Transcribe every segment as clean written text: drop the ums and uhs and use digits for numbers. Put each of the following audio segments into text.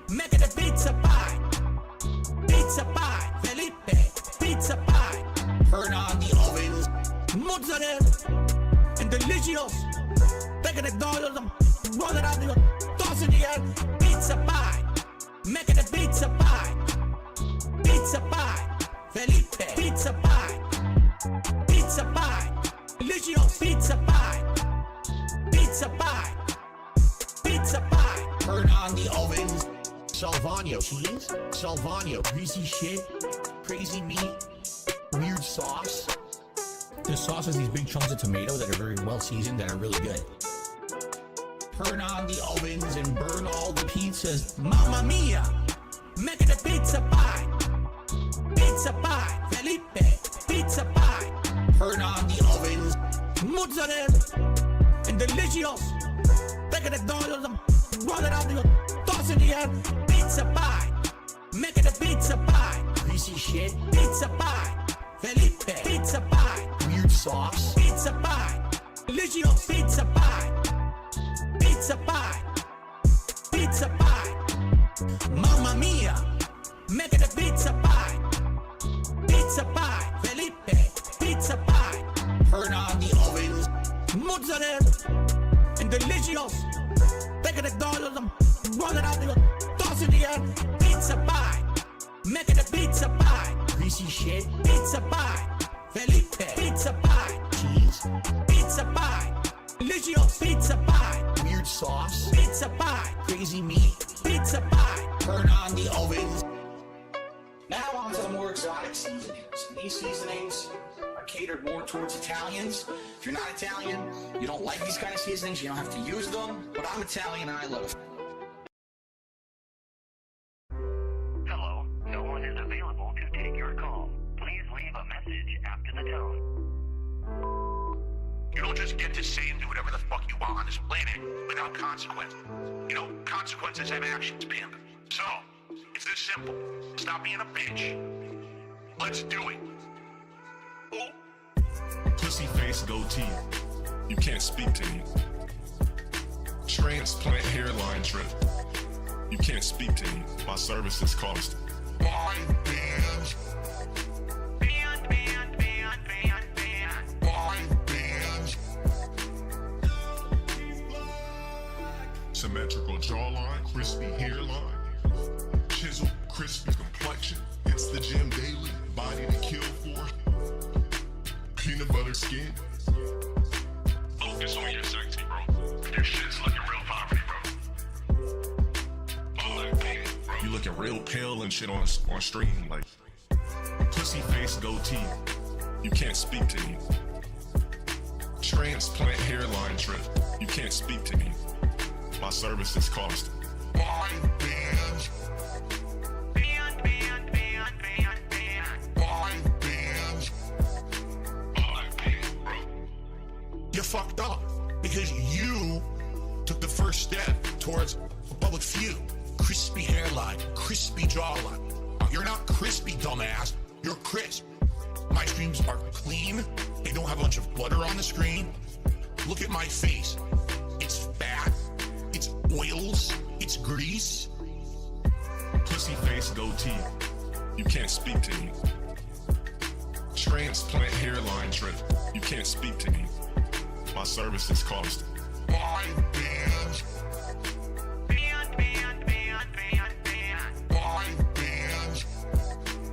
Making a pizza pie. Pizza pie. Felipe. Pizza pie. Turn on the ovens. Mozzarella. And delicious. Taking the dollars and roll it out the toss in the air. Pizza pie. Making a pizza pie. Pizza pie. Felipe. Pizza pie. Pizza pie. Delicious. Pizza pie. Pizza pie. Pizza pie. Turn on the ovens. Salvano cheese. Salvano greasy shit. Crazy meat. Weird sauce. The sauce has these big chunks of tomato that are very well seasoned that are really good. Turn on the ovens and burn all the pizzas. Mamma mia! Making a pizza pie. Pizza pie. Felipe. Pizza pie. Turn on the ovens. Mozzarella. And delicious. Taking the dollars and roll it out the toss in the air. Pizza pie. Making a pizza pie. Greasy shit. Pizza pie. Felipe. Pizza pie. Weird sauce. Pizza pie. Delicious. Pizza pie. Pizza pie. Pizza pie. Mamma mia. Making a pizza pie. Pizza pie. Felipe. Pizza pie. Turn on the ovens. Mozzarella. And delicious. Taking the dollars and roll it out the toss in the air. Pizza pie. Making a pizza pie. Greasy shit. Pizza pie. Felipe. Pizza pie. Cheese. Pizza pie. Delicious. Pizza pie. Weird sauce. Pizza pie. Crazy meat. Pizza pie. Turn on the ovens. Now on to the more exotic seasonings. These seasonings are catered more towards Italians. If you're not Italian, you don't like these kind of seasonings, you don't have to use them. But I'm Italian and I love it. Hello, no one is available to take your call. Please leave a message after the tone. You don't just get to say and do whatever the fuck you want on this planet without consequences. You know, consequences have actions, pimp. So, it's this simple. Stop being a bitch. Let's do it. Ooh. Pussy face goatee. You can't speak to me. Transplant hairline trip. You can't speak to me. My services cost. Band. Band. Symmetrical jawline, crispy hairline. Chisel, crispy complexion. It's the gym daily. Body to kill for. Peanut butter skin. Focus on your sexy, bro. Your shit's looking real poverty, bro. Bro. You looking real pale and shit on stream, like. Pussy face goatee. You can't speak to me. Transplant hairline trip. You can't speak to me. My services cost. Band. You fucked up because you took the first step towards a public view. Crispy hairline, crispy jawline. You're not crispy, dumbass. You're crisp. My streams are clean. They don't have a bunch of butter on the screen. Look at my face. It's fat. It's oils. It's grease. Pussy face goatee. You can't speak to me. Transplant hairline trip. You can't speak to me. My services cost. Band.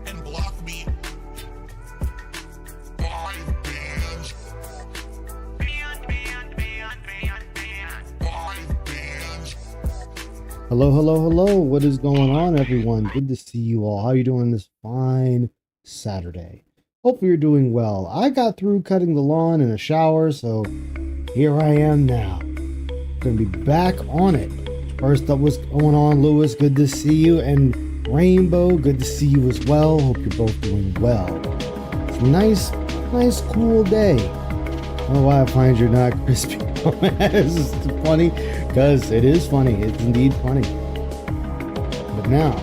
And block me. Band. Hello. What is going on, everyone? Good to see you all. How are you doing this fine Saturday? Hopefully you're doing well. I got through cutting the lawn in a shower, so here I am now. Gonna be back on it. First up, what's going on, Lewis? Good to see you. And Rainbow, good to see you as well. Hope you're both doing well. It's a nice cool day. I don't know why I find you're not crispy. This is funny, because it is funny. It's indeed funny. But now,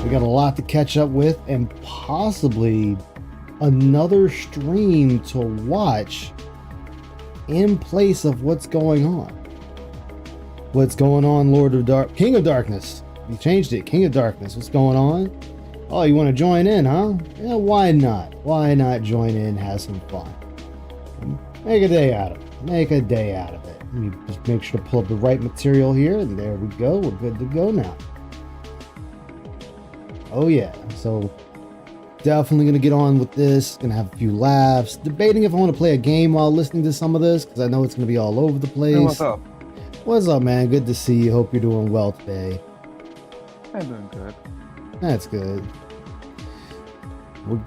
we got a lot to catch up with and possibly another stream to watch in place of what's going on. What's going on, King of Darkness? You changed it. King of Darkness. What's going on? Oh, you want to join in, huh? Yeah, why not? Why not join in, have some fun? Make a day out of it. Make a day out of it. Let me just make sure to pull up the right material here, and there we go. We're good to go now. Oh yeah, so definitely gonna get on with this. Gonna have a few laughs. Debating if I want to play a game while listening to some of this, because I know it's gonna be all over the place. Hey, what's up? What's up, man? Good to see you. Hope you're doing well today. I'm doing good. That's good. We're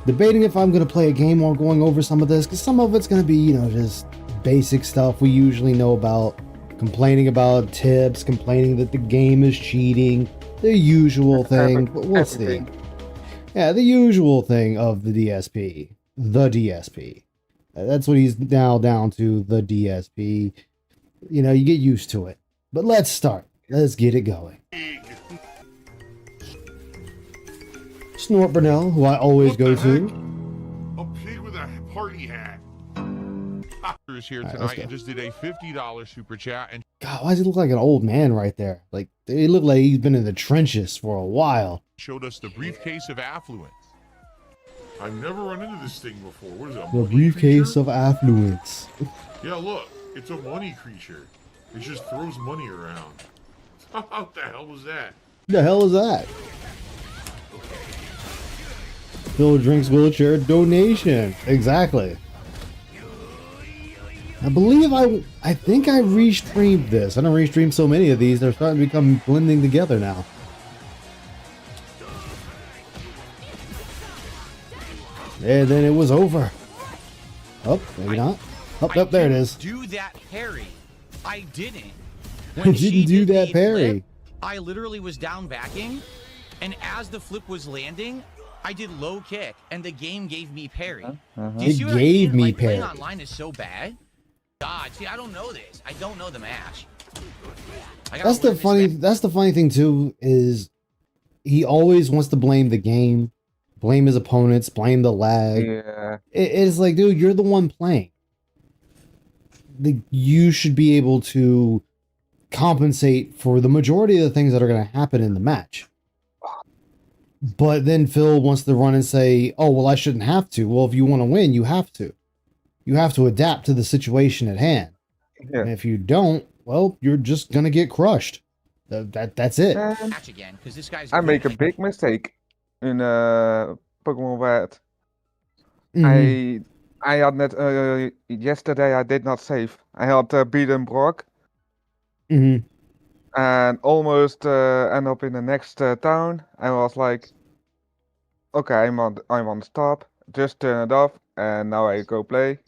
debating if I'm gonna play a game while going over some of this, because some of it's gonna be, you know, just basic stuff we usually know about. Complaining about tips, complaining that the game is cheating, the usual thing. But we'll see. Yeah, the usual thing of the DSP. The DSP. That's what he's now down to, the DSP. You know, you get used to it. But let's start. Let's get it going. Snort Burnell, who I always What go the to. heck? A pig with a party hat. Is here All right, tonight let's go. and just did a $50 super chat and God, why does he look like an old man right there? Like, he look like he's been in the trenches for a while. showed us the briefcase of affluence. I've never run into this thing before. What is it? The briefcase of affluence. Yeah, look, it's a money creature. It just throws money around. What the hell was that? The hell is that? Phil Drinks Wheelchair donation. Exactly. I believe I think I restreamed this. I don't restream so many of these. They're starting to become blending together now. And then it was over. Oh, maybe not. Oh, there it is. Do that parry. I didn't. I When she didn't do did that the parry. flip, I literally was down backing, and as the flip was landing, I did low kick, and the game gave me parry. Do you It see what I gave mean? me Like, playing parry. online is so bad. God, see, I don't know this. I don't know the match. I gotta That's the learn this funny. match. That's the funny thing too. Is he always wants to blame the game, blame his opponents, blame the lag. Yeah. It's like, dude, you're the one playing. You should be able to compensate for the majority of the things that are going to happen in the match. But then Phil wants to run and say, oh, well, I shouldn't have to. Well, if you want to win, you have to. You have to adapt to the situation at hand. Yeah. And if you don't, well, you're just going to get crushed. That's it. And Match again, because this guy's. I make a good. big mistake in Pokemon Red. Mhm. I had net yesterday I did not save. I had beaten Brock Mhm. and almost end up in the next town. I was like, okay, I'm on stop. Just turn it off, and now I go play.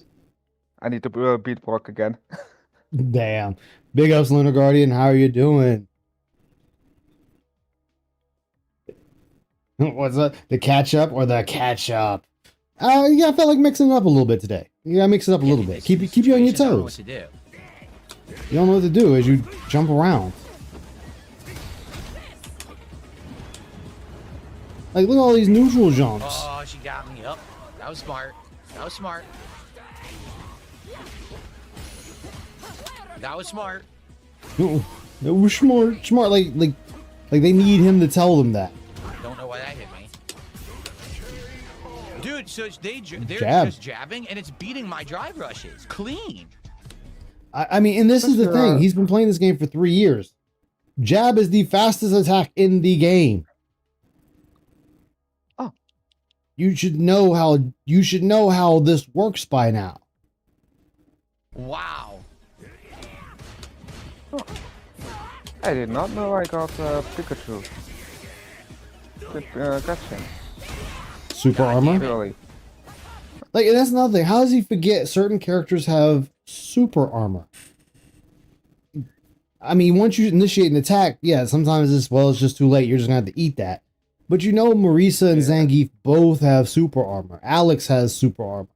I need to beat Brock again. Damn. Big ups, Lunar Guardian. How are you doing? What's up? The catch up or the catch up? Yeah, I felt like mixing it up a little bit today. You gotta mix it up a little bit. Keep you on your Situation, I don't know what toes. to do. You don't know what to do as you jump around. Like, look at all these neutral jumps. Oh, she got me up. That was smart. That was smart. That was smart. No, it was smart. Smart. Like they need him to tell them that. I don't know why that hit me. Dude, so they're Jab. just jabbing, and it's beating my drive rushes. Clean. I mean, and this is the thing. He's been playing this game for 3 years. Jab is the fastest attack in the game. Oh. You should know how this works by now. Wow. I did not know I got Pikachu. Good catching. Super armor. Really. Like, and that's another thing. How does he forget certain characters have super armor? I mean, once you initiate an attack, yeah, sometimes it's just too late. You're just gonna have to eat that. But you know, Marisa and Zangief both have super armor. Alex has super armor.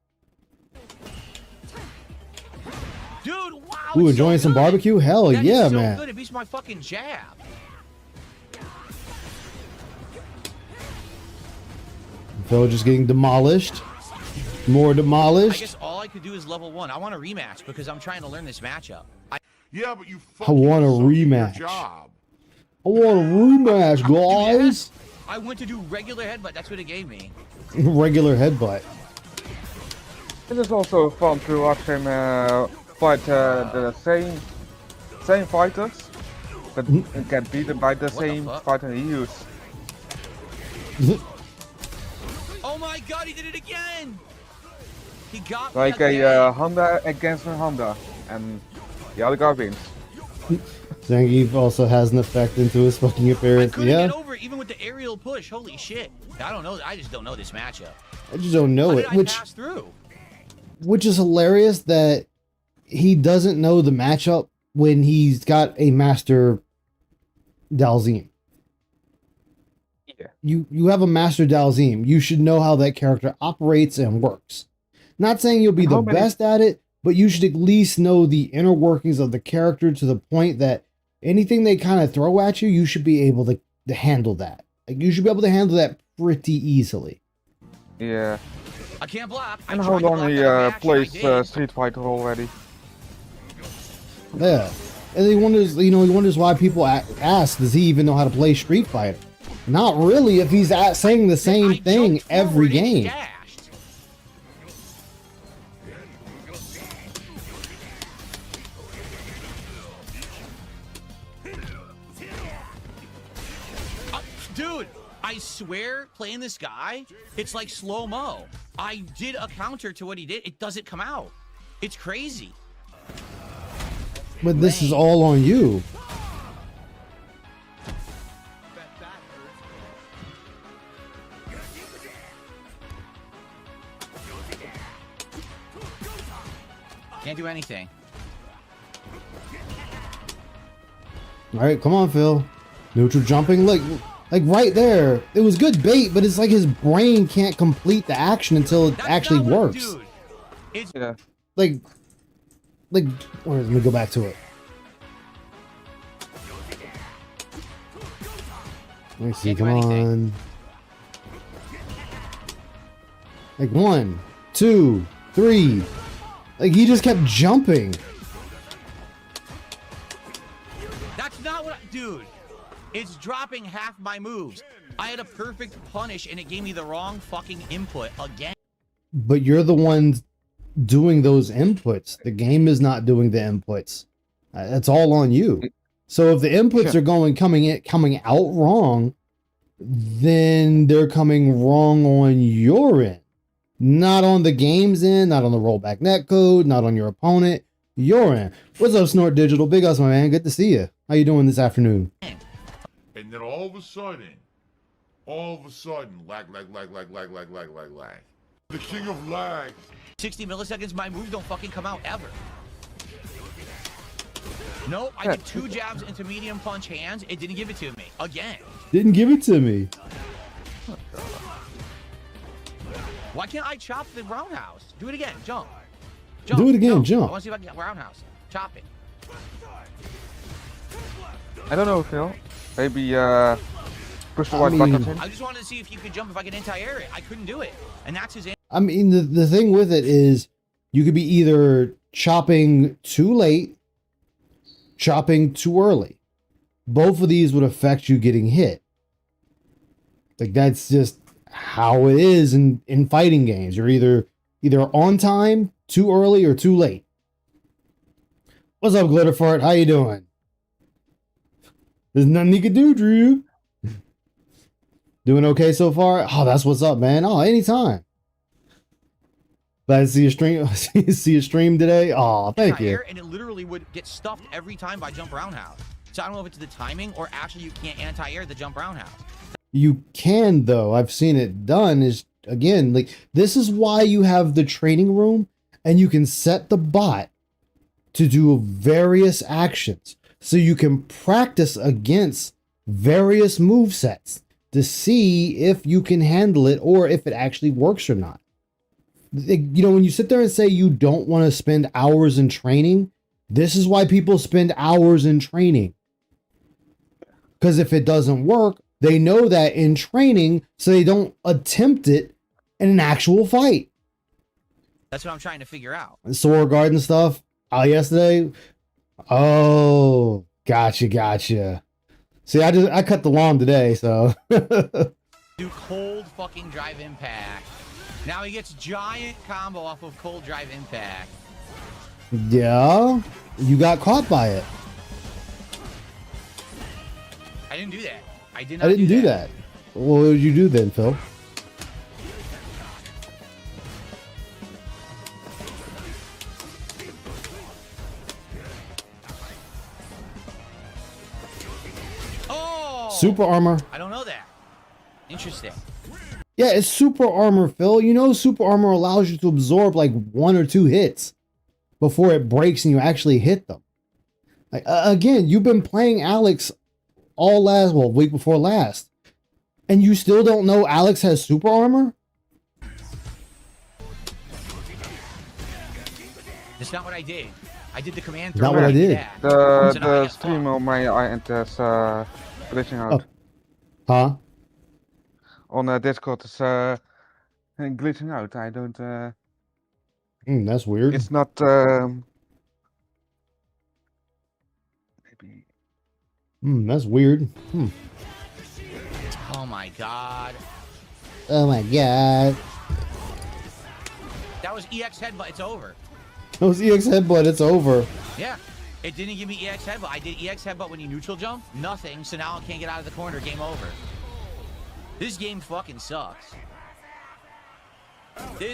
Dude, wow. Ooh, it's enjoying so some good. barbecue? Hell That is yeah, so man. good. It beats my fucking jab. Phil just getting demolished. More I demolished. guess all I could do is level 1. I want a rematch because I'm trying to learn this matchup. Yeah, but you I want a suck at your rematch. job. I want a rematch, guys. I went to do regular headbutt. That's what it gave me. Regular headbutt. It is also fun to watch him fight the same fighters, but get beaten by the same fighter he used. Oh my god, he did it again! He got Like me a again. Honda against a Honda, and the other guy wins. Zangief also has an effect into his fucking I appearance. couldn't Yeah, get over it even with the aerial push. Holy shit. I don't know. I just don't know this matchup. I just don't know How it. did I pass through? Which is hilarious that he doesn't know the matchup when he's got a master Dalzim. Yeah. You have a master Dalzim. You should know how that character operates and works. Not saying you'll be the best at it, but you should at least know the inner workings of the character to the point that anything they kind of throw at you, you should be able to handle that. Like, you should be able to handle that pretty easily. Yeah. I can't block. And how long he plays Street Fighter already? Yeah. And he wonders why people ask, does he even know how to play Street Fighter? Not really, if he's saying the same thing every game. Dude, I swear, playing this guy, it's like slow-mo. I did a counter to what he did. It doesn't come out. It's crazy. But this is all on you. Can't do anything. All right, come on, Phil. Neutral jumping, like right there. It was good bait, but it's like his brain can't complete the action until it actually works. Dude, it's Like, or let me go back to it. Let me see, come on. Like 1, 2, 3. Like, he just kept jumping. That's not what dude. It's dropping half my moves. I had a perfect punish and it gave me the wrong fucking input again. But you're the ones doing those inputs. The game is not doing the inputs. That's all on you. So if the inputs are coming out wrong, then they're coming wrong on your end. Not on the game's end, not on the rollback netcode, not on your opponent, your end. What's up, Snort Digital? Big ups, my man. Good to see you. How you doing this afternoon? And then all of a sudden, lag. The king of lag. 60 milliseconds, my moves don't fucking come out ever. Nope, I did 2 jabs into medium punch hands. It didn't give it to me. Again. Didn't give it to me. Why can't I chop the roundhouse? Do it again. Jump. Do it again. Jump. I want to see if I can get roundhouse. Chop it. I don't know, Phil. Maybe push the white button. I just wanted to see if you could jump if I could anti-air it. I couldn't do it. And that's his answer. I mean, the thing with it is you could be either chopping too late, chopping too early. Both of these would affect you getting hit. Like, that's just how it is in fighting games. You're either on time, too early, or too late. What's up, Glitterfart? How you doing? There's nothing you can do, Drew. Doing okay so far? Oh, that's what's up, man. Oh, anytime. Glad to see your stream. See your stream today. Oh, thank you. And it literally would get stuffed every time I jump roundhouse. So I don't know if it's the timing or actually you can't anti-air the jump roundhouse. You can, though. I've seen it done. Is again, like, this is why you have the training room and you can set the bot to do various actions so you can practice against various move sets to see if you can handle it or if it actually works or not. You know, when you sit there and say you don't want to spend hours in training, this is why people spend hours in training. Because if it doesn't work, they know that in training, so they don't attempt it in an actual fight. That's what I'm trying to figure out. Sword Garden stuff yesterday. Oh, gotcha. See, I cut the lawn today, so. Do cold fucking drive impact. Now he gets giant combo off of cold drive impact. Yeah, you got caught by it. I didn't do that. I did not. I didn't do that. What did you do then, Phil? Oh! Super armor. I don't know that. Interesting. Yeah, it's super armor, Phil. You know, super armor allows you to absorb like 1 or 2 hits before it breaks and you actually hit them. Like again, you've been playing Alex all week before last, and you still don't know Alex has super armor? That's not what I did. I did the command. Not what I did. The stream on my end is glitching out. Huh? On Discord is glitching out. I don't. That's weird. It's not. Maybe. That's weird. Oh my god. Oh my god. That was EX headbutt. It's over. That was EX headbutt. It's over. Yeah. It didn't give me EX headbutt. I did EX headbutt when you neutral jump. Nothing. So now I can't get out of the corner. Game over. This game fucking sucks.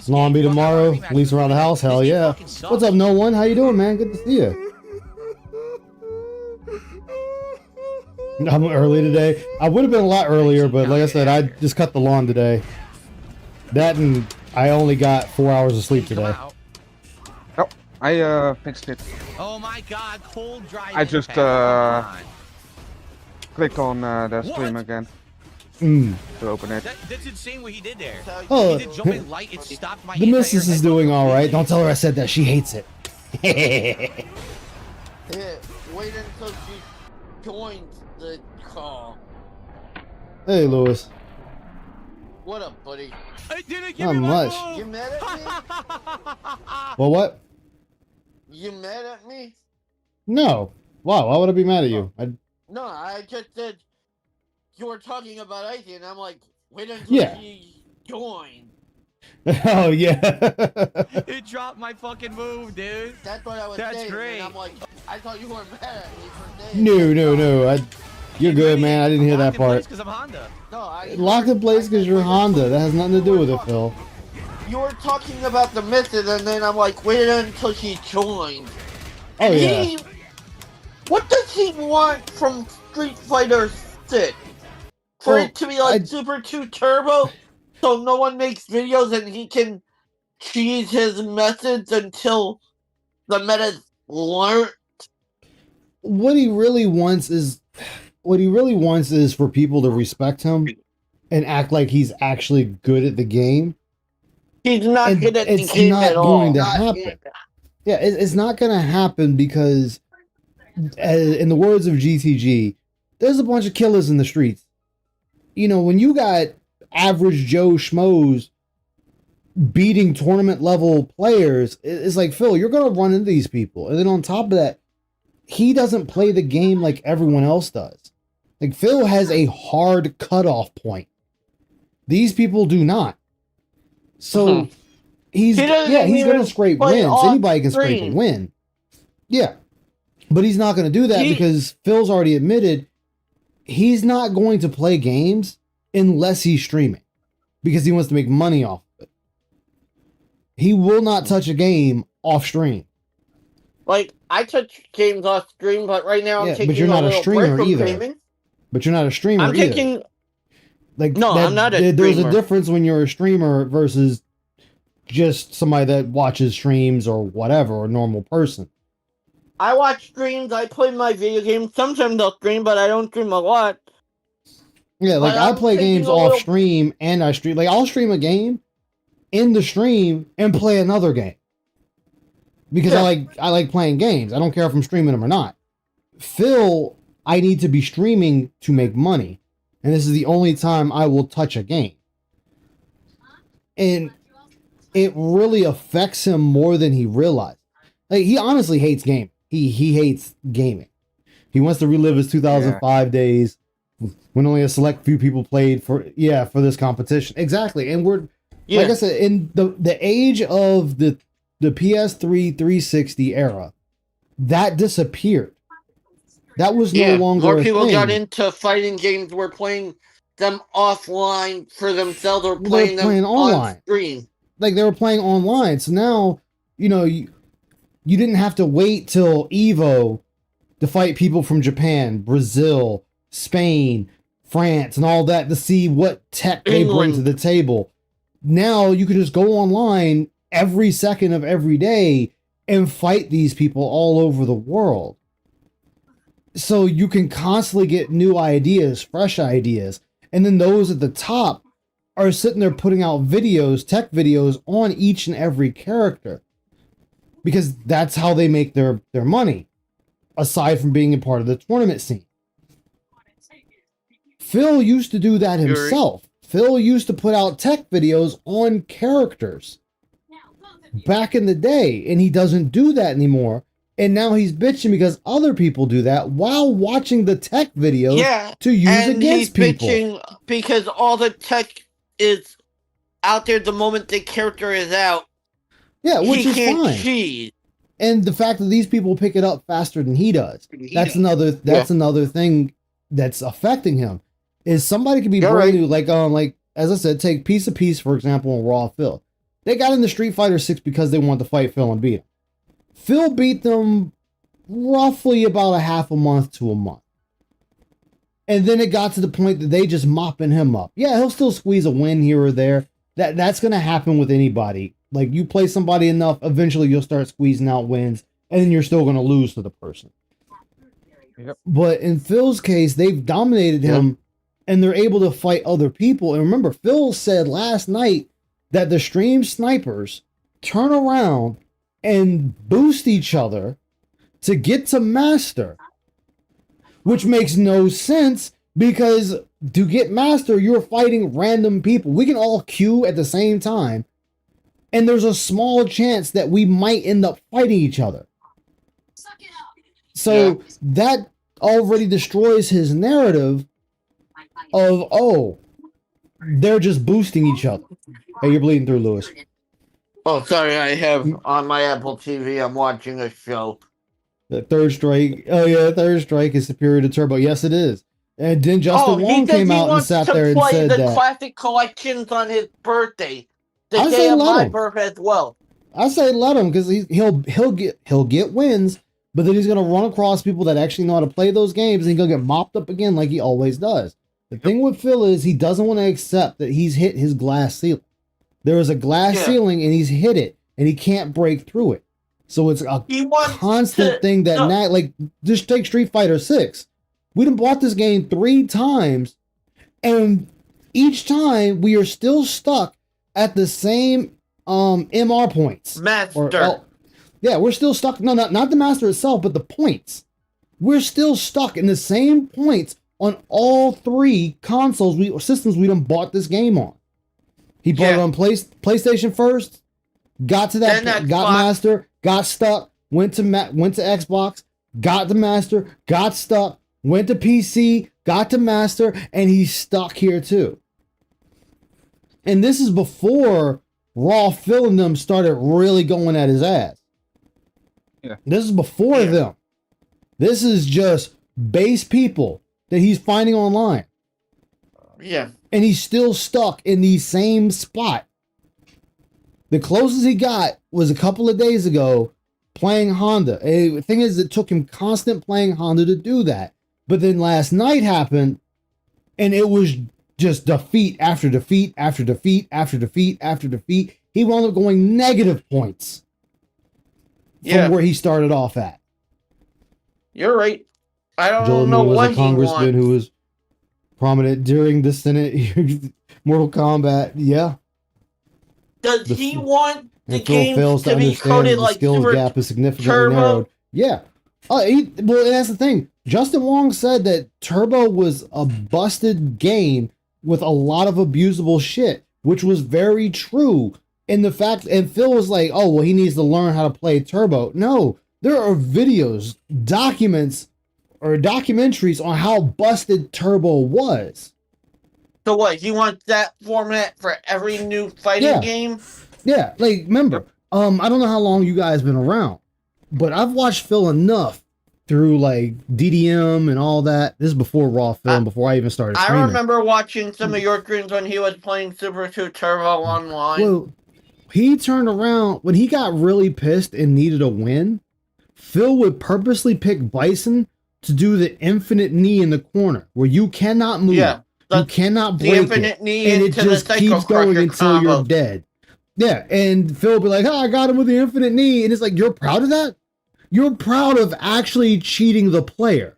Lawn be tomorrow. Leaves around the house. Hell yeah. What's up, no one? How you doing, man? Good to see you. I'm early today. I would have been a lot earlier, but like I said, I just cut the lawn today. That and I only got 4 hours of sleep today. Oh, I fixed it. Oh my god, cold drive. I just clicked on the stream again to open it. That's insane what he did there. Oh, he did jumping light. It stopped my. The missus is doing all right. Don't tell her I said that. She hates it. Yeah, wait until she joins the call. Hey, Lewis. What up, buddy? I didn't give Not me much. my move. You mad at me? Well, what? You mad at me? No. Wow. Why would I be mad at you? No, I just said you were talking about Icy, and I'm like, wait until she joins. Oh yeah. It dropped my fucking move, dude. That's what I was That's saying. great. And I'm like, I thought you were mad at me for saying. No. You're good, man. I didn't hear that part. Because I'm Honda. No, I Locked in place because you're Honda. That has nothing to do with it, Phil. You were talking about the missus, and then I'm like, wait until she joins. Oh yeah. What does he want from Street Fighter 6? For Well, it to be like Super 2 Turbo? So no one makes videos and he can cheese his methods until the meta's learned? What he really wants is for people to respect him and act like he's actually good at the game. He's not And good at the it's game not at all. going to happen. Yeah, it's not going to happen because, in the words of GTG, there's a bunch of killers in the streets. You know, when you got average Joe Schmoes beating tournament level players, it's like, Phil, you're going to run into these people. And then on top of that, he doesn't play the game like everyone else does. Like, Phil has a hard cutoff point. These people do not. So he's going to scrape wins. Anybody can scrape a win. Yeah. But he's not going to do that because Phil's already admitted he's not going to play games unless he's streaming because he wants to make money off of it. He will not touch a game off stream. Like, I touch games off stream, but right now I'm taking but you're not a streamer either. Gaming. But you're not a streamer I'm either. taking... Like, no, I'm not a streamer. There's a difference when you're a streamer versus just somebody that watches streams or whatever, or a normal person. I watch streams, I play my video games. Sometimes I'll stream, but I don't stream a lot. Yeah, like I play games off stream and I stream. Like I'll stream a game in the stream and play another game. Because I like playing games. I don't care if I'm streaming them or not. Phil, I need to be streaming to make money. And this is the only time I will touch a game. And it really affects him more than he realized. Like he honestly hates gaming. He hates gaming. He wants to relive his 2005 days when only a select few people played for this competition. Exactly. And we're like I said, in the age of the PS3 360 era, that disappeared. That was no longer more a people thing. got into fighting games, were playing them offline for themselves or playing them online on screen. Like they were playing online. So now, you didn't have to wait till Evo to fight people from Japan, Brazil, Spain, France, and all that to see what tech they bring to the table. Now you can just go online every second of every day and fight these people all over the world. So you can constantly get new ideas, fresh ideas. And then those at the top are sitting there putting out videos, tech videos on each and every character. Because that's how they make their money, aside from being a part of the tournament scene. Phil used to do that himself. Phil used to put out tech videos on characters back in the day, and he doesn't do that anymore. And now he's bitching because other people do that while watching the tech videos to use against people. Bitching because all the tech is out there the moment the character is out. Yeah, which is fine. And the fact that these people pick it up faster than he does, that's another thing that's affecting him. Is somebody can be brand new, like as I said, take Piece of Peace, for example, on Raw Phil. They got into Street Fighter 6 because they wanted to fight Phil and beat him. Phil beat them roughly about a half a month to a month. And then it got to the point that they just mopping him up. Yeah, he'll still squeeze a win here or there. That's going to happen with anybody. Like, you play somebody enough, eventually you'll start squeezing out wins, and then you're still going to lose to the person. Yep. But in Phil's case, they've dominated him, and they're able to fight other people. And remember, Phil said last night that the stream snipers turn around and boost each other to get to master, which makes no sense because to get master, you're fighting random people. We can all queue at the same time, and there's a small chance that we might end up fighting each other. So that already destroys his narrative of, they're just boosting each other. Hey, you're bleeding through, Lewis. Oh, sorry, I have on my Apple TV, I'm watching a show. The Third Strike. Oh, yeah, Third Strike is superior to Turbo. Yes, it is. And then Justin Wong came out and sat there and said that. He wants to play the classic collections on his birthday. The day of my birthday as well. I say let him, because he'll get wins, but then he's going to run across people that actually know how to play those games, and he's going to get mopped up again like he always does. The thing with Phil is he doesn't want to accept that he's hit his glass ceiling. There is a glass ceiling, and he's hit it, and he can't break through it. So it's a constant thing that like, just take Street Fighter 6. We done bought this game 3 times, and each time we are still stuck at the same MR points. Master. We're still stuck. No, not the master itself, but the points. We're still stuck in the same points on all 3 systems we done bought this game on. He bought it on PlayStation first, got to that, got master, got stuck, went to Xbox, got to master, got stuck, went to PC, got to master, and he's stuck here too. And this is before Raw Phil and them started really going at his ass. Yeah. This is before them. This is just base people that he's finding online. Yeah. And he's still stuck in the same spot. The closest he got was a couple of days ago playing Honda. And the thing is, it took him constant playing Honda to do that. But then last night happened, and it was just defeat after defeat after defeat after defeat after defeat. He wound up going negative points from where he started off at. You're right. I don't know what he congressman who was prominent during the Senate Mortal Kombat. Yeah. Does he want the game fails to be coded like skills Super gap is significantly Turbo? narrowed? Yeah. Well, that's the thing. Justin Wong said that Turbo was a busted game with a lot of abusable shit, which was very true. And Phil was like, oh, well, he needs to learn how to play Turbo. No, there are videos, documents or documentaries on how busted Turbo was. So what? He wants that format for every new fighting game? Yeah, like remember, I don't know how long you guys been around, but I've watched Phil enough through like DDM and all that. This is before Raw Film, before I even started streaming. I remember watching some of your streams when he was playing Super 2 Turbo online. Well, he turned around when he got really pissed and needed a win. Phil would purposely pick Bison to do the infinite knee in the corner where you cannot move. Yeah, you cannot break infinite it, knee and it into just the keeps going until combo. you're dead. Yeah, and Phil will be like, I got him with the infinite knee. And it's like, you're proud of that? You're proud of actually cheating the player.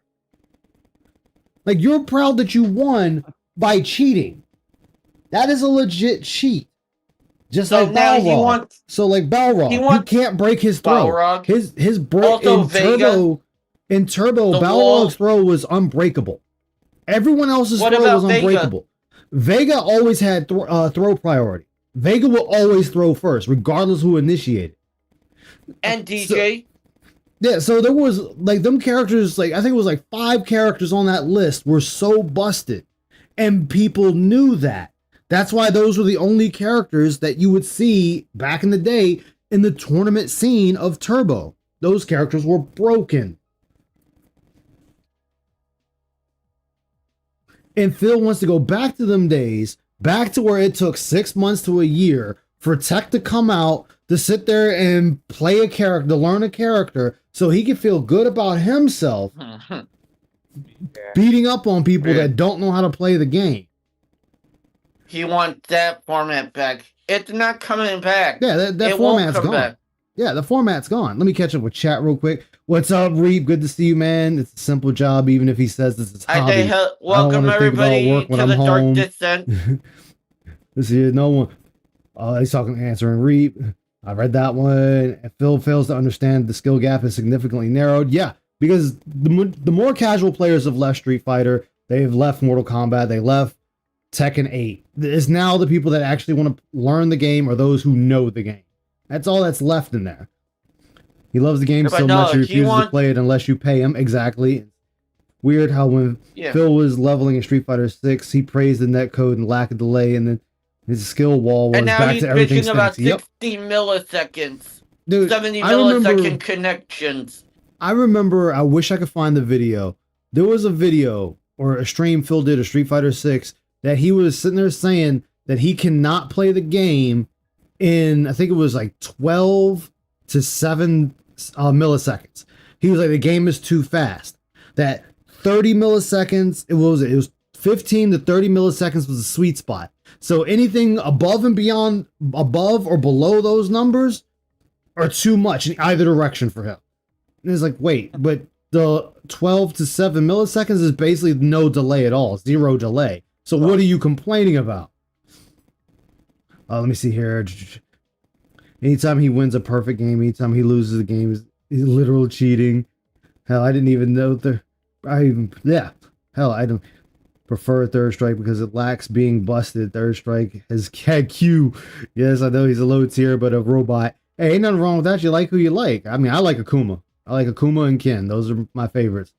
Like, you're proud that you won by cheating. That is a legit cheat. Just So like now he Balrog. wants- So like Balrog, you can't break his throw. Balrog. His break Also in Vega. Turbo, The Balrog's wall. throw was unbreakable. Everyone else's What throw about was unbreakable. Vega always had throw priority. Vega will always throw first, regardless who initiated. And DJ. So there was like them characters, like I think it was like 5 characters on that list were so busted, and people knew that. That's why those were the only characters that you would see back in the day in the tournament scene of Turbo. Those characters were broken. And Phil wants to go back to them days, back to where it took 6 months to a year for Tech to come out, to sit there and play a character, to learn a character, so he can feel good about himself, beating up on people that don't know how to play the game. He wants that format back. It's not coming back. Yeah, that format's gone. Back. Yeah, the format's gone. Let me catch up with chat real quick. What's up, Reap? Good to see you, man. It's a simple job, even if he says this is hobby. Welcome everybody to the Dark Descent. Let's see, no one. He's answering Reap. I read that one. And Phil fails to understand the skill gap is significantly narrowed. Yeah, because the more casual players have left Street Fighter, they've left Mortal Kombat, they left Tekken 8. It's now the people that actually want to learn the game or those who know the game. That's all that's left in there. He loves the game so much he refuses to play it unless you pay him. Exactly. Weird how when Phil was leveling in Street Fighter 6, he praised the netcode and lack of delay, and then his skill wall was back to everything. And now he's bitching about 60 milliseconds. Dude, 70 millisecond connections. I remember, I wish I could find the video. There was a video or a stream Phil did of Street Fighter 6 that he was sitting there saying that he cannot play the game in, I think it was like 12 to 7 milliseconds. He was like, the game is too fast. That 30 milliseconds, it was 15 to 30 milliseconds was a sweet spot. So anything above and beyond, above or below those numbers are too much in either direction for him. And it's like, wait, but the 12 to 7 milliseconds is basically no delay at all, 0 delay. So what are you complaining about? Let me see here. Anytime he wins a perfect game, anytime he loses a game is literal cheating. Hell, I didn't even know I don't prefer Third Strike because it lacks being busted. Third Strike has had Q. Yes, I know he's a low tier, but a robot. Hey, ain't nothing wrong with that. You like who you like. I mean, I like Akuma. I like Akuma and Ken. Those are my favorites.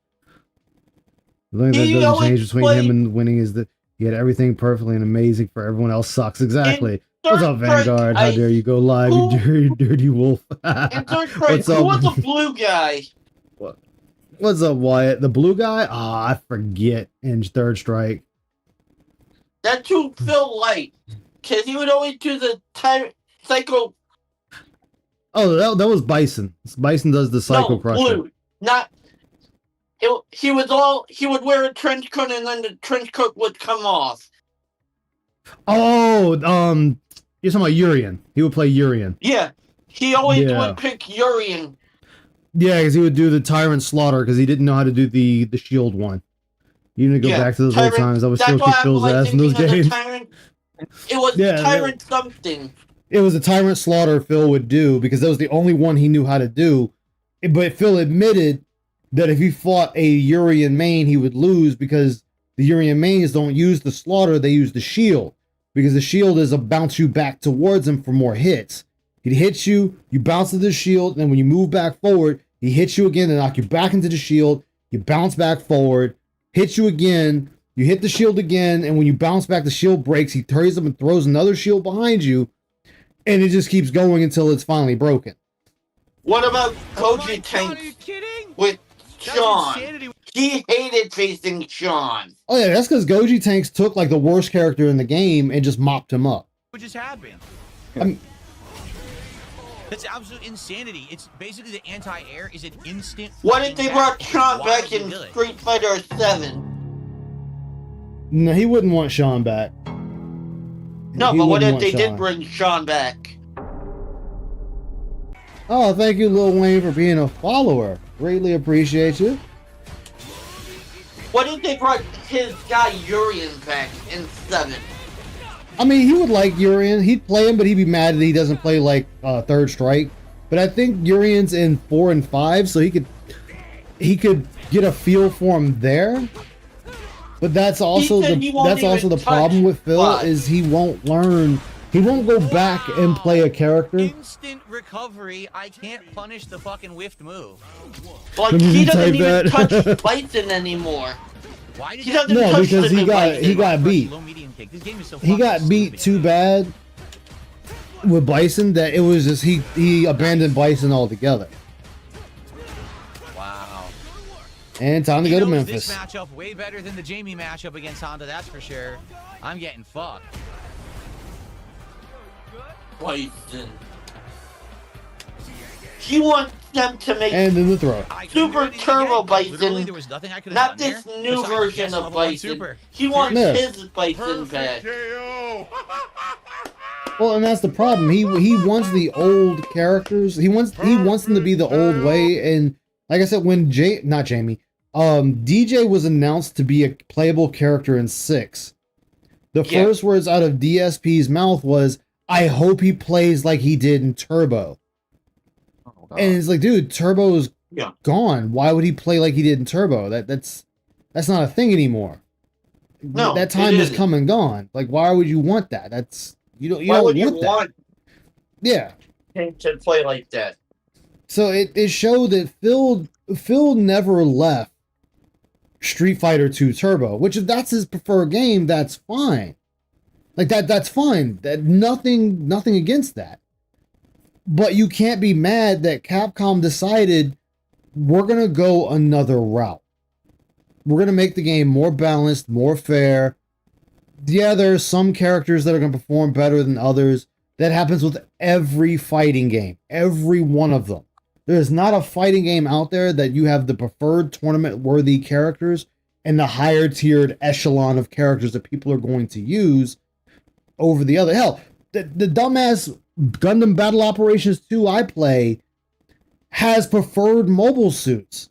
The only thing that doesn't change between him and winning is that he had everything perfectly and amazing for everyone else sucks. Exactly. What's up, Vanguard? How dare you go live, you dirty wolf? What's up? Who was the blue guy? What's up, Wyatt? The blue guy? I forget. In Third Strike. That's who Phil liked. Because he would always do the psycho. Oh, that was Bison. Bison does the psycho crusher. Blue. Not. He would wear a trench coat and then the trench coat would come off. Oh, you're talking about Urian. He would play Urian. Yeah. He always would pick Urian. Yeah, because he would do the Tyrant Slaughter because he didn't know how to do the shield one. You need to go back to those old times. I was still kick Phil's ass in those games. It was Tyrant something. It was a Tyrant Slaughter Phil would do because that was the only one he knew how to do. But Phil admitted that if he fought a Urian main, he would lose because the Urian mains don't use the Slaughter, they use the shield. Because the shield is a bounce you back towards him for more hits. He hits you, you bounce to the shield, and then when you move back forward, he hits you again to knock you back into the shield, you bounce back forward, hits you again, you hit the shield again, and when you bounce back, the shield breaks. He turns up and throws another shield behind you, and it just keeps going until it's finally broken. What about Oh my Koji God, Tank are you kidding? with That's Sean? insanity. He hated facing Sean. Oh yeah, that's because Goji Tanks took like the worst character in the game and just mopped him up. What just happened? I mean, That's absolute insanity. It's basically the anti-air is an instant. What if they fucking brought back? Sean Why back would they in do it? Street Fighter 7? no, he wouldn't want Sean back. No, He but what wouldn't if want they Sean. did bring Sean back? Oh, thank you, Lil Wayne, for being a follower. Greatly appreciate you. What if they brought his guy Urian back in 7? I mean, he would like Urian. He'd play him, but he'd be mad that he doesn't play like Third Strike. But I think Urian's in 4 and 5, so he could get a feel for him there. But that's also said he won't that's also even the problem touch with Phil Bud. is he won't learn. He won't go back and play a character. Instant recovery. I can't punish the fucking whiffed move. Like, Let me he doesn't retype even that. touch Bison anymore. Why did He that- doesn't No, touch because the he got Bison. beat. Low medium kick. This game is so He got fucking beat stupid. too bad with Bison that it was just he abandoned Bison altogether. Wow. And time to He go to knows Memphis. This matchup way better than the Jamie matchup against Honda. That's for sure. I'm getting fucked. Bison. He wants them to make And in the throw. I couldn't Super do anything Turbo again. Bison, Literally, there was nothing I could have not done this there new besides version guess of level 1 Bison. super. He wants Yeah. his Bison back. KO. Well, and that's the problem. He wants the old characters. He wants them to be the old way. And like I said, when DJ was announced to be a playable character in 6, the Yeah. first words out of DSP's mouth was, "I hope he plays like he did in Turbo." Oh, God. And it's like, dude, Turbo's Yeah. gone. Why would he play like he did in Turbo? That's not a thing anymore. No, that time it is isn't. come and gone. Like, why would you want that? That's you Why don't would you want that. want Yeah. him to play like that? So it showed that Phil never left Street Fighter 2 Turbo, which if that's his preferred game, that's fine. Like that's fine. That nothing against that. But you can't be mad that Capcom decided we're gonna go another route. We're gonna make the game more balanced, more fair. Yeah, there's some characters that are gonna perform better than others. That happens with every fighting game, every one of them. There's not a fighting game out there that you have the preferred tournament-worthy characters and the higher-tiered echelon of characters that people are going to use over the other. Hell, the dumbass Gundam Battle Operations 2 I play has preferred mobile suits.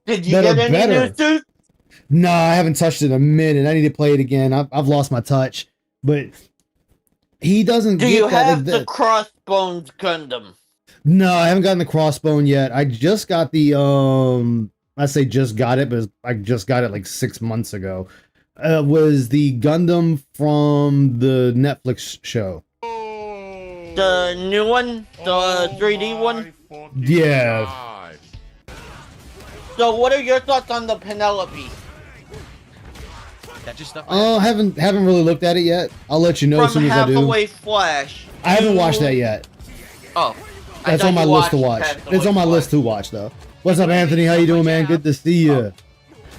Did you That get are any better. new suits? No, I haven't touched it in a minute. I need to play it again. I've lost my touch. But he doesn't Do get you that. have the Crossbones Gundam? No, I haven't gotten the Crossbone yet. I just got the I say just got it, but I just got it like 6 months ago. Was the Gundam from the Netflix show. The new one? The 3D one? Yeah. So what are your thoughts on the Penelope? That just stuff. Haven't really looked at it yet. I'll let you know as From soon as I do. Hathaway Flash. I haven't to- watched that yet. Oh. I That's thought on my you list to watched watch. Hathaway It's on my Flash. list to watch though. What's up, Anthony? How you doing, man? Good to see you.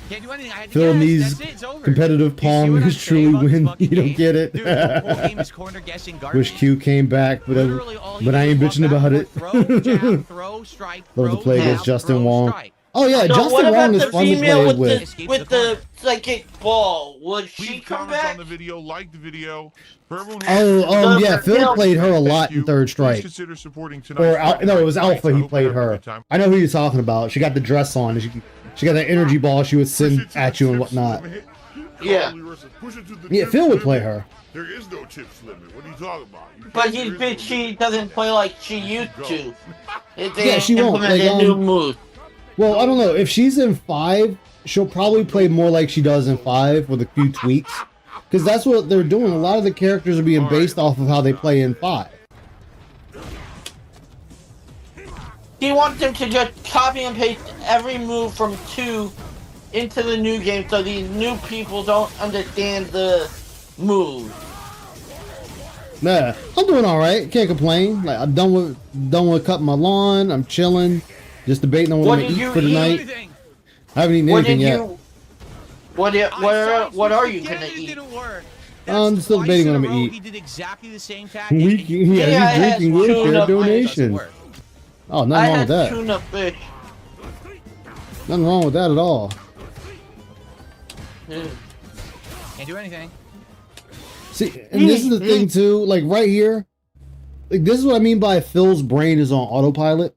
Can't do anything. I had to Phil guess. needs That's it. It's over. competitive You see Pong what I'm is saying truly about this win. fucking You don't game? get it. Dude, the whole game is corner guessing garbage. Wish Q came back, Literally all he but I did ain't was bitching walk about back it. and forth, Throw, jab, throw, strike, Love to throw, play jab, against Justin throw, Wong. strike. Oh yeah, So what Justin about Wong is the fun to female play with with. the Escape with the corner. the psychic ball? Would she Leave come comments back? on the video, like the video. For everyone who Oh, yeah, The- Phil played her a Thank lot you. in Third Please Strike. consider supporting Or tonight's no, it was fights. Alpha. I He hope played you have a her. good time. I know who you're talking about. She got the dress on. And she got that energy ball she would Push send it to at the you and tips whatnot. limit. Yeah. Push it to the Yeah, tips Phil would limit. play her. There is no tips limit. What are you talking about? You But can't- he's there is no bitchy limit. doesn't play like she used to. If they Yeah, she won't. implement Like, a new move. Well, I don't know. If she's in 5, she'll probably play more like she does in 5 with a few tweaks. Because that's what they're doing. A lot of the characters are being based off of how they play in 5. He wants him to just copy and paste every move from 2 into the new game so these new people don't understand the move. Nah, I'm doing all right. Can't complain. Like I'm done with cutting my lawn. I'm chilling, just debating on what I'm gonna eat for the night. I haven't eaten anything yet. What are you gonna eat? I'm still debating what I'm gonna eat. He did exactly the same He's drinking with donation. Oh, nothing wrong with that. Tuna fish. Nothing wrong with that at all. Can't do anything. See, and this is the thing too, like right here, like this is what I mean by Phil's brain is on autopilot.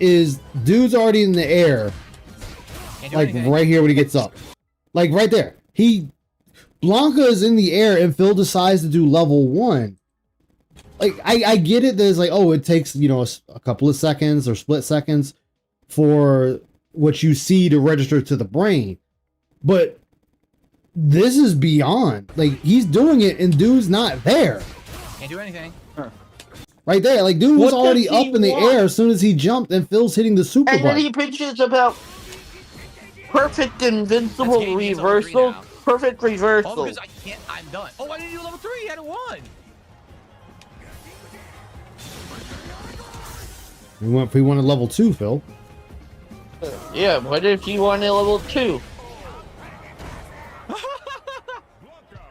Is dude's already in the air, like right here when he gets up, like right there. Blanca is in the air and Phil decides to do level 1. Like I get it that it's like, oh, it takes, you know, a couple of seconds or split seconds for what you see to register to the brain, but this is beyond. Like he's doing it and dude's not there. Can't do anything. Right there, like dude was already up in the air as soon as he jumped, and Phil's hitting the super button. And then button. he pitches about perfect invincible reversal. Perfect reversal. Oh, because I can't. I'm done. Oh, I didn't do level 3. I had a 1. We wanted level 2, Phil. Yeah, what if you wanted level 2?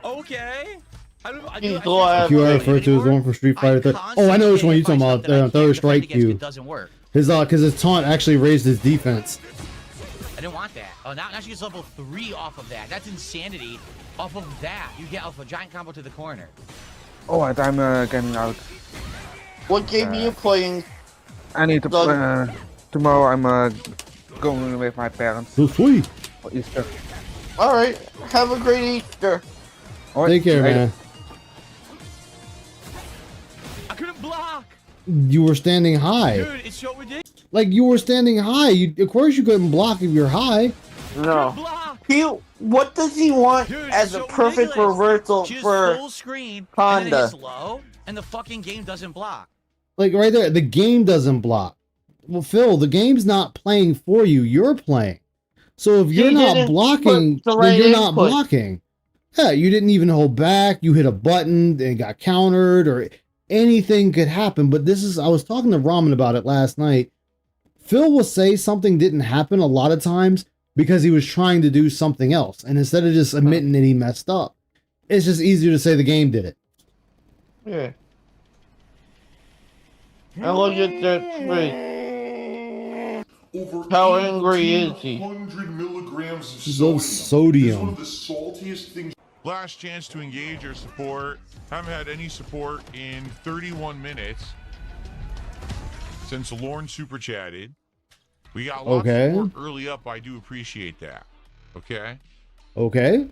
Okay. Q I refer to as the one from Street Fighter 3. Oh, I know which one you're talking about. Third Strike Q. His because his taunt actually raised his defense. I didn't want that. Oh, now she gets level 3 off of that. That's insanity. Off of that, you get off a giant combo to the corner. Oh, and I'm getting out. What game are you playing? I need to tomorrow. I'm going with my parents. So sweet. For Easter. All right. Have a great Easter. Right. Take care, man. I couldn't block. You were standing high. Dude, it's so ridiculous. Like you were standing high. Of course you couldn't block if you're high. No. What does he want as a perfect reversal for full screen, Honda? And then it gets low, and the fucking game doesn't block. Like right there, the game doesn't block. Well, Phil, the game's not playing for you. You're playing. So if you're not blocking, then you're not blocking. Yeah, you didn't even hold back. You hit a button and got countered, or anything could happen. But this is, I was talking to Ramen about it last night. Phil will say something didn't happen a lot of times because he was trying to do something else. And instead of just admitting that he messed up, it's just easier to say the game did it. Yeah. And look at that face. How angry is he? 100 milligrams of sodium. One of the saltiest things. Last chance to engage your support. Haven't had any support in 31 minutes since Lorne super chatted. We got lots of support early up. I do appreciate that. Okay. Okay.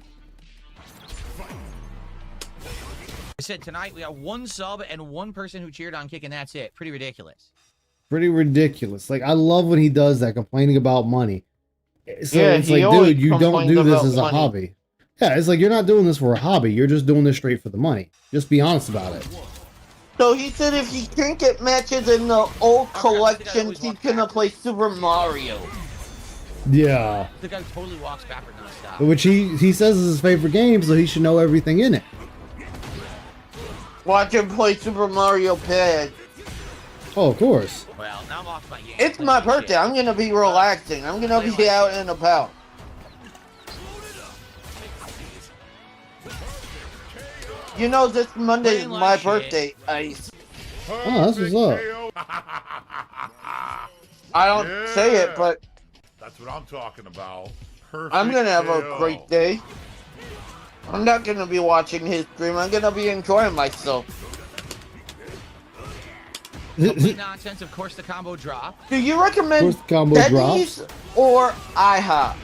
I said tonight we got 1 sub and 1 person who cheered on Kick, and that's it. Pretty ridiculous. Pretty ridiculous. Like I love when he does that, complaining about money. So yeah, it's like, dude, you don't do this as a hobby. Yeah, it's like you're not doing this for a hobby. You're just doing this straight for the money. Just be honest about it. So he said if he can't get matches in the old collections, he's gonna play Super Mario. Yeah. The guy totally walks backward nonstop. Which he says is his favorite game, so he should know everything in it. Watch him play Super Mario Pad. Oh, of course. Well, now I'm off my game. It's my birthday. I'm gonna be relaxing. I'm gonna be out and about. You know, this Monday is my birthday, Ice. Oh, that's what's up. I don't say it, but That's what I'm talking about. Perfect. I'm gonna have a great day. I'm not gonna be watching his stream. I'm gonna be enjoying myself. Complete nonsense. Of course, the combo drop. Do you recommend combo Denny's or IHOP?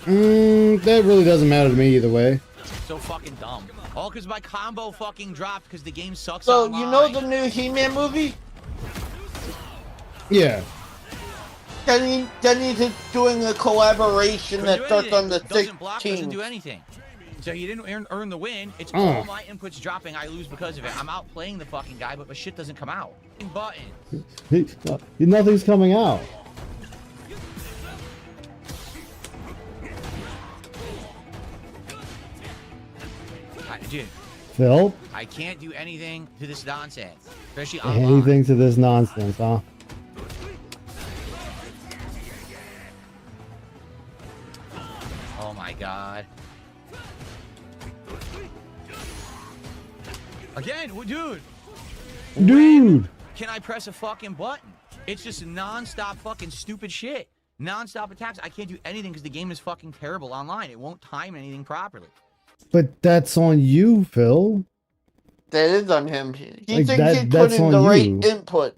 That really doesn't matter to me either way. So fucking dumb. All because my combo fucking dropped because the game sucks. So online. you know the new He-Man movie? Yeah. Denny's is doing a collaboration that starts on the 16th. Doesn't do anything. So you didn't earn the win. It's all my inputs dropping. I lose because of it. I'm out playing the fucking guy, but my shit doesn't come out. Buttons. Nothing's coming out. Dude, Phil? I can't do anything to this nonsense. Especially anything to this nonsense, huh? Oh my god. Again, dude. When can I press a fucking button? It's just non-stop fucking stupid shit. Non-stop attacks. I can't do anything because the game is fucking terrible online. It won't time anything properly. But that's on you, Phil. That is on him. He Like, thinks he put in the right input.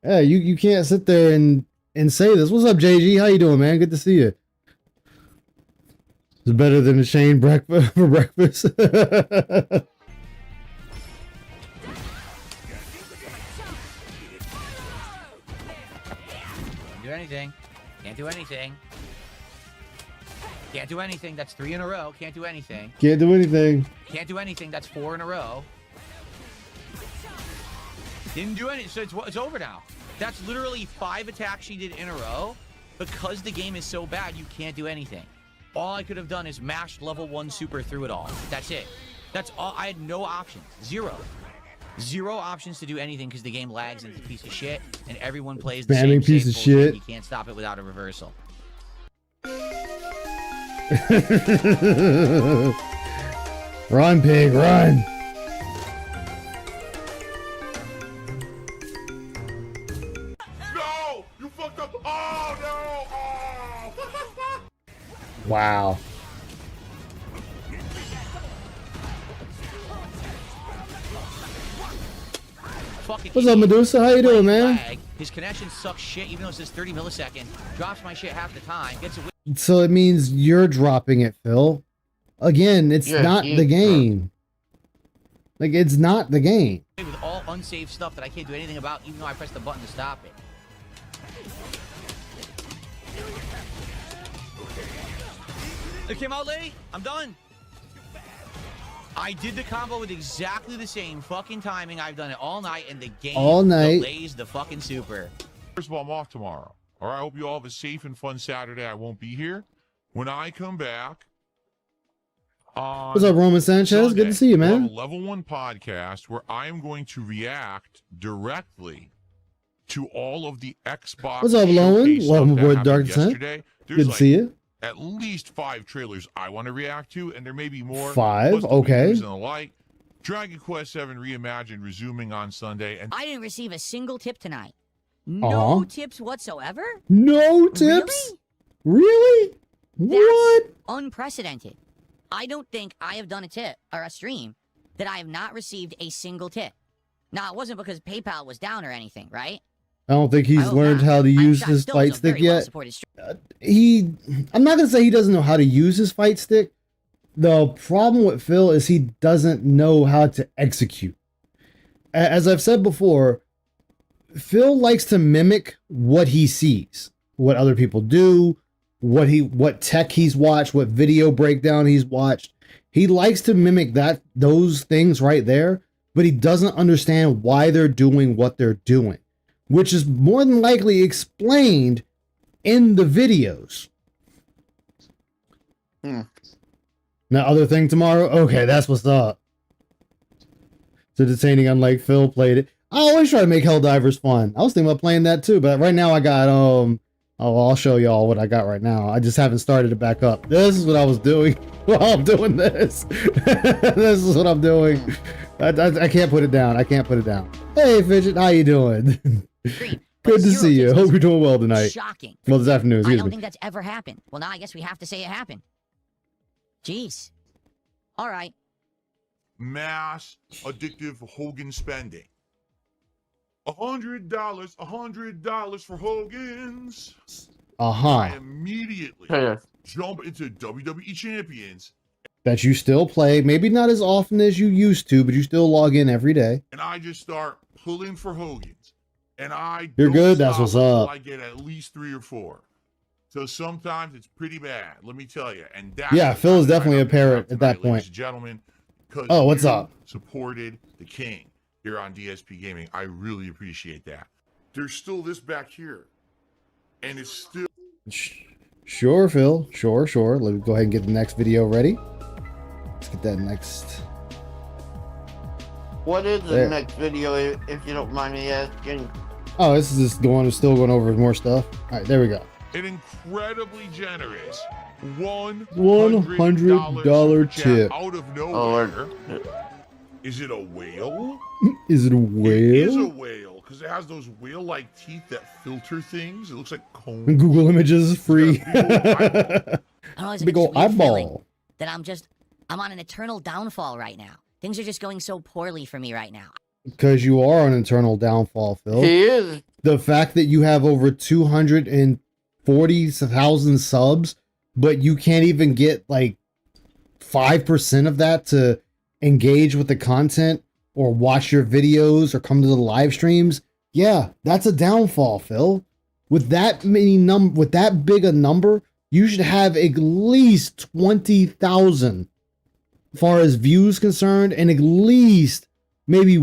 Yeah, you can't sit there and say this. What's up, JG? How you doing, man? Good to see you. It's better than a Shane breakfast for breakfast. Do anything. Can't do anything. Can't do anything. That's 3 in a row. Can't do anything. Can't do anything. Can't do anything. That's 4 in a row. Didn't do anything. So it's over now. That's literally 5 attacks she did in a row. Because the game is so bad, you can't do anything. All I could have done is mashed level 1 super through it all. That's it. That's all. I had no options. Zero options to do anything because the game lags and it's a piece of shit, and everyone plays the same piece of shit. You can't stop it without a reversal. Run, pig, run. No! You fucked up! Oh, no! Oh! Wow. What's up, Medusa? How you doing, man? His connection sucks shit, even though it says 30 milliseconds. Drops my shit half the time. Gets a So it means you're dropping it, Phil. Again, it's not the game. Like, it's not the game. with all unsaved stuff that I can't do anything about, even though I pressed the button to stop it. It came out late. I'm done. I did the combo with exactly the same fucking timing. I've done it all night, and the game delays the fucking super. First of all, I'm off tomorrow. All right, I hope you all have a safe and fun Saturday. I won't be here. When I come back on What's up, Roman Sanchez? Sunday, Good to see you, we'll man. have a level 1 podcast where I am going to react directly to all of the Xbox. What's up, Lowen? showcase stuff Welcome that aboard, happened Dark Descent. yesterday. Good There's to see you. At least 5 trailers I want to react to, and there may be more. 5, plus there'll be okay. news and the like. Dragon Quest 7 Reimagined resuming on Sunday, and I didn't receive a single tip tonight. No tips whatsoever? No tips? Really? What? That's unprecedented. I don't think I have done a tip or a stream that I have not received a single tip. Now, it wasn't because PayPal was down or anything, right? I don't think he's learned how to use his fight stick yet. I'm not going to say he doesn't know how to use his fight stick. The problem with Phil is he doesn't know how to execute. As I've said before, Phil likes to mimic what he sees, what other people do, what tech he's watched, what video breakdown he's watched. He likes to mimic those things right there, but he doesn't understand why they're doing what they're doing, which is more than likely explained in the videos. Now, other thing tomorrow? Okay, that's what's up. So detaining, unlike Phil, played it. I always try to make Helldivers fun. I was thinking about playing that too, but right now I got, I'll show y'all what I got right now. I just haven't started it back up. This is what I was doing while I'm doing this. This is what I'm doing. I can't put it down. I can't put it down. Hey, Fidget, how you doing? Good to see you. Hope you're doing well tonight. Shocking. Well, this afternoon, I excuse don't me. think that's ever happened. Well, now I guess we have to say it happened. Jeez. All right. mass addictive Hogan spending. $100 for Hogan's. I immediately jump into WWE Champions. That you still play, maybe not as often as you used to, but you still log in every day. And I just start pulling for Hogan's. And You're good, that's what's up. I get at least 3 or 4. So sometimes it's pretty bad, let me tell you. And that's Yeah, what Phil is I'm definitely trying a to bring parrot up at that tonight, ladies point. and gentlemen, because Oh, what's you up? supported the king here on DSP Gaming. I really appreciate that. There's still this back here, and it's still. Sure, Phil. Sure. Let me go ahead and get the next video ready. Let's get that next. What is the There. next video, if you don't mind me asking? Oh, this is just still going over more stuff. All right, there we go. An incredibly generous $100 $100 super chat tip. out of Oh, nowhere. Is it a whale? Is it a It is a whale? whale because it has those whale-like teeth that filter things. It looks like cones. Google Images is free. It's got a big old eyeball. I always Big get this ol' weird feeling eyeball. that I'm on an eternal downfall right now. Things are just going so poorly for me right now. Because you are on eternal downfall, Phil. he is. The fact that you have over 240,000 subs, but you can't even get like 5% of that to engage with the content or watch your videos or come to the live streams. Yeah, that's a downfall, Phil. With that with that big a number, you should have at least 20,000 as far as views concerned, and at least maybe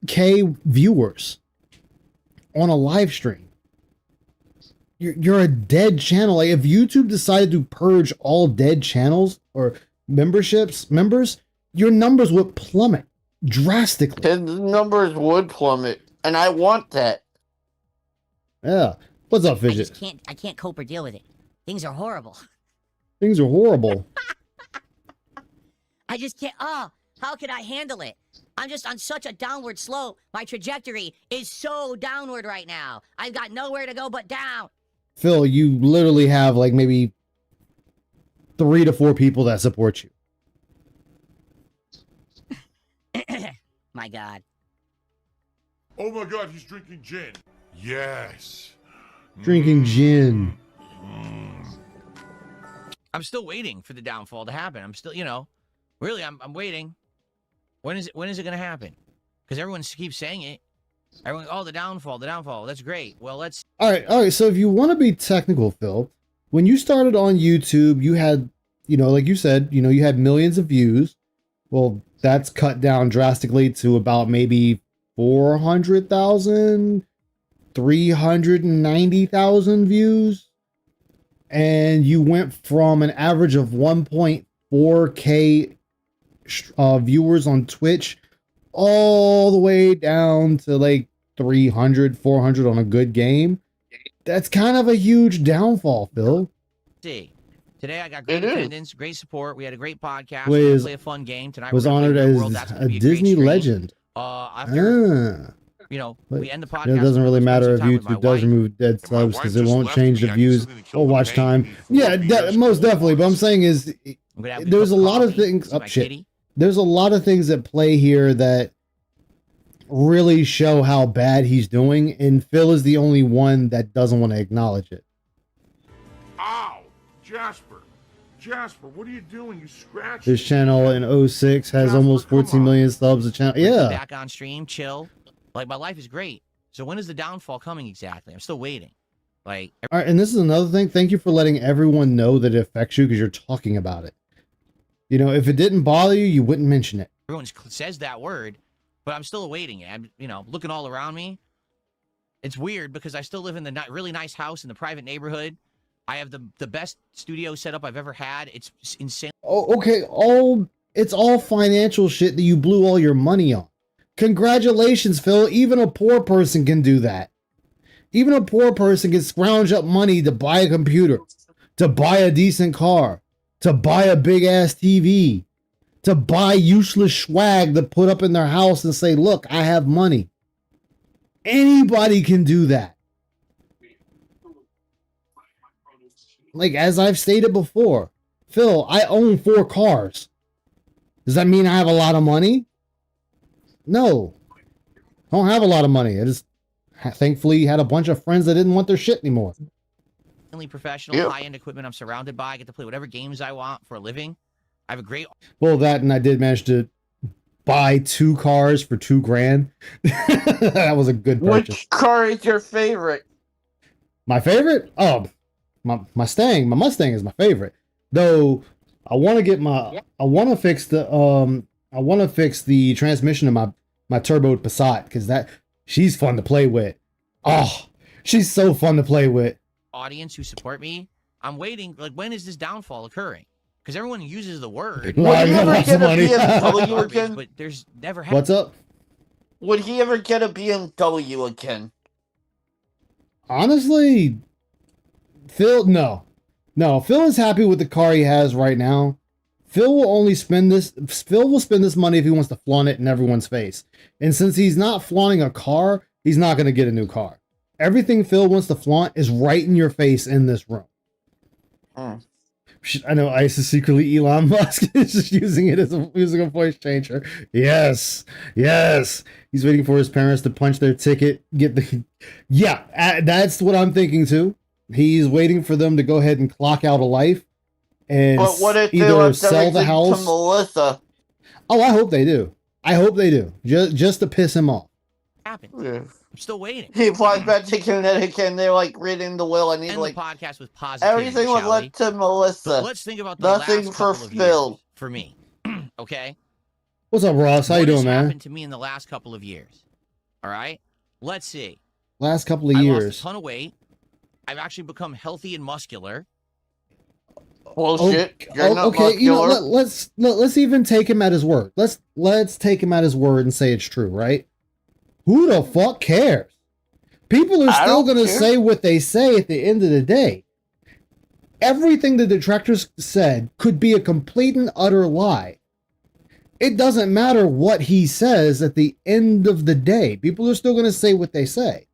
1.5K viewers on a live stream. You're a dead channel. Like if YouTube decided to purge all dead channels or members, your numbers would plummet drastically. His numbers would plummet, and I want that. Yeah. What's up, Fidget? I can't cope or deal with it. Things are horrible. Things are horrible. I just can't. Oh, how could I handle it? I'm just on such a downward slope. My trajectory is so downward right now. I've got nowhere to go but down. Phil, you literally have like maybe 3 to 4 people that support you. My God. Oh my God, he's drinking gin. Yes. Drinking gin. I'm still waiting for the downfall to happen. I'm still, really, I'm waiting. When is it going to happen? Because everyone keeps saying it. Everyone, oh, the downfall. That's great. Well, let's. All right. So if you want to be technical, Phil, when you started on YouTube, you had, like you said, you had millions of views. Well, that's cut down drastically to about maybe 400,000, 390,000 views. And you went from an average of 1.4K viewers on Twitch all the way down to like 300, 400 on a good game. That's kind of a huge downfall, Phil. See. Today I got great attendance, great support. We had a great podcast. Was- We're gonna play a fun game tonight. Was we're gonna honored play Real as World. That's gonna a be a great Disney stream. legend. After we end the podcast. It doesn't really we'll spend matter some if time with my YouTube does wife. remove dead And my subs wife because it just won't left change me. the I views decided to kill or the watch baby time. before Yeah, we just most definitely. But I'm lost. saying is, I'm gonna have a there's a cup of lot of coffee, things. see Oh my shit. kitty. There's a lot of things at play here that really show how bad he's doing, and Phil is the only one that doesn't want to acknowledge it. Ow! Jasper, what are you doing? You scratched His me. channel in 06 has Jasper, almost come 14 on. million subs. A channel, We're gonna be yeah. back on stream, chill. Like my life is great. So when is the downfall coming exactly? I'm still waiting. Like All right, and this is another thing. Thank you for letting everyone know that it affects you because you're talking about it. If it didn't bother you, you wouldn't mention it. everyone says that word, but I'm still awaiting it. I'm, looking all around me. It's weird because I still live in the really nice house in the private neighborhood. I have the best studio setup I've ever had. It's insane. Oh, okay. It's all financial shit that you blew all your money on. Congratulations, Phil. Even a poor person can do that. Even a poor person can scrounge up money to buy a computer, to buy a decent car, to buy a big ass TV, to buy useless swag to put up in their house and say, look, I have money. Anybody can do that. Like, as I've stated before, Phil, I own 4 cars. Does that mean I have a lot of money? No. I don't have a lot of money. I just thankfully had a bunch of friends that didn't want their shit anymore. Professional, high-end equipment I'm surrounded by. I get to play whatever games I want for a living. I have a great. Well, that, and I did manage to buy 2 cars for $2,000. That was a good purchase. Which car is your favorite? My favorite? Oh, my Mustang is my favorite. Though I want to fix the transmission of my turbo Passat because she's fun to play with. Oh, she's so fun to play with. Audience who support me, I'm waiting. Like, when is this downfall occurring? Because everyone uses the word. Would he ever get a BMW again? But there's never. What's up? Would he ever get a BMW again? Honestly, Phil, no. Phil is happy with the car he has right now. Phil will spend this money if he wants to flaunt it in everyone's face. And since he's not flaunting a car, he's not going to get a new car. Everything Phil wants to flaunt is right in your face in this room. I know Ice is secretly Elon Musk is just using it as using a voice changer. Yes. He's waiting for his parents to punch their ticket. That's what I'm thinking too. He's waiting for them to go ahead and clock out a life and but what if either sell the house to Melissa? Oh, I hope they do. Just to piss him off. Happened. Yeah. I'm still waiting. He flies back to Connecticut and they're like reading the will and he's End like the podcast with positivity. everything was left to Melissa. But let's think about the Nothing last for couple of Phil. years for me. Okay. What's up, Ross? How you doing, man? What happened to me in the last couple of years? All right. Let's see. Last couple of I years. lost a ton of weight. I've actually become healthy and muscular. Bullshit. You're not Okay, muscular. let's even take him at his word. Let's take him at his word and say it's true, right? Who the fuck cares? People are still going to say what they say at the end of the day. Everything the detractors said could be a complete and utter lie. It doesn't matter what he says at the end of the day. People are still going to say what they say.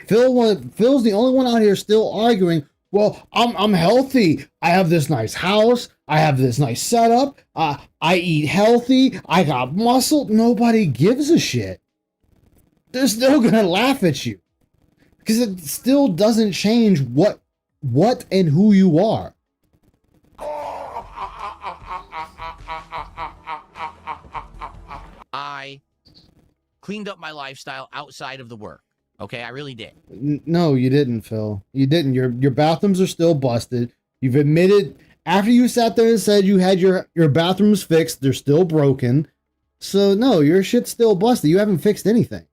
Phil's the only one out here still arguing, well, I'm healthy. I have this nice house. I have this nice setup. I eat healthy. I got muscle. Nobody gives a shit. They're still going to laugh at you. Because it still doesn't change what and who you are. I cleaned up my lifestyle outside of the work. Okay, I really did. No, you didn't, Phil. You didn't. Your bathrooms are still busted. You've admitted after you sat there and said you had your bathrooms fixed, they're still broken. So no, your shit's still busted. You haven't fixed anything.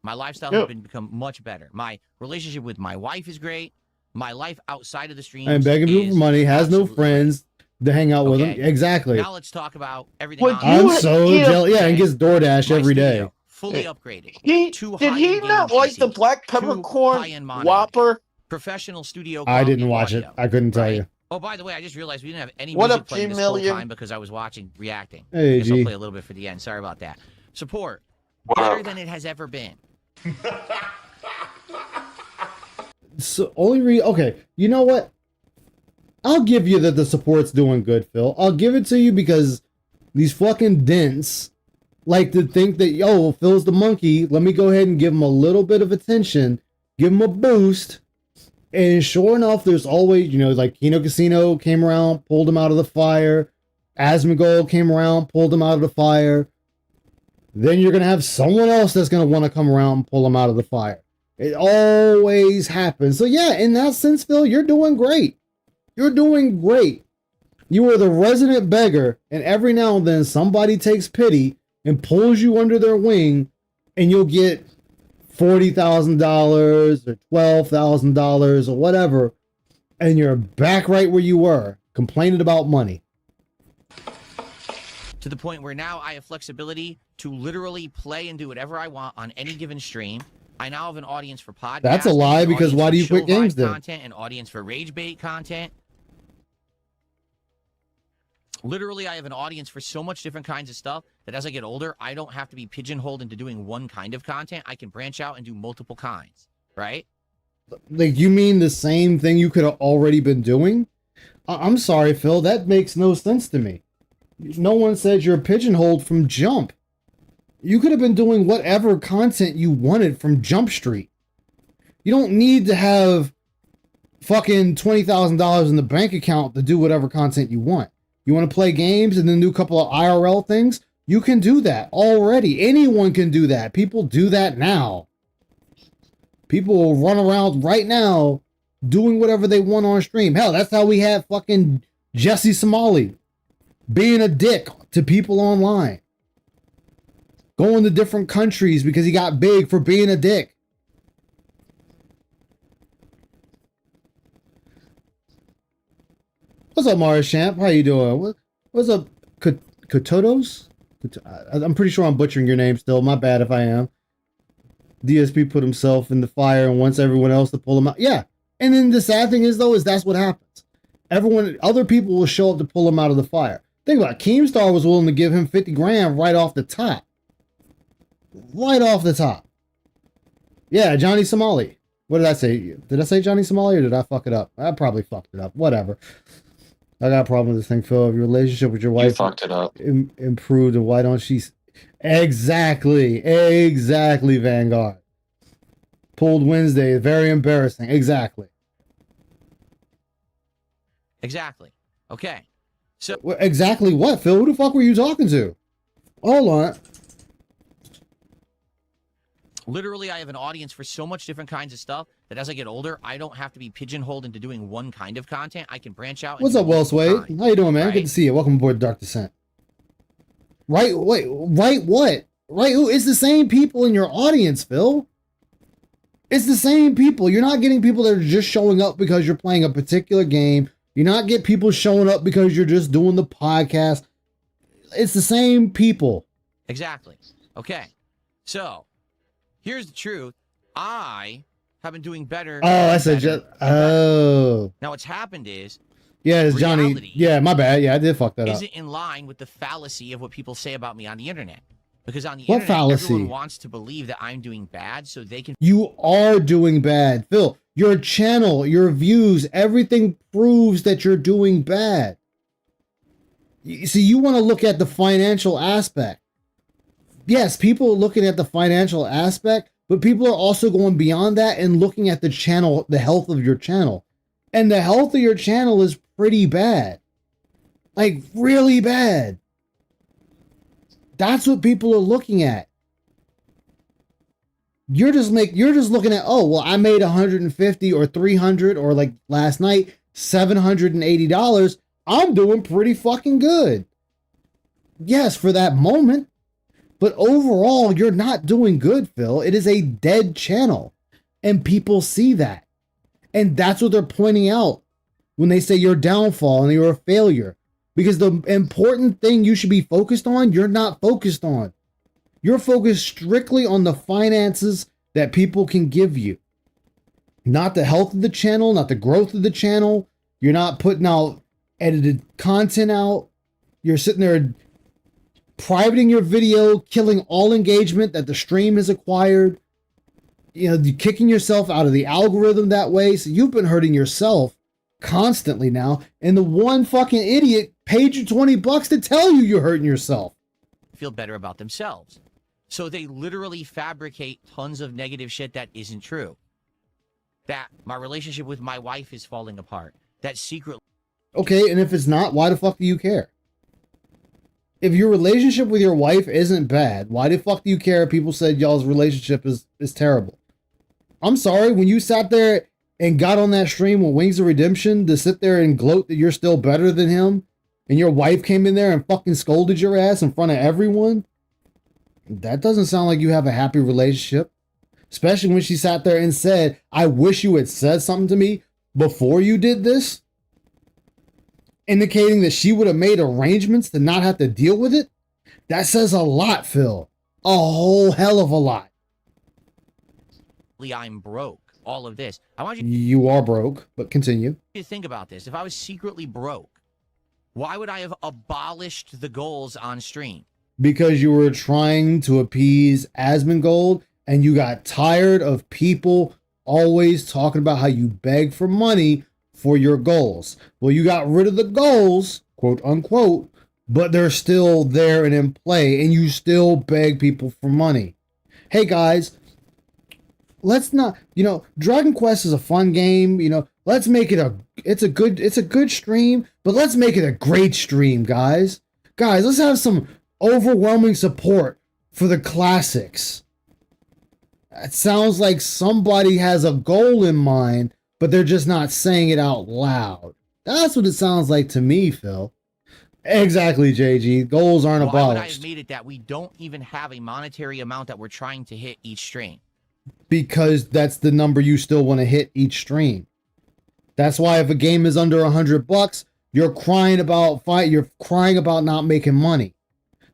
My lifestyle has become much better. My relationship with my wife is great. My life outside of the streams And begging people for money, has no friends to hang out with them. Exactly. Now let's talk about everything. I'm so jealous. Yeah, and gets DoorDash every day. Fully upgraded. Did he not like the black peppercorn Whopper? Professional studio. I didn't watch it. I couldn't tell you. Oh, by the way, I just realized we didn't have any What music up, playing this G whole Million? time because I was reacting. Hey, I guess I'll G. play a little bit for the end. Sorry about that. Support better than it has ever been. So okay, you know what? I'll give you that the support's doing good, Phil. I'll give it to you because these fucking dents like to think that, yo, Phil's the monkey. Let me go ahead and give him a little bit of attention, give him a boost. And sure enough, there's always, like Kino Casino came around, pulled him out of the fire. Asmongold came around, pulled him out of the fire. Then you're going to have someone else that's going to want to come around and pull him out of the fire. It always happens. So yeah, in that sense, Phil, you're doing great. You're doing great. You are the resident beggar, and every now and then somebody takes pity and pulls you under their wing, and you'll get $40,000 or $12,000 or whatever, and you're back right where you were, complaining about money. To the point where now I have flexibility to literally play and do whatever I want on any given stream. I now have an audience for podcasts. That's a lie, because why do you quit games then? Content, an audience for rage bait content. Literally, I have an audience for so much different kinds of stuff that as I get older, I don't have to be pigeonholed into doing one kind of content. I can branch out and do multiple kinds, right? Like, you mean the same thing you could have already been doing? I'm sorry, Phil, that makes no sense to me. No one said you're pigeonholed from Jump. You could have been doing whatever content you wanted from Jump Street. You don't need to have fucking $20,000 in the bank account to do whatever content you want. You want to play games and then do a couple of IRL things? You can do that already. Anyone can do that. People do that now. People will run around right now doing whatever they want on stream. Hell, that's how we had fucking Jesse Somali being a dick to people online. Going to different countries because he got big for being a dick. What's up, Mario Champ? How you doing? What's up, Kotodos? I'm pretty sure I'm butchering your name still. My bad if I am. DSP put himself in the fire and wants everyone else to pull him out. Yeah. And then the sad thing is, though, is that's what happens. Other people will show up to pull him out of the fire. Think about it. Keemstar was willing to give him 50 grand right off the top. Right off the top. Yeah, Johnny Somali. What did I say? Did I say Johnny Somali or did I fuck it up? I probably fucked it up. Whatever. I got a problem with this thing, Phil. If your relationship with your wife You fucked it up. Improved, and why don't she... Exactly, Vanguard. Pulled Wednesday, very embarrassing. Exactly. Okay. So exactly what, Phil? Who the fuck were you talking to? Hold on. literally, I have an audience for so much different kinds of stuff that as I get older, I don't have to be pigeonholed into doing one kind of content. I can branch out. What's up, Well Swade? How you doing, man? Right? Good to see you. Welcome aboard Dark Descent. Right, wait, right what? Right, who? It's the same people in your audience, Phil. It's the same people. You're not getting people that are just showing up because you're playing a particular game. You're not getting people showing up because you're just doing the podcast. It's the same people. Exactly. Okay. So, here's the truth. I have been doing better. Oh, I said just. Oh. Now, what's happened is. Yeah, it's Johnny. Yeah, my bad. Yeah, I did fuck that up. Isn't in line with the fallacy of what people say about me on the internet. Because on the what internet, fallacy? Everyone wants to believe that I'm doing bad so they can... You are doing bad. Phil, your channel, your views, everything proves that you're doing bad. See, you want to look at the financial aspect. Yes, people are looking at the financial aspect, but people are also going beyond that and looking at the channel, the health of your channel. And the health of your channel is pretty bad. Like, really bad. That's what people are looking at. You're just looking at, oh, well, I made 150 or 300 or like last night, $780. I'm doing pretty fucking good. Yes, for that moment. But overall, you're not doing good, Phil. It is a dead channel. And people see that. And that's what they're pointing out when they say you're downfall and you're a failure. Because the important thing you should be focused on, you're not focused on. You're focused strictly on the finances that people can give you. Not the health of the channel, not the growth of the channel. You're not putting out edited content out. You're sitting there privating your video, killing all engagement that the stream has acquired. You know, you're kicking yourself out of the algorithm that way. So you've been hurting yourself constantly now. And the one fucking idiot paid you $20 to tell you you're hurting yourself. Feel better about themselves. So they literally fabricate tons of negative shit that isn't true. That my relationship with my wife is falling apart. That secret. Okay, and if it's not, why the fuck do you care? If your relationship with your wife isn't bad, why the fuck do you care if people said y'all's relationship is terrible? I'm sorry, when you sat there and got on that stream with Wings of Redemption to sit there and gloat that you're still better than him, and your wife came in there and fucking scolded your ass in front of everyone, that doesn't sound like you have a happy relationship. Especially when she sat there and said, I wish you had said something to me before you did this, indicating that she would have made arrangements to not have to deal with it. That says a lot, Phil. A whole hell of a lot. I'm broke. All of this. I want you. You are broke, but continue. To think about this. If I was secretly broke, why would I have abolished the goals on stream? Because you were trying to appease Asmongold, and you got tired of people always talking about how you beg for money for your goals. Well, you got rid of the goals, quote unquote, but they're still there and in play, and you still beg people for money. Hey guys, let's not, Dragon Quest is a fun game, let's make it it's a good stream, but let's make it a great stream, guys. Guys, let's have some overwhelming support for the classics. It sounds like somebody has a goal in mind, but they're just not saying it out loud. That's what it sounds like to me, Phil. Exactly, JG. Goals aren't Why would I abolished. have made it that we don't even have a monetary amount that we're trying to hit each stream? Because that's the number you still want to hit each stream. That's why if a game is under $100, you're crying about not making money.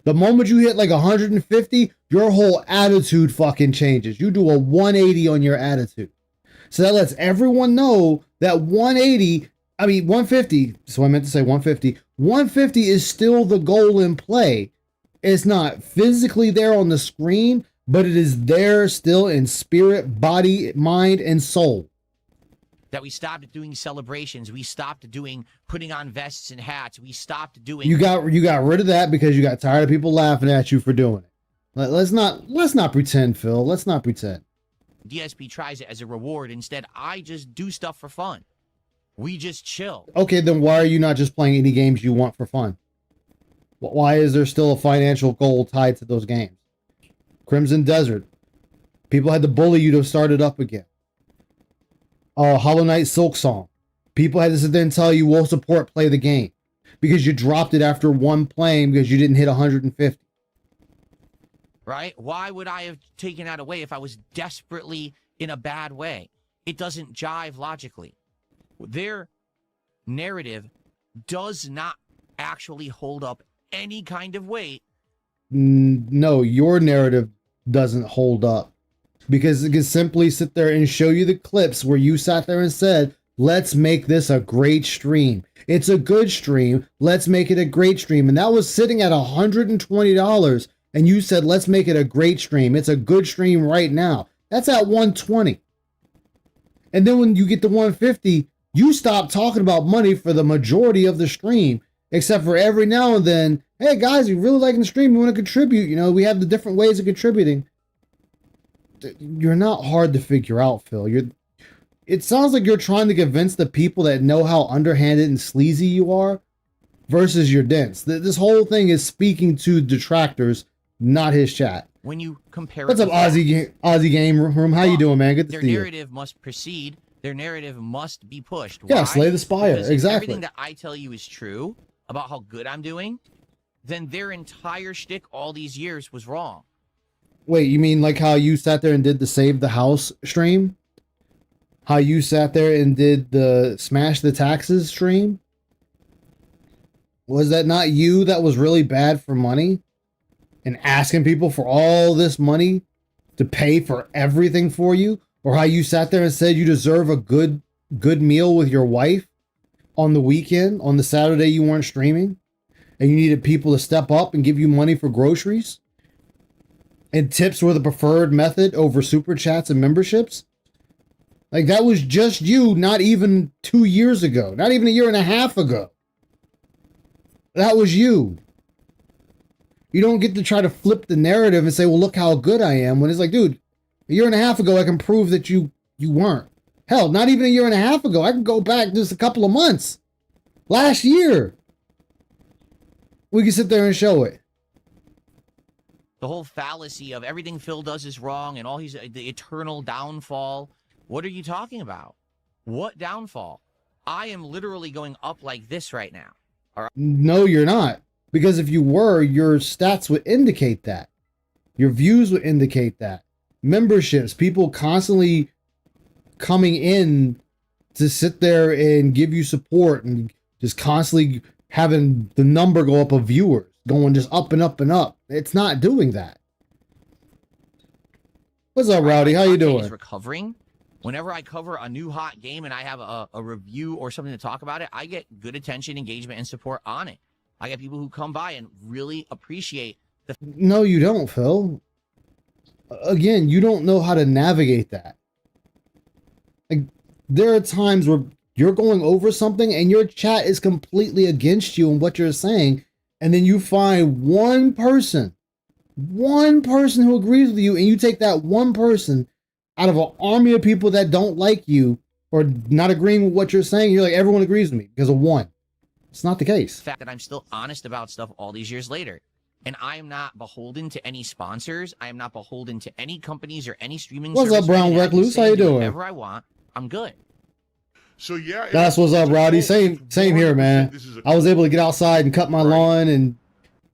The moment you hit like 150, your whole attitude fucking changes. You do a 180 on your attitude. So that lets everyone know that 150, so I meant to say 150. 150 is still the goal in play. It's not physically there on the screen, but it is there still in spirit, body, mind, and soul. That we stopped doing celebrations. We stopped doing putting on vests and hats. We stopped doing. You got rid of that because you got tired of people laughing at you for doing it. Let's not pretend, Phil. Let's not pretend. DSP tries it as a reward. Instead, I just do stuff for fun. We just chill. Okay, then why are you not just playing any games you want for fun? Why is there still a financial goal tied to those games? Crimson Desert. People had to bully you to start it up again. Hollow Knight Silk Song. People had to sit there and tell you, we'll support, play the game. Because you dropped it after one playing because you didn't hit 150. Right? Why would I have taken that away if I was desperately in a bad way? It doesn't jive logically. Their narrative does not actually hold up any kind of weight. No, your narrative doesn't hold up. Because it can simply sit there and show you the clips where you sat there and said, let's make this a great stream. It's a good stream. Let's make it a great stream. And that was sitting at $120. And you said, let's make it a great stream. It's a good stream right now. That's at 120. And then when you get to 150, you stop talking about money for the majority of the stream. Except for every now and then, hey guys, we really liking the stream. We want to contribute. You know, we have the different ways of contributing. You're not hard to figure out, Phil. It sounds like you're trying to convince the people that know how underhanded and sleazy you are versus your dents. This whole thing is speaking to detractors, not his chat. When you compare What's up, Aussie Game Room? How you doing, man? Good to their see you. Their narrative must proceed. Their narrative must be pushed. Yeah, Why? slay the spire. Because Exactly. If everything that I tell you is true about how good I'm doing, then their entire shtick all these years was wrong. Wait, you mean like how you sat there and did the Save the House stream? How you sat there and did the Smash the Taxes stream? Was that not you that was really bad for money? And asking people for all this money to pay for everything for you? Or how you sat there and said you deserve a good meal with your wife on the weekend, on the Saturday you weren't streaming? And you needed people to step up and give you money for groceries? And tips were the preferred method over super chats and memberships? Like, that was just you not even 2 years ago. Not even a year and a half ago. That was you. You don't get to try to flip the narrative and say, well, look how good I am. When it's like, dude, a year and a half ago, I can prove that you weren't. Hell, not even a year and a half ago. I can go back just a couple of months. Last year. We can sit there and show it. The whole fallacy of everything Phil does is wrong and all he's the eternal downfall. What are you talking about? What downfall? I am literally going up like this right now. All right. No, you're not. Because if you were, your stats would indicate that. Your views would indicate that. Memberships, people constantly coming in to sit there and give you support and just constantly having the number go up of viewers, going just up and up and up. It's not doing that. What's up, Rowdy? How you doing? Is recovering. Whenever I cover a new hot game and I have a review or something to talk about it, I get good attention, engagement, and support on it. I get people who come by and really appreciate the... No, you don't, Phil. Again, you don't know how to navigate that. Like, there are times where you're going over something and your chat is completely against you and what you're saying, and then you find one person who agrees with you, and you take that one person out of an army of people that don't like you or not agreeing with what you're saying. You're like, everyone agrees with me because of one. It's not the case. The fact that I'm still honest about stuff all these years later. And I am not beholden to any sponsors. I am not beholden to any companies or any streaming What's service. up, Brown I can Recluse? say How you and do doing? Whatever I want. I'm good. So yeah, That's what's up, Rowdy. Same here, man. I was able to get outside and cut my lawn and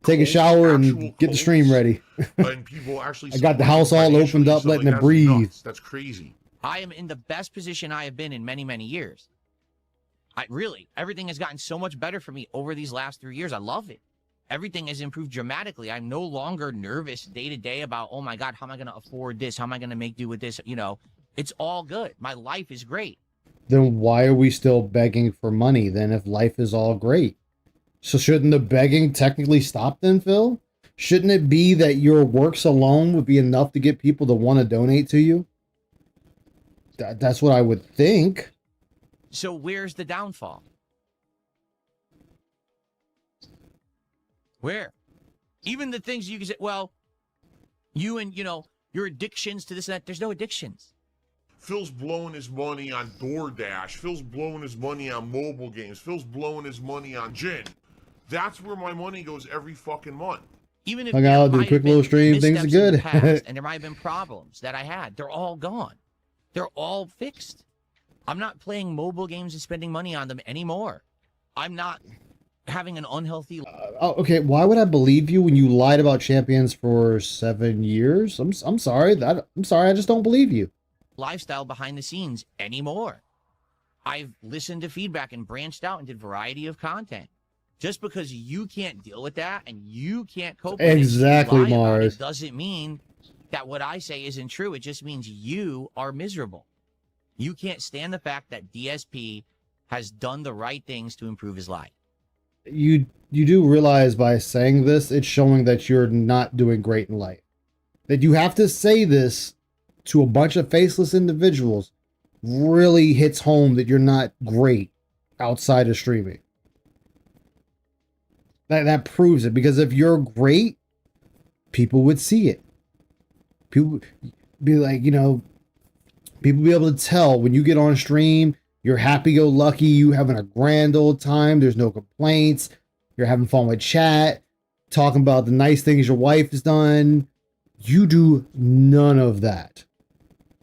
take a shower and get the stream ready. and people actually I got the house all opened up, letting it breathe. That's crazy. I am in the best position I have been in many, many years. Everything has gotten so much better for me over these last 3 years. I love it. Everything has improved dramatically. I'm no longer nervous day to day about, oh my God, how am I going to afford this? How am I going to make do with this? You know, it's all good. My life is great. Then why are we still begging for money then if life is all great? So shouldn't the begging technically stop then, Phil? Shouldn't it be that your works alone would be enough to get people to want to donate to you? That's what I would think. So where's the downfall? Where? Even the things you can say, well, you and, your addictions to this and that, there's no addictions. Phil's blowing his money on DoorDash. Phil's blowing his money on mobile games. Phil's blowing his money on gin. That's where my money goes every fucking month. Even if Hung out, do a quick little stream, things are good. And there might have been problems that I had. They're all gone. They're all fixed. I'm not playing mobile games and spending money on them anymore. I'm not having an unhealthy... okay, why would I believe you when you lied about Champions for 7 years? I'm sorry. I'm sorry, I just don't believe you. Lifestyle behind the scenes anymore. I've listened to feedback and branched out and did variety of content. Just because you can't deal with that and you can't cope with exactly, it, Mars. It doesn't mean that what I say isn't true. It just means you are miserable. You can't stand the fact that DSP has done the right things to improve his life. You do realize by saying this, it's showing that you're not doing great in life. That you have to say this to a bunch of faceless individuals really hits home that you're not great outside of streaming. That proves it, because if you're great, people would see it. People be like, people be able to tell when you get on stream, you're happy-go-lucky, you having a grand old time, there's no complaints, you're having fun with chat, talking about the nice things your wife has done. You do none of that.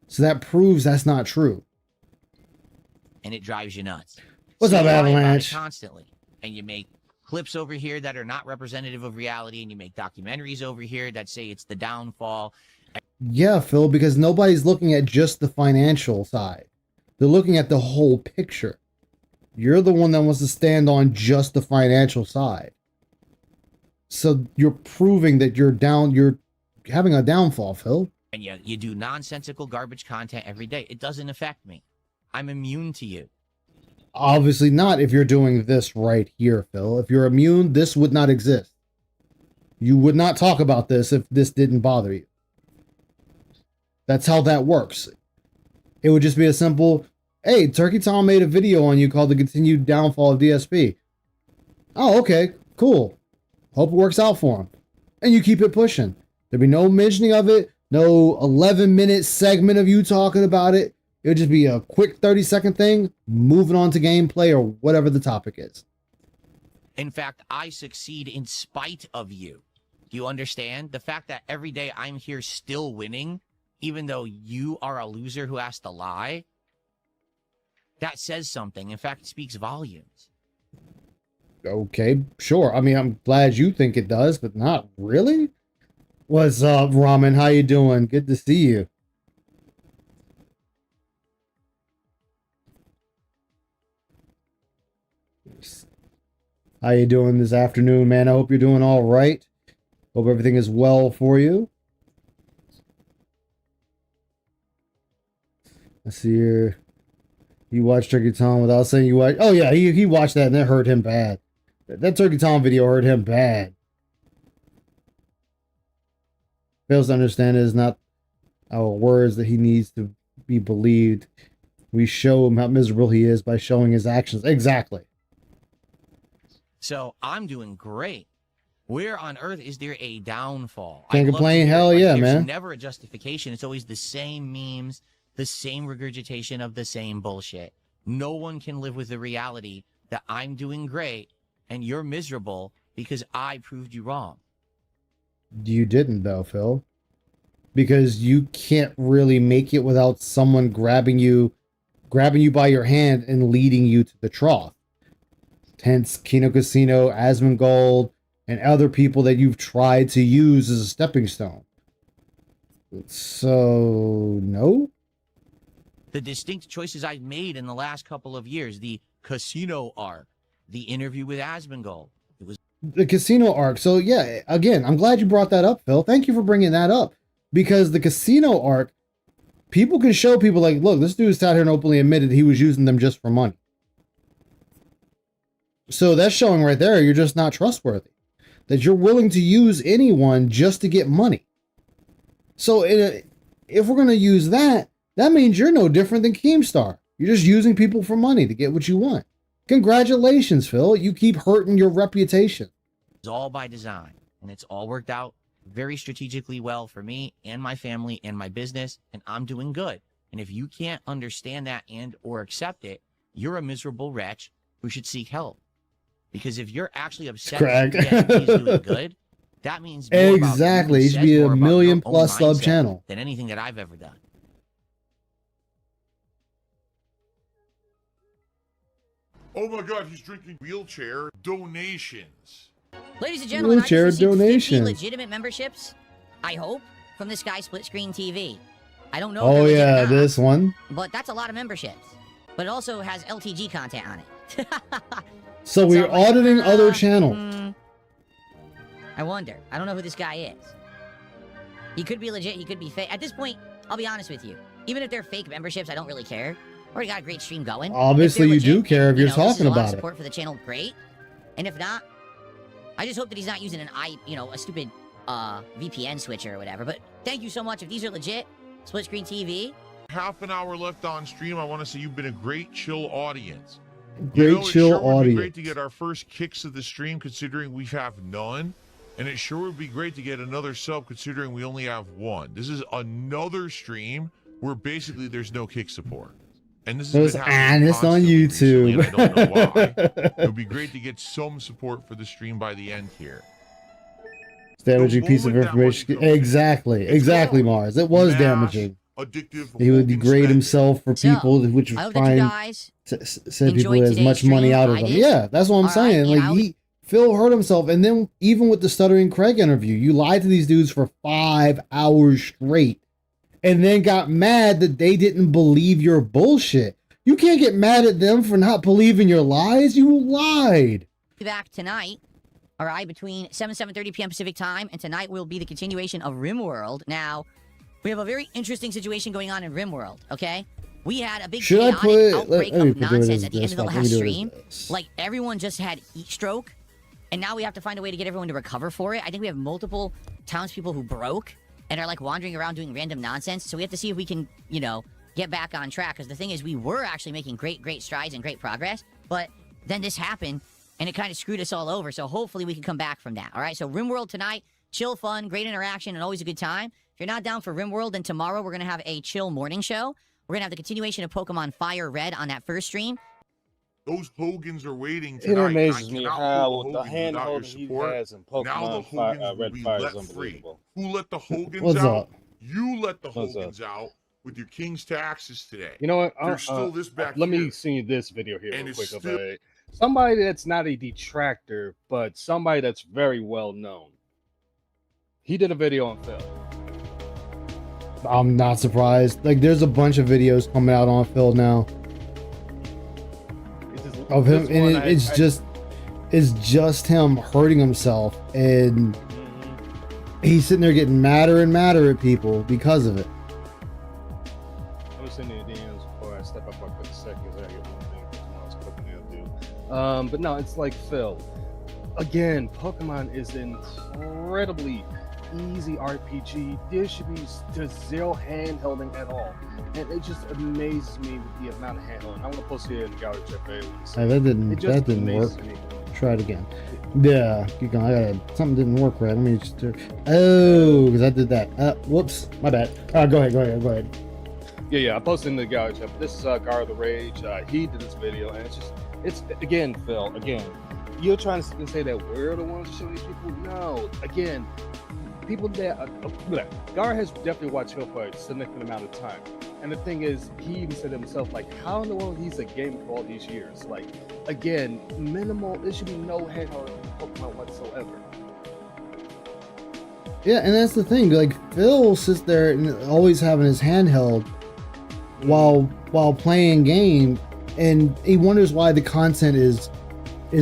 So that proves that's not true. And it drives you nuts. What's up, Avalanche? Constantly. And you make clips over here that are not representative of reality, and you make documentaries over here that say it's the downfall. Yeah, Phil, because nobody's looking at just the financial side. They're looking at the whole picture. You're the one that wants to stand on just the financial side. So you're proving that you're having a downfall, Phil. And you do nonsensical garbage content every day. It doesn't affect me. I'm immune to you. Obviously not if you're doing this right here, Phil. If you're immune, this would not exist. You would not talk about this if this didn't bother you. That's how that works. It would just be a simple, hey, Turkey Tom made a video on you called The Continued Downfall of DSP. Oh, okay, cool. Hope it works out for him. And you keep it pushing. There'd be no mentioning of it, no 11-minute segment of you talking about it. It would just be a quick 30-second thing, moving on to gameplay or whatever the topic is. In fact, I succeed in spite of you. Do you understand? The fact that every day I'm here still winning, even though you are a loser who has to lie, that says something. In fact, it speaks volumes. Okay, sure. I mean, I'm glad you think it does, but not really. What's up, Ramen? How you doing? Good to see you. How you doing this afternoon, man? I hope you're doing all right. Hope everything is well for you. Let's see here. You watched Turkey Tom without saying you watched. Oh yeah, he watched that and that hurt him bad. That Turkey Tom video hurt him bad. Fails to understand it is not our words that he needs to be believed. We show him how miserable he is by showing his actions. Exactly. So I'm doing great. Where on earth is there a downfall? Can't complain. Hell yeah, man. There's never a justification. It's always the same memes, the same regurgitation of the same bullshit. No one can live with the reality that I'm doing great and you're miserable because I proved you wrong. You didn't though, Phil. Because you can't really make it without someone grabbing you by your hand and leading you to the trough. Hence Kino Casino, Asmongold, and other people that you've tried to use as a stepping stone. So, no? The distinct choices I've made in the last couple of years, the casino arc, the interview with Asmongold. It was The casino arc. So, yeah, again, I'm glad you brought that up, Phil. Thank you for bringing that up. Because the casino arc, people can show people like, look, this dude sat here and openly admitted he was using them just for money. So that's showing right there you're just not trustworthy. That you're willing to use anyone just to get money. So if we're going to use that, that means you're no different than Keemstar. You're just using people for money to get what you want. Congratulations, Phil. You keep hurting your reputation. It's all by design, and it's all worked out very strategically well for me and my family and my business, and I'm doing good. And if you can't understand that and or accept it, you're a miserable wretch who should seek help. Because if you're actually upset that he's doing good, that means more exactly. About It should be a more million about your own plus sub mindset channel than anything that I've ever done. Oh my God, he's drinking wheelchair donations. Ladies and gentlemen, Wheelchair I just received 50 donations. legitimate memberships, I hope, from this guy Split Screen TV. I don't know if Oh they're legit or yeah, not, this one. but that's a lot of memberships. But it also has LTG content on it. So we're I'm like, auditing other channels. I wonder. I don't know who this guy is. He could be legit, he could be fake. At this point, I'll be honest with you. Even if they're fake memberships, I don't really care. Already got a great stream going. Obviously, you do care if you're this is talking a lot of about it. support for the channel, great. And if not, I just hope that he's not using a stupid VPN switcher or whatever. But thank you so much. If these are legit, Split Screen TV. Half an hour left on stream. I want to say you've been a great chill audience. Great chill it sure would be audience. great to get our first kicks of the stream, considering we have none. And it sure would be great to get another sub, considering we only have one. This is another stream where basically there's no kick support. And this is and it's on YouTube. I don't know why. It would be great to get some support for the stream by the end here. Damaging piece of information. Exactly, Mars. It was damaging. Addictive. He would degrade himself for people, which I would hope that you find guys send people enjoyed as today's much money stream. out of I them. did. Yeah, that's what I'm All saying. right, Like Phil hurt himself, and then even with the Stuttering Craig interview, you lied to these dudes for 5 hours straight, and then got mad that they didn't believe your bullshit. You can't get mad at them for not believing your lies. You lied. Be back tonight, all right, between 7:30 p.m. Pacific time, and tonight will be the continuation of RimWorld. Now, we have a very interesting situation going on in RimWorld, okay? We had a big chaotic outbreak of nonsense at the end of the last stream. Like, everyone just had heat stroke, and now we have to find a way to get everyone to recover for it. I think we have multiple townspeople who broke and are, like, wandering around doing random nonsense, so we have to see if we can, get back on track, because the thing is, we were actually making great strides and great progress, but then this happened, and it kind of screwed us all over, so hopefully we can come back from that, all right? So RimWorld tonight, chill, fun, great interaction, and always a good time. If you're not down for RimWorld, then tomorrow we're going to have a chill morning show. We're going to have the continuation of Pokemon Fire Red on that first stream. Those Hogans are waiting It tonight. amazes me I cannot how hold the Hogan hand without your holding he support. has in Now the Pokemon Hogans will Red be Fire is let free. unbelievable. Who let the Hogans What's out? up? You let the What's Hogans out with your King's taxes today. You know what? There's still this back let here. me see this video here And real it's quick still- about somebody that's not a detractor, but somebody that's very well known. He did a video on Phil. I'm not surprised. Like, there's a bunch of videos coming out on Phil now of him, and it's just him hurting himself, and he's sitting there getting madder and madder at people because of it. I was sending the DMs before I step up for a quick second because I get one thing I was cooking to do. But no, it's like Phil. Again, Pokemon is incredibly easy RPG. There should be just zero hand holding at all, and it just amazes me with the amount of hand holding. I'm gonna post it in the gallery chat for everyone to see. That didn't amazes work. me. Try it again. Yeah, keep going. Something didn't work right. Let me just do. Oh, because I did that. Whoops, my bad. Go ahead. Yeah, I posted in the gallery chat. But this is Gar the Rage. He did this video, and it's again, Phil. Again, you're trying to say that we're the ones showing these people. No, again, people that Gar has definitely watched Phil for a significant amount of time. And the thing is, he even said to himself, like, how in the world he's a gamer for all these years? Like, again, minimal, there should be no handheld Pokemon whatsoever. Yeah, and that's the thing. Like, Phil sits there and always having his handheld while playing game, and he wonders why the content is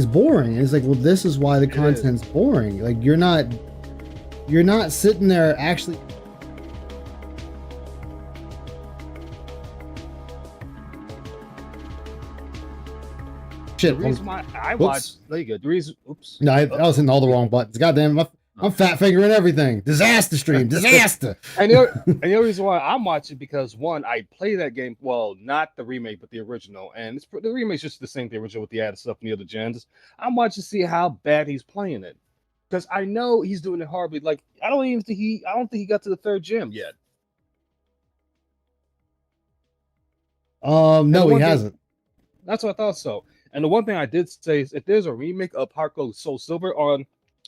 boring. And it's like, well, this is why the content's boring. Like, you're not sitting there actually. Shit. The reason why I watched, there you go. The reason, oops. No, I was hitting all the wrong buttons. Goddamn, I'm fat fingering everything. Disaster stream, disaster. And the reason why I'm watching, because one, I play that game. Well, not the remake, but the original. And the remake's just the same thing, original with the added stuff and the other gens. I'm watching to see how bad he's playing it, because I know he's doing it horribly. Like, I don't think he got to the 3rd gym yet. No, he hasn't. That's what I thought so. And the one thing I did say is, if there's a remake of Heart Gold Soul Silver on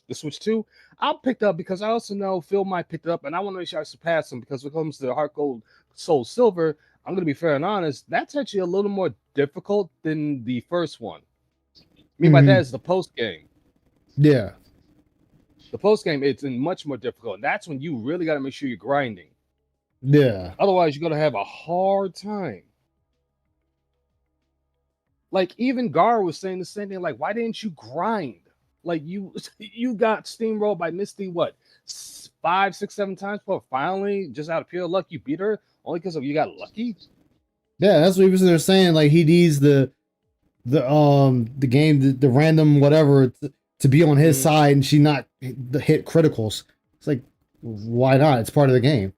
the Switch 2, I'll pick it up, because I also know Phil might pick it up, and I want to make sure I surpass him, because when it comes to the Heart Gold Soul Silver, I'm going to be fair and honest, that's actually a little more difficult than the first one. I mean, by that is the post game. Yeah. The post game, it's much more difficult, and that's when you really got to make sure you're grinding. Yeah. Otherwise, you're going to have a hard time. Like, even Gar was saying the same thing. Like, why didn't you grind? Like, you got steamrolled by Misty, what, 5, 6, 7 times before finally, just out of pure luck, you beat her only because you got lucky? Yeah, that's what he was there saying. Like, he needs the game, the random whatever to be on his side, and she not hit criticals. It's like, why not? It's part of the game.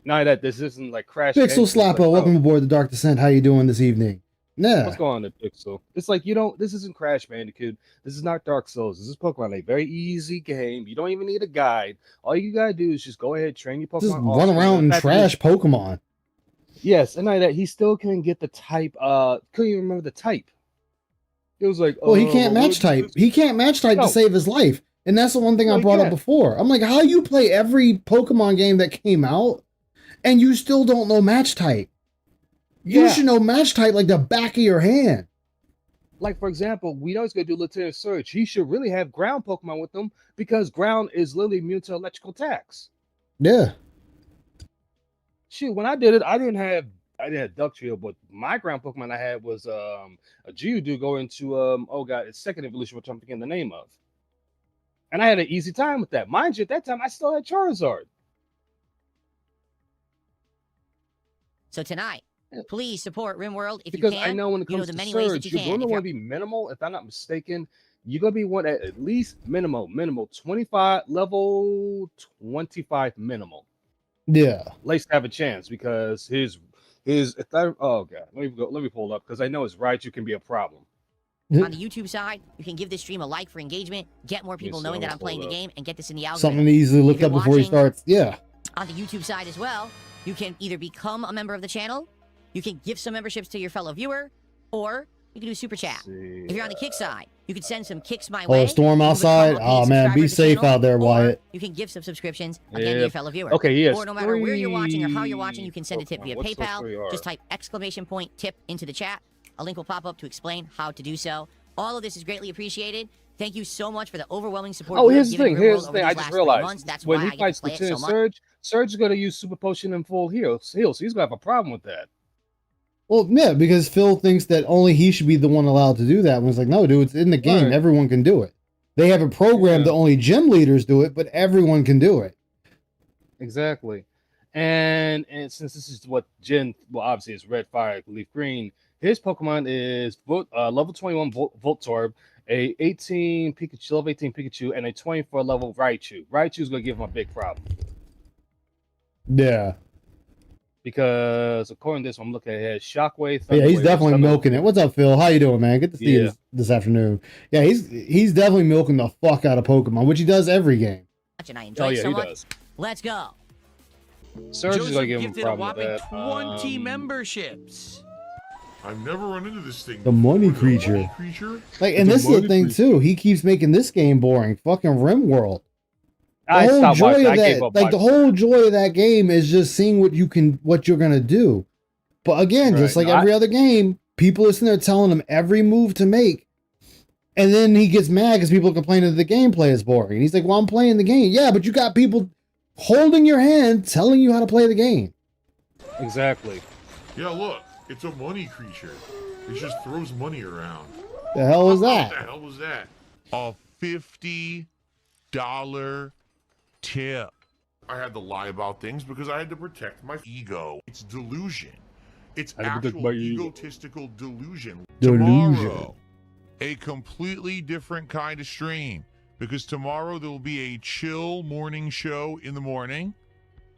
Not that this isn't like Crash. Pixel Slapper, like, welcome aboard the Dark Descent. How you doing this evening? Yeah. What's going on there, Pixel? It's like, this isn't Crash Bandicoot. This is not Dark Souls. This is Pokemon, a very easy game. You don't even need a guide. All you gotta do is just go ahead, train your Pokemon. Just run around and trash Pokemon. Yes, and like that, he still couldn't get the type. Couldn't even remember the type. It was like, well, he can't match type. He can't match type to save his life, and that's the one thing I brought up before. I'm like, how you play every Pokemon game that came out, and you still don't know match type? You should know match type like the back of your hand. Like, for example, we know he's going to do Lieutenant Surge. He should really have ground Pokemon with him, because ground is literally immune to electrical attacks. Yeah. Shoot, when I did it, I didn't have Ducktail, but my ground Pokemon I had was a Geodude going to its 2nd evolution, which I'm forgetting the name of. And I had an easy time with that. Mind you, at that time I still had Charizard. So tonight, please support RimWorld if because you can. I know when it comes the to many ways that Surge, you you're can. going to want to be minimal. If I'm not mistaken, you're going to be one at least minimal 25 level 25 minimal. Yeah, at least have a chance, because his oh god, let me pull up, because I know his Raichu can be a problem. On the YouTube side, you can give this stream a like for engagement, get more people knowing that I'm playing the game, and get this in the algorithm. Something easily looked up before he starts. Yeah. On the YouTube side as well, you can either become a member of the channel, you can give some memberships to your fellow viewer, or you can do super chat. If you're on the kick side, you can send some kicks my way. Oh, storm outside. Oh man, be safe out there, Wyatt. You can give some subscriptions again to your fellow viewer. Okay, yes. Or no matter where you're watching or how you're watching, you can send a tip via PayPal. Just type !tip into the chat. A link will pop up to explain how to do so. All of this is greatly appreciated. Thank you so much for the overwhelming support. Oh, here's the thing. I just realized when he fights Lieutenant Surge, Surge is going to use Super Potion and full heal, so he's going to have a problem with that. Well, yeah, because Phil thinks that only he should be the one allowed to do that. When it's like, no, dude, it's in the game. Right. Everyone can do it. They have a program that only gym leaders do it, but everyone can do it. Exactly. And since this is what obviously it's Red, Fire, Leaf Green, his Pokemon is level 21 Voltorb, a 18 Pikachu, level 18 Pikachu, and a 24 level Raichu. Raichu is going to give him a big problem. Yeah. Because according to this, I'm looking at it, Shockwave. Yeah, he's definitely milking it. What's up, Phil? How you doing, man? Good to see you this afternoon. Yeah, he's definitely milking the fuck out of Pokemon, which he does every game. And I enjoy so much. Does. Let's go. Surge is going to give him a problem whopping with that. 20 memberships. I've never run into this thing. The money creature. Like, and this is the thing too. He keeps making this game boring. Fucking RimWorld. The whole stopped joy watching. of I gave that, up like the watching. whole joy of that game is just seeing what you're gonna do. But again, just Right. like every other game, people are sitting there telling him every move to make. And then he gets mad because people complain that the gameplay is boring. And he's like, well, I'm playing the game. Yeah, but you got people holding your hand, telling you how to play the game. Exactly. Yeah, look, it's a money creature. It just throws money around. The hell was that? What the hell was that? A $50 tip. I had to lie about things because I had to protect my ego. It's delusion. It's I had to protect actual my ego. egotistical delusion. Delusion. Tomorrow, a completely different kind of stream. Because tomorrow there will be a chill morning show in the morning.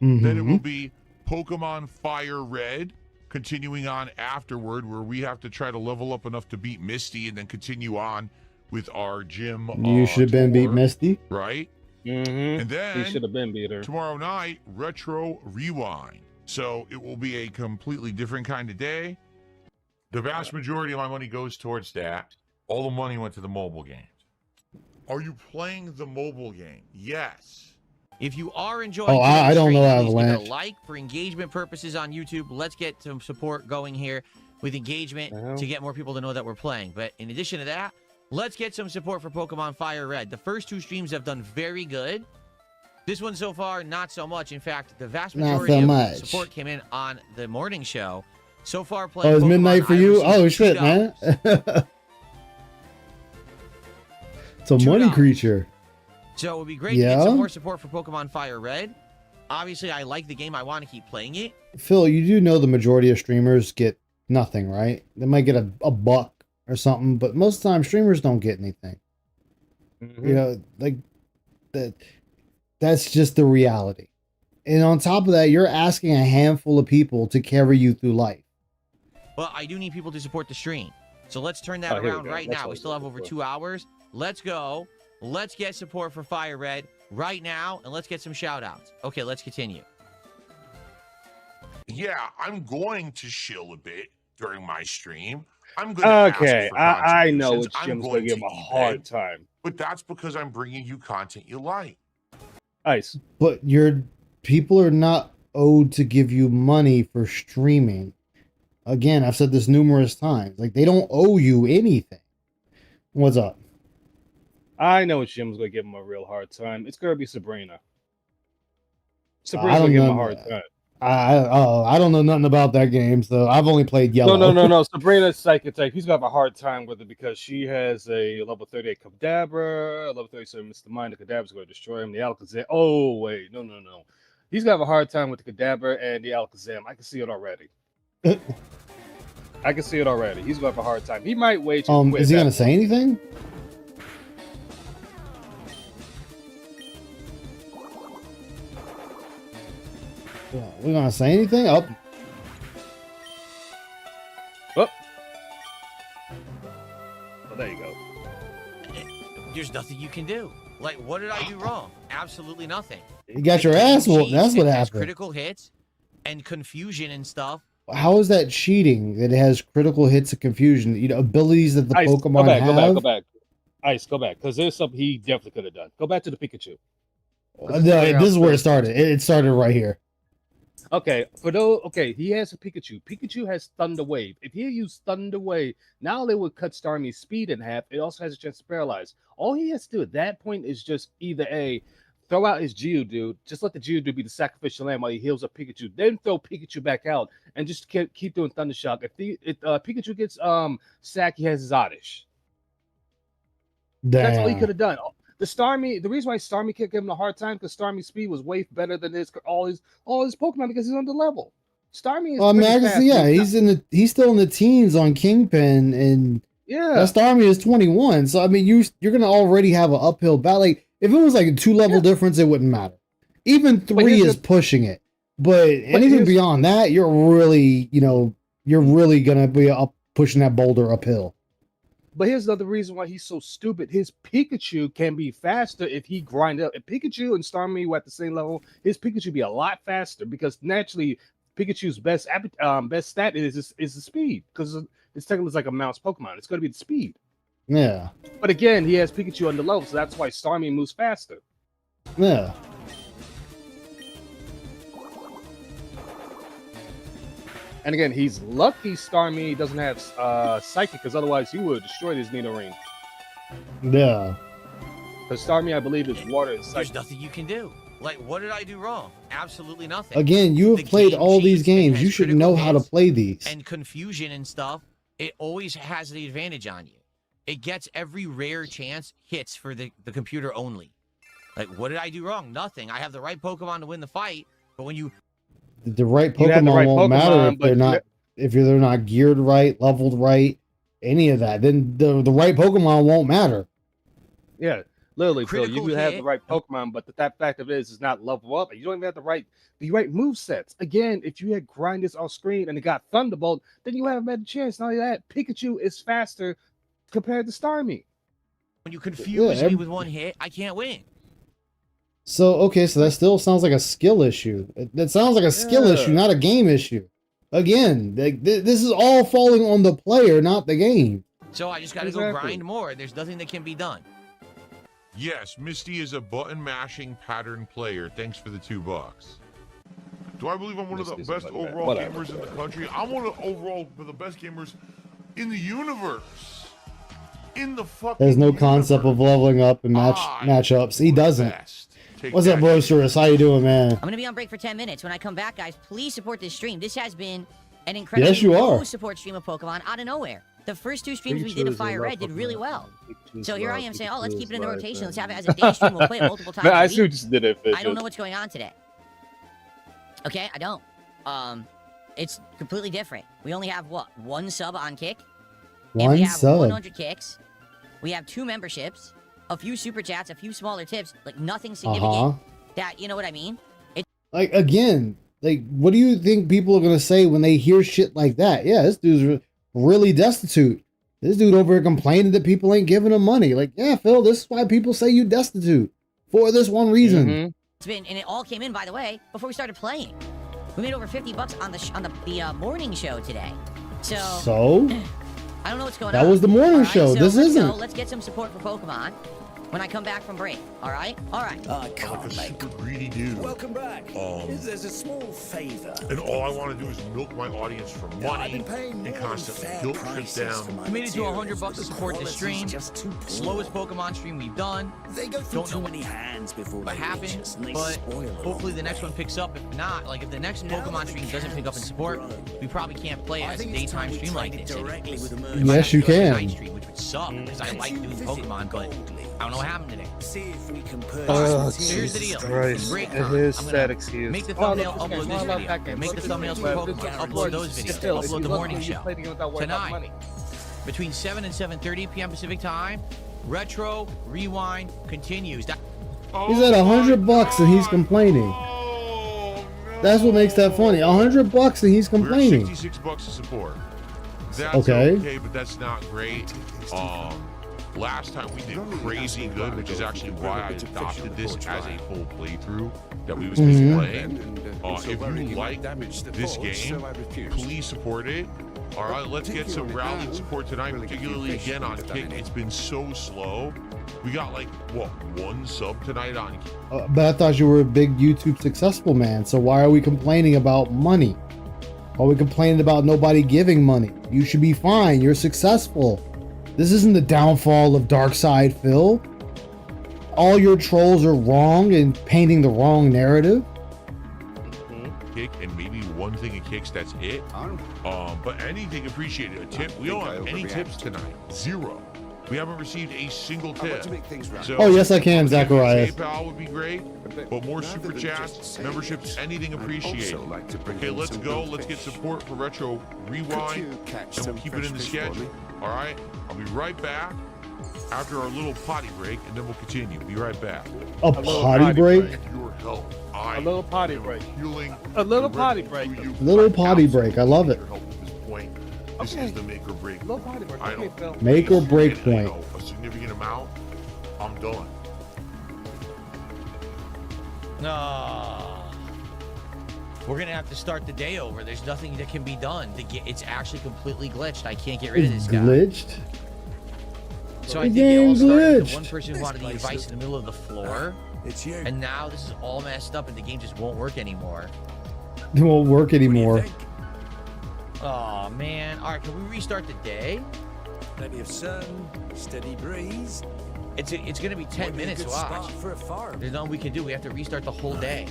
Then it will be Pokemon Fire Red, continuing on afterward, where we have to try to level up enough to beat Misty and then continue on with our gym. You should have been beat tour, Misty. right? Mm-hmm. And then He should have been beat her. tomorrow night, Retro Rewind. So it will be a completely different kind of day. The vast majority of my money goes towards that. All the money went to the mobile games. Are you playing the mobile game? Yes. If you are enjoying I don't know stream, please give it Avalanche. a like for engagement purposes on YouTube. Let's get some support going here with engagement to get more people to know that we're playing. But in addition to that, let's get some support for Pokemon Fire Red. The first two streams have done very good. This one so far, not so much. In fact, the vast Not majority so of much. support came in on the morning show. So far, playing Oh, it's Pokemon, midnight for I you? received Oh, shit, $2. man. It's a money $2. creature. So it would be great to get some more support for Pokemon Fire Red. Obviously, I like the game. I want to keep playing it. Phil, you do know the majority of streamers get nothing, right? They might get a buck or something, but most of the time streamers don't get anything. You know, like that's just the reality. And on top of that, you're asking a handful of people to carry you through life. But I do need people to support the stream. So let's turn that here we around go. right That's now. what I We was still have looking over for. 2 hours. Let's go. Let's get support for Fire Red right now, and let's get some shout outs. Okay, let's continue. Yeah, I'm going to shill a bit during my stream. I'm going to Okay, ask for I know contributions. which I'm Jim's going gonna give him to a eBay, hard time. but that's because I'm bringing you content you like. Ice. But your people are not owed to give you money for streaming. Again, I've said this numerous times. Like, they don't owe you anything. What's up? I know which Jim's gonna give him a real hard time. It's gonna be Sabrina. I Sabrina's don't gonna give him a know. hard time. I don't know nothing about that game, so I've only played Yellow. No. Sabrina's psychic type. He's gonna have a hard time with it because she has a level 38 Kadabra, a level 37 Mr. Mind. The Kadabra's gonna destroy him. The Alakazam. Oh wait, no. He's gonna have a hard time with the Kadabra and the Alakazam. I can see it already. I can see it already. He's gonna have a hard time. He might wait. Is he gonna say anything? Yeah, we're gonna say anything? Oh, Oh, there you go. There's nothing you can do. Like, what did I do wrong? Absolutely nothing. you got your The game ass whooped. cheats, That's what it has happened. critical hits and confusion and stuff. How is that cheating? That it has critical hits of confusion. You know, abilities that the Ice, Pokemon have. go back. Ice, go back. Because there's something he definitely could have done. Go back to the Pikachu. No, this is where it started. It started right here. Okay, he has a Pikachu. Pikachu has Thunder Wave. If he used Thunder Wave, not only would cut Starmie's speed in half, it also has a chance to paralyze. All he has to do at that point is just either throw out his Geodude, just let the Geodude be the sacrificial lamb while he heals up Pikachu, then throw Pikachu back out and just keep doing Thunder Shock. If Pikachu gets sack, he has his Oddish. That's all he could have done. The reason why Starmie can't give him a hard time because Starmie's speed was way better than all his Pokemon because he's under level. Starmie is Well, I mean, I pretty can fast, see, but he's still in the teens on Kingpin, and yeah. that Starmie is 21. So I mean, you're gonna already have an uphill battle. Like, if it was like a 2-level difference, it wouldn't matter. Even 3 is pushing it, but anything beyond that, you're really gonna be up pushing that boulder uphill. But here's another reason why he's so stupid. His Pikachu can be faster if he grind up. If Pikachu and Starmie were at the same level, his Pikachu be a lot faster because naturally Pikachu's best stat is the speed because it's technically like a mouse Pokemon. It's going to be the speed. Yeah. But again, he has Pikachu under level, so that's why Starmie moves faster. Yeah. And again, he's lucky Starmie doesn't have Psychic, because otherwise he would have destroyed his Nidoran. Yeah. Because Starmie, I believe, is water and There's Psychic. nothing you can do. Like, what did I do wrong? Absolutely nothing. Again, you The have played game all these cheats and games. has You should critical know how to hits play these. and confusion and stuff. It always has the advantage on you. It gets every rare chance hits for the computer only. Like, what did I do wrong? Nothing. I have the right Pokemon to win the fight, but when you... The right You had the Pokemon right won't matter Pokemon, if they're but not they're not geared right, leveled right, any of that. Then the right Pokemon won't matter. Yeah, literally, Phil. You Critical can have the hit. right Pokemon, but the fact of it is not level up. You don't even have the right move sets. Again, if you had grind this off screen and it got Thunderbolt, then you have a better chance. Not only that, Pikachu is faster compared to Starmie. When you confuse Yeah, me with one hit, I can't win. So okay, so that still sounds like a skill issue. That sounds like a skill Yeah. issue, not a game issue. Again, this is all falling on the player, not the game. So I just got to go Exactly. grind more. There's nothing that can be done. Yes, Misty is a button mashing pattern player. Thanks for the $2. Do I believe I'm one of the Misty's a best button overall whatever. gamers in the country? I'm one of overall for the best gamers in the universe. In the fucking There's no concept of leveling up and matchups. He doesn't. Best. Take What's that up, bro? shit. How you doing, man? I'm gonna be on break for 10 minutes. When I come back, guys, please support this stream. This has been an incredibly Yes, you low are. support stream of Pokemon out of nowhere. The first two streams we Pikachu did of is a Fire love Red did really Pokemon. well. Pikachu's So here I love, am saying, oh, let's Pikachu's keep it in the life, rotation. man. Let's have it as a day stream. We'll play it multiple times. Man, I a see what week. you just did it, I don't know what's going on today. Okay, I don't. It's completely different. We only have what? One sub on Kick. And One we have sub. 100 kicks. We have 2 memberships, a few super chats, a few smaller tips, like nothing significant. That, you know what I mean? Like again, like what do you think people are gonna say when they hear shit like that? Yeah, this dude's really destitute. This dude over here complaining that people ain't giving him money. Like, yeah, Phil, this is why people say you destitute for this one reason. Mhm. It's been, and it all came in, by the way, before we started playing. We made over $50 on the morning show today. So I don't know what's going on. That was the morning All right, show. so This let's isn't. go. Let's get some support for Pokemon when I come back from break. All right? All right. I can't make. Super greedy dude. Welcome back. There's a small favor. And all I want to do is milk my audience for I've money been paying and more than constantly fair guilt trip prices them. for my Committed to materials, $100 but to the support this quality's stream. just too poor. Slowest Pokemon stream we've done. They go through Don't know too what- many hands before What they reach happened, us, and they but spoil along hopefully the next way. one picks up. If not, like if the next Now Pokemon that stream the doesn't pick up in camps support, grow, we probably can't play it I as a think it's daytime time we stream like tried it this. directly with the It merge. might Yes, have to you be like a can. night stream, which would suck because I like doing Pokemon, but I don't know what happened today. See if we can purchase Oh, materials so here's the deal. Jesus Christ. Break It time. is I'm sad gonna excuse. make the Oh, thumbnail, look, upload okay, this well, video. back in. Make the Look, thumbnails for well, Pokemon. look, Upload those videos. Still, if Upload you the love morning me, you show. play the game without worrying about Tonight, money. between 7 and 7:30 p.m. Pacific time, Retro Rewind continues. He's at $100 and he's complaining. Oh, no. That's what makes that funny. $100 and he's We're complaining. $66 to support. That's Okay. okay, but that's not great. Last time we did crazy good, which is actually why I adopted this as a full playthrough that we was Mhm. playing. If you like this game, please support it. All right, let's get some rallying support tonight, particularly again on Kick. It's been so slow. We got like what, 1 sub tonight on Kick. But I thought you were a big YouTube successful man. So why are we complaining about money? Why are we complaining about nobody giving money? You should be fine. You're successful. This isn't the downfall of Darkseid, Phil. All your trolls are wrong and painting the wrong narrative. Kick, and maybe one thing of Kicks, that's it. But anything appreciated. A tip, we don't have any tips tonight. 0. We haven't received a single tip. So, Oh, yes, I can, Zacharias. PayPal would be great, but more super chats, memberships, anything appreciated. Okay, let's go. Let's get support for Retro Rewind, and we'll keep it in the schedule. All right, I'll be right back after our little potty break, and then we'll continue. Be right back. A little potty potty break? break. Your help. I A little potty am break. healing A little the potty red break. through you. Little potty Absolutely break. I love it. need your help at this point. This Okay. is the make or break. Little potty break. I Okay, don't Phil. Make or break I point. know a significant amount. I'm done. We're gonna have to start the day over. There's nothing that can be done. It's actually completely glitched. I can't get rid of It's this guy. glitched. So I The think it all game started with glitched. the one person who wanted the advice in the middle of the floor. It's you. And now this is all messed up and the game just won't work anymore. It won't work What do you anymore. think? Oh, man. All right, can we restart the day? Plenty of sun, steady breeze. It's going to be 10 Might be a minutes. good Watch. spot for a farm. There's nothing we can do. We have to restart the whole day.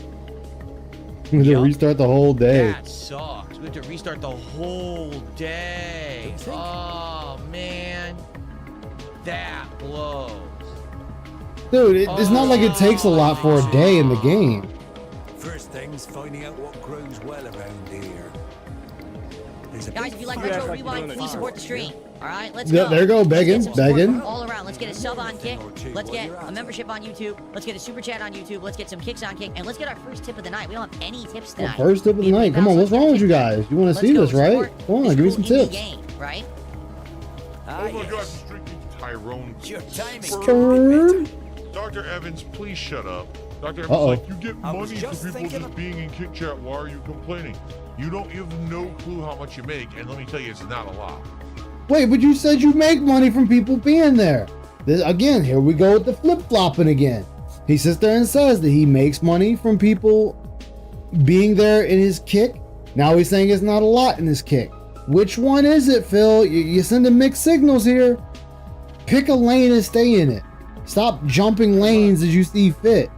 We have to Yup. restart the whole day. That sucks. We have to restart the whole day. Don't you think? Oh, man. That blows. Dude, it's not like it takes a lot for a day in the game. First thing's finding out what grows well around here. There's a Guys, big if you like farm. act Retro like you're Rewind, doing it please now. support the stream. All right, let's Yeah, go. there you go, Let's get begging, some support begging. all around. Let's get a sub on Kick. Let's get a membership on YouTube. Let's get a super chat on YouTube. Let's get some kicks on Kick, and let's get our first tip of the night. We don't have any tips Well, tonight. first tip of the Be night. Come on, PayPal, what's let's get wrong with you tips. guys? You want to Let's see go, this, right? support Come on, this give me cool some indie tips. game, right? Oh my God, Yes. restricting Tyrone. Your timing. Skrrr. Dr. Evans, please shut up. Dr. Evans, Uh-oh. like, you get I was money just for people thinking just of- being in Kick Chat. Why are you complaining? You have no clue how much you make, and let me tell you, it's not a lot. Wait, but you said you make money from people being there. Again, here we go with the flip-flopping again. He sits there and says that he makes money from people being there in his Kick. Now he's saying it's not a lot in his Kick. Which one is it, Phil? You're sending mixed signals here. Pick a lane and stay in it. Stop jumping lanes as you see fit.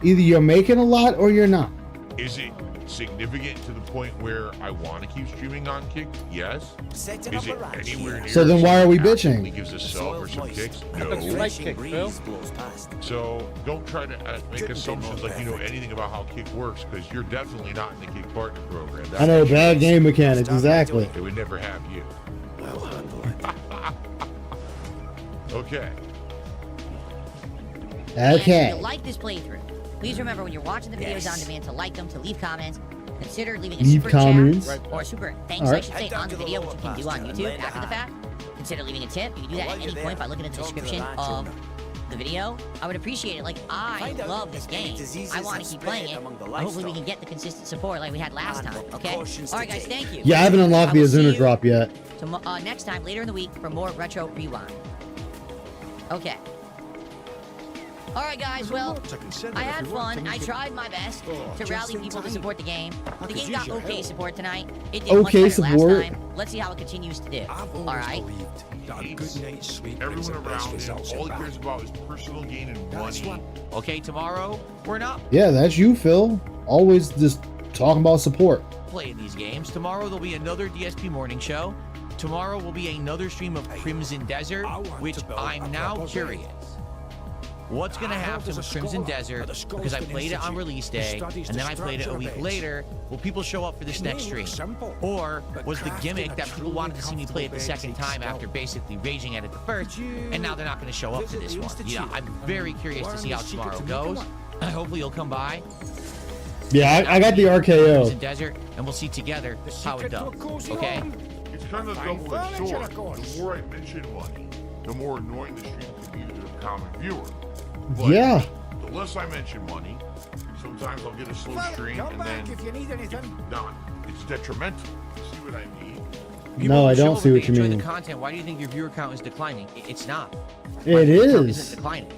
Either you're making a lot or you're not. Is it significant to the point where I want to keep streaming on Kick? Yes. Setting Is up it a ranch anywhere here. near? So then why are we something bitching? that gives a sub or Soil's some moist. kicks? A you No. like refreshing Kick, breeze Phil? blows past. So don't try to make Couldn't be assumptions more like you know perfect. anything about how Kick works, because you're definitely not in the Kick partner program. I know, That's bad game mechanics, exactly. They would never have you. I'll handle it. Okay. And if Okay. you like this playthrough, please remember when you're watching the videos Yes. on demand to like them, to leave comments. Consider leaving a Leave super comments. chat or a super thanks, All right. I should say, Head down on the to the video, which lower you can do on pasture and YouTube lay after the down. fact. Consider leaving a tip. You can do that While at you're any point by there, looking at the talk to the description ranch of owner. the video. I would appreciate it. Like, I Find out love this if any game. diseases I want have to keep spread playing it. among the Hopefully we livestock. can get the consistent support like we had last And time, what okay? precautions Alright to guys, take. thank you. Yeah, I haven't unlocked the I will see Azuna you drop yet. next time, later in the week, for more Retro Rewind. Okay. Alright guys, well, I had fun. I tried my best to rally people to support the game. The game got okay support tonight. It did much Okay better support. last time. Let's see how it continues to do. I've always Alright? believed that a good night's sleep brings Everyone the best around him, results all in he cares battle. about is personal gain and That's money. what Okay, tomorrow, we're not Yeah, that's you, Phil. Always just talking about support. playing these games. Tomorrow, there'll be another DSP morning show. Tomorrow will be another stream of Crimson Desert, I want which to build a I'm now proper curious. What's going to I heard happen there's with a Crimson scholar Desert? at the Because I Scotland played it on Institute release who day, studies and the then I played it a structure week of later. Will people show up for this It may next look stream? simple, Or but was the crafting gimmick a that people truly wanted to see me play it the comfortable second bed time takes after skill. basically raging at it the first, Did you and now they're not going to show up for visit this the one? Yeah, Institute I'm very curious to learn see the how secret tomorrow to making goes. one? Hopefully you'll come by. Yeah, I got the Crimson RKO. Desert, and we'll see together The how it secret to a does. cozy Okay? home. It's kind of Fine double-edged furniture, sword. of course. The more I mention money, the more annoying the stream can be to a common viewer. But Yeah. the less I mention money, sometimes I'll get a slow Well, stream, come and back then if you need anything. not. It's detrimental. You see what I mean? People No, will I show don't up see if what they you enjoy mean. the content. Why do you think your viewer count is declining? It's not. It My viewer count is. isn't declining.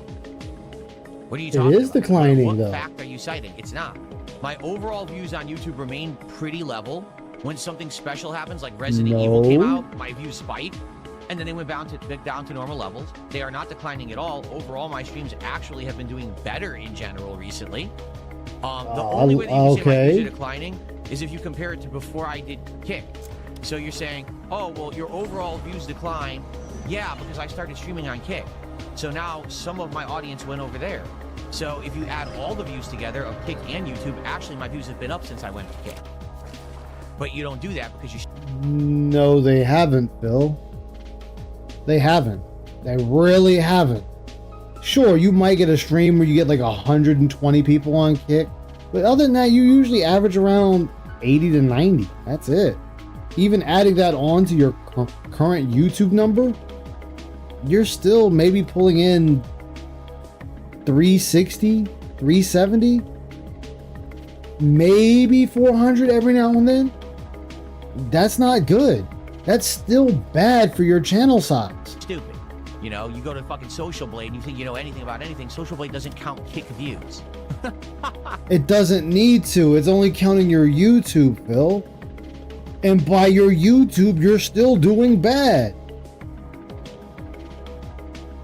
What are you It talking is about? declining, What though. fact are you citing? It's not. My overall views on YouTube remain pretty level. When something special happens, like Resident Evil came No. out, my views spike, and then they went down to normal levels. They are not declining at all. Overall, my streams actually have been doing better in general recently. The only way that you can say my views okay. are declining is if you compare it to before I did Kick. So you're saying, oh, well, your overall views decline. Yeah, because I started streaming on Kick. So now some of my audience went over there. So if you add all the views together of Kick and YouTube, actually my views have been up since I went to Kick. But you don't do that because you... No, they haven't, Phil. They haven't. They really haven't. Sure, you might get a stream where you get like 120 people on Kick, but other than that, you usually average around 80 to 90. That's it. Even adding that on to your current YouTube number, you're still maybe pulling in 360, 370, maybe 400 every now and then. That's not good. That's still bad for your channel size. stupid. You know, you go to fucking Social Blade and you think you know anything about anything. Social Blade doesn't count kick views. It doesn't need to. It's only counting your YouTube, Phil. And by your YouTube, you're still doing bad.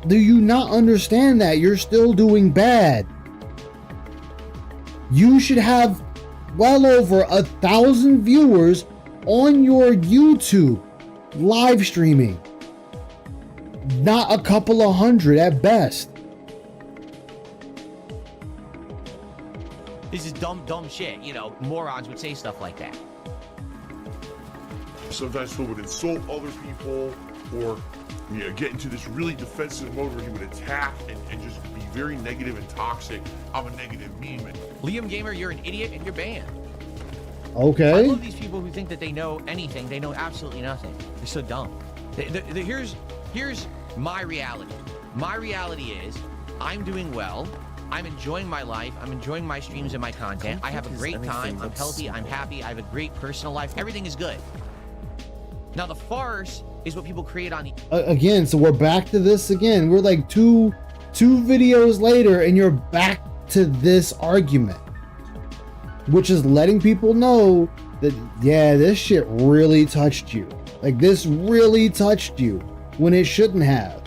Do you not understand that? You're still doing bad. You should have well over 1,000 viewers on your YouTube live streaming. Not a couple of hundred at best. This is dumb shit. You know, morons would say stuff like that. Sometimes Phil would insult other people or get into this really defensive mode where he would attack and just be very negative and toxic. I'm a negative meme. Liam Gamer, you're an idiot and you're banned. Okay. I love these people who think that they know anything. They know absolutely nothing. They're so dumb. Here's my reality. My reality is I'm doing well. I'm enjoying my life. I'm enjoying my streams and my content. I have a great time. I'm healthy. I'm happy. I have a great personal life. Everything is good. Now the farce is what people create on again, so we're back to this again. We're like two videos later and you're back to this argument, which is letting people know that, yeah, this shit really touched you. Like, this really touched you when it shouldn't have.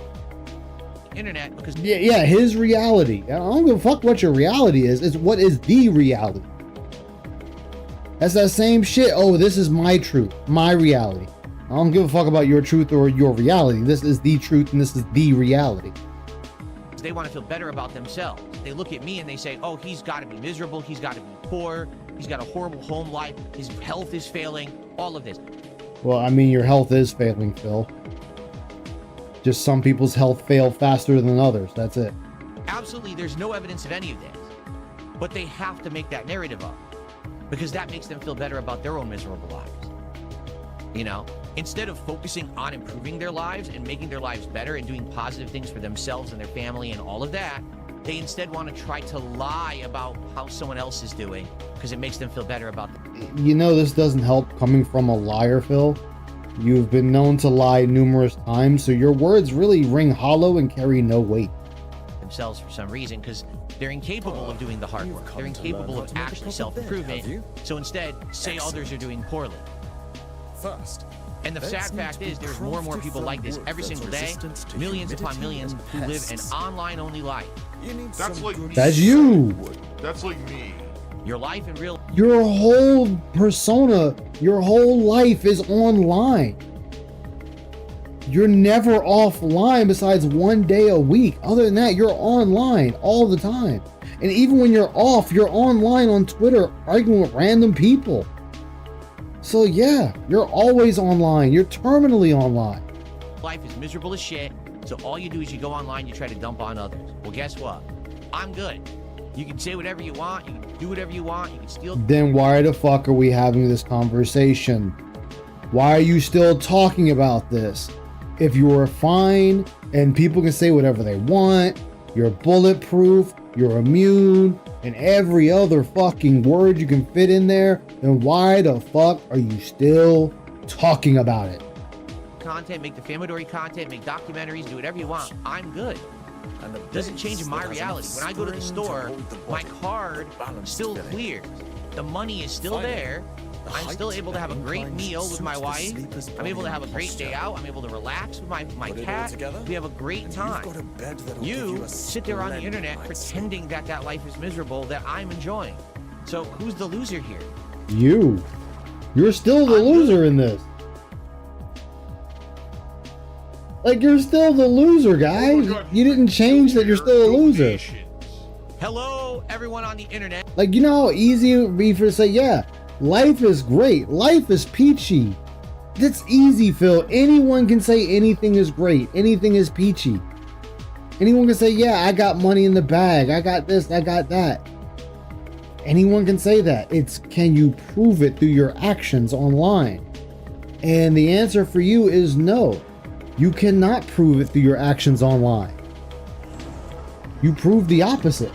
internet because yeah, his reality. I don't give a fuck what your reality is. It's what is the reality. That's that same shit. Oh, this is my truth, my reality. I don't give a fuck about your truth or your reality. This is the truth and this is the reality. they want to feel better about themselves. They look at me and they say, oh, he's got to be miserable, he's got to be poor, he's got a horrible home life, his health is failing, all of this. Well, I mean, your health is failing, Phil. Just some people's health fail faster than others. That's it. Absolutely, there's no evidence of any of this. But they have to make that narrative up, because that makes them feel better about their own miserable lives. You know, instead of focusing on improving their lives and making their lives better and doing positive things for themselves and their family and all of that, they instead want to try to lie about how someone else is doing because it makes them feel better about them. You know, this doesn't help coming from a liar, Phil. You've been known to lie numerous times, so your words really ring hollow and carry no weight. Themselves for some reason because they're incapable of doing the hard work. They're incapable of actually self-improvement. So instead, say others are doing poorly. First, and the sad fact is there's more and more people like this every single day, millions upon millions who live an online-only life. That's like me. That's you. That's like me. Your life in real... Your whole persona, your whole life is online. You're never offline besides one day a week. Other than that, you're online all the time. And even when you're off, you're online on Twitter arguing with random people. So yeah, you're always online. You're terminally online. Life is miserable as shit, so all you do is you go online, you try to dump on others. Well, guess what? I'm good. You can say whatever you want, you can do whatever you want, you can steal... Then why the fuck are we having this conversation? Why are you still talking about this? If you were fine and people can say whatever they want, you're bulletproof, you're immune, and every other fucking word you can fit in there, then why the fuck are you still talking about it? Content, make defamatory content, make documentaries, do whatever you want. I'm good. Doesn't change my reality. When I go to the store, my card still clears. The money is still there. I'm still able to have a great meal with my wife. I'm able to have a great day out. I'm able to relax with my cat. We have a great time. You sit there on the internet pretending that that life is miserable that I'm enjoying. So who's the loser here? You. You're still the loser in this. Like, you're still the loser, guy. You didn't change that you're still a loser. Hello, everyone on the internet. Like, you know how easy it would be for to say, yeah, life is great. Life is peachy. That's easy, Phil. Anyone can say anything is great. Anything is peachy. Anyone can say, yeah, I got money in the bag. I got this, I got that. Anyone can say that. It's, can you prove it through your actions online? And the answer for you is no. You cannot prove it through your actions online. You prove the opposite.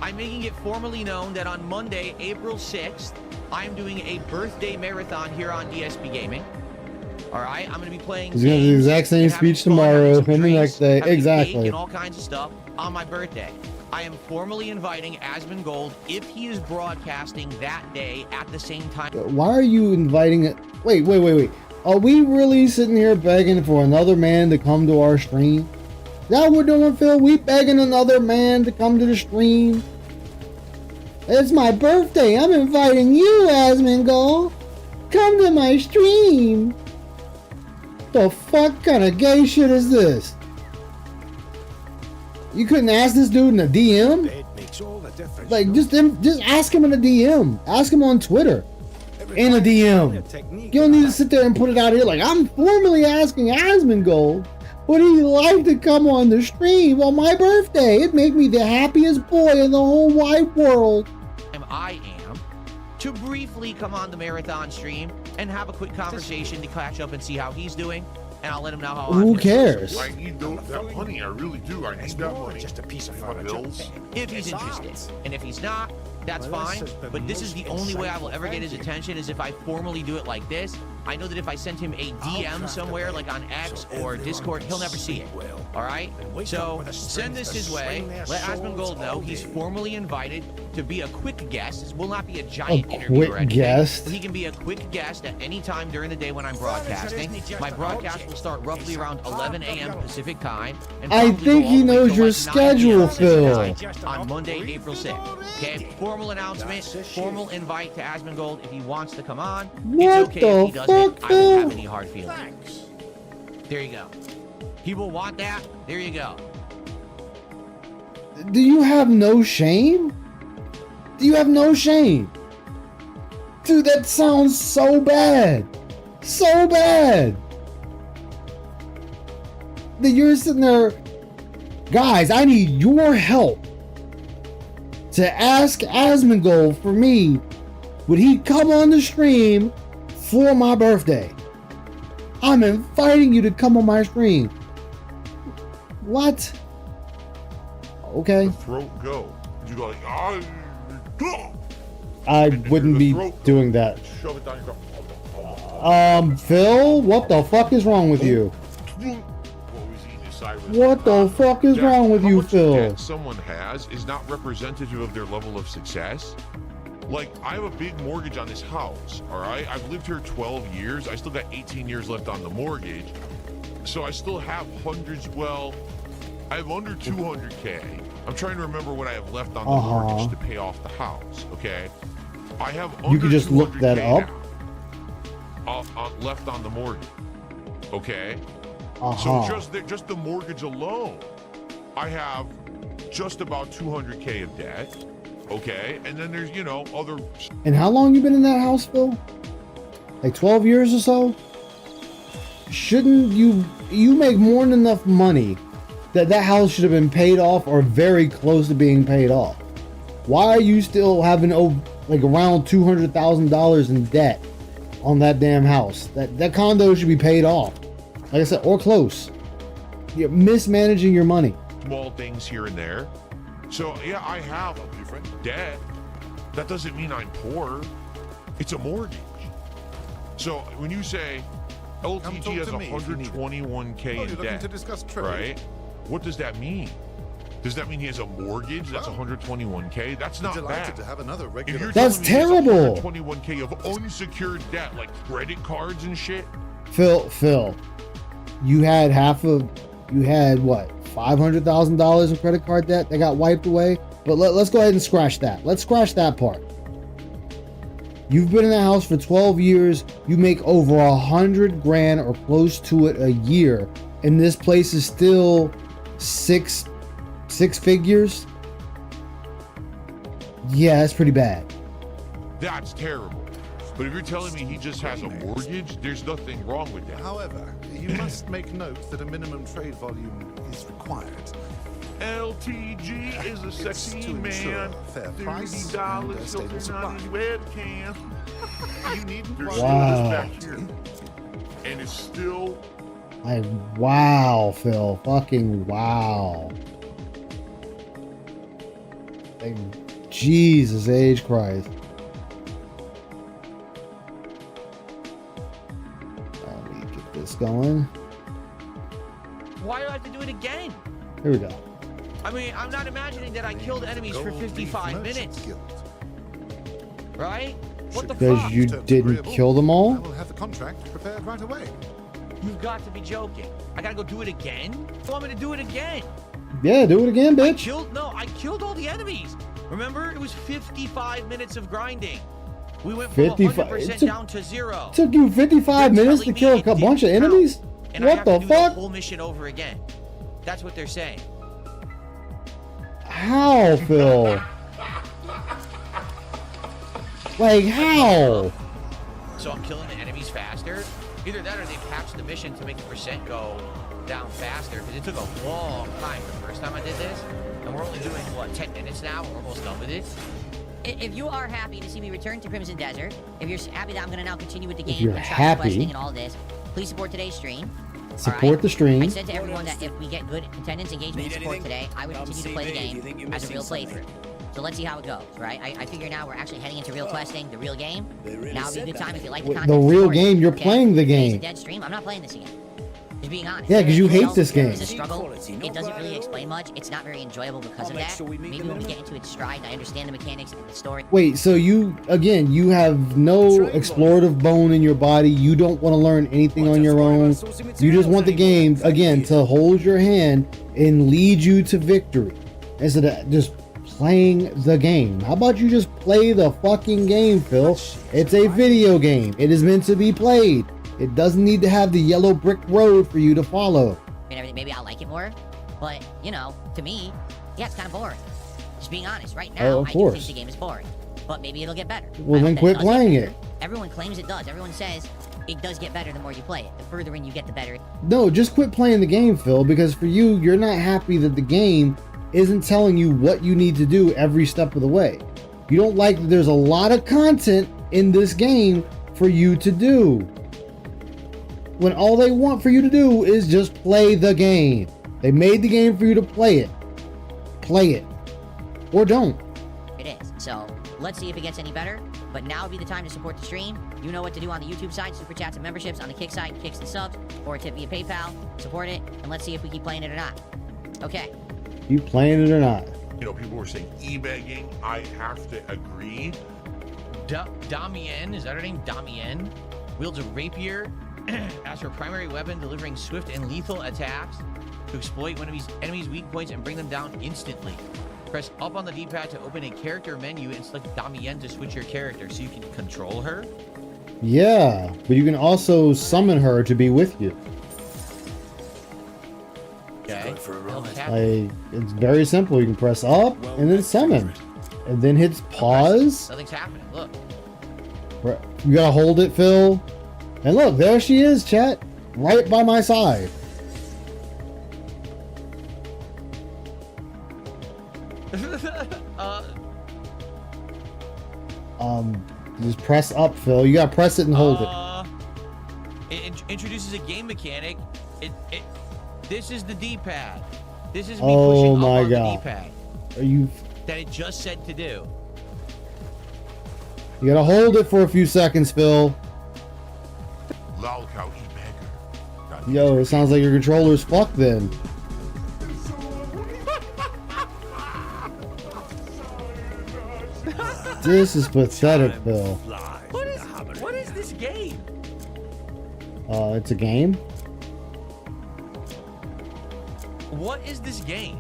I'm making it formally known that on Monday, April 6th, I'm doing a birthday marathon here on DSP Gaming. All right, I'm gonna be playing. He's gonna do the games exact same and having speech fun, having tomorrow some and the drinks, next day. having Exactly. cake and all kinds of stuff on my birthday. I am formally inviting Asmongold if he is broadcasting that day at the same time. Why are you inviting it? Wait. Are we really sitting here begging for another man to come to our stream? Is that what we're doing, Phil? We begging another man to come to the stream? It's my birthday. I'm inviting you, Asmongold. Come to my stream. The fuck kind of gay shit is this? You couldn't ask this dude in a DM? It makes all the difference. Like, just ask him in a DM. Ask him on Twitter. In a DM. You don't need to sit there and put it out here like, I'm formally asking Asmongold, would he like to come on the stream on my birthday? It'd make me the happiest boy in the whole wide world. I am to briefly come on the marathon stream and have a quick conversation to catch up and see how he's doing, and I'll let him know how I'm Who doing. cares? I need that money. I really do. I need that money. Just a piece of My furniture. bills. If he's interested, and if he's not, that's fine. But this is the only way I will ever get his attention is if I formally do it like this. I know that if I send him a DM somewhere, like on X or Discord, he'll never see it. All right? So send this his way. Let Asmongold know he's formally invited to be a quick guest. This will not be a giant interview quick or anything. guest? But he can be a quick guest at any time during the day when I'm broadcasting. My broadcast will start roughly around 11 a.m. Pacific time. And I probably think go he all the way knows till your like 9 schedule, p.m. Pacific Phil. time on Monday, April 6th. Okay? Formal announcement, formal invite to Asmongold if he wants to come on. What It's okay if he the doesn't. fuck, I don't have Phil? any hard feelings. There you go. He will want that. There you go. Do you have no shame? Do you have no shame? Dude, that sounds so bad. So bad. That you're sitting there, guys, I need your help to ask Asmongold for me, would he come on the stream for my birthday? I'm inviting you to come on my stream. What? Okay. The throat go. You go like, ah, I and wouldn't the be throat go. doing that. Shove it down your throat. Phil, what the fuck is wrong with you? What the fuck is wrong with How you, much Phil? debt someone has is not representative of their level of success. Like, I have a big mortgage on this house, all right? I've lived here 12 years. I still got 18 years left on the mortgage. So I still have hundreds, well, I have under 200K. I'm trying to remember what I have left on the mortgage to pay off the house, okay? I have under You can just look that 200K up. now, left on the mortgage, okay? Uh-huh. So just the mortgage alone, I have just about 200K of debt. Okay, and then there's, other... And how long you been in that house, Phil? Like 12 years or so? Shouldn't you make more than enough money that house should have been paid off or very close to being paid off? Why are you still having like around $200,000 in debt on that damn house? That condo should be paid off. Like I said, or close. You're mismanaging your money. Small things here and there. So, yeah, I have debt. That doesn't mean I'm poor. It's a mortgage. So, when you say LTG has 121K in debt, right? What does that mean? Does that mean he has a mortgage that's 121K? That's not bad. To have another If you're That's telling me he has terrible. 121K of unsecured debt, like credit cards and shit. Phil, you had what, $500,000 of credit card debt that got wiped away? But let's go ahead and scratch that. Let's scratch that part. You've been in the house for 12 years. You make over $100,000 or close to it a year, and this place is still six figures. Yeah, that's pretty bad. That's terrible. But if you're telling me he just has a mortgage, there's nothing wrong with that. However, you must make note that a minimum trade volume is required. LTG is a sexy to ensure man. fair price $30 and stable filtering supply. on his webcam. You need There's Wow. still this back here. And it's still Wow, Phil. Fucking wow. Like, Jesus H. Christ. Let me get this going. Why do I have to do it again? Here we go. I mean, I'm not imagining that I killed enemies for 55 minutes. Right? What the Because fuck? you didn't kill them all? I will have the contract prepared right away. You've got to be joking. I gotta go do it again? You want me to do it again? Yeah, do it again, I bitch. killed all the enemies. Remember? It was 55 minutes of grinding. We went from 55 100% down to 0. It took you 55 They're minutes to telling me kill it a bunch of didn't enemies? count, and I What have the to do fuck? the whole mission over again. That's what they're saying. How, Phil? Like, how? So I'm killing the enemies faster. Either that or they patched the mission to make the percent go down faster, because it took a long time the first time I did this. And we're only doing, what, 10 minutes now? We're almost done with it. If you are happy to see me return to Crimson Desert, if you're happy that I'm going to now continue with the game you're and happy. questing and all this, please support today's stream. Support the stream. I said to everyone that if we get good attendance, engagement, and support today, I would continue to play the game as a real playthrough. So let's see how it goes, right? I figure now we're actually heading into real questing, the real game. Now would be a good time if you like the content. The real support it, game, you're okay? playing the Today's a game. dead stream. I'm not playing this again. Just being honest. Yeah, 'cause you hate know, this game. It's a struggle. It doesn't really explain much. It's not very enjoyable because of that. Maybe when we get into its stride, I understand the mechanics and the story. Wait, so you have no explorative bone in your body. You don't want to learn anything on your own. You just want the game, again, to hold your hand and lead you to victory instead of just playing the game. How about you just play the fucking game, Phil? It's a video game. It is meant to be played. It doesn't need to have the yellow brick road for you to follow. And everything. Maybe I'll like it more. But, you know, to me, yeah, it's kind of boring. Just being honest. Right now, of I do course. think the game is boring. But maybe it'll get better. Well, I then hope that quit does get playing better. it. Everyone claims it does. Everyone says it does get better the more you play it. The further in you get, the better. No, just quit playing the game, Phil, because for you're not happy that the game isn't telling you what you need to do every step of the way. You don't like that there's a lot of content in this game for you to do, when all they want for you to do is just play the game. They made the game for you to play it. Play it. Or don't. It is. So let's see if it gets any better. But now would be the time to support the stream. You know what to do on the YouTube side, super chats and memberships. On the Kick side, kicks and subs, or a tip via PayPal. Support it, and let's see if we keep playing it or not. Okay. You playing it or not? You know, people were saying e-begging. I have to agree. Damien, is that her name? Damien wields a rapier as her primary weapon, delivering swift and lethal attacks to exploit enemies' weak points and bring them down instantly. Press up on the D-pad to open a character menu and select Damien to switch your character so you can control her. Yeah, but you can also summon her to be with you. Okay. It's very simple. You can press up and then summon, and then hit pause. Nothing's happening. Look. You gotta hold it, Phil. And look, there she is, chat, right by my side. Just press up, Phil. You gotta press it and hold it. It introduces a game mechanic. This is the D-pad. This is me Oh pushing my up on God. the D-pad. Are you? That it just said to do. You gotta hold it for a few seconds, Phil. Lolcow e-beggar. Yo, it sounds like your controller's fucked then. This is pathetic, Phil. What is this game? It's a game? What is this game?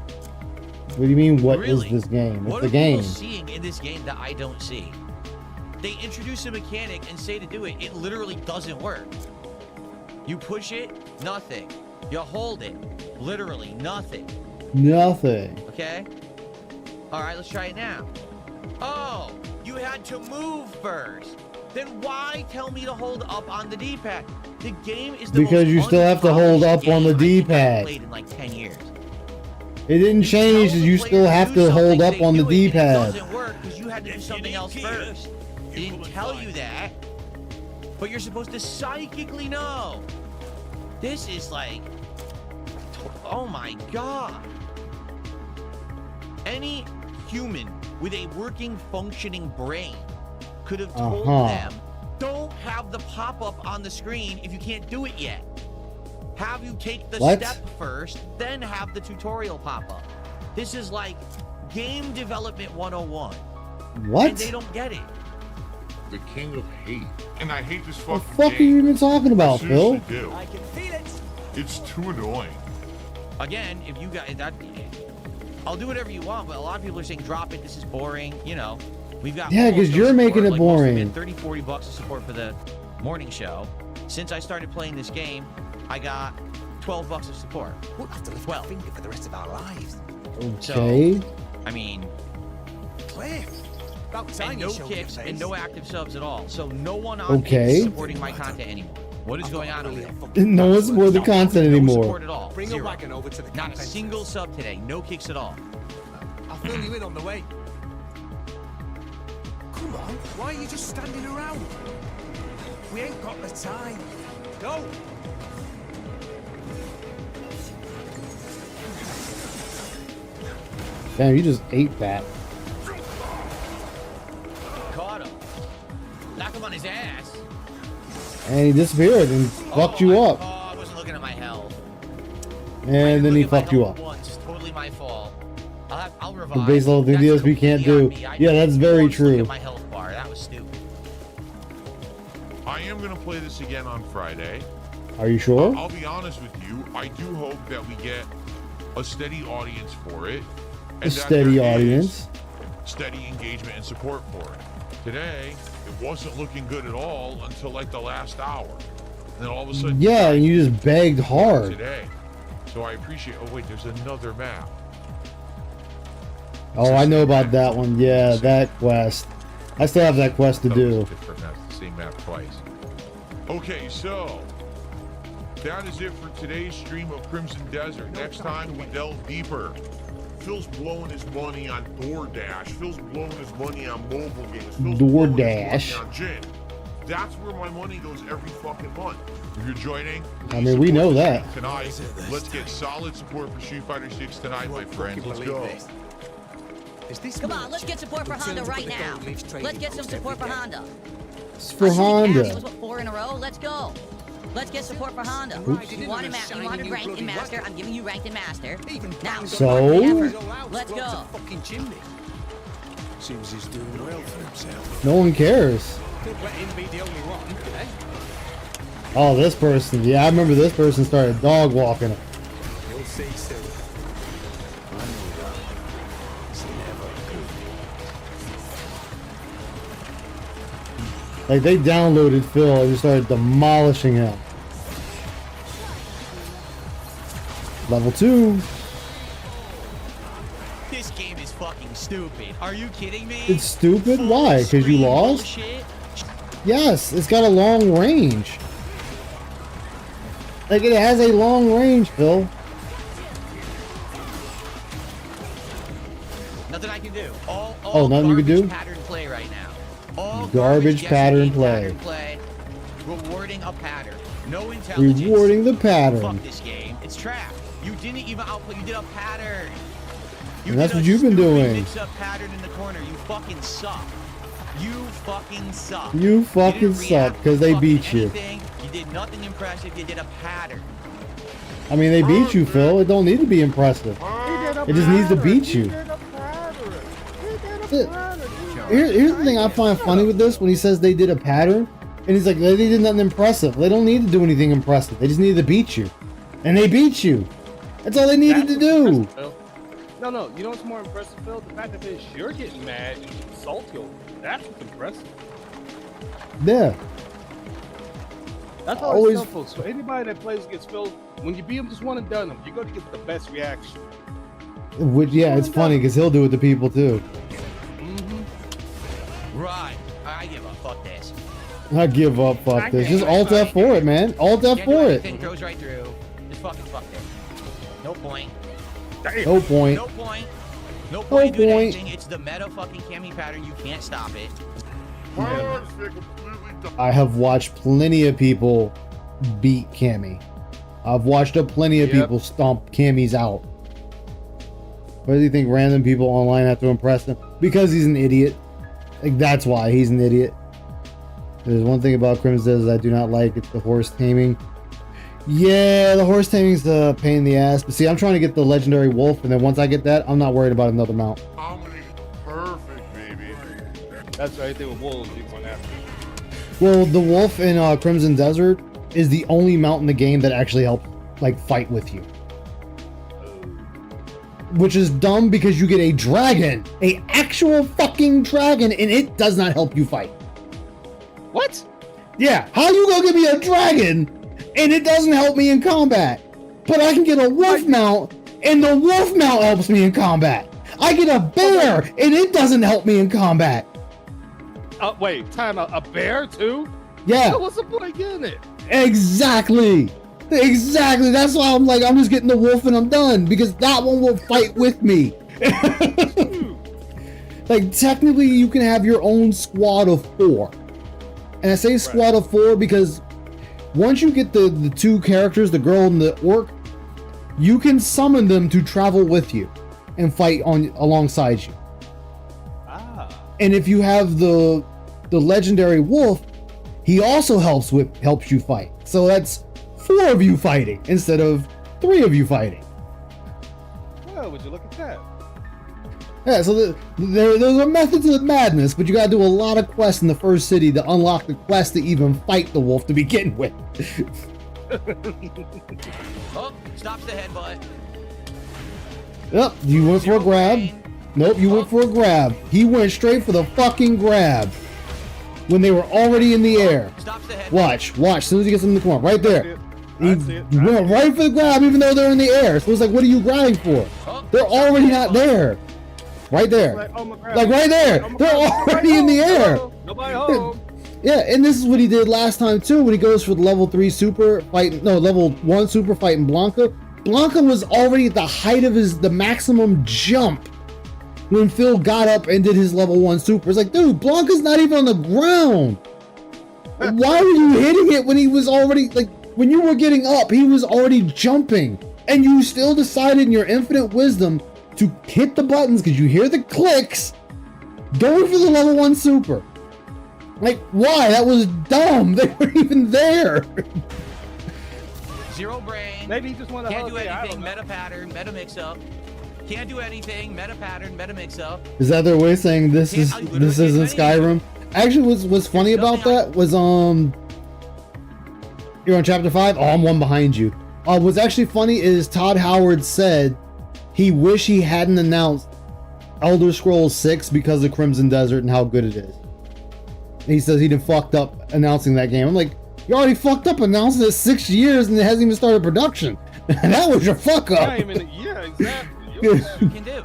What do you mean, what is Really? this game? It's What the are game. people seeing in this game that I don't see? They introduce a mechanic and say to do it. It literally doesn't work. You push it, nothing. You hold it, literally nothing. Nothing. Okay? All right, let's try it now. Oh, you had to move first. Then why tell me to hold up on the D-pad? The game is the Because most you still have to hold unpolished up on the game I think I've D-pad. played in like 10 years. It didn't change. Tell the You player still have do to hold something, up they on the do it, and it D-pad. doesn't work because you had to do something else first. They didn't tell you that, but you're supposed to psychically know. This is like, oh my God. Any human with a working, functioning brain could have told them, don't have the pop-up on the screen if you can't do it yet. have you take the What? step first, then have the tutorial pop up. This is like game development 101. What? And they don't get it. The king of hate. And I hate this What fucking the fuck are game. you even talking about, I Phil? seriously do. I can feel it. It's too annoying. Again, if you guys that, I'll do whatever you want. But a lot of people are saying drop it. This is boring. You know, we've got Yeah, 'cause almost no you're making support, it like most of boring. 30, 40 bucks of support for the morning show. Since I started playing this game, I got 12 bucks of support. We'll have to lift our finger for the rest of our lives. Okay. I mean, Cliff. About time and you no showed kicks your and face. no active subs at all. So no one on Okay. is supporting my content anymore. What is going on over there? No one's supporting the content No anymore. support at all. Bring a Zero. wagon over to the Not a campus. single sub today. No kicks at all. I'll fill you in on the way. Come on, why are you just standing around? We ain't got the time. Go! Damn, you just ate that. Caught him. Knock him on his ass. And he disappeared and fucked you up. Oh, I wasn't looking at my health. And then he Look at my fucked you health up. Once. It's totally my fault. I'll The revive. base level thing That's DSP can't completely do. on me. I Yeah, that's didn't very once look true. at my health bar. That was stupid. I am going to play this again on Friday. Are you sure? I'll be honest with you. I do hope that we get a steady audience for it. A that steady there is audience. Steady engagement and support for it. Today, it wasn't looking good at all until like the last hour. And then all of a sudden, Yeah, and you just begged hard. today. So I appreciate. Oh wait, there's another map. Oh, I know about that one. Yeah, that quest. I still have that quest to Oh, do. it's a different map, the same map twice. Okay, so that is it for today's stream of Crimson Desert. Next time we delve deeper. Phil's blowing his money on DoorDash. Phil's blowing his money on mobile games. Phil's blowing his DoorDash. money on gin. That's where my money goes every fucking month. If you're joining, I mean, we know that. tonight. Let's get solid support for Street Fighter 6 tonight, my friends. Let's go. Come on, let's get support for Honda right now. Let's get some support for Honda. It's for It was Honda. what, 4 in a row? Let's go. Let's get support for Honda. You wanted ranked in master. I'm giving you ranked in master. Now, So? let's go. Seems he's doing well for himself. No one cares. Don't let him be the only one, eh? Oh, this person. Yeah, I remember this person started dog walking. You'll see soon. I know that. It's never good. Like, they downloaded Phil and just started demolishing him. Level 2. This game is fucking stupid. Are you kidding me? It's stupid? Full Why? 'Cause you screen lost? bullshit? Yes, it's got a long range. Like, it has a long range, Phil. Nothing I can do. All Oh, nothing you can garbage do? Pattern play right now. All Garbage pattern play. Rewarding a pattern. No intelligence. Rewarding the pattern. Fuck this game. It's trash. You didn't even output. You did a pattern. You And that's did a what you've been stupid doing. Mix-up pattern in the corner. You fucking suck. You fucking suck. You fucking didn't suck, react 'cause they fucking beat you. anything. You did nothing impressive. You did a pattern. I mean, they beat you, Phil. It don't need to be impressive. It just needs to beat you. Here's the thing I find funny with this, when he says they did a pattern, and he's like, they did nothing impressive. They don't need to do anything impressive. They just needed to beat you. And they beat you. That's all they needed to do. No, you know what's more impressive, Phil? The fact that you're getting mad and salty over it. That's what's impressive. Yeah. That's Always- always folks. So anybody that plays against Phil, when you beat him just one and done him, you're going to get the best reaction. Which, yeah, it's funny because he'll do it to people too. Right. I give up. Fuck this. I give up. Fuck this. Just Alt F for it, man. Alt F Can't do for anything, it. goes right through. Just fucking fuck this. No point. No point. No point. No point doing point. anything. It's the meta fucking cami pattern. You can't stop it. I have watched plenty of people beat Cammy. I've watched plenty of people stomp Cammy's out. Why do you think random people online have to impress him? Because he's an idiot. Like, that's why he's an idiot. There's one thing about Crimson Desert I do not like. It's the horse taming. Yeah, the horse taming's a pain in the ass. But see, I'm trying to get the legendary wolf, and then once I get that, I'm not worried about another mount. Harmony, perfect, baby. That's the only thing with wolves you want after. Well, the wolf in Crimson Desert is the only mount in the game that actually helps, like, fight with you. Which is dumb because you get a dragon, a actual fucking dragon, and it does not help you fight. What? Yeah, how you gonna give me a dragon and it doesn't help me in combat? But I can get a wolf mount and the wolf mount helps me in combat. I get a bear and it doesn't help me in combat. Wait, time out. A bear too? Yeah. So what's the point of getting it? Exactly. That's why I'm like, I'm just getting the wolf and I'm done because that one will fight with me. Like, technically, you can have your own squad of 4. And I say squad of 4 because once you get the two characters, the girl and the orc, you can summon them to travel with you and fight alongside you. And if you have the legendary wolf, he also helps you fight. So that's 4 of you fighting instead of 3 of you fighting. Well, would you look at that? Yeah, so there's a method to the madness, but you gotta do a lot of quests in the first city to unlock the quest to even fight the wolf to begin with. Oh, stops the headbutt. Yep, you went for a grab. Nope, you went for a grab. He went straight for the fucking grab when they were already in the air. Stops the headbutt. Watch. As soon as he gets in the corner, right there. He see it. went right for the grab even though they're in the air. So it's like, what are you grabbing for? They're already not there. Right there. Like right there. They're already in the air. Nobody home. Yeah, and this is what he did last time too when he goes for the level 3 super fight. No, level 1 super fighting Blanca. Blanca was already at the height of the maximum jump when Phil got up and did his level 1 super. It's like, dude, Blanca's not even on the ground. Why were you hitting it when he was already, like, when you were getting up, he was already jumping. And you still decided in your infinite wisdom to hit the buttons because you hear the clicks, going for the level 1 super. Like, why? That was dumb. They weren't even there. Zero brain. Maybe he just wanted to Can't do anything. Meta pattern. Meta mix up. Can't do anything. Meta pattern. Meta mix up. Is that their way of saying this isn't Skyrim? Actually, what's funny about that was you're on chapter 5. Oh, I'm one behind you. What's actually funny is Todd Howard said he wished he hadn't announced Elder Scrolls 6 because of Crimson Desert and how good it is. And he says he done fucked up announcing that game. I'm like, you already fucked up announcing it 6 years and it hasn't even started production. That was your fuck up. Yeah, exactly. You can do.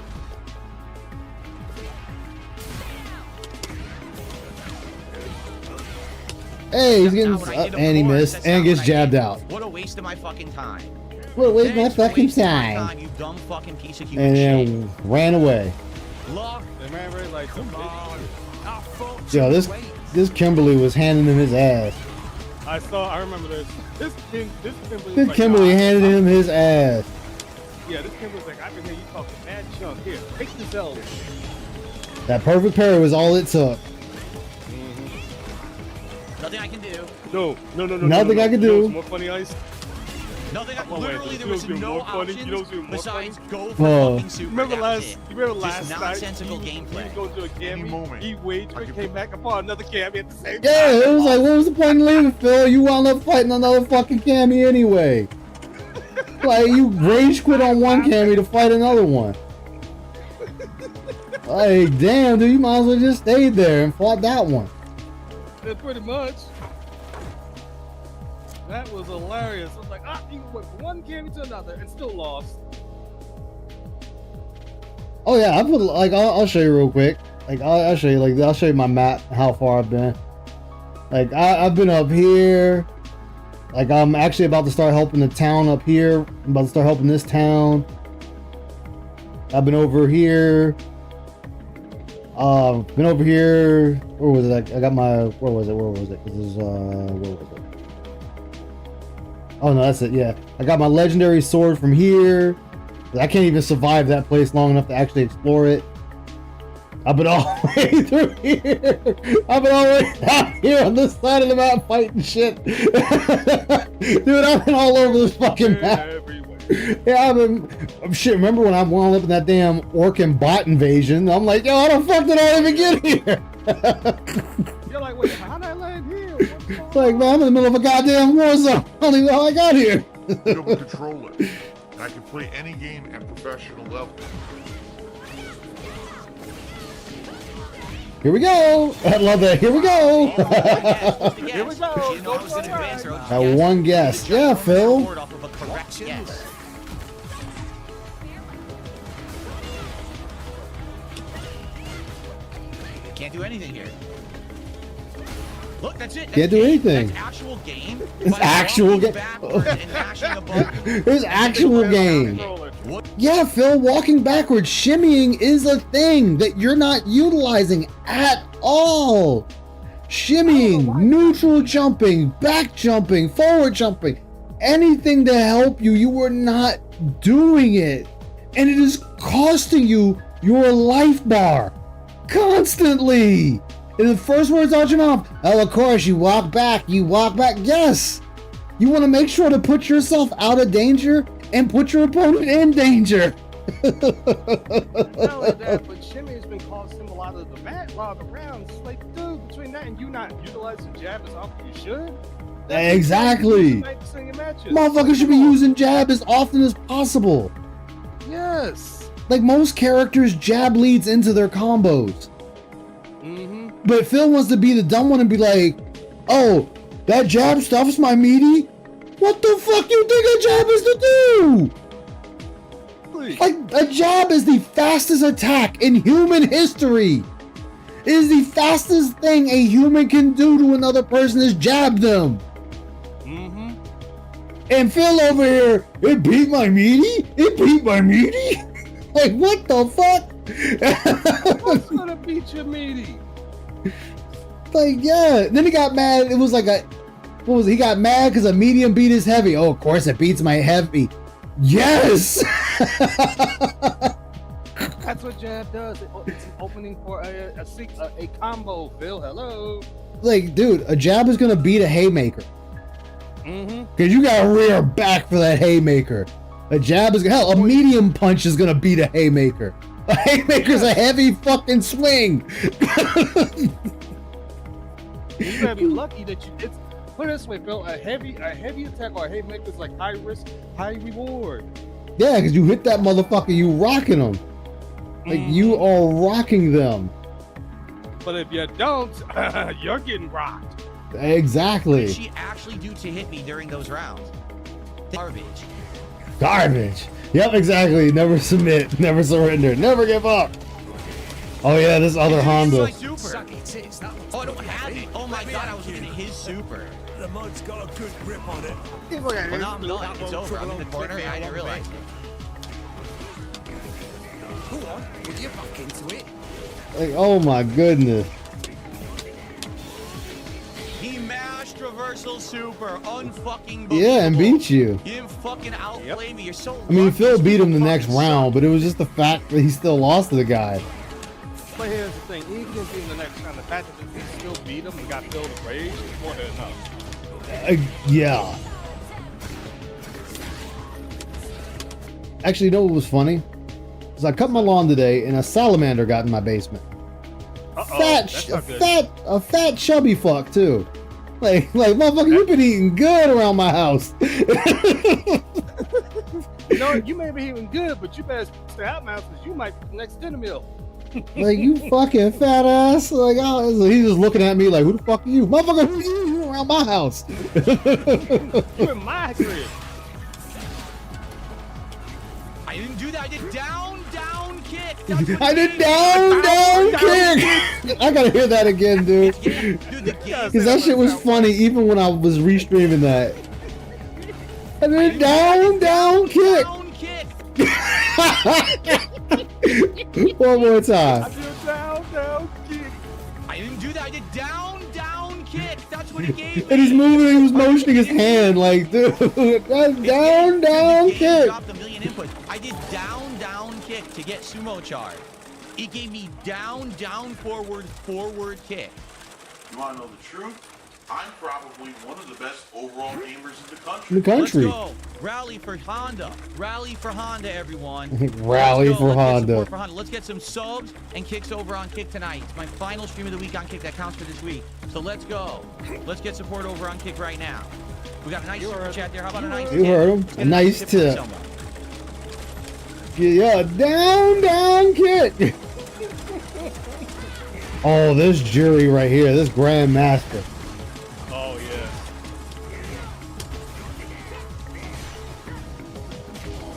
Hey, he's getting and he missed and gets jabbed out. What a waste of my fucking time. What a waste of my fucking time. You dumb fucking piece of human And shit. then ran away. Look. The man really like, come on. Yo, this Kimberly was handing him his ass. I remember this. This Kimberly. This Kimberly handed him his ass. Yeah, this Kimberly's like, I can hear you talking mad junk. Here, take this L. That perfect parry was all it took. Nothing I can do. No. Nothing I can do. You know what's more funny, Ice? Nothing. Oh, Literally, wait, there was no options besides go for Oh. fucking super. Remember That's last Just night? nonsensical He gameplay. was going to a cammy, he waged, came back upon another cammy at the same time. Yeah, it was like, what was the point in leaving, Phil? You wound up fighting another fucking Cammy anyway. Like, you rage quit on one Cammy to fight another one. Like, damn, dude, you might as well just stayed there and fought that one. Yeah, pretty much. That was hilarious. I was like, you went from one cammy to another and still lost. Oh yeah, I put like I'll show you real quick. Like I'll show you I'll show you my map, how far I've been. Like I've been up here. Like I'm actually about to start helping the town up here. I'm about to start helping this town. I've been over here. Been over here. Where was it? I got my. Where was it? This is where was it? Oh no, that's it. Yeah, I got my legendary sword from here. I can't even survive that place long enough to actually explore it. I've been all the way through here. I've been all the way down here on this side of the map fighting shit. Dude, I've been all over this fucking map. Yeah, I've been... Shit, remember when I wound up in that damn orc and bot invasion? I'm like, yo, how the fuck did I even get here? You're like, wait, how did I land here? It's like, man, I'm in the middle of a goddamn war zone. I don't even know how I got here. Be able to control it. I can play any game at professional level. Here we go. I love that. Here we go. Here we go. That one guess. Yeah, Phil. Can't do anything here. Look, that's it. Can't do anything. That's actual game. It's actual game. It's actual game. Yeah, Phil, walking backwards, shimmying is a thing that you're not utilizing at all. Shimmying, neutral jumping, back jumping, forward jumping, anything to help you, you were not doing it. And it is costing you your life bar constantly. And the first words out your mouth, oh, of course, you walk back. Yes. You want to make sure to put yourself out of danger and put your opponent in danger. Not only that, but Shimmy has been costing him a lot of the rounds. Like, dude, between that and you not utilizing jab as often as you should. Exactly. Motherfuckers should be using jab as often as possible. Yes. Like most characters, jab leads into their combos. But Phil wants to be the dumb one and be like, oh, that jab stuff is my meaty? What the fuck you think a jab is to do? Like, a jab is the fastest attack in human history. It is the fastest thing a human can do to another person is jab them. And Phil over here, it beat my meaty? It beat my meaty? Like, what the fuck? What's gonna beat your meaty? Like, yeah. Then he got mad. It was like a... What was it? He got mad because a medium beat his heavy. Oh, of course it beats my heavy. Yes! That's what jab does. It's an opening for a combo, Phil. Hello. Like, dude, a jab is going to beat a haymaker. Because you got to rear back for that haymaker. A jab is... Hell, a medium punch is going to beat a haymaker. A haymaker's a heavy fucking swing. You gotta be lucky that you... Put it this way, Phil. A heavy attack or a haymaker is like high risk, high reward. Yeah, because you hit that motherfucker, you rocking them. Like, you are rocking them. But if you don't, you're getting rocked. Exactly. What did she actually do to hit me during those rounds? Garbage. Yep, exactly. Never submit, never surrender, never give up. Oh yeah, this other Honda. Oh, I don't have it. Oh my god, I was looking at his super. The mod's got a good grip on it. Well, now I'm done. It's over. I'm in the corner. I didn't realize. Go on, put your back into it. Like, oh my goodness. He mashed reversal super. Unfucking believable. Yeah, and beat you. You didn't fucking outplay me. You're so I mean, lucky. Phil beat him the next round, but it was just the fact that he still lost to the guy. But here's the thing, even if he in the next round, the fact that he still beat him and got filled with rage is more than enough. Yeah. Actually, you know what was funny? Is I cut my lawn today and a salamander got in my basement. A fat chubby fuck too. Like motherfucker, you've been eating good around my house. You know, you may be eating good, but you better stay out, man, because you might be the next dinner meal. Like, you fucking fat ass. Like, oh, so he's just looking at me like, who the fuck are you? Motherfucker, who are you? You around my house. You in my crib. I didn't do that. I did down kick. I did down kick. I gotta hear that again, dude. Because that shit was funny even when I was restreaming that. I did down kick. One more time. I did down kick. I didn't do that. I did down kick. That's what he gave me. And he's moving. He was motioning his hand like, dude, that's down kick. Dropped a million inputs. I did down kick to get sumo charge. It gave me down, forward kick. You want to know the truth? I'm probably one of the best overall gamers in the country. In the country. Let's go. Rally for Honda. Rally for Honda, everyone. Rally Let's go. for Let's get Honda. support for Honda. Let's get some subs and kicks over on Kick tonight. It's my final stream of the week on Kick that counts for this week. So let's go. Let's get support over on Kick right now. We got a nice super chat there. How about a nice tip? You heard him. Get A nice tip. from someone. Yeah, down, kid. Oh, this jury right here, this Grandmaster. Oh yeah.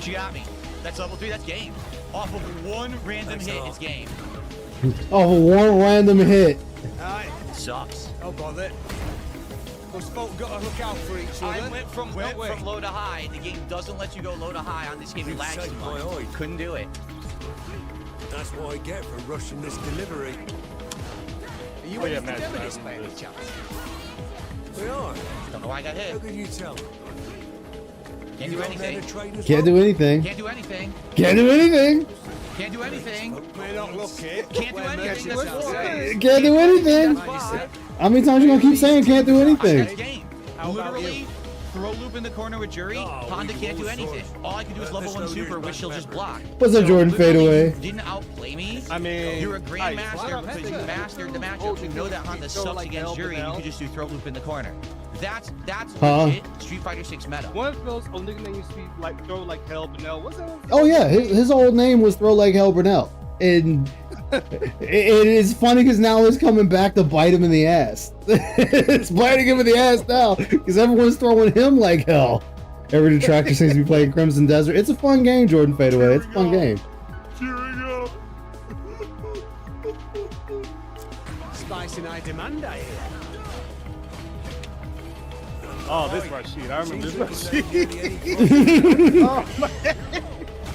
She got me. That's level 3. That's game. Off of one random hit, it's game. Oh, one random hit. Aye. Sucks. Oh, bother. Us folk got to look out for each other. I went from low to high. The game doesn't let you go low to high on this game. It lags too much. Couldn't do it. That's what I get for rushing this delivery. Are you Oh, yeah, ready Matt, to demo this, Matt, by any Matt. chance? We are. Don't know why I got How hit. can you tell? Can't do anything. Can't do anything. Can't do anything. Can't do anything. Can't do anything. We're not lucky. Can't do anything. That's four. Can't do anything. That's five. How many times you gonna keep saying can't do That's anything? game. How about Literally, you? throw loop in the corner with Jury. Honda can't do anything. All I can do is level 1 super, which she'll just block. What's up, Jordan literally, Fadeaway? You didn't outplay me. I mean, You're a hey, grandmaster because you mastered the matchup. You know that Honda sucks against Jury, and you can just do throw loop in the corner. That's legit Street Fighter 6 meta. One of those old nickname used to be like throw like hell, but now what's that one? Oh yeah, his old name was Throw Like Hell Brunel, and it is funny because now it's coming back to bite him in the ass. It's biting him in the ass now because everyone's throwing him like hell. Every detractor seems to be playing Crimson Desert. It's a fun game, Jordan Fadeaway. It's a fun game. Cheering up. Spice and high demand, I hear. Oh, this Rashid. I remember this Rashid.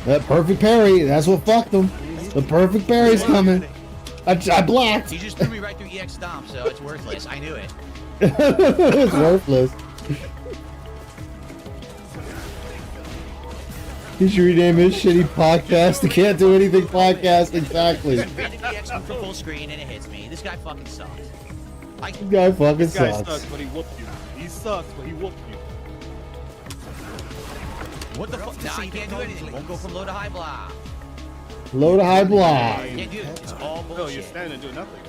That perfect parry, that's what fucked him. The perfect parry's coming. I blocked. You just threw me right through EX Stomp, so it's worthless. I knew it. It's worthless. He should rename his shitty podcast. The Can't Do Anything podcast. Exactly. Rated EX move for full screen and it hits me. This guy fucking sucks. This guy fucking This guy sucks. sucks, but he whooped you. He sucks, but he whooped you. What the fuck? Nah, I can't do anything. Won't go from low to high block. Low to high block. Can't do it. It's all No, you're bullshit. standing and doing nothing.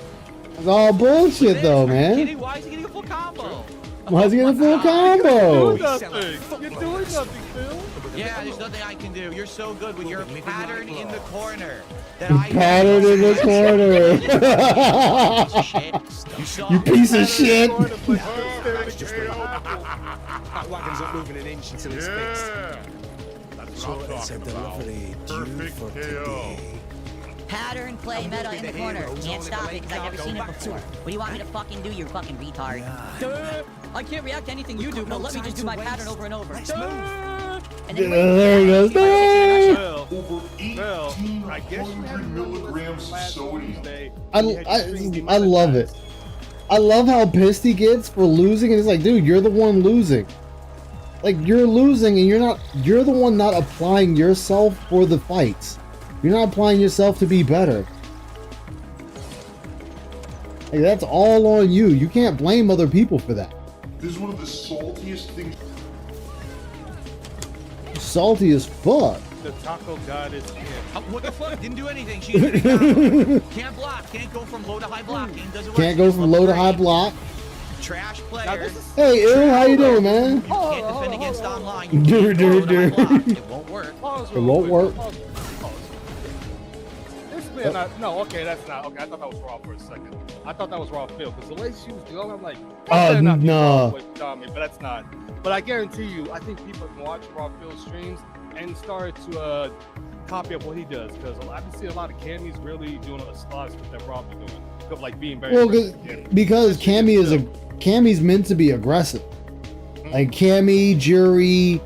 It's all bullshit though, Are you man. kidding? Why is he getting a full combo? Why is he getting a full You're combo? doing nothing. You're doing nothing, Phil. Yeah, there's nothing I can do. You're so good with your pattern in the corner. That I Pattern in the corner. Shit. You saw You piece of shit. That wagon's not moving an inch until it's fixed. Yeah. That's So what I'm it's a talking about. delivery due Perfect for KO. today. Pattern play meta in the corner. Can't stop it because I've never seen it before. What do you want me to fucking do, you fucking retard? Duh. I can't react to anything you do, but let me just do my pattern over and over. Duh. And then There he goes. There. Phil, Phil, I guess you had 1800 milligrams of sodium. I love it. I love how pissed he gets for losing, and it's like, dude, you're the one losing. Like, you're losing, and you're the one not applying yourself for the fights. You're not applying yourself to be better. Like, that's all on you. You can't blame other people for that. This is one of the saltiest things. Salty as fuck. The taco god is here. What the fuck? Didn't do anything. She didn't can't block. Can't go from low to high blocking. Doesn't work. Can't go from low to high block. Trash player. Hey, Ew, how you doing, man? You can't defend against online. You Dur, can't go dur, low to high dur. block. It won't work. It won't work. This man, no, okay, that's not okay. I thought that was raw for a second. I thought that was raw Phil because the way she was going, I'm like, no. But that's not. But I guarantee you, I think people can watch raw Phil streams and start to copy up what he does because I've been seeing a lot of Cammy's really doing a lot of stuff that Rob is doing, of like being very. Well, aggressive. because Cammy's meant to be aggressive. Like Cammy, Jury,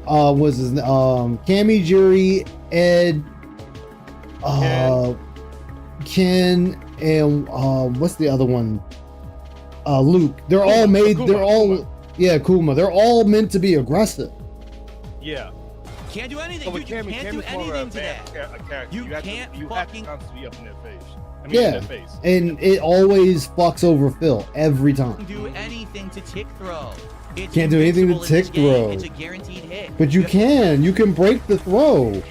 was his Cammy, Jury, Ed, Ken, and what's the other one? Luke. They're all made. Kuma, they're all Kuma. yeah, Kuma. They're all meant to be aggressive. Yeah. Can't do anything. Oh, but Dude, you can't do anything to that. You can't you fucking... have to constantly be up in their face. I mean, in Yeah, their face. and it always fucks over Phil every time. Do anything to tick throw. It's Can't do anything to invincible in this tick game. throw. It's a guaranteed hit. But you can break the throw.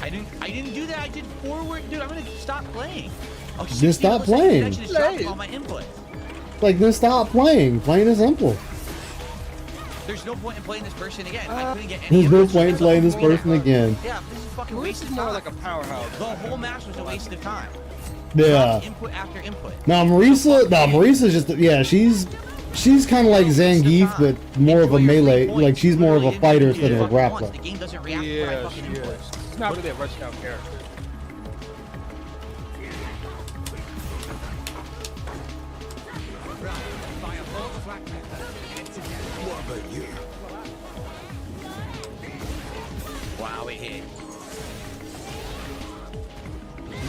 I didn't do that. I did forward. Dude, I'm gonna stop playing. Oh, Just stop 60% playing. connection is dropping all my input. Like, then stop playing. Plain and simple. There's no point in playing this person again. I couldn't get any There's no input. point in playing this person again. Yeah, this is fucking Well, waste this of is more time. like a powerhouse. The whole match was a waste of time. Yeah. Input after input. Now Marisa's just, yeah, she's kind of like Zangief, but more of a melee. Like, she's more of a fighter instead of a grappler. The game doesn't react to what I Yeah, fucking she input. is. It's not really a rushdown character. Wow, it hit.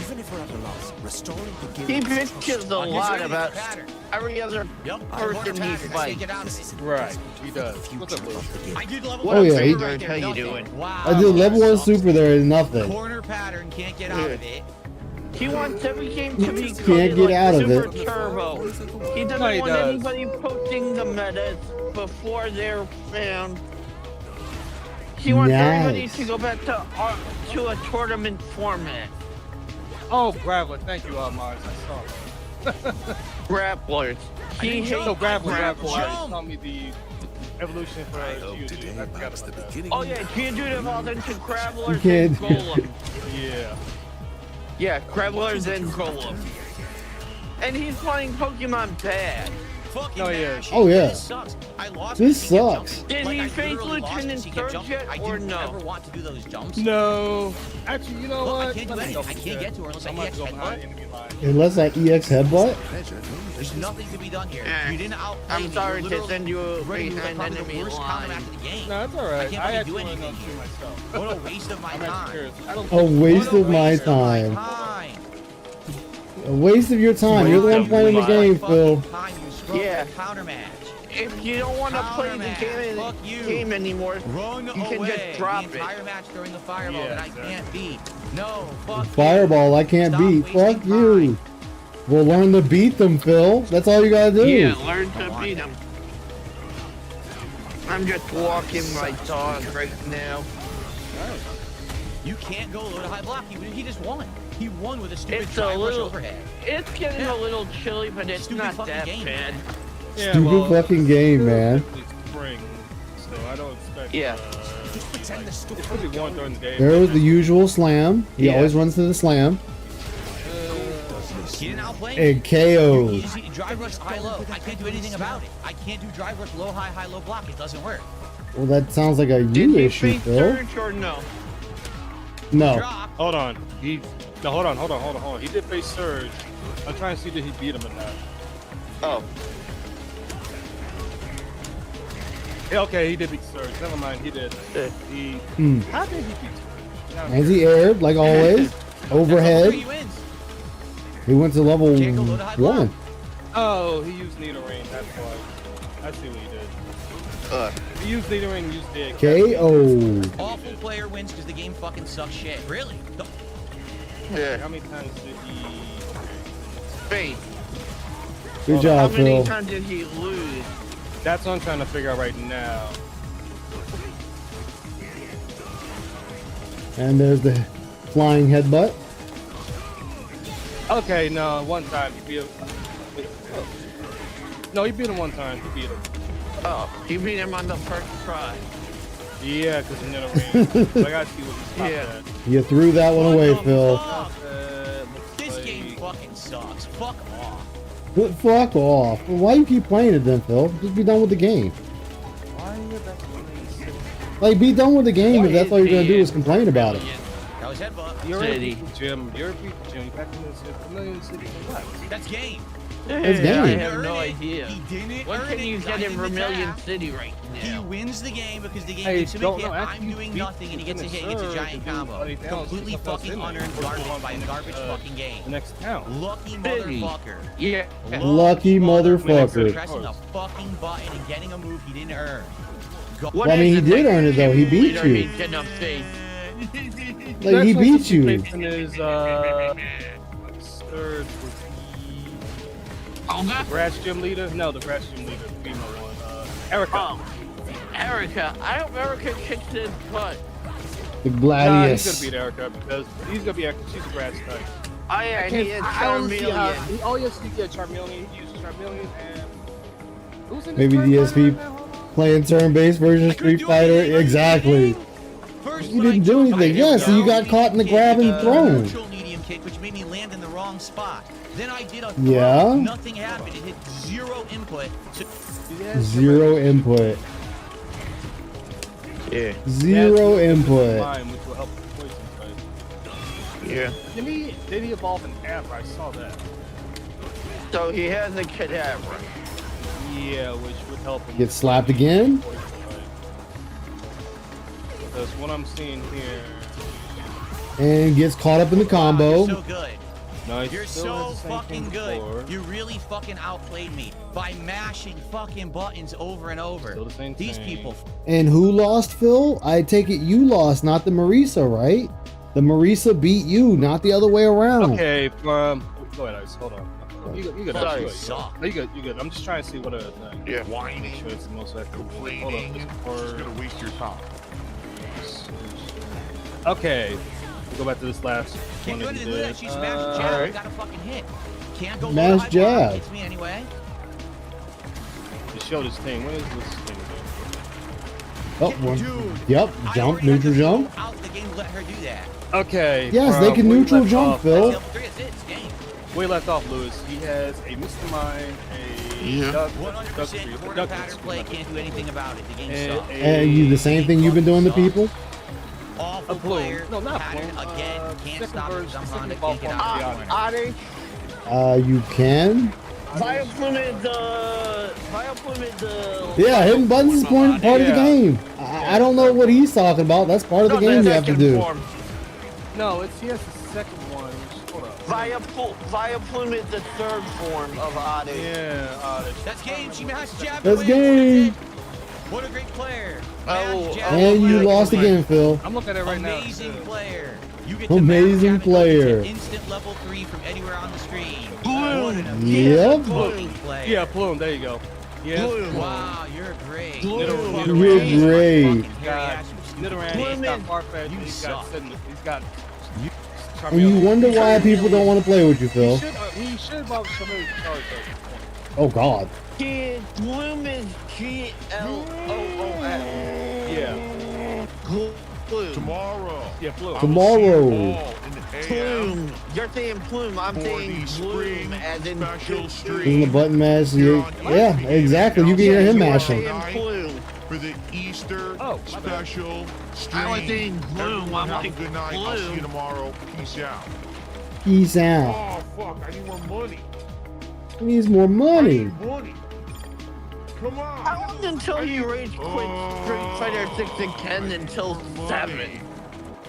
Even if we're at a loss, restoring the He game. bitches a lot about every other person he fights. Right, he does. What's up, Lou? I did level What Oh, up, yeah, he- Favorite? How you doing? Wow. I did level 1 super there and nothing. Corner pattern, can't get out of it. He wants every game to be Can't coded get like out of Super it. Turbo. He doesn't No, he want does. anybody posting the metas before they're found. He wants everybody Nice. to go back to a tournament format. Oh, Graveler, thank you, Mars. I saw it. Grapplers. He hates No, Graveler. grapplers. Tell me the evolution for Geodude. I forgot about that. Oh yeah, Geodude evolved into Grapplers can't- and Golem. Yeah. Yeah, Grapplers and Golem. And he's playing Pokemon bad. Fucking No, yeah. Nash. Oh, yeah. This sucks. I lost This because he kept sucks. jumping. Did Like, he I face literally lost Lieutenant because he kept Surge jumping. yet, I or didn't no? ever want to do those jumps. No. Actually, you know Look, what? I can't do anything. I can't get to her unless I I'm about EX to go behind headbutt. enemy line. Unless I EX headbutt. There's nothing to be done here. You didn't outplay me. I'm sorry You to literally send you ready to behind probably enemy the worst counter line. match of the game. No, that's I alright. can't I really actually do want to anything know here. myself. What a waste of my I'm actually time. curious. I don't A waste What a of my waste of my time. time. A waste of your time. You're the one playing the game, Phil. Time you scrub Yeah. the counter match. If you don't want to play the Fuck you. game anymore, Run you can away. just drop the it. entire match during the fireball Yeah, that I exactly. can't beat. No, fuck Fireball, I can't Stop beat. wasting Fuck you. time. Well, learn to beat them, Phil. That's all you gotta do. Yeah, learn to beat him. I'm just walking my dog right now. You can't go low to high block. He just won. He won with a stupid It's a drive rush little, overhead. it's getting Yeah. a little chilly, but it's Stupid not fucking that game, bad. man. Yeah, Stupid well, fucking game, man. it's spring, so I don't expect. Yeah. It's pretty warm during the day. There's the usual slam. He Yeah. always runs to the slam. He didn't outplay me. And KOs. You see, drive rush high low. I can't do anything about it. I can't do drive rush low high low block. It doesn't work. Well, that sounds like a Did you he issue, face Phil. Surge or no? No. Drop. Hold on. Hold on. He did face Surge. I'm trying to see did he beat him or not. Oh. Yeah, okay, he did beat Surge. Never mind, he did. He. How did he beat Surge? Now I'm As he aired, like always. Overhead. He wins. He went to level Can't go low to high block. 1. Oh, he used Needle Rain. That's why. I see what he did. He used Needle Rain, used Dig. KO. Awful player wins because the game fucking sucks shit. Really? Yeah. How many times did he? Wait, Good how job, many Phil. times did he lose? That's what I'm trying to figure out right now. And there's the flying headbutt. Okay, no, one time he beat him. No, he beat him one time. He beat him. Oh, you beat him on the first try. Yeah, because he never ran. So I gotta see what he's Yeah. at. You threw that one away, Phil. Fuck? Looks This like- game fucking sucks. Fuck off. But fuck off. Well, why you keep playing it then, Phil? Just be done with the game. Why are you back to me? Like, be done with the game if that's all you're gonna do is complain about it. That was headbutt. You're City. a beat Jim. You're a beat Jim. Back in the Million City. What? That's game. That's I game. have Earn no it. idea. He didn't What earn can it you 'cause get I in didn't Vermilion attack. City right He now? wins the game because the game Hey, gets him a don't hit. know. After I'm you doing beat nothing and he gets a Lieutenant hit. It's a Surge, giant you do combo. anything else, Completely stuff else fucking in there. unearned garbage by a garbage fucking The game. next town. Lucky City. motherfucker. Yeah. Lucky motherfucker. Pressing a fucking button and getting a move he didn't earn. God. What Well, I mean, is he did earn it, though. He beat leader you. needs enough faith? Like, he beat you. Is third would be the grass gym leader. No, the grass gym leader, the female one. Erica. Oh, Erica. I hope Erica kicks his butt. The Nah, Gladius. he's gonna beat Erica because he's gonna be Erica. She's a grass type. Oh yeah, he is I don't see how. Charmeleon. Oh yes, you get Charmeleon. He uses Charmeleon and who's in Maybe this DSP right now? playing turn-based version of Street Fighter. Exactly. You didn't do anything. Yeah, so you got caught in the grab and thrown. Neutral medium kick, which made me land in the wrong spot. Then I did a throw. Yeah. Nothing happened. It hit 0 input. So 0 input. Yeah. 0 input. Mine, which will help the poison type. Yeah. Did he evolve in Abra? I saw that. So he has a cadaver. Yeah, which would help him. Get slapped again? Because what I'm seeing here. And gets caught up in the combo. You're so good. No, You're so fucking good. You really fucking outplayed me by mashing fucking buttons over and over. Still the same These thing. people. And who lost, Phil? I take it you lost, not the Marisa, right? The Marisa beat you, not the other way around. Okay, go ahead, Ice. Hold on. You good? Sorry. You good? You good? I'm just trying to see what other thing. Yeah. Make sure it's the most accurate. Hold Complaining. on. It's gonna waste your time. Okay. We'll go back to this last Can't do one that anything you with did. that. She's smashed jab. alright. Got a fucking hit. Can't go Smash low high jab. bar. Hits me anyway. You showed his thing. What's this thing Oh, one. Dude. Yep, I jump, already had neutral to jump. go out the game to let her do that. do? Okay. Yes, they can we neutral left jump, off- Phil. Level 3 is it. It's game. We left off, Lewis. He has a Mr. Mind, a duck, 100% quarter pattern play. Can't do anything about it. The game sucks. And you the same thing you've been doing to people? Awful A Plume. player. No, not pattern Plume. again. Can't second stop it. version, Jump second on it. ball Can't get from out the of the corner. Adi. You can? Vileplume is Yeah, hitting buttons is part of the Yeah. game. I don't know what he's talking about. That's part of the game you have to do. No, he has the second one. Hold up. Vileplume is the third form of Adi. Yeah, That's game. She mashed jab. That's away. game. What a great player. Oh, Mashed jab And you away. lost again, Phil. I'm looking at it right now. Amazing player. You get Amazing to mash jab and player. get instant level 3 from anywhere on the screen. Bloom. What an Yep. amazing fucking player. Yeah, Plume. There you go. Yeah. Wow, you're great. Bloom. You're great. Fucking hairy God. ass, you stupid Nidoran, bitch. he's got Farfetch'd, You he's suck. got And you wonder why people don't want to play with you, Phil. He should have somebody charge Oh, God. Kid Bloom is GLOOM. Yeah. Gloom. Tomorrow. Yeah, Plume. Tomorrow. All in the AM Plume. You're saying Plume. I'm for saying the Bloom spring as in special Isn't the stream. button mash? Yeah, exactly. You can hear him mashing. Plume. For the Easter Oh, my bad. special stream. I was saying Bloom. Everyone I'm have a like, good night. I'll see you Bloom. tomorrow. Peace out. Peace out. Oh, fuck. I need more money. He needs more I money. need money. Come on. How long until you rage quit Street Fighter 6 and Ken until 7?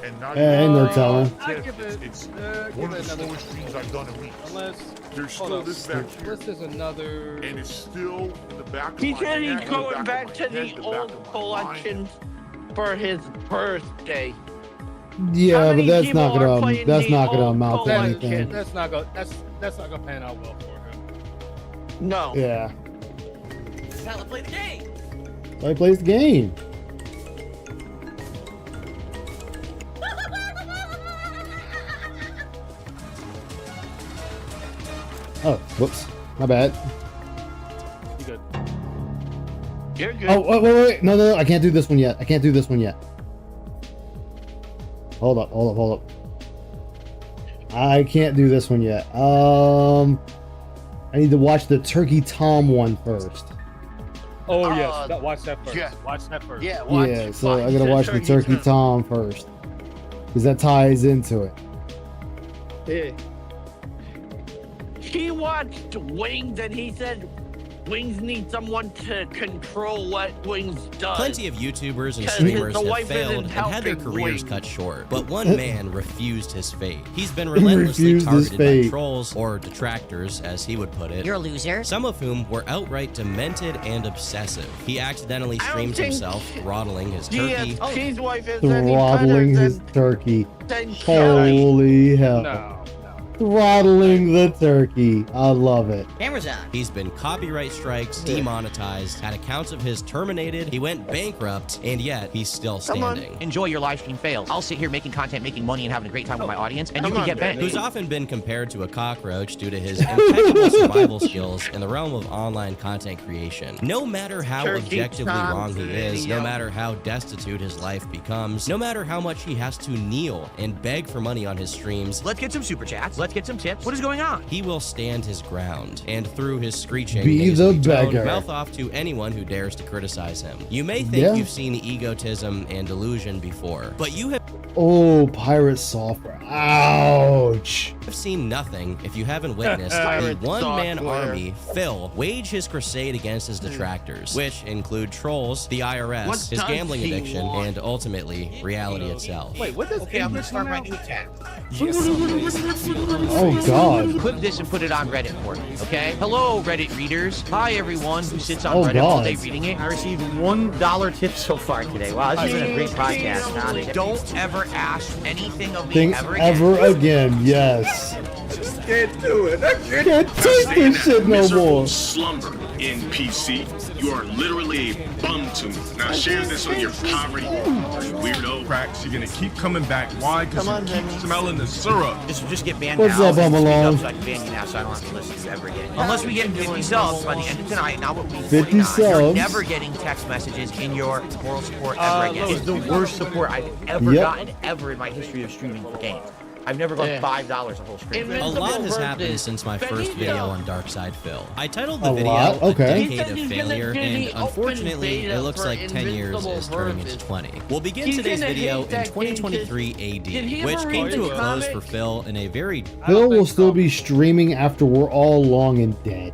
And not Ain't no telling. I give it. It's give one it of the another. slowest streams I've done in weeks. Unless There's hold still up. this back here. Unless there's another. And it's still in the back of He my said neck, he's the going back back of to my the head, back old of my mind. collection for his birthday. Yeah, How but many that's people not are gonna playing that's the not gonna old amount to collection? anything. That's not gonna pan out well for him. No. Yeah. Now let's play the game. So he plays the game. Oh, whoops. My bad. You good? You're good. Oh, wait. No. I can't do this one yet. I can't do this one yet. Hold up. I can't do this one yet. I need to watch the Turkey Tom one first. Oh yes, watch that first. yeah. Watch that first. Yeah, watch. Yeah, so I gotta watch the Turkey Tom first. Because that ties into it. Yeah. He watched Wings and he said, Wings need someone to control what Wings does. Plenty of YouTubers and Because streamers the have wife failed isn't and had their helping careers Wings. cut short, but one man refused his fate. He's been relentlessly refused his targeted fate. by trolls, or detractors, as he would put it. You're a loser. Some of whom were outright demented and obsessive. He accidentally I don't streamed think himself throttling his turkey. DSP's wife is any Throttling better his turkey. than Kelly. Holy hell. No. Throttling the turkey. I love it. Camera's on. He's been copyright strikes, demonetized, had accounts of his terminated, he went bankrupt, and yet he's still standing. Enjoy your live stream fails. I'll sit here making content, making money, and having a great time with my audience, and you can get banned. Who's often been compared to a cockroach due to his impeccable survival skills in the realm of online content creation. No matter how Turkey objectively wrong he is, no video. matter how destitute his life becomes, no matter how much he has to kneel and beg for money on his streams, Let's get some super chats. Let's get some tips. What is going on? he will stand his ground, and through his screeching, Be nasally the tone, beggar. mouth off to anyone who dares to criticize him. You may think you've seen egotism and delusion before, but you have Oh, pirate software. Ouch. seen nothing if you haven't witnessed a Pirate one-man software. army, Phil, wage his crusade against his detractors, which include trolls, the IRS, What his does gambling he addiction, want? and ultimately reality itself. Wait, what does Okay, I'm gonna English start come my out? new attack. Oh, God. Clip this and put it on Reddit for me, okay? Hello, Reddit readers. Hi, everyone who sits on Oh, Reddit all God. day reading it. I received $1 tip so far today. Wow, this has been a great podcast. Don't ever ask anything of me Think ever again. ever again. Yes. Can't do it. I can't. Can't take this shit no more. Slumber in PC. You are literally a bum to me. Now share this on your poverty, weirdo. Cracks, you're gonna keep coming back. Why? Because you keep smelling the syrup. Just get banned What's now. up, I'm and speak alone? up so I can ban you now so I don't have to listen to you ever again. Unless we get 50 subs by the end of tonight, now we're 50 You're subs? never getting text messages in your moral support ever again. It's the worst support I've ever Yep. gotten ever in my history of streaming for games. I've never gone $5 a whole stream. A lot has happened since my first video on Darkside Phil. I titled the A video lot? A Okay. Decade of Failure, and unfortunately, it looks like 10 years is turning into 20. We'll begin today's video in 2023 AD, which came to a close for Phil in a very Phil will still be streaming after we're all long and dead.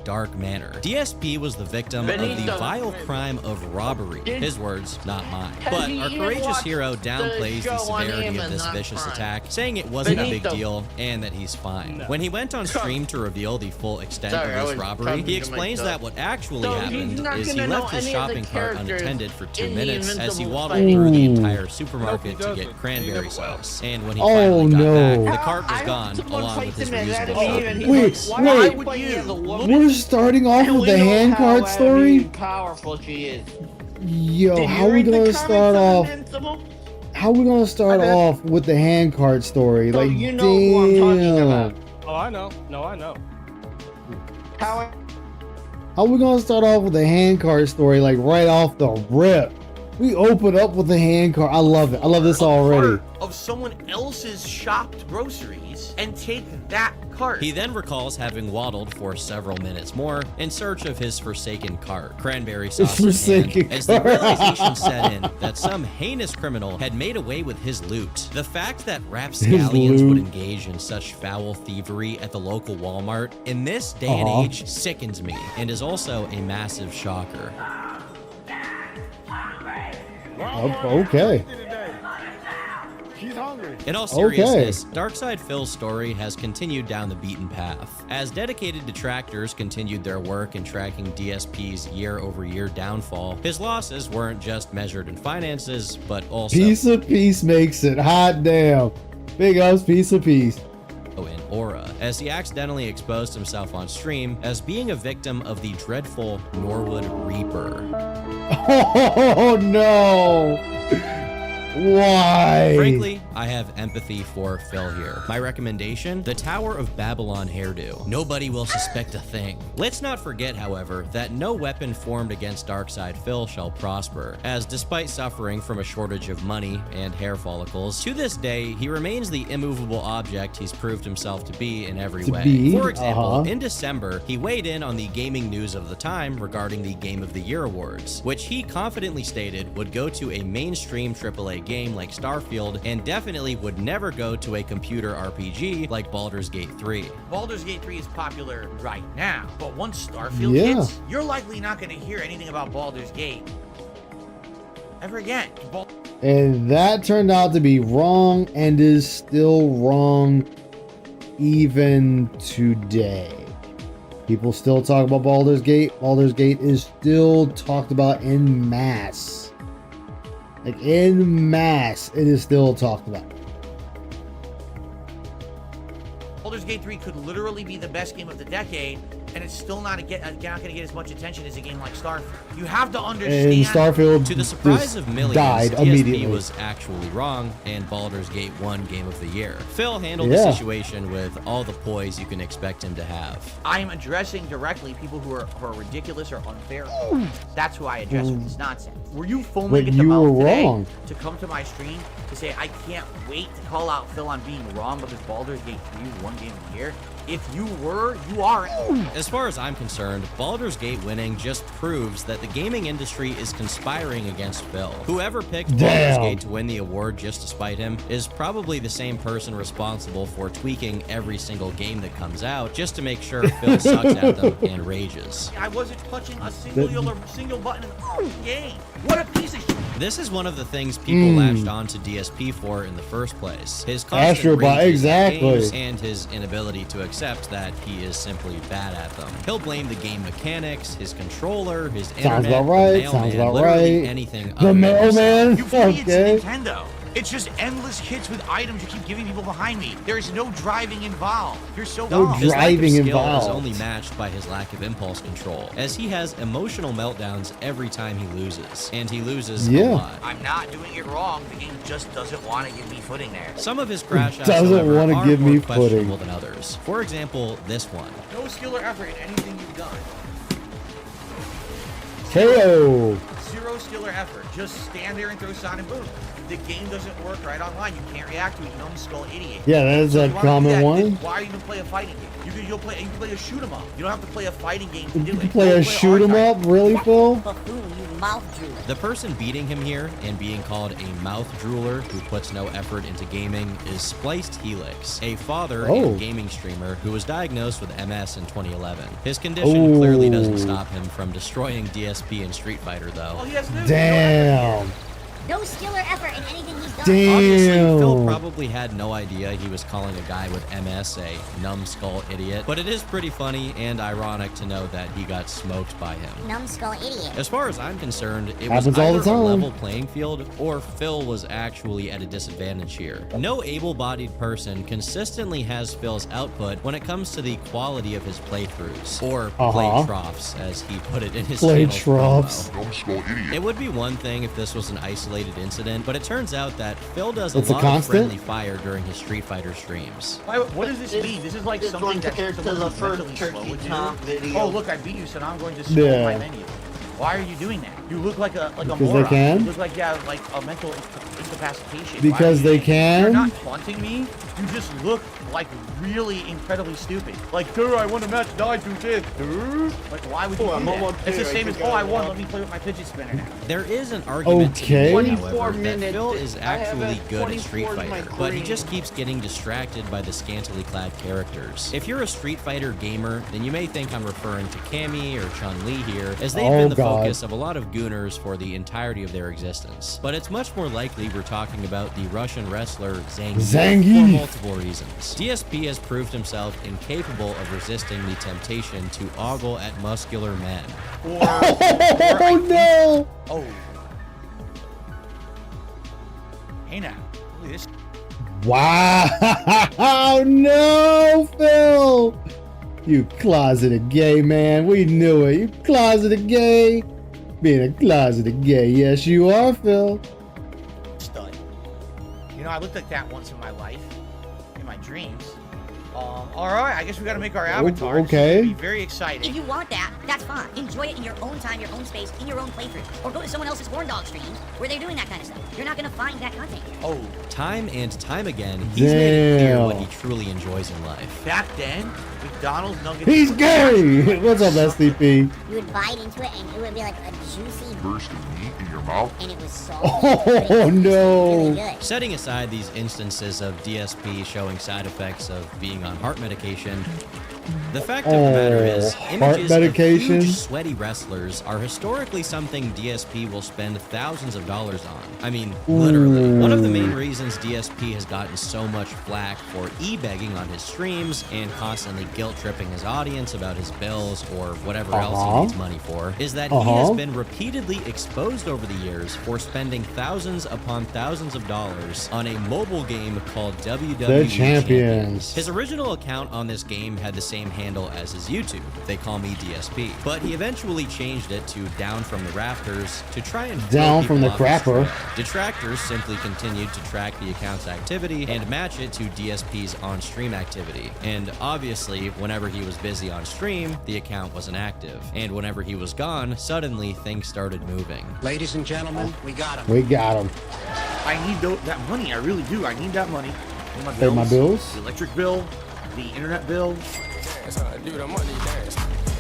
dark manner. DSP was the victim of the vile crime of robbery. His words, not mine. But our courageous hero downplays the severity of this vicious attack, saying it wasn't a big deal and that he's fine. When he went on stream to reveal the full extent of this robbery, he explains that what actually happened is he left his shopping cart unattended for 2 minutes as he waddled through the entire supermarket to get cranberry sauce. And when he finally got back, the cart was gone along with his reusable shopping cart. Wait, we're starting off with the handcart story? Powerful she is. Yo, Did how you are we read the gonna comments start on off? Invincible? How are we gonna start off with the handcart story? So Like, you know who I'm talking about. damn. Oh, I know. No, I know. How How are we gonna start off with the handcart story? Like right off the rip. We open up with the handcart. I love it. I love this already. Of someone else's shopped groceries and take that cart. He then recalls having waddled for several minutes more in search of his forsaken cart, cranberry sauce in Forsaken hand, as the cart. realization set in that some heinous criminal had made away with his loot. The fact that rapscallions would loot. engage in such foul thievery at the local Walmart in this day and age sickens me and is also a massive shocker. Okay. She's hungry. In all seriousness, Darkside Phil's story has continued down the beaten path. As dedicated detractors continued their work in tracking DSP's year-over-year downfall, his losses weren't just measured in finances, but also Piece of peace makes it. Hot damn. Big ups, piece of peace. in aura, as he accidentally exposed himself on stream as being a victim of the dreadful Norwood Reaper. Oh no. Why? Frankly, I have empathy for Phil here. My recommendation, the Tower of Babylon hairdo. Nobody will suspect a thing. Let's not forget, however, that no weapon formed against Darkside Phil shall prosper, as despite suffering from a shortage of money and hair follicles, to this day, he remains the immovable object he's proved himself to be in every way. For example, in December, he weighed in on the gaming news of the time regarding the Game of the Year awards, which he confidently stated would go to a mainstream AAA game like Starfield and definitely definitely would never go to a computer RPG like Baldur's Gate 3. Baldur's Gate 3 is popular right now, but once Starfield Yeah. hits, you're likely not going to hear anything about Baldur's Gate ever again. And that turned out to be wrong and is still wrong even today. People still talk about Baldur's Gate. Baldur's Gate is still talked about en masse. Like en masse, it is still talked about. Baldur's Gate 3 could literally be the best game of the decade, and it's still not going to get as much attention as a game like Starfield. You have to understand. And Starfield To the surprise just of millions, died DSP immediately. was actually wrong, and Baldur's Gate won Game of the Year. Phil handled Yeah. the situation with all the poise you can expect him to have. I am addressing directly people who are ridiculous or unfair. That's who I address with this nonsense. Were you foaming But at the you mouth were today wrong. to come to my stream to say I can't wait to call out Phil on being wrong because Baldur's Gate 3 won Game of the Year? If you were, you are. As far as I'm concerned, Baldur's Gate winning just proves that the gaming industry is conspiring against Phil. Whoever picked Baldur's Damn. Gate to win the award just to spite him is probably the same person responsible for tweaking every single game that comes out just to make sure Phil sucks at them and rages. I wasn't touching a single button in the fucking game. What a piece of shit. This is one of the things people latched on to DSP for in the first place. His constant Astrobot, rages at exactly. games and his inability to accept that he is simply bad at them. He'll blame the game mechanics, his controller, his Sounds internet, about right, the mailman, sounds about literally right. anything The other than mailman? himself. You idiots Okay. in Nintendo. It's just endless hits with items you keep giving people behind me. There is no driving involved. You're so No dumb. His lack of driving skill involved. is only matched by his lack of impulse control, as he has emotional meltdowns every time he loses, and he loses a Yeah. lot. I'm not doing it wrong. The game just doesn't want to give me footing there. Some of his crash outs, Doesn't however, wanna are give more me questionable footing. than others. For example, this one. No skill or effort in anything you've done. KO. Zero skill or effort. Just stand there and throw Sonic Boom. The game doesn't work right online. You can't react to it. You numbskull idiot. Yeah, that is So a if you wanna do common that, one. then why even play a fighting game? You can play a shoot 'em up. You don't have to play a fighting game to do You it. play Go a shoot 'em R-Type. up, really, Phil? Buffoon, you mouth drooler. The person beating him here and being called a mouth drooler who puts no effort into gaming is Spliced Helix, a father Oh. and gaming streamer who was diagnosed with MS in 2011. His condition clearly doesn't stop him from destroying DSP and Street Fighter, though. All he has to do is Damn. No skill or effort in anything he's done. Obviously, Phil Damn. probably had no idea he was calling a guy with MS a numbskull idiot, but it is pretty funny and ironic to know that he got smoked by him. Numbskull idiot. As far as I'm concerned, it Happens was all either the a time. level playing field or Phil was actually at a disadvantage here. No able-bodied person consistently has Phil's output when it comes to the quality of his playthroughs, or play troughs, as he put it in his Play channel's troughs. promo. It would be one thing if this was an isolated incident, but it turns out that Phil does It's a a lot of constant? friendly fire during his Street Fighter streams. What does this mean? This is like This something one that compared to someone the who's first mentally slow Turkey would do. Tom video. Oh, look, I beat you, so now I'm going to scroll Yeah. my menu. Why are you doing that? You look like a Because they moron. can? You look like you have like a mental incapacitation. Because Why are you they doing that? You're can? not taunting me. You just look like really incredibly stupid. Like, dude, I won a match, died to this. Dude. Like, why would you do that? It's the same as, oh, I won, let me play with my fidget spinner now. There is an argument Okay. to be made, 24 however, that minutes. Phil is I have actually a good at Street 24 is my Fighter, but he grade. just keeps getting distracted by the scantily clad characters. If you're a Street Fighter gamer, then you may think I'm referring to Cammy or Chun-Li here, as they've been the focus of a lot of gooners for the entirety of their existence. But it's much more likely we're talking about the Russian wrestler Zangief for multiple reasons. DSP has proved himself incapable of resisting the temptation to ogle at muscular men. Oh no! Oh. Hey now, look at this. Wow! No, Phil! You closeted gay man. We knew it. You closeted gay. Being a closeted gay. Yes, you are, Phil. Stud. You know, I looked like that once in my life, in my dreams. All right, I guess we got to make our avatar. Okay. Be very exciting. If you want that, that's fine. Enjoy it in your own time, your own space, in your own playthrough. Or go to someone else's Horn Dog streams where they're doing that kind of stuff. You're not going to find that content. Oh. Time and time again, he's made it clear what he truly enjoys in life. Back then, McDonald's nuggets. He's gay! What's up, SCP? You would bite into it and it would be like a juicy Burst of meat in your mouth. and it was salty. Oh, no. Really good. Setting aside these instances of DSP showing side effects of being on heart medication, the fact of the matter is, images of huge, sweaty wrestlers are historically something DSP will spend thousands of dollars on. I mean, literally. One of the main reasons DSP has gotten so much flack for e-begging on his streams and constantly guilt-tripping his audience about his bills or whatever else he needs money for is that he has been repeatedly exposed over the years for spending thousands upon thousands of dollars on a mobile game called WWE Champions. His original account on this game had the same handle as his YouTube. They call me DSP. But he eventually changed it to Down from the Rafters to try and Down from the crapper. Detractors simply continued to track the account's activity and match it to DSP's on-stream activity. And obviously, whenever he was busy on stream, the account wasn't active. And whenever he was gone, suddenly things started moving. Ladies and gentlemen, we got him. We got him. I need that money. I really do. I need that money. Pay my bills. The electric bill, the internet bill.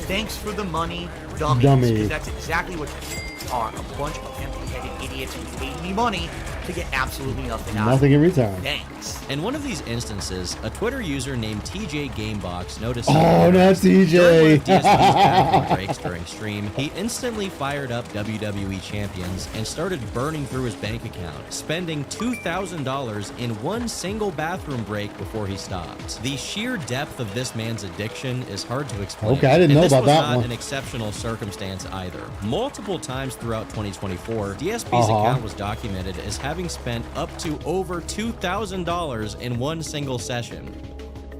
Thanks for the money, dummies. Because that's exactly what you are. A bunch of empty-headed idiots who paid me money to get absolutely nothing out of it. Nothing in return. Thanks. In one of these instances, a Twitter user named TJ Gamebox noticed Oh, that's TJ. during one of DSP's bathroom breaks during stream, he instantly fired up WWE Champions and started burning through his bank account, spending $2,000 in one single bathroom break before he stopped. The sheer depth of this man's addiction is hard to explain. Okay, I didn't know about that one. This was not an exceptional circumstance either. Multiple times throughout 2024, DSP's account was documented as having spent up to over $2,000 in one single session.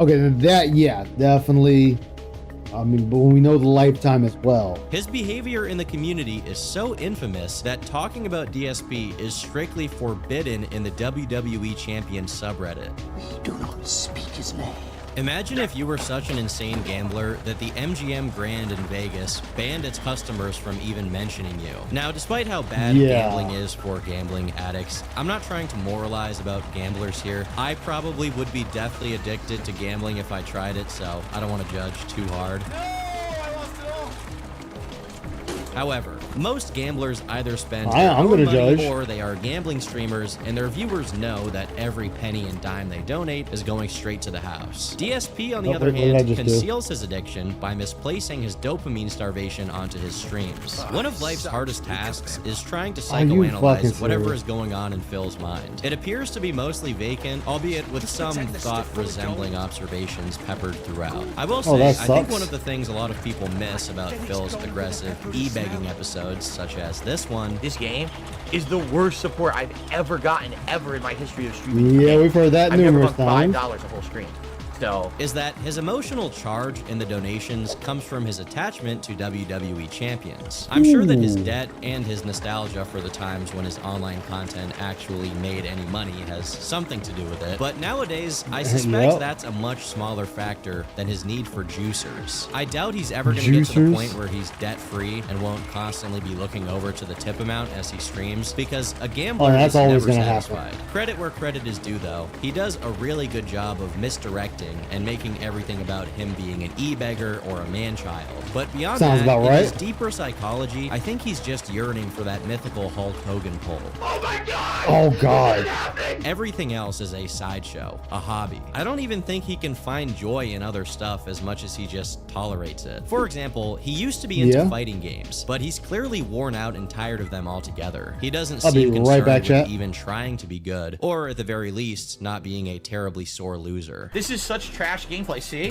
Okay, that, yeah, definitely. I mean, but we know the lifetime as well. His behavior in the community is so infamous that talking about DSP is strictly forbidden in the WWE Champion subreddit. We do not speak his name. Imagine if you were such an insane gambler that the MGM Grand in Vegas banned its customers from even mentioning you. Now, despite how bad gambling is for gambling addicts, I'm not trying to moralize about gamblers here. I probably would be deathly addicted to gambling if I tried it, so I don't want to judge too hard. However, most gamblers either spend their own money or they are gambling streamers, and their viewers know that every penny and dime they donate is going straight to the house. DSP, on the other hand, conceals his addiction by misplacing his dopamine starvation onto his streams. One of life's hardest tasks is trying to psychoanalyze whatever is going on in Phil's mind. It appears to be mostly vacant, albeit with some thought-resembling observations peppered throughout. I will say, I think one of the things a lot of people miss about Phil's aggressive eBay episodes, such as this one. This game is the worst support I've ever gotten ever in my history of streaming. Yeah, we've heard that numerous times. $5 a whole stream. So is that his emotional charge in the donations comes from his attachment to WWE Champions. I'm sure that his debt and his nostalgia for the times when his online content actually made any money has something to do with it, but nowadays I suspect that's a much smaller factor than his need for juicers. I doubt he's ever going to get to the point where he's debt-free and won't constantly be looking over to the tip amount as he streams, because a gambler is never satisfied. Credit where credit is due, though. He does a really good job of misdirecting and making everything about him being an e-beggar or a man-child. But beyond that, in his deeper psychology, I think he's just yearning for that mythical Hulk Hogan pull. Oh my god! Oh god. Everything else is a sideshow, a hobby. I don't even think he can find joy in other stuff as much as he just tolerates it. For example, he used to be into fighting games, but he's clearly worn out and tired of them altogether. He doesn't seem concerned with even trying to be good, or at the very least, not being a terribly sore loser. this is such trash gameplay, see?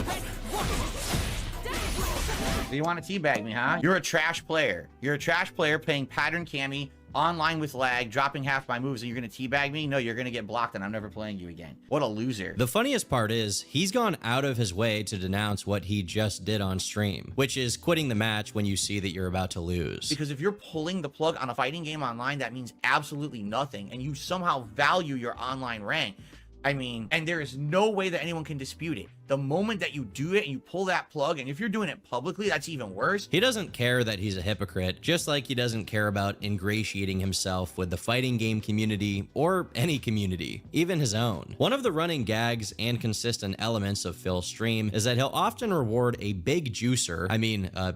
Do you want to teabag me, huh? You're a trash player. You're a trash player playing pattern cami, online with lag, dropping half my moves, and you're going to teabag me? No, you're going to get blocked, and I'm never playing you again. What a loser. The funniest part is, he's gone out of his way to denounce what he just did on stream, which is quitting the match when you see that you're about to lose. Because if you're pulling the plug on a fighting game online, that means absolutely nothing, and you somehow value your online rank. I mean, and there is no way that anyone can dispute it. The moment that you do it and you pull that plug, and if you're doing it publicly, that's even worse. He doesn't care that he's a hypocrite, just like he doesn't care about ingratiating himself with the fighting game community or any community, even his own. One of the running gags and consistent elements of Phil's stream is that he'll often reward a big juicer,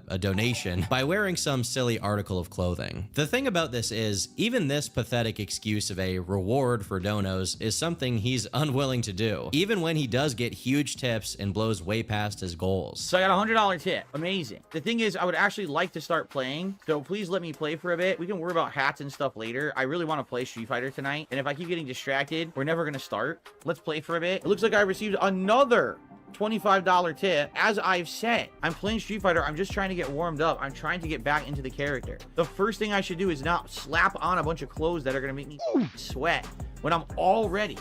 a donation, by wearing some silly article of clothing. The thing about this is, even this pathetic excuse of a reward for donos is something he's unwilling to do, even when he does get huge tips and blows way past his goals. So I got a $100 tip. Amazing. The thing is, I would actually like to start playing, so please let me play for a bit. We can worry about hats and stuff later. I really want to play Street Fighter tonight, and if I keep getting distracted, we're never going to start. Let's play for a bit. It looks like I received another $25 tip. As I've said, I'm playing Street Fighter. I'm just trying to get warmed up. I'm trying to get back into the character. The first thing I should do is not slap on a bunch of clothes that are going to make me sweat when I'm already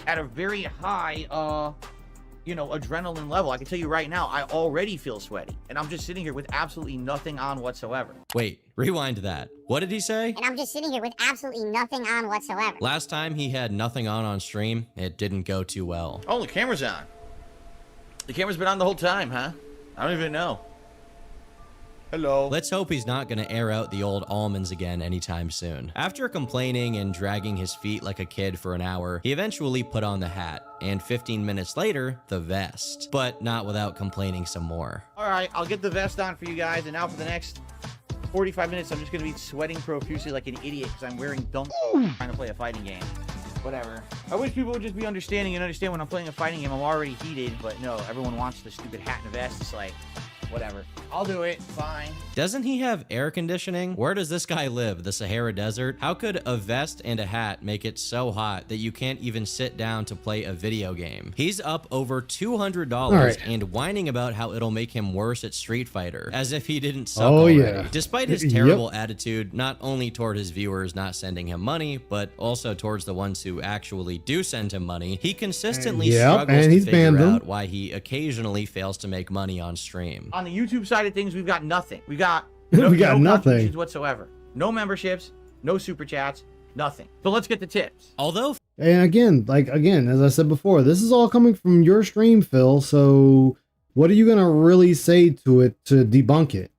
at a very high, adrenaline level. I can tell you right now, I already feel sweaty, and I'm just sitting here with absolutely nothing on whatsoever. Wait, rewind that. What did he say? And I'm just sitting here with absolutely nothing on whatsoever. Last time he had nothing on stream, it didn't go too well. Oh, the camera's on. The camera's been on the whole time, huh? I don't even know. Hello. Let's hope he's not going to air out the old almonds again anytime soon. After complaining and dragging his feet like a kid for an hour, he eventually put on the hat, and 15 minutes later, the vest. But not without complaining some more. All right, I'll get the vest on for you guys, and now for the next 45 minutes, I'm just going to be sweating profusely like an idiot because I'm wearing dunks trying to play a fighting game. Whatever. I wish people would just be understanding and understand when I'm playing a fighting game, I'm already heated, but no, everyone wants the stupid hat and vest. It's like, whatever. I'll do it. Fine. Doesn't he have air conditioning? Where does this guy live? The Sahara Desert? How could a vest and a hat make it so hot that you can't even sit down to play a video game? He's up over $200 and whining about how it'll make him worse at Street Fighter, as if he didn't suck already. Yeah. Despite his terrible attitude, not only toward his viewers not sending him money, but also towards the ones who actually do send him money, he consistently struggles to figure out why he occasionally fails to make money on stream. On the YouTube side of things, we've got nothing. We got no nothing contributions whatsoever. No memberships, no super chats, nothing. So let's get the tips. Although, and again, as I said before, this is all coming from your stream, Phil. So what are you gonna really say to it to debunk it?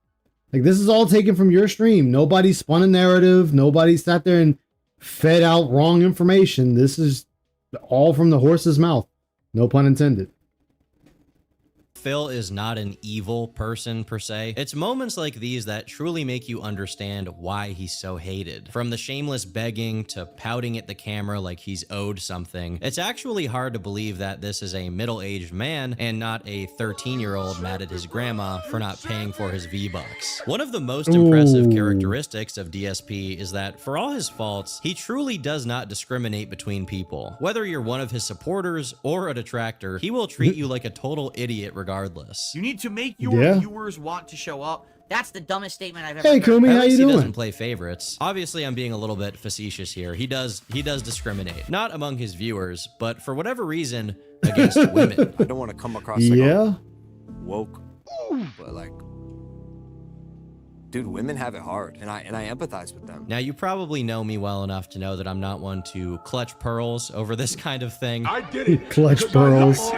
Like, this is all taken from your stream. Nobody spun a narrative. Nobody sat there and fed out wrong information. This is all from the horse's mouth. No pun intended. Phil is not an evil person per se. It's moments like these that truly make you understand why he's so hated. From the shameless begging to pouting at the camera like he's owed something, it's actually hard to believe that this is a middle-aged man and not a 13-year-old mad at his grandma for not paying for his V-Bucks. One of the most impressive characteristics of DSP is that for all his faults, he truly does not discriminate between people. Whether you're one of his supporters or a detractor, he will treat you like a total idiot regardless. You need to make your viewers want to show up. That's the dumbest statement I've ever heard. Hey, Kumi, how you doing? He doesn't play favorites. Obviously, I'm being a little bit facetious here. He does discriminate. Not among his viewers, but for whatever reason, against women. I don't want to come across like woke, but like, dude, women have it hard, and I empathize with them. Now, you probably know me well enough to know that I'm not one to clutch pearls over this kind of thing. I did it. Clutch pearls.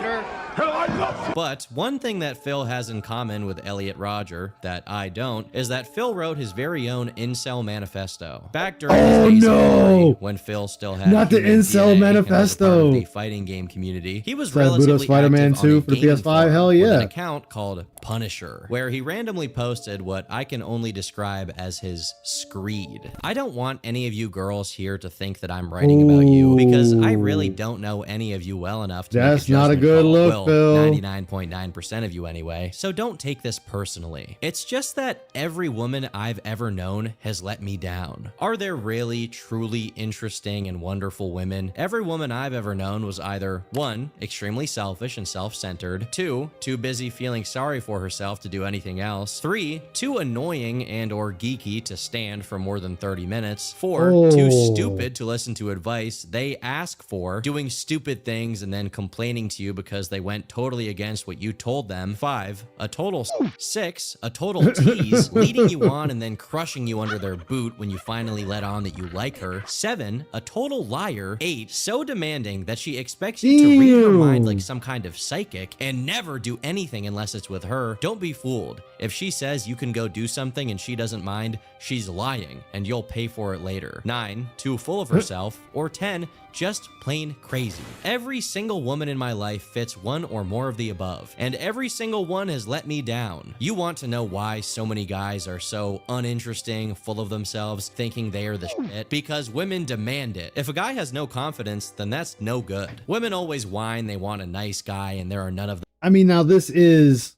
But one thing that Phil has in common with Elliot Rodger that I don't is that Phil wrote his very own incel manifesto back during his days in Missouri, when Phil still had not the incel manifesto, the fighting game community. He was relatively Spider-Man 2 for the PS5. Hell yeah! With an account called Punisher, where he randomly posted what I can only describe as his screed. I don't want any of you girls here to think that I'm writing about you, because I really don't know any of you well enough to That's make a not a good call. look, Well, Phil. 99.9% of you anyway, so don't take this personally. It's just that every woman I've ever known has let me down. Are there really, truly interesting and wonderful women? Every woman I've ever known was either 1, extremely selfish and self-centered, 2, too busy feeling sorry for herself to do anything else, 3, too annoying and or geeky to stand for more than 30 minutes, 4, too stupid to listen to advice they ask for, doing stupid things and then complaining to you because they went went totally against what you told them. 5, a total 6, a total tease, leading you on and then crushing you under their boot when you finally let on that you like her. 7, a total liar. 8, so demanding that she expects you to read her mind like some kind of psychic and never do anything unless it's with her. Don't be fooled. If she says you can go do something and she doesn't mind, she's lying and you'll pay for it later. 9, too full of herself. Or 10, just plain crazy. Every single woman in my life fits one or more of the above, and every single one has let me down. You want to know why so many guys are so uninteresting, full of themselves, thinking they are the shit? Because women demand it. If a guy has no confidence, then that's no good. Women always whine they want a nice guy, and there are none of them. I mean, now this is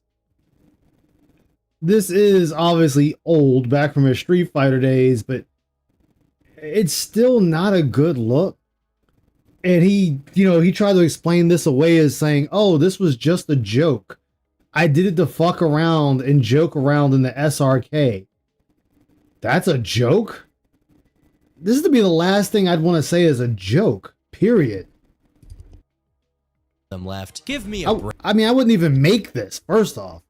obviously old, back from his Street Fighter days, but it's still not a good look. And he tried to explain this away as saying, oh, this was just a joke. I did it to fuck around and joke around in the SRK. That's a joke? This is to be the last thing I'd want to say is a joke, period. Them left. Give me a break. I mean, I wouldn't even make this, first off.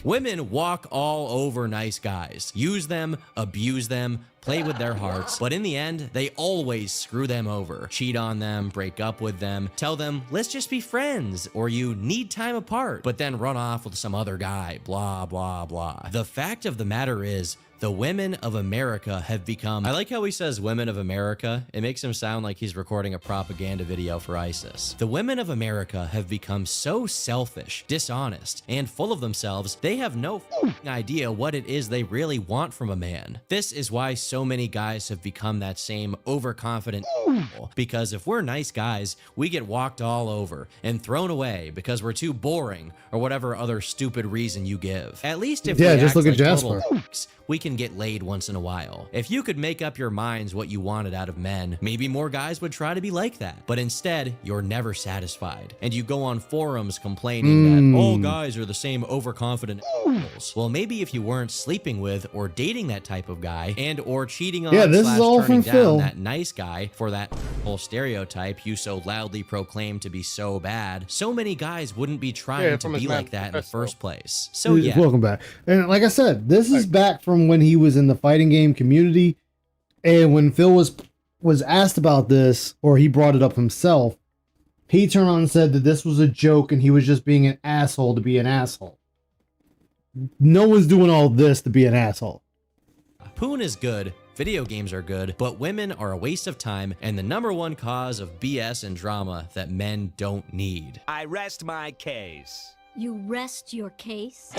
Women walk all over nice guys, use them, abuse them, play with their hearts, but in the end, they always screw them over, cheat on them, break up with them, tell them, let's just be friends, or you need time apart, but then run off with some other guy, blah, blah, blah. The fact of the matter is, the women of America have become... I like how he says women of America. It makes him sound like he's recording a propaganda video for ISIS. The women of America have become so selfish, dishonest, and full of themselves, they have no idea what it is they really want from a man. This is why so many guys have become that same overconfident because if we're nice guys, we get walked all over and thrown away because we're too boring or whatever other stupid reason you give. At least if we just look act at like Jasper. total we can get laid once in a while. If you could make up your minds what you wanted out of men, maybe more guys would try to be like that. But instead, you're never satisfied. And you go on forums complaining that all guys are the same overconfident assholes. Well, maybe if you weren't sleeping with or dating that type of guy and or cheating on this is all turning from down Phil. that nice guy for that whole stereotype you so loudly proclaim to be so bad, so many guys wouldn't be trying to be like that in the first place. So yeah. Welcome back. And like I said, this is back from when he was in the fighting game community, and when Phil was asked about this, or he brought it up himself, he turned on and said that this was a joke and he was just being an asshole to be an asshole. No one's doing all this to be an asshole. Poon is good, video games are good, but women are a waste of time and the #1 cause of BS and drama that men don't need. I rest my case. You rest your case?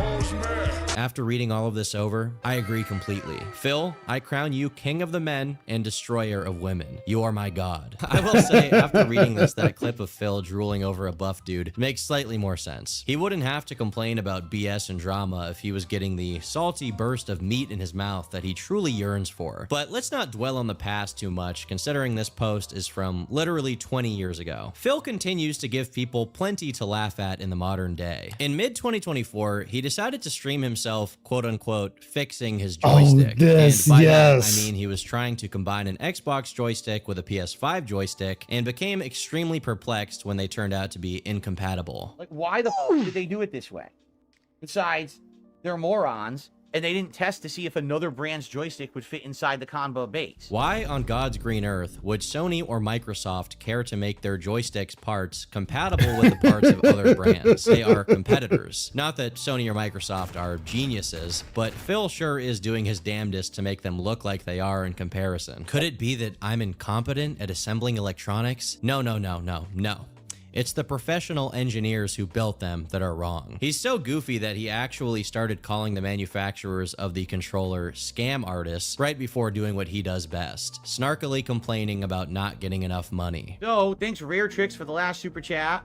After reading all of this over, I agree completely. Phil, I crown you king of the men and destroyer of women. You are my god. I will say, after reading this, that clip of Phil drooling over a buff dude makes slightly more sense. He wouldn't have to complain about BS and drama if he was getting the salty burst of meat in his mouth that he truly yearns for. But let's not dwell on the past too much, considering this post is from literally 20 years ago. Phil continues to give people plenty to laugh at in the modern day. In mid-2024, he decided to stream himself, quote-unquote, fixing his joystick. And by that, I mean he was trying to combine an Xbox joystick with a PS5 joystick and became extremely perplexed when they turned out to be incompatible. Like, why the f*** did they do it this way? Besides, they're morons, and they didn't test to see if another brand's joystick would fit inside the combo base. Why on God's green earth would Sony or Microsoft care to make their joysticks parts compatible with the parts of other brands? They are competitors. Not that Sony or Microsoft are geniuses, but Phil sure is doing his damnedest to make them look like they are in comparison. Could it be that I'm incompetent at assembling electronics? No. It's the professional engineers who built them that are wrong. He's so goofy that he actually started calling the manufacturers of the controller scam artists right before doing what he does best, snarkily complaining about not getting enough money. So, thanks Rare Tricks for the last super chat.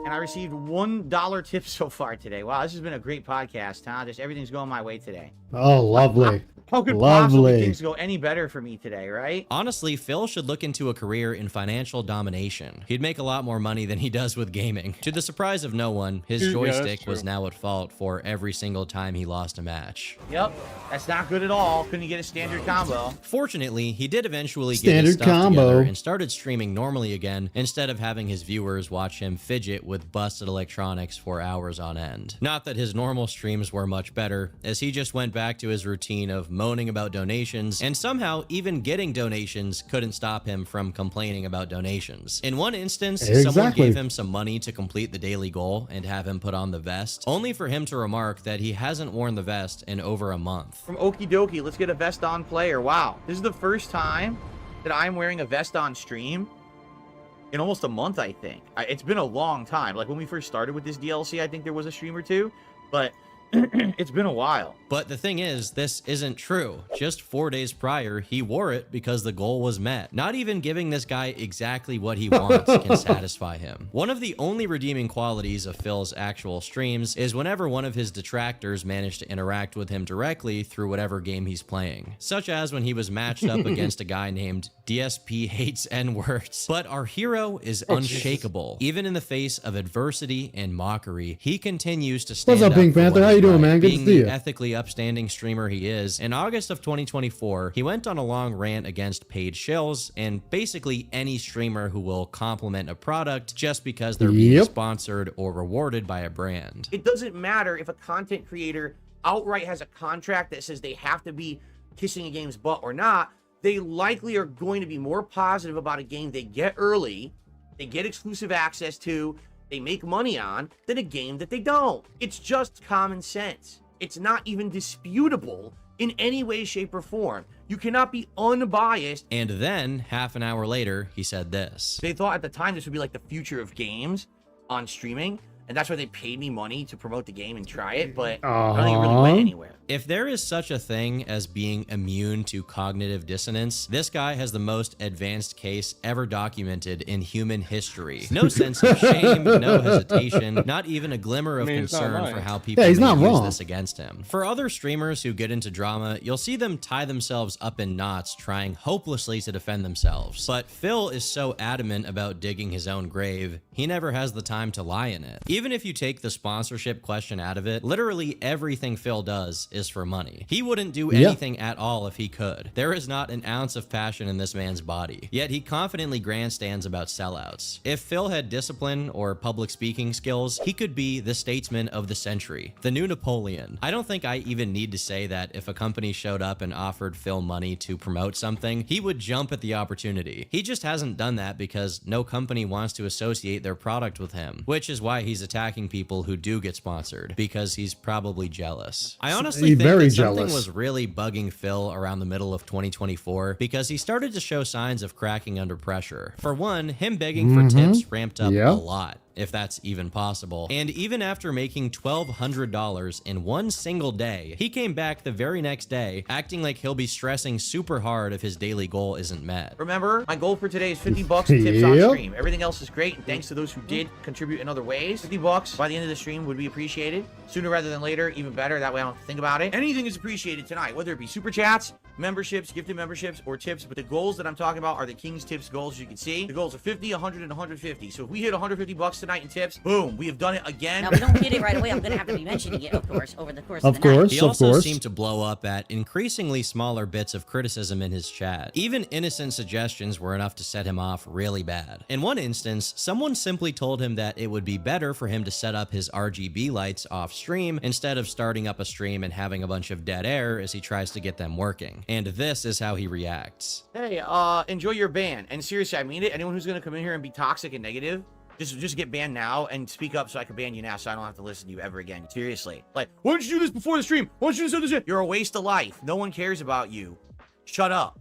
And I received $1 tip so far today. Wow, this has been a great podcast, huh? Just everything's going my way today. Oh, lovely. How could possibly Lovely. things go any better for me today, right? Honestly, Phil should look into a career in financial domination. He'd make a lot more money than he does with gaming. To the surprise of no one, his Yeah, that's joystick was true. now at fault for every single time he lost a match. Yep, that's not good at all. Couldn't you get a standard combo? Fortunately, he did eventually get Standard his stuff combo. together and started streaming normally again, instead of having his viewers watch him fidget with busted electronics for hours on end. Not that his normal streams were much better, as he just went back to his routine of moaning about donations, and somehow even getting donations couldn't stop him from complaining about donations. In one instance, someone Exactly. gave him some money to complete the daily goal and have him put on the vest, only for him to remark that he hasn't worn the vest in over a month. From Okie Dokie, let's get a vest on player. Wow, this is the first time that I'm wearing a vest on stream in almost a month, I think. It's been a long time. Like when we first started with this DLC, I think there was a stream or two, but it's been a while. But the thing is, this isn't true. Just 4 days prior, he wore it because the goal was met. Not even giving this guy exactly what he wants can satisfy him. One of the only redeeming qualities of Phil's actual streams is whenever one of his detractors managed to interact with him directly through whatever game he's playing. Such as when he was matched up against a guy named DSP Hates N-Words. But our hero is unshakable. Even in the face of adversity and mockery, he continues to stand What's up, Pink for Panther? what How is you doing, right. man? Good to Being see the you. ethically upstanding streamer he is, in August of 2024, he went on a long rant against paid shills and basically any streamer who will compliment a product just because they're being sponsored or rewarded by a brand. It doesn't matter if a content creator outright has a contract that says they have to be kissing a game's butt or not. They likely are going to be more positive about a game they get early, they get exclusive access to, they make money on, than a game that they don't. It's just common sense. It's not even disputable in any way, shape, or form. You cannot be unbiased. And then, half an hour later, he said this. They thought at the time this would be like the future of games on streaming, and that's why they paid me money to promote the game and try it, but I don't think it really went anywhere. If there is such a thing as being immune to cognitive dissonance, this guy has the most advanced case ever documented in human history. No sense of shame, no hesitation, not even a glimmer of concern for how people he's may not use wrong. this against him. For other streamers who get into drama, you'll see them tie themselves up in knots trying hopelessly to defend themselves. But Phil is so adamant about digging his own grave, he never has the time to lie in it. Even if you take the sponsorship question out of it, literally everything Phil does is for money. He wouldn't do anything at all if he could. There is not an ounce of passion in this man's body, yet he confidently grandstands about sellouts. If Phil had discipline or public speaking skills, he could be the statesman of the century, the new Napoleon. I don't think I even need to say that if a company showed up and offered Phil money to promote something, he would jump at the opportunity. He just hasn't done that because no company wants to associate their product with him, which is why he's attacking people who do get sponsored, because he's probably jealous. I honestly think that something was really bugging Phil around the middle of 2024 because he started to show signs of cracking under pressure. For one, him begging for tips ramped up a lot, if that's even possible. And even after making $1,200 in one single day, he came back the very next day acting like he'll be stressing super hard if his daily goal isn't met. Remember, my goal for today is 50 bucks in tips on stream. Everything else is great, and thanks to those who did contribute in other ways. 50 bucks by the end of the stream would be appreciated. Sooner rather than later, even better. That way I don't have to think about it. Anything is appreciated tonight, whether it be super chats, memberships, gifted memberships, or tips. But the goals that I'm talking about are the King's Tips goals, as you can see. The goals are 50, 100, and 150. So if we hit 150 bucks tonight in tips, boom, we have done it again. Now, we don't hit it right away. I'm going to have to be mentioning it, of course, over the course of the night. He also seemed to blow up at increasingly smaller bits of criticism in his chat. Even innocent suggestions were enough to set him off really bad. In one instance, someone simply told him that it would be better for him to set up his RGB lights off stream instead of starting up a stream and having a bunch of dead air as he tries to get them working. And this is how he reacts. Hey, enjoy your ban. And seriously, I mean it. Anyone who's going to come in here and be toxic and negative, just get banned now and speak up so I can ban you now so I don't have to listen to you ever again. Seriously. Like, why don't you do this before the stream? Why don't you do this? You're a waste of life. No one cares about you. Shut up.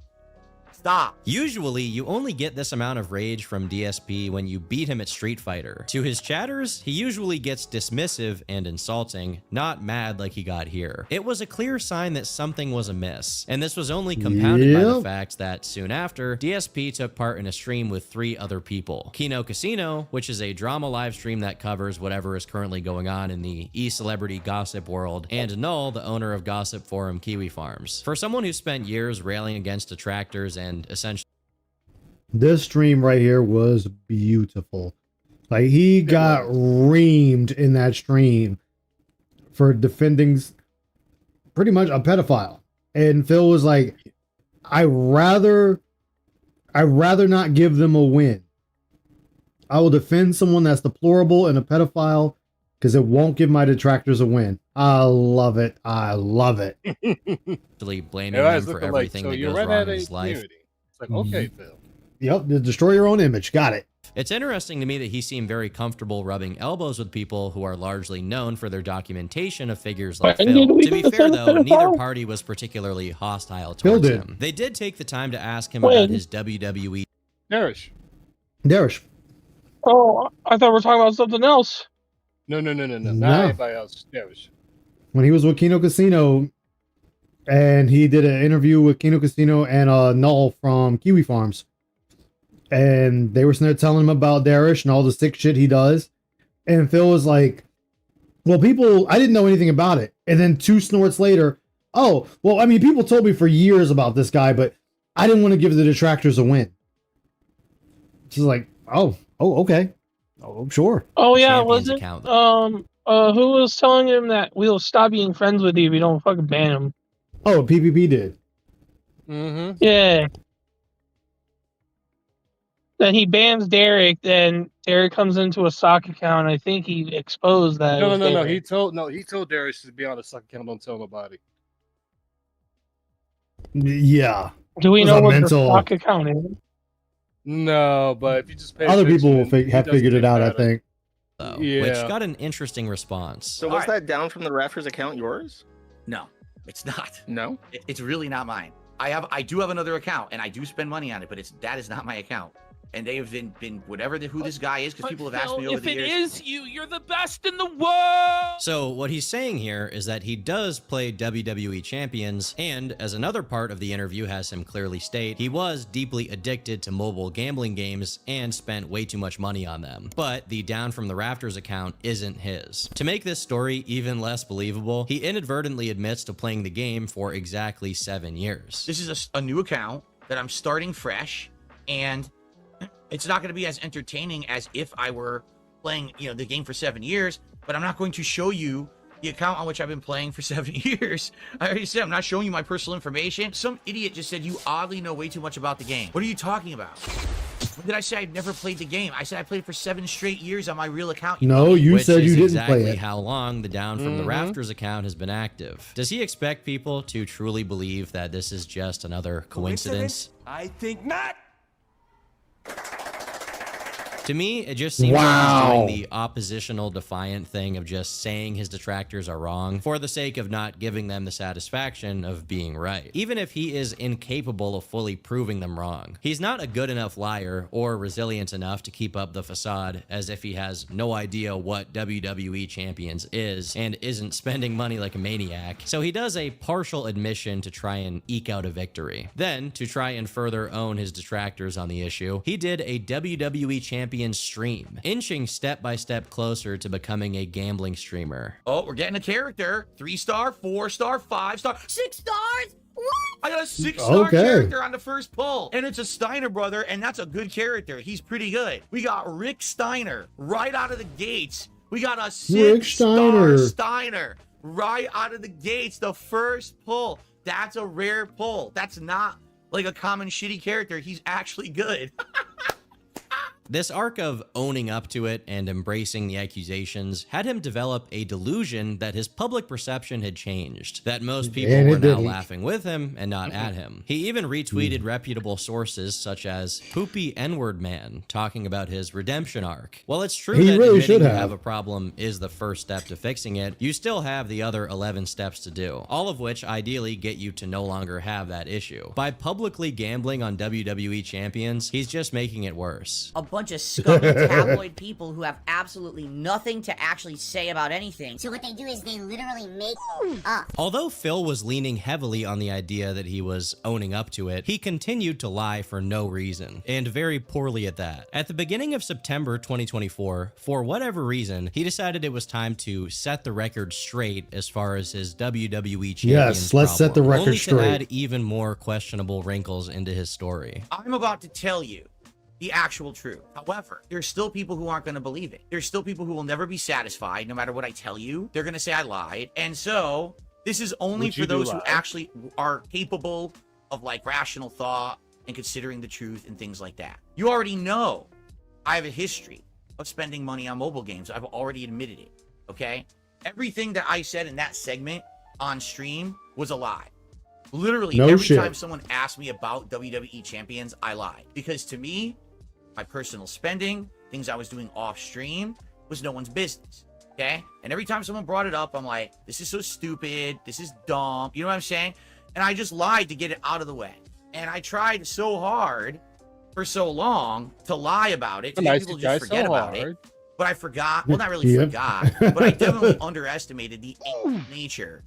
Stop. Usually, you only get this amount of rage from DSP when you beat him at Street Fighter. To his chatters, he usually gets dismissive and insulting, not mad like he got here. It was a clear sign that something was amiss, and this was only compounded by the fact that soon after, DSP took part in a stream with 3 other people. Kino Casino, which is a drama live stream that covers whatever is currently going on in the e-celebrity gossip world, and Null, the owner of gossip forum Kiwi Farms. For someone who spent years railing against detractors and essentially This stream right here was beautiful. Like, he got reamed in that stream for defending pretty much a pedophile. And Phil was like, I'd rather not give them a win. I will defend someone that's deplorable and a pedophile because it won't give my detractors a win. I love it. I love it. blaming him for everything that goes wrong in his life. It's like, okay, Phil. Yep, destroy your own image. Got it. It's interesting to me that he seemed very comfortable rubbing elbows with people who are largely known for their documentation of figures like Phil. To be fair, though, neither party was particularly hostile towards him. They did take the time to ask him about his WWE. Darish. Oh, I thought we were talking about something else. No. Not anybody else. Darish. When he was with Kino Casino, and he did an interview with Kino Casino and Null from Kiwi Farms. And they were sitting there telling him about Darish and all the sick shit he does. And Phil was like, well, I didn't know anything about it. And then 2 snorts later, oh, well, I mean, people told me for years about this guy, but I didn't want to give the detractors a win. She's like, oh, okay. Oh, sure. Oh, yeah, was it? Who was telling him that we'll stop being friends with you if you don't fucking ban him? Oh, PvP did. Mm-hmm. Yeah. Then he bans Derek, then Derek comes into a sock account. I think he exposed that. No. He told Darius to be on the sock account. Don't tell nobody. Yeah. Do we know what the sock account is? No, but if you just pay other people will attention, have figured it out, I think. Which got an interesting response. So was that down from the Rafters account yours? No, it's not. No? It's really not mine. I do have another account, and I do spend money on it, but that is not my account. And they have been who this guy is, because people have asked me over the years. If it is you, you're the best in the world! So what he's saying here is that he does play WWE champions, and as another part of the interview has him clearly state, he was deeply addicted to mobile gambling games and spent way too much money on them. But the Down from the Rafters account isn't his. To make this story even less believable, he inadvertently admits to playing the game for exactly 7 years. This is a new account that I'm starting fresh, and it's not going to be as entertaining as if I were playing, the game for 7 years, but I'm not going to show you the account on which I've been playing for 7 years. I already said I'm not showing you my personal information. Some idiot just said you oddly know way too much about the game. What are you talking about? When did I say I've never played the game? I said I played it for 7 straight years on my real account. No, you said you didn't exactly play it. How long the Down from the Rafters account has been active. Does he expect people to truly believe that this is just another coincidence? I think not. To me, it just seems like he's doing the oppositional defiant thing of just saying his detractors are wrong for the sake of not giving them the satisfaction of being right, even if he is incapable of fully proving them wrong. He's not a good enough liar or resilient enough to keep up the facade as if he has no idea what WWE Champions is and isn't spending money like a maniac, so he does a partial admission to try and eke out a victory. Then, to try and further own his detractors on the issue, he did a WWE Champion stream, inching step by step closer to becoming a gambling streamer. Oh, we're getting a character. 3-star, 4-star, 5-star, 6 stars. What? I got a 6-star character on the first pull, and it's a Steiner brother, and that's a good character. He's pretty good. We got Rick Steiner right out of the gates. We got a 6-star Steiner right out of the gates. The first pull. That's a rare pull. That's not like a common shitty character. He's actually good. This arc of owning up to it and embracing the accusations had him develop a delusion that his public perception had changed, that most people were now laughing with him and not at him. He even retweeted reputable sources such as Poopy N-word Man talking about his redemption arc. While it's true that admitting you have a problem is the first step to fixing it, you still have the other 11 steps to do, all of which ideally get you to no longer have that issue. By publicly gambling on WWE champions, he's just making it worse. A bunch of scummy tabloid people who have absolutely nothing to actually say about anything. So what they do is they literally make up. Although Phil was leaning heavily on the idea that he was owning up to it, he continued to lie for no reason, and very poorly at that. At the beginning of September 2024, for whatever reason, he decided it was time to set the record straight as far as his WWE champions. Yes, let's set the record only straight. to add even more questionable wrinkles into his story. I'm about to tell you the actual truth. However, there's still people who aren't going to believe it. There's still people who will never be satisfied no matter what I tell you. They're going to say I lied. And so this is only for those who actually are capable of like rational thought and considering the truth and things like that. You already know I have a history of spending money on mobile games. I've already admitted it. Okay? Everything that I said in that segment on stream was a lie. Literally, every time someone asked me about WWE champions, I lied. Because to me, my personal spending, things I was doing off stream, was no one's business. Okay? And every time someone brought it up, I'm like, this is so stupid. This is dumb. You know what I'm saying? And I just lied to get it out of the way. And I tried so hard for so long to lie about it. To make people just forget about it. But I forgot. Well, not really forgot. But I definitely underestimated the nature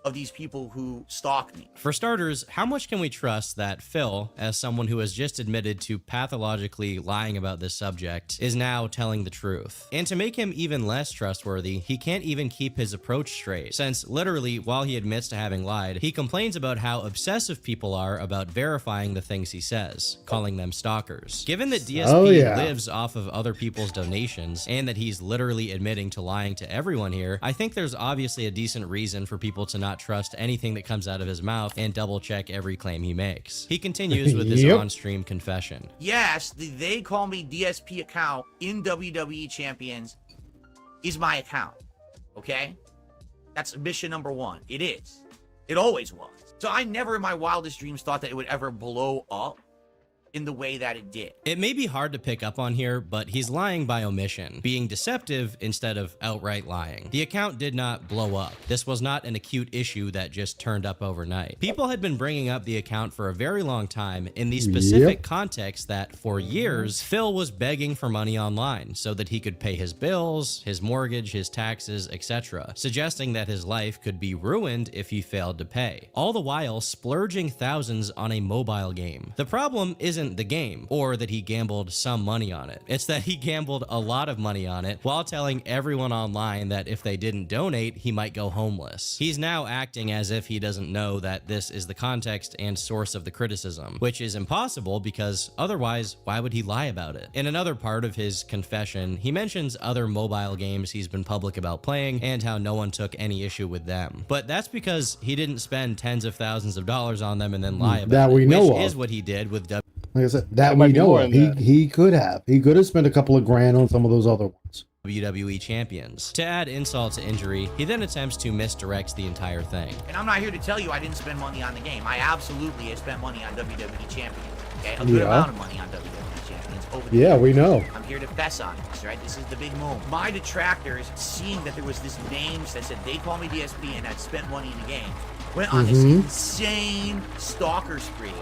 of these people who stalk me. For starters, how much can we trust that Phil, as someone who has just admitted to pathologically lying about this subject, is now telling the truth? And to make him even less trustworthy, he can't even keep his approach straight, since literally, while he admits to having lied, he complains about how obsessive people are about verifying the things he says, calling them stalkers. Given that DSP lives off of other people's donations, and that he's literally admitting to lying to everyone here, I think there's obviously a decent reason for people to not trust anything that comes out of his mouth and double check every claim he makes. He continues with his on-stream confession. Yes, the They Call Me DSP account in WWE Champions is my account. Okay? That's mission number one. It is. It always was. So I never in my wildest dreams thought that it would ever blow up in the way that it did. It may be hard to pick up on here, but he's lying by omission, being deceptive instead of outright lying. The account did not blow up. This was not an acute issue that just turned up overnight. People had been bringing up the account for a very long time in the specific context that for years, Phil was begging for money online so that he could pay his bills, his mortgage, his taxes, etc., suggesting that his life could be ruined if he failed to pay, all the while splurging thousands on a mobile game. The problem isn't the game, or that he gambled some money on it. It's that he gambled a lot of money on it while telling everyone online that if they didn't donate, he might go homeless. He's now acting as if he doesn't know that this is the context and source of the criticism, which is impossible because otherwise, why would he lie about it? In another part of his confession, he mentions other mobile games he's been public about playing and how no one took any issue with them. But that's because he didn't spend tens of thousands of dollars on them and then lie about it, which is what he did with like I said, that we know of. He could have. He could have spent a couple of grand on some of those other ones. WWE champions. To add insult to injury, he then attempts to misdirect the entire thing. And I'm not here to tell you I didn't spend money on the game. I absolutely have spent money on WWE champions. Okay, a good amount of money on WWE champions over the years. We know. I'm here to fess on this, right? This is the big move. My detractors, seeing that there was this name that said They Call Me DSP and had spent money in the game, went on this insane stalker spree,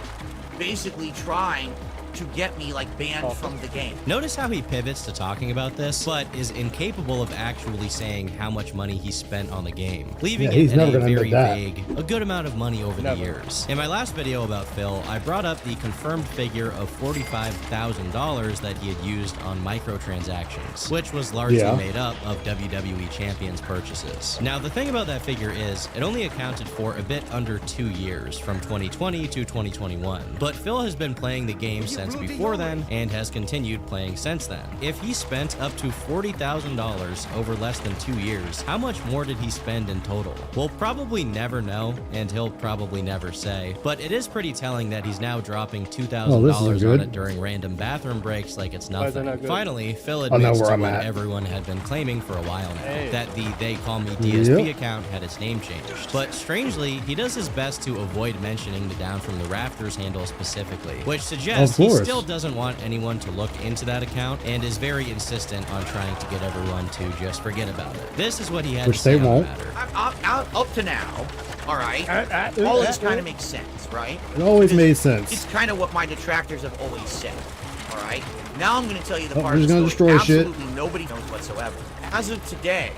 basically trying to get me like banned from the game. Notice how he pivots to talking about this, but is incapable of actually saying how much money he spent on the game, leaving it at a very vague, a good amount of money over the years. In my last video about Phil, I brought up the confirmed figure of $45,000 that he had used on microtransactions, which was largely made up of WWE Champions purchases. Now, the thing about that figure is, it only accounted for a bit under 2 years, from 2020 to 2021. But Phil has been playing the game since events before then and has continued playing since then. If he spent up to $40,000 over less than 2 years, how much more did he spend in total? We'll probably never know, and he'll probably never say, but it is pretty telling that he's now dropping $2,000 on it during random bathroom breaks like it's nothing. Finally, Phil admits to what everyone had been claiming for a while now, that the They Call Me DSP account had its name changed. But strangely, he does his best to avoid mentioning the Down from the Rafters handle specifically, which suggests he still doesn't want anyone to look into that account and is very insistent on trying to get everyone to just forget about it. This is what he had to say on the matter. Up to now, all right, all this kind of makes sense, right? It always made sense. It's kind of what my detractors have always said, all right? Now I'm going to tell you the part of the story destroy absolutely shit. Nobody knows whatsoever. As of today,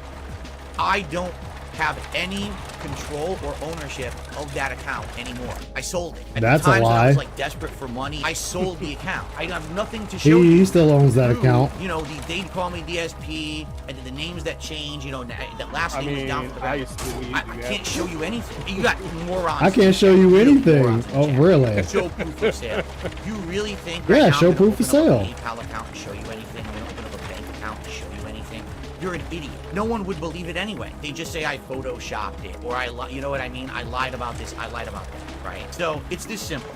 I don't have any control or ownership of that account anymore. I sold it. At That's the times a lie. I was like desperate for money. I sold the account. I have nothing to show you. He still owns that account. You know, they call me DSP, and the names that change. You know, that last name was down for the back. I can't show you anything. You got morons. I can't show you anything. Oh, really? Show proof of sale. You really think? Yeah, right now show I'm gonna proof of open up sale. a PayPal account and show you anything? I'm gonna open up a bank account and show you anything? You're an idiot. No one would believe it anyway. They just say I photoshopped it, or you know what I mean? I lied about this. I lied about that. Right? So it's this simple.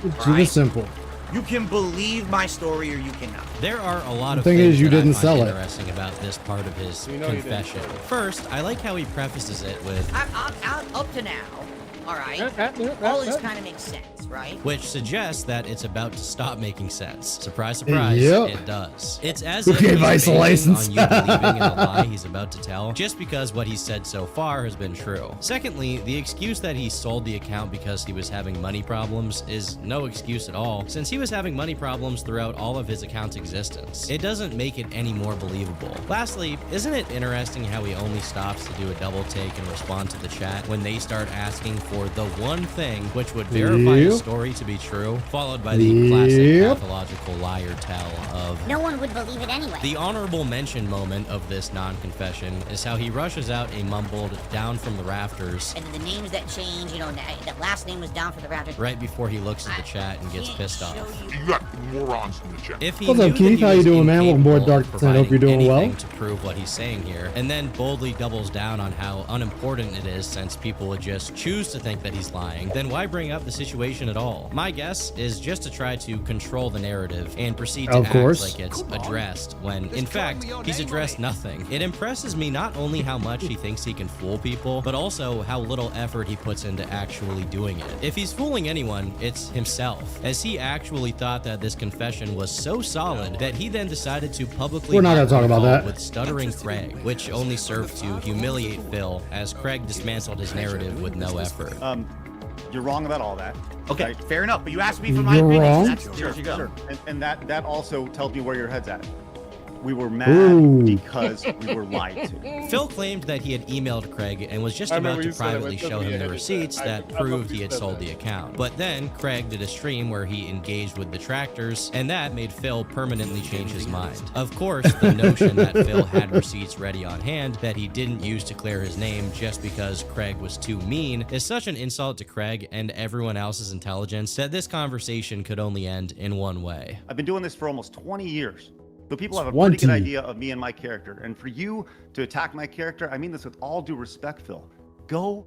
It's really simple. You can believe my story or you cannot. There are a lot of thing things is, you that didn't I find sell it. interesting about this part of his confession. First, I like how he prefaces it with, Up to now, all right, all this kind of makes sense, right? which suggests that it's about to stop making sense. Surprise, surprise, Yep. it does. It's as Who if gave he's Ice a basing license? on you believing in the lie he's about to tell, just because what he's said so far has been true. Secondly, the excuse that he sold the account because he was having money problems is no excuse at all, since he was having money problems throughout all of his account's existence. It doesn't make it any more believable. Lastly, isn't it interesting how he only stops to do a double take and respond to the chat when they start asking for the one thing which would verify his story to be true, followed by the classic pathological liar tell of, No one would believe it anyway. the honorable mention moment of this non-confession is how he rushes out a mumbled Down from the Rafters And the names that change, you know, that last name was Down for the Rafters. right before he looks at the chat and gets pissed off. You got morons in the chat. If he What's knew up, that Keith? he How you was doing, man? Welcome aboard incapable Dark of Descent. Hope you're doing providing well. anything to prove what he's saying here, and then boldly doubles down on how unimportant it is since people would just choose to think that he's lying, then why bring up the situation at all? My guess is just to try to control the narrative and proceed to Of act course. like it's addressed when, in fact, he's addressed nothing. It impresses me not only how much he thinks he can fool people, but also how little effort he puts into actually doing it. If he's fooling anyone, it's himself, as he actually thought that this confession was so solid that he then decided to publicly We're not gonna talk about that. with stuttering Craig, which only served to humiliate Phil, as Craig dismantled his narrative with no effort. You're wrong about all that. Okay, fair enough. But you asked me for my You're opinion. wrong? So that's, there you go. Sure. And that also tells me where your head's at. We were mad Ooh. because we were lied to. Phil claimed that he had emailed Craig and was just about to privately show him the receipts that proved he had sold the account. But then Craig did a stream where he engaged with detractors, and that made Phil permanently change his mind. Of course, the notion that Phil had receipts ready on hand that he didn't use to clear his name just because Craig was too mean is such an insult to Craig and everyone else's intelligence that this conversation could only end in one way. I've been doing this for almost 20 years. So people have a pretty good idea of me and my character. And for you to attack my character, I mean this with all due respect, Phil. Go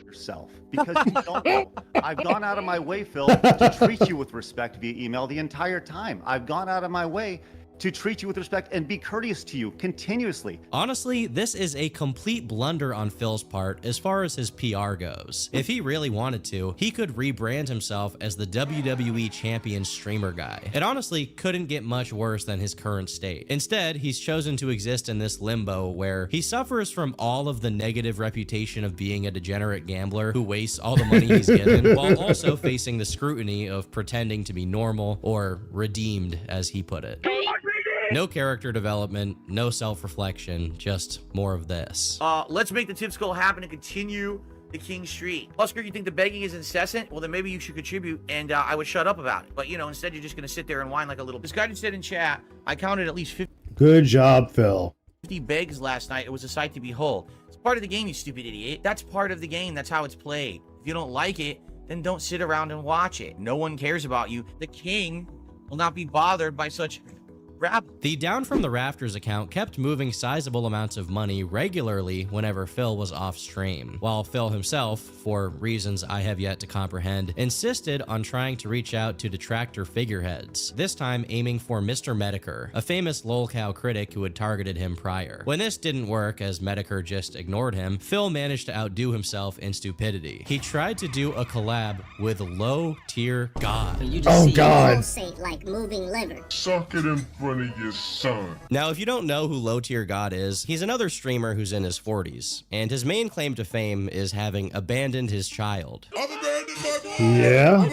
yourself, because you don't know. I've gone out of my way, Phil, to treat you with respect via email the entire time. I've gone out of my way to treat you with respect and be courteous to you continuously. Honestly, this is a complete blunder on Phil's part as far as his PR goes. If he really wanted to, he could rebrand himself as the WWE Champion Streamer Guy. It honestly couldn't get much worse than his current state. Instead, he's chosen to exist in this limbo where he suffers from all of the negative reputation of being a degenerate gambler who wastes all the money he's given, while also facing the scrutiny of pretending to be normal, or redeemed, as he put it. No character development, no self-reflection, just more of this. Let's make the tip skull happen and continue the King Street. Husker, you think the begging is incessant? Well, then maybe you should contribute, and I would shut up about it. But, you know, instead you're just going to sit there and whine like a little... This guy just said in chat, I counted at least 50 Good job, Phil. begs last night. It was a sight to behold. It's part of the game, you stupid idiot. That's part of the game. That's how it's played. If you don't like it, then don't sit around and watch it. No one cares about you. The king will not be bothered by such rabble. The Down from the Rafters account kept moving sizable amounts of money regularly whenever Phil was off stream, while Phil himself, for reasons I have yet to comprehend, insisted on trying to reach out to detractor figureheads, this time aiming for Mr. Medicare, a famous lolcow critic who had targeted him prior. When this didn't work, as Medicare just ignored him, Phil managed to outdo himself in stupidity. He tried to do a collab with Low Tier God. Oh God! Like moving liver. Suck it in front of your son. Now, if you don't know who Low Tier God is, he's another streamer who's in his 40s, and his main claim to fame is having abandoned his child. Yeah.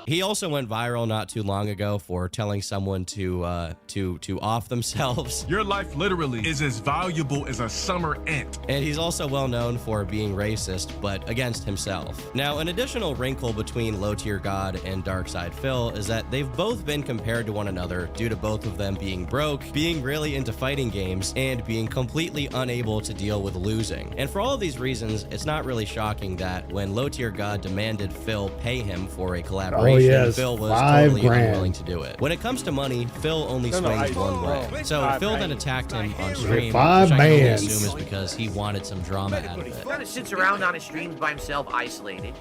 He also went viral not too long ago for telling someone to off themselves. Your life literally is as valuable as a summer ant. And he's also well known for being racist, but against himself. Now, an additional wrinkle between Low Tier God and Darkside Phil is that they've both been compared to one another due to both of them being broke, being really into fighting games, and being completely unable to deal with losing. And for all of these reasons, it's not really shocking that when Low Tier God demanded Phil pay him for a collaboration, Phil was totally unwilling to do it. When it comes to money, Phil only swings one way. So Phil then attacked him on stream, which I can only assume is because he wanted some drama out of it. He kind of sits around on his streams by himself, isolated.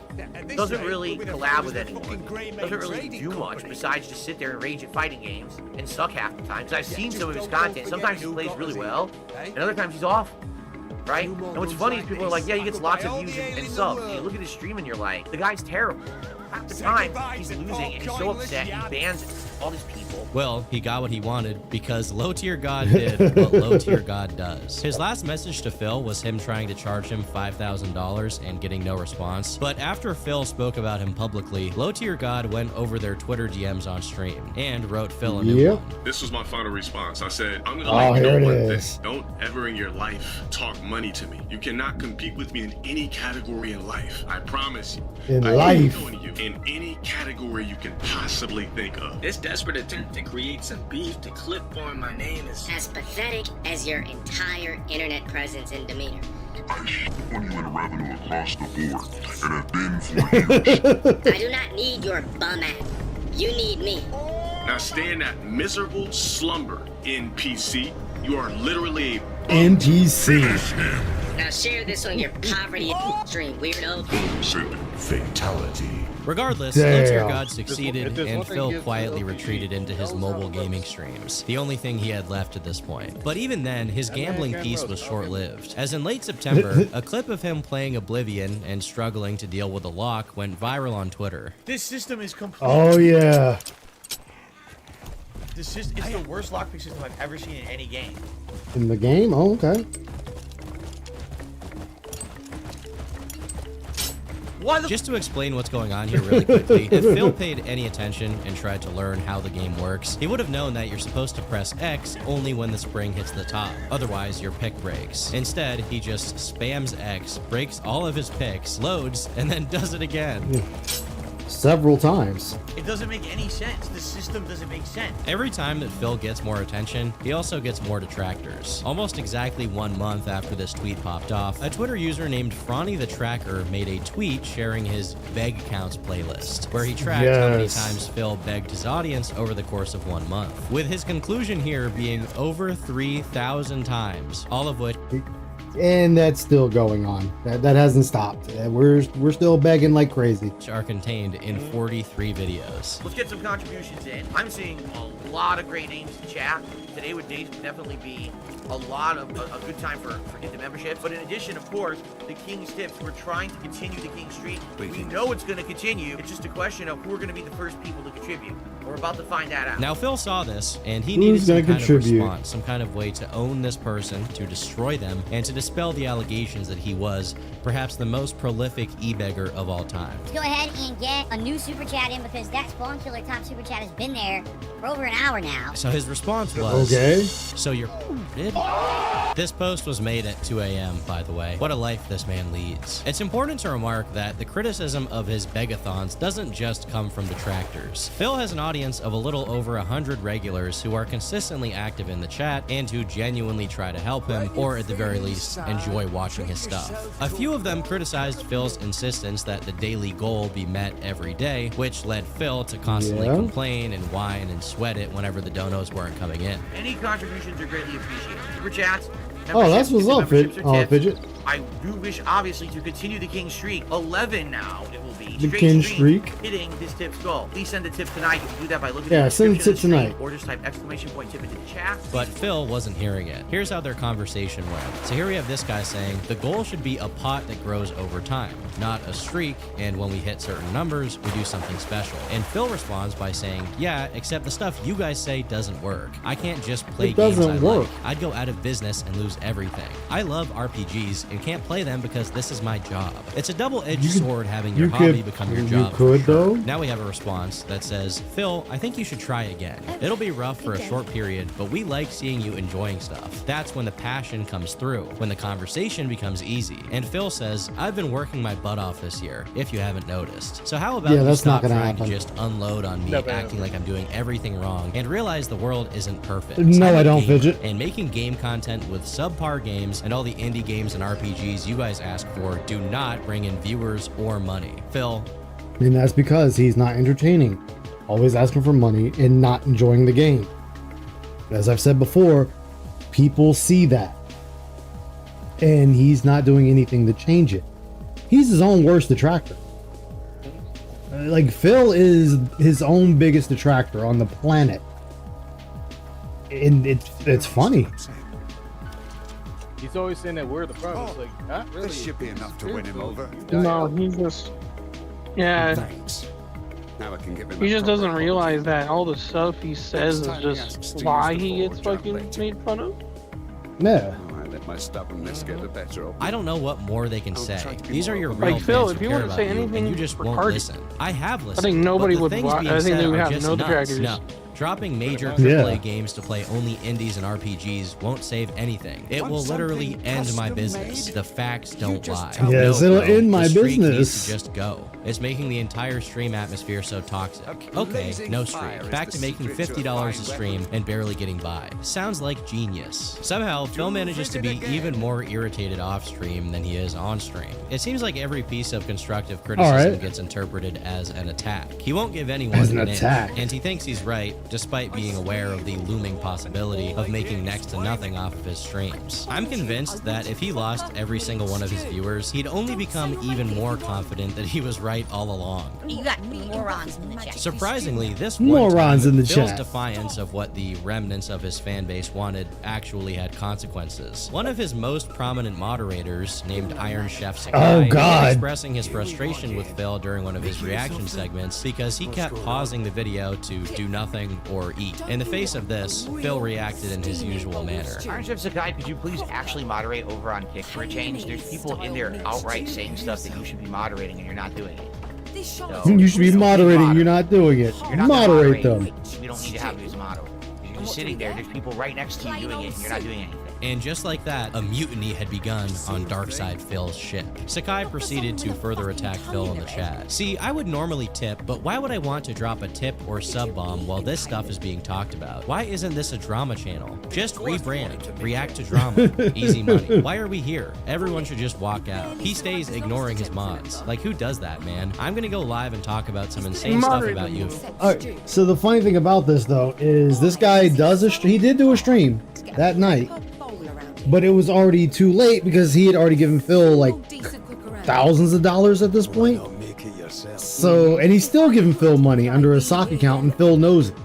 Doesn't really collab with anyone. Doesn't really do much besides just sit there and rage at fighting games and suck half the time. Because I've seen some of his content. Sometimes he plays really well, and other times he's off. Right? And what's funny is people are like, yeah, he gets lots of views and subs. And you look at his stream and you're like, the guy's terrible. Half the time, he's losing and he's so upset, he bans all these people. Well, he got what he wanted because Low Tier God did what Low Tier God does. His last message to Phil was him trying to charge him $5,000 and getting no response. But after Phil spoke about him publicly, Low Tier God went over their Twitter DMs on stream and wrote Phil a new one. This was my final response. I said, I'm gonna let you know one thing. Don't ever in your life talk money to me. You cannot compete with me in any category in life. I promise you. In life. In any category you can possibly think of. This desperate attempt to create some beef to clip on my name is as pathetic as your entire internet presence and demeanor. I shit on you in revenue across the board, and have been for years. I do not need your bum ass. You need me. Now stay in that miserable slumber, NPC. You are literally a NPC. Now share this on your poverty stream, weirdo. Fatality. Regardless, Low Tier God succeeded, and Phil quietly retreated into his mobile gaming streams, the only thing he had left at this point. But even then, his gambling piece was short-lived, as in late September, a clip of him playing Oblivion and struggling to deal with a lock went viral on Twitter. This system is complete. Oh yeah. This is it's the worst lockpick system I've ever seen in any game. In the game? Oh, okay. Just to explain what's going on here really quickly, if Phil paid any attention and tried to learn how the game works, he would have known that you're supposed to press X only when the spring hits the top. Otherwise, your pick breaks. Instead, he just spams X, breaks all of his picks, loads, and then does it again. Yeah. Several times. It doesn't make any sense. The system doesn't make sense. Every time that Phil gets more attention, he also gets more detractors. Almost exactly 1 month after this tweet popped off, a Twitter user named Fronny the Tracker made a tweet sharing his beg counts playlist, where he tracked how many times Phil begged his audience over the course of 1 month, with his conclusion here being over 3,000 times, all of which... And that's still going on. That hasn't stopped. We're still begging like crazy. Are contained in 43 videos. Let's get some contributions in. I'm seeing a lot of great names in chat. Today would definitely be a good time for Get the Membership. But in addition, of course, the King's Tips. We're trying to continue the King's Streak. We know it's going to continue. It's just a question of who are going to be the first people to contribute. We're about to find that out. Now, Phil saw this, and he needed some kind of response, some kind of way to own this person, to destroy them, and to dispel the allegations that he was perhaps the most prolific e-beggar of all time. Let's go ahead and get a new super chat in because that Spawn Killer top super chat has been there for over an hour now. So his response was, okay. So you're did? This post was made at 2 a.m., by the way. What a life this man leads. It's important to remark that the criticism of his begathons doesn't just come from detractors. Phil has an audience of a little over 100 regulars who are consistently active in the chat and who genuinely try to help him, or at the very least, enjoy watching his stuff. A few of them criticized Phil's insistence that the daily goal be met every day, which led Phil to constantly complain and whine and sweat it whenever the donos weren't coming in. Any contributions are greatly appreciated. Super chats. Oh, that's what's up, Fidget. I do wish, obviously, to continue the king streak. 11 now it will be. The king streak? Hitting this tip's goal. Please send a tip tonight. You can do that by looking at the send description a tip of the stream, tonight. or just type !tip into the chat. But Phil wasn't hearing it. Here's how their conversation went. So here we have this guy saying, the goal should be a pot that grows over time, not a streak, and when we hit certain numbers, we do something special. And Phil responds by saying, yeah, except the stuff you guys say doesn't work. I can't just play games I like. I'd go out of business and lose everything. I love RPGs and can't play them because this is my job. It's a double-edged sword having your hobby become your job. Though. Now we have a response that says, Phil, I think you should try again. It'll be rough for a short period, but we like seeing you enjoying stuff. That's when the passion comes through, when the conversation becomes easy. And Phil says, I've been working my butt off this year, if you haven't noticed. So how about you stop trying to just unload on me, acting like I'm doing everything wrong, and realize the world isn't perfect. No, I don't, Fidget. And making game content with subpar games and all the indie games and RPGs you guys ask for do not bring in viewers or money. Phil. And that's because he's not entertaining, always asking for money and not enjoying the game. As I've said before, people see that. And he's not doing anything to change it. He's his own worst detractor. Like, Phil is his own biggest detractor on the planet. And it's funny. He's always saying that we're the problem. It's like, not really. This should be enough to win him over. No, he just... Yeah. Thanks. Now I can give him He just doesn't realize that all the stuff he says is just why he gets fucking made fun of. Yeah. I let my stubbornness get the better of me. I don't know what more they can say. These are your Like, real Phil, fans if who you care were to about say you, anything and you just won't retarded, listen. I have listened. I think nobody but the would things watch. being I think they said would are have just no nuts. detractors. No. Dropping major AAA games to play only indies and RPGs won't save anything. It will literally end my business. The facts don't lie. Yes, No, it'll bro. end my The streak business. needs to just go. It's making the entire stream atmosphere so toxic. Okay, no streak. Back to making $50 a stream and barely getting by. Sounds like genius. Somehow, Phil manages to be even more irritated off stream than he is on stream. It seems like every piece of constructive criticism gets interpreted as an attack. He won't give anyone As an an inch, attack. and he thinks he's right, despite being aware of the looming possibility of making next to nothing off of his streams. I'm convinced that if he lost every single one of his viewers, he'd only become even more confident that he was right all along. You got morons in the chat. Surprisingly, this Morons one time, in the Phil's chat. defiance of what the remnants of his fan base wanted actually had consequences. One of his most prominent moderators, named Iron Chef Sakai, was expressing his frustration with Phil during one of his reaction segments because he kept pausing the video to do nothing or eat. In the face of this, Phil reacted in his usual manner. Iron Chef Sakai, could you please actually moderate over on Kick for a change? There's people in there outright saying stuff that you should be moderating and you're not doing it. So, You should be moderating, you're not doing it. You're not Moderate them. moderating. We don't need to have you as a moderator. You're just sitting there, there's people right next to you doing it and you're not doing anything. And just like that, a mutiny had begun on Darkside Phil's ship. Sakai proceeded to further attack Phil in the chat. See, I would normally tip, but why would I want to drop a tip or sub bomb while this stuff is being talked about? Why isn't this a drama channel? Just rebrand, react to drama, easy money. Why are we here? Everyone should just walk out. He stays ignoring his mods. Like, who does that, man? I'm gonna go live and talk about some insane stuff about you. Alright, so the funny thing about this though is this guy he did do a stream that night, but it was already too late because he had already given Phil like thousands of dollars at this point. So, and he's still giving Phil money under a sock account, and Phil knows it.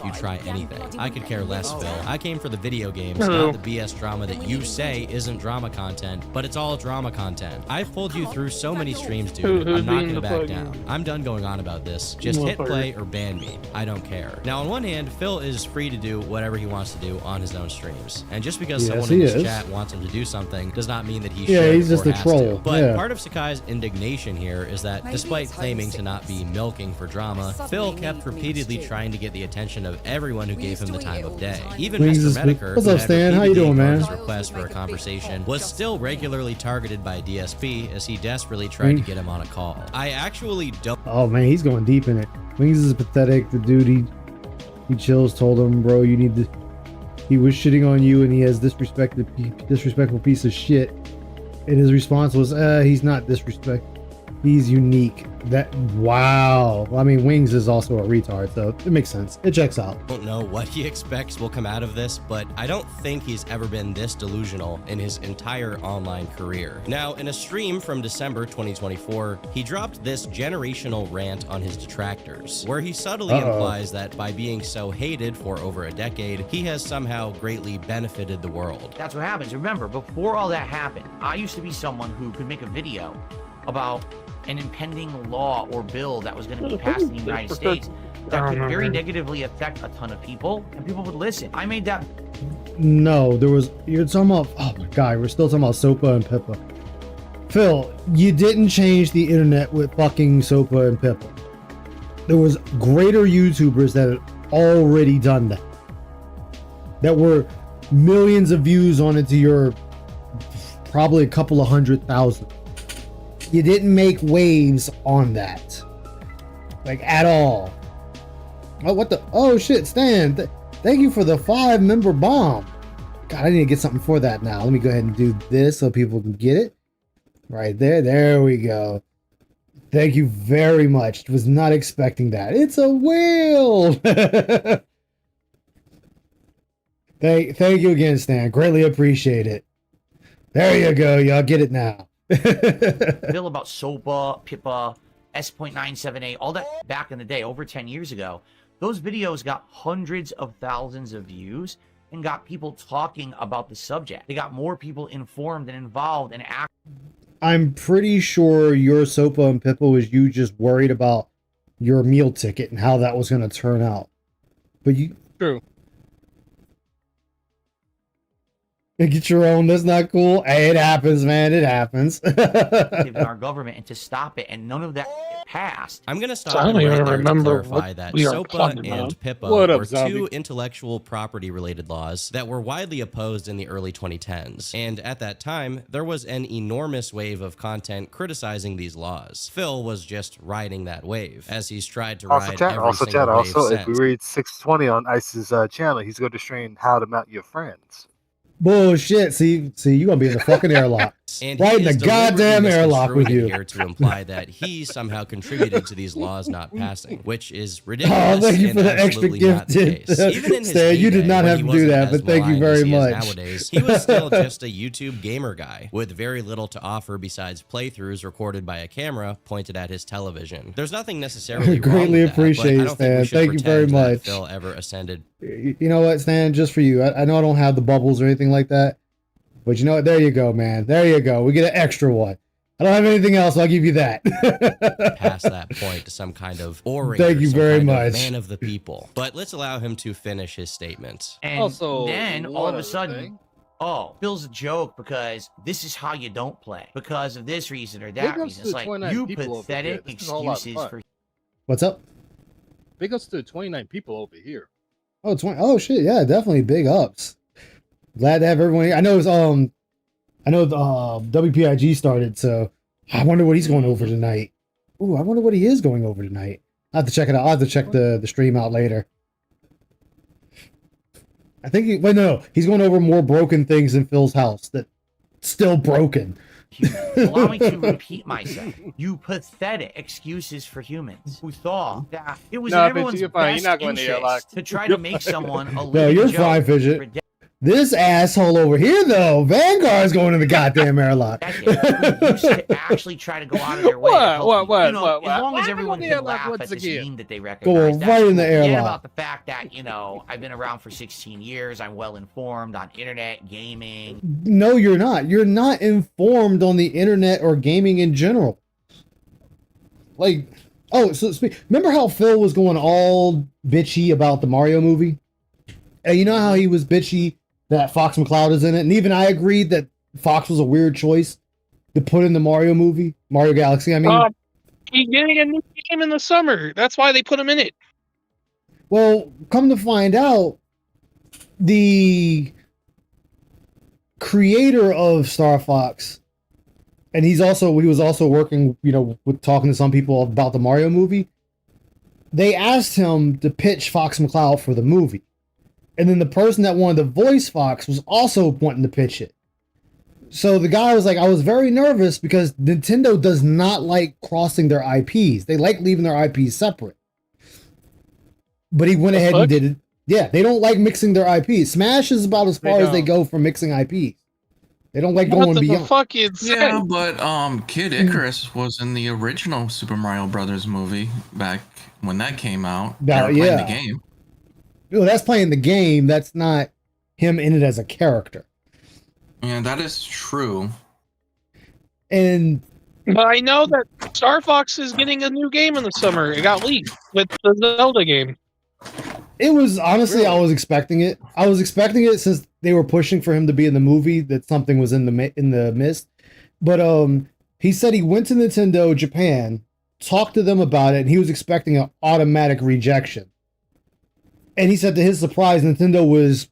You try anything. I could care less, Phil. I came for the video games, not the BS drama that you say isn't drama content, but it's all drama content. I've pulled you through so many streams, dude. I'm not gonna back down. I'm done going on about this. Just hit play or ban me. I don't care. Now, on one hand, Phil is free to do whatever he wants to do on his own streams. And just because someone in his chat wants him to do something does not mean that he should he's just or a has troll. to. But part of Sakai's indignation here is that despite claiming to not be milking for drama, Phil kept repeatedly trying to get the attention of everyone who gave him the time of day. Even Wings Mr. is- Metaker, What's who up, had Stan? How you doing, repeatedly man? ignored his request for a conversation, was still regularly targeted by DSP as he desperately tried to get him on a call. I actually don't. Oh man, he's going deep in it. Wings is pathetic. The dude he chills told him, bro, you need to. He was shitting on you, and he has disrespectful piece of shit. And his response was, he's not disrespectful. He's unique. Wow. I mean, Wings is also a retard, so it makes sense. It checks out. I don't know what he expects will come out of this, but I don't think he's ever been this delusional in his entire online career. Now, in a stream from December 2024, he dropped this generational rant on his detractors, where he subtly implies that by being so hated for over a decade, he has somehow greatly benefited the world. That's what happens. Remember, before all that happened, I used to be someone who could make a video about an impending law or bill that was going to be passed in the United States that could very negatively affect a ton of people, and people would listen. I made that. No, you're talking about, oh my god, we're still talking about Sopa and Pippa. Phil, you didn't change the internet with fucking Sopa and Pippa. There was greater YouTubers that had already done that. That were millions of views on it to your probably a couple of 100,000. You didn't make waves on that. Like, at all. Oh, what the? Oh, shit, Stan. Thank you for the 5-member bomb. God, I need to get something for that now. Let me go ahead and do this so people can get it. Right there. There we go. Thank you very much. Was not expecting that. It's a whale. Thank you again, Stan. Greatly appreciate it. There you go. Y'all get it now. Bill about SOPA, Pippa, S.97A, all that back in the day, over 10 years ago. Those videos got hundreds of thousands of views and got people talking about the subject. They got more people informed and involved and I'm pretty sure your Sopa and Pippa was you just worried about your meal ticket and how that was going to turn out. But you... True. Get your own. That's not cool. Hey, it happens, man. It happens. in our government, and to stop it, and none of that passed. I'm gonna stop So I don't right even there to remember clarify what that we are SOPA talking and about. Pippa What up, were zombie? two intellectual property-related laws that were widely opposed in the early 2010s. And at that time, there was an enormous wave of content criticizing these laws. Phil was just riding that wave, as he's tried to ride every single wave Also, if since. we read 620 on Ice's channel, he's going to stream how to mount your friends. Bullshit. See, you're going to be in the fucking airlock. And Right he in the is deliberately goddamn airlock with misconstruing you. it here to imply that he somehow contributed to these laws not passing, which is ridiculous. Oh, thank you and for the extra absolutely not the gift. case. Even in his Stan, you did heyday, not when have he to do wasn't that, as but thank you maligned very as he is much. Nowadays, he was still just a YouTube gamer guy with very little to offer besides playthroughs recorded by a camera pointed at his television. There's nothing necessarily Greatly wrong with appreciate that, it, but I don't think we Stan. should Thank you very pretend that much. Phil ever ascended. You know what, Stan? Just for you. I know I don't have the bubbles or anything like that. But you know what? There you go, man. There you go. We get an extra one. I don't have anything else. I'll give you that. Past that point to some kind of orator, Thank you some very kind of much. man of the people. But let's allow him to finish his statement. And Also, then all one of a other sudden, thing. oh, Bill's a joke because this is how you don't play. Because of this reason or that Big ups reason. to It's the like, 29 you people over here. pathetic This is a whole lot of excuses fun. for... What's up? Big ups to the 29 people over here. Oh, 20. Oh shit. Yeah, definitely big ups. Glad to have everyone here. I know WPIG started, so I wonder what he's going over tonight. Ooh, I wonder what he is going over tonight. I'll have to check it out. I'll have to check the stream out later. I think he's going over more broken things in Phil's house that still broken. Allow me to repeat myself. You pathetic excuses for humans who thought that it was in everyone's you're fine. best You're not going to interest airlock. to try to make someone a No, living you're joke fine, for Fidget. This asshole over here, though, Vanguard's going in the goddamn airlock. decades who used to actually try to go out of their way to help you. You know, as long as everyone can laugh at the scene that they recognize, Go right in the Forget airlock. about the fact that, I've been around for 16 years, I'm well informed on internet, gaming. No, you're not. You're not informed on the internet or gaming in general. Like, remember how Phil was going all bitchy about the Mario movie? And you know how he was bitchy that Fox McCloud is in it? And even I agreed that Fox was a weird choice to put in the Mario movie, Mario Galaxy. I mean, He's getting a new game in the summer. That's why they put him in it. Well, come to find out, the creator of Star Fox, and he was also working, with talking to some people about the Mario movie. They asked him to pitch Fox McCloud for the movie. And then the person that wanted to voice Fox was also wanting to pitch it. So the guy was like, I was very nervous because Nintendo does not like crossing their IPs. They like leaving their IPs separate. But he went ahead and did it. Yeah, they don't like mixing their IPs. Smash is about as far as they go for mixing IPs. They don't like going beyond. Yeah, but Kid Icarus was in the original Super Mario Brothers movie back when that came out. They were playing the game. Well, that's playing the game. That's not him in it as a character. Yeah, that is true. And but I know that Star Fox is getting a new game in the summer. It got leaked with the Zelda game. It was honestly, I was expecting it. I was expecting it since they were pushing for him to be in the movie. That something was in the mist. But he said he went to Nintendo Japan, talked to them about it, and he was expecting an automatic rejection. And he said to his surprise, Nintendo was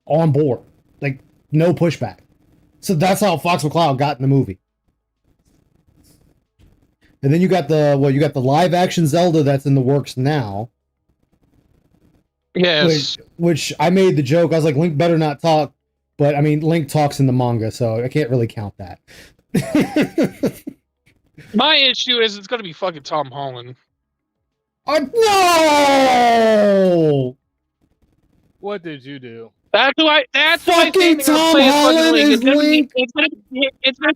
on board, like no pushback. So that's how Fox McCloud got in the movie. And then you got the live action Zelda that's in the works now. Yes. Which I made the joke. I was like, Link better not talk. But I mean, Link talks in the manga, so I can't really count that. My issue is it's going to be fucking Tom Holland. No! What did you do? That's why fucking Tom Holland is Link. It's gonna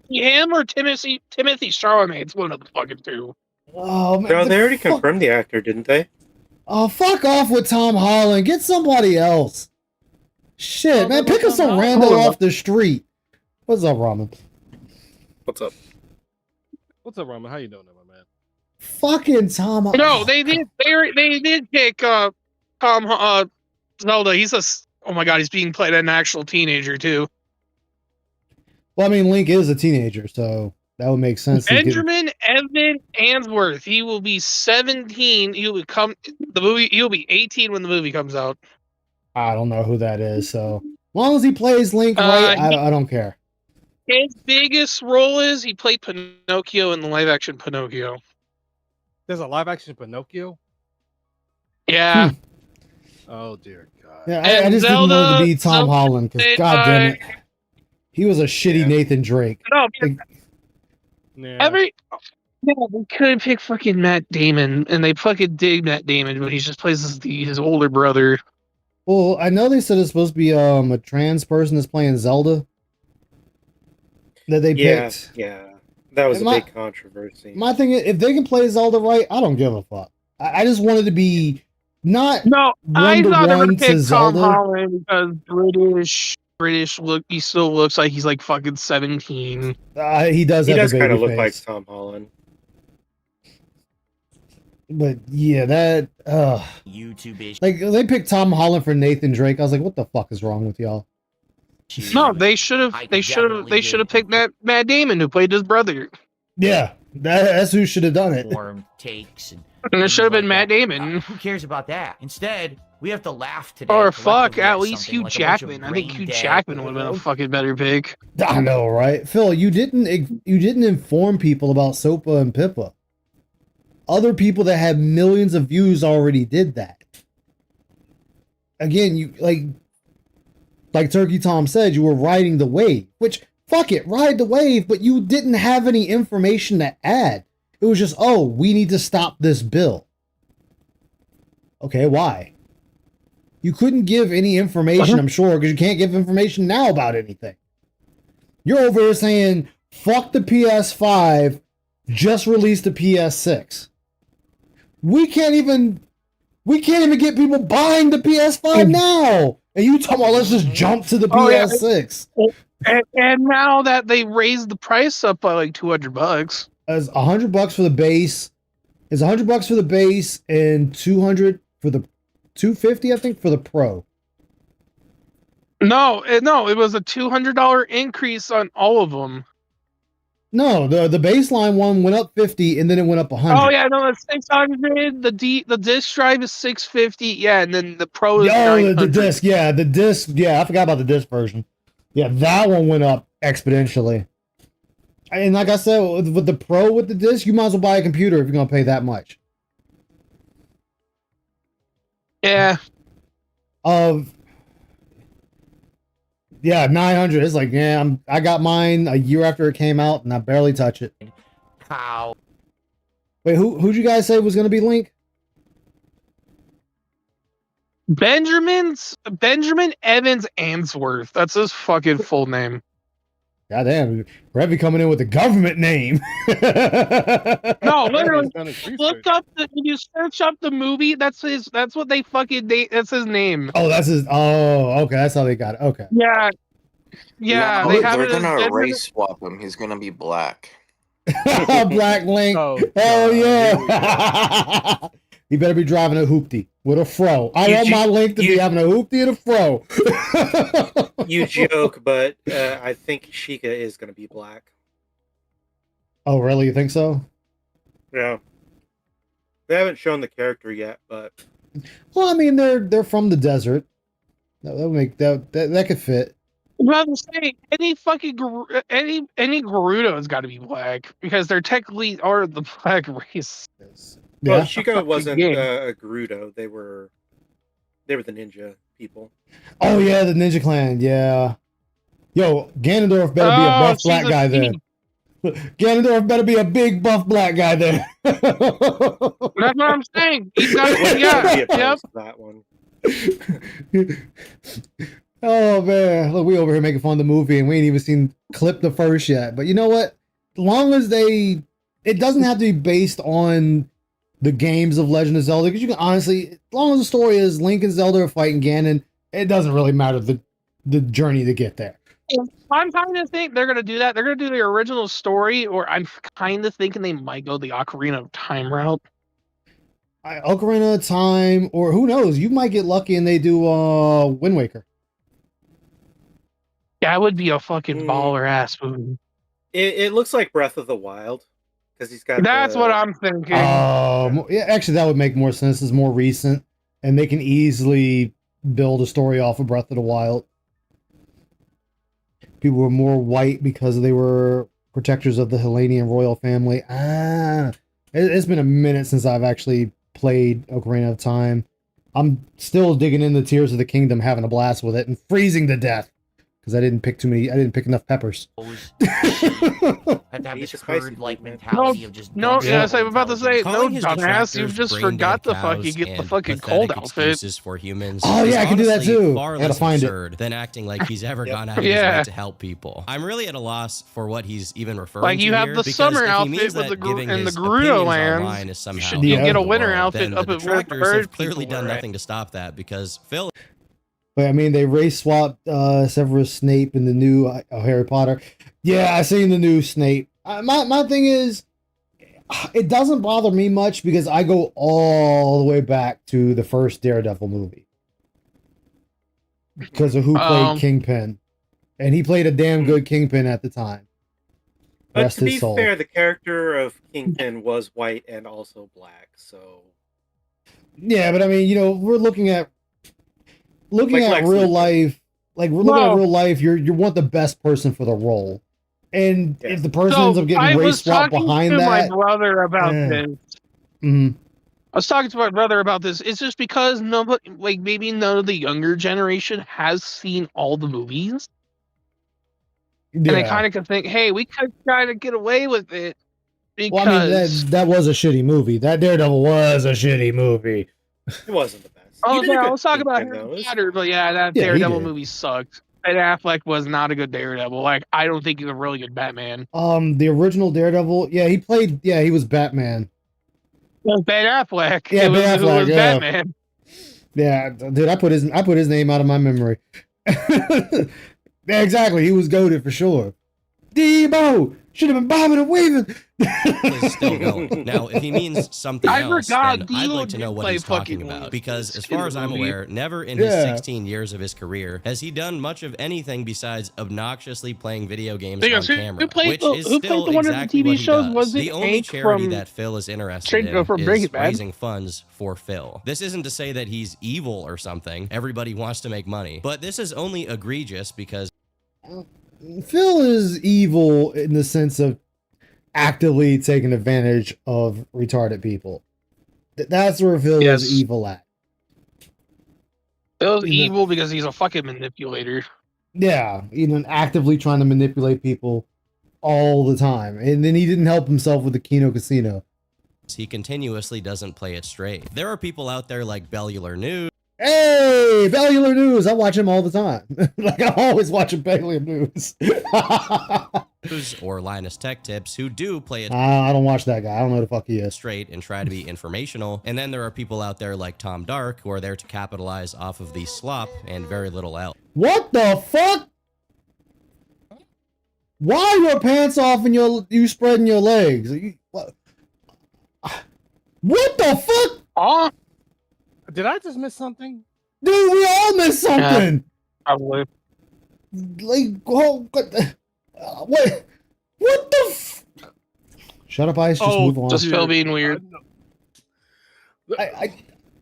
be him or Timothy Chalamet. It's one of the fucking two. Oh man, No, they already confirmed the actor, didn't they? Oh, fuck off with Tom Holland. Get somebody else. Shit, man, pick up some random off the street. What's up, Ramen? What's up? What's up, Ramen? How you doing, my man? Fucking Tom. No, they did pick Tom Zelda. Oh my god, he's being played an actual teenager too. Well, I mean, Link is a teenager, so that would make sense. Benjamin Evan Answorth. He will be 17. He'll be 18 when the movie comes out. I don't know who that is, so as long as he plays Link right, I don't care. His biggest role is he played Pinocchio in the live action Pinocchio. There's a live action Pinocchio? Yeah. Oh dear God. Yeah, I just didn't want it to be Tom Holland because God damn it, he was a shitty Nathan Drake. No, they could pick fucking Matt Damon, and they fucking dig Matt Damon, but he just plays his older brother. Well, I know they said it's supposed to be a trans person that's playing Zelda. That they picked. Yeah, that was a big controversy. My thing is, if they can play Zelda right, I don't give a fuck. I just wanted to be not I thought they would pick Tom Zelda. Holland because British look. He still looks like he's like fucking 17. He does kind of look like Tom Holland. But yeah, that YouTube like they picked Tom Holland for Nathan Drake. I was like, what the fuck is wrong with y'all? No, they should have picked Matt Damon, who played his brother. Yeah, that's who should have done it. Warm takes and it should have been Matt Damon. Who cares about that? Instead, we have to laugh today. Or fuck, at least Hugh Jackman. I think Hugh Jackman would have been a fucking better pick. I know, right? Phil, you didn't inform people about Sopa and Pippa. Other people that had millions of views already did that. Again, you like Turkey Tom said, you were riding the wave, which fuck it, ride the wave, but you didn't have any information to add. It was just, oh, we need to stop this bill. Okay, why? You couldn't give any information, I'm sure, because you can't give information now about anything. You're over here saying, fuck the PS5, just release the PS6. We can't even get people buying the PS5 now. And you talking about let's just jump to the PS6. And now that they raised the price up by like $200. It's $100 for the base. It's $100 for the base and $200 for the $250, I think, for the Pro. No, it was a $200 increase on all of them. No, the baseline one went up 50 and then it went up 100. Oh yeah, no, it's 600. The disc drive is 650. Yeah, and then the Pro is Oh, 900. the disc, yeah, the disc, yeah, I forgot about the disc version. Yeah, that one went up exponentially. And like I said, with the Pro with the disc, you might as well buy a computer if you're gonna pay that much. Yeah. Yeah, 900. It's like, yeah, I got mine a year after it came out, and I barely touch it. How? Wait, who'd you guys say was gonna be Link? Benjamin Evans Answorth. That's his fucking full name. Goddamn, Revy coming in with the government name. No, literally, look up when you search up the movie. That's what they fucking. That's his name. Oh, that's his. Oh, okay, that's how they got it. Okay. Yeah. Yeah, No, they have they're it as gonna Benjamin- race swap him. He's gonna be black. Black Link. Hell yeah. He better be driving a hoopty with a fro. I want my Link to be having a hoopty and a fro. You joke, but I think Sheikah is going to be black. Oh, really? You think so? Yeah. They haven't shown the character yet, but Well, I mean, they're from the desert. That would make that could fit. Well, I'm saying any fucking any Gerudo's got to be black because they're technically are the black race. well, Yeah. Sheikah wasn't game. a Gerudo. They were the ninja people. Oh yeah, the Ninja Clan. Yeah. Yo, Ganondorf better be a buff black guy there. Ganondorf better be a big buff black guy there. That's what I'm saying. He's got Wouldn't be yeah, opposed yep. to that one. Oh man, look, we over here making fun of the movie, and we ain't even seen clip the first yet. But you know what? As long as it doesn't have to be based on the games of Legend of Zelda, because you can honestly, as long as the story is Link and Zelda are fighting Ganon, it doesn't really matter the journey to get there. I'm kind of think they're gonna do that. They're gonna do the original story, or I'm kind of thinking they might go the Ocarina of Time route. Ocarina of Time, or who knows? You might get lucky and they do Wind Waker. That would be a fucking baller ass movie. It looks like Breath of the Wild because he's got. That's what I'm thinking. Yeah, actually, that would make more sense. It's more recent, and they can easily build a story off of Breath of the Wild. People were more white because they were protectors of the Hellenian royal family. It's been a minute since I've actually played Ocarina of Time. I'm still digging in the Tears of the Kingdom, having a blast with it, and freezing to death because I didn't pick enough peppers. Have to have this herd-like mentality of just No, don't yes, I'm about to say, no, Calling his dumbass, you detractors just brain-dead forgot to cows fucking get the and fucking pathetic cold outfit. excuses for humans. Oh, is yeah, I can do that honestly too. Far I gotta less find it. absurd than acting like he's ever gone out of Yeah. his way to help people. I'm really at a loss for what he's even referring Like to you have here, the because summer if he outfit means with that the giving and the his Gerudo opinions lands. online is somehow You get a helping the winter world, outfit then up the at where the detractors bird have clearly people done are at. nothing to stop that, because Phil But I mean, they race swapped Severus Snape in the new Harry Potter. Yeah, I seen the new Snape. My thing is, it doesn't bother me much because I go all the way back to the first Daredevil movie because of who played Kingpin, and he played a damn good Kingpin at the time. But Rest to his be soul. fair, the character of Kingpin was white and also black, so Yeah, but I mean, you know, we're looking at Like Lex real Luthor. life. Like we're looking at real life. You want the best person for the role, and if the person ends up getting race swapped behind to my that, brother about this. mhm. I was talking to my brother about this. It's just because nobody, like maybe none of the younger generation has seen all the movies, and they Yeah. kind of can think, "Hey, we could kind of get away with it because Well, I mean, that was a shitty movie. That Daredevil was a shitty movie. it wasn't the best. Oh, He did a yeah, I good was talking about Kingpin, Harry though. It's- Potter, but yeah, that Yeah, he Daredevil did. movie sucked. Ben Affleck was not a good Daredevil. Like, I don't think he's a really good Batman. The original Daredevil. Yeah, he played. Yeah, he was Batman. It was Ben Affleck. Yeah, it was, Ben who Affleck, was yeah. Batman. Yeah, dude, I put his name out of my memory. Yeah, exactly. He was goated for sure. Debo, Should have been bobbing and weaving. Is still going. Now, if he means something I else, forgot then I'd Dio like to know did what play he's talking fucking about. Because as Skin far as I'm movie. aware, never in his Yeah. 16 years of his career has he done much of anything besides obnoxiously playing video games Thing on is, who camera, played which the- is who played still the one of the exactly TV what he shows? does. Was it The only Hank charity from that Phil is interested from in Breaking is Bad? raising funds for Phil. This isn't to say that he's evil or something. Everybody wants to make money. But this is only egregious because Phil is evil in the sense of actively taking advantage of retarded people. That's where Phil Yes. is evil at. Phil's You know- evil because he's a fucking manipulator. Yeah, actively trying to manipulate people all the time. And then he didn't help himself with the Kino Casino. he continuously doesn't play it straight. There are people out there like Bellular News. Hey, Bellular News! I watch him all the time. Like, I'm always watching Bellular News. Or Linus Tech Tips who do play it I don't watch that guy. I don't know who the fuck he is. straight and try to be informational. And then there are people out there like Tom Dark who are there to capitalize off of the slop and very little else. What the fuck? Why are your pants off and you spreading your legs? What the fuck? Oh, Did I just miss something? Dude, we all missed something. Probably. Like, oh, what? What the? Shut up, Ice. Just move on. Just Phil being weird.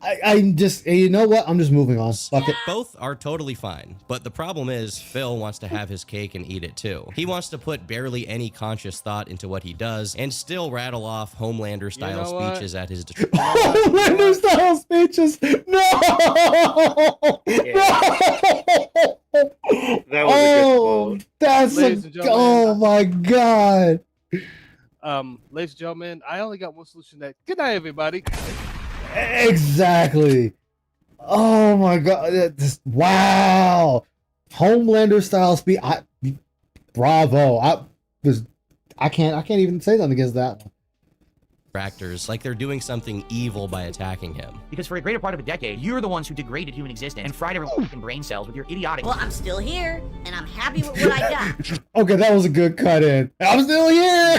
I'm just. You know what? I'm just moving on. Fuck it. Both are totally fine, but the problem is Phil wants to have his cake and eat it too. He wants to put barely any conscious thought into what he does and still rattle off Homelander-style speeches at his... Homelander-style speeches? No! That was a good quote. That's Ladies and gentlemen, oh my god. Ladies and gentlemen, I only got one solution. Good night, everybody. Exactly. Oh my god. Wow. Homelander style speech. Bravo. I can't even say nothing against that one. Actors like they're doing something evil by attacking him. Because for a greater part of a decade, you're the ones who degraded human existence and fried everyone's fucking brain cells with your idiotic... Well, I'm still here, and I'm happy with what I got. Okay, that was a good cut in. I'm still here.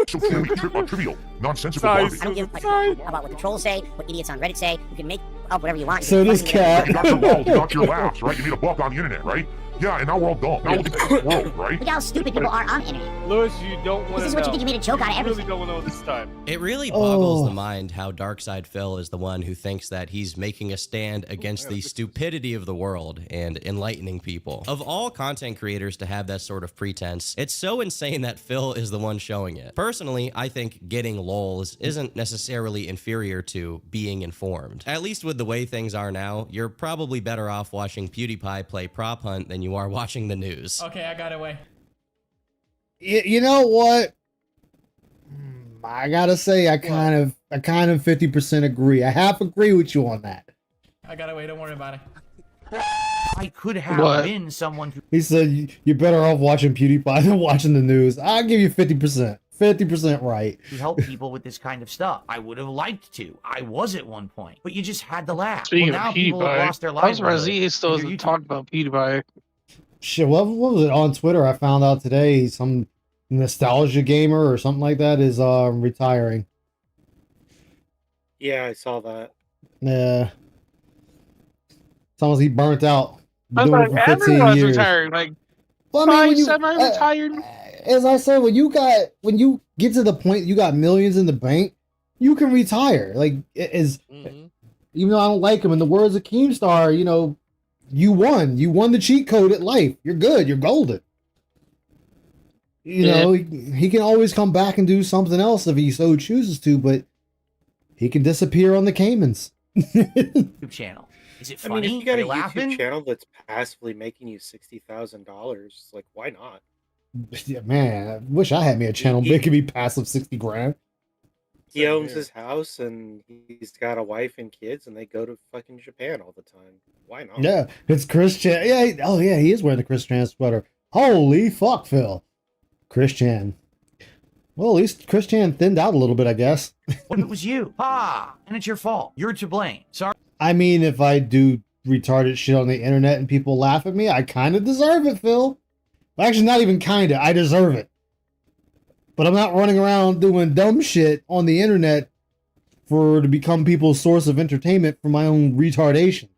So can we trip on trivial, nonsensical Sorry, garbage? I don't give a fuck about what the trolls say, what idiots on Reddit say. You can make up whatever you want. So this cat. You got your balls, you got your laughs, right? You made a buck on the internet, right? Yeah, and now we're all dumb. Now look at the world, right? Look how stupid people are on the internet. Lewis, you don't want to know. This is what you think you made a joke out of You really everything. don't know this time. It really boggles Oh. the mind how Darkside Phil is the one who thinks that he's making a stand against the stupidity of the world and enlightening people. Of all content creators to have that sort of pretense, it's so insane that Phil is the one showing it. Personally, I think getting lols isn't necessarily inferior to being informed. At least with the way things are now, you're probably better off watching PewDiePie play prop hunt than you are watching the news. Okay, I got away. You know what? I gotta say, I kind of 50% agree. I half agree with you on that. I got away. Don't worry about it. I could have What? been someone who... He said you're better off watching PewDiePie than watching the news. I'll give you 50%. 50% right. to help people with this kind of stuff. I would have liked to. I was at one point, but you just had to laugh. Speaking Well, now of people have PewDiePie, lost their I was livelihood. surprised he still hasn't talked about PewDiePie. Shit, what was it on Twitter? I found out today some nostalgia gamer or something like that is retiring. Yeah, I saw that. Yeah. It's almost he burnt out. I was Doing like, it for 15 everyone's years. retiring. Like, Well, I mean, when you- semi-retired. As I said, when you get to the point you got millions in the bank, you can retire. Like, even though I don't like him, in the words of Keemstar, you won. You won the cheat code at life. You're good. You're golden. He can always come back and do something else if he so chooses to, but he can disappear on the Caymans. YouTube channel. Is it I funny? mean, if you got Are a you laughing? YouTube channel that's passively making you $60,000, like, why not? Yeah, man, I wish I had me a channel making me passive 60 grand. He owns his house and he's got a wife and kids, and they go to fucking Japan all the time. Why not? Yeah, it's Chris Chan. Yeah, he is wearing the Chris Chan sweater. Holy fuck, Phil. Chris Chan. Well, at least Chris Chan thinned out a little bit, I guess. What if it was you? And it's your fault. You're to blame. Sorry. I mean, if I do retarded shit on the internet and people laugh at me, I kind of deserve it, Phil. Actually, not even kind of. I deserve it. But I'm not running around doing dumb shit on the internet to become people's source of entertainment for my own retardation.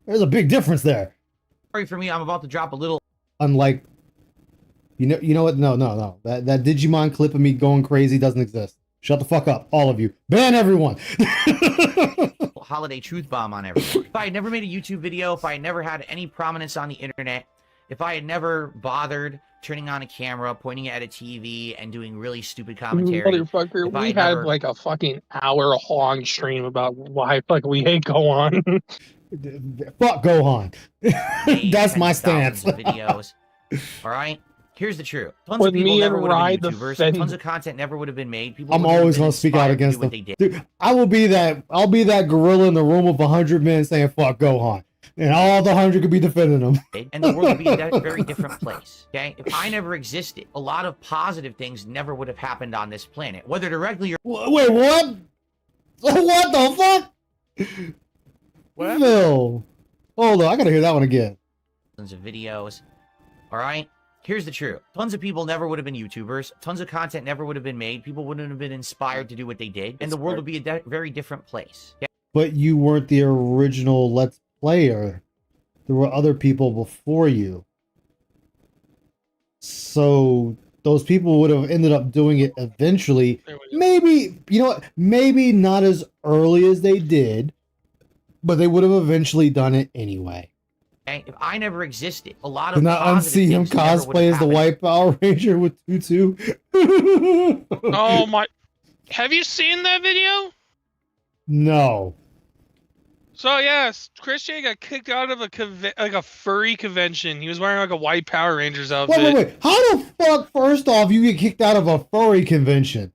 There's a big difference there. Sorry for me, I'm about to drop a little. Unlike, you know what? No. That Digimon clip of me going crazy doesn't exist. Shut the fuck up, all of you. Ban everyone. Holiday truth bomb on everyone. If I had never made a YouTube video, if I had never had any prominence on the internet, if I had never bothered turning on a camera, pointing it at a TV, and doing really stupid commentary. Motherfucker, we had like a fucking hour-long stream about why we hate Gohan. Fuck Gohan. That's my stance. Videos. All right. Here's the truth. Tons With of people me never and would have Ride been the YouTubers. Fed- Tons of content never would have been made. People I'm wouldn't have always been gonna speak out inspired to against do what them. they did. Dude, I'll be that gorilla in the room with 100 men saying fuck Gohan. And all the 100 could be defending them. And the world would be a very different place. Okay? If I never existed, a lot of positive things never would have happened on this planet. Whether directly or Wait, what? What the fuck? What? Phil. Hold on, I gotta hear that one again. Tons of videos. All right? Here's the truth. Tons of people never would have been YouTubers. Tons of content never would have been made. People wouldn't have been inspired to do what they did. And the world would be a very different place. Okay? But you weren't the original Let's Player. There were other people before you. So those people would have ended up doing it eventually. Maybe, you know what? Maybe not as early as they did, but they would have eventually done it anyway. Okay? If I never existed, a lot Did of not positive unsee him things never would cosplay have as the happened. White Power Ranger with Tutu. Oh my! Have you seen that video? No. So yes, Chris J got kicked out of a furry convention. He was wearing like a white Power Rangers outfit. Wait. How the fuck, first off, you get kicked out of a furry convention?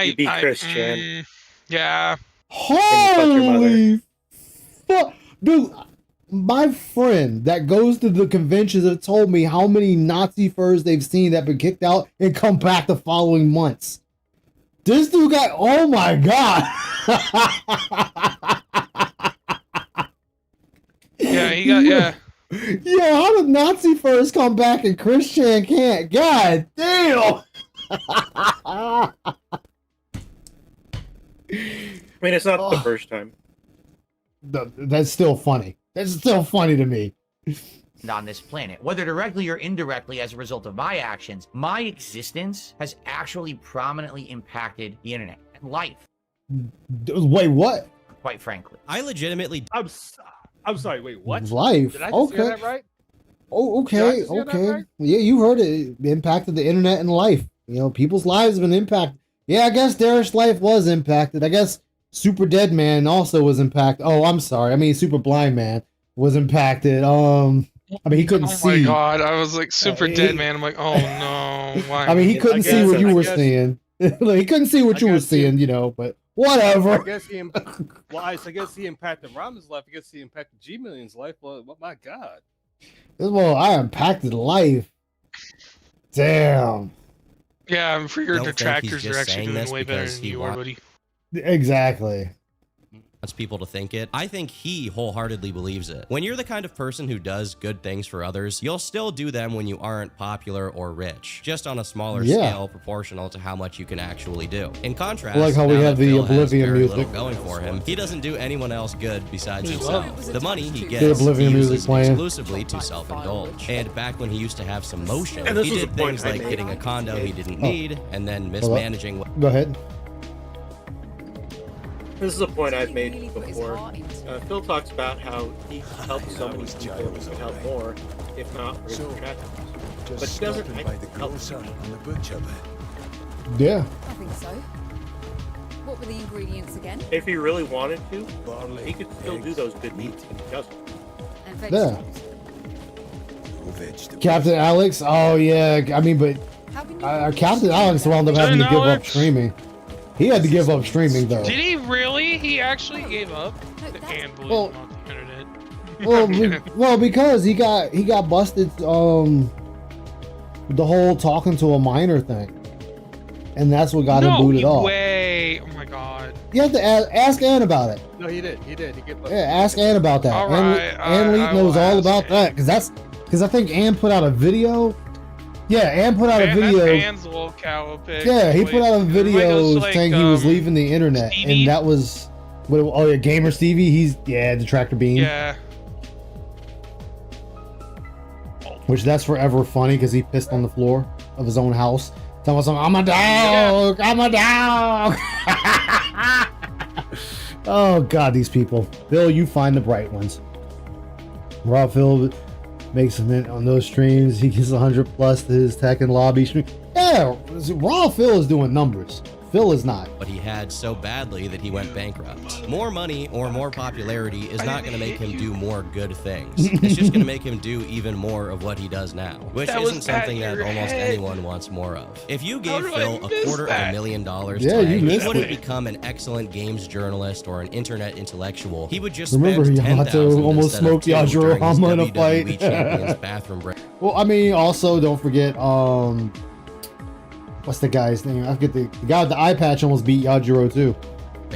You beat Chris Chan. Yeah. Holy fuck. Dude, my friend that goes to the conventions have told me how many Nazi furs they've seen that been kicked out and come back the following months. This dude got, oh my god. Yeah, he got, yeah. Yeah, how did Nazi furs come back and Chris Chan can't? God damn. I mean, it's not the first time. That's still funny. That's still funny to me. On this planet, whether directly or indirectly as a result of my actions, my existence has actually prominently impacted the internet and life. Wait, what? Quite frankly. I legitimately... I'm sorry, wait, what? Life. Did I just hear Okay. that right? Oh, Did I okay, just hear that okay. right? Yeah, you heard it. It impacted the internet and life. You know, people's lives have been impacted. Yeah, I guess Darish's life was impacted. I guess Super Dead Man also was impacted. Oh, I'm sorry. I mean, Super Blind Man was impacted. I mean, he couldn't see. Oh my god, I was like super dead, man. I'm like, oh no, why? I mean, he couldn't see what you were seeing. Like, he couldn't see what you were seeing, you know, but whatever. I guess he impacted Ramen's life. I guess he impacted G Million's life. Well, my God. Well, I impacted life. Damn. Yeah, I'm sure your Don't think he's detractors are just actually saying doing this way better because than he you are, wa- buddy. Exactly. wants people to think it. I think he wholeheartedly believes it. When you're the kind of person who does good things for others, you'll still do them when you aren't popular or rich, just on a smaller scale proportional to how much you can actually do. In contrast, like how we now have that the Phil has Oblivion very music. little going for him, he doesn't do anyone else good besides himself. The money he The gets, Oblivion he music uses playing. exclusively to self-indulge. And back when he used to have some motion, And this he was did a point things I like made. getting a condo he didn't need and then mismanaging. Go ahead. This is a point I've made before. Phil talks about how he helped so many people who could help more, if not for his attractiveness. But he doesn't help. Yeah. I think so. What were the ingredients again? If he really wanted to, he could still do those good deeds, and he doesn't. And Yeah. vegetables. Captain Alex. Oh yeah. I mean, but Captain Alex wound up having to give up streaming. He had to give up streaming though. Did he really? He actually gave up? And believe Well- it on the internet. Well, because he got busted. The whole talking to a minor thing, and that's what got him booted no off. way! Oh my god. You have to ask Ann about it. No, he did. He did. He get Yeah, ask Ann about that. All right, Ann Lee knows all about that because I think Ann put out a video. Yeah, Ann put out a video. That's Ann's little cow pic. Yeah, he put out a video Like, saying he was leaving the internet, Stevie? and that was oh yeah, Gamer Stevie. He's the Tractor Bean. Yeah. Which that's forever funny because he pissed on the floor of his own house. Telling us, I'm a dog. I'm a dog. Oh God, these people. Phil, you find the bright ones. Raw Phil makes a mint on those streams. He gets 100 plus to his tech and lobby stream. Yeah, Raw Phil is doing numbers. Phil is not. But he had so badly that he went bankrupt. More money or more popularity is not going to make him do more good things. It's just going to make him do even more of what he does now, which isn't something that almost anyone wants more of. If you gave Phil $250,000 today, he wouldn't become an excellent games journalist or an internet intellectual. He would just Remember, spend Yamato $10,000 almost smoked Yajiro Hama in a fight. Champion's bathroom break. Well, I mean, also don't forget, what's the guy's name? I forget the guy with the eye patch almost beat Yajiro too.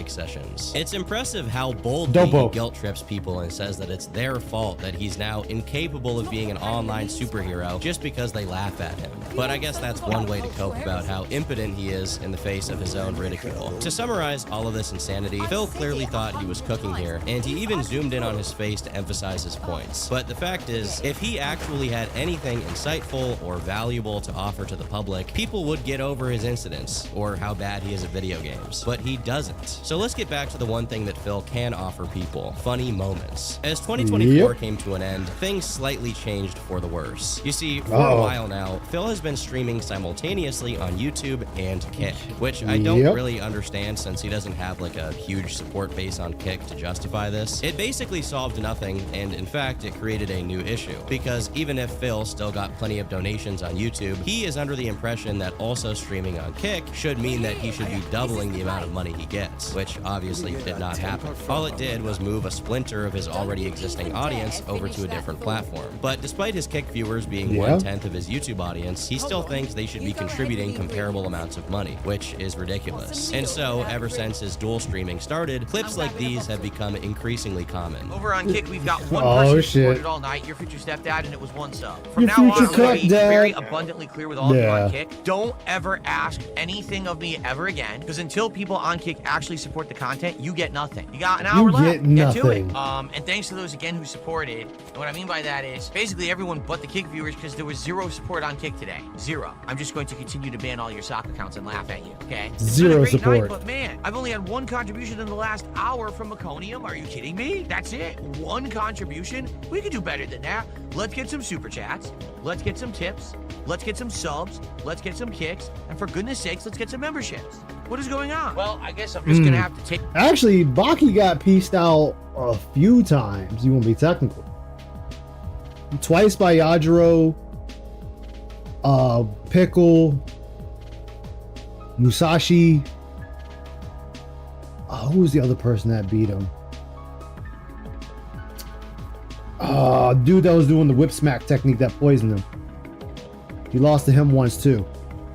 Sessions. It's impressive how boldly he guilt trips people and says that it's their fault that he's now incapable of being an online superhero just because they laugh at him. But I guess that's one way to cope about how impotent he is in the face of his own ridicule. To summarize all of this insanity, Phil clearly thought he was cooking here, and he even zoomed in on his face to emphasize his points. But the fact is, if he actually had anything insightful or valuable to offer to the public, people would get over his incidents or how bad he is at video games. But he doesn't. So let's get back to the one thing that Phil can offer people: funny moments. As 2024 came to an end, things slightly changed for the worse. You see, for a while now, Phil has been streaming simultaneously on YouTube and Kick, which I don't really understand since he doesn't have like a huge support base on Kick to justify this. It basically solved nothing, and in fact, it created a new issue. Because even if Phil still got plenty of donations on YouTube, he is under the impression that also streaming on Kick should mean that he should be doubling the amount of money he gets, which obviously did not happen. All it did was move a splinter of his already existing audience over to a different platform. But despite his Kick viewers being 1/10 of his YouTube audience, he still thinks they should be contributing comparable amounts of money, which is ridiculous. And so, ever since his dual streaming started, clips like these have become increasingly common. Over on Kick, we've got one person supported all night, your future stepdad, and it was one sub. From now on, I'm going to be very abundantly clear with all of you on Kick. Don't ever ask anything of me ever again, because until people on Kick actually support the content, you get nothing. You got an hour left. Get to it. And thanks to those again who supported. And what I mean by that is basically everyone but the Kick viewers, because there was zero support on Kick today. Zero. I'm just going to continue to ban all your sock accounts and laugh at you. Okay? Zero support. Night, but man, I've only had one contribution in the last hour from Meconium. Are you kidding me? That's it. One contribution. We could do better than that. Let's get some super chats. Let's get some tips. Let's get some subs. Let's get some kicks. And for goodness sakes, let's get some memberships. What is going on? Well, I guess I'm just going to have to take... Actually, Baki got pieced out a few times. You won't be technical. Twice by Yajiro, Pickle, Musashi. Who was the other person that beat him? Dude that was doing the whip smack technique that poisoned him. He lost to him once too.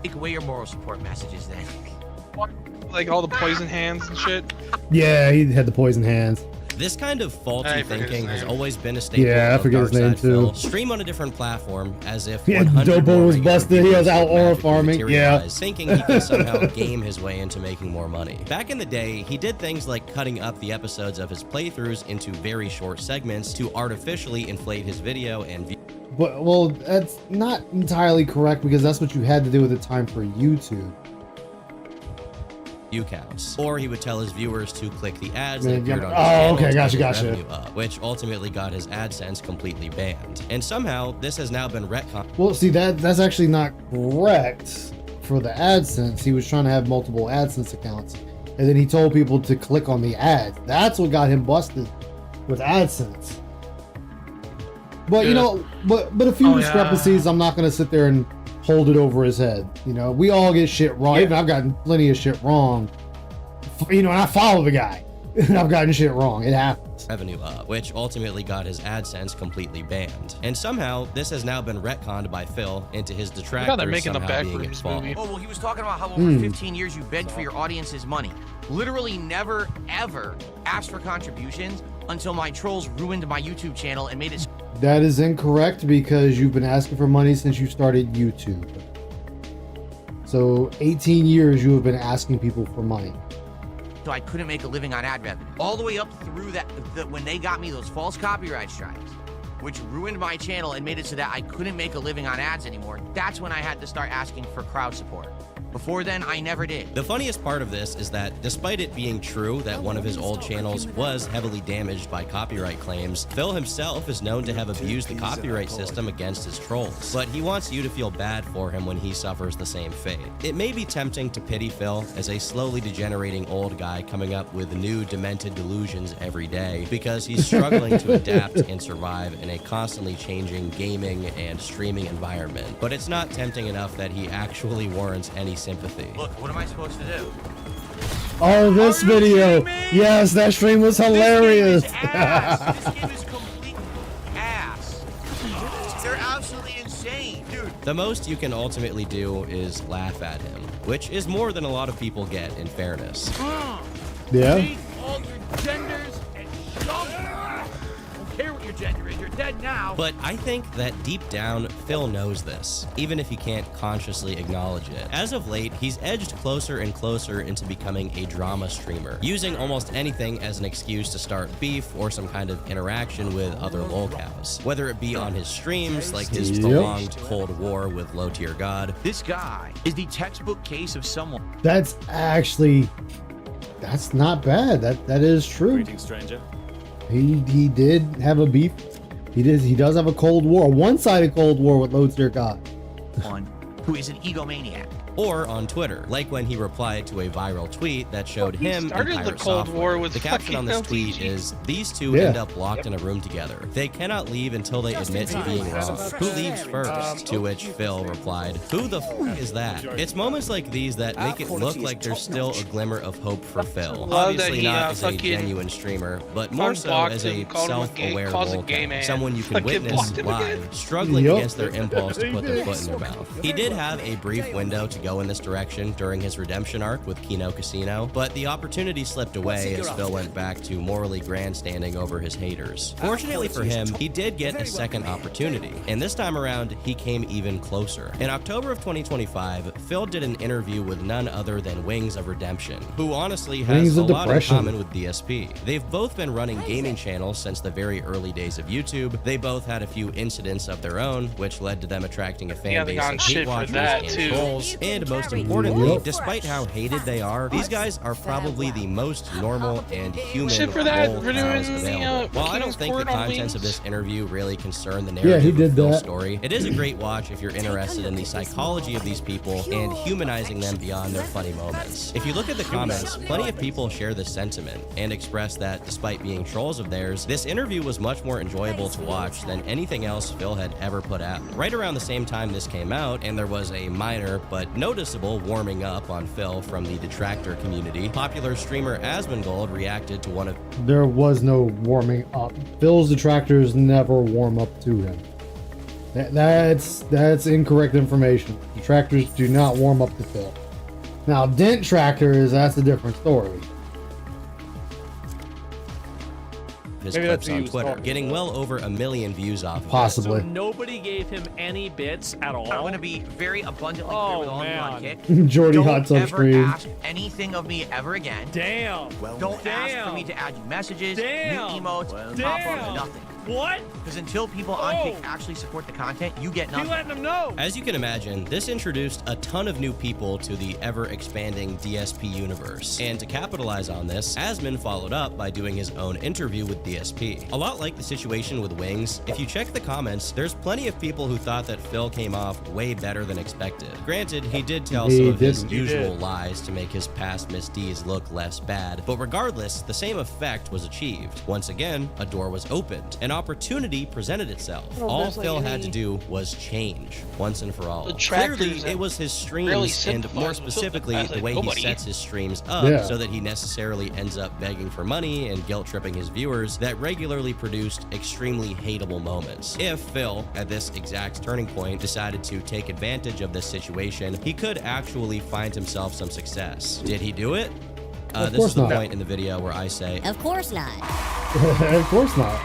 Take away your moral support messages then. Like all the poison hands and shit? Yeah, he had the poison hands. This kind of faulty thinking has always been a staple I forget his name too. Stream on a different platform as if Dobo was busted. He was out aura farming. Thinking he can somehow game his way into making more money. Back in the day, he did things like cutting up the episodes of his playthroughs into very short segments to artificially inflate his video and view. But well, that's not entirely correct because that's what you had to do at the time for YouTube. Counts. Or he would tell his viewers to click the ads that appeared on his channel to get up, which ultimately got his AdSense completely banned. And somehow, this has now been retconned. Well, see, that's actually not correct for the AdSense. He was trying to have multiple AdSense accounts, and then he told people to click on the ads. That's what got him busted with AdSense. But, you know, but a few discrepancies, I'm not going to sit there and hold it over his head. You know, we all get shit wrong. Even I've gotten plenty of shit wrong. You know, and I follow the guy. and I've gotten shit wrong. It happens. Revenue up, which ultimately got his AdSense completely banned. And somehow, this has now been retconned by Phil into his detractors somehow being at fault. Oh, well, he was talking about how over 15 years you begged for your audience's money. Literally never, ever asked for contributions until my trolls ruined my YouTube channel and made it... That is incorrect because you've been asking for money since you started YouTube. So 18 years you have been asking people for money. So I couldn't make a living on ad revenue. All the way up through that when they got me those false copyright strikes, which ruined my channel and made it so that I couldn't make a living on ads anymore. That's when I had to start asking for crowd support. Before then, I never did. The funniest part of this is that despite it being true that one of his old channels was heavily damaged by copyright claims, Phil himself is known to have abused the copyright system against his trolls. But he wants you to feel bad for him when he suffers the same fate. It may be tempting to pity Phil as a slowly degenerating old guy coming up with new demented delusions every day because he's struggling to adapt and survive in a constantly changing gaming and streaming environment. But it's not tempting enough that he actually warrants any sympathy. Look, what am I supposed to do? Oh, this video. Yes, that stream was hilarious. This game is complete ass. They're absolutely insane, dude. The most you can ultimately do is laugh at him, which is more than a lot of people get, in fairness. Yeah. Take all your genders and shove them. I don't care what your gender is, you're dead now. But I think that deep down, Phil knows this, even if he can't consciously acknowledge it. As of late, he's edged closer and closer into becoming a drama streamer, using almost anything as an excuse to start beef or some kind of interaction with other lolcows. Whether it be on his streams, like his prolonged Cold War with Low Tier God. This guy is the textbook case of someone. That's actually, that's not bad. That is true. Greeting, stranger. He did have a beef. He does have a Cold War, a one-sided Cold War with Low Tier God. One who is an egomaniac. Or on Twitter, like when he replied to a viral tweet that showed him and Pirate Cold War Software. with The caption on this tweet is, "These two end up locked in a room together. They cannot leave until they admit to being wrong. Who leaves first?" To which Phil replied, "Who the f is that?" It's moments like these that make it look like there's still a glimmer of hope for Phil. Obviously not as a genuine streamer, but more so as a self-aware lolcow, someone you can witness live, struggling against their impulse to put their foot in their mouth. He did have a brief window to go in this direction during his redemption arc with Kino Casino, but the opportunity slipped away as Phil went back to morally grandstanding over his haters. Fortunately for him, he did get a second opportunity, and this time around, he came even closer. In October of 2025, Phil did an interview with none other than Wings of Redemption, who honestly has a lot in common with DSP. They've both been running gaming channels since the very early days of YouTube. They both had a few incidents of their own, which led to them attracting a fan base of hate watchers and trolls, and most importantly, despite how hated they are, these guys are probably the most normal and human lolcows available. While I don't think the contents of this interview really concern the narrative of Phil's story, it is a great watch if you're interested in the psychology of these people and humanizing them beyond their funny moments. If you look at the comments, plenty of people share this sentiment and express that despite being trolls of theirs, this interview was much more enjoyable to watch than anything else Phil had ever put out. Right around the same time this came out, and there was a minor but noticeable warming up on Phil from the detractor community, popular streamer Asmongold reacted to one of... There was no warming up. Phil's detractors never warm up to him. That's incorrect information. Detractors do not warm up to Phil. Now, Dent Tractors, that's a different story. his clips on Twitter, getting well over 1 million views off of Possibly. it. So nobody gave him any bits at all? I'm going to be very abundantly clear with all of you on Kick. Jordy Hot's on Don't ever screen. ask anything of me ever again. Damn. Don't ask for me to add you messages, new emotes, pop-up, nothing. What? Because until people on Kick actually support the content, you get nothing. You letting them know. As you can imagine, this introduced a ton of new people to the ever-expanding DSP universe. And to capitalize on this, Asmon followed up by doing his own interview with DSP. A lot like the situation with Wings, if you check the comments, there's plenty of people who thought that Phil came off way better than expected. Granted, he did tell some of his usual lies to make his past misdeeds look less bad, but regardless, the same effect was achieved. Once again, a door was opened. And opportunity presented itself. Well, All there's, like, Phil had any- to do was change once and for all. The Clearly, tractors it was his streams, really and sympathize more with Phil. specifically, I was the like, way he nobody. sets his streams up Yeah. so that he necessarily ends up begging for money and guilt-tripping his viewers that regularly produced extremely hateable moments. If Phil, at this exact turning point, decided to take advantage of this situation, he could actually find himself some success. Did he do it? Of This course is the not. point in the video where I say, Of course not. Of course not.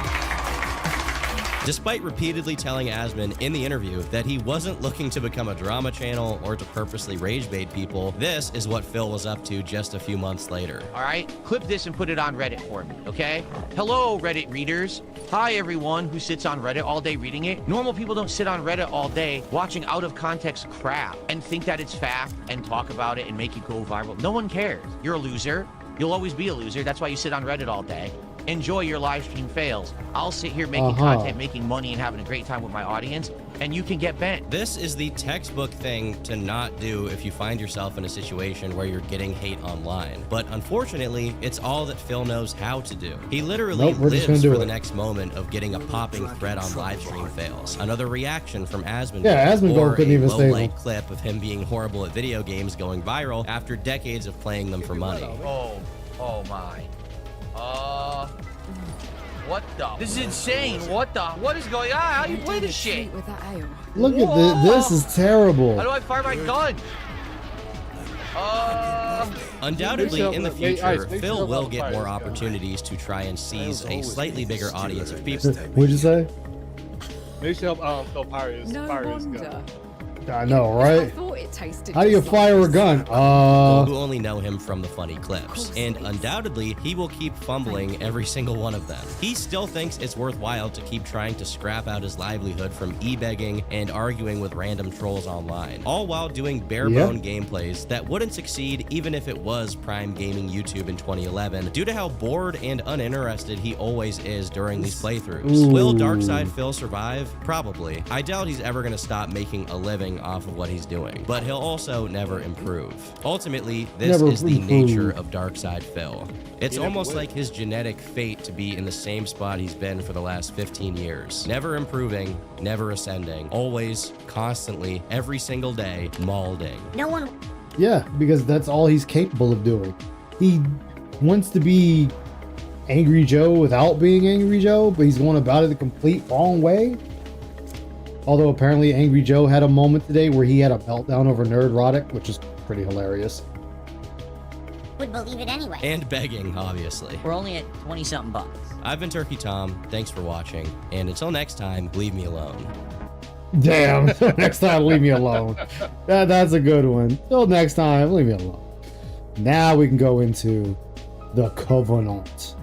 despite repeatedly telling Asman in the interview that he wasn't looking to become a drama channel or to purposely rage bait people, this is what Phil was up to just a few months later. All right, clip this and put it on Reddit for me, okay? Hello, Reddit readers. Hi, everyone who sits on Reddit all day reading it. Normal people don't sit on Reddit all day watching out of context crap and think that it's fact and talk about it and make it go viral. No one cares. You're a loser. You'll always be a loser. That's why you sit on Reddit all day. Enjoy your live stream fails. I'll sit here making content, making money, and having a great time with my audience, and you can get bent. This is the textbook thing to not do if you find yourself in a situation where you're getting hate online. But unfortunately, it's all that Phil knows how to do. He literally Nope, we're just lives gonna for do the it. next moment of getting a popping thread on live stream fails. Another reaction from Asmongold. Yeah, Asmongold or couldn't a even save low-light him. clip of him being horrible at video games going viral after decades of playing them for money. Oh my. What the? This is insane. What is going on? How do you play this shit? With that ale. Look at this. This is terrible. How do I fire my gun? Undoubtedly, in the Make future, sure Phil will the get fire more is going. opportunities to try and seize a slightly bigger audience of people. What'd you say? Make sure Phil fire is No fire is wonder. good. I know, I right? thought it tasted How do you just like fire a this. gun? People who only know him from the funny clips, and undoubtedly, he will keep fumbling every single one of them. He still thinks it's worthwhile to keep trying to scrap out his livelihood from e-begging and arguing with random trolls online, all while doing bare-bone gameplays that wouldn't succeed even if it was Prime Gaming YouTube in 2011, due to how bored and uninterested he always is during these playthroughs. Will Darkside Phil survive? Probably. I doubt he's ever going to stop making a living off of what he's doing, but he'll also never improve. Ultimately, this Never is the improve. nature of Darkside Phil. It's almost like his genetic fate to be in the same spot he's been for the last 15 years. Never improving, never ascending, always, constantly, every single day, maulding. No one. Yeah, because that's all he's capable of doing. He wants to be Angry Joe without being Angry Joe, but he's going about it the complete wrong way. Although apparently Angry Joe had a moment today where he had a meltdown over Nerdrotic, which is pretty hilarious. Would believe it anyway. And begging, obviously. We're only at 20-something bucks. I've been Turkey Tom, thanks for watching, and until next time, leave me alone. Damn, next time leave me alone. That's a good one. Till next time, leave me alone. Now we can go into the Covenant.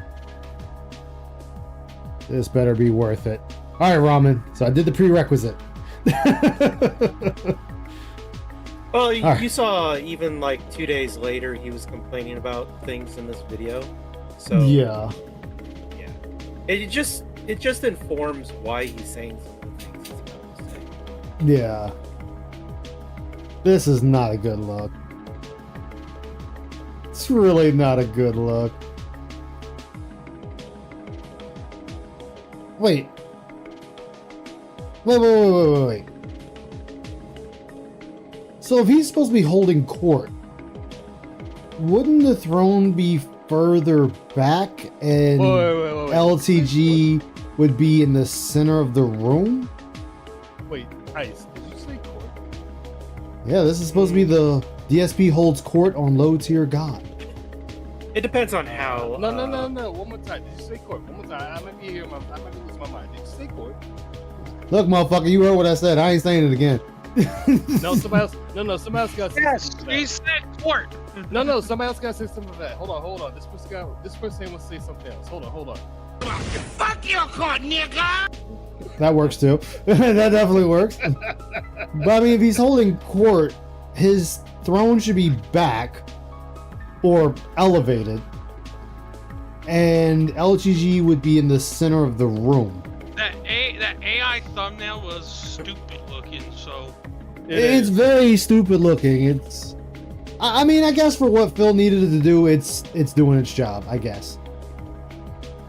This better be worth it. All right, Ramen. So I did the prerequisite. Well, All right. you saw even like 2 days later, he was complaining about things in this video. So Yeah. it just informs why he's saying some of the things he's about to say. Yeah. This is not a good look. It's really not a good look. Wait. Wait. So if he's supposed to be holding court, wouldn't the throne be further back and Wait. LTG would be in the center of the room? Wait, Ice, did you say court? Yeah, this is supposed to be the DSP holds court on low tier god. It depends on how. No. One more time. Did you say court? One more time. I might be here. I might be losing my mind. Did you say court? Look, motherfucker, you heard what I said. I ain't saying it again. No, somebody else. No, somebody else got to say something. He said court. No, somebody else got to say something to that. Hold on. This person wants to say something else. Hold on. Fuck your court, nigga! That works too. That definitely works. But I mean, if he's holding court, his throne should be back or elevated, and LGG would be in the center of the room. That AI thumbnail was stupid looking, so. It's very stupid looking. It's, I mean, I guess for what Phil needed it to do, it's doing its job, I guess.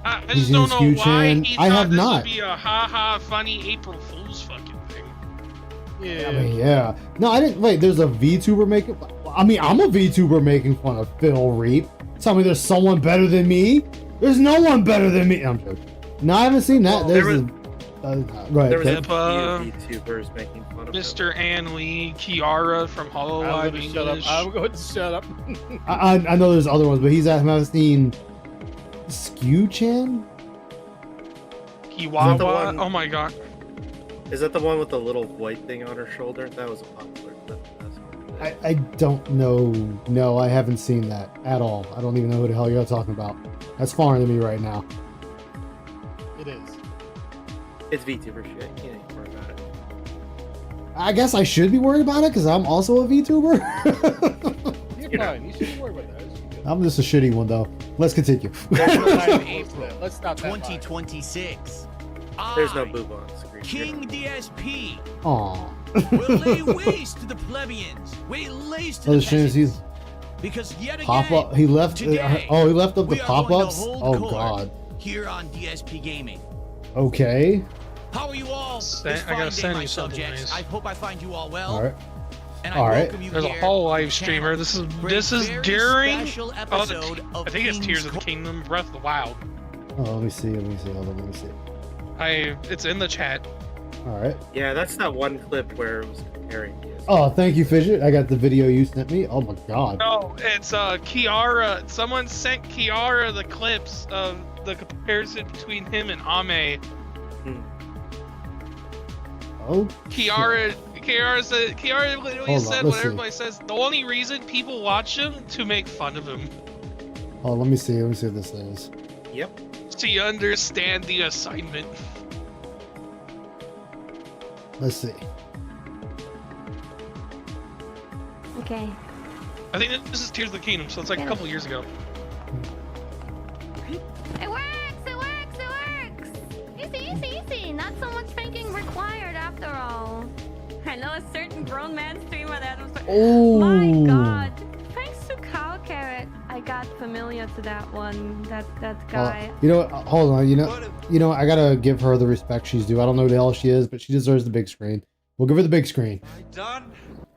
I He's just don't know seen why Skew-Chan. he I thought have this not. would be a ha-ha funny April Fool's fucking thing. Yeah. I mean, yeah. No, I didn't. Wait, there's a VTuber making. I mean, I'm a VTuber making fun of Phil Reap. Tell me there's someone better than me? There's no one better than me. I'm joking. No, I haven't seen that. There's go ahead. There was Kid. a few VTubers making fun of Mr. Ann Lee, Kiara from Hololive English. I'm going to shut up. I know there's other ones, but he's I've seen Skew-Chan. Kiwawa. Oh my god. Is that the one with the little white thing on her shoulder? That was a popular clip. I don't know. No, I haven't seen that at all. I don't even know who the hell you're talking about. That's foreign to me right now. It is. It's VTuber shit. You ain't worried about it. I guess I should be worried about it because I'm also a VTuber. You're fine. You shouldn't worry about that. I'm just a shitty one though. Let's continue. Let's stop that. 2026. There's no boob on screen. King DSP Aw. will lay waste to the plebeians. Lay waste to Oh, the the Shannon sees peasants. Because yet again, pop up. He left. today, Oh, he left up the we are going to pop-ups. hold Oh court god. Here on DSP Gaming. Okay. How are you all? I gotta send you something subjects. nice. I hope I find you all well. All right. And All I right. welcome you There's a here whole to live the streamer. channel This is for a very during. special I episode of think it's Tears of the King's Kingdom, Breath of the Wild. Oh, let me see. Hold on. Let me see. It's in the chat. All right. Yeah, that's that one clip where it was comparing PS. Oh, thank you, Fidget. I got the video you sent me. Oh my god. No, it's Kiara. Someone sent Kiara the clips of the comparison between him and Ame. Oh. Kiara literally Hold on, said let's what see. everybody says. The only reason people watch him to make fun of him. Oh, let me see. Let me see what this is. Yep. So you understand the assignment. Let's see. Okay. I think this is Tears of the Kingdom, so it's like a couple years ago. It works! It works! It works! Easy, easy, easy! Not so much thinking required after all. I know a certain grown man streamer that was like, Oh. my god! Thanks to Cow Carrot, I got familiar to that one. That guy. You know what? Hold on. You know. I gotta give her the respect she's due. I don't know who the hell she is, but she deserves the big screen. We'll give her the big screen. Done.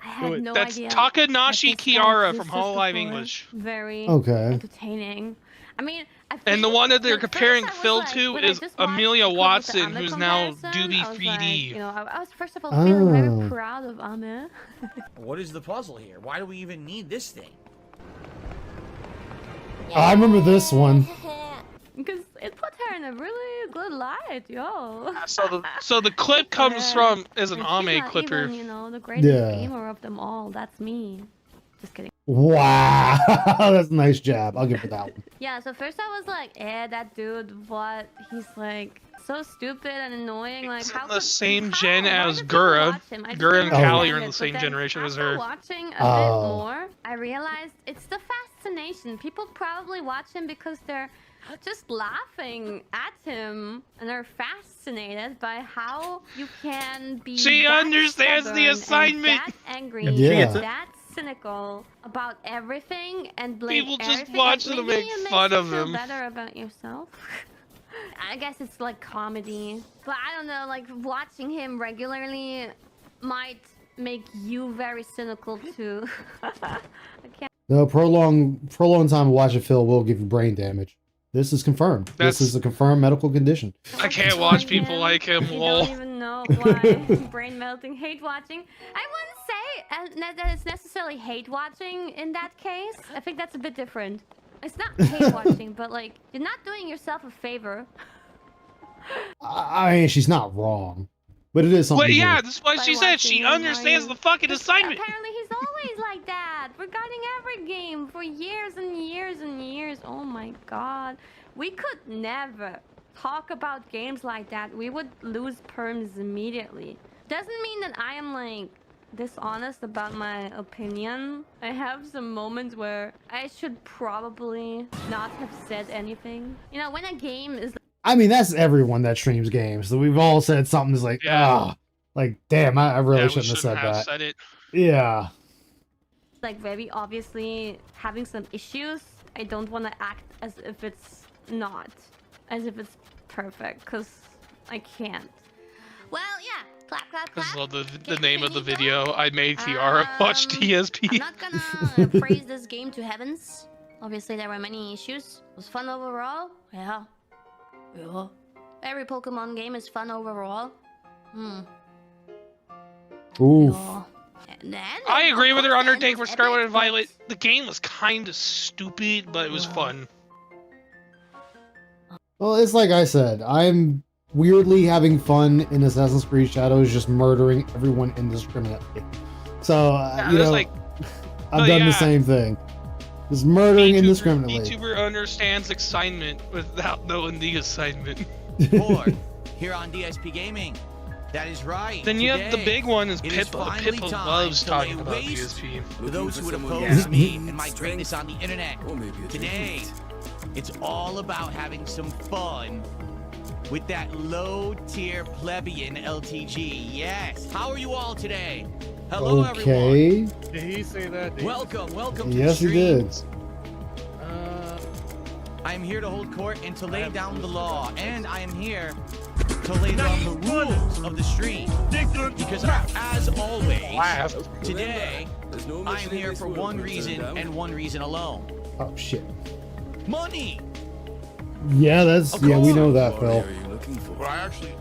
I had no That's idea. Takanashi that this guy Kiara from existed Hololive before. English. Very Okay. entertaining. I mean, And the one that they're like, comparing first I was Phil like, to when I is just watched Amelia the clip with the Watson, Ame who's now comparison, Doobie I was 3D. like, you know, I was first of all feeling Oh. very proud of Ame. What is the puzzle here? Why do we even need this thing? I remember this one. Because it put her in a really good light, yo. So the clip comes from is an And she's Ame not clipper. even, you know, the greatest Yeah. gamer of them all. That's me. Just kidding. Wow, that's a nice jab. I'll give her that one. Yeah, so first I was like, that dude, what? He's like so stupid and annoying. Like, He's how in the could, same how? gen Why as do people Gura. watch him? I just Gura and didn't Callie understand are in the it, same but then generation as after her. watching a Oh. bit more, I realized it's the fascination. People probably watch him because they're just laughing at him and are fascinated by how you can be She that understands the stubborn and assignment. that angry, Yeah. and that cynical about everything and blame People just everything. watch Like, it to maybe make it makes fun you of feel him. better about yourself. I guess it's like comedy, but I don't know. Like watching him regularly might make you very cynical too. I can't. No, prolonged time of watching Phil will give you brain damage. This is confirmed. That's- This is a confirmed medical condition. I can't watch people like him. You Lol. don't even know why. Brain melting, hate watching. I wouldn't say that it's necessarily hate watching in that case. I think that's a bit different. It's not hate watching, but like you're not doing yourself a favor. I mean, she's not wrong, but it is something. Well, to yeah, do. that's why she By said she watching him, understands are the you? fucking Because assignment. Apparently he's always like that regarding every game for years and years and years. Oh my god. We could never talk about games like that. We would lose perms immediately. Doesn't mean that I am like dishonest about my opinion. I have some moments where I should probably not have said anything. You know, when a game is I mean, that's everyone that streams games. So we've all said something that's like, like, damn, I really Yeah, we shouldn't have said that. said it. Yeah. like very obviously having some issues, I don't want to act as if it's not. as if it's perfect, because I can't. Well, yeah. Clap, clap, I just clap. love the name of the video. I made Kiara watch DSP. I'm not gonna praise this game to heavens. Obviously, there were many issues. It was fun overall. Yeah. Yeah. Every Pokemon game is fun overall. Oof. And then, I agree with her of course, Undertake for epic, Scarlet and Violet. The game was kind of stupid, but it was fun. Well, it's like I said, I'm weirdly having fun in Assassin's Creed Shadows, just murdering everyone indiscriminately. So, you know, I've done the same thing. Just murdering indiscriminately. VTuber understands excitement without knowing the assignment. Or here on DSP Gaming. That is right. Then you have the big one is it Pippa. finally Pippa time loves to talking lay about waste DSP. to those who would oppose me and my greatness on the internet. Today, it's all about having some fun with that low-tier plebeian LTG. Yes. How are you all today? Hello, everyone. Did he say that? Welcome to the Yes, he stream. did. I am here to hold court and to lay down the law, and I am here to lay down the rules of the stream. Because as always, today, I am here for one reason and one reason alone. Oh, shit. Money! Yeah, we know that, Phil. But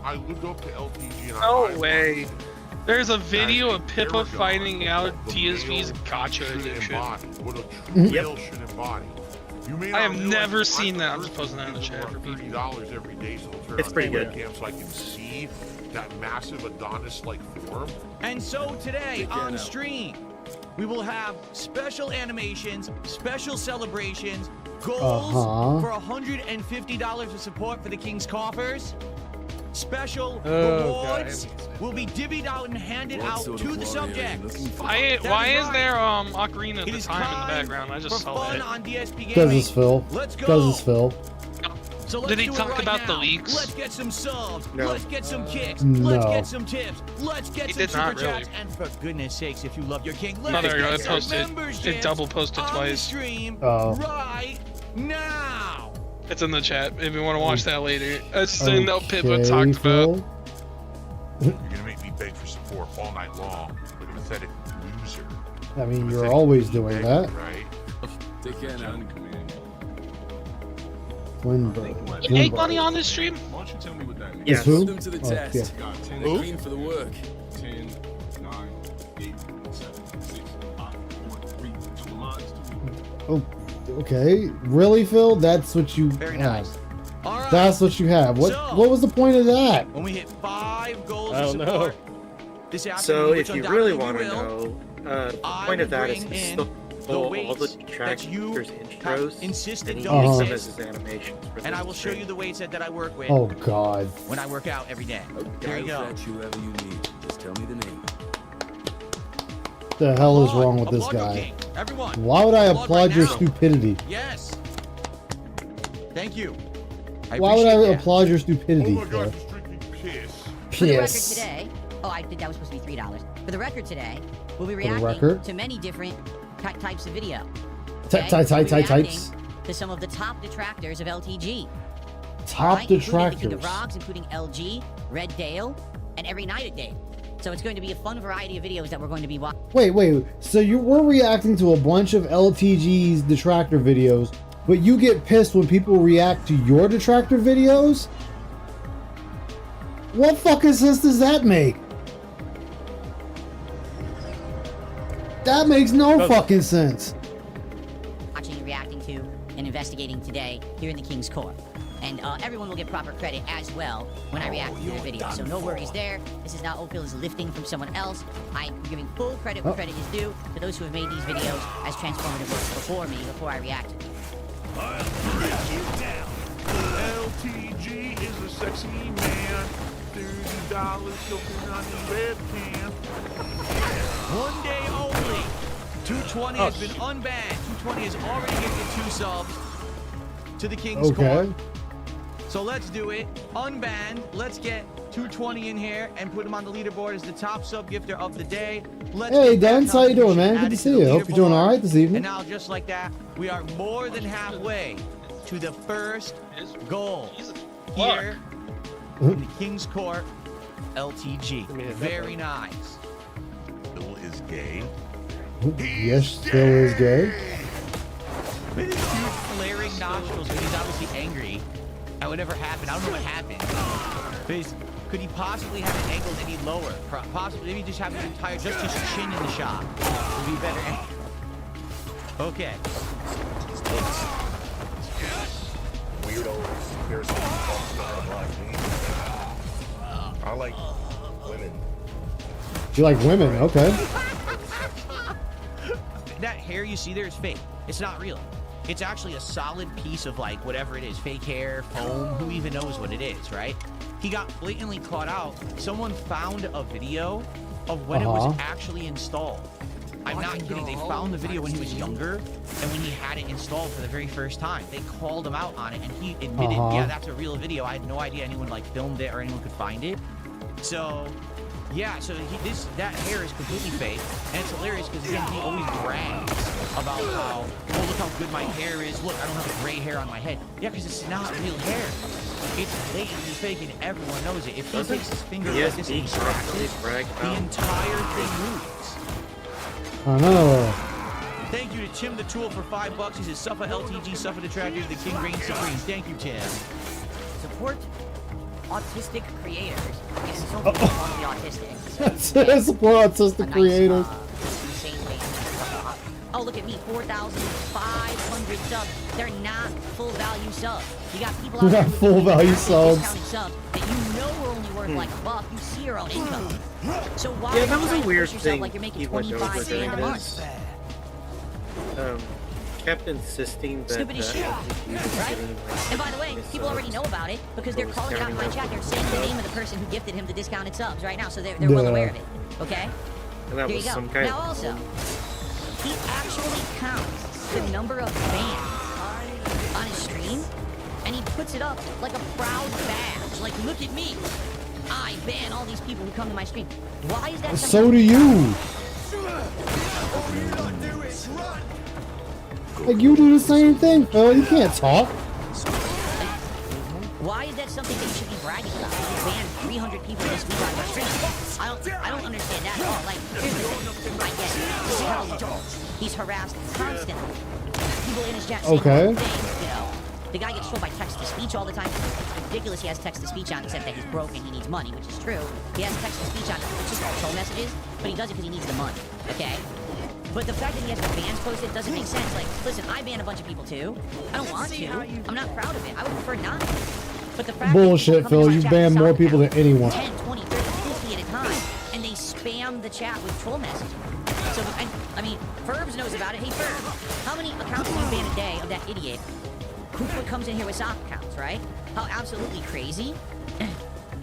I lived up to LTG and No way. There's a video of Pippa finding out DSV's gotcha addiction. I have never seen that. I'm just posting that in the chat for people. $30 every day, so It's pretty good. So I can see that massive Adonis-like form. And so today on stream, we will have special animations, special celebrations, goals for $150 of support for the King's Coffers. Special rewards will be divvied out and handed out to the subjects. Why is there Ocarina of the Time in the background? I just saw fun it. on DSP Gaming. Because it's Phil. Let's go. Because it's Phil. So let's Did he do it talk right about now. the leaks? Let's get some subs. No. Let's get some kicks. No. Let's get some tips. Let's get He some did super not really. chats. And for goodness sakes, if you love your king, No, let's there you go. get It some posted. memberships It double posted on the twice. stream Oh. right now. It's in the chat if you want to watch that later. That's the thing that Pippa Okay, talked Phil. about. You're gonna make me beg for support all night long, like a pathetic loser. I mean, you're always doing that. Right? Take care now. Twinbird. You make money on this stream? Why don't you tell me what that means? Is Yes. who? Them to the Oh, test. yeah. Got 10, They're keen for the work. 10, 9, 8, 7, 6, 5, 4, 3, 2 lines, 2. Oh, okay. Really, Phil? That's what you Very have. nice. All right. That's what you have. What So- What was the point of that? When we hit 5 goals I of don't know. support this afternoon, So which if you really undoubtedly want to will, know, the I point of will that is bring to in stole the all the weights that detractors' you intros insisted and don't use them exist. as his animations. For and I this will show you stream. the weights that I work with Oh, God. when I work out every day. There you go. I'll fetch whoever you need. Just tell me the name. What the hell is wrong with this Applaud your guy? king. Everyone. Why would I applaud applaud right your now. stupidity? Yes. Thank you. Why would I appreciate that. applaud your Oh stupidity, my Phil? God, he's drinking piss. For the record Piss. today, I think that was supposed to be $3. For the record today, we'll be the reacting record? to many different types of video. Okay? We'll be Types. reacting to some of the top detractors of LTG. Top Including the King of detractors. Frogs, including LG, Red Dale, and Every Night at Dale. So it's going to be a fun variety of videos that we're going to be watching. Wait. So we're reacting to a bunch of LTG's detractor videos, but you get pissed when people react to your detractor videos? What fucking sense does that make? That makes no fucking sense. Watching and reacting to and investigating today here in the King's Court. And everyone will get proper credit as well when I react to their videos. So no worries there. This is not Oakville is lifting from someone else. I'm giving full credit where credit is due to those who have made these videos as transformative works before me, before I react to them. I'll break you down. LTG is a sexy man. $30 soaking on his webcam. One day only. 220 has been unbanned. 220 has already gifted 2 subs to the King's Court. So let's do it. Unbanned. Let's get 220 in here and put him on the leaderboard as the top sub gifter of the day. Let's Hey, get that Dance, how you doing, man? Good added to see the you. Hope you're doing leaderboard. all right this evening. And now, just like that, we are more than halfway to the first goal. here in the King's Court, LTG. Very nice. Phil is gay. Yes, Phil is gay. With his huge flaring nostrils, but he's obviously angry at whatever happened. I don't know what happened. But could he possibly have it angled any lower? Possibly, maybe just have his entire, just his chin in the shot would be better. Okay. Weirdos. There's I like women. You like women? Okay. That hair you see there is fake. It's not real. It's actually a solid piece of like whatever it is, fake hair, foam, who even knows what it is, right? He got blatantly caught out. Someone found a video of when it was actually installed. I'm not kidding. They found the video when he was younger and when he had it installed for the very first time. They called him out on it and he admitted, yeah, that's a real video. I had no idea anyone like filmed it or anyone could find it. So, yeah, so that hair is completely fake. And it's hilarious because, again, he always brags about how, oh, look how good my hair is. Look, I don't have a gray hair on my head. Yeah, because it's not real hair. It's blatantly fake and everyone knows it. If he takes his finger like this and he scratches it, the entire thing moves. I know. Thank you to Tim the Tool for $5. He says, Suffa LTG, Suffa Detractors, the King reigns supreme. Thank you, Tim. Support autistic creators. And so many people want to be autistic. Support autistic creators. Insane thing. Oh, look at me, 4,500 subs. They're not full value subs. You got people out there full value subs that you know are only worth like $1. You see your own income. So why that was a weird thing. Like you're making 25 grand a month? Kept insisting that stupid as shit, right? And by the way, people already know about it because they're calling it out in my chat. They're saying the name of the person who gifted him the discounted subs right now, so they're well aware of it. Okay. And that there was you go. some kind now also, he actually counts the number of fans on his stream, and he puts it up like a proud badge. Like, look at me. I ban all these people who come to my stream. Why is that? So do you. Like, you do the same thing, Phil. You can't talk. Why is that something that you should be bragging about? You banned 300 people this week on my stream. I don't understand that at all. Like, here's the thing. I get it. This is how he's harassed constantly. People in his chat saying things, you know. The guy gets trolled by text-to-speech all the time. It's ridiculous he has text-to-speech on, except that he's broke and he needs money, which is true. He has text-to-speech on, it's just all troll messages, but he does it because he needs the money, okay? But the fact that he has the bans posted doesn't make sense. Like, listen, I ban a bunch of people too. I don't want to. I'm not proud of it. I would prefer not to. But the fact bullshit, Phil. You ban more people than anyone. 10, 20, 30, 50 at a time, and they spam the chat with troll messages. So, I mean, Ferbs knows about it. Hey, Ferbs, how many accounts do you ban a day of that idiot who comes in here with sock accounts, right? How absolutely crazy.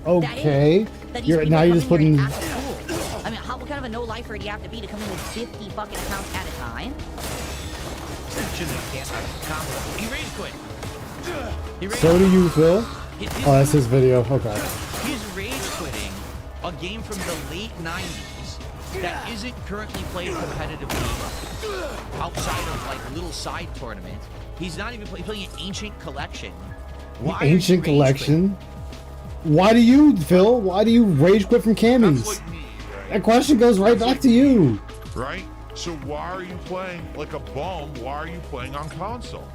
Okay. You're just putting. I mean, what kind of a no-lifer do you have to be to come in with 50 fucking accounts at a time? He rage quit. So do you, Phil? Oh, that's his video. Okay. He's rage quitting a game from the late 90s that isn't currently played competitively outside of like little side tournaments. He's not even playing an ancient collection. Why ancient collection? Why do you, Phil? Why do you rage quit from camis? Like me, right? That question goes right back to you. Right? So why are you playing like a bum? Why are you playing on console?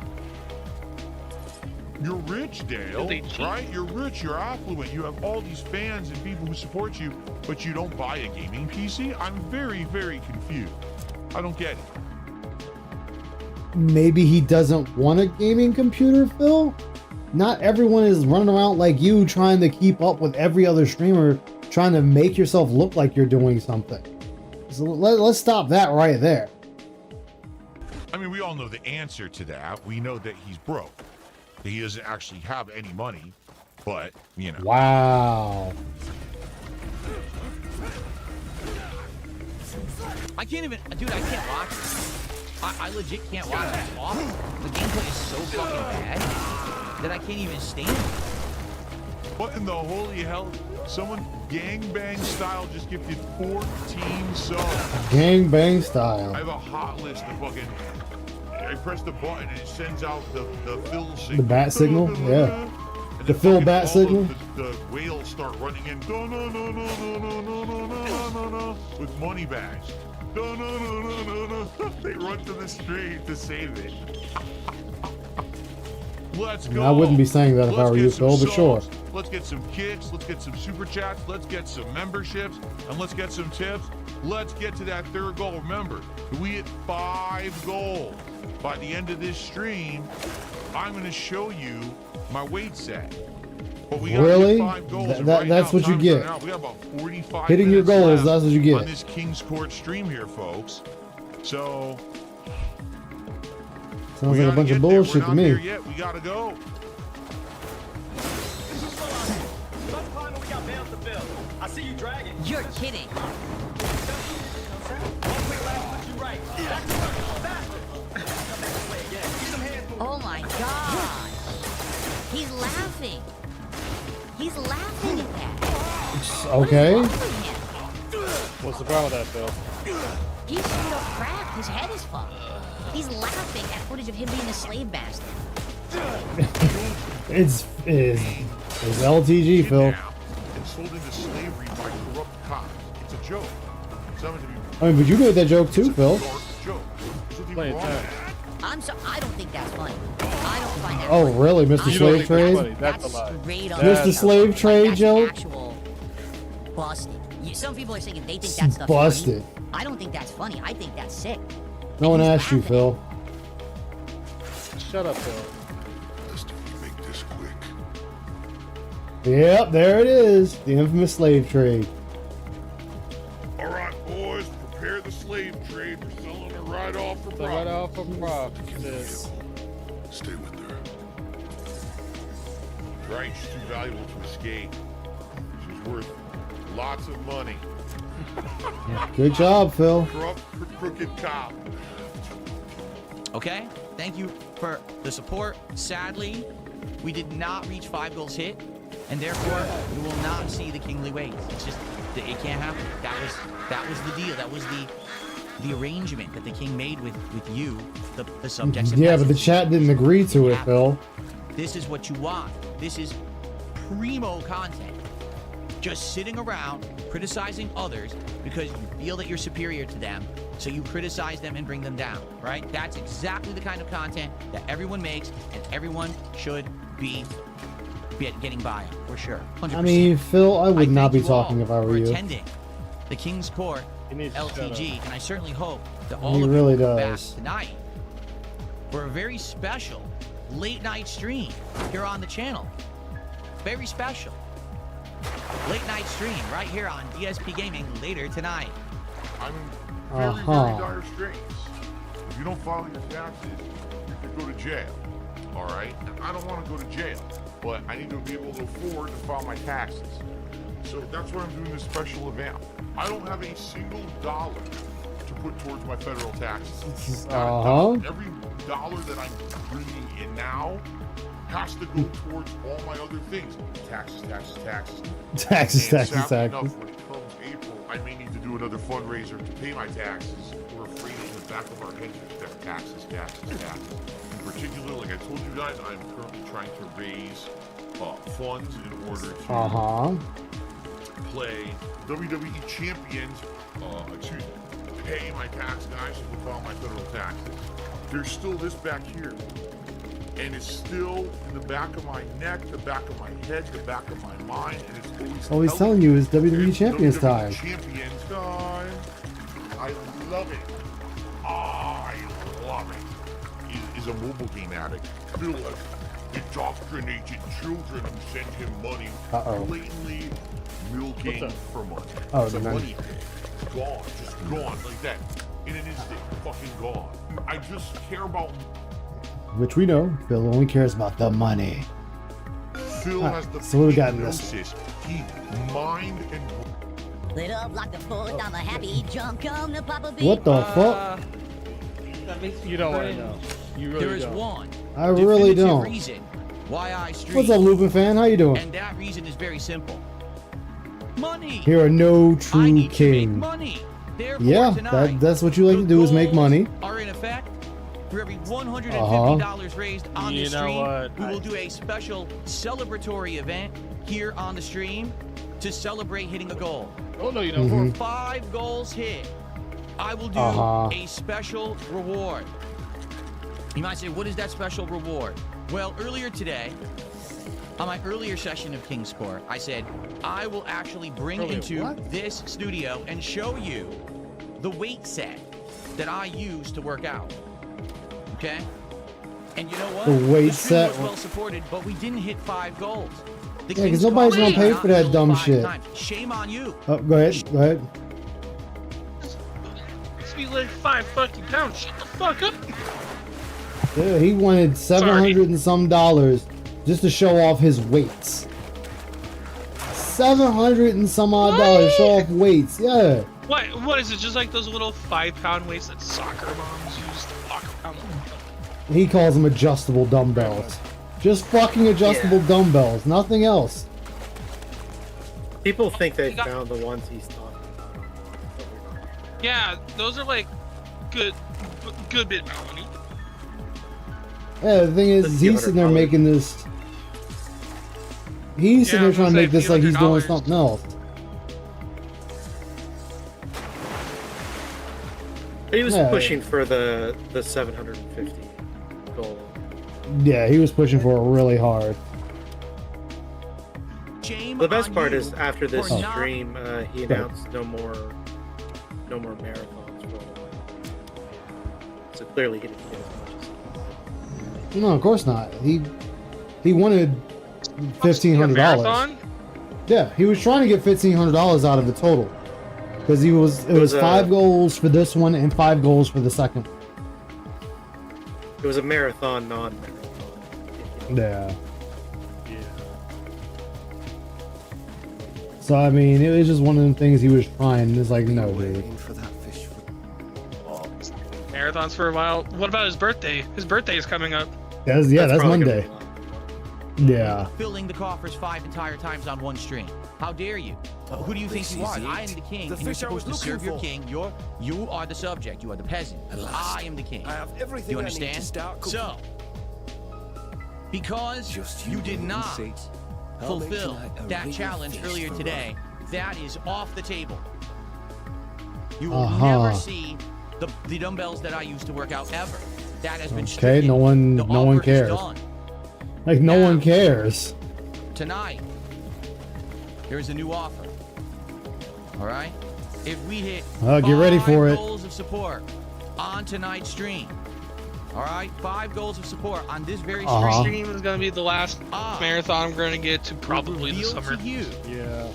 You're rich, Dale, right? You're rich, you're affluent, you have all these fans and people who support you, but you don't buy a gaming PC? I'm very, very confused. I don't get it. Maybe he doesn't want a gaming computer, Phil? Not everyone is running around like you trying to keep up with every other streamer, trying to make yourself look like you're doing something. So let's stop that right there. I mean, we all know the answer to that. We know that he's broke. That he doesn't actually have any money, but, you know. Wow. I can't even, dude, I can't watch it. I legit can't watch it. It's awful. The gameplay is so fucking bad that I can't even stand it. What in the holy hell? Someone gangbang style just gifted 14 subs. Gangbang style. I have a hot list of fucking. I press the button and it sends out the fill signal. The bat signal? Yeah. And The then Phil fucking bat all signal? The whales start running in. No, no, no, no, no, no, no, no, no, no, no, with money bags. No, no, no, no, no, no. They run to the street to save it. Let's go. I wouldn't be saying that if I were you, Phil, but sure. Let's get some kicks. Let's get some super chats. Let's get some memberships. And let's get some tips. Let's get to that third goal. Remember, if we hit 5 goals by the end of this stream, I'm going to show you my weight set. But we gotta Really? hit 5 goals, and That's now, what you time's get. running out. We got about 45 Hitting your minutes goals, left that's what you get. on this King's Court stream here, folks. So Sounds like a bunch of bullshit to me. We're not there yet. We gotta go. I see you dragging. You're kidding. Oh my god. He's laughing. He's laughing at that. Okay. What's the problem with that, Phil? He's straight up cracked. His head is fucked. He's laughing at footage of him being a slave master. It's LTG, Phil. And sold into slavery by corrupt cops. It's a joke. Something to be I mean, but you made that joke too, Phil. joke. I don't think that's funny. I don't find that Oh, funny. really, Mr. I Slave don't think Trade? That's a lie. straight up. Mr. Slave Trade That's joke? actual busted. Some people are saying they think that stuff's Busted. funny. I don't think that's funny. I think that's sick. No one asked you, Phil. Shut up, Phil. Let's make this quick. Yep, there it is. The infamous slave trade. All right, boys, prepare the slave trade. We're selling it right off for profit. Right off for profit. Stay with her. Right, she's too valuable to escape. She's worth lots of money. Good job, Phil. Corrupt, crooked cop. Okay, thank you for the support. Sadly, we did not reach 5 goals hit, and therefore we will not see the kingly ways. It's just it can't happen. That was the deal. That was the arrangement that the king made with you, the subjects. And Yeah, but the chat didn't agree to it, Phil. This is what you want. This is primo content. Just sitting around criticizing others because you feel that you're superior to them, so you criticize them and bring them down, right? That's exactly the kind of content that everyone makes and everyone should be getting by on, for sure. 100%. I mean, Phil, I would not be thank you all talking if I were for you. attending the King's Court LTG, and I certainly hope that all He of really you will come back does. tonight for a very special late night stream here on the channel. Very special. Late night stream right here on DSP Gaming later tonight. I'm in very, very dire straits. If you don't file your taxes, you could go to jail. All right? And I don't want to go to jail, but I need to be able to afford to file my taxes. So that's why I'm doing this special event. I don't have a single dollar to put towards my federal taxes. Every dollar that I'm bringing in now has to go towards all my other things. Taxes. Taxes. Enough, when it comes April, I may need to do another fundraiser to pay my taxes. We're afraid in the back of our heads that taxes. In particular, like I told you guys, I'm currently trying to raise funds in order to play WWE champions. Pay my tax guys to file my federal taxes. There's still this back here. And it's still in the back of my neck, the back of my head, the back of my mind, and it's always All he's telling you is WWE Champions time. Champions time. I love it. I love it. He's a mobile game addict. Bill indoctrinated children who send him money, blatantly milking for money. Oh, it's a nice. money thing. Gone, just gone like that. In an instant, fucking gone. I just care about. Which we know, Phil only cares about the money. Phil has the so what we got in this? He mind and. Lit up like the 4th, I'm a happy jump, come to Papa B. What the fuck? You don't want to know. You really There is don't. one I really definitive don't. reason why I stream. What's up, Lupin fan? How you doing? And that reason is very simple. Money. Here are no true king. Money. Therefore, Yeah, tonight, that's what you like to do is make money. are in effect. For every $150 raised on the stream, we will do a special celebratory event here on the stream to celebrate hitting a goal. Oh no, you don't. For 5 goals hit, I will do a special reward. You might say, what is that special reward? Well, earlier today, on my earlier session of King's Court, I said, I will actually bring into this studio and show you the weight set that I use to work out. Okay? And you know what? The weight set was well supported, but we didn't hit 5 goals. Yeah, because nobody's gonna pay for that dumb shit. Shame on you. Oh, go ahead. Go ahead. We like 5 fucking pounds. Shut the fuck up. Yeah, he wanted $700 and some just to show off his weights. $700 and some odd dollars to show off weights. Yeah. What is it? Just like those little 5-pound weights that soccer moms use to walk around? He calls them adjustable dumbbells. Just fucking adjustable dumbbells, nothing else. People think they found the ones he's talking about. Yeah, those are like good bit of money. Yeah, the thing is, he's sitting there making this. He's sitting there trying to make this like he's doing something else. He was pushing for the 750 goal. Yeah, he was pushing for it really hard. The best part is after this stream, he announced no more marathons for a while. So clearly he didn't get as much as No, of course not. He wanted $1,500. Yeah, he was trying to get $1,500 out of the total because it was 5 goals for this one and 5 goals for the second. It was a marathon, non-marathon. Yeah. So I mean, it was just one of them things he was trying. It's like, no, dude. Marathons for a while. What about his birthday? His birthday is coming up. That's Monday. Yeah. Filling the coffers 5 entire times on one stream. How dare you? Who do you think you are? I am the king, and you're supposed to serve your king. You are the subject. You are the peasant. I am the king. I have everything. You understand? So, because you did not fulfill that challenge earlier today, that is off the table. You will never see the dumbbells that I used to work out ever. That has been stricken. Okay, no one cares. Like no one cares. Tonight, there is a new offer. All right, if we hit get ready for it. 5 goals of support on tonight's stream. All right, 5 goals of support on this very stream is gonna be the last marathon I'm gonna get to probably this summer. Yeah.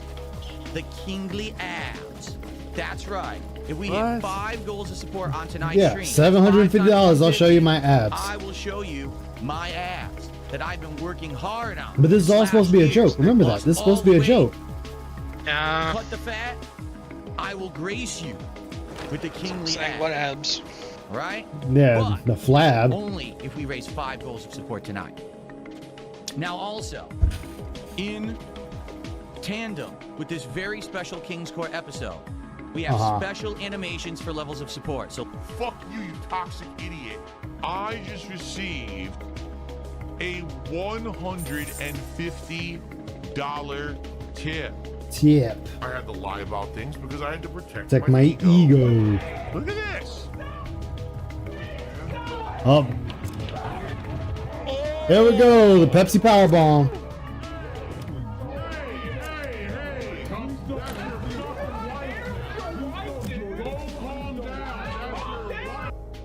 The kingly abs. That's right. If we hit 5 goals of support on tonight's stream, $750. I'll show you my abs. I will show you my abs that I've been working hard on. But this is all supposed to be a joke. Remember that. This is supposed to be a joke. Cut the fat. I will grace you with the kingly abs. What abs? Right? Yeah, the flab. Only if we raise 5 goals of support tonight. Now also, in tandem with this very special King's Court episode, we have special animations for levels of support. So fuck you, you toxic idiot. I just received a $150 tip. I had to lie about things because I had to protect my ego. Look at this. Up. There we go, the Pepsi Power Bomb.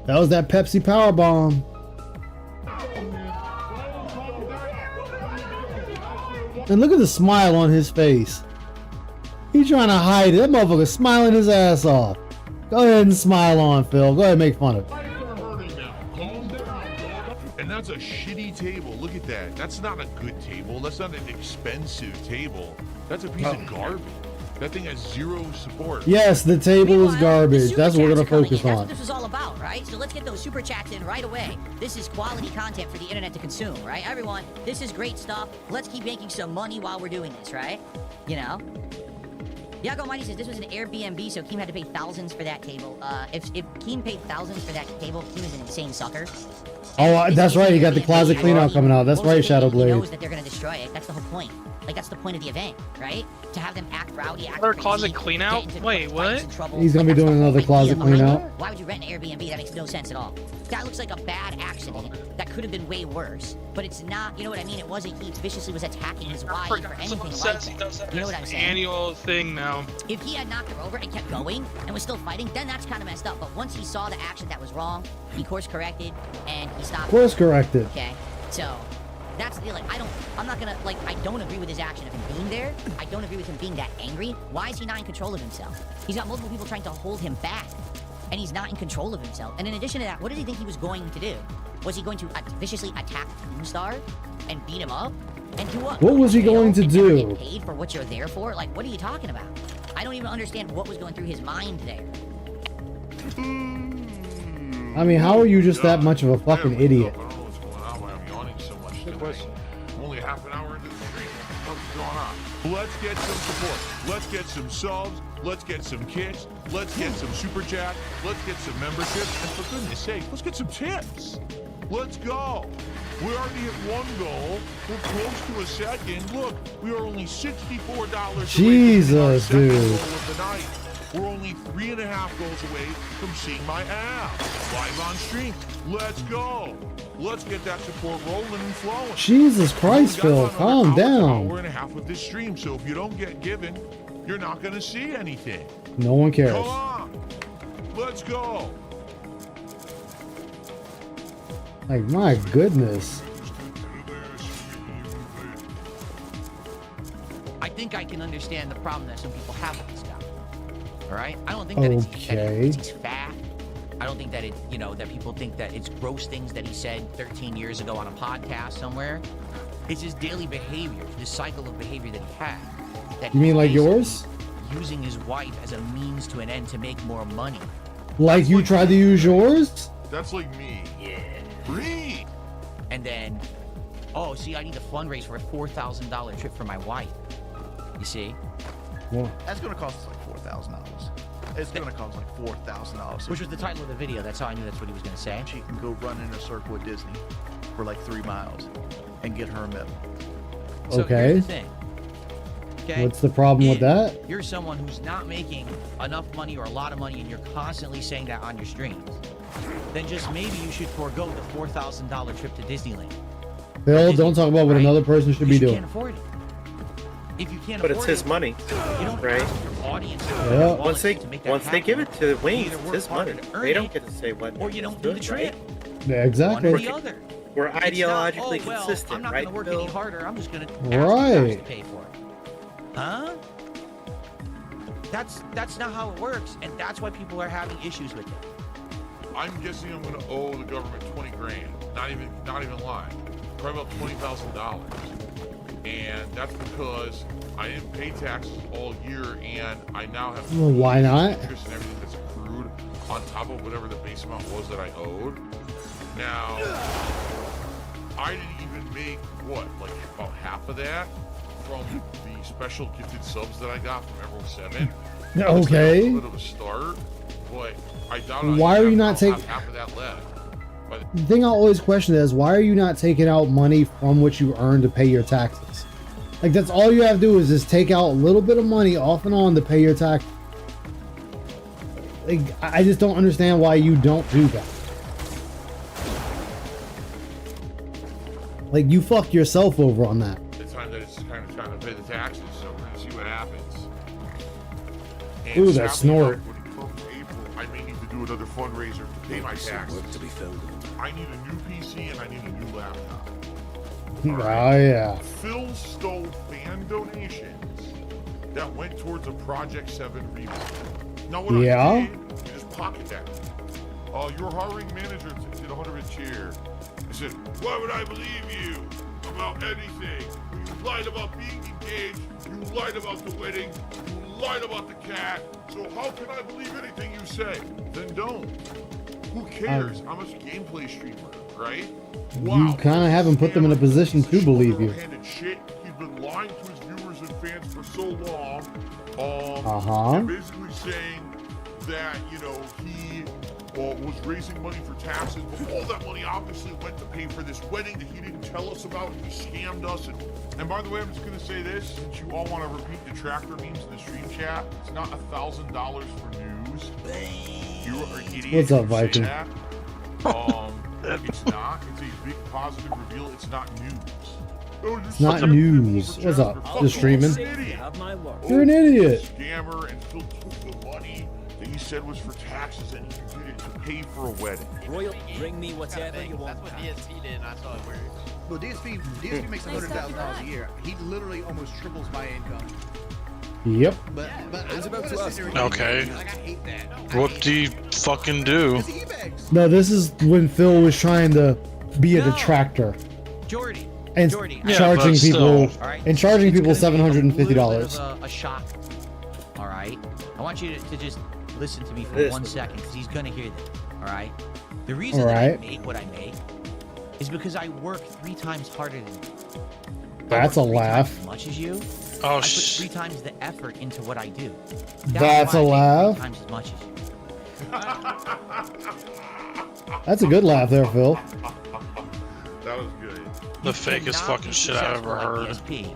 That was that Pepsi Power Bomb. And look at the smile on his face. He's trying to hide it. That motherfucker's smiling his ass off. Go ahead and smile on, Phil. Go ahead and make fun of it. And that's a shitty table. Look at that. That's not a good table. That's not an expensive table. That's a piece of garbage. That thing has 0 support. Yes, the table is garbage. That's what we're going to focus on. That's what this is all about, right? So let's get those super chats in right away. This is quality content for the internet to consume, right? Everyone, this is great stuff. Let's keep making some money while we're doing this, right? You know? Yago Mighty says this was an Airbnb, so Keem had to pay thousands for that table. If Keem paid thousands for that table, Keem is an insane sucker. Oh, that's right. You got the closet clean out coming out. That's right, Shadowblade. He knows that they're gonna destroy it. That's the whole point. Like, that's the point of the event, right? To have them act rowdy, act Another crazy, cleset clean out? Wait, what? He's gonna be doing another closet clean out. Why would you rent an Airbnb? That makes no sense at all. That looks like a bad accident. That could have been way worse. But it's not, you know what I mean? It wasn't he viciously was attacking his wife or anything like that. You know what I'm saying? Annual thing now. If he had knocked her over and kept going and was still fighting, then that's kind of messed up. But once he saw the action that was wrong, he course corrected and he stopped. Course corrected. Okay, so that's the deal. Like, I'm not gonna, like, I don't agree with his action of him being there. I don't agree with him being that angry. Why is he not in control of himself? He's got multiple people trying to hold him back, and he's not in control of himself. And in addition to that, what did he think he was going to do? Was he going to viciously attack Doomstar and beat him up? And do what? What was he going to do? Get paid for what you're there for? Like, what are you talking about? I don't even understand what was going through his mind there. I mean, how are you just that much of a fucking idiot? Good question. Only half an hour into the stream. What's going on? Let's get some support. Let's get some subs. Let's get some kits. Let's get some super chat. Let's get some memberships. And for goodness sake, let's get some tips. Let's go. We already hit one goal. We're close to a second. Look, we are only $64 Jesus, away from dude. our second goal of the night. We're only 3.5 goals away from seeing my ass live on stream. Let's go. Let's get that support rolling and flowing. Jesus Christ, Phil, calm down. Hour and a half with this stream, so if you don't get given, you're not going to see anything. No one cares. Come on. Let's go. Like, my goodness. I think I can understand the problem that some people have with this guy. All right? I don't think that he's fat. I don't think that it, you know, that people think that it's gross things that he said 13 years ago on a podcast somewhere. It's his daily behavior, this cycle of behavior that he had. That You mean like yours? using his wife as a means to an end to make more money. Like you tried to use yours? That's like me. Yeah. Free. And then, oh, see, I need to fundraise for a $4,000 trip for my wife. You see? Well, That's going to cost us like $4,000. It's going to cost like $4,000. Which was the title of the video. That's how I knew that's what he was going to say. She can go run in a circle at Disney for like 3 miles and get her a medal. So okay. here's the thing. Okay? What's the problem with that? You're someone who's not making enough money or a lot of money and you're constantly saying that on your streams. Then just maybe you should forego the $4,000 trip to Disneyland. Phil, don't talk about what another person should be You doing. can't afford it. If you can't But afford it's his it, money, you don't right? ask your audience Yeah. Once they give it to Wayne, Either it's work his hard money. and earn They don't it, get to say what. or you don't do the trip. Yeah, One or exactly. the other. We're It's not, ideologically oh, well, consistent, I'm not right, gonna work Phil? any harder. I'm just gonna ask Right. you guys to pay for it. Huh? That's not how it works, and that's why people are having issues with it. I'm guessing I'm going to owe the government 20 grand. Not even lying. Probably about $20,000. And that's because I didn't pay taxes all year, and I now have Well, why not? interest and everything that's accrued on top of whatever the base amount was that I owed. Now, I didn't even make like about half of that from the special gifted subs that I got from Emerald 7. Okay. It's a little bit of a start, but I doubt Why are you not taking? half of that left. But The thing I always question is, why are you not taking out money from what you earn to pay your taxes? Like, that's all you have to do is just take out a little bit of money off and on to pay your tax. Like, I just don't understand why you don't do that. Like, you fuck yourself over on that. the time that it's kind of trying to pay the taxes, so we're gonna see what happens. And Ooh, that sadly snort. enough, when it comes April, I may need to do another fundraiser to pay my taxes. Work to be filled. I need a new PC and I need a new laptop. Oh, yeah. Phil stole fan donations that went towards a Project 7 remake. Now what Yeah? I did, you just pocket that. Your hiring manager did a 100 chair. I said, why would I believe you about anything? You lied about being engaged. You lied about the wedding. You lied about the cat. So how can I believe anything you say? Then don't. Who cares? I'm a gameplay streamer, right? You kind of haven't put them in a position to believe you. Shit. He's been lying to his viewers and fans for so long. They're basically saying that, you know, he was raising money for taxes, but all that money obviously went to pay for this wedding that he didn't tell us about. He scammed us. And by the way, I'm just going to say this, since you all want to repeat the tractor memes in the stream chat, it's not $1,000 for news. You are an idiot. What's up, who say Viking? that. It's not. It's a big positive reveal. It's not news. Oh, It's not news. What's up? Just streaming? You're an idiot. Scammer, and Phil took the money that he said was for taxes and he used it to pay for a wedding. Royal, bring me whatever you want. That's what DSP did, and I saw it weird. Well, DSP makes $100,000 a year. He literally almost triples my income. Yep. But I was about to ask. Okay. Like, I hate that. What do you fucking do? No, this is when Phil was trying to be a detractor. Jordy. And Jordy, charging people and charging people $750. A shock. All right. I want you to just listen to me for 1 second, because he's gonna hear this. All right. The reason that I make what I make is because I work 3 times harder than you. That's a laugh. As much as you. Oh, I put 3 times the effort into what I do. That's a laugh. 3 times as much as you. That's a good laugh there, Phil. That was good. The fakest fucking shit I've ever heard. DSP,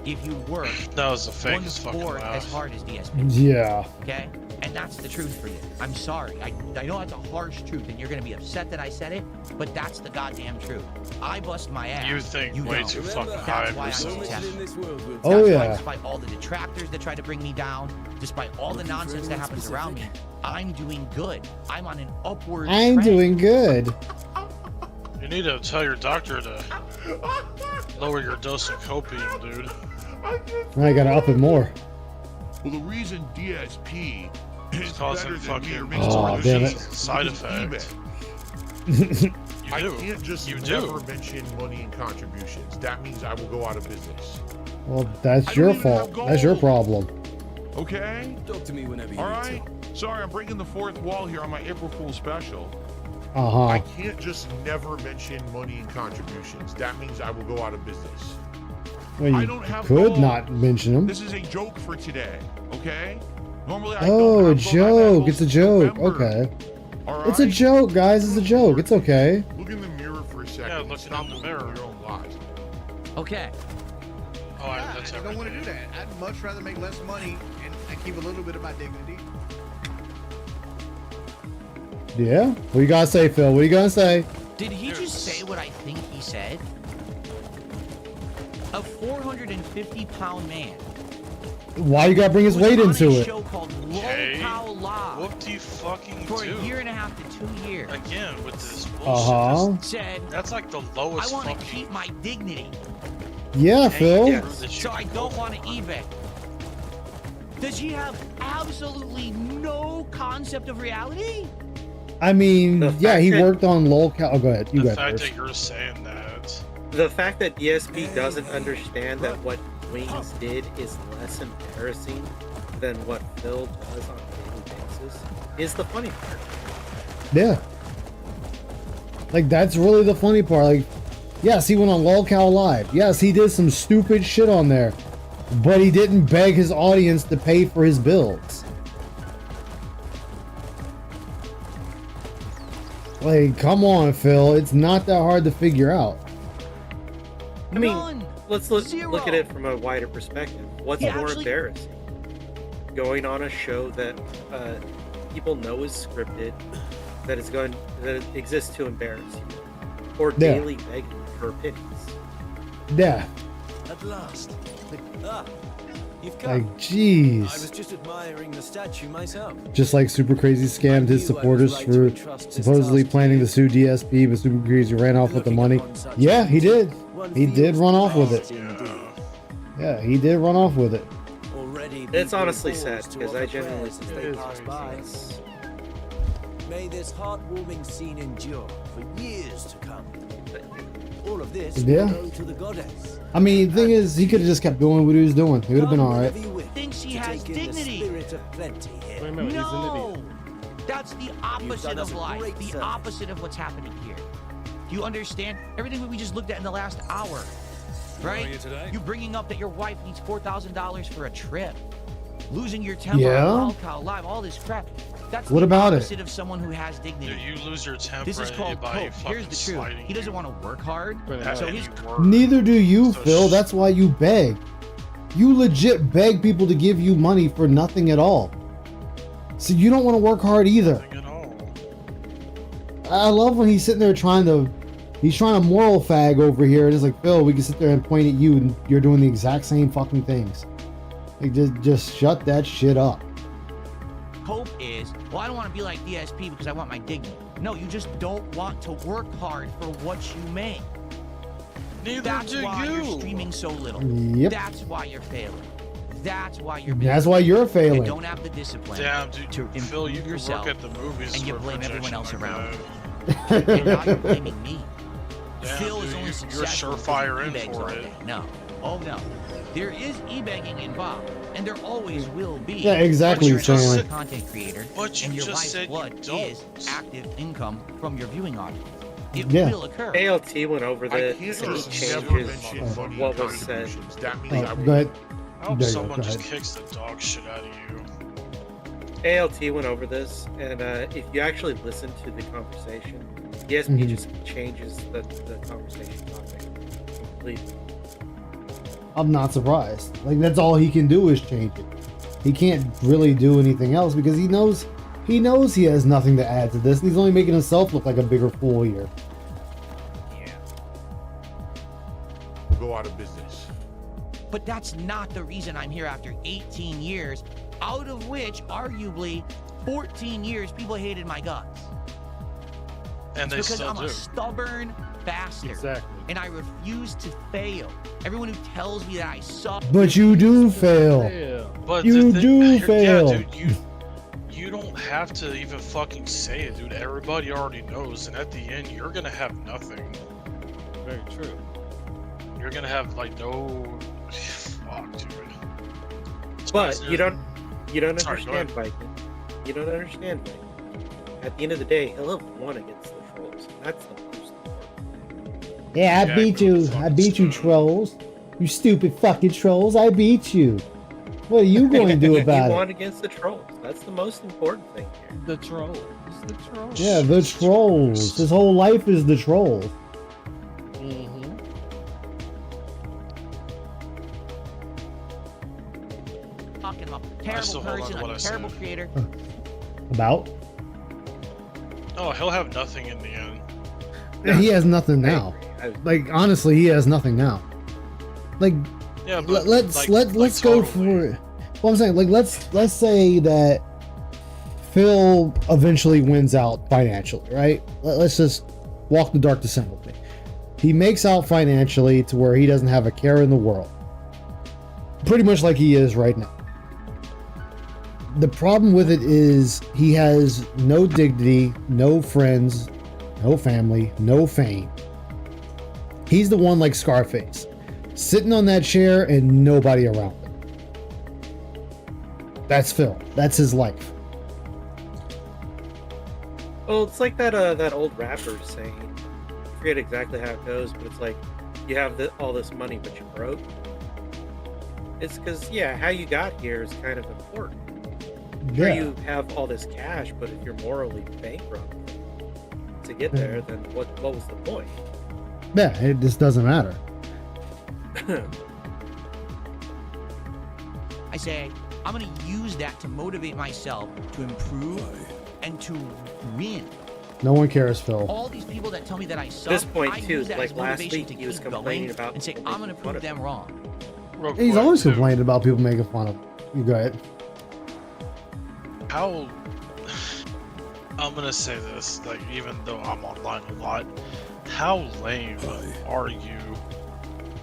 if you work That was the fakest fucking 1/4 as laugh. hard as DSP. Yeah. Okay? And that's the truth for you. I'm sorry. I know that's a harsh truth, and you're gonna be upset that I said it, but that's the goddamn truth. I bust my ass. You think way don't. too fucking That's high of why I'm yourself. successful. Oh, That's yeah. why, despite all the detractors that try to bring me down, despite all the nonsense that happens around me, I'm doing good. I'm on an upward I'm trend. doing good. You need to tell your doctor to lower your dose of copium, dude. Now I gotta up it more. Well, the reason DSP is causing better than me or fucking makes Oh, more damn sense it. is Side because of effect. eBay. You I do. can't just You never do. mention money and contributions. That means I will go out of business. Well, I that's don't your even fault. have That's your gold. problem. Okay? Talk to me whenever you All need right. Sorry, I'm breaking the fourth wall here on my April Fool's special. Uh-huh. I can't just never mention money and contributions. That means I will go out of business. Well, I you don't have could gold. not mention them. This is a joke for today, okay? Normally I Oh, don't a have joke. It's a joke. November. Okay. All It's a right? joke, guys. It's a joke. It's okay. Look in the mirror for a second. Yeah, and look stop in the believing mirror. your own lies. Okay. Oh, that's I don't want to do that. I'd much rather make less money and keep a little bit of my dignity. Yeah? What you gotta say, Phil? What you gonna say? Did he just say what I think he said? A 450-pound man. Why you gotta bring his weight into on a it? show called Okay. Low Live What do you fucking for do? a year and a half to 2 years. Again, with this bullshit. Uh-huh. Said, That's like the I lowest want to fucking... keep my dignity, Yeah, Phil. so I don't want to eBay. Does he have absolutely no concept of reality? I mean, The yeah, fact he that- worked on lolcow. Oh, go ahead. You The go fact first. that you're saying that. The fact that DSP doesn't understand that what Wings did is less embarrassing than what Phil does on a daily basis is the funny part. Yeah. Like, that's really the funny part. Like, yes, he went on lolcow live. Yes, he did some stupid shit on there. But he didn't beg his audience to pay for his builds. Like, come on, Phil. It's not that hard to figure out. I mean, let's look at it from a wider perspective. What's He more actually- embarrassing? Going on a show that people know is scripted, that it exists to embarrass you, or Yeah. daily begging for pennies. Yeah. At last. You've come. Like, jeez. I was just admiring the statue myself. Just like Super Crazy scammed his supporters for supposedly planning to sue DSP, but Super Crazy ran off with the money. Yeah, he did. He did run off with it. Yeah, he did run off with it. It's honestly sad because I genuinely as they pass by. May this heartwarming scene endure for years to come. All of this Yeah. will go to the goddess. I mean, the thing is, he could have just kept doing what he was doing. He would have been alright. Thinks he To has take in the dignity. spirit of plenty here. Wait a minute, he's an No, idiot. that's the opposite done us of a life. great The service. opposite of what's happening here. Do you understand everything that we just looked at in the last hour? right? You bringing up that your wife needs $4,000 for a trip, losing your temper Yeah. on Wild Cow Live, all this crap. That's What the about it? opposite of someone who has dignity. You lose your temper. This is and called you buy cope. Here's the truth. sliding He doesn't want to work hard, so he's Neither do you, Phil. That's why you beg. You legit beg people to give you money for nothing at all. So you don't want to work hard either. I love when he's sitting there trying to moral fag over here, and it's like, Phil, we can sit there and point at you, and you're doing the exact same fucking things. Like, just shut that shit up. Hope is, well, I don't want to be like DSP because I want my dignity. No, you just don't want to work hard for what you make. That's why you're streaming so little. Yep. That's why you're failing. That's why you're That's why you're failing. You don't have the discipline to improve Phil, you can yourself, work at the movies and you for blame everyone protection else like around. that. And now you're blaming me. Damn, Phil dude, is only you're successful surefire because he in e-begs for all it. day. No. Oh no. There is e-begging involved, and there always will be. Yeah, exactly, But you're Sam. a content creator, But you and your just life's said you blood don't. is active income from your viewing audience. It Yeah. will occur. ALT went over this and he changes what was said. Go ahead. I hope There you go, someone go just ahead. kicks the dog shit out of you. ALT went over this, and if you actually listen to the conversation, DSP Mhm. just changes the conversation topic completely. I'm not surprised. Like, that's all he can do is change it. He can't really do anything else because he knows he has nothing to add to this. And he's only making himself look like a bigger fool here. We'll go out of business. But that's not the reason I'm here after 18 years, out of which, arguably, 14 years people hated my guts. And they It's because still I'm do. a stubborn bastard. Exactly. And I refuse to fail. Everyone who tells me that I suck. But you do fail. But You do fail. Yeah, dude, you don't have to even fucking say it, dude. Everybody already knows, and at the end, you're gonna have nothing. Very true. You're gonna have like no. Fuck, dude. But you don't Sorry, go understand, Viking. You don't understand, Viking. At the end of the day, he'll have won against the trolls. That's the most important thing. Yeah, I beat you. I beat you, trolls. You stupid fucking trolls. I beat you. What are you going to do about He it? won against the trolls. That's the most important thing here. The trolls. The trolls. Yeah, the trolls. His whole life is the trolls. Fucking I'm a I terrible still hold on person. to what I'm a I terrible said. creator. About? Oh, he'll have nothing in the end. Yeah, he has nothing now. Like, honestly, he has nothing now. Like, Yeah, but let's like go for it. Well, I'm saying, like, let's say that Phil eventually wins out financially, right? Let's just walk the dark descent with me. He makes out financially to where he doesn't have a care in the world. Pretty much like he is right now. The problem with it is he has no dignity, no friends, no family, no fame. He's the one like Scarface, sitting on that chair and nobody around him. That's Phil. That's his life. Well, it's like that old rapper saying. I forget exactly how it goes, but it's like you have all this money, but you're broke. It's because how you got here is kind of important. Sure, Yeah. you have all this cash, but if you're morally bankrupt to get there, then what was the point? Yeah, it just doesn't matter. I say, I'm going to use that to motivate myself to improve and to win. No one cares, Phil. All these people that tell me that I suck, This point, I too, use that like as last motivation week, to he was keep complaining going about and say, people I'm going to making fun prove of them him. wrong. Real He's quick, always too. complaining about people making fun of him. You go ahead. How I'm gonna say this, like even though I'm online a lot, how lame are you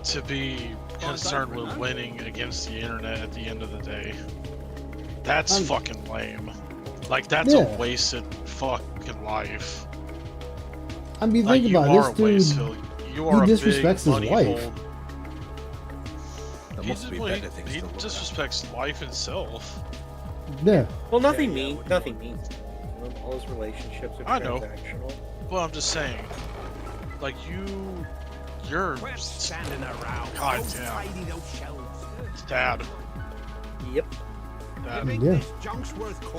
to be concerned with winning against the internet at the end of the day? That's fucking lame. Like that's Yeah. a wasted fucking life. I mean, Like think you about are it. a This waste, dude, Phil. You are he a disrespects big his money wife. hole. He disrespects life itself. Yeah. Well, nothing means. All his relationships are I know. transactional. Well, I'm just saying, like you You're standing around. God damn. Dad. Yep. Dad. Yeah.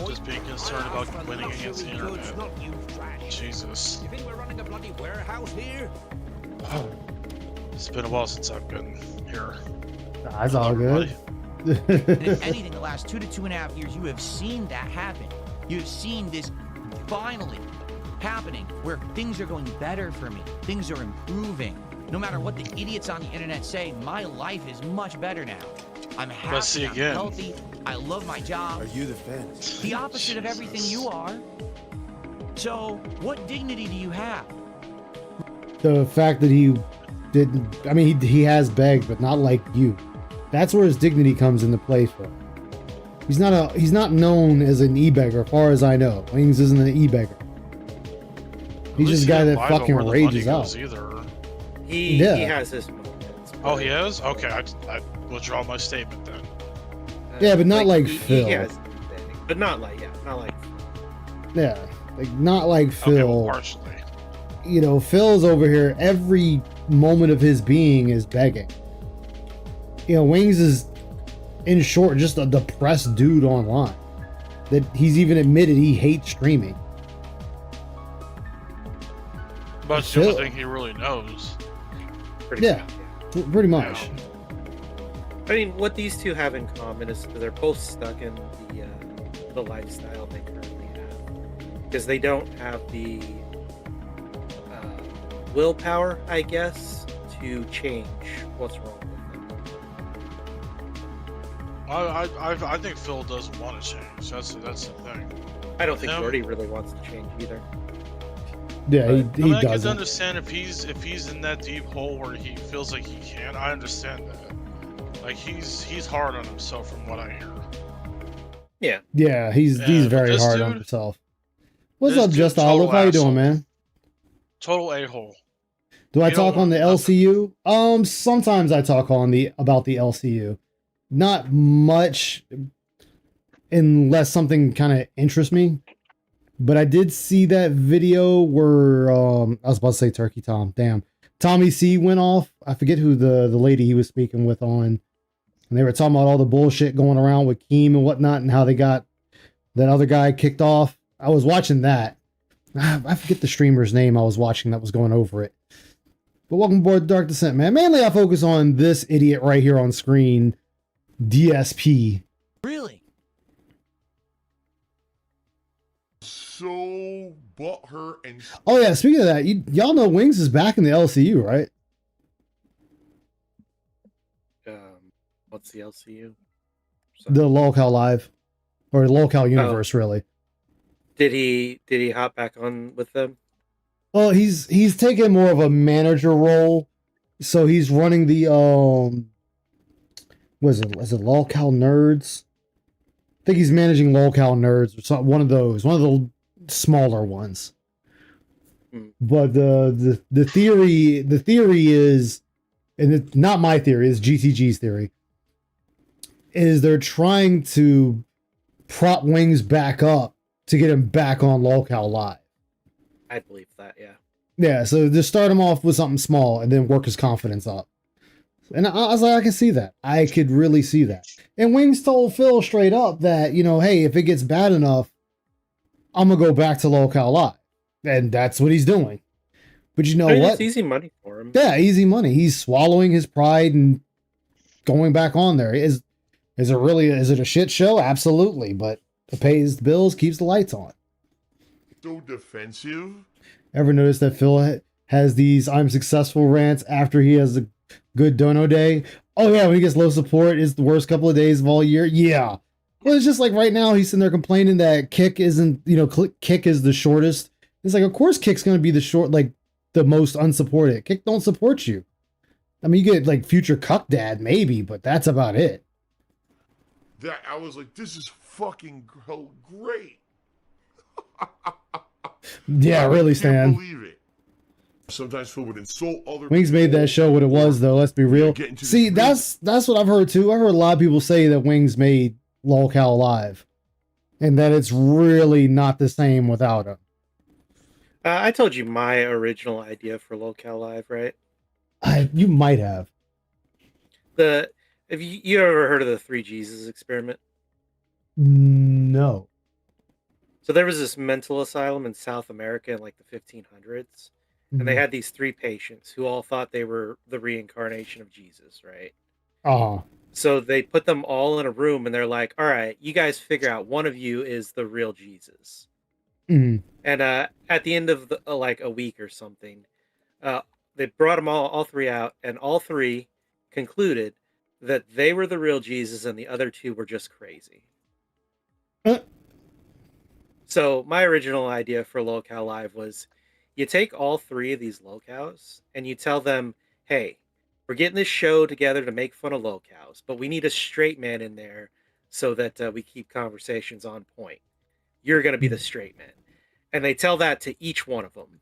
Just being concerned about winning against the internet. Jesus. You think we're running a bloody warehouse here? It's been a while since I've been here. That's all good. And if anything, the last 2 to 2.5 years, you have seen that happen. You have seen this finally happening where things are going better for me. Things are improving. No matter what the idiots on the internet say, my life is much better now. I'm happy, I'm healthy, I love my job. Are you the fence? The opposite of everything you are. So, what dignity do you have? The fact that he didn't, I mean, he has begged, but not like you. That's where his dignity comes into play for him. He's not known as an e-beggar, as far as I know. Wings isn't an e-beggar. He's just a guy that fucking rages out. He has his moments. Oh, he is? Okay, I withdraw my statement then. Yeah, but not like Phil. He has, but not like Yeah, like not like Phil. Okay, well, partially. You know, Phil's over here. Every moment of his being is begging. You know, Wings is, in short, just a depressed dude online. That he's even admitted he hates streaming. But it's the only thing he really knows. Pretty much. Yeah. I mean, what these two have in common is they're both stuck in the lifestyle they currently have, because they don't have the willpower, I guess, to change what's wrong with them. I think Phil doesn't want to change. That's the thing. I don't think Jordy really wants to change either. Yeah, he I can doesn't. understand if he's in that deep hole where he feels like he can't. I understand that. Like he's hard on himself from what I hear. Yeah. Yeah, he's very hard on himself. What's up, Just Olive? How you doing, man? Total a-hole. Do I talk on the LCU? Sometimes I talk on about the LCU. Not much, unless something kind of interests me. But I did see that video where I was about to say Turkey Tom. Damn, Tommy C went off. I forget who the lady he was speaking with on, and they were talking about all the bullshit going around with Keem and whatnot, and how they got that other guy kicked off. I was watching that. I forget the streamer's name I was watching that was going over it. But welcome aboard Dark Descent, man. Mainly I focus on this idiot right here on screen, DSP. Really? So butthurt and. Oh yeah, speaking of that, y'all know Wings is back in the LCU, right? What's the LCU? The Lolcow Live, or Lolcow Universe, really. Did he hop back on with them? Well, he's taken more of a manager role, so he's running the is it Lolcow Nerds? I think he's managing Lolcow Nerds or something, one of the smaller ones. But the theory is, and it's not my theory, it's GTG's theory, is they're trying to prop Wings back up to get him back on Lolcow Live. I believe that, yeah. Yeah, so just start him off with something small and then work his confidence up. And I was like, I can see that. I could really see that. And Wings told Phil straight up that, you know, hey, if it gets bad enough, I'm going to go back to Lolcow Live. And that's what he's doing. But you know what? It's easy money for him. Yeah, easy money. He's swallowing his pride and going back on there. Is it a shit show? Absolutely. But it pays the bills, keeps the lights on. So defensive. Ever notice that Phil has these I'm successful rants after he has a good dono day? Oh yeah, when he gets low support, it's the worst couple of days of all year. Yeah. Well, it's just like right now he's sitting there complaining that Kick isn't, Kick is the shortest. It's like, of course Kick's going to be the most unsupported. Kick don't support you. I mean, you get like future Cuck Dad maybe, but that's about it. That I was like, this is fucking great. Yeah, really, Stan. Believe it. Sometimes Phil would insult other Wings people. made that show what it was, though. Let's be real. See, that's what I've heard too. I've heard a lot of people say that Wings made Lolcow Live, and that it's really not the same without him. I told you my original idea for Lolcow Live, right? You might have. Have you ever heard of the Three Jesus experiment? No. So there was this mental asylum in South America in like the 1500s, and they Mhm. had these three patients who all thought they were the reincarnation of Jesus, right? Uh-huh. So they put them all in a room, and they're like, "All right, you guys figure out one of you is the real Jesus." Mhm. And at the end of like a week or something, uh, they brought them all three out, and all three concluded that they were the real Jesus, and the other two were just crazy. So my original idea for Locale Live was you take all three of these locales and you tell them, hey, we're getting this show together to make fun of locales, but we need a straight man in there so that we keep conversations on point. You're going to be the straight man. And they tell that to each one of them.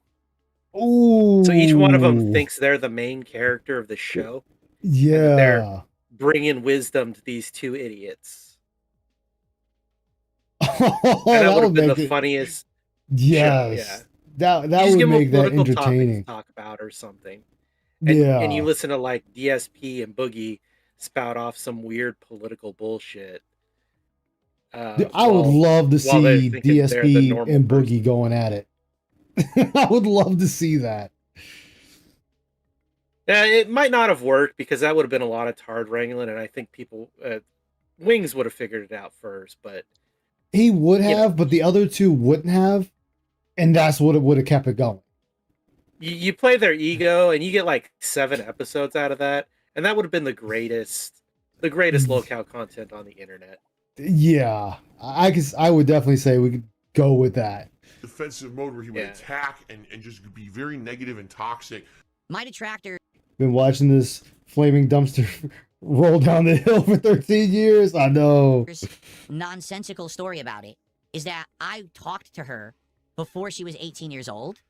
Ooh. So each one of them thinks they're the main character of the show. Yeah. And that they're bringing wisdom to these two idiots. Oh, And that would have been make the it... funniest show, Yes. yeah. That You just would give them a make that political topic to entertaining. talk about or something. Yeah. And you listen to like DSP and Boogie spout off some weird political bullshit. I would love to see DSP and Boogie going at it. I would love to see that. Yeah, it might not have worked because that would have been a lot of tard wrangling, and I think people, Wings would have figured it out first, but he would have, but the other two wouldn't have, and that's what it would have kept it going. You play their ego, and you get like 7 episodes out of that, and that would have been the greatest locale content on the internet. Yeah, I would definitely say we could go with that. Defensive mode where he would attack and just be very negative and toxic. My detractor. Been watching this flaming dumpster roll down the hill for 13 years. I know. Nonsensical story about it is that I talked to her before she was 18 years old.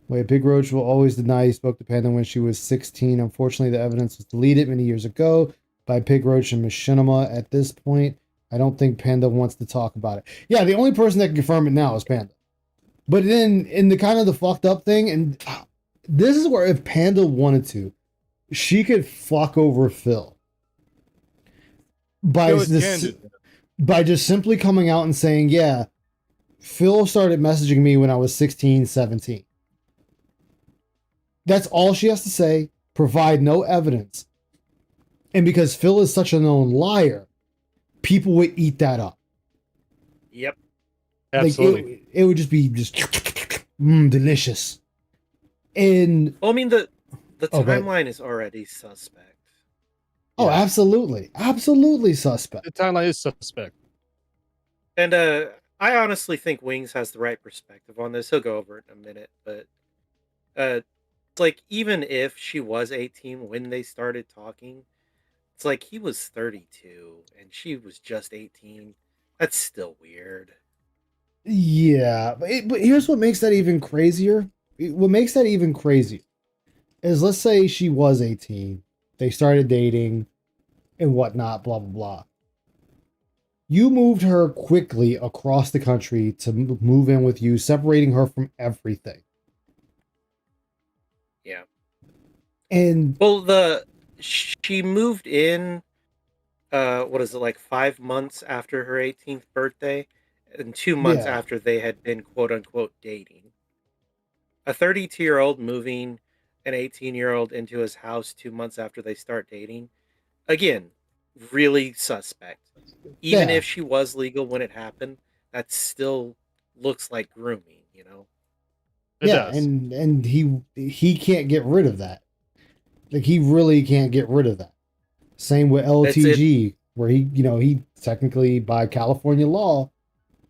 Wait, Big Roach will always deny he spoke to Panda when she was 16. Unfortunately, the evidence was deleted many years ago by Big Roach and Machinima. At this point, I don't think Panda wants to talk about it. Yeah, the only person that can confirm it now is Panda. But then in the kind of the fucked up thing, and this is where if Panda wanted to, she could fuck over Phil. By just simply coming out and saying, yeah, Phil started messaging me when I was 16, 17. That's all she has to say, provide no evidence. And because Phil is such a known liar, people would eat that up. Yep. Absolutely. Like it would just be delicious. And well, I mean the timeline is already suspect. Oh, absolutely. Absolutely suspect. The timeline is suspect. And I honestly think Wings has the right perspective on this. He'll go over it in a minute, but it's like even if she was 18 when they started talking, it's like he was 32 and she was just 18. That's still weird. Yeah, but here's what makes that even crazier. What makes that even crazier is, let's say she was 18, they started dating and whatnot, blah, blah, blah. You moved her quickly across the country to move in with you, separating her from everything. Yeah. And well, she moved in, what is it, like 5 months after her 18th birthday and 2 months after they had been quote unquote dating. A 32-year-old moving an 18-year-old into his house 2 months after they start dating. Again, really suspect. Even if she was legal when it happened, that still looks like grooming, you know? And he can't get rid of that. Like, he really can't get rid of that. Same with LTG, where he technically, by California law,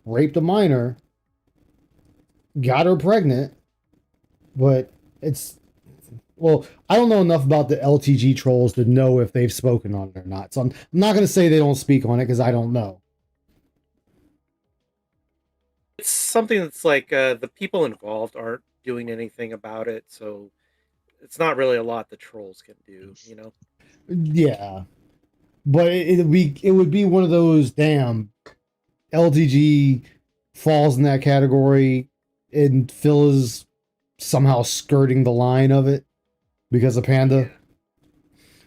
raped a minor, got her pregnant, but I don't know enough about the LTG trolls to know if they've spoken on it or not. So I'm not going to say they don't speak on it because I don't know. It's something that's like the people involved aren't doing anything about it, so it's not really a lot the trolls can do, you know? Yeah. But it would be one of those, damn, LTG falls in that category and Phil is somehow skirting the line of it. Because of Panda?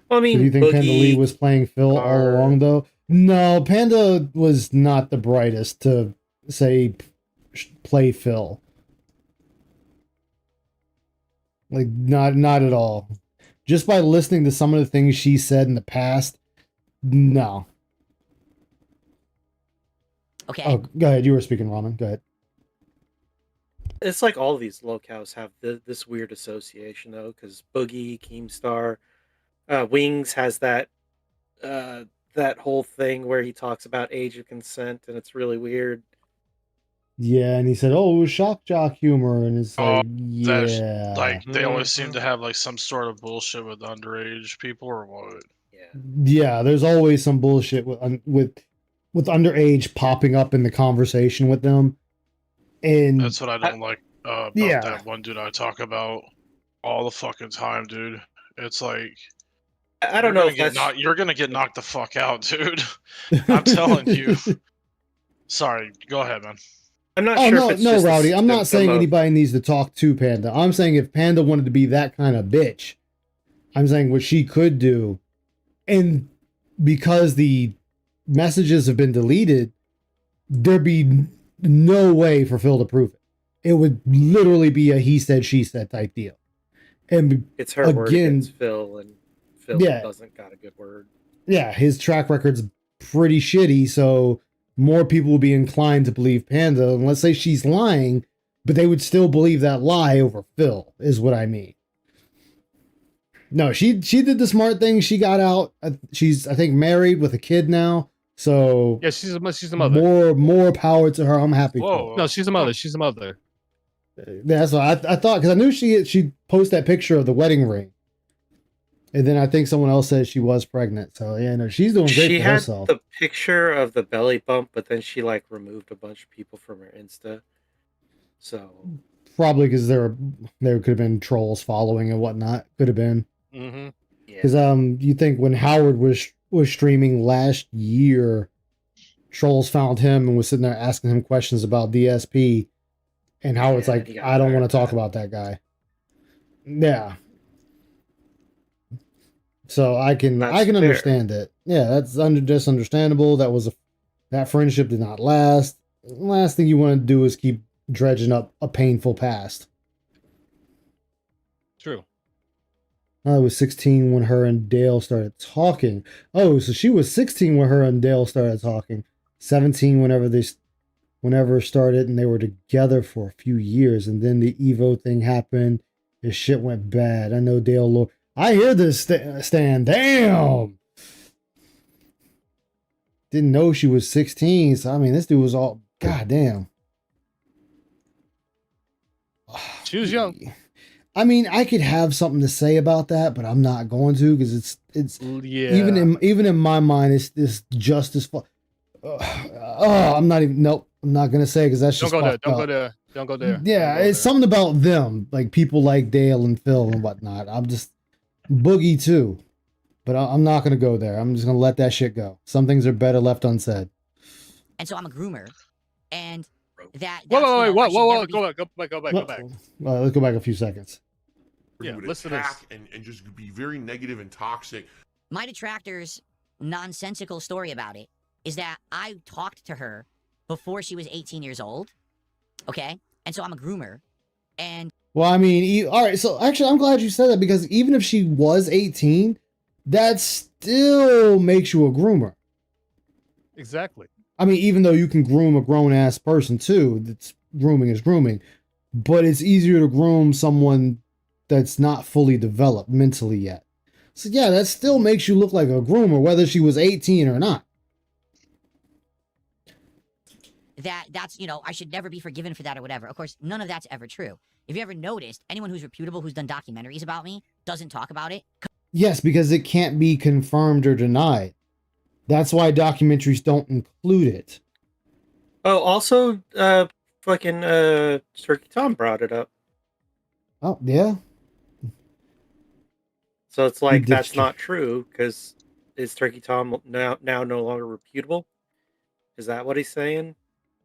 Well, I mean, do you think Panda Lee Boogie, was playing Phil all along, though? No, Panda was not the brightest to, say, play Phil. Like, not at all. Just by listening to some of the things she said in the past, no. Okay. Oh, go ahead. You were speaking, Ramen. Go ahead. It's like all these locales have this weird association, though, because Boogie, Keemstar, Wings has that whole thing where he talks about age of consent, and it's really weird. Yeah, and he said, "Oh, it was shock jock humor," and it's like, That's yeah, like they always seem to have like some sort of bullshit with underage people or what? yeah. There's always some bullshit with underage popping up in the conversation with them, and That's what I don't like about yeah. that one dude I talk about all the fucking time, dude. It's like I don't know if you're gonna get knocked the fuck out, dude. I'm telling you. Sorry, go ahead, man. I'm not Oh sure no, if it's no, just Rowdy. I'm not saying of- anybody needs to talk to Panda. I'm saying if Panda wanted to be that kind of bitch, I'm saying what she could do, and because the messages have been deleted, there'd be no way for Phil to prove it. It would literally be a he said, she said type deal. And it's her word against Phil, and Phil doesn't got a good word. Yeah, his track record's pretty shitty, so more people will be inclined to believe Panda. And let's say she's lying, but they would still believe that lie over Phil, is what I mean. No, she did the smart thing. She got out. She's, I think, married with a kid now. So yeah, she's a mother. More power to her. I'm happy for her. No, she's a mother. She's a mother. That's what I thought, because I knew she posted that picture of the wedding ring, and then I think someone else said she was pregnant. So yeah, no, she's doing great She for had herself. the picture of the belly bump, but then she like removed a bunch of people from her Insta. So Probably because there could have been trolls following and whatnot. Could have been. Mm-hmm. Because you think when Howard was streaming last year, trolls found him and was sitting there asking him questions about DSP, and Howard's like, I don't want to talk about that guy. Yeah. So I can fair. understand it. Yeah, that's just understandable. That friendship did not last. Last thing you want to do is keep dredging up a painful past. True. I was 16 when her and Dale started talking. Oh, so she was 16 when her and Dale started talking. 17 whenever started, and they were together for a few years, and then the Evo thing happened. His shit went bad. I know Dale. I hear this, Stan. Damn. Didn't know she was 16. So I mean, this dude was all goddamn. She was young. I mean, I could have something to say about that, but I'm not going to, because it's even in my mind, it's just as far. I'm not even. Nope, I'm not gonna say, because that's just. Don't go there. Don't go there. Yeah, it's something about them, like people like Dale and Phil and whatnot. I'm just Boogie too, but I'm not gonna go there. I'm just gonna let that shit go. Some things are better left unsaid. And so I'm a groomer, and Whoa! Go back. Let's go back a few seconds. Yeah, would listen to this. attack and just be very negative and toxic. My detractor's nonsensical story about it is that I talked to her before she was 18 years old. Okay? And so I'm a groomer. And well, I mean, all right. So actually, I'm glad you said that, because even if she was 18, that still makes you a groomer. Exactly. I mean, even though you can groom a grown ass person too, that's grooming is grooming, but it's easier to groom someone that's not fully developed mentally yet. So yeah, that still makes you look like a groomer, whether she was 18 or not. that's, I should never be forgiven for that or whatever. Of course, none of that's ever true. If you ever noticed, anyone who's reputable who's done documentaries about me doesn't talk about it. Yes, because it can't be confirmed or denied. That's why documentaries don't include it. Oh, also, fucking Turkey Tom brought it up. Oh, yeah. So it's like, that's not true, because is Turkey Tom now no longer reputable? Is that what he's saying?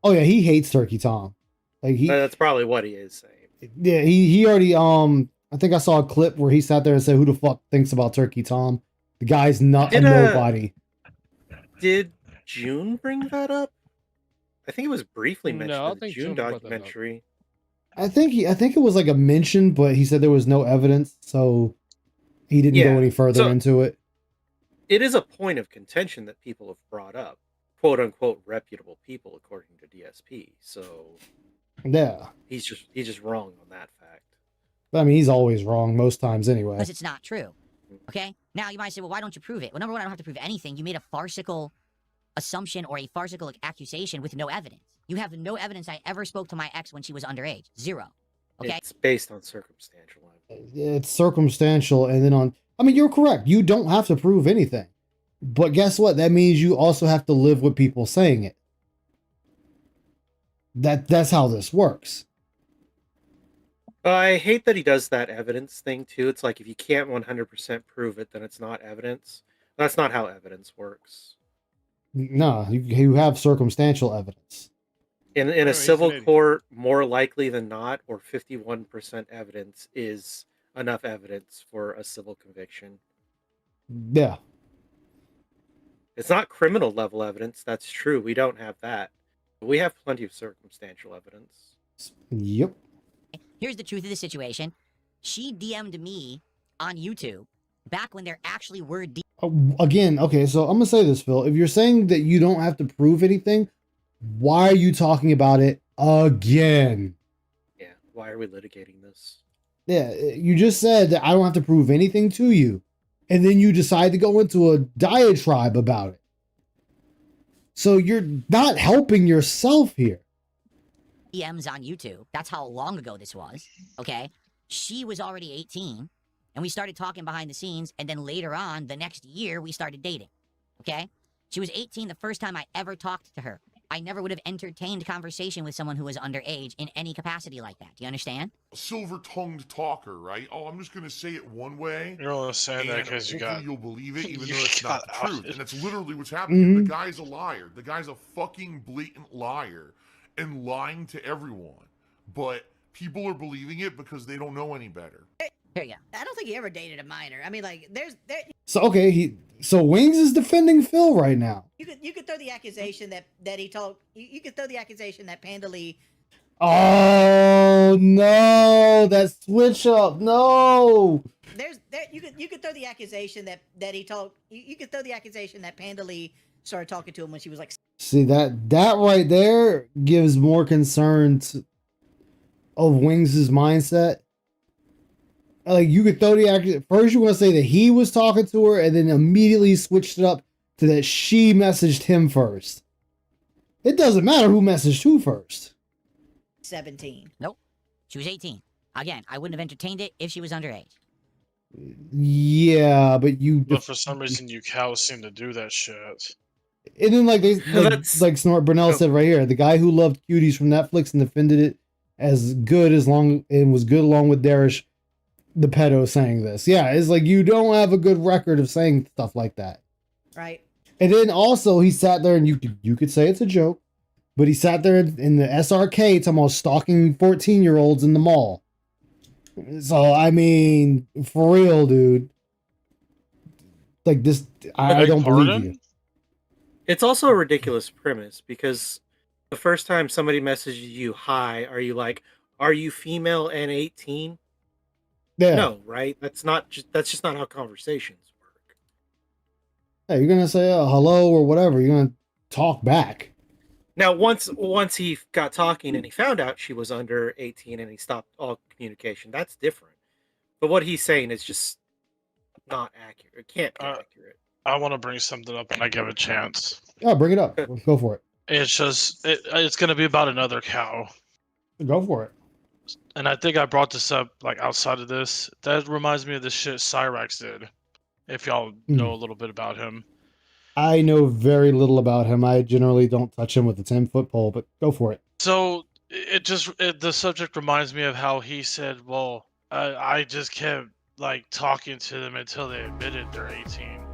Oh yeah, he hates Turkey Tom. Like that's probably what he is saying. Yeah, he already I think I saw a clip where he sat there and said, "Who the fuck thinks about Turkey Tom?" The guy's not a nobody. Did June bring that up? I think it was briefly mentioned No, I in the think June June brought that up. documentary. I think it was like a mention, but he said there was no evidence, so he didn't go any further into it. It is a point of contention that people have brought up, quote unquote reputable people, according to DSP. So Yeah, he's just wrong on that fact. I mean, he's always wrong most times anyway. Because it's not true. Okay? Now you might say, well, why don't you prove it? Well, number one, I don't have to prove anything. You made a farcical assumption or a farcical accusation with no evidence. You have no evidence I ever spoke to my ex when she was underage. Zero. Okay? It's based on circumstantial evidence. It's circumstantial, and then I mean, you're correct. You don't have to prove anything. But guess what? That means you also have to live with people saying it. That's how this works. I hate that he does that evidence thing too. It's like if you can't 100% prove it, then it's not evidence. That's not how evidence works. No, you have circumstantial evidence. In a civil court, more likely than not, or 51% evidence is enough evidence for a civil conviction. Yeah. It's not criminal level evidence. That's true. We don't have that. But we have plenty of circumstantial evidence. Yep. Here's the truth of the situation. She DM'd me on YouTube back when there actually were Again, okay, so I'm going to say this, Phil. If you're saying that you don't have to prove anything, why are you talking about it again? Yeah, why are we litigating this? Yeah, you just said that I don't have to prove anything to you. And then you decide to go into a diatribe about it. So you're not helping yourself here. DMs on YouTube. That's how long ago this was. Okay? She was already 18, and we started talking behind the scenes, and then later on, the next year, we started dating. Okay? She was 18 the first time I ever talked to her. I never would have entertained conversation with someone who was underage in any capacity like that. Do you understand? Silver-tongued talker, right? Oh, I'm just gonna say it one way. You're only saying that because you got. You'll believe it, even you though it's not got the truth. outed. And that's literally what's happening. Mhm. The guy's a liar. The guy's a fucking blatant liar and lying to everyone. But people are believing it because they don't know any better. Here you go. I don't think he ever dated a minor. I mean, like, there. So, okay, so Wings is defending Phil right now. You could throw the accusation that he told. You could throw the accusation that Panda Lee. Oh, no, that switch up, no. You could throw the accusation that he told. You could throw the accusation that Panda Lee started talking to him when she was like. See, that right there gives more concern of Wings' mindset. Like, you could throw the accusation. First, you want to say that he was talking to her, and then immediately switched it up to that she messaged him first. It doesn't matter who messaged who first. 17. Nope. She was 18. Again, I wouldn't have entertained it if she was underage. Yeah, but you. But for some reason, you cows seem to do that shit. And then, like Snort Brunel said right here, the guy who loved Cuties from Netflix and defended it as good and was good along with Darish, the pedo, saying this. Yeah, it's like you don't have a good record of saying stuff like that. Right. And then also he sat there, and you could say it's a joke, but he sat there in the SRK talking about stalking 14-year-olds in the mall. So, I mean, for real, dude. Like this, I don't believe you. It's also a ridiculous premise because the first time somebody messages you, "Hi," are you female and 18? Yeah. No, right? That's just not how conversations work. Hey, you're gonna say hello or whatever. You're gonna talk back. Now, once he got talking and he found out she was under 18 and he stopped all communication, that's different. But what he's saying is just not accurate. It can't be accurate. I want to bring something up when I give a chance. Yeah, bring it up. Go for it. It's just it's going to be about another cow. Go for it. And I think I brought this up like outside of this. That reminds me of the shit Cyrax did. If y'all know a little bit about him. I know very little about him. I generally don't touch him with a 10-foot pole, but go for it. So the subject reminds me of how he said, "Well, I just kept like talking to them until they admitted they're 18,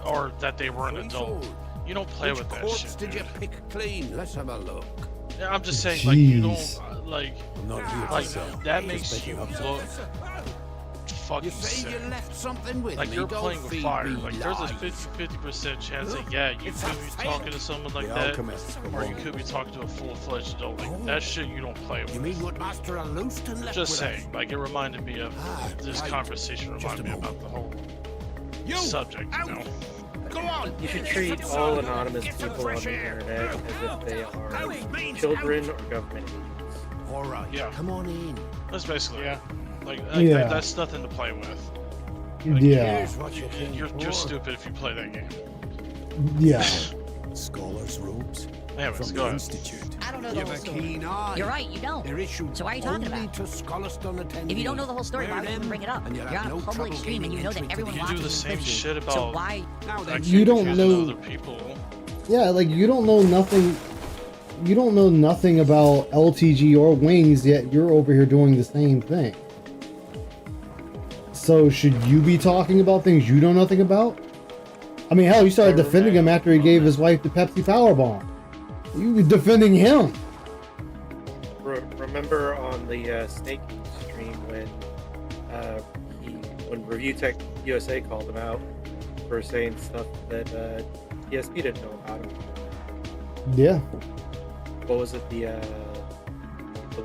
or that they were an adult." You don't play with that shit. Did you pick clean? Let's have a look. Yeah, I'm just saying, like, you don't like, I'm not here to like sell. that Just makes picking you up look fucking You say sick. you left something with Like me, you're don't playing with feed fire. me Like there's a lies. 50% chance that yeah, you It's could a be fact. talking to someone like The that, alchemists go or you wrong. could be talking to a full-fledged adult. Like that shit you don't play with. You mean what Master Aluston left Just with saying, us? like it reminded me of this right. conversation. Reminded me about the whole subject. You know. Go on. You should treat all anonymous people on the internet as if they are children or government agents. All right. Yeah. Come on in. That's basically like Yeah. that's nothing to play with. Yeah. Here's what you came You're for. stupid if you play that game. Yeah. Scholars' robes Anyways, from go the ahead. Institute. I don't know You the have whole a story. keen eye. You're right, you don't. They're issued So why are you talking only about to Scholaston attendees. If you don't know the whole story, why Wear would you them, bring it up? and You're you'll have on a no public trouble stream and you gaining know that entry to everyone the You do watches the is same Christian. shit So about why? Now then, You don't confusing know- other people. Yeah, like you don't know nothing. You don't know nothing about LTG or Wings, yet you're over here doing the same thing. So should you be talking about things you know nothing about? I mean, hell, you started defending him after he gave his wife the Pepsi Powerbomb. You were defending him. Remember on the Snake stream when when Review Tech USA called him out for saying stuff that TSP didn't know about him. Yeah. What was it, the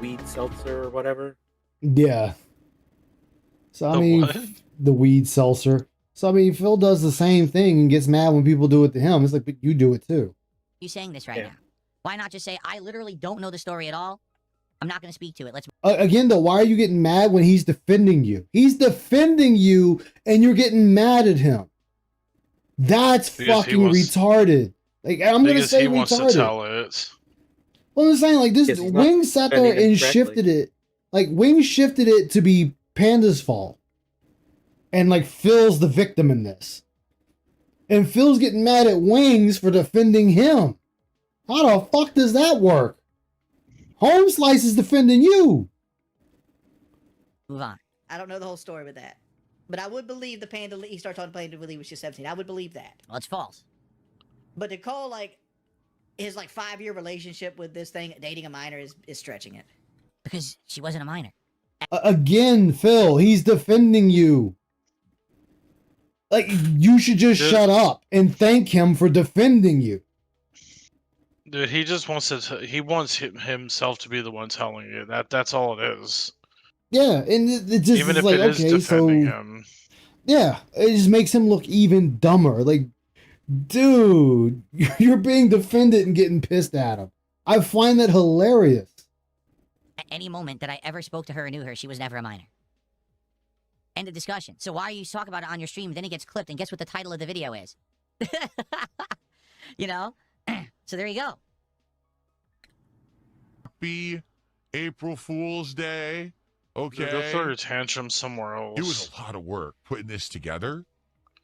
weed seltzer or whatever? Yeah. So I The mean, what? the weed seltzer. So I mean, Phil does the same thing and gets mad when people do it to him. It's like, but you do it too. You saying this right now? Why not just say, I literally don't know the story at all. I'm not going to speak to it. Let's. Again, though, why are you getting mad when he's defending you? He's defending you, and you're getting mad at him. That's Because he fucking wants- retarded. Like I'm gonna Because say he wants retarded. to tell it. Well, I'm saying like this. Because he's not Wing sat there defending him and correctly. shifted it. Like Wing shifted it to be Panda's fault, and like Phil's the victim in this. And Phil's getting mad at Wings for defending him. How the fuck does that work? Home Slice is defending you. Move on. I don't know the whole story with that. But I would believe the Panda Lee, he started talking Panda Lee when he was just 17. I would believe that. Well, it's false. But to call like his like 5-year relationship with this thing dating a minor is stretching it. Because she wasn't a minor. Again, Phil, he's defending you. Like you should just Dude. shut up and thank him for defending you. Dude, he just wants to. He wants himself to be the one telling you that. That's all it is. Yeah, and it just Even is if like, it is okay, so defending him. yeah, it just makes him look even dumber. Like, dude, you're being defended and getting pissed at him. I find that hilarious. At any moment that I ever spoke to her or knew her, she was never a minor. End of discussion. So why are you talking about it on your stream? Then it gets clipped, and guess what the title of the video is? You know? So there you go. Happy April Fool's Day. Okay. Dude, go throw your tantrum somewhere else. It was a lot of work putting this together.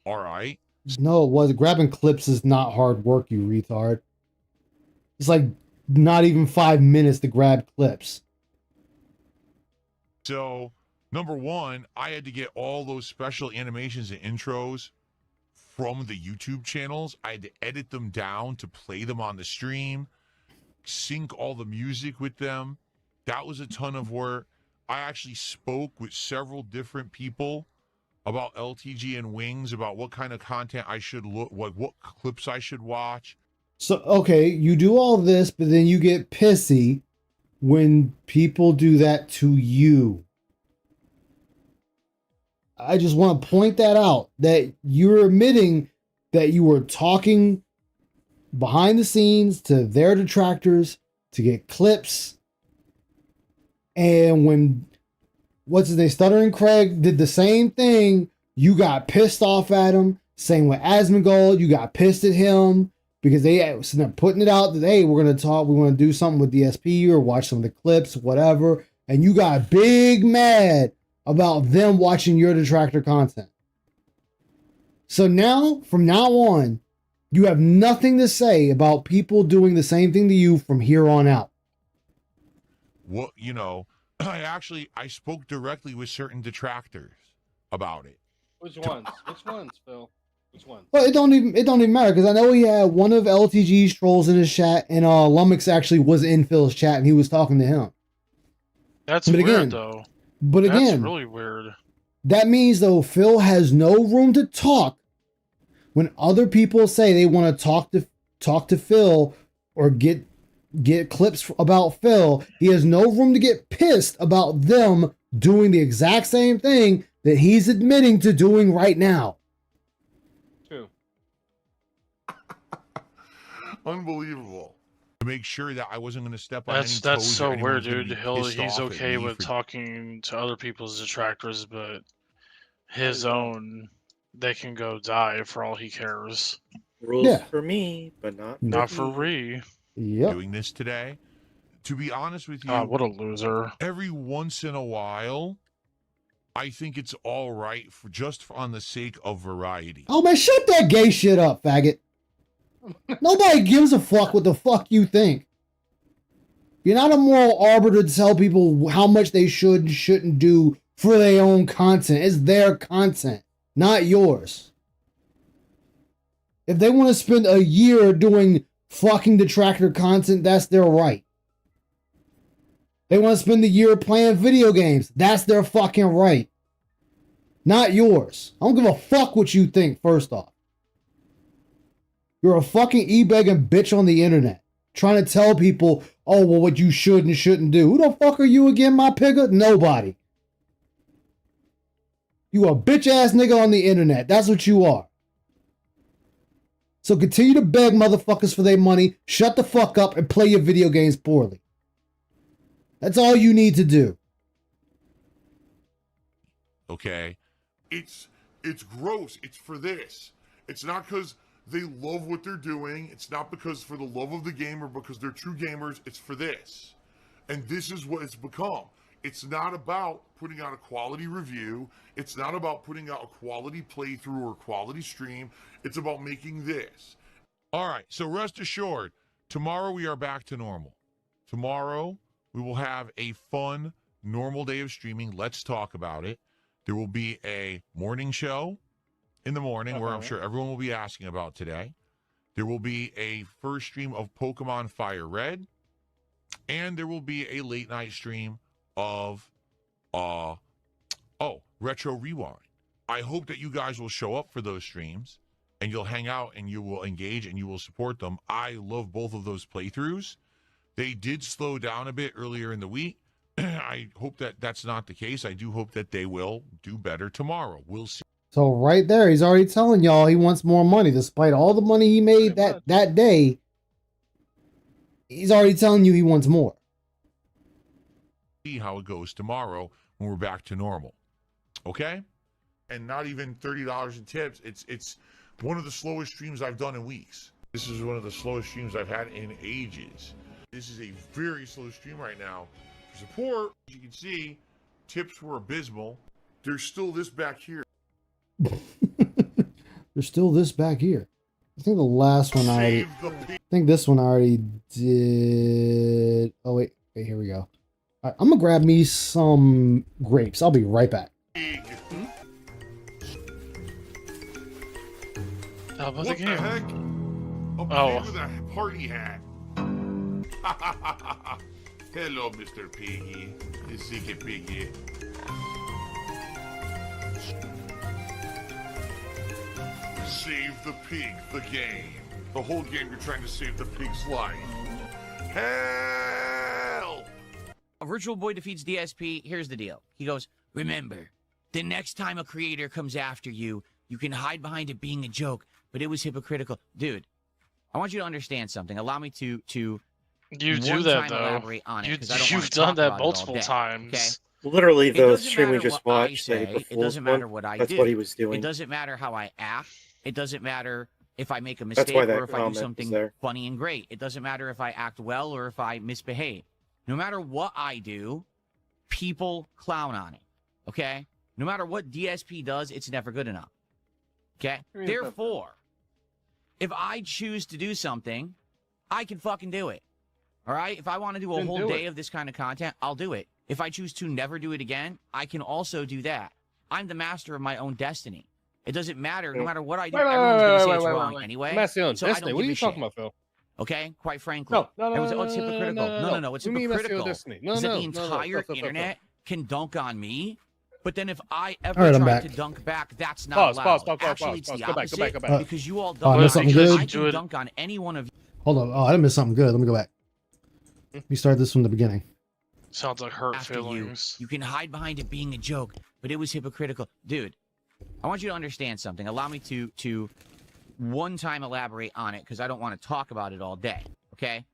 All right. No, it was grabbing clips is not hard work, you retard. It's like not even 5 minutes to grab clips. So, number one, I had to get all those special animations and intros from the YouTube channels. I had to edit them down to play them on the stream, sync all the music with them. That was a ton of work. I actually spoke with several different people about LTG and Wings, about what kind of content I should look, what clips I should watch. So, okay, you do all this, but then you get pissy when people do that to you. I just want to point that out, that you're admitting that you were talking behind the scenes to their detractors to get clips. And when, what's his name, Stuttering Craig did the same thing, you got pissed off at him. Same with Asmongold, you got pissed at him because they was putting it out that, hey, we're going to talk, we want to do something with DSP or watch some of the clips, whatever. And you got big mad about them watching your detractor content. So now, from now on, you have nothing to say about people doing the same thing to you from here on out. What, you know, I spoke directly with certain detractors about it. Which ones? Which ones, Phil? Which ones? Well, it don't even matter because I know he had one of LTG's trolls in his chat, and Lumix actually was in Phil's chat and he was talking to him. That's But weird, again- though. But That's again, really weird. that means though Phil has no room to talk when other people say they want to talk to Phil or get clips about Phil. He has no room to get pissed about them doing the exact same thing that he's admitting to doing right now. True. Unbelievable. To make sure that I wasn't going to step on any That's toes. or so anyone weird, was gonna dude. be pissed He's off at okay me with for- talking to other people's detractors, but his own, they can go die for all he cares. Rules for me, but Not for Ree. doing this today. To be honest with you, God, what a loser. Every once in a while, I think it's all right for just on the sake of variety. Oh man, shut that gay shit up, faggot. Nobody gives a fuck what the fuck you think. You're not a moral arbiter to tell people how much they should and shouldn't do for their own content. It's their content, not yours. If they want to spend a year doing fucking detractor content, that's their right. They want to spend the year playing video games, that's their fucking right. Not yours. I don't give a fuck what you think, first off. You're a fucking e-begging bitch on the internet, trying to tell people, oh, well, what you should and shouldn't do. Who the fuck are you again, my pigger? Nobody. You a bitch-ass nigga on the internet. That's what you are. So continue to beg motherfuckers for their money, shut the fuck up, and play your video games poorly. That's all you need to do. Okay? It's gross. It's for this. It's not because they love what they're doing. It's not because for the love of the game or because they're true gamers. It's for this. And this is what it's become. It's not about putting out a quality review. It's not about putting out a quality playthrough or quality stream. It's about making this. All right, so rest assured, tomorrow we are back to normal. Tomorrow we will have a fun, normal day of streaming. Let's talk about it. There will be a morning show in the morning where I'm sure everyone will be asking about today. There will be a first stream of Pokemon Fire Red. And there will be a late night stream of Retro Rewind. I hope that you guys will show up for those streams and you'll hang out and you will engage and you will support them. I love both of those playthroughs. They did slow down a bit earlier in the week. I hope that that's not the case. I do hope that they will do better tomorrow. We'll see. So right there, he's already telling y'all he wants more money, despite all the money he made that day. He's already telling you he wants more. See how it goes tomorrow when we're back to normal. Okay? And not even $30 in tips. It's one of the slowest streams I've done in weeks. This is one of the slowest streams I've had in ages. This is a very slow stream right now. For support, as you can see, tips were abysmal. There's still this back here. There's still this back here. I think the last one I think this one I already did. Oh wait, here we go. All right, I'm gonna grab me some grapes. I'll be right back. How about What the the game? heck? A pig with a party hat. Hello, Mr. Piggy. Zeke Piggy. Save the pig, the game. The whole game you're trying to save the pig's life. Help! A virtual boy defeats DSP. Here's the deal. He goes, remember, the next time a creator comes after you, you can hide behind it being a joke, but it was hypocritical. Dude, I want you to understand something. Allow me to You do one that time though. elaborate on it, 'cause I don't wanna You've done talk that about it all multiple day, times. okay? Literally, It the doesn't stream we matter just what I watched, say. the It Fools doesn't matter one, what I that's do. what he was doing. It doesn't matter how I act. It doesn't matter if I make a That's mistake why that or if I do comment is something there. funny and great. It doesn't matter if I act well or if I misbehave. No matter what I do, people clown on it. Okay? No matter what DSP does, it's never good enough. Okay? Therefore, if I choose to do something, I can fucking do it. All right? If I want to do a Then whole do day it. of this kind of content, I'll do it. If I choose to never do it again, I can also do that. I'm the master of my own destiny. It doesn't matter. No matter what I do, everyone's going to say it's wrong anyway. Master on so I Destiny. don't What are give you a talking shit. about, Phil? Okay, quite frankly. No. It's hypocritical. No. It's You mean that's your hypocritical. destiny. No, is that no, the no, no. entire Stop. internet can dunk on me, but then if I ever All right, I'm try back. to dunk back, that's not Pause, allowed. pause. Actually, it's the Go back, opposite go back. because you all Oh, I dunk missed on something me. good? I can dunk on any one of you. Hold on. Oh, I didn't miss something good. Let me go back. Let me start this from the beginning. Sounds like hurt After feelings. You can hide behind it being a joke, but it was hypocritical. Dude, I want you to understand something. Allow me to one time elaborate on it because I don't want to talk about it all day, okay?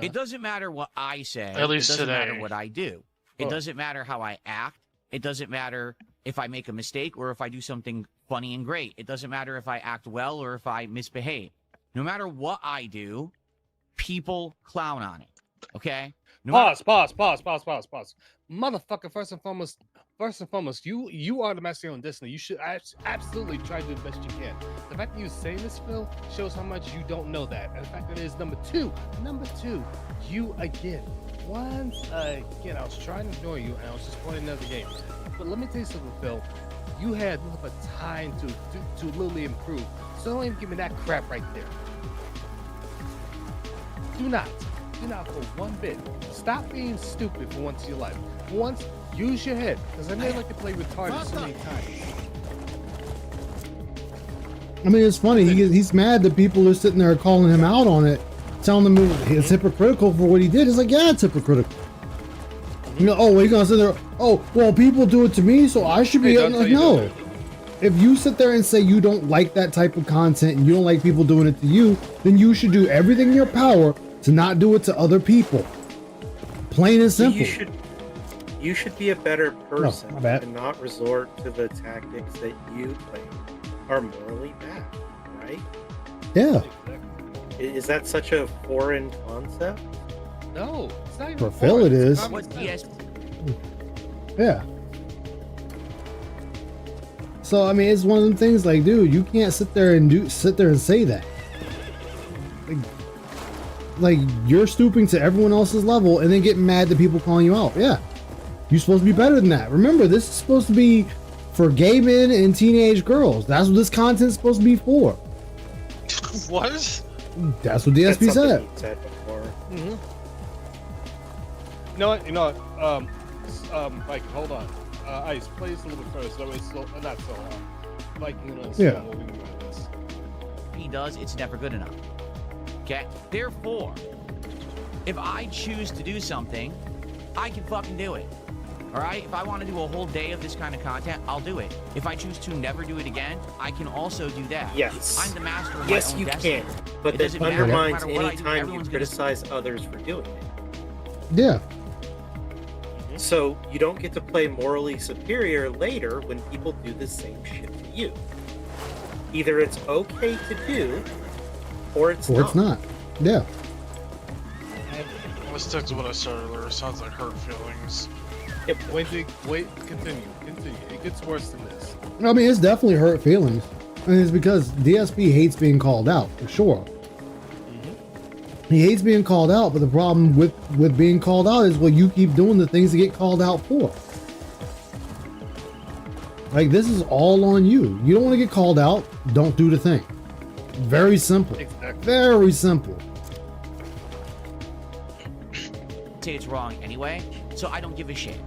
It doesn't matter what I say. At least it doesn't today. matter what I do. It doesn't matter how I act. It doesn't matter if I make a mistake or if I do something funny and great. It doesn't matter if I act well or if I misbehave. No matter what I do, people clown on it, okay? Pause. Motherfucker, first and foremost, you are the master of your own destiny. You should absolutely try to do the best you can. The fact that you say this, Phil, shows how much you don't know that. And the fact that it is number two, you again. Once again, I was trying to ignore you and I was just playing another game. But let me tell you something, Phil. You had nothing but time to literally improve. So don't even give me that crap right there. Do not for one bit. Stop being stupid for once in your life. For once, use your head. Because I never like to play retarded so many times. I mean, it's funny. He's mad that people are sitting there calling him out on it, telling him it's hypocritical for what he did. It's like, yeah, it's hypocritical. You know, oh, well, you're gonna sit there. Oh, well, people do it to me, so I should be. Like, no. If you sit there and say you don't like that type of content and you don't like people doing it to you, then you should do everything in your power to not do it to other people. Plain and simple. You should be a better person my bad. and not resort to the tactics that you claim are morally bad, right? Yeah. Is that such a foreign concept? No, it's not even For Phil, it is. Yeah. So I mean, it's one of them things. Like, dude, you can't sit there and say that. Like you're stooping to everyone else's level and then getting mad that people calling you out. Yeah, you're supposed to be better than that. Remember, this is supposed to be for gay men and teenage girls. That's what this content's supposed to be for. What? That's what DSP said. Mm-hmm. You know what? Mike, hold on. Ice, play this a little bit further, so it's not so Mike, you know, yeah. What we mean by this. He does, it's never good enough. Okay? Therefore, if I choose to do something, I can fucking do it. Alright? If I want to do a whole day of this kind of content, I'll do it. If I choose to never do it again, I can also do that. Yes. I'm the master of yes, my own you destiny. can. But It that doesn't matter, no undermines matter what I any do, time you everyone's gonna- criticize others for doing it. Yeah. So you don't get to play morally superior later when people do the same shit to you. Either it's okay to do, or it's not. Yeah. Let's stick to what I said earlier. Sounds like hurt feelings. Continue. It gets worse than this. I mean, it's definitely hurt feelings. And it's because DSP hates being called out, for sure. He hates being called out, but the problem with being called out is, well, you keep doing the things to get called out for. Like, this is all on you. You don't want to get called out, don't do the thing. Very simple. Exactly. Very simple. Say it's wrong anyway, so I don't give a shit.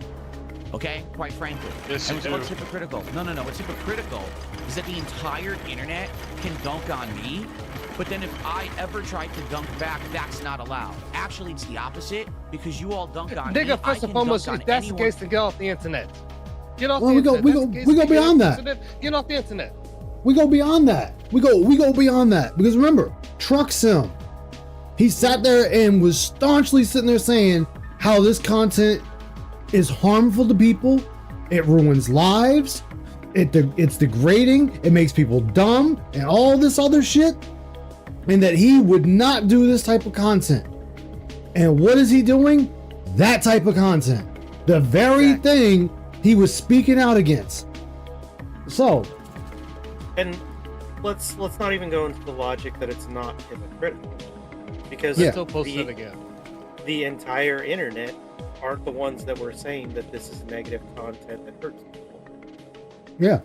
Okay? Quite frankly. Yes, and you what's do. hypocritical? No. What's hypocritical is that the entire internet can dunk on me, but then if I ever try to dunk back, that's not allowed. Actually, it's the opposite, because you all dunk on me. Nigga, first and foremost, if that's the case, then get off the internet. Get off the internet. We go beyond that. Get off the internet. We go beyond that. We go beyond that. Because remember, Truck Sim, he sat there and was staunchly sitting there saying how this content is harmful to people. It ruins lives. It's degrading. It makes people dumb and all this other shit. And that he would not do this type of content. And what is he doing? That type of content. The very thing he was speaking out against. So. And let's not even go into the logic that it's not hypocritical. Because the entire internet aren't the ones that were saying that this is negative content that hurts people. Yeah.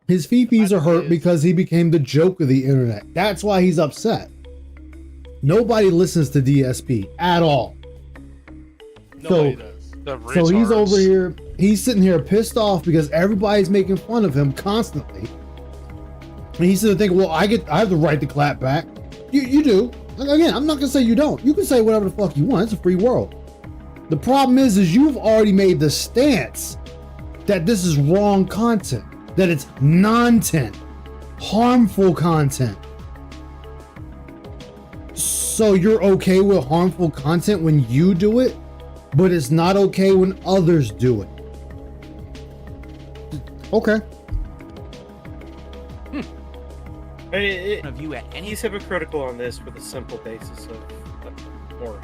His fifis are hurt because he became the joke of the internet. That's why he's upset. Nobody listens to DSP at all. Nobody does. The So he's retards. over here, he's sitting here pissed off because everybody's making fun of him constantly. And he's sitting there thinking, well, I have the right to clap back. You do. Again, I'm not gonna say you don't. You can say whatever the fuck you want. It's a free world. The problem is you've already made the stance that this is wrong content, that it's non-tent, harmful content. So you're okay with harmful content when you do it, but it's not okay when others do it. Okay. He's hypocritical on this for the simple basis of moral.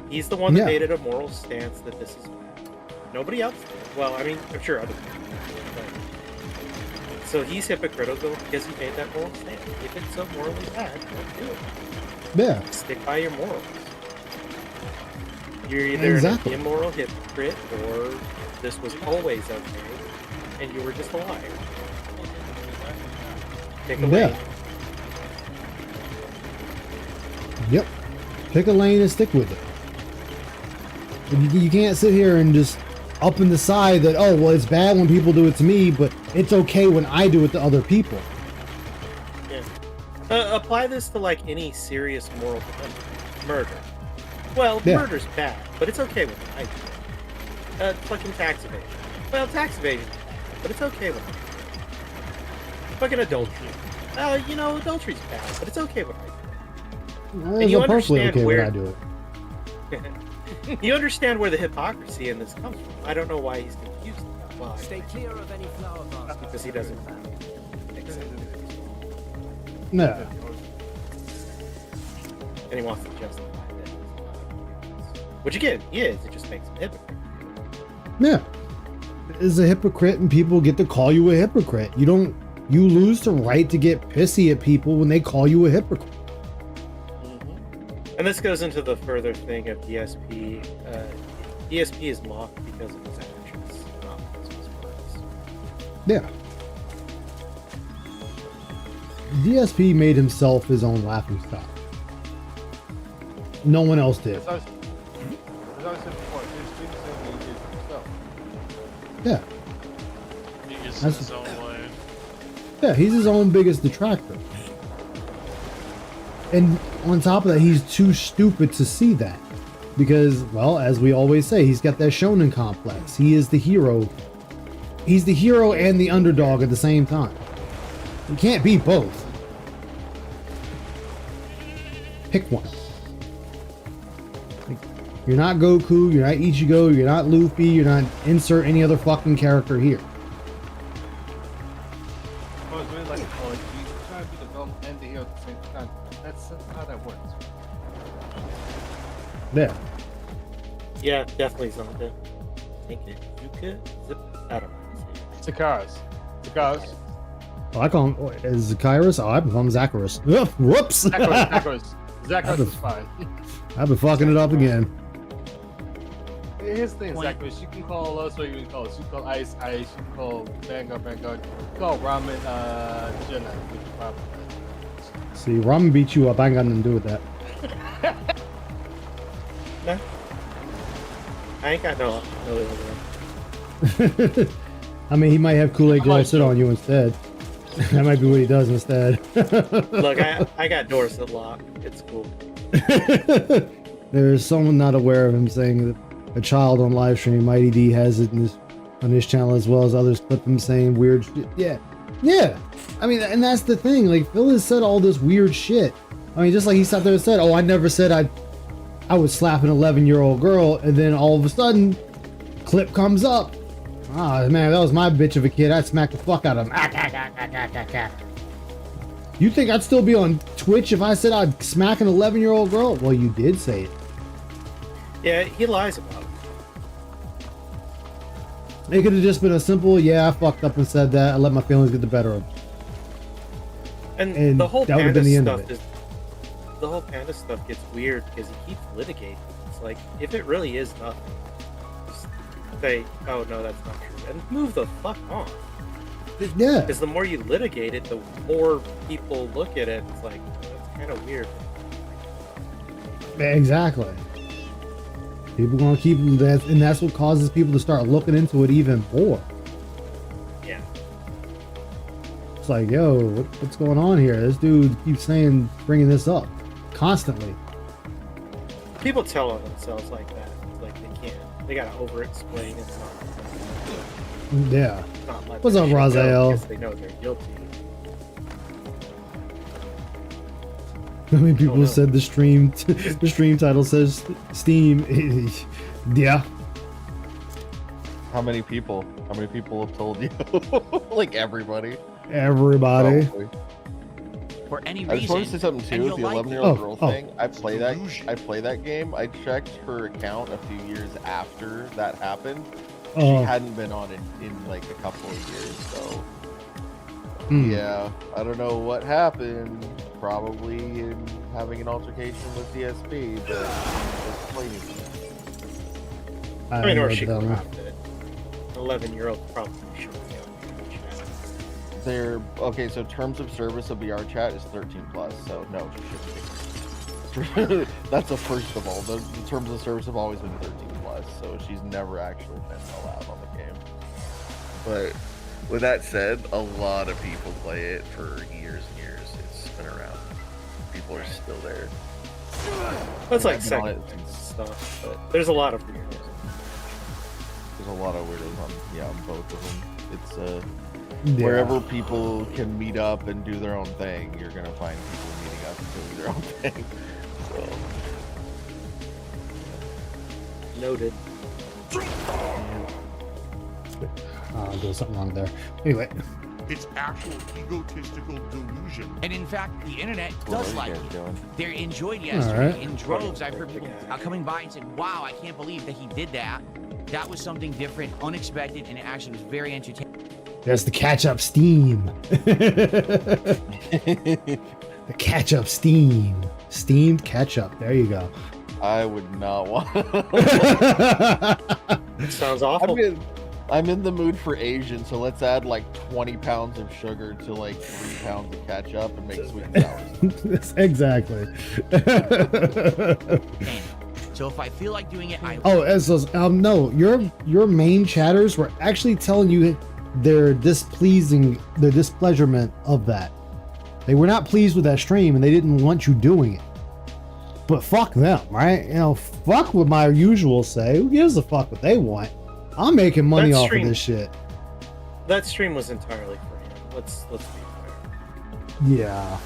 He's the one that made it a moral stance that this is bad. Nobody else did. Well, I mean, I'm sure other people did, but... So he's hypocritical because he made that moral stance. If it's so morally bad, don't do it. Yeah. Stick by your morals. You're either an immoral hypocrite or this was always okay and you were just a liar. Pick a lane. Yep. Pick a lane and stick with it. You can't sit here and just up and decide that, oh, well, it's bad when people do it to me, but it's okay when I do it to other people. Yeah. Apply this to like any serious moral dilemma. Murder. Well, murder's bad, but it's okay when I do it. Fucking tax evasion. Well, tax evasion, but it's okay when I do it. Fucking adultery. Adultery's bad, but it's okay when I do it. And you understand okay where when I do it. You understand where the hypocrisy in this comes from. I don't know why he's confused about why. Stay clear of any flower vase. Because he doesn't accept it. No. And he wants to justify that. Which again, he is. It just makes him a hypocrite. Yeah. Is a hypocrite and people get to call you a hypocrite. You lose the right to get pissy at people when they call you a hypocrite. And this goes into the further thing of DSP. DSP is mocked because of his actions, not because of his words. Yeah. DSP made himself his own laughingstock. No one else did. As I said before, DSP is himself. Yeah. He gets in his own way. Yeah, he's his own biggest detractor. And on top of that, he's too stupid to see that. Because, well, as we always say, he's got that shonen complex. He is the hero. He's the hero and the underdog at the same time. You can't be both. Pick one. You're not Goku, you're not Ichigo, you're not Luffy, you're not insert any other fucking character here. Well, it's really like, oh, you try to be the villain and the hero at the same time. That's how that works. There. Yeah, definitely something. Think it. You could. I don't know. Zakaris. Oh, I call him is Zacharias? Oh, I call him Zacharias. Whoops. Zacharias is fine. I've been fucking it up again. Here's the thing, Zacharias. You can call us what you can call us. You can call Ice, you can call Vanguard. You can call Ramen, Jenna. See, Ramen beat you up. I ain't got nothing to do with that. No. I ain't got no I mean, he might have Kool-Aid Girl sit on you instead. That might be what he does instead. Look, I got Dorset locked. It's cool. There's someone not aware of him saying that a child on live stream, Mighty D, has it on his channel as well as others clip him saying weird shit. Yeah. I mean, and that's the thing. Like, Phil has said all this weird shit. I mean, just like he sat there and said, oh, I never said I would slap an 11-year-old girl, and then all of a sudden, clip comes up. Ah, man, that was my bitch of a kid. I'd smack the fuck out of him. You think I'd still be on Twitch if I said I'd smack an 11-year-old girl? Well, you did say it. Yeah, he lies about it. It could have just been a simple, yeah, I fucked up and said that. I let my feelings get the better of me. And the whole that would have Panda been the end of stuff it. is the whole Panda stuff gets weird because he keeps litigating. It's like if it really is nothing, just say, "Oh no, that's not true," and move the fuck on. Yeah. Because the more you litigate it, the more people look at it. It's like, that's kind of weird. Exactly. People gonna keep that, and that's what causes people to start looking into it even more. Yeah. It's like, yo, what's going on here? This dude keeps bringing this up constantly. People tell on themselves like that. It's like they can't. They gotta over-explain. It's not. Yeah. Not let What's that up, shit go Raziel? because they know they're guilty. How many people said the stream title says Steam? Yeah. How many people? How many people have told you? Like everybody. Everybody. Probably. For any I just want to reason, say something too and with the you'll like 11-year-old it. girl Oh. thing. I play that game. I checked her account a few years after that happened. She Oh. hadn't been on it in like a couple of years, so yeah, I don't know what happened. Probably in having an altercation with DSP, but it's plain. I mean, or she grabbed it. 11-year-old probably should be able to. They're okay. So terms of service of VR chat is 13 plus. So no, she shouldn't be. That's a first of all. The terms of service have always been 13 plus. So she's never actually been allowed on the game. But with that said, a lot of people play it for years and years. It's been around. People are still there. That's like I've been on it second stuff, but there's a lot of weirdos. There's a lot of weirdos on both of them. It's Yeah. wherever people can meet up and do their own thing, you're gonna find people meeting up and doing their own thing. So Noted. I'm doing something wrong there. Anyway. It's actual egotistical delusion. And in fact, the internet does like it. They're enjoyed All yesterday right. in droves. I've heard people coming by and saying, "Wow, I can't believe that he did that. That was something different, unexpected, and it actually was very entertaining." There's the catch-up Steam. The catch-up Steam. Steamed ketchup. There you go. I would not want. Sounds awful. I'm in the mood for Asian, so let's add like 20 pounds of sugar to like 3 pounds of ketchup and make sweet and sour. Exactly. So if I feel like doing it, I Oh, no, your main chatters were actually telling you their displeasurement of that. They were not pleased with that stream and they didn't want you doing it. But fuck them, right? You know, fuck what my usual say. Who gives a fuck what they want? I'm making money off of this shit. That stream was entirely for him. Let's be fair. Yeah.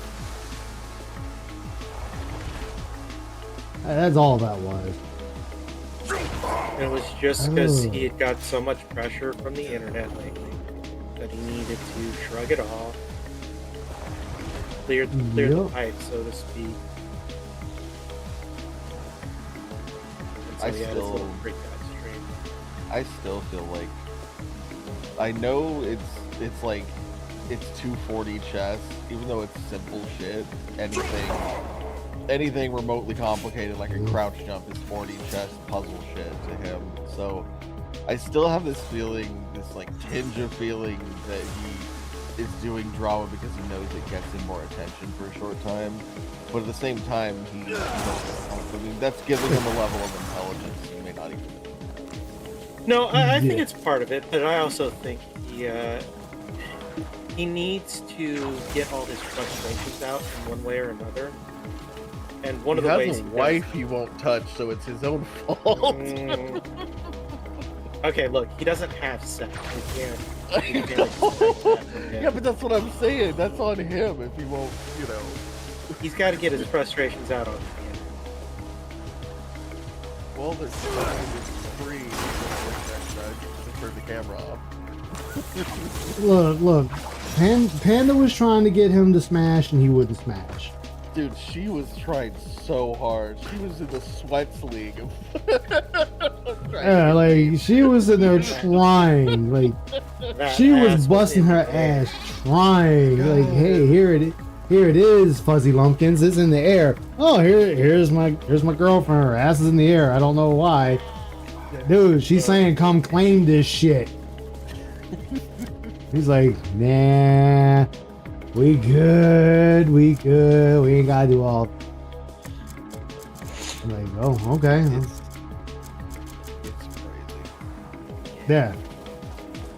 That's all that was. It was just because he had got so much pressure from the internet lately that he needed to shrug it off, clear the pipe, so to speak. And so he had his little freak out stream. I still feel like I know it's like it's 240 chess, even though it's simple shit. Anything remotely complicated like a crouch jump is 40 chess puzzle shit to him. So I still have this feeling, this like tinge of feeling that he is doing drama because he knows it gets him more attention for a short time. But at the same time, I mean, that's giving him a level of intelligence he may not even. No, I think it's part of it, but I also think he needs to get all his frustrations out in one way or another. And one of the ways he has a wife he won't touch, so it's his own fault. Okay, look, he doesn't have sex. He can't Yeah, but that's what I'm saying. That's on him if he won't, you know. He's got to get his frustrations out on him. Well, there's free. Just turn the camera off. Look. Panda was trying to get him to smash and he wouldn't smash. Dude, she was trying so hard. She was in the sweats league. Yeah, like she was in there trying. Like she was busting her ass trying. Like, hey, here it is, Fuzzy Lumpkins. It's in the air. Oh, here's my girlfriend. Her ass is in the air. I don't know why. Dude, she's saying come claim this shit. He's like, nah, we good, we ain't gotta do all. I'm like, oh, okay. It's crazy. Yeah.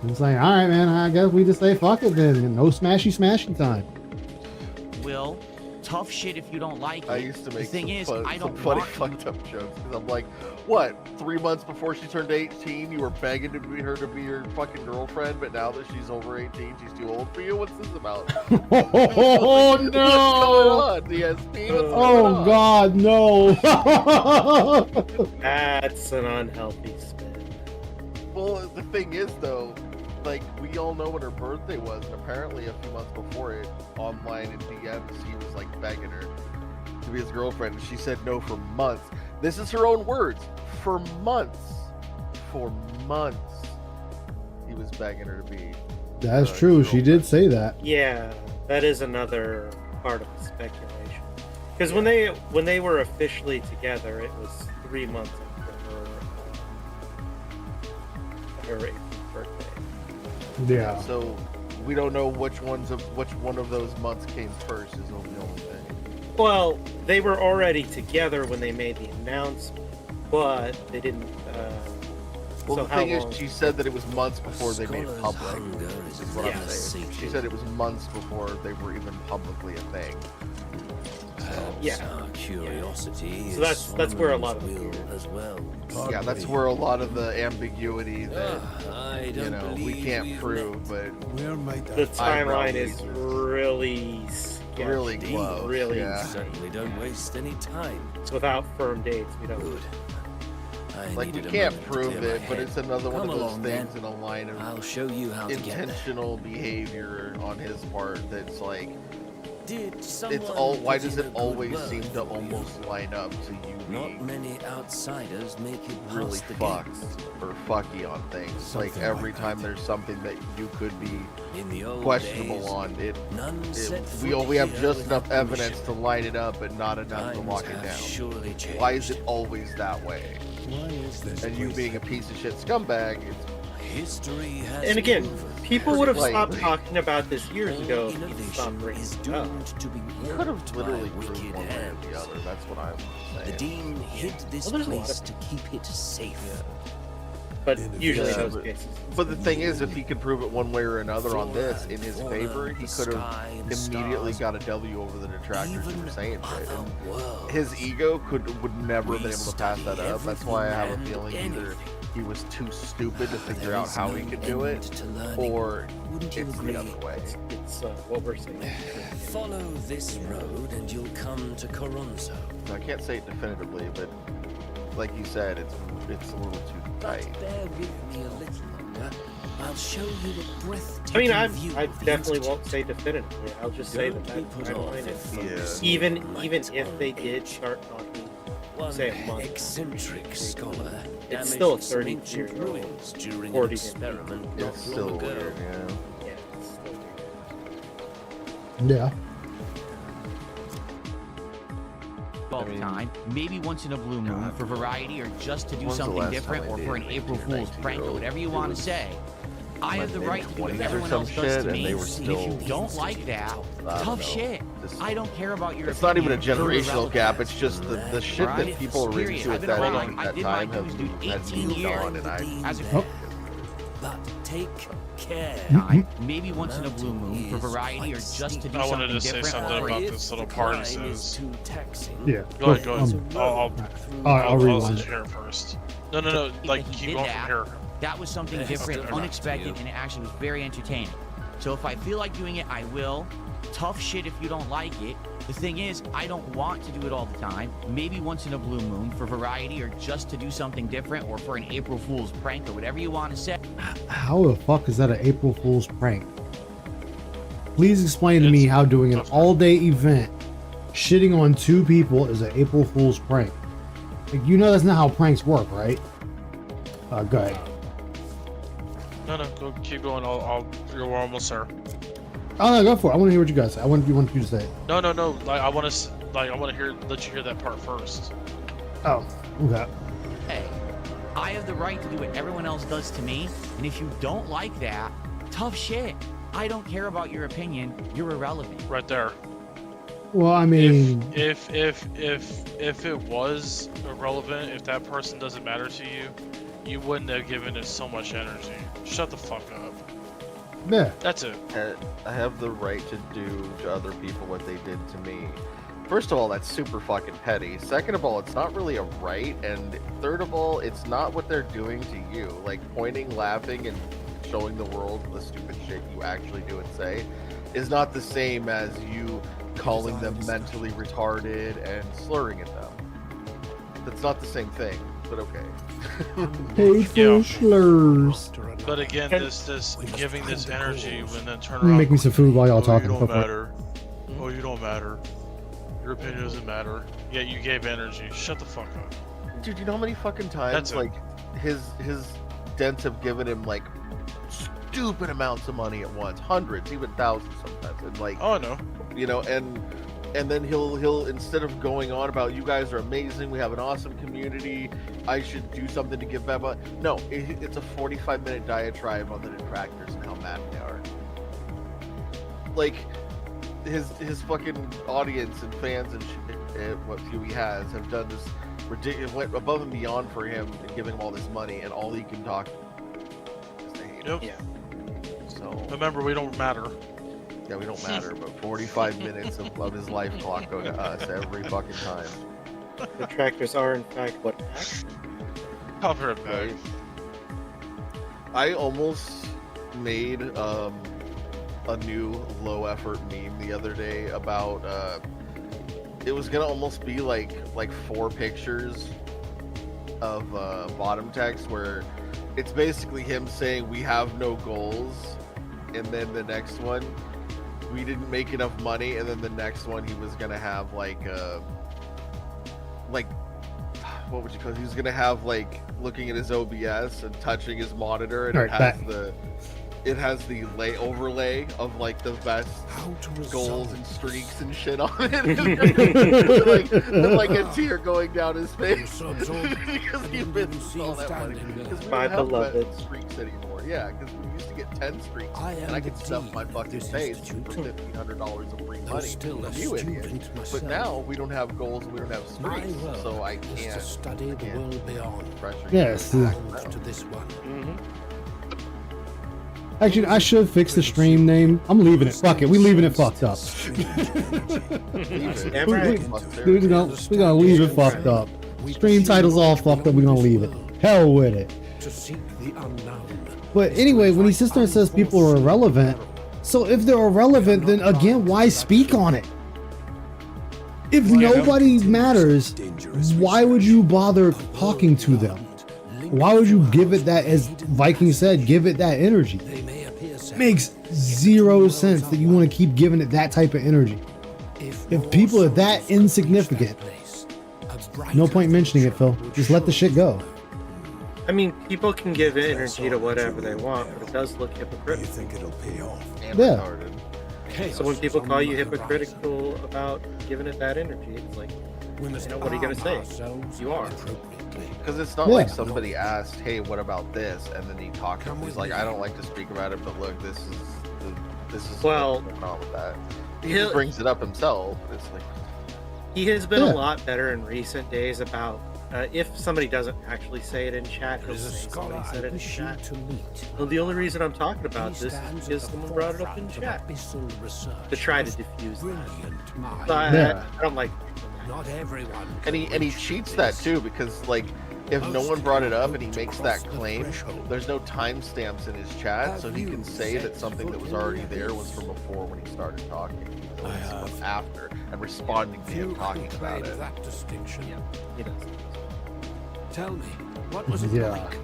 It's like, all right, man, I guess we just say fuck it then. No smashy time. Will, tough shit if you don't like it. I used to make the thing is, I some don't funny want fucked up jokes because I'm like, what? 3 months before she turned 18, you were begging to be her to be your fucking girlfriend, but now that she's over 18, she's too old for you. What's this about? Oh no! What's going on, DSP? What's going on? God, no! That's an unhealthy spin. Well, the thing is, though, like, we all know when her birthday was, and apparently a few months before it, online in DMs, he was like begging her to be his girlfriend, and she said no for months. This is her own words. For months. For months. He was begging her to be. That's true. She did say that. Yeah, that is another part of the speculation. Because when they were officially together, it was 3 months after her 18th birthday. Yeah. So we don't know which one of those months came first. Is the only thing. Well, they were already together when they made the announcement, but they didn't. Well, so the how thing long? is, she said that it was months before they made it public. Is what I'm Yes. saying. She said it was months before they were even publicly a thing. Yeah. Curiosity. So that's where a lot of the as well. Yeah, that's where a lot of the ambiguity that we can't prove, but the timeline is really sketchy, really close. Really, Certainly don't waste any time. So without firm dates, we don't. Good. Like, we can't prove it, but it's another one of those things in a line of I'll show you how intentional behavior on his part that's like, it's all. Why does it always seem to almost line up to you Not many outsiders make it really past the fucked gates. or fucky on things? Like Something every like time there's something that you could be In the old questionable days, on, set we foot have here just without enough evidence to line it up, but not enough to Times lock it have down. surely changed. Why is it always that way? Why is this And you place being a piece of shit scumbag, it's History has And again, proven people would have Like- stopped talking about this years ago. if innovation you stopped bringing is it up. doomed to be you could have warped literally by proved wicked one way or hands. the other. That's what I'm The saying. Dean hid this Well, there's a lot place of- to keep it safe. But usually Yeah, in those but- cases. But the thing is, if he could prove it one way or another on this in his favor, he could have immediately got a W over the detractors who were saying shit. And his ego would never have been able to pass that up. That's why I have a feeling either he was too stupid to figure out how he could do it, or it's the other way. It's what we're saying. Follow this road and you'll come to Coronzo. I can't say it definitively, but like you said, it's a little too tight. Bear with me a little longer. I'll show you a breathtaking I mean, view I of the definitely institute. won't say definitively. I'll just say that Don't be put off timeline if is you even might if they did start talking, One say a month. eccentric scholar It's still a damaged some 30 ancient year old ruins during an 40 experiment not It's long still ago. weird, yeah. Yeah, it's still weird. Yeah. all the time, maybe once in a blue moon for variety or just to do When's the something last different time I or did for an an April 18 or Fool's prank or 19-year-old? whatever you want to say. I have the Like right to do what 20s or everyone some else does shit, to and me. they were And still- if you don't like that, I don't tough know. shit. Just- I don't care about your It's not even a opinion. You're generational irrelevant. gap. It's just the shit Right? that people are Period. into I've at been that around. age, I at that did my time, dues, dude, has 18 moved years. on, and I. As a Oh. But take care. time, maybe once in a blue moon for variety or just to do I wanted something to say different. something or about if this little the part. It climb is says. too taxing. Yeah. Go ahead, go ahead. I'll I'll rewind let it. you hear it first. No. Like, he keep did going that. from here. That was something Best different, of luck to unexpected, you. and it actually was very entertaining. So if I feel like doing it, I will. Tough shit if you don't like it. The thing is, I don't want to do it all the time. Maybe once in a blue moon for variety or just to do something different or for an April Fool's prank or whatever you want to say. How the fuck is that an April Fool's prank? Please explain to me how doing an all-day event, shitting on 2 people is an April Fool's prank. Like, you know that's not how pranks work, right? Go ahead. No, go keep going. You're almost there. Oh no, go for it. I want to hear what you guys say. I want you to say it. No. Like, I want to let you hear that part first. Oh, okay. Hey, I have the right to do what everyone else does to me, and if you don't like that, tough shit. I don't care about your opinion. You're irrelevant. Right there. Well, I mean, If it was irrelevant, if that person doesn't matter to you, you wouldn't have given it so much energy. Shut the fuck up. yeah. That's it. I have the right to do to other people what they did to me. First of all, that's super fucking petty. Second of all, it's not really a right. And third of all, it's not what they're doing to you. Like pointing, laughing, and showing the world the stupid shit you actually do and say is not the same as you calling them mentally retarded and slurring at them. That's not the same thing, but okay. Hateful slurs. But again, this giving this energy when then turn Let me around. make me some food while y'all talking. You Go don't for it. matter. Oh, you don't matter. Your opinion doesn't matter. Yet you gave energy. Shut the fuck up. Dude, you know how many fucking times like his dents have given him like stupid amounts of money at once, hundreds, even thousands sometimes, and like oh no, you know, and then he'll instead of going on about you guys are amazing, we have an awesome community, I should do something to give back. But no, it's a 45-minute diatribe on the detractors and how mad they are. Like his fucking audience and fans and shit, what few he has, have done this ridiculous, went above and beyond for him and giving him all this money, and all he can talk is to hate him. Yeah. So remember, we don't matter. Yeah, we don't matter, but 45 minutes of his life clock go to us every fucking time. Detractors are in fact what act. Cover it back. I almost made a new low effort meme the other day about it was gonna almost be like 4 pictures of bottom text where it's basically him saying we have no goals, and then the next one we didn't make enough money, and then the next one he was gonna have like what would you call it? He was gonna have like looking at his OBS and touching his monitor, and it has the overlay of like the best goals and streaks and shit on it. like a tear going down his face because he misses all that money. Because we don't have bad streaks anymore. Yeah, because we used to get 10 streaks, and I could stuff my fucking face for $1,500 of free money from you idiot. But now we don't have goals and we don't have streaks, so I can't study the world beyond. Yes. To this one. Actually, I should fix the stream name. I'm leaving it. Fuck it. We leaving it fucked up. We're gonna leave it fucked up. Stream title's all fucked up. We're gonna leave it. Hell with it. But anyway, when he sits there and says people are irrelevant, so if they're irrelevant, then again, why speak on it? If nobody matters, why would you bother talking to them? Why would you give it that, as Viking said, give it that energy? Makes zero sense that you want to keep giving it that type of energy. If people are that insignificant, no point mentioning it, Phil. Just let the shit go. I mean, people can give energy to whatever they want, but it does look hypocritical. You think it'll pay off? Yeah. So when people call you hypocritical about giving it that energy, it's like, you know, what are you gonna say? You are. Because it's not like somebody asked, hey, what about this? And then he talked to him. He's like, I don't like to speak about it, but look, this is what's going on with that. He just brings it up himself. It's like, he has been a lot better in recent days about if somebody doesn't actually say it in chat, he'll say somebody said it in chat. Well, the only reason I'm talking about this is because someone brought it up in chat to try to diffuse that. So I don't like. Not everyone. And he cheats that too, because like if no one brought it up and he makes that claim, there's no timestamps in his chat, so he can say that something that was already there was from before when he started talking. So it's after and responding to him talking about it. That distinction. Yeah, he does. Tell me, what was it like?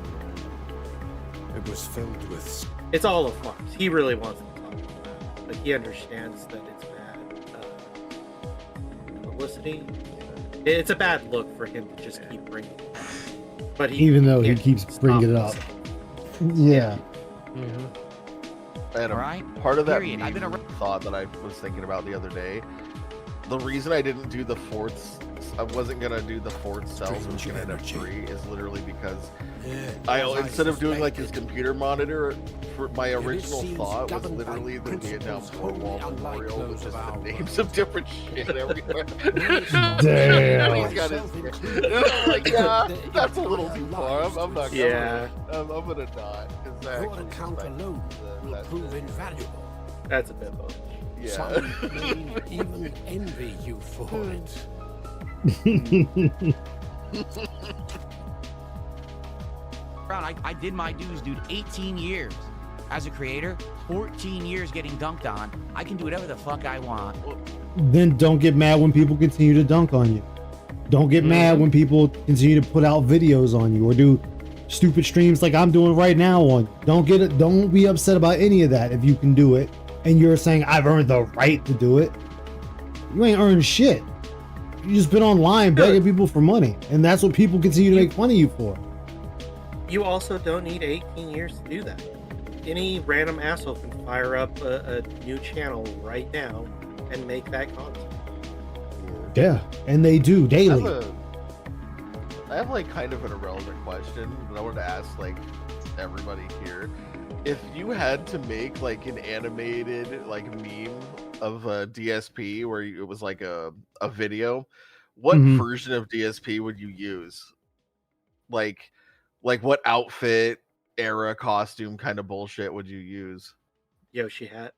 It was filled with. It's all a farce. He really wants to talk about it, but he understands that it's bad publicity. It's a bad look for him to just keep bringing it up. But even though he keeps bringing it up. Yeah. And part of that thought that I was thinking about the other day The reason I didn't do the fourth, I wasn't gonna do the fourth cells, I was gonna end up 3, is literally because instead of doing like his computer monitor, for my original thought was literally the Vietnam War wall memorial with just the names of different shit everywhere. Damn. He's got his, like, yeah, that's a little too far. I'm not going. Yeah. I'm gonna not, because I actually prove invaluable. That's a bit low. Yeah. Some may even envy you for it. I did my dues, dude. 18 years as a creator, 14 years getting dunked on. I can do whatever the fuck I want. Then don't get mad when people continue to dunk on you. Don't get mad when people continue to put out videos on you or do stupid streams like I'm doing right now on you. Don't be upset about any of that if you can do it and you're saying I've earned the right to do it. You ain't earned shit. You just been online begging people for money, and that's what people continue to make fun of you for. You also don't need 18 years to do that. Any random asshole can fire up a new channel right now and make that content. Yeah, and they do daily. I have like kind of an irrelevant question that I wanted to ask like everybody here. If you had to make like an animated like meme of a DSP where it was like a video, what version of DSP would you use? Like what outfit, era, costume kind of bullshit would you use? Yoshi hat.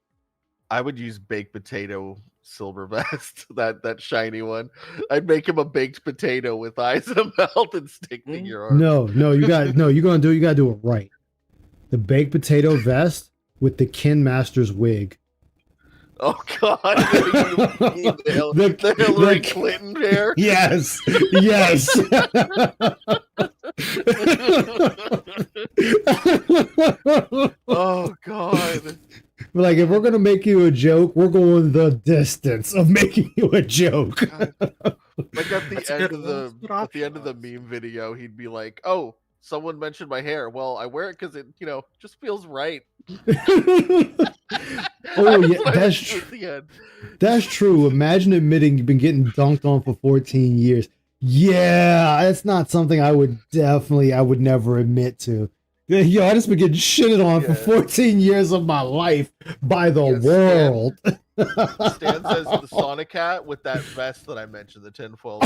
I would use baked potato silver vest, that shiny one. I'd make him a baked potato with eyes and a mouth and stick in your arm. No, you gotta do it right. The baked potato vest with the Ken Masters wig. Oh God! the Hillary Clinton hair. Yes. Oh God! Like, if we're gonna make you a joke, we're going the distance of making you a joke. Like at the end of the meme video, he'd be like, "Oh, someone mentioned my hair. Well, I wear it because it, just feels right." Oh yeah, that's true. That's true. Imagine admitting you've been getting dunked on for 14 years. Yeah, that's not something I would never admit to. Yo, I just been getting shitted on for 14 years of my life by the world. Stan says the Sonic hat with that vest that I mentioned, the tinfoil.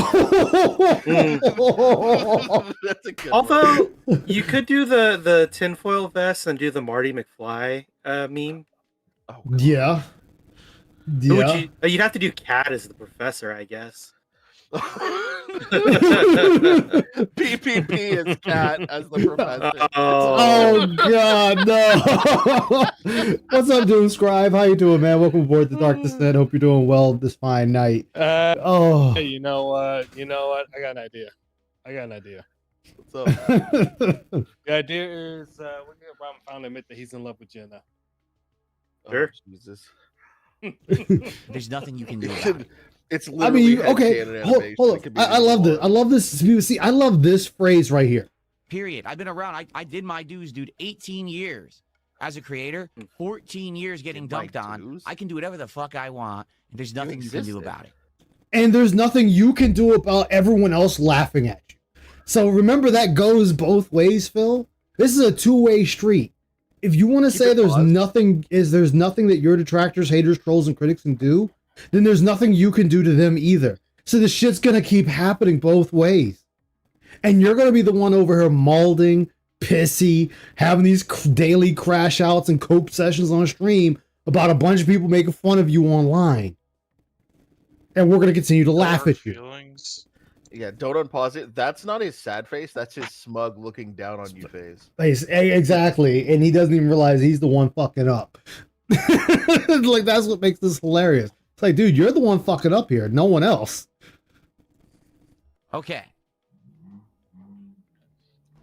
That's a good Although you could do the tinfoil vest and do the Marty McFly meme. Oh, yeah. You'd have to do Cat as the professor, I guess. PPP is Cat as the professor. Oh God, no! What's up, Doom Scribe? How you doing, man? Welcome aboard the Dark Descent. Hope you're doing well this fine night. Hey, you know what? I got an idea. What's up? The idea is we're gonna Ron finally admit that he's in love with Jenna. Sure. Oh, Jesus. There's nothing you can do about it. It's literally okay. Hold on. I love this. I love this. See, I love this phrase right here. Period. I've been around. I did my dues, dude. 18 years as a creator, 14 years getting dunked on. I can do whatever the fuck I want. And there's nothing you can do about it. And there's nothing you can do about everyone else laughing at you. So remember, that goes both ways, Phil. This is a two-way street. If you want to say there's nothing that your detractors, haters, trolls, and critics can do, then there's nothing you can do to them either. So the shit's gonna keep happening both ways. And you're gonna be the one over here malding, pissy, having these daily crash outs and cope sessions on stream about a bunch of people making fun of you online. And we're gonna continue to laugh at you. Yeah, don't unpause it. That's not his sad face. That's his smug looking down on you face. Exactly. And he doesn't even realize he's the one fucking up. Like, that's what makes this hilarious. It's like, dude, you're the one fucking up here, no one else. Okay.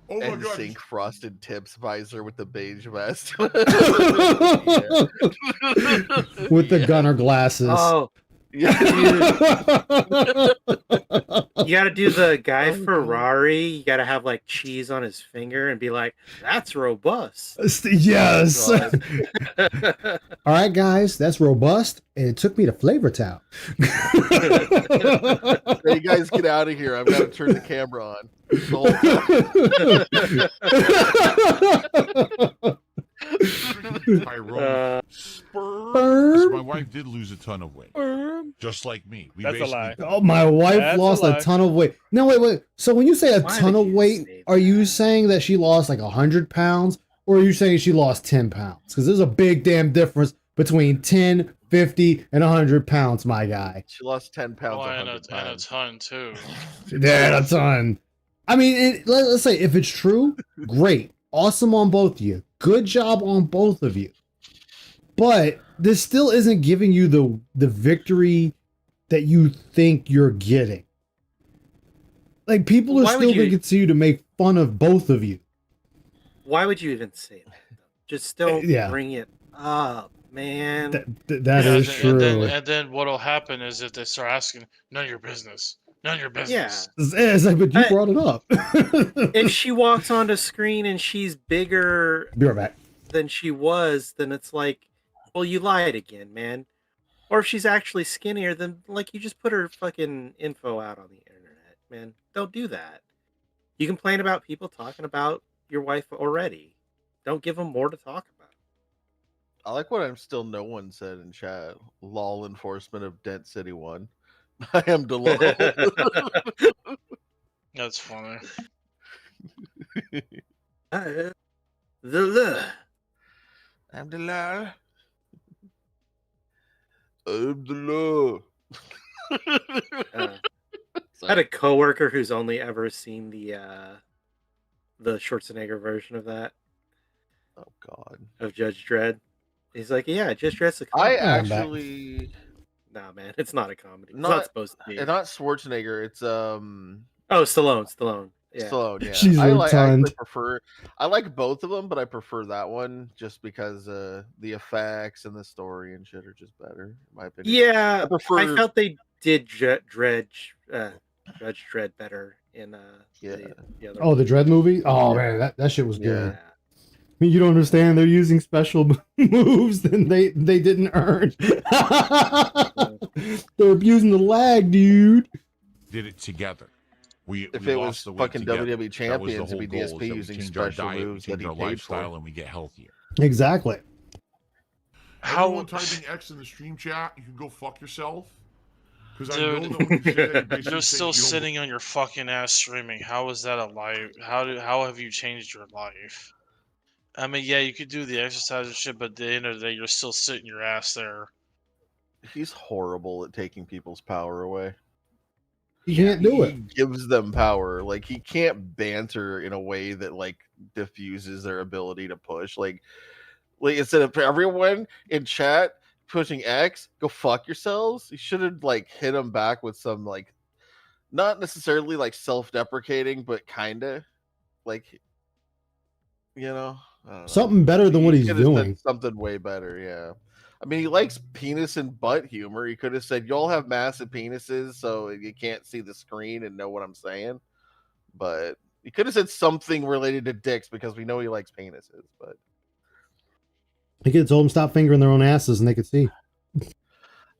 Oh my God. Sync frosted tips visor with the beige vest. With the gunner glasses. Oh, You gotta do the Guy Ferrari. You gotta have like cheese on his finger and be like, "That's robust." Yes. Oh, All right, guys, that's robust, and it took me to Flavor Town. Hey, you guys get out of here. I've got to turn the camera on. Tyrone. Spurs. My wife did lose a ton of weight. Just like me. We That's a basically- lie. Oh, my wife That's lost a a lie. ton of weight. No, wait. So when you say a Why ton did of you weight, say are you saying that she lost like 100 pounds, or are you saying she lost 10 pounds? Because there's a big damn difference between 10, 50, and 100 pounds, my guy. She lost 10 pounds. Oh, and 100 a times. ton too. Yeah, a ton. I mean, let's say if it's true, great. Awesome on both of you. Good job on both of you. But this still isn't giving you the victory that you think you're getting. Like, people are Why would still you- going to continue to make fun of both of you. Why would you even say that? Just don't Yeah. bring it up, man. That is true. And then what'll happen is if they start asking, none of your business. None of your business. It's like, but you brought it up. If she walks onto screen and she's bigger Be right back. than she was, then it's like, well, you lied again, man. Or if she's actually skinnier, then like you just put her fucking info out on the internet, man. Don't do that. You complain about people talking about your wife already. Don't give them more to talk about. I like what I'm still no one said in chat. Law enforcement of Dent City 1. I am Delal. That's funny. The I'm Delal. I'm Delal. I had a coworker who's only ever seen the Schwarzenegger version of that. Oh God. Of Judge Dredd. He's like, yeah, Judge Dredd's a I comedy. actually Nah, man, it's not a comedy. It's not not supposed to be. Not Schwarzenegger. It's Oh, Stallone. Yeah. Stallone. Yeah. She's I rotund. prefer. I like both of them, but I prefer that one just because the effects and the story and shit are just better, in my opinion. Yeah, I prefer. I felt they did Judge Dredd better in the other Oh, the Dread movie? Oh, man, that shit was good. Yeah. I mean, you don't understand. They're using special moves that they didn't earn. They're abusing the lag, dude. Did it together. If we it lost was the weight fucking together. WWE That was the champions, whole it'd be goal, is DSP that we using change our special diet, moves we that change he our paid for. lifestyle, and we get healthier. Exactly. Everyone typing X in the stream chat, you can go fuck yourself. Because I know Dude, that when you say that, you're basically you're saying still you don't sitting on your fucking ass streaming. How is that a life? How have you changed your life? I mean, yeah, you could do the exercise and shit, but at the end of the day, you're still sitting your ass there. He's horrible at taking people's power away. You can't do He it. gives them power. Like he can't banter in a way that like diffuses their ability to push. Like instead of everyone in chat pushing X, go fuck yourselves. You should have like hit them back with some like not necessarily like self-deprecating, but kinda like I don't know. Something better than what He he's could have said doing. something way better, yeah. I mean, he likes penis and butt humor. He could have said, "Y'all have massive penises, so you can't see the screen and know what I'm saying." But he could have said something related to dicks because we know he likes penises. But He could have told them stop fingering their own asses and they could see.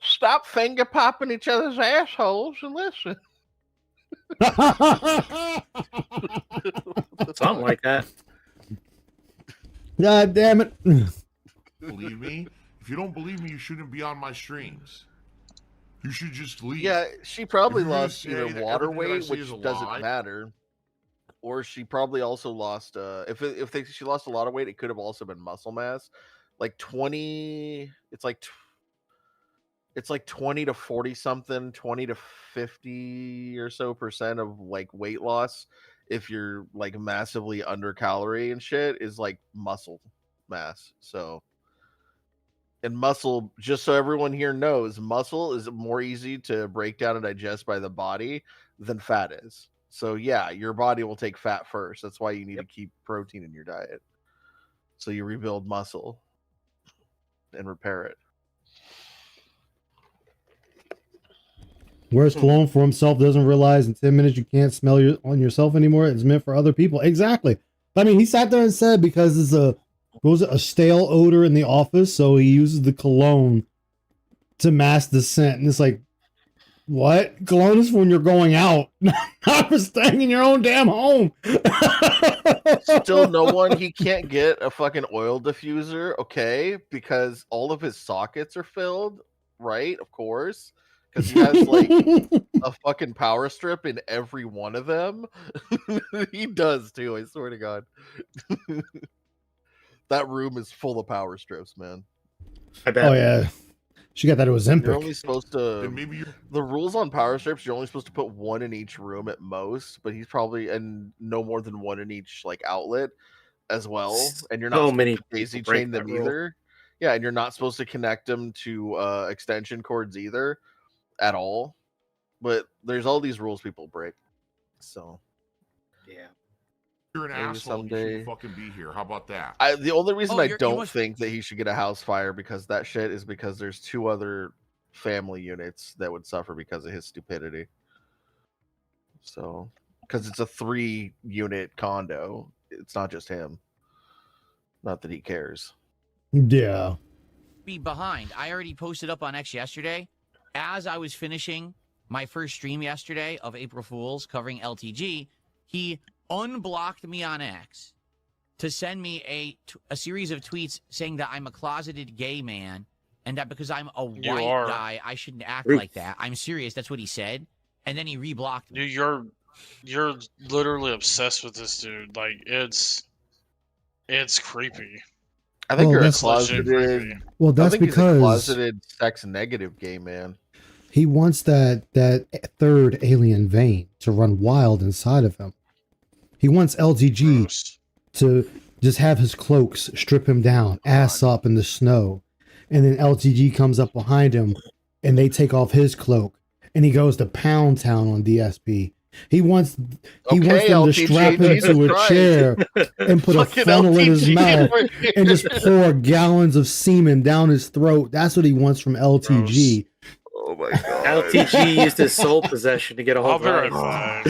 stop finger popping each other's assholes and listen. Something like that. God damn it. believe me. If you don't believe me, you shouldn't be on my streams. You should just leave. Yeah, she probably If you're gonna lost say either that water everything that I weight, say which is a doesn't lie, matter, or she probably also lost. She lost a lot of weight, it could have also been muscle mass. Like 20, it's like 20 to 40 something, 20 to 50 or so percent of like weight loss. If you're like massively under calorie and shit, is like muscle mass. So. And muscle, just so everyone here knows, muscle is more easy to break down and digest by the body than fat is. So yeah, your body will take fat first. That's why you need to keep protein in your diet. So you rebuild muscle and repair it. Wears cologne for himself, doesn't realize in 10 minutes you can't smell on yourself anymore. It's meant for other people. Exactly. I mean, he sat there and said because it's a stale odor in the office, so he uses the cologne to mask the scent. And it's like, what? Cologne is for when you're going out, not for staying in your own damn home. Still no one, he can't get a fucking oil diffuser, okay? Because all of his sockets are filled, right? Of course. Because he has like a fucking power strip in every one of them. He does too, I swear to God. That room is full of power strips, man. I bet. Oh, yeah. She got that Ozempic. You're only supposed to. The rules on power strips, you're only supposed to put one in each room at most, but he's probably and no more than one in each like outlet as well. And you're not many supposed to daisy chain them either. Yeah, and you're not supposed to connect them to extension cords either at all. But there's all these rules people break. So yeah. You're an maybe asshole. You someday. shouldn't fucking be here. How about that? The only reason I don't think that he should get a house fire because that shit is because there's 2 other family units that would suffer because of his stupidity. So, because it's a 3-unit condo, it's not just him. Not that he cares. Yeah. Be behind. I already posted up on X yesterday. As I was finishing my first stream yesterday of April Fools covering LTG, he unblocked me on X to send me a series of tweets saying that I'm a closeted gay man and that because I'm a white guy, I shouldn't act like that. I'm serious. That's what he said. And then he reblocked me. Dude, you're literally obsessed with this dude. Like it's creepy. I think you're a that's legit closeted. creepy. Well, that's I think because he's a closeted sex negative gay man. he wants that third alien vein to run wild inside of him. He wants LTG to just have his cloaks strip him down, ass up in the snow. And then LTG comes up behind him and they take off his cloak and he goes to Pound Town on DSP. He wants them to strap him to a chair and put a funnel in his mouth and just pour gallons of semen down his throat. That's what he wants from LTG. Oh my god. LTG used his soul possession to get a hold of I'll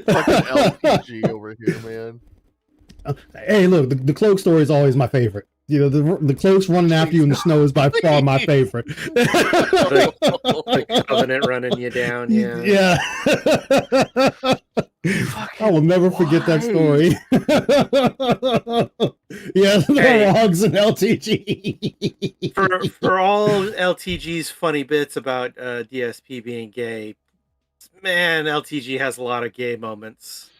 Fucking LPG over here, man. Hey, look, the cloak story is always my favorite. You know, the cloaks running after you in the snow is by far my favorite. The Covenant running you down, yeah. Yeah. I will never forget that story. Yeah, the logs and LTG. For all LTG's funny bits about DSP being gay, man, LTG has a lot of gay moments.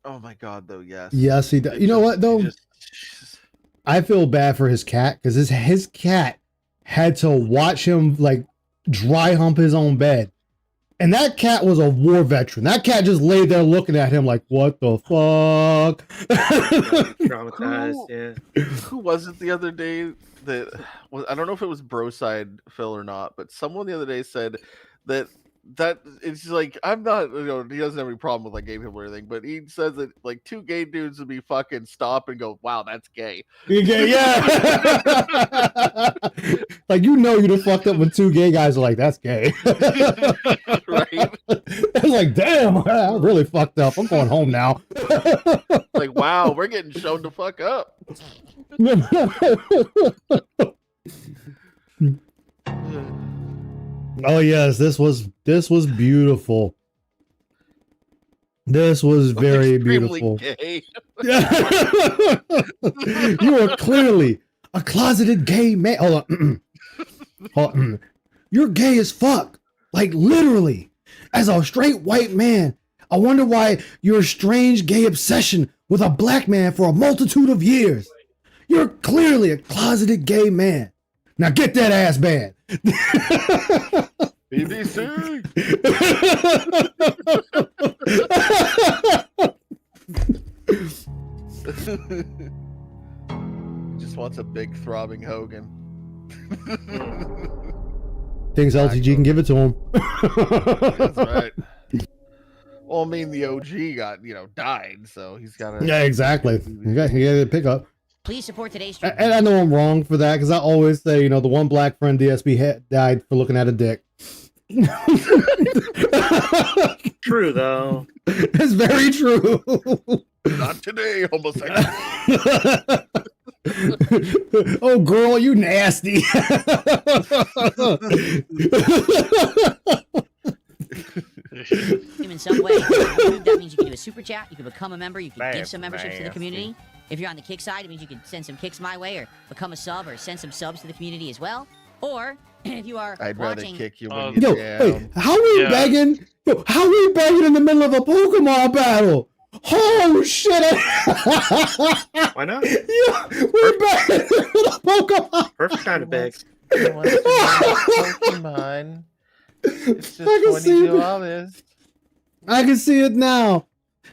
Oh my god, though, yes. Yes, he does. You know what, though? I feel bad for his cat because his cat had to watch him like dry hump his own bed. And that cat was a war veteran. That cat just laid there looking at him like, what the fuck? Traumatized, yeah. Who was it the other day that was, I don't know if it was Broside Phil or not, but someone the other day said that it's like, I'm not, you know, he doesn't have any problem with like gay people or anything, but he says that like 2 gay dudes would be fucking stop and go, wow, that's gay. Yeah. Like, you know, you'd have fucked up when 2 gay guys are like, that's gay. Right? It's like, damn, I really fucked up. I'm going home now. Like, wow, we're getting shown to fuck up. Oh yes, this was beautiful. This was very beautiful. Gay. You are clearly a closeted gay man. Hold on. Hold on. You're gay as fuck. Like literally. As a straight white man, I wonder why your strange gay obsession with a black man for a multitude of years. You're clearly a closeted gay man. Now get that ass banned. BBC. Just wants a big throbbing Hogan. Thinks LTG can give it to him. That's right. Well, I mean, the OG got, died, so he's got to. Yeah, exactly. He got a pickup. Please support today's stream. And I know I'm wrong for that because I always say, you know, the one black friend DSP died for looking at a dick. True though. It's very true. Not today, homosexual. Oh, girl, you nasty. In some way. That means you can do a super chat, you can become a member, you can give some memberships to the community. If you're on the kick side, it means you can send some kicks my way, or become a sub, or send some subs to the community as well. Or if you are I'd watching... rather kick you when Yo, you're down. wait, how are we begging? Yo, how are we begging in the middle of a Pokemon battle? Oh shit! Why not? Yeah, we're begging in the middle of Pokemon. Perfect time to beg. Pokemon. It's just $22. I can see it now.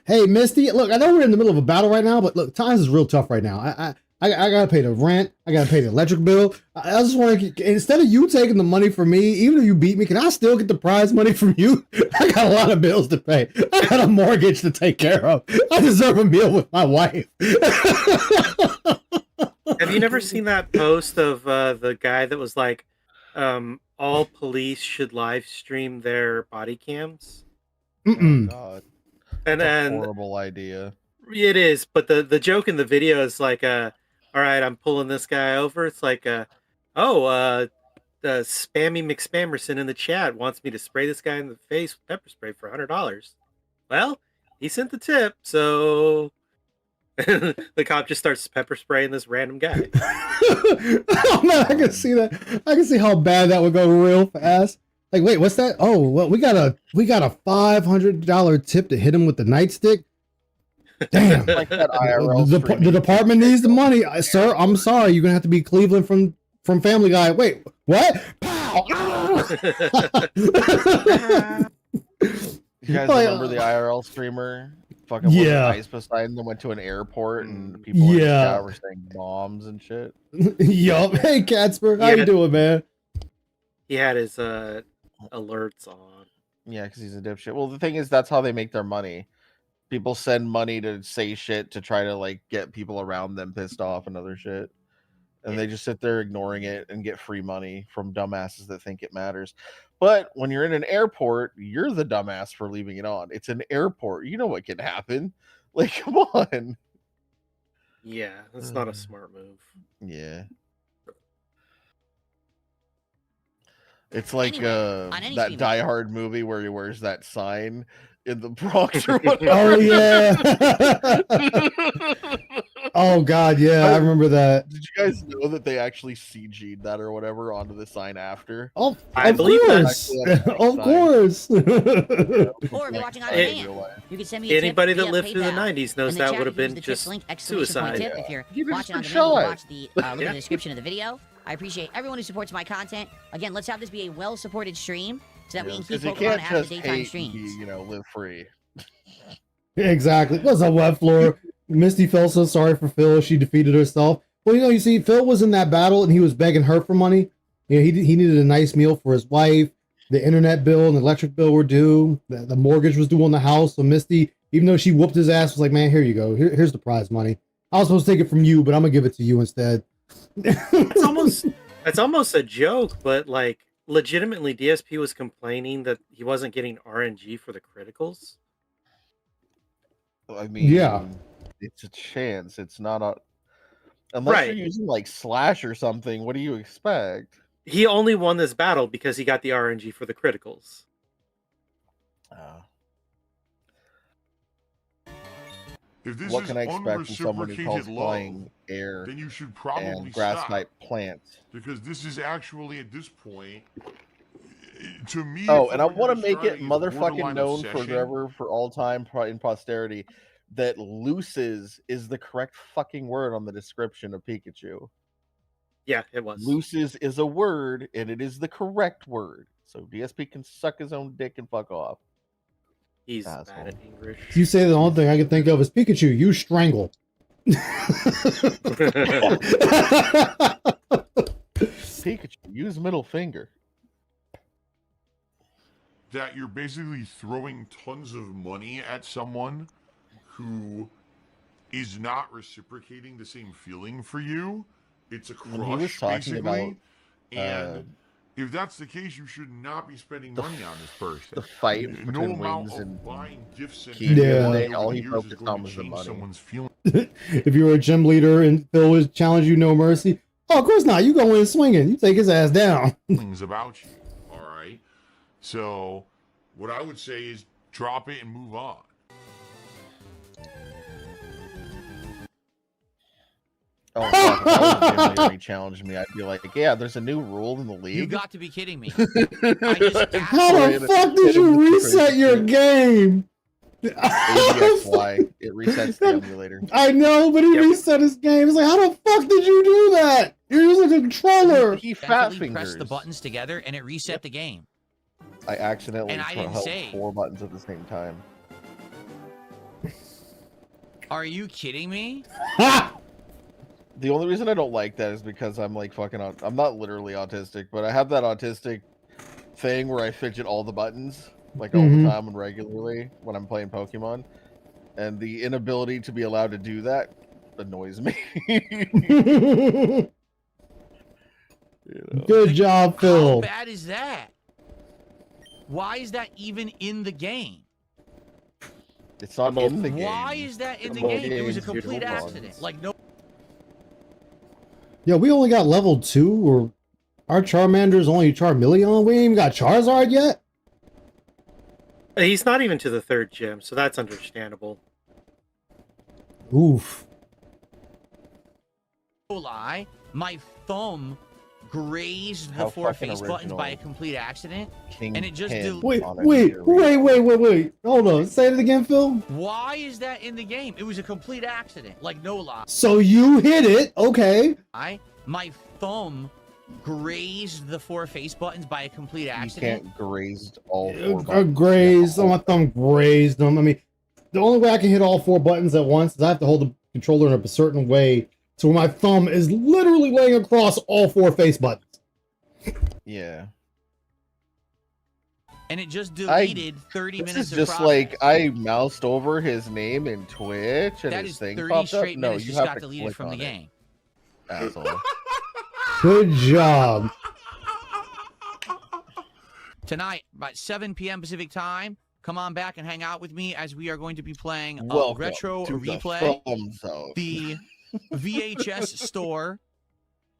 Hey, Misty, look, I know we're in the middle of a battle right now, but look, times is real tough right now. I gotta pay the rent. I gotta pay the electric bill. I just want to, instead of you taking the money from me, even if you beat me, can I still get the prize money from you? I got a lot of bills to pay. I got a mortgage to take care of. I deserve a meal with my wife. Have you never seen that post of the guy that was like, all police should live stream their body cams? Mm-mm. Oh, God. And then horrible idea. It is, but the joke in the video is like, all right, I'm pulling this guy over. It's like, Spammy McSpammerson in the chat wants me to spray this guy in the face with pepper spray for $100. Well, he sent the tip, so the cop just starts pepper spraying this random guy. Oh man, I can see that. I can see how bad that would go real fast. Like, wait, what's that? Oh, well, we got a $500 tip to hit him with the nightstick. Damn. Like that IRL the department needs the money, sir. I'm sorry, you're gonna have to be Cleveland from Family Guy. Wait, what? Pow! You guys remember the IRL streamer? Fucking yeah. Ice beside them went to an airport and people in the chat were saying bombs and shit. Yup. Hey, Catsper, how you doing, man? He had his alerts on. Yeah, because he's a dipshit. Well, the thing is, that's how they make their money. People send money to say shit to try to like get people around them pissed off and other shit. And they just sit there ignoring it and get free money from dumbasses that think it matters. But when you're in an airport, you're the dumbass for leaving it on. It's an airport. You know what can happen. Like, come on. Yeah, that's not a smart move. Yeah. It's like that Die Hard movie where he wears that sign in the Bronx or whatever. Oh yeah. Oh god, yeah, I remember that. Did you guys know that they actually CG'd that or whatever onto the sign after? Oh, I believe course. Of course. Or if you're watching on demand, you can send me a Anybody tip that via lived through the PayPal. 90s knows In the that chat, would have you can use been the just tips link, ! suicide. Tip. If you're Give it watching on a demand, you can shot. watch the link in the description of the video. I appreciate everyone who supports my content. Again, let's have this be a well-supported stream so that we can keep Because you Pokemon can't after just daytime hate streams. and be, live free. Exactly. What's up, web floor? Misty felt so sorry for Phil. She defeated herself. Well, you see, Phil was in that battle and he was begging her for money. He needed a nice meal for his wife. The internet bill and the electric bill were due. The mortgage was due on the house. So Misty, even though she whooped his ass, was like, man, here you go. Here's the prize money. I was supposed to take it from you, but I'm gonna give it to you instead. It's almost a joke, but like legitimately, DSP was complaining that he wasn't getting RNG for the criticals. I mean, yeah, it's a chance. It's not a unless Right. you're using like Slash or something. What do you expect? He only won this battle because he got the RNG for the criticals. If this What is can I expect from someone who calls unreciprocated love, flying air then you should probably and grass stop. type plants? Because this is actually at this point, to me. Oh, if and I what you're want to make it describing is motherfucking borderline known obsession, forever, for all time, in posterity, that looses is the correct fucking word on the description of Pikachu. Yeah, it was. Looses is a word, and it is the correct word. So DSP can suck his own dick and fuck off. He's bad at English. You say the only thing I can think of is Pikachu. You strangle. Pikachu, use middle finger. that you're basically throwing tons of money at someone who is not reciprocating the same feeling for you. It's a When he was crush, talking basically. about And if that's the case, you should not be spending money on this person. the fight No between amount Wings of and buying gifts and Keith the other Yeah. day, all over he the years is focused going on to was the change money. someone's feelings. If you were a gym leader and Phil was challenge you, no mercy. Oh, of course not. You go in swinging. You take his ass down. Things about you. All right. So, what I would say is drop it and move on. Oh, fuck, if I was a gym leader and he challenged me, I'd be like, yeah, there's a new rule in the league. You got to be kidding me. How the fuck did you reset your game? ABXY. It resets the emulator. I know, but he reset his game. It's like, how the fuck did you do that? You're using a controller. He fat Definitely pressed fingers. the buttons together and it reset the game. I accidentally And I didn't held save. 4 buttons at the same time. Are you kidding me? The only reason I don't like that is because I'm like fucking I'm not literally autistic, but I have that autistic thing where I fidget all the buttons like all the time and regularly when I'm playing Pokemon, and the inability to be allowed to do that annoys me. Good job, How Phil. bad is that? Why is that even in the game? It's not in the game. Why is that in the Both game? It was a games, you complete don't accident. Like no. Yeah, we only got level 2, or our Charmander's only Charmeleon. We ain't even got Charizard yet. He's not even to the 3rd gym, so that's understandable. Oof. No lie, my thumb grazed the How 4 fucking face buttons by a original. complete accident, King and it just Pin. Wait, On a wait, meter wait. Hold on. Say it again, Phil. Why is that in the game? It was a complete accident. Like no lie. So you hit it. Okay. My thumb grazed the 4 face buttons by a complete accident. You can't graze all 4 buttons. Grazed. Oh, my thumb grazed them. I mean, the only way I can hit all 4 buttons at once is I have to hold the controller in a certain way to where my thumb is literally laying across all 4 face buttons. Yeah. And it just deleted 30 This minutes is of just progress. like I moused over his name in Twitch and That his is thing 30 popped up. straight No, minutes you just have got to deleted click from the on it. game. Asshole. Good job. Tonight, by 7 p.m. Pacific time, come on back and hang out with me as we are going to be playing a Welcome retro to the replay, Film Zone. the VHS store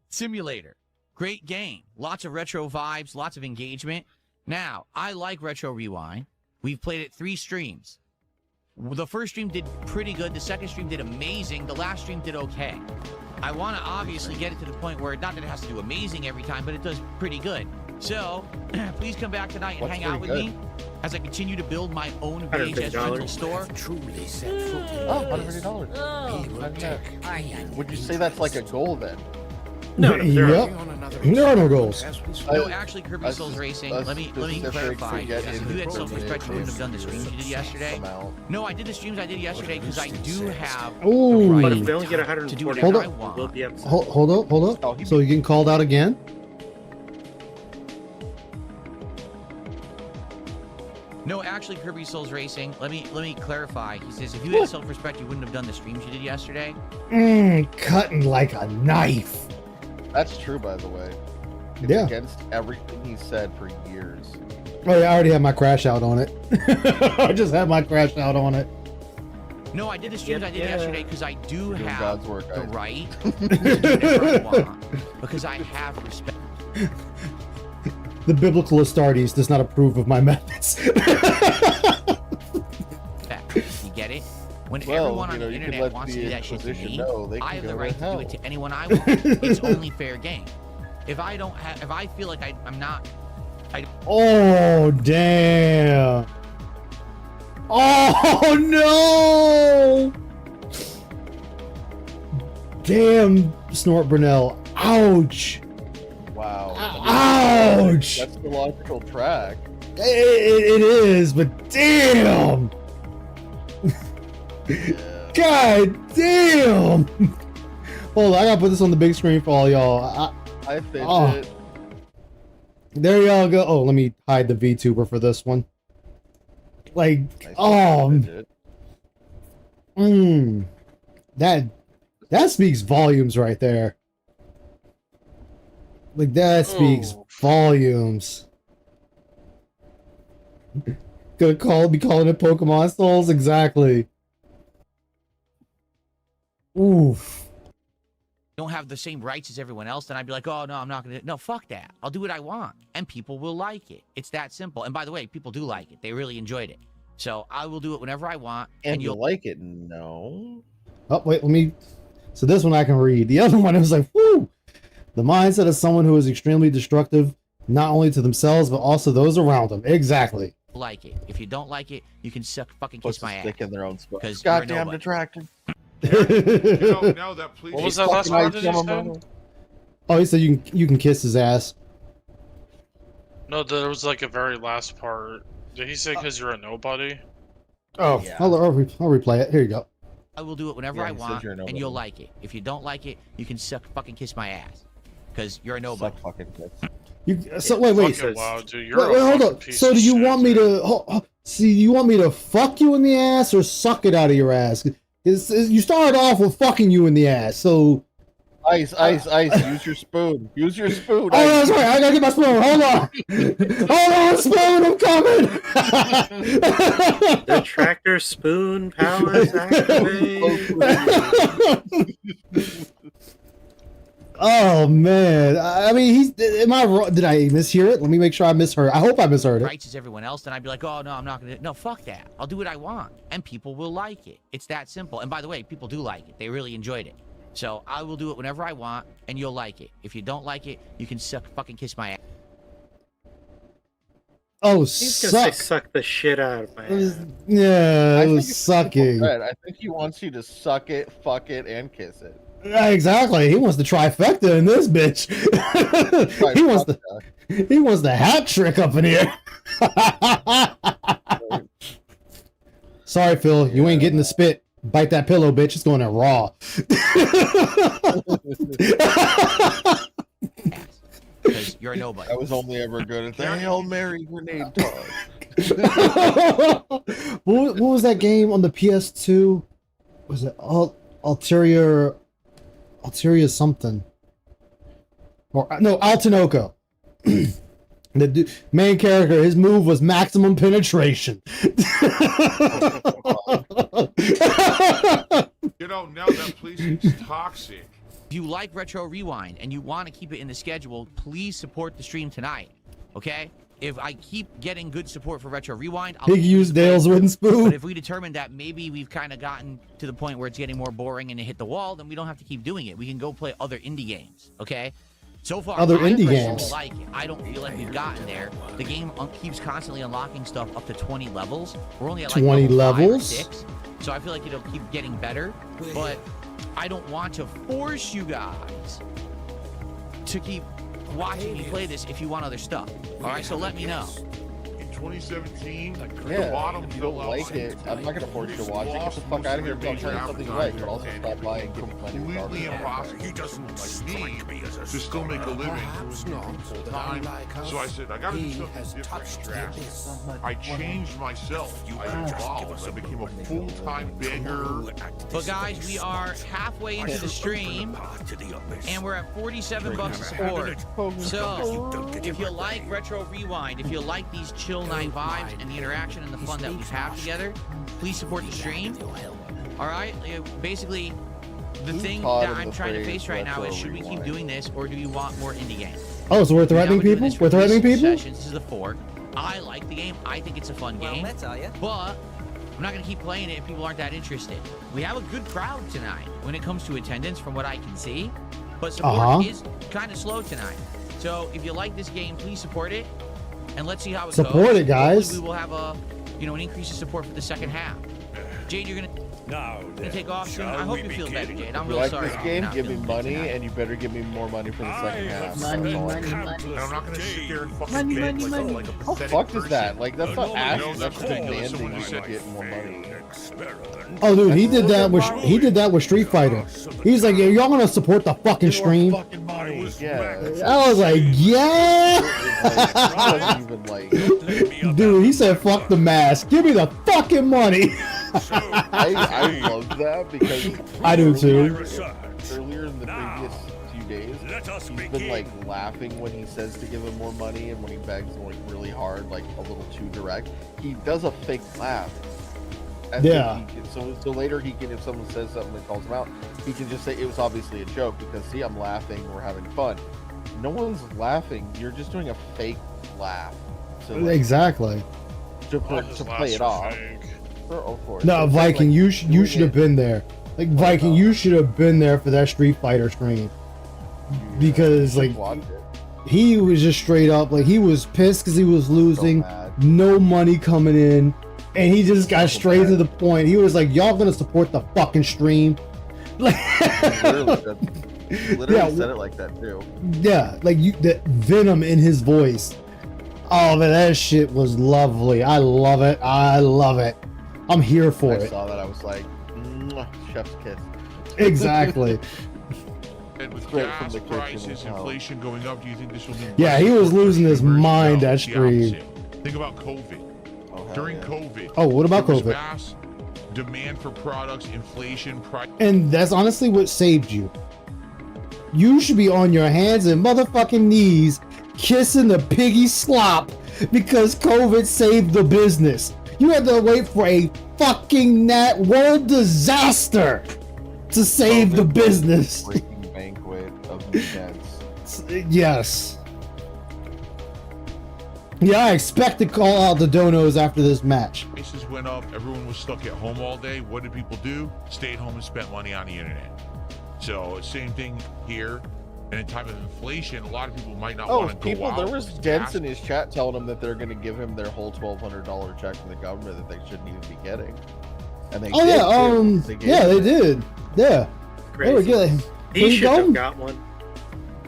simulator. Great game. Lots of retro vibes, lots of engagement. Now, I like Retro Rewind. We've played it 3 streams. The first stream did pretty good. The second stream did amazing. The last stream did okay. I want to obviously get it to the point where, not that it has to do amazing every time, but it does pretty good. So, please come back tonight and What's hang out with pretty me as I continue to build my own $150. VHS rental store. Truly set foot in Oh, this. $150. Would you say that's like a goal then? No, there are. Yep. There are no goals. No, actually, Kirby Souls Racing. a Let me specific clarify. forget Because if in you had the self-respect, you wouldn't have done the streams you did yesterday. Amount. No, I did the streams I did yesterday because I do have Ooh. the But right if we only get to do 140, whatever I Hold want. we'll be up. Hold up. Oh, So you getting called out again? No, actually, Kirby Souls Racing. Let me clarify. He says if you had self-respect, you wouldn't have done the streams you did yesterday. Cutting like a knife. That's true, by the way. It's Yeah. against everything he said for years. Oh yeah, I already had my crash out on it. I just had my crash out on it. No, I did the streams I did yesterday because I do You're doing have God's work, the guys. right to do whatever I want because I have respect. The biblical Astartes does not approve of my methods. You get it? When Well, everyone on you know, the you can internet let wants to the do that shit to Inquisition me, know they I can have the go to right to do hell. it to anyone I want. It's only fair game. If I don't have, if I feel like I'm not, Oh damn! Oh no! Damn, Snort Brunel. Ouch! Wow. Ouch! That's the logical track. It is, but damn! God damn! Hold on, I gotta put this on the big screen for all y'all. I fidget. Oh. There y'all go. Oh, let me hide the VTuber for this one. Like, that speaks volumes right there. Like that speaks volumes. Be calling it Pokemon Souls, exactly. Oof. Don't have the same rights as everyone else, then I'd be like, oh no, I'm not gonna. No, fuck that. I'll do what I want, and people will like it. It's that simple. And by the way, people do like it. They really enjoyed it. So I will do it whenever I want, And you'll like it? No. Oh wait, let me. So this one I can read. The other one was like, whoo. The mindset of someone who is extremely destructive, not only to themselves but also those around them. Exactly. Like it. If you don't like it, you can fucking kiss my ass. Stick in their own spot. Because Goddamn detractor. What was that last part that you said? Oh, he said you can kiss his ass. No, there was like a very last part. Did he say because you're a nobody? Oh, yeah. I'll replay it. Here you go. I will do it whenever I want, and you'll like it. If you don't like it, you can fucking kiss my ass. Because you're a nobody. Fucking kiss. Wait. Wow, dude, you're Wait, hold on. So do you want me to see? You want me to fuck you in the ass or suck it out of your ass? You started off with fucking you in the ass, so. Ice. Use your spoon. Use your spoon. Oh, that's right. I gotta get my spoon. Hold on. Hold on, spoon. I'm coming. The tractor spoon powers activate. Oh man. I mean, am I wrong? Did I mishear it? Let me make sure I misheard. I hope I misheard it. Rights as everyone else, then I'd be like, oh no, I'm not gonna. No, fuck that. I'll do what I want, and people will like it. It's that simple. And by the way, people do like it. They really enjoyed it. So I will do it whenever I want, and you'll like it. If you don't like it, you can fucking kiss my ass. Oh, He's gonna say suck the shit out of my ass. Yeah, it was sucking. I think he wants you to suck it, fuck it, and kiss it. Exactly. He wants the trifecta in this bitch. He wants the hat trick up in here. Sorry, Phil. You ain't getting the spit. Bite that pillow, bitch. It's going in raw. Because you're a nobody. I was only ever good at the Hail Mary grenade toss. What was that game on the PS2? Was it Ulterior something? Or no, Altanoko. The main character, his move was maximum penetration. Now that place is toxic. If you like Retro Rewind and you want to keep it in the schedule, please support the stream tonight. Okay? If I keep getting good support for Retro Rewind, I'll use Dale's wooden spoon. But if we determine that maybe we've kind of gotten to the point where it's getting more boring and it hit the wall, then we don't have to keep doing it. We can go play other indie games. Okay? So far, other I indie personally games. like it. I don't feel like we've gotten there. The game keeps constantly unlocking stuff up to 20 levels. We're only at like 20 levels? 5 or levels? 6, so I feel like it'll keep getting better. But I don't want to force you guys to keep watching me play this if you want other stuff. All right, so let me know. In 2017, the Yeah, bottom if you don't fell out. like it, I'm not gonna force you to watch it. Get the fuck out of here and try something right, but also stop buying Completely impossible. He doesn't like me to still make a living full time. So I said, I gotta do something different drastic. I changed myself. I evolved. I became a full-time beggar. But guys, we are halfway into the stream, and we're at 47 bucks a support. So, if you like Retro Rewind, if you like these chill night vibes and the interaction and the fun that we have together, please support the stream. All right? Basically, the thing that I'm trying to face right now is, should we keep doing this, or do you want more indie games? Oh, so we're threatening people? We're threatening people? Sessions. This is the 4th. I like the game. I think it's a fun game. But I'm not going to keep playing it if people aren't that interested. We have a good crowd tonight when it comes to attendance from what I can see. But support is kind of slow tonight. So if you like this game, please support it. And let's see how it goes. Support it, guys. Hopefully we will have an increase of support for the second half. Jade, you're gonna take off soon. I hope you feel better, Jade. I'm If you real like sorry. this game, give me money, and you better give me more money for the second half. And I'm not gonna sit there and fucking beg like a How pathetic fucked is person. that? Like, that's not asking, that's Someone demanding who you said, to get more money. Oh, dude, he did that with Street Fighter. He's like, y'all gonna support the fucking stream? Yeah. I was like, yeah. Dude, he said, fuck the mask. Give me the fucking money. I love that because I do too. Earlier in the previous few days, he's been like laughing when he says to give him more money, and when he begs like really hard, like a little too direct. He does a fake laugh. And Yeah. So later he can, if someone says something that calls him out, he can just say it was obviously a joke because see, I'm laughing, we're having fun. No one's laughing. You're just doing a fake laugh. So like, Exactly. to play it off. Of course. No, It's Viking, like you should have been there. Like Viking, you should have been there for that Street Fighter stream. Because like he was just straight up like he was pissed because he was losing, no money coming in, and he just got straight to the point. He was like, "Y'all gonna support the fucking stream?" literally said it like that too. Yeah, like the venom in his voice. Oh man, that shit was lovely. I love it. I love it. I'm here for it. I saw that. I was like, chef's kiss. Exactly. And with Straight gas from the kitchen prices, and how- inflation going up, do you think this will mean? Yeah, he was losing his mind that The stream. opposite. Think about COVID. During COVID. Oh, what about there was COVID? Mass demand for products, inflation, price. And that's honestly what saved you. You should be on your hands and motherfucking knees kissing the piggy slop because COVID saved the business. You had to wait for a fucking world disaster to save the business. Breaking banquet of events. Yes. Yeah, I expect to call out the donos after this match. Prices went up. Everyone was stuck at home all day. What did people do? Stayed home and spent money on the internet. So same thing here. And in time of inflation, a lot of people might not want to go people, out. there was gents in his chat telling him that they're going to give him their whole $1,200 check from the government that they shouldn't even be getting. And they Oh did, yeah, too. They gave yeah, they it. did. Yeah. They were good. He should have got one.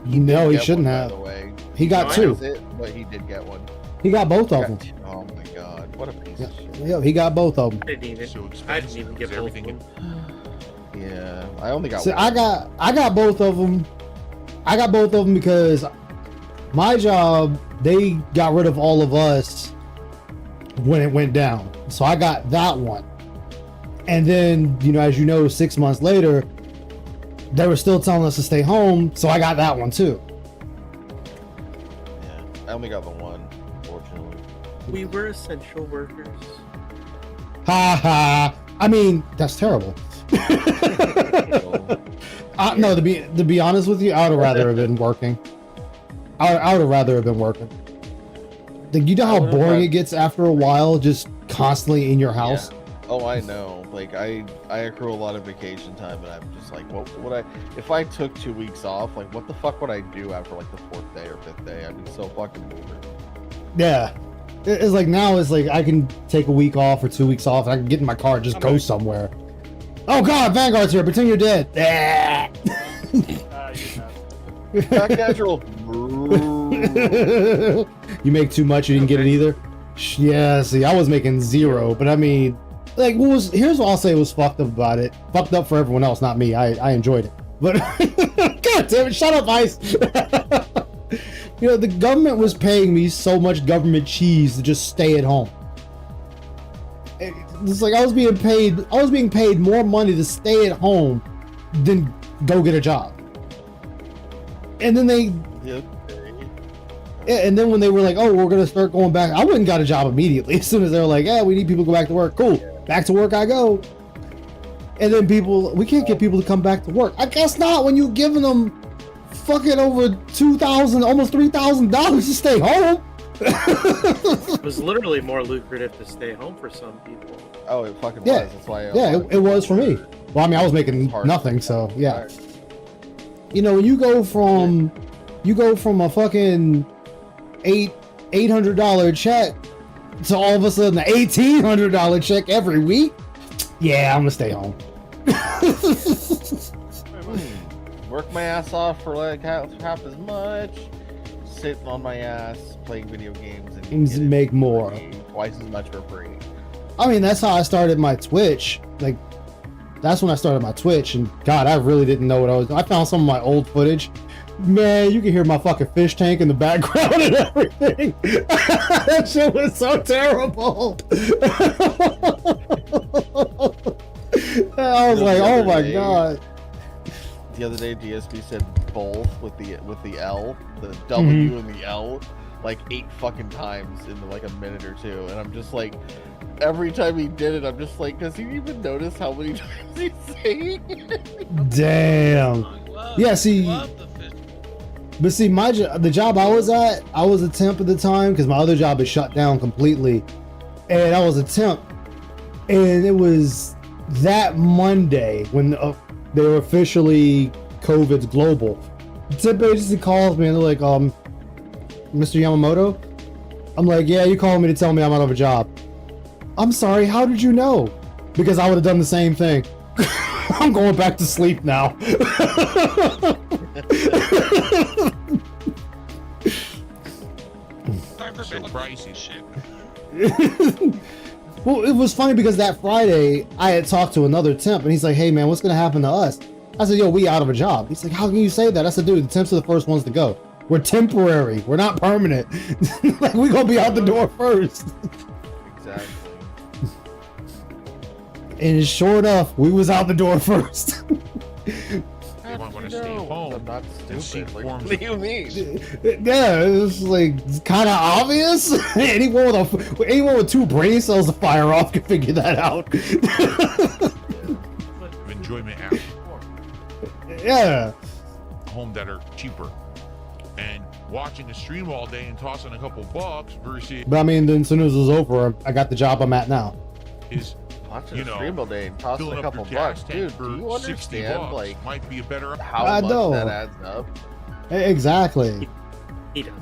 No, he Get shouldn't one, have. By the way. He got Mine two. is it, but he did get one. He got both of them. Oh my god, what a piece of shit. Yeah, he got both of them. I didn't even get both of them. Yeah, I only got So one. I got both of them. I got both of them because my job, they got rid of all of us when it went down. So I got that one. And then, as you know, 6 months later, they were still telling us to stay home. So I got that one too. Yeah, I only got the one, unfortunately. We were essential workers. Ha ha. I mean, that's terrible. No, to be honest with you, I would have rather have been working. I would have rather have been working. Like, you know how boring it gets after a while, just constantly in your house. Yeah. Oh, I know. Like I accrue a lot of vacation time, and I'm just like, what would I? If I took 2 weeks off, like, what the fuck would I do after like the 4th day or 5th day? I'd be so fucking bored. Yeah. It's like now it's like I can take a week off or 2 weeks off. And I can get in my car and just go somewhere. Oh god, Vanguard's here. Pretend you're dead. Back natural. You make too much, you didn't get it either. Yeah, see, I was making 0, but I mean, like, here's what I'll say was fucked up about it. Fucked up for everyone else, not me. I enjoyed it. But god damn it, shut up, Ice. The government was paying me so much government cheese to just stay at home. It's like I was being paid more money to stay at home than go get a job. And then and then when they were like, oh, we're gonna start going back, I went and got a job immediately. As soon as they were like, yeah, we need people to go back to work. Cool, back to work I go. And then we can't get people to come back to work. I guess not when you're giving them fucking over $2,000, almost $3,000 to stay home. It was literally more lucrative to stay home for some people. Oh, it fucking Yeah, was. That's why. it was for me. Well, I mean, I was making nothing, so yeah. When you go from a fucking $800 check to all of a sudden an $1,800 check every week, yeah, I'm gonna stay home. Work my ass off for like half as much, sitting on my ass playing video games and Make more. Twice as much for free. I mean, that's how I started my Twitch. Like, that's when I started my Twitch, and God, I really didn't know what I was doing. I found some of my old footage. Man, you can hear my fucking fish tank in the background and everything. That shit was so terrible. I was like, oh my god. The other day, DSP said both with the L, the W and the L, like 8 fucking times in like a minute or two, and I'm just like, every time he did it, I'm just like, does he even notice how many times he's saying it? Damn. Yeah, see. But see, the job I was at, I was a temp at the time because my other job is shut down completely, and I was a temp, and it was that Monday when they were officially COVID's global. The temp agency calls me and they're like, Mr. Yamamoto? I'm like, yeah, you called me to tell me I'm out of a job. I'm sorry, how did you know? Because I would have done the same thing. I'm going back to sleep now. So pricey shit. Well, it was funny because that Friday I had talked to another temp and he's like, hey man, what's gonna happen to us? I said, yo, we out of a job. He's like, how can you say that? I said, dude, the temps are the first ones to go. We're temporary. We're not permanent. Like, we gonna be out the door first. Exactly. And sure enough, we was out the door first. They might want to stay home. I'm not and seek stupid. Like, forms what do you mean? Yeah, it was like kind of obvious. anyone with 2 brain cells to fire off can figure that out. enjoyment after Yeah. home that are cheaper, and watching a stream all day and tossing a couple bucks versus But I mean, then as soon as it was over, I got the job I'm at now. is Watching a stream all day and tossing filling a up your couple gas bucks, tank dude. for Do you 60 understand bucks like might be a better how I much know. that adds up? Exactly. He does.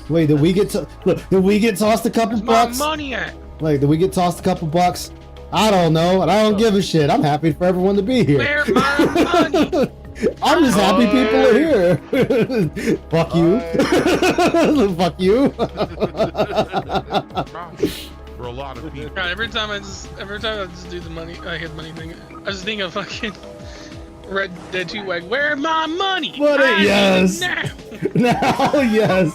Wait, did we get tossed a couple bucks? My money at? Like, did we get tossed a couple bucks? I don't know, and I don't give a shit. I'm happy for everyone to be here. Where my money? I'm just happy people are here. Fuck you. Fuck you. for a lot of people. God, every time I just do the money, I hit money thing. I just think of fucking Red Dead 2, like, where my money? What? I Yes. need it Now, yes.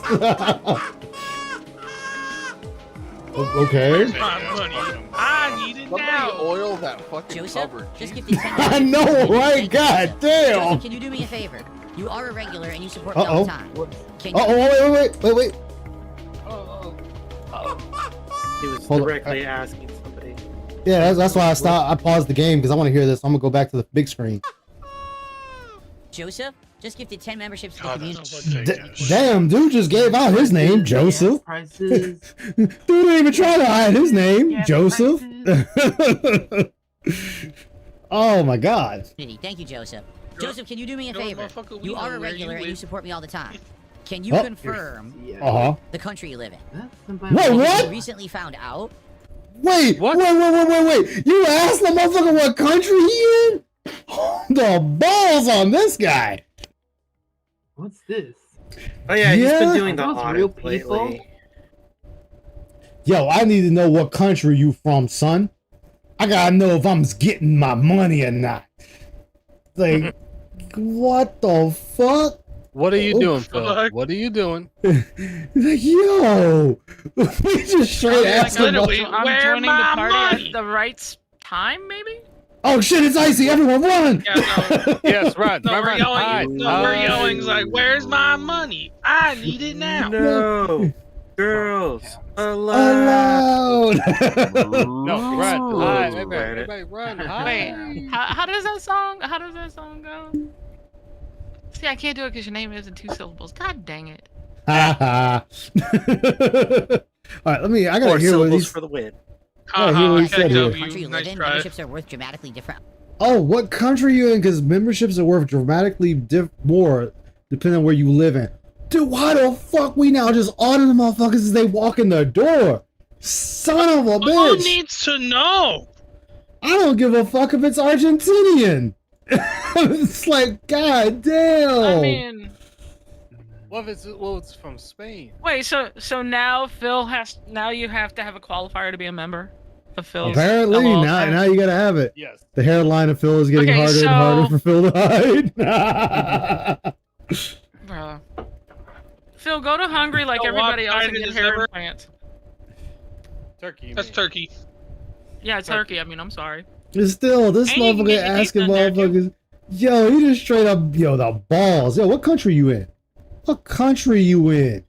Okay. Where's my money? I need it now. Oil that fucking Joseph, cover. just give me 10 I know, right? God damn. Joseph, can you do me a favor? You are a regular and you support me all the time. Can you... Wait. He was Hold on. directly asking somebody. Yeah, that's why I stopped. I paused the game because I want to hear this. I'm gonna go back to the big screen. Joseph, just gifted 10 memberships to the God, community. Damn, dude just gave out his name, Joseph. Dude didn't even try to hide his name, Joseph. Oh my God. Thank you, Joseph. Joseph, can you do me a favor? You are a regular and you support me all the time. Can you confirm the country you live in? Wait, what? I recently found out. Wait. You asked the motherfucker what country he in? The balls on this guy. What's this? Oh yeah, he's been doing the Are those audit real people? lately. Yo, I need to know what country you from, son. I gotta know if I'm getting my money or not. Like, what the fuck? What are you doing, Phil? What are you doing? Like, yo, we just straight asked him. literally, I'm where joining the my party money? at the right time, maybe? Oh shit, it's icy! Everyone, run! Yeah, no. Yes, run. No, run, we're run. yelling. Hide. No, we're yelling. It's like, where's my money? I need it now. No, girls allowed. No, run. Hide. Everybody run. Hide. Wait, how does that song go? See, I can't do it because your name isn't 2 syllables. God dang it. All right, I gotta 4 hear what syllables he's. for the win. I gotta hear what he said here. The country you live in, memberships are worth dramatically different. Oh, what country you in? Because memberships are worth dramatically more depending on where you live in. Dude, why the fuck we now just order the motherfuckers as they walk in the door? Son of a Who bitch! needs to know? I don't give a fuck if it's Argentinian. It's like, god damn. I mean, Well, it's from Spain. wait, so now now you have to have a qualifier to be a member of Phil's. Apparently, LOL now account? you gotta have it. Yes. The hairline of Phil is getting Okay, harder and harder for Phil to hide. Bro. Phil, go to Hungary like So everybody else and lopsided get is hair ever- implants. Turkey. That's Turkey. Yeah, Turkey. I mean, I'm sorry. Still, this And you can motherfucker get your asking teeth done there, too. motherfuckers, yo, he just straight up, yo, the balls. Yo, what country you in? What country you in?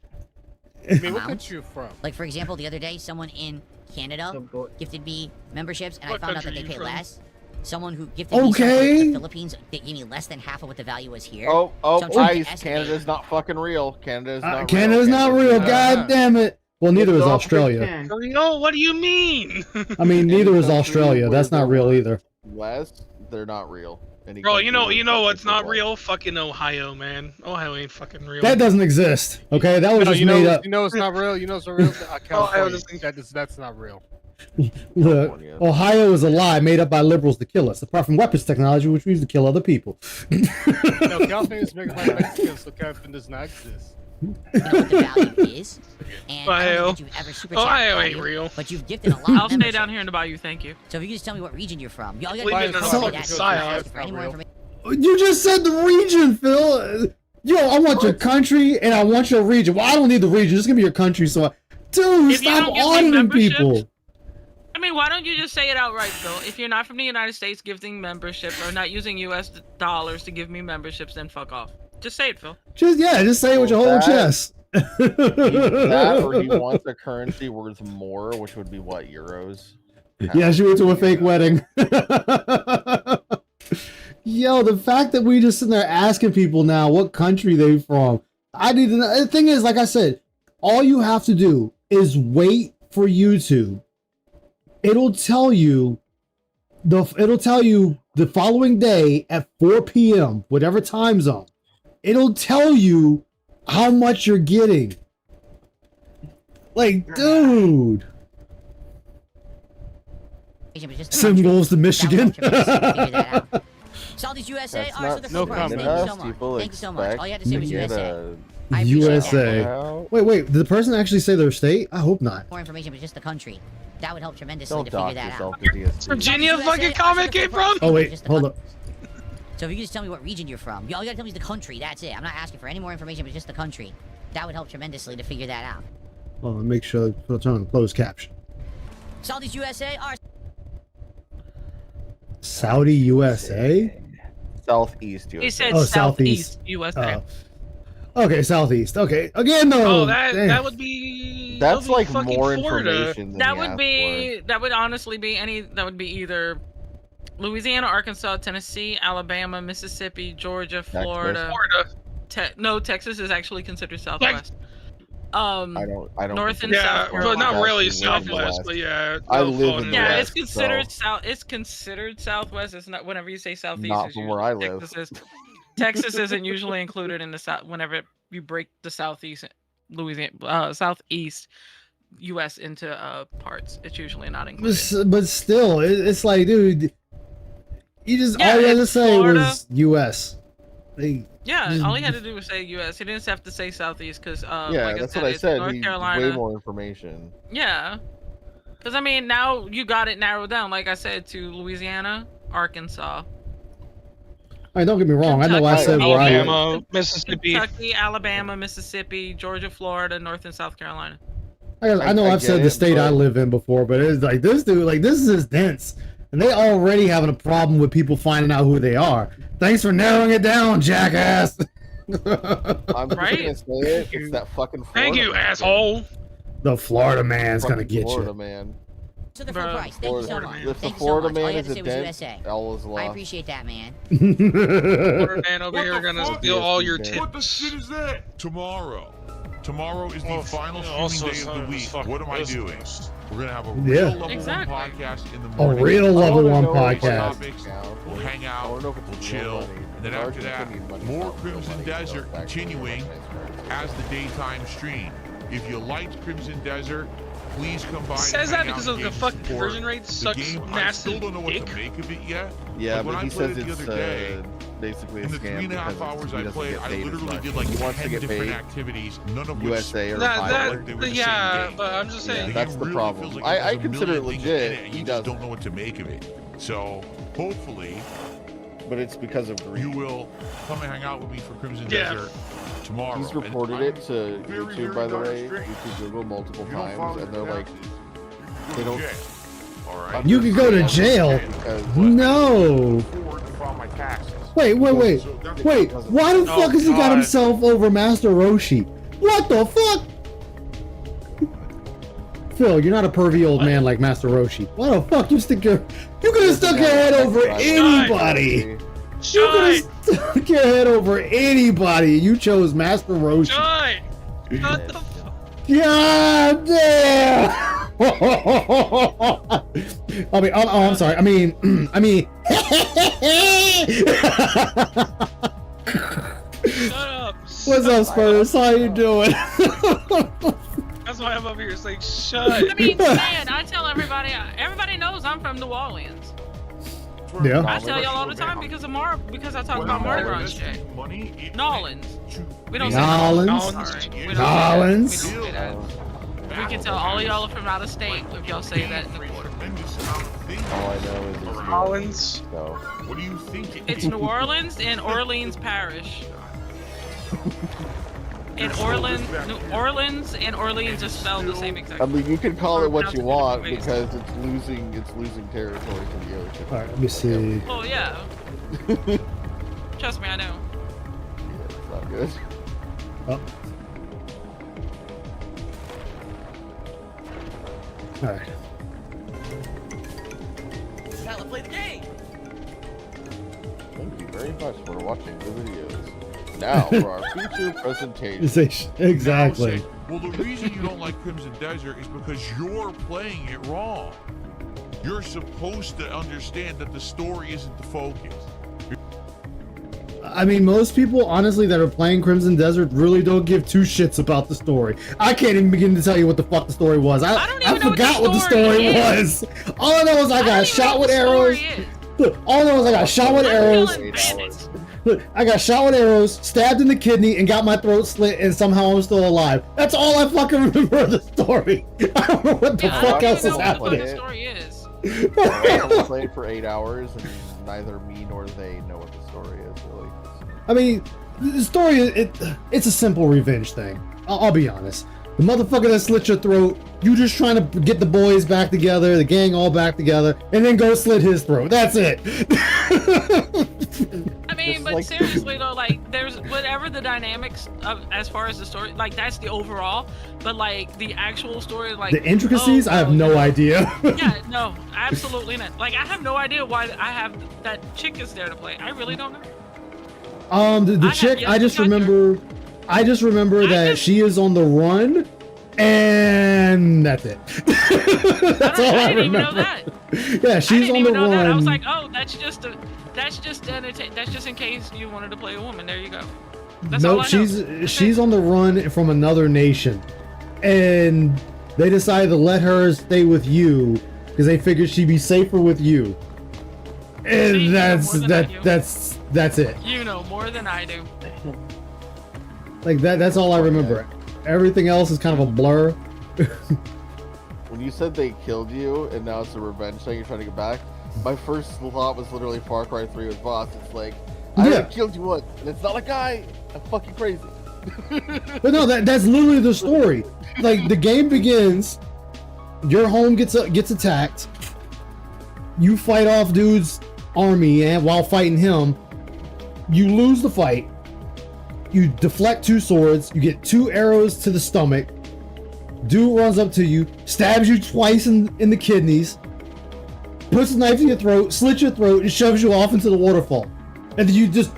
I mean, what country you from? Like, for example, the other day, someone in Canada gifted me memberships, and What I found out that country they you pay from? less. Someone who gifted me something in the Philippines, they gave me less than half of what the value was here. Oh, So I'm trying to guys, estimate- Canada's not fucking real. Canada's not Canada's real. not real. God damn it. Well, neither is Australia. No, what do you mean? I mean, neither is Australia. That's not real either. West, they're not real. Bro, you know what's not real? Fucking Ohio, man. Ohio ain't fucking real. That doesn't exist. Okay, that was just made up. You know it's not real. You know it's not real. California. Ohio That's not real. Look, Ohio is a lie made up by liberals to kill us. Apart from weapons technology, which we use to kill other people. No, California is made by Mexicans, so California does not exist. You know what the value is, and I don't know that you've ever super chatted Ohio value, ain't real. but you've gifted a lot. I'll of stay memberships. down here in the bayou, thank you. So if you could just tell me what region you're from, y'all Leave me got in the fucking psyop. for any more information. You just said the region, Phil. Yo, I want your country and I want your region. Well, I don't need the region. Just give me your country. So, dude, If you stop don't give me auditing memberships- people. I mean, why don't you just say it outright, Phil? If you're not from the United States gifting memberships or not using U.S. dollars to give me memberships, then fuck off. Just say it, Phil. Just say it with your whole chest. That or he wants a currency worth more, which would be what, euros? Yeah, she went to a fake wedding. Yo, the fact that we just sitting there asking people now what country they from. I need to know. The thing is, like I said, all you have to do is wait for YouTube. It'll tell you the following day at 4 p.m., whatever time zone. It'll tell you how much you're getting. Like, dude. Symbols to Michigan. Southeast USA. That's All right, so not the no first prize. Thank you so much. Thank you so much. All you had to say was USA. I appreciate USA. that. Wait, did the person actually say their state? I hope not. More information, but just the country. That would help tremendously Don't to figure dock that yourself out. to DSP. Virginia fucking comment came from? Oh wait, hold up. So if you could just tell me what region you're from. All you gotta tell me is the country. That's it. I'm not asking for any more information, but just the country. That would help tremendously to figure that out. Hold on, make sure to turn on closed caption. Southeast USA. All right. Saudi USA? Southeast USA. He said Oh, Southeast Southeast. USA. Okay, Southeast. Okay, again though. Oh, that dang. would be. That's that would be like fucking more Florida. information than That he would asked be. That would honestly be any. That would be either Louisiana, Arkansas, Tennessee, Alabama, Mississippi, Georgia, Florida. No, Texas is actually considered Southwest. I don't. North and consider South it but Carolina. not really Actually, live in the Southwest, West. but yeah. I it'll live fall in the Yeah, West, it's considered so south. It's considered Southwest. It's not. Whenever you say Southeast, not it's from usually where I live. Texas is. Texas isn't usually included in the South. Whenever you break the Southeast, Louisiana, Southeast U.S. into parts, it's usually not included. But still, it's like, dude, you just Yeah, all you had to it's say Florida. was U.S. They, Yeah, just- all he had to do was say U.S. He didn't have to say Southeast because, yeah, like that's I what I it's said. North He, Carolina. way more information. Yeah, because I mean, now you got it narrowed down. Like I said, to Louisiana, Arkansas, I mean, don't get me wrong. I know I Kentucky, said where I live. Alabama, Mississippi. Kentucky, Alabama, Mississippi, Georgia, Florida, North and South Carolina. I know I've said the state I live in before, but it's like this dude, like this is dense, and they already having a problem with people finding out who they are. Thanks for narrowing it down, jackass. I'm just gonna say it. It's that fucking Florida Thank you, man. asshole. The Florida man's gonna Fucking get Florida you. man. So the full price. Thank you so much. If the Thank you so Florida much. All man you had is to a say was dent, USA. L is I lost. appreciate that, man. Water man over here gonna steal all your tips. What the shit is that? Tomorrow is the final also streaming day of some the of week. his fucking What am I doing? business. We're gonna have a Yeah. real level Exactly. one podcast in the A morning. real level one know if it's podcast. Topics. We'll hang out. I don't know if We'll it's chill. real money. And then The after Argentine that, need money, more not real Crimson money, Desert so actually continuing as the daytime stream. If you liked Crimson Desert, please come by. Says and that hang because out of and the game fucking support. conversion rate The sucks game, I massive still don't know what dick. to make of it yet. Yeah, Like, when but he I played says it the it's other day, basically a in the scam 3.5 because hours he I doesn't played, get I paid as literally much. did like He wants to 10 get different paid activities, none of USA or which felt higher. like they were the same Yeah, game. but I'm just saying. The that's game the really problem. feels like I it has a consider it million things legit. in it, and He you just doesn't. don't know what to make of it. So hopefully, But it's because of greed. you will come and hang out with me for Crimson Yeah. Desert tomorrow. He's And reported I'm it to very, YouTube, very by the darn way, straight. YouTube Google multiple You don't times, follow and the they're like, taxes, they you go don't. to jail. All right. You could go to jail. No. Afford to file my taxes. Wait. Why the fuck has he got himself over Master Roshi? What the fuck? Phil, you're not a pervy old man like Master Roshi. Why the fuck you could have stuck your head over anybody. You could have stuck your head over anybody. You chose Master Roshi. What the fuck? God damn! I mean, I'm sorry. I mean. Shut up. What's up, Spurs? How you doing? That's why I'm over here saying shut. I mean, man, I tell everybody knows I'm from New Orleans. Yeah. I tell y'all all the time because I talk about Mardi Gras shit. Nolans. We don't say Nolans. Sorry. Nolans. We don't say that. We can tell all y'all are from out of state if y'all say that in the quarter. All I know is it's Rollins. So. What do you think? It's New Orleans and Orleans Parish. And New Orleans and Orleans are spelled the same exact. I mean, you can call it what you want because it's losing territory to the ocean. All right, let me see. Oh yeah. Trust me, I know. Yeah, it's not good. Oh. All right. Now let's play the game. Thank you very much for watching the videos. Now for our feature presentation. Exactly. Well, the reason you don't like Crimson Desert is because you're playing it wrong. You're supposed to understand that the story isn't the focus. I mean, most people, honestly, that are playing Crimson Desert really don't give two shits about the story. I can't even begin to tell you what the fuck the story was. I forgot what the story was. All I know is I got shot with arrows. Look, all I know is I got shot with arrows. Look, I got shot with arrows, stabbed in the kidney, and got my throat slit, and somehow I'm still alive. That's all I fucking remember of the story. I don't know what the fuck else is happening. The story is. I played for 8 hours, and neither me nor they know what the story is, really. I mean, the story, it's a simple revenge thing. I'll be honest. The motherfucker that slit your throat, you just trying to get the boys back together, the gang all back together, and then go slit his throat. That's it. I mean, but seriously though, like, there's whatever the dynamics of as far as the story, like that's the overall, but like the actual story, like The intricacies, I have no idea. Yeah, no, absolutely not. Like, I have no idea why that chick is there to play. I really don't know. The chick, I just remember that she is on the run, and that's it. That's all I remember. Even know that. Yeah, she's on the run. That. I was like, oh, that's just in case you wanted to play a woman. There you go. That's all I know. She's on the run from another nation, and they decided to let her stay with you because they figured she'd be safer with you. And See, that's it. You know more than I do. Like that's all I remember. Everything else is kind of a blur. When you said they killed you and now it's a revenge thing, you're trying to get back, my first thought was literally Far Cry 3 with Boss. It's like, I already killed you once, and it's not like I'm fucking crazy. But no, that's literally the story. Like, the game begins, your home gets attacked, you fight off dude's army, and while fighting him, you lose the fight, you deflect 2 swords, you get 2 arrows to the stomach, dude runs up to you, stabs you twice in the kidneys, puts a knife in your throat, slits your throat, and shoves you off into the waterfall. And then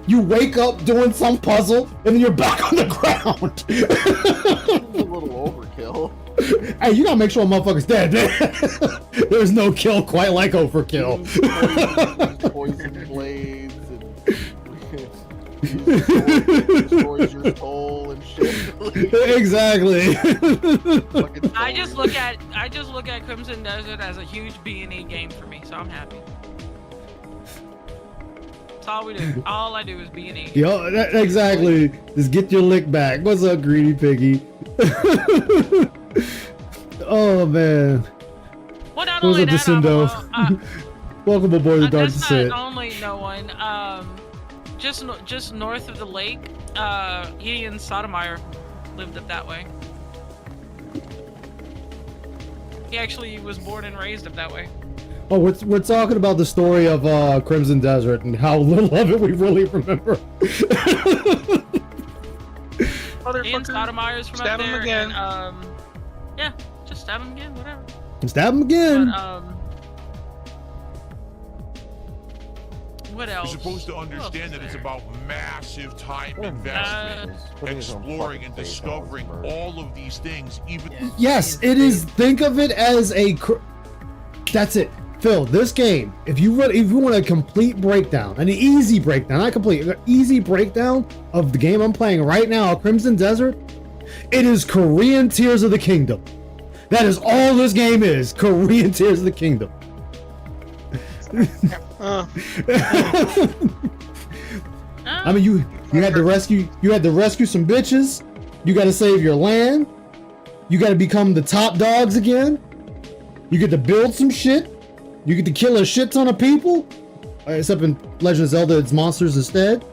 you wake up doing some puzzle, and then you're back on the ground. A little overkill. Hey, you gotta make sure a motherfucker's dead, man. There's no kill quite like overkill. Poison blades and destroys your soul and shit. Exactly. I just look at Crimson Desert as a huge B&E game for me, so I'm happy. That's all we do. All I do is B&E. Yo, exactly. Just get your lick back. What's up, greedy piggy? Oh man. Well, not only that, welcome aboard the Dark That's Descent. not only no one. Just north of the lake, Gideon Sotomayor lived up that way. He actually was born and raised up that way. Oh, we're talking about the story of Crimson Desert and how little of it we really remember. Ian Stoudemire's from Stab up him there. again. And, yeah, just stab him again, whatever. Stab him again. But, what else? You're supposed to understand that it's about massive time investment, exploring and discovering all of these things. Even Yes, it is. Think of it as that's it, Phil. This game, if you want a complete breakdown, an easy breakdown, not complete, an easy breakdown of the game I'm playing right now, Crimson Desert, it is Korean Tears of the Kingdom. That is all this game is. Korean Tears of the Kingdom. I mean, you had to rescue some bitches. You got to save your land. You got to become the top dogs again. You get to build some shit. You get to kill a shit ton of people. Except in Legend of Zelda, it's monsters instead.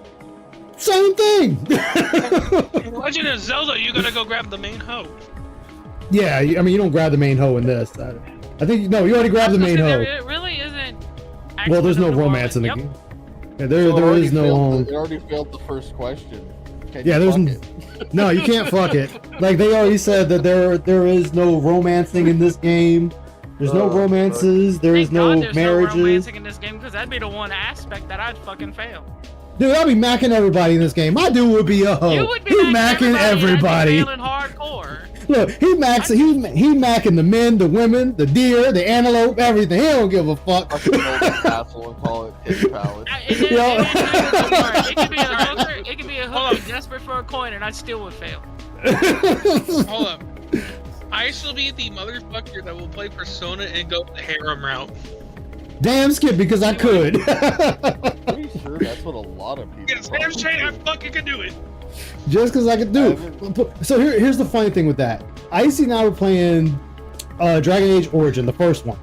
Same thing. In Legend of Zelda, you gotta go grab the main hoe. Yeah, I mean, you don't grab the main hoe in this. I think no, you already grabbed the main hoe. It really isn't. Well, there's no romance in the game. Yeah, there is no. They already failed the first question. Yeah, there's no, you can't fuck it. Like they already said that there is no romancing in this game. There's no romances. There is no There's marriages. no romancing in this game because that'd be the one aspect that I'd fucking fail. Dude, I'll be macking everybody in this game. My dude would be a hoe. You would be He macking everybody. I'd be failing hardcore. Look, he macking the men, the women, the deer, the antelope, everything. He don't give a fuck. Castle and call it Pig Palace. It could be a hooker desperate for a coin, and I still would fail. Hold up. I shall be the motherfucker that will play Persona and go the harem route. Damn, Skip, because I could. Pretty sure that's what a lot of people. Yes, damn straight, I fucking can do it. Just because I could do it. So here's the funny thing with that. Icy and I were playing Dragon Age Origin, the first one.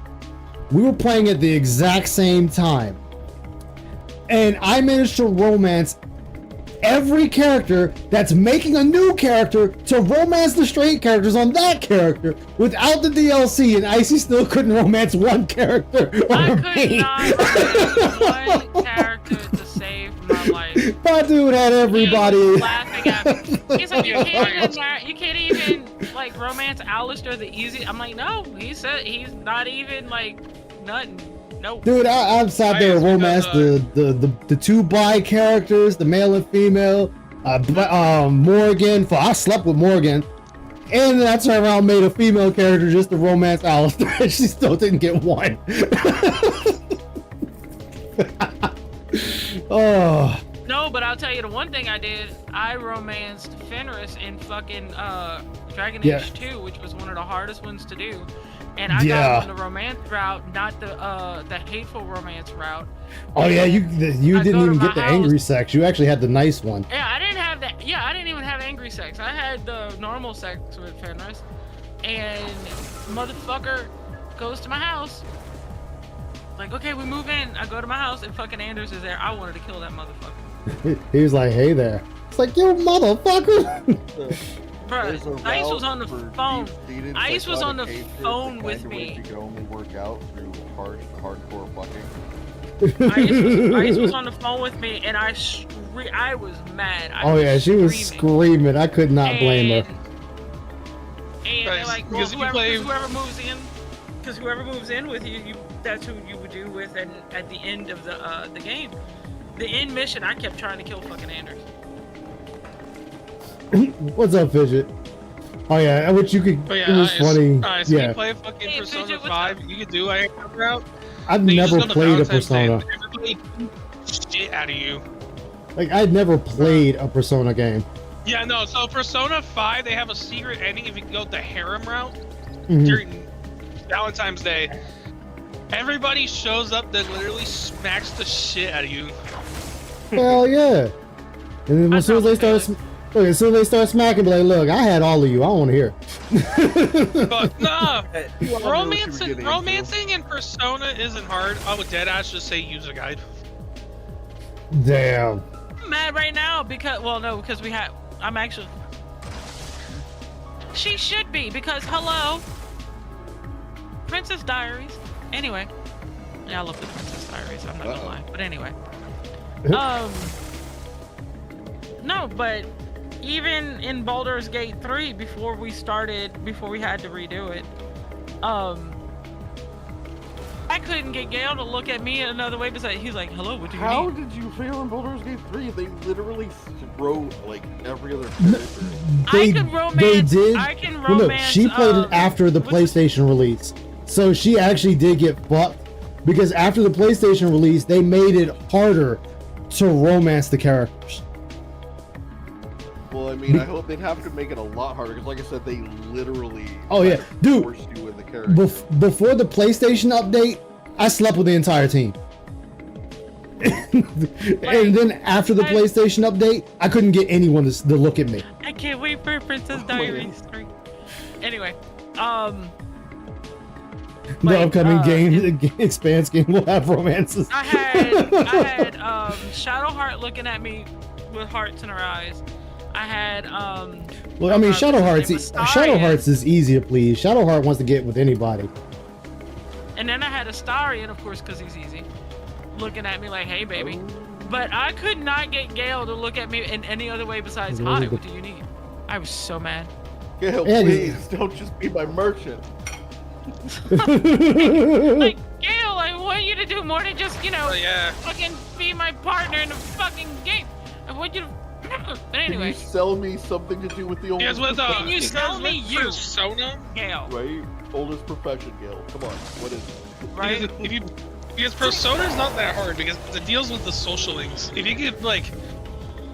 We were playing at the exact same time. And I managed to romance every character that's making a new character to romance the straight characters on that character without the DLC, and Icy still couldn't romance one character. I could not romance one character to save my life. My dude had everybody. He was laughing at me. He's like, you can't even like romance Alistair the easy. I'm like, no. He said he's not even like nothing. Nope. Dude, I sat there and romanced the two bi characters, the male and female, Morgan. I slept with Morgan, and then I turned around and made a female character just to romance Alistair. She still didn't get one. Oh. No, but I'll tell you the one thing I did. I romanced Fenris in fucking Dragon Age 2, which was one of the hardest ones to do. And I got on the romance route, not the hateful romance route. Oh yeah, you didn't even get the angry sex. You actually had the nice one. Yeah, I didn't have that. Yeah, I didn't even have angry sex. I had the normal sex with Fenris, and motherfucker goes to my house. Like, okay, we move in. I go to my house, and fucking Anders is there. I wanted to kill that motherfucker. He was like, "Hey there." It's like, you motherfucker. Bro, Ice was on the phone. Ice was on the phone with me. You can only work out through hardcore fucking. Ice was on the phone with me, and I was mad. Oh yeah, she was screaming. I could not blame her. And they're like, well, whoever moves in with you, that's who you would do with. And at the end of the game, the end mission, I kept trying to kill fucking Anders. What's up, Fidget? Oh yeah, which you could. Oh, yeah, it was funny. So yeah. you play fucking Persona 5. You can do a route. I've never played a Persona. Everybody shit out of you. Like I'd never played a Persona game. Yeah, no. So Persona 5, they have a secret ending if you go the harem route Mhm. during Valentine's Day. Everybody shows up that literally smacks the shit out of you. Hell yeah! And then as soon as they start smacking, be like, look, I had all of you. I don't want to hear. But nah, romancing in Persona isn't hard. I would deadass just say use a guide. Damn. I'm mad right now because I'm actually. She should be because hello. Princess Diaries. Anyway, yeah, I love the Princess Diaries. I'm not gonna lie, but anyway. No, but even in Baldur's Gate 3, before we had to redo it, I couldn't get Gale to look at me another way besides he's like, hello, what do you How need? did you fail in Baldur's Gate 3? They literally wrote like every other character. They did. I can Well, no, romance. she played it after the PlayStation release, so she actually did get fucked because after the PlayStation release, they made it harder to romance the characters. Well, I mean, I hope they'd have to make it a lot harder because, like I said, they literally Oh yeah, dude. forced you with the character. Before the PlayStation update, I slept with the entire team. And then after the PlayStation update, I couldn't get anyone to look at me. I can't wait for Princess Diaries 3. Anyway, The upcoming game Expanse game will have romances. I had Shadowheart looking at me with hearts in her eyes. I had Well, I mean, Shadowhearts is easy to please. Shadowheart wants to get with anybody. and then I had Astarion, of course, because he's easy, looking at me like, hey baby. But I could not get Gale to look at me in any other way besides, hi, what do you need? I was so mad. Gale, please don't just be my merchant. Like, Gale, I want you to do more than just, yeah. fucking be my partner in the fucking game. I want you to. But Can anyway. you sell me something to do with the old? Can you sell me you? Persona? Gale. Right? Oldest profession, Gale. Come on, what is it? Right? Because Persona is not that hard because it deals with the social links. If you could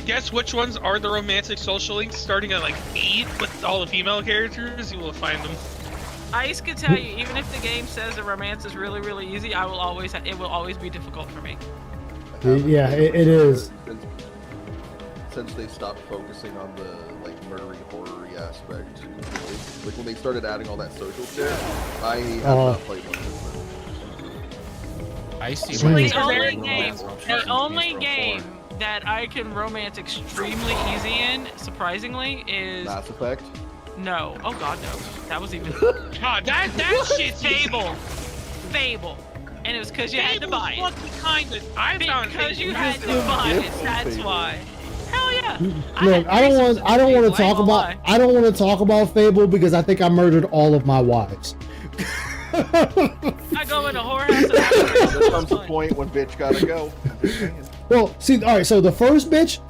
guess which ones are the romantic social links starting at 8 with all the female characters, you will find them. Ice could tell you, even if the game says the romance is really, really easy, it will always be difficult for me. Yeah, it is. Since they stopped focusing on the murdery horror aspect, like when they started adding all that social shit, I have not played one since then. I see. The only game that I can romance extremely easy in, surprisingly, is Mass Effect. No. Oh God, no. That was even. God, that shit's Fable. And it was because you had to buy it. Because you had to buy it. That's why. Hell yeah. Look, I don't want to talk about Fable because I think I murdered all of my wives. I go in a whorehouse. There comes a point when bitch gotta go. Well, see, all right. So the first wife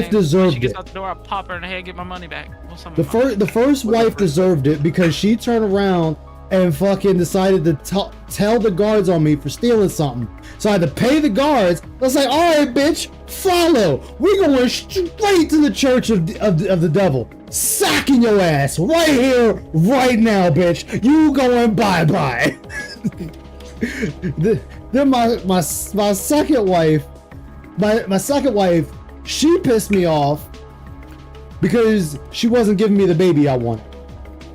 deserved She gets it. out the door, I pop her in the head, get my money back. The first wife deserved it because she turned around and fucking decided to tell the guards on me for stealing something. So I had to pay the guards. I was like, all right, bitch, follow. We're going straight to the church of the devil. Sacking your ass right here, right now, bitch. You going bye-bye. Then my second wife, my second wife, she pissed me off because she wasn't giving me the baby I wanted.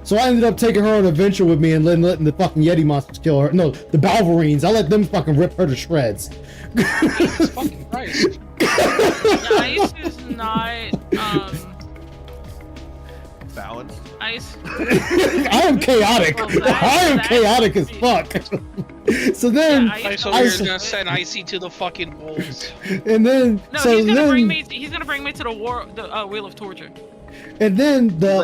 So I ended up taking her on an adventure with me and letting the fucking Yeti monsters kill her. No, the Balverines. I let them fucking rip her to shreds. Jesus fucking Christ. Ice is not balanced. Ice. I am chaotic. I am chaotic as fuck. So then Ice over here is gonna send Icy to the fucking wolves. And then No, he's gonna bring me to the Wheel of Torture. And then I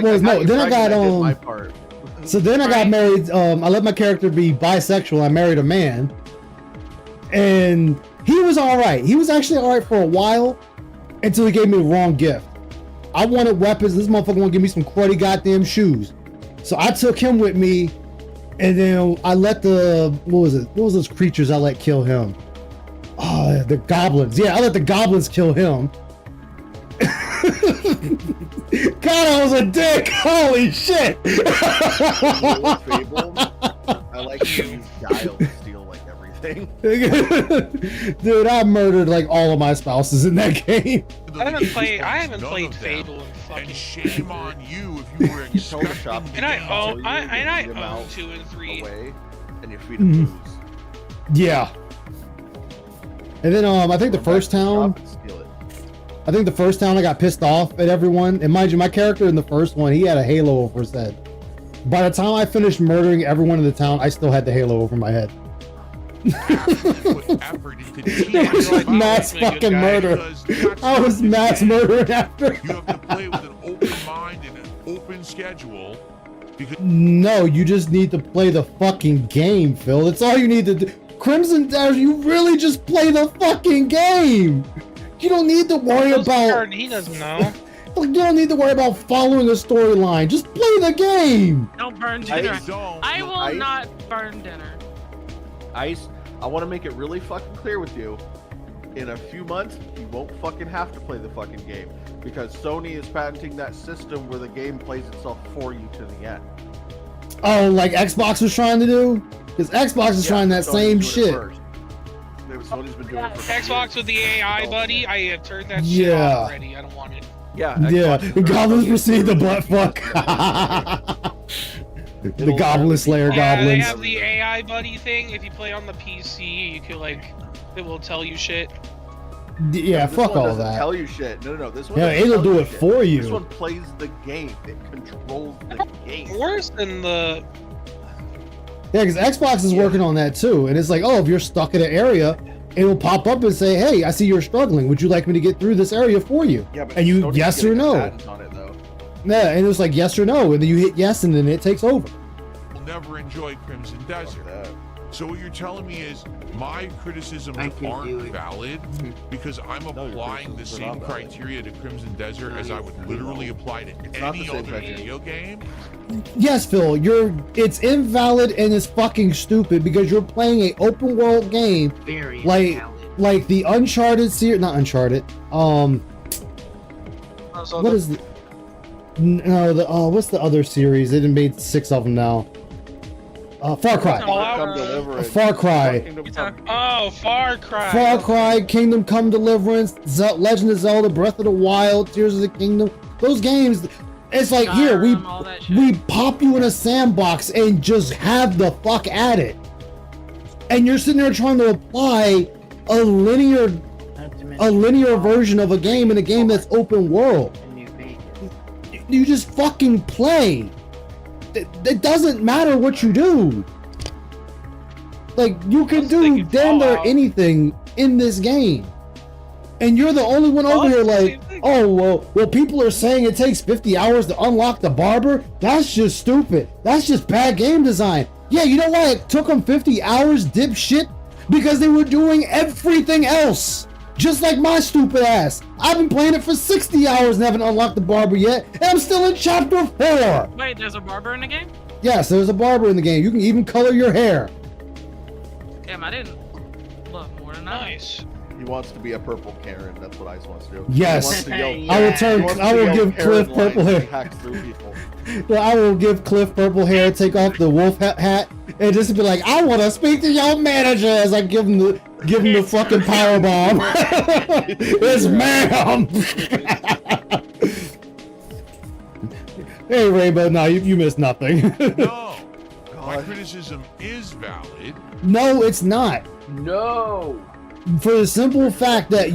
got married. I let my character be bisexual. I married a man, and he was all right. He was actually all right for a while until he gave me the wrong gift. I wanted weapons. This motherfucker want to give me some cruddy goddamn shoes. So I took him with me, and then I let what was those creatures I let kill him? Oh, the goblins. Yeah, I let the goblins kill him. God, I was a dick! Holy shit! I like to use guile to steal everything. Dude, I murdered all of my spouses in that game. I haven't played Fable in fucking. And shame on you if you were expecting. And I own 2 and 3. Away, and you feed them booze. Yeah. And then I think the first town. I think the first town I got pissed off at everyone, and mind you, my character in the first one, he had a halo over his head. By the time I finished murdering everyone in the town, I still had the halo over my head. It was like mass fucking murder. I was mass murdering after. You have to play with an open mind and an open schedule. Because No, you just need to play the fucking game, Phil. That's all you need to do. Crimson Dash, you really just play the fucking game. You don't need to worry about. He doesn't know. You don't need to worry about following a storyline. Just play the game. Don't burn dinner. I will not burn dinner. Ice, I want to make it really fucking clear with you. In a few months, you won't fucking have to play the fucking game. Because Sony is patenting that system where the game plays itself for you to the end. Oh, like Xbox was trying to do? Because Xbox is trying that same shit. Sony's been doing it for Xbox with the AI buddy, I have turned that shit Yeah. off already. I don't want it. Yeah. Yeah, the goblins proceed to butt fuck. The goblin slayer Yeah, they goblins. have the AI buddy thing. If you play on the PC, you can like, it will tell you shit. Yeah, This fuck one all doesn't that. tell you shit. No. This one. Yeah, doesn't it'll tell do you it shit. for you. This one plays the game. It controls the game. Worse than the. Yeah, because Xbox is working on that too. And it's like, oh, if you're stuck in an area, it'll pop up and say, hey, I see you're struggling. Would you like me to get through this area for you? Yeah, but and you, Sony's yes or getting a no. patent on it, though. Yeah, and it was like yes or no. And then you hit yes and then it takes over. will never enjoy Crimson Desert. So what you're telling me is my criticisms aren't valid because I'm applying the same criteria to Crimson Desert as I would literally apply to any other video game? Yes, Phil, it's invalid and it's fucking stupid because you're playing a open world game like the Uncharted series, not Uncharted. What is the what's the other series? They done made 6 of them now. Far Cry. Far Cry. Oh, Far Cry. Far Cry, Kingdom Come Deliverance, Legend of Zelda, Breath of the Wild, Tears of the Kingdom. Those games, it's like here we pop you in a sandbox and just have the fuck at it. And you're sitting there trying to apply a linear version of a game in a game that's open world. You just fucking play. It doesn't matter what you do. Like, you can do damn near anything in this game. And you're the only one over here like, oh, well, people are saying it takes 50 hours to unlock the barber. That's just stupid. That's just bad game design. Yeah, you know why it took them 50 hours, dipshit? Because they were doing everything else. Just like my stupid ass. I've been playing it for 60 hours and haven't unlocked the barber yet, and I'm still in chapter 4. Wait, there's a barber in the game? Yes, there's a barber in the game. You can even color your hair. Damn, I didn't look more than nice. He wants to be a purple Karen. That's what Ice wants to do. Yes, I will give Cliff purple hair. Hacks through people. Well, I will give Cliff purple hair, take off the wolf hat, and just be like, I want to speak to your manager as I give him the fucking power bomb. It's ma'am. Hey, Rainbow, no, you missed nothing. No, my criticism is valid. No, it's not. No. For the simple fact that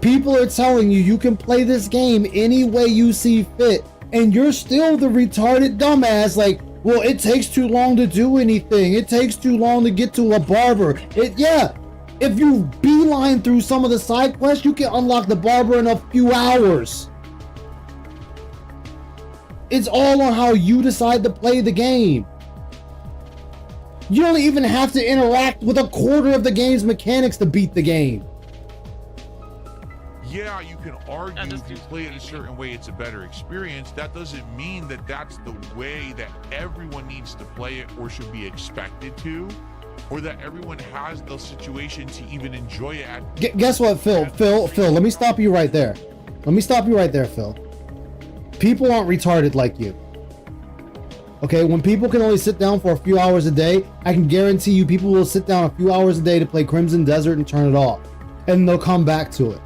people are telling you can play this game any way you see fit, and you're still the retarded dumbass like, well, it takes too long to do anything. It takes too long to get to a barber. If you beeline through some of the side quests, you can unlock the barber in a few hours. It's all on how you decide to play the game. You don't even have to interact with a quarter of the game's mechanics to beat the game. Yeah, you can argue if you play it a certain way, it's a better experience. That doesn't mean that that's the way that everyone needs to play it or should be expected to, or that everyone has the situation to even enjoy it. Guess what, Phil, let me stop you right there. Phil. People aren't retarded like you. Okay, when people can only sit down for a few hours a day, I can guarantee you people will sit down a few hours a day to play Crimson Desert and turn it off. And they'll come back to it.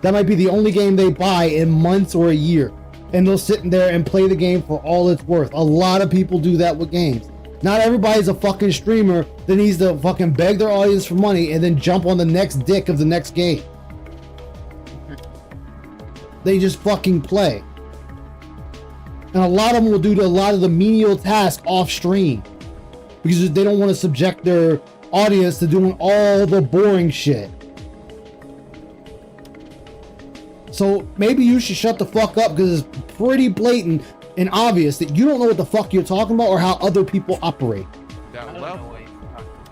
That might be the only game they buy in months or a year. And they'll sit in there and play the game for all it's worth. A lot of people do that with games. Not everybody's a fucking streamer that needs to fucking beg their audience for money and then jump on the next dick of the next game. They just fucking play. And a lot of them will do a lot of the menial tasks off stream because they don't want to subject their audience to doing all the boring shit. So maybe you should shut the fuck up because it's pretty blatant and obvious that you don't know what the fuck you're talking about or how other people operate. That level.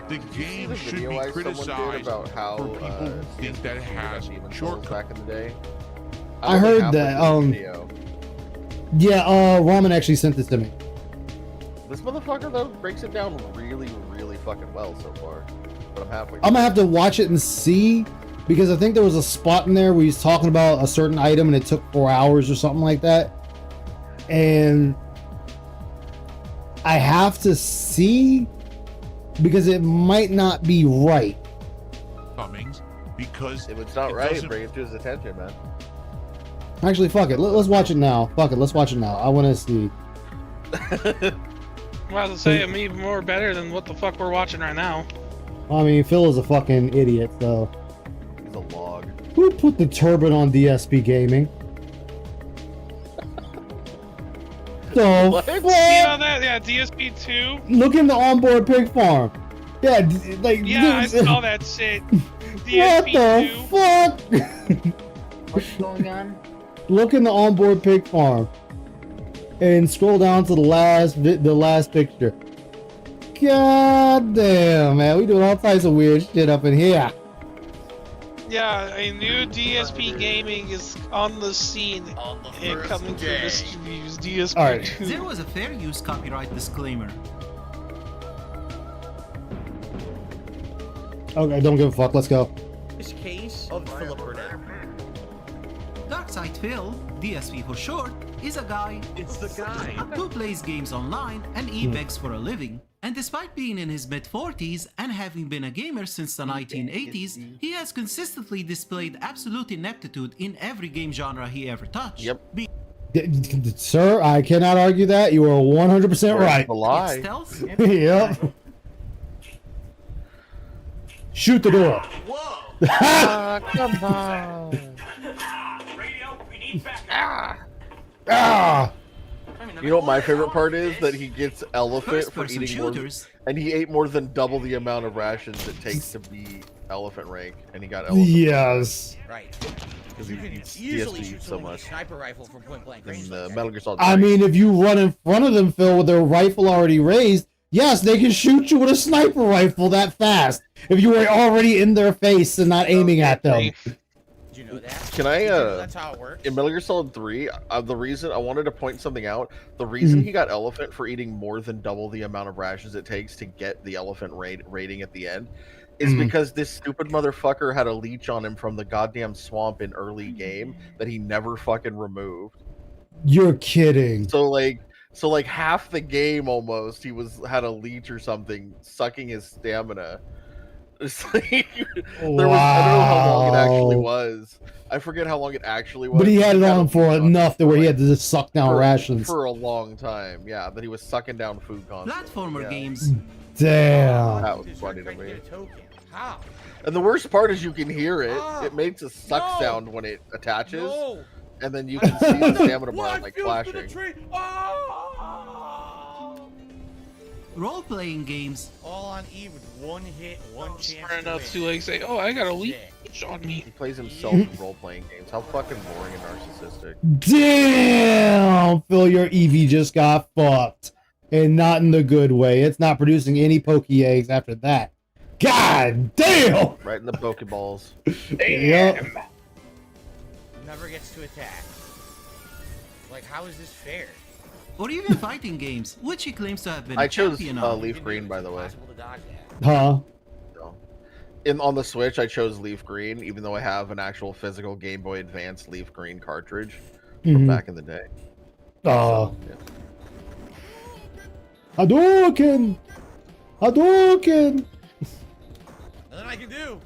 The game should be criticized about how for people who think that it has shortcuts. Back in the day. I heard that. Yeah, Ramen actually sent this to me. This motherfucker though breaks it down really, really fucking well so far. But I'm halfway. I'm gonna have to watch it and see because I think there was a spot in there where he's talking about a certain item and it took 4 hours or something like that. And I have to see because it might not be right. Cummings, because if it's not right, bring it to his attention, man. Actually, fuck it. Let's watch it now. Fuck it. Let's watch it now. I want to see. I'm about to say I'm even more better than what the fuck we're watching right now. I mean, Phil is a fucking idiot, so. He's a log. Who put the turban on DSP Gaming? So, What? You know that? Yeah, DSP2. Look in the onboard pig farm. Yeah, like. Yeah, I saw that shit. What DSP2. the fuck? What's going on? Look in the onboard pig farm and scroll down to the last picture. God damn, man, we doing all types of weird shit up in here. Yeah, a new DSP gaming is on the scene and coming to this reviews. DSP2. All right. There was a fair use copyright disclaimer. Okay, don't give a fuck. Let's go. This case of Philip Burnett. Darkside Phil, DSP for short, is a guy who plays games online and e-begs for a living. And despite being in his mid-40s and having been a gamer since the 1980s, he has consistently displayed absolute ineptitude in every game genre he ever touched. Yep. Sir, I cannot argue that. You are 100% right. A lie. Yep. Shoot the door. Whoa! Come on. Ah! You know what my favorite part is? That he gets elephant for eating more, and he ate more than double the amount of rations it takes to be elephant rank, and he got elephant. Yes. Right. Because he eats Easily DSP shoot so someone with much. a sniper rifle from point blank range. In Metal Gear Solid. I mean, if you run in front of them, Phil, with their rifle already raised, yes, they can shoot you with a sniper rifle that fast. If you were already in their face and not aiming at them. You know that? Can I, That's how it works. in Metal Gear Solid 3, the reason I wanted to point something out, the reason he got elephant for eating more than double the amount of rations it takes to get the elephant rating at the end is because this stupid motherfucker had a leech on him from the goddamn swamp in early game that he never fucking removed. You're kidding. So like half the game almost he had a leech or something sucking his stamina. It's like, I don't know how long it actually was. I forget how long it actually was. But he had it on for enough that where he had to just suck down rations. For a long time, yeah. That he was sucking down food constantly. Platformer games. Damn. That was funny to me. And the worst part is you can hear it. It makes a suck sound when it attaches. And then you can see the stamina bar like flashing. Role-playing games. All on E with one hit, one chance. Running up to like say, "Oh, I got a leech on me." He plays himself in role-playing games. How fucking boring and narcissistic. Damn, Phil, your Eevee just got fucked. And not in the good way. It's not producing any Poke eggs after that. God damn! Right in the Pokeballs. Yep. Never gets to attack. Like, how is this fair? Or even fighting games, which he claims to have been I a chose champion of. Leaf Green, by the way. Huh? On the Switch, I chose Leaf Green, even though I have an actual physical Game Boy Advance Leaf Green cartridge from back in the day. Hadouken! Hadouken! Nothing I can do.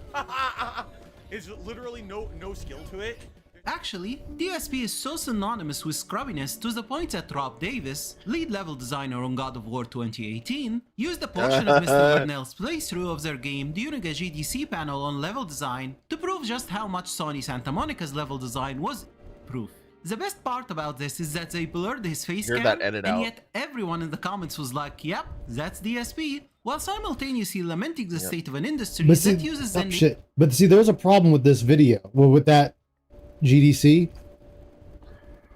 It's literally no skill to it. Actually, DSP is so synonymous with scrubbiness to the point that Rob Davis, lead level designer on God of War 2018, used a portion of Mr. Burnell's playthrough of their game during a GDC panel on level design to prove just how much Sony Santa Monica's level design was proof. The best part about this is that they blurred his face Hear cam, that edit and out. yet everyone in the comments was like, yep, that's DSP, while simultaneously lamenting the state of an industry But see, that uses oh, the shit. But see, there's a problem with this video. Well, with that GDC,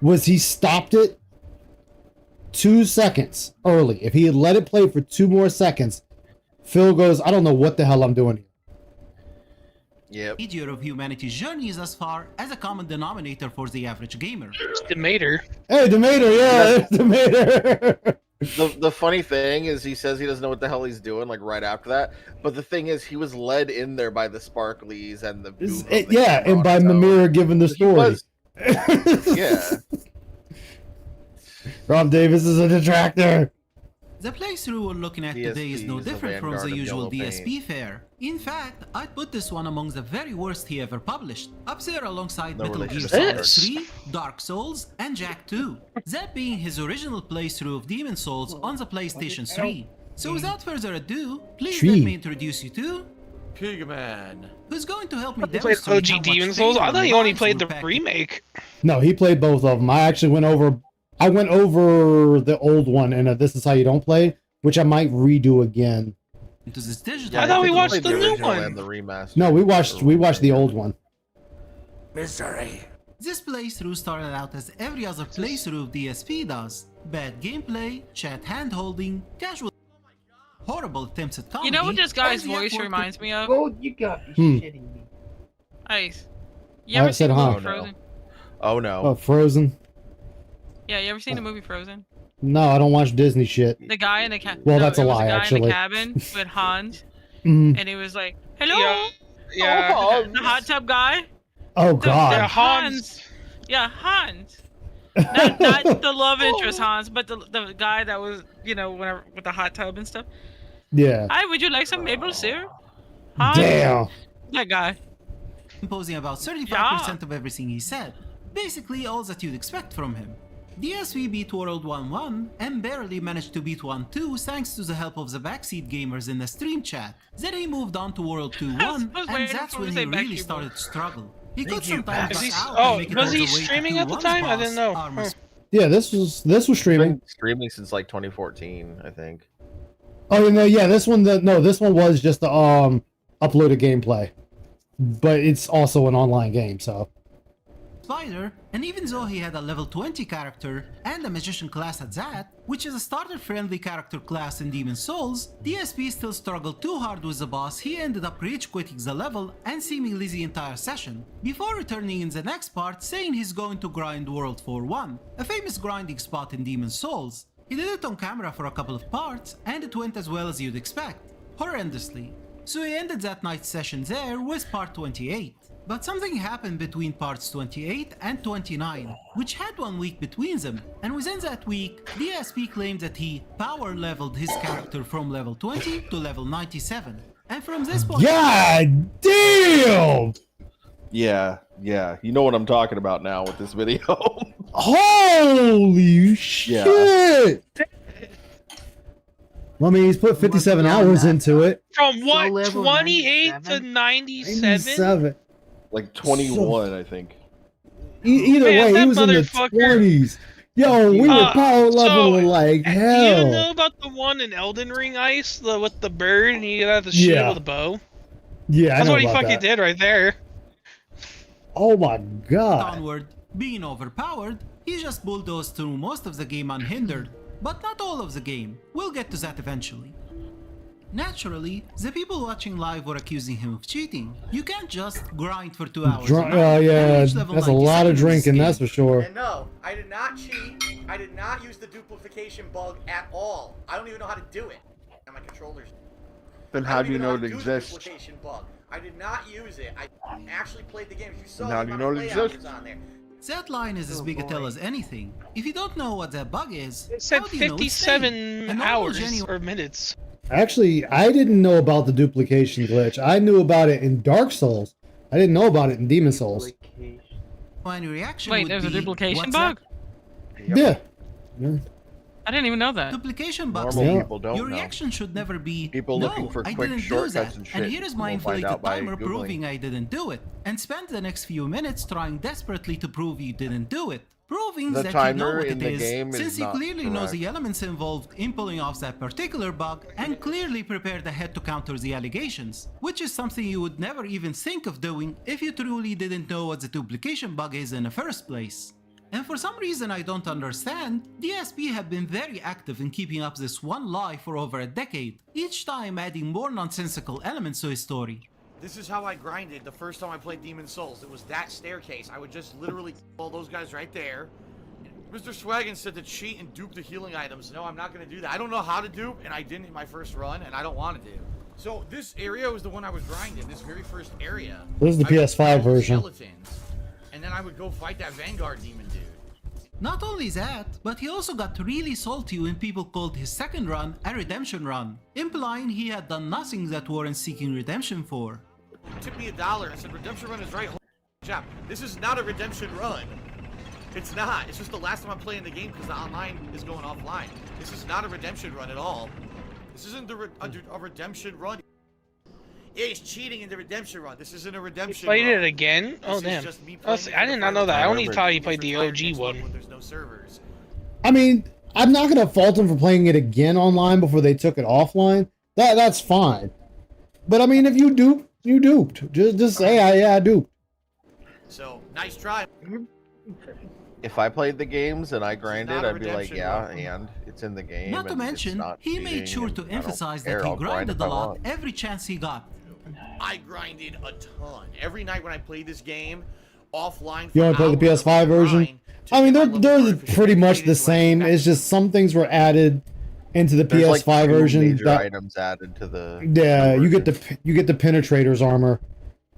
was he stopped it 2 seconds early. If he had let it play for 2 more seconds, Phil goes, I don't know what the hell I'm doing here. Yep. Meteor of humanity's journeys as far as a common denominator for the average gamer. Demeter. Hey, Demeter, yeah, Demeter. The funny thing is he says he doesn't know what the hell he's doing, like right after that. But the thing is, he was led in there by the sparklies and the Yeah, and by Mimira giving the story. Yeah. Rob Davis is a detractor. The playthrough we're looking at today is no DSP is the different from vanguard the of usual yellow DSP paint. fare. In fact, I'd put this one among the very worst he ever published, up there alongside No Metal Gear relation Solid to 3, Dark Souls, and Jack 2. That being his original playthrough of Demon Souls on the PlayStation 3. So without further ado, please let me introduce you to Pigman. who's going to help me He played demonstrate how OG much Demon Souls? I flavor thought he and only vibes played were the packed remake. No, he played both of them. I actually went over the old one, and This Is How You Don't Play, which I might redo again. into this digital. I thought we watched played the new original one. and the remaster. No, we watched the old one. Misery. This playthrough started out as every other playthrough of DSP does. Bad gameplay, chat hand-holding, casual horrible attempts at comedy. You know what this guy's and the voice effort reminds me of? Oh, you got me shitting me. Ice. You I ever said, seen the huh? movie Frozen? Oh no. Oh, Frozen? Yeah, you ever seen the movie Frozen? No, I don't watch Disney shit. The guy in the Well, that's a it was lie, guy in actually. the cabin with Hans, Mhm. and he was like, "Hello, Yeah. the hot tub guy." Oh The God. Hans. Yeah, Hans. Not the love interest Hans, but the guy that was, whenever with the hot tub and stuff. Yeah. Hi, would you like some maple syrup? Hans? Damn. That guy. Imposing about 35% of everything he said. Basically all that you'd expect from him. DSV beat World 1-1 and barely managed to beat 1-2 thanks to the help of the backseat gamers in the stream chat. Then he moved on to World 2-1 and that's when he really started to struggle. He could sometimes Is he, back out and oh, make it was all he the way to streaming at the 2-1's time? I boss, didn't know. Armor Huh. Yeah, this was streaming. Been streaming since like 2014, I think. Oh no, yeah, this one was just the uploaded gameplay, but it's also an online game, so. Spider, and even though he had a level 20 character and a magician class at that, which is a starter-friendly character class in Demon Souls, DSP still struggled too hard with the boss. He ended up rage quitting the level and seemingly the entire session, before returning in the next part saying he's going to grind World 4-1, a famous grinding spot in Demon Souls. He did it on camera for a couple of parts, and it went as well as you'd expect, horrendously. So he ended that night's session there with part 28. But something happened between parts 28 and 29, which had 1 week between them, and within that week, DSP claimed that he power leveled his character from level 20 to level 97. And from this point God damn! Yeah, you know what I'm talking about now with this video. Holy shit! Well, I mean, he's put 57 hours into it. From what, level 28 to 97? 97. Like 21, I think. Either Man, way, that he was in the motherfucker- 20s. Yo, we were power leveling like Do you hell. know about the one in Elden Ring Ice, with the bird and you got the shit Yeah. with a bow? Yeah, I That's know what he about fucking that. did right there. Oh my god. onward, being overpowered, he just bulldozed through most of the game unhindered. But not all of the game. We'll get to that eventually. Naturally, the people watching live were accusing him of cheating. You can't just grind for 2 hours. Yeah, that's a lot of drinking, that's for sure. And no, I did not cheat. I did not use the duplication bug at all. I don't even know how to do it. And my controllers. Then I how don't do you even know it how to do the exists? duplication bug. I did not use it. I actually played the game. You saw Then how the do you amount know of it play hours exists? on there. That line is as big a tell as anything. If you don't know what that bug is, It said how do you know it's 57 staying? A normal hours genuine or minutes. Actually, I didn't know about the duplication glitch. I knew about it in Dark Souls. I didn't know about it in Demon Souls. reaction Wait, would there's a be, duplication "What's bug? Yeah. Yeah. I didn't even know that. Duplication bugs. Normal people don't Your know. reaction should never be People no, looking for I quick didn't do shortcuts that. and And shit here is my will find inflated out by timer Googling. proving I didn't do it. And spend the next few minutes trying desperately to prove you didn't do it. proving The that you know timer what in it the is, game is since you not clearly know correct. the elements involved in pulling off that particular bug and clearly prepared ahead to counter the allegations, which is something you would never even think of doing if you truly didn't know what the duplication bug is in the first place. And for some reason I don't understand, DSP have been very active in keeping up this one lie for over a decade, each time adding more nonsensical elements to his story. This is how I grinded the first time I played Demon Souls. It was that staircase. I would just literally all those guys right there. Mr. Swaggin said to cheat and dupe the healing items. No, I'm not going to do that. I don't know how to dupe, and I didn't in my first run, and I don't want to do. So this area was the one I was grinding, this very first area. This is the PS5 version. Skeletons, and then I would go fight that Vanguard demon dude. Not only that, but he also got really salty when people called his second run a redemption run, implying he had done nothing that warrants seeking redemption for. Tipped me $1. I said, redemption run is right. Holy crap. This is not a redemption run. It's not. It's just the last time I'm playing the game because the online is going offline. This is not a redemption run at all. This isn't a redemption run. Yeah, he's cheating in the redemption run. This isn't a redemption Played run. it again? Oh, This is damn. just me I playing it I for did the not know first that. I time. only thought he played the Different OG time next month one. when there's no servers. I mean, I'm not gonna fault him for playing it again online before they took it offline. That's fine. But I mean, if you duped, you duped. Just say, I duped. So, nice try. If I played the games and I grinded, not a I'd be like, redemption yeah, run. and it's in the game. Not to and it's mention, not he made cheating, sure and to I don't emphasize care, that he I'll grind grinded if a I lot want. every chance he got. I grinded a ton. Every night when I played this game, offline. You only play the PS5 version? I mean, they're pretty much the same. It's just some things were added into the There's PS5 like two version. major That, items added to the. yeah, you get the Penetrator's armor.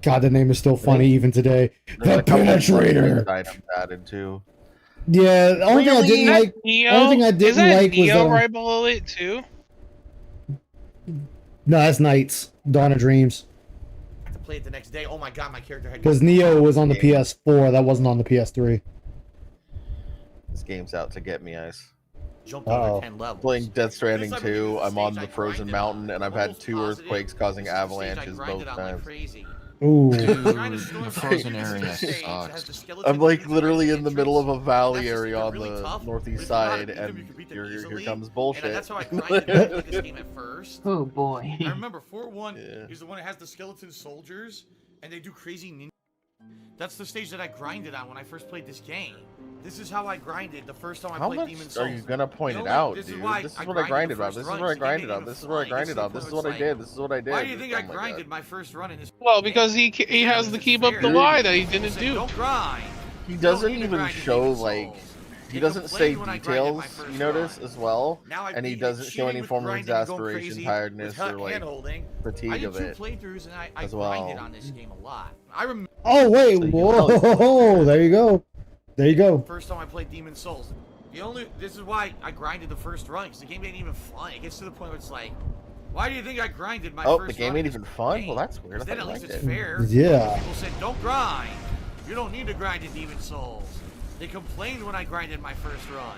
God, the name is still funny even today. There's The a couple Penetrator. items added too. Yeah, the only thing I didn't like. Neo? Only thing I Is didn't that like was Neo right below it too? no, that's Knights, Dawn of Dreams. I had to play it the next day. Oh my god, my character had. Because Neo was on the PS4, that wasn't on the PS3. This game's out to get me, Ice. Jumped Uh-oh. over 10 levels. Playing Death Stranding This, I believe, 2, is the I'm on stage the I frozen grinded mountain, on. and I've had Almost 2 positive earthquakes causing this is the stage I avalanches grinded both on like times. crazy. Ooh. The frozen area sucks. I'm like literally in the middle of a valley area on the northeast side, and here comes bullshit. And that's how I grinded this game at first. Oh boy. I remember 4-1 is the one that has the skeleton soldiers, and they do crazy ninja. That's the stage that I grinded on when I first played this game. This is how I grinded the first time I How played much Demon Souls. are you gonna point You it know out, what? This is dude? why This is I what I grinded the on. first This is run, what I 'cause the game grinded didn't on. even This is what I fly. grinded on. It's This is the what I point did. where This is what I did. Why do you think I Oh my grinded God. my first run in this? Well, because he has to keep up the lie that he didn't do. Don't grind. He You doesn't don't need to even grind in show Demon like Souls. he They doesn't say complained when I grinded my details. first You notice run. as well, Now I've and he beaten doesn't show cheating any with form of grinding and going exasperation, crazy tiredness, with or like hand-holding. I fatigue did of 2 it. playthroughs and I as grinded well. on this game a lot. I remember Oh wait, whoa! There you go. There you go. first time I played Demon Souls. This is why I grinded the first run, because the game ain't even fun. It gets to the point where it's like, why do you think I grinded my Oh, first the game run ain't in even this fun. game? Well, that's weird. I Then thought at you least liked it's it. fair. Yeah. People said, don't grind. You don't need to grind in Demon Souls. They complained when I grinded my first run.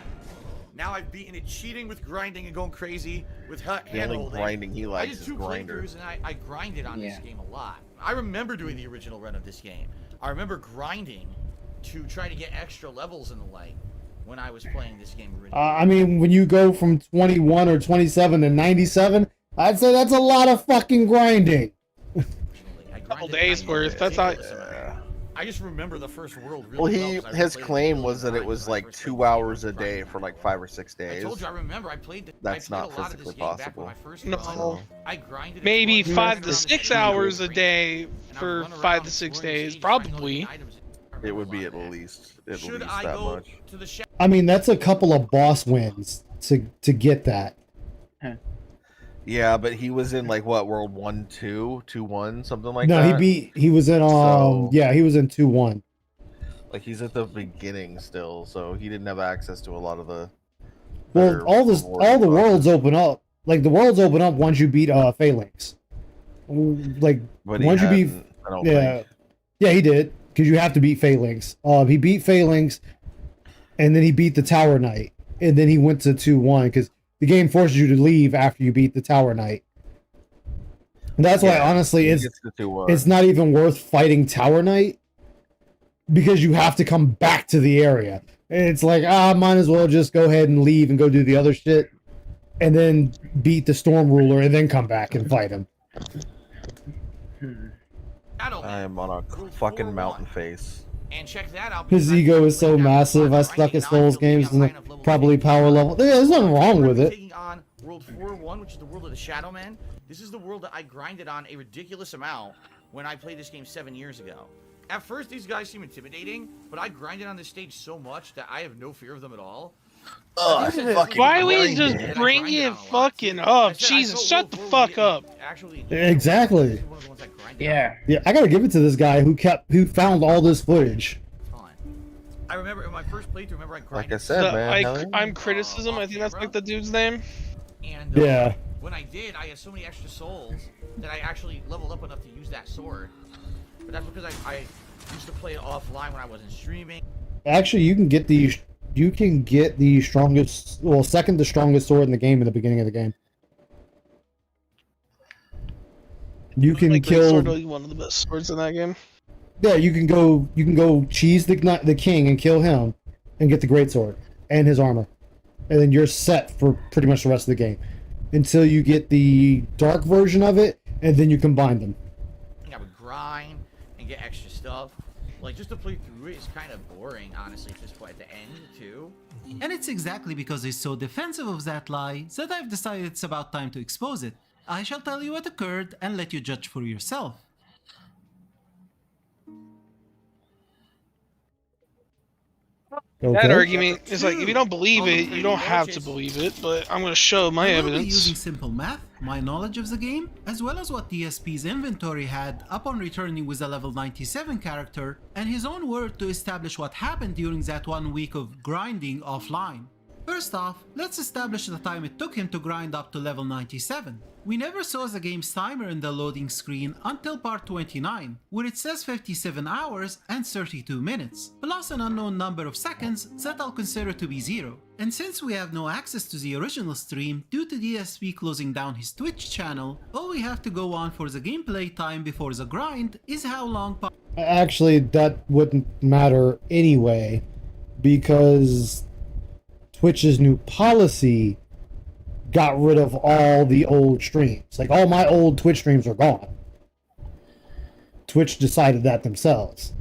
Now I've beaten it cheating with grinding and going crazy with The hand only holding. grinding he I likes did is 2 grinder. playthroughs and I grinded on this game a lot. I remember doing the original run of this game. I remember grinding to try to get extra levels and the like when I was playing this game originally. I mean, when you go from 21 or 27 to 97, I'd say that's a lot of fucking grinding. Couple days worth. That's not. I just remember the first world really Well, well. 'cause I his replayed it claim really was that it times was when I like first 2 played hours a day for like 5 or 6 I days. told you, I remember I played. That's I played not a lot of this physically game back when possible. I first No. run. I grinded it Maybe twice. 5 to Around 6 the hours a street. day And I for run around 5 to 6 exploring days, stages, finding all the probably. items. It would be at least Should that I go much. to the shadow? I mean, that's a couple of boss wins to get that. Yeah, but he was in like what, World 1, 2, 2, 1, something like No, that. he was in So- yeah, he was in 2-1. Like he's at the beginning still, so he didn't have access to a lot of the. Well, better all the rewards. worlds open up. Like the worlds open up once you beat Phalanx. Like But he once you beat hadn't, I don't yeah. think. Yeah, he did, because you have to beat Phalanx. He beat Phalanx, and then he beat the Tower Knight, and then he went to 2-1 because the game forces you to leave after you beat the Tower Knight. And that's why, Yeah, honestly, he it's gets to 2-1. it's not even worth fighting Tower Knight because you have to come back to the area. It's like, might as well just go ahead and leave and go do the other shit, and then beat the Storm Ruler, and then come back and fight him. I am on a fucking mountain face. And check that out. His ego is so massive. I suck at Souls games and probably power level. Yeah, there's nothing wrong with it. Taking on World 4-1, which is the world of the Shadow Man. This is the world that I grinded on a ridiculous amount when I played this game 7 years ago. At first, these guys seem intimidating, but I grinded on this stage so much that I have no fear of them at all. Why we just bring it fucking up? Jesus, shut the fuck up. Exactly. Yeah. Yeah, I gotta give it to this guy who found all this footage. I remember in my first playthrough, I grinded. Like I said, man. I'm Criticism. I think that's like the dude's name. And yeah. When I did, I had so many extra souls that I actually leveled up enough to use that sword. But that's because I used to play it offline when I wasn't streaming. Actually, you can get the strongest, well, second to strongest sword in the game in the beginning of the game. You can kill one of the best swords in that game. Yeah, you can go cheese the king and kill him, and get the greatsword and his armor, and then you're set for pretty much the rest of the game, until you get the dark version of it, and then you combine them. I would grind and get extra stuff. Like, just to play through it is kind of boring, honestly, at this point, at the end, too. And it's exactly because he's so defensive of that lie that I've decided it's about time to expose it. I shall tell you what occurred and let you judge for yourself. That argument is like, if you don't believe it, you don't have to believe it, but I'm going to show my evidence. Using simple math, my knowledge of the game, as well as what DSP's inventory had upon returning with a level 97 character, and his own word to establish what happened during that 1 week of grinding offline. First off, let's establish the time it took him to grind up to level 97. We never saw the game's timer in the loading screen until part 29, where it says 57 hours and 32 minutes, plus an unknown number of seconds that I'll consider to be 0. And since we have no access to the original stream due to DSP closing down his Twitch channel, all we have to go on for the gameplay time before the grind is how long. Actually, that wouldn't matter anyway, because Twitch's new policy got rid of all the old streams. Like, all my old Twitch streams are gone. Twitch decided that themselves.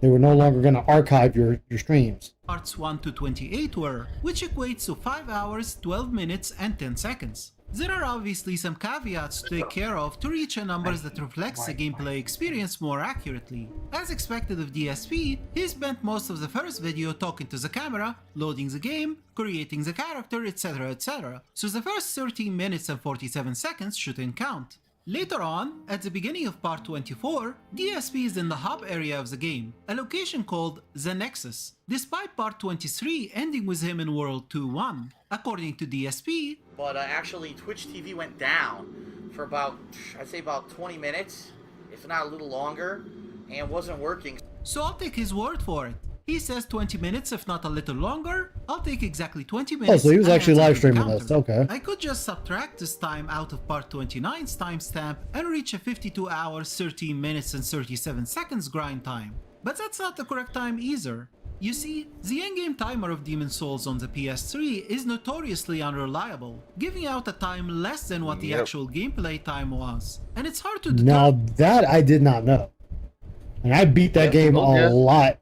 They were no longer going to archive your streams. Parts 1 to 28 were, which equates to 5 hours, 12 minutes, and 10 seconds. There are obviously some caveats to take care of to reach a number that reflects the gameplay experience more accurately. As expected of DSP, he spent most of the first video talking to the camera, loading the game, creating the character, etc, etc. So the first 13 minutes and 47 seconds shouldn't count. Later on, at the beginning of part 24, DSP is in the hub area of the game, a location called The Nexus, despite part 23 ending with him in World 2-1. According to DSP, but actually Twitch TV went down for about, I'd say about 20 minutes, if not a little longer, and wasn't working. So I'll take his word for it. He says 20 minutes, if not a little longer. I'll take exactly 20 minutes. Oh, so he was actually live streaming this. Okay. I could just subtract this time out of part 29's timestamp and reach a 52 hours, 13 minutes and 37 seconds grind time. But that's not the correct time either. You see, the in-game timer of Demon's Souls on the PS3 is notoriously unreliable, giving out a time less than what the actual gameplay time was. And it's hard to Now that I did not know. And I beat that game a lot.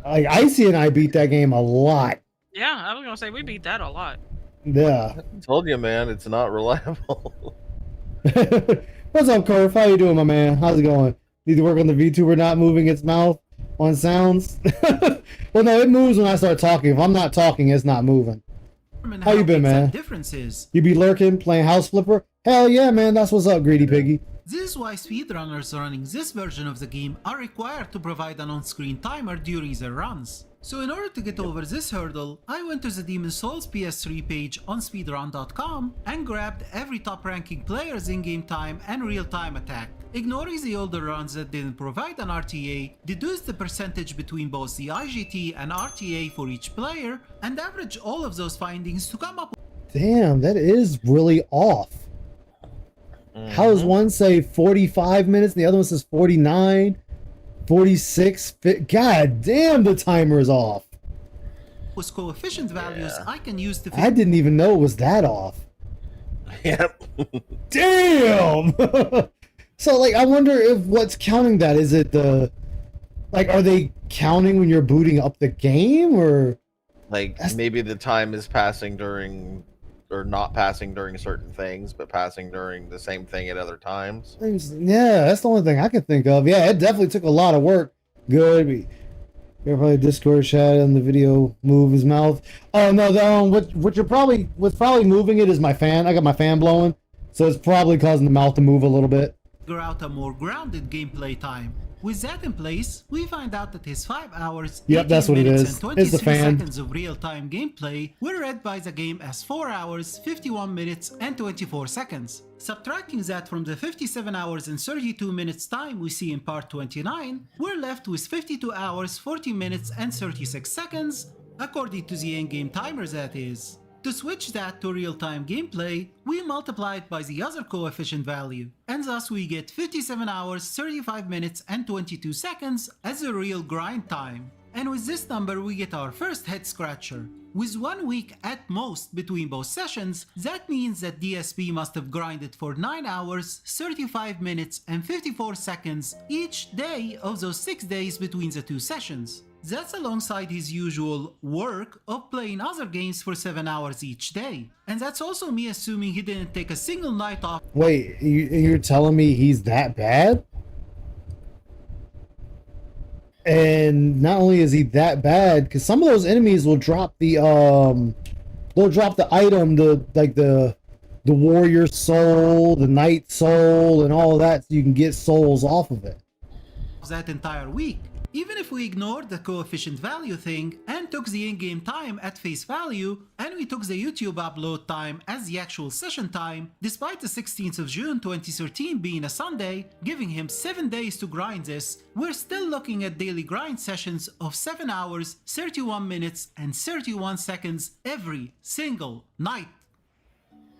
Icy and I beat that game a lot. Yeah, I was gonna say we beat that a lot. Yeah. I told you, man, it's not reliable. What's up, Curve? How you doing, my man? How's it going? Need to work on the VTuber not moving its mouth on sounds? Well, no, it moves when I start talking. If I'm not talking, it's not moving. How you been, man? You be lurking, playing House Flipper? Hell yeah, man. That's what's up, Greedy Piggy. This is why speedrunners running this version of the game are required to provide an on-screen timer during their runs. So in order to get over this hurdle, I went to the Demon's Souls PS3 page on speedrun.com and grabbed every top-ranking player's in-game time and real-time attack. Ignoring the older runs that didn't provide an RTA, deduced the percentage between both the IGT and RTA for each player, and averaged all of those findings to come up with... Damn, that is really off. How does one say 45 minutes and the other one says 49, 46? God damn, the timer is off. with coefficient values I can use to I didn't even know it was that off. Yep. Damn! So, like, I wonder if what's counting that, is it the... Like, are they counting when you're booting up the game, or... Like, maybe the time is passing during... Or not passing during certain things, but passing during the same thing at other times. Yeah, that's the only thing I can think of. Yeah, it definitely took a lot of work. Good. You're probably Discord chat and the video move his mouth. Oh no, what's probably moving it is my fan. I got my fan blowing, so it's probably causing the mouth to move a little bit. Figure out a more grounded gameplay time. With that in place, we find out that his 5 hours, Yep, that's what it is. and It's the 23 fan. seconds of real-time gameplay were read by the game as 4 hours, 51 minutes, and 24 seconds. Subtracting that from the 57 hours and 32 minutes time we see in part 29, we're left with 52 hours, 40 minutes, and 36 seconds, according to the in-game timer that is. To switch that to real-time gameplay, we multiply it by the other coefficient value, and thus we get 57 hours, 35 minutes, and 22 seconds as a real grind time. And with this number we get our first head scratcher. With 1 week at most between both sessions, that means that DSP must have grinded for 9 hours, 35 minutes, and 54 seconds each day of those 6 days between the two sessions. That's alongside his usual work of playing other games for 7 hours each day. And that's also me assuming he didn't take a single night off. Wait, you're telling me he's that bad? And not only is he that bad, because some of those enemies will drop the item, the warrior soul, the knight soul, and all of that, so you can get souls off of it. That entire week. Even if we ignored the coefficient value thing and took the in-game time at face value, and we took the YouTube upload time as the actual session time, despite the 16th of June 2013 being a Sunday, giving him 7 days to grind this, we're still looking at daily grind sessions of 7 hours, 31 minutes, and 31 seconds every single night.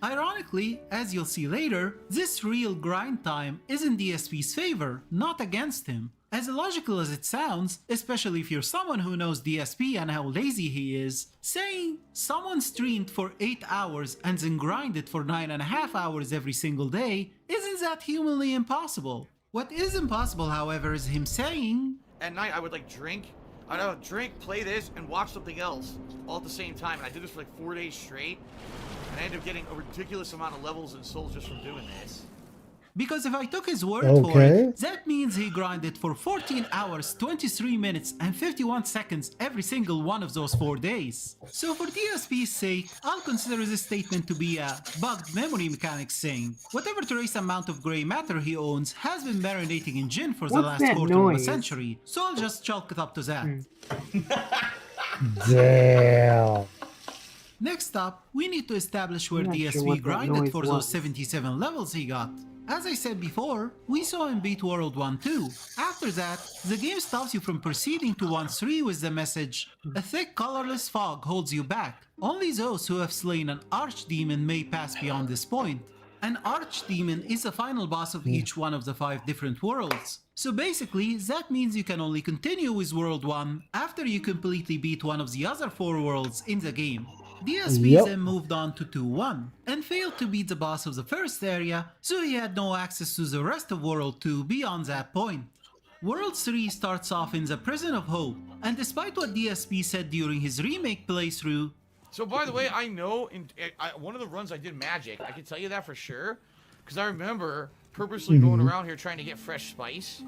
Ironically, as you'll see later, this real grind time is in DSP's favor, not against him. As illogical as it sounds, especially if you're someone who knows DSP and how lazy he is, saying someone streamed for 8 hours and then grinded for 9.5 hours every single day isn't that humanly impossible. What is impossible, however, is him saying, at night I would like drink, play this, and watch something else all at the same time, and I did this for like 4 days straight, and I ended up getting a ridiculous amount of levels and souls just from doing this. Because if I took his word for it, that means he grinded for 14 hours, 23 minutes, and 51 seconds every single one of those 4 days. So for DSP's sake, I'll consider this statement to be a bugged memory mechanics saying, whatever trace amount of grey matter he owns has been marinating in gin for the last quarter of a century, so I'll just chalk it up to that. Damn. Next up, we need to establish where DSP grinded for those 77 levels he got. As I said before, we saw him beat World 1 too. After that, the game stops you from proceeding to 1-3 with the message, a thick colorless fog holds you back. Only those who have slain an archdemon may pass beyond this point. An archdemon is the final boss of each one of the 5 different worlds. So basically, that means you can only continue with World 1 after you completely beat one of the other 4 worlds in the game. DSP then moved on to 2-1 and failed to beat the boss of the first area, so he had no access to the rest of World 2 beyond that point. World 3 starts off in the Prison of Hope, and despite what DSP said during his remake playthrough... So by the way, I know in one of the runs I did magic, I can tell you that for sure, because I remember purposely going around here trying to get fresh spice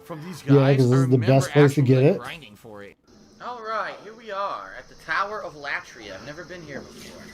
from these guys. Yeah, because this is the best place to get it. Grinding for it. Alright, here we are at the Tower of Latria. I've never been here before.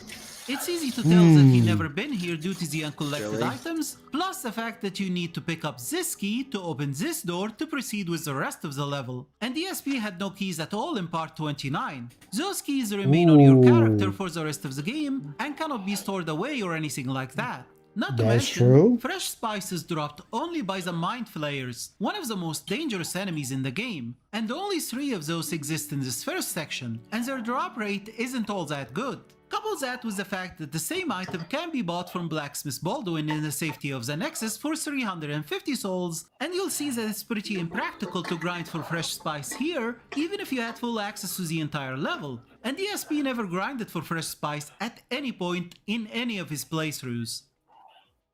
It's easy to tell that he's never been here due to the uncollected items, plus the fact that you need to pick up this key to open this door to proceed with the rest of the level. And DSP had no keys at all in part 29. Those keys remain on your character for the rest of the game and cannot be stored away or anything like that. Not to That's mention, true. fresh spice is dropped only by the Mind Flayers, one of the most dangerous enemies in the game, and only 3 of those exist in this first section, and their drop rate isn't all that good. Couple that with the fact that the same item can be bought from Blacksmith Baldwin in the safety of the Nexus for 350 souls, and you'll see that it's pretty impractical to grind for fresh spice here, even if you had full access to the entire level. And DSP never grinded for fresh spice at any point in any of his playthroughs.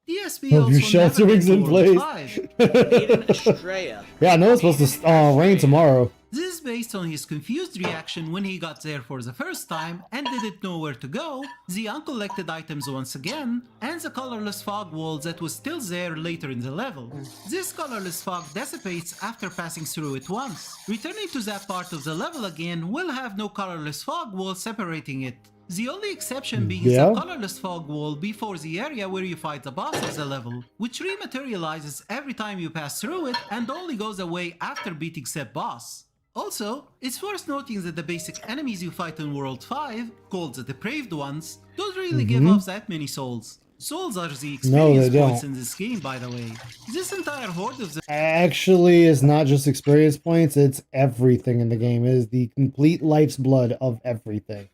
DSP Hope your also never sheltering's went in to World place. 5. Aiden Estrella. Yeah, I know it's supposed to rain tomorrow. This is based on his confused reaction when he got there for the first time and didn't know where to go, the uncollected items once again, and the colorless fog wall that was still there later in the level. This colorless fog dissipates after passing through it once. Returning to that part of the level again will have no colorless fog wall separating it. The only exception being the colorless fog wall before the area where you fight the boss of the level, which rematerializes every time you pass through it and only goes away after beating said boss. Also, it's worth noting that the basic enemies you fight in World 5, called the Depraved Ones, don't really give off that many souls. Souls are the experience points in this game, by the way. This entire horde of the Actually, it's not just experience points, it's everything in the game. It is the complete life's blood of everything.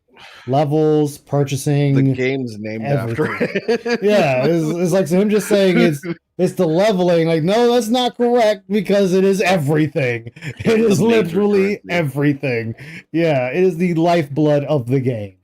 Levels, purchasing. The game's named after it. Yeah, it's like him just saying it's the leveling. Like, no, that's not correct because it is everything. It is literally everything. Yeah, it is the lifeblood of the game.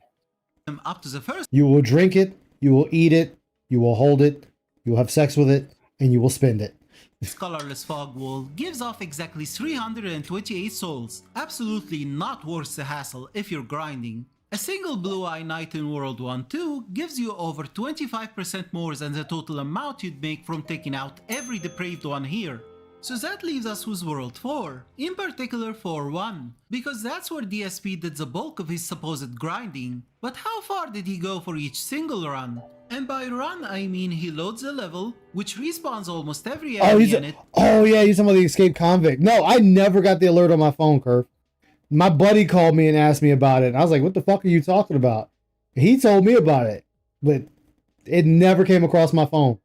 up to the first. You will drink it, you will eat it, you will hold it, you will have sex with it, and you will spend it. This colorless fog wall gives off exactly 328 souls. Absolutely not worth the hassle if you're grinding. A single Blue Eye Knight in World 1-2 gives you over 25% more than the total amount you'd make from taking out every depraved one here. So that leaves us with World 4, in particular 4-1, because that's where DSP did the bulk of his supposed grinding. But how far did he go for each single run? And by run I mean he loads a level, which respawns almost every enemy in it. Oh yeah, he's talking about the escaped convict. No, I never got the alert on my phone, Curve. My buddy called me and asked me about it, and I was like, what the fuck are you talking about? He told me about it, but it never came across my phone.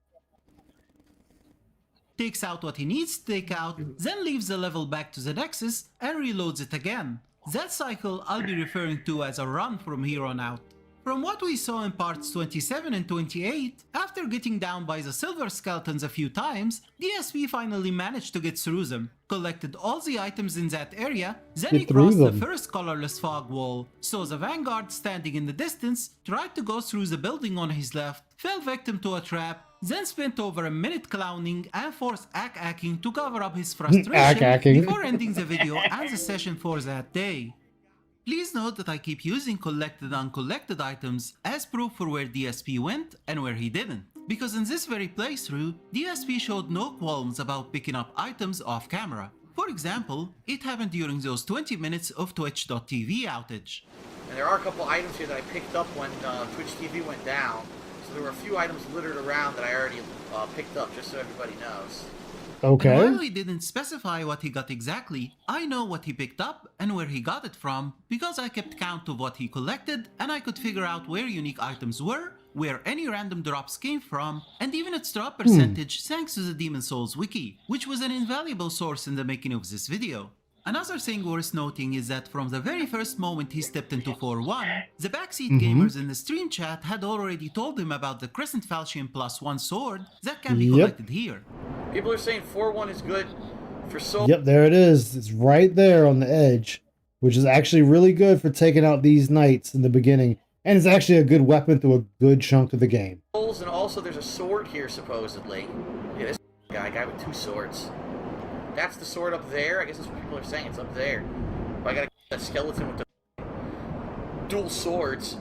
Takes out what he needs to take out, then leaves the level back to the Nexus and reloads it again. That cycle I'll be referring to as a run from here on out. From what we saw in parts 27 and 28, after getting down by the silver skeletons a few times, DSP finally managed to get through them, collected all the items in that area, then he crossed the first colorless fog wall, saw the vanguard standing in the distance, tried to go through the building on his left, fell victim to a trap, then spent over a minute clowning and forced ack-acking to cover up his frustration before ending the video and the session for that day. Please note that I keep using collected and uncollected items as proof for where DSP went and where he didn't, because in this very playthrough, DSP showed no qualms about picking up items off camera. For example, it happened during those 20 minutes of Twitch.tv outage. And there are a couple items here that I picked up when Twitch TV went down, so there were a few items littered around that I already picked up, just so everybody knows. Okay. And while he didn't specify what he got exactly, I know what he picked up and where he got it from because I kept count of what he collected and I could figure out where unique items were, where any random drops came from, and even its drop percentage thanks to the Demon Souls wiki, which was an invaluable source in the making of this video. Another thing worth noting is that from the very first moment he stepped into 4-1, the backseat gamers in the stream chat had already told him about the Crescent Falchion +1 sword that can be collected here. People are saying 4-1 is good for soul. Yep, there it is. It's right there on the edge, which is actually really good for taking out these knights in the beginning. And it's actually a good weapon through a good chunk of the game. And also there's a sword here, supposedly. Yeah, this guy with 2 swords. That's the sword up there. I guess that's what people are saying. It's up there. But I gotta get that skeleton with the dual swords.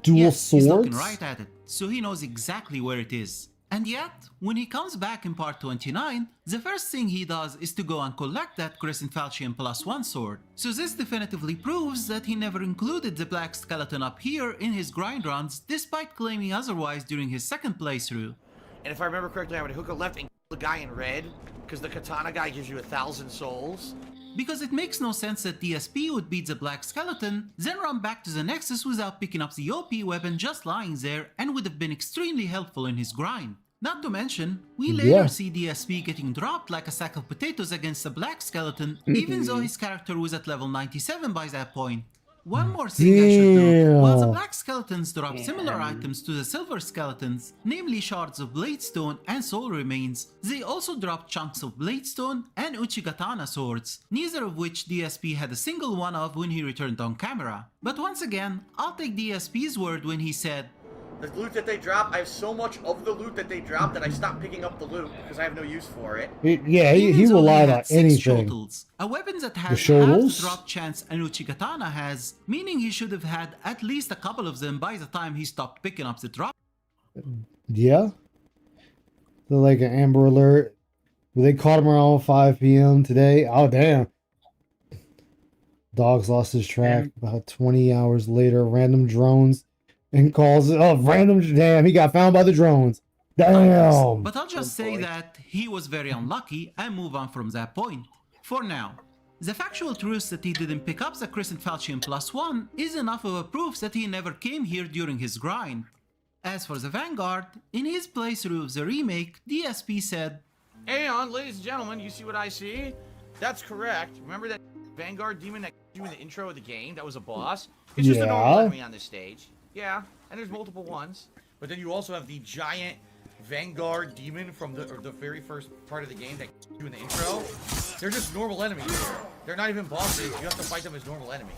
Dual swords? He's looking right at it, so he knows exactly where it is. And yet, when he comes back in part 29, the first thing he does is to go and collect that Crescent Falchion +1 sword. So this definitively proves that he never included the black skeleton up here in his grind runs, despite claiming otherwise during his second playthrough. And if I remember correctly, I would hook a left and kill the guy in red, because the katana guy gives you 1,000 souls. Because it makes no sense that DSP would beat the black skeleton, then run back to the Nexus without picking up the OP weapon just lying there and would have been extremely helpful in his grind. Not to mention, we later see DSP getting dropped like a sack of potatoes against a black skeleton, even though his character was at level 97 by that point. One more thing I should note, while the black skeletons drop similar items to the silver skeletons, namely shards of bladestone and soul remains, they also drop chunks of bladestone and uchigatana swords, neither of which DSP had a single one of when he returned on camera. But once again, I'll take DSP's word when he said, the loot that they drop, I have so much of the loot that they drop that I stopped picking up the loot because I have no use for it. He will lie about anything. A weapon that The has half the shoulders? drop chance an uchigatana has, meaning he should have had at least a couple of them by the time he stopped picking up the drop. Yeah. So like an Amber Alert. They caught him around 5 p.m. today. Oh, damn. Dogs lost his track about 20 hours later. Random drones and calls it. Oh, random. Damn, he got found by the drones. Damn. But I'll just say that he was very unlucky and move on from that point. For now. The factual truth that he didn't pick up the Crescent Falchion +1 is enough of a proof that he never came here during his grind. As for the Vanguard, in his playthrough of the remake, DSP said, Hey on, ladies and gentlemen, you see what I see? That's correct. Remember that Vanguard demon that you in the intro of the game? That was a boss? It's just a normal enemy on this stage. Yeah, and there's multiple ones. But then you also have the giant Vanguard demon from the very first part of the game that you in the intro. They're just normal enemies here. They're not even bosses. You have to fight them as normal enemies.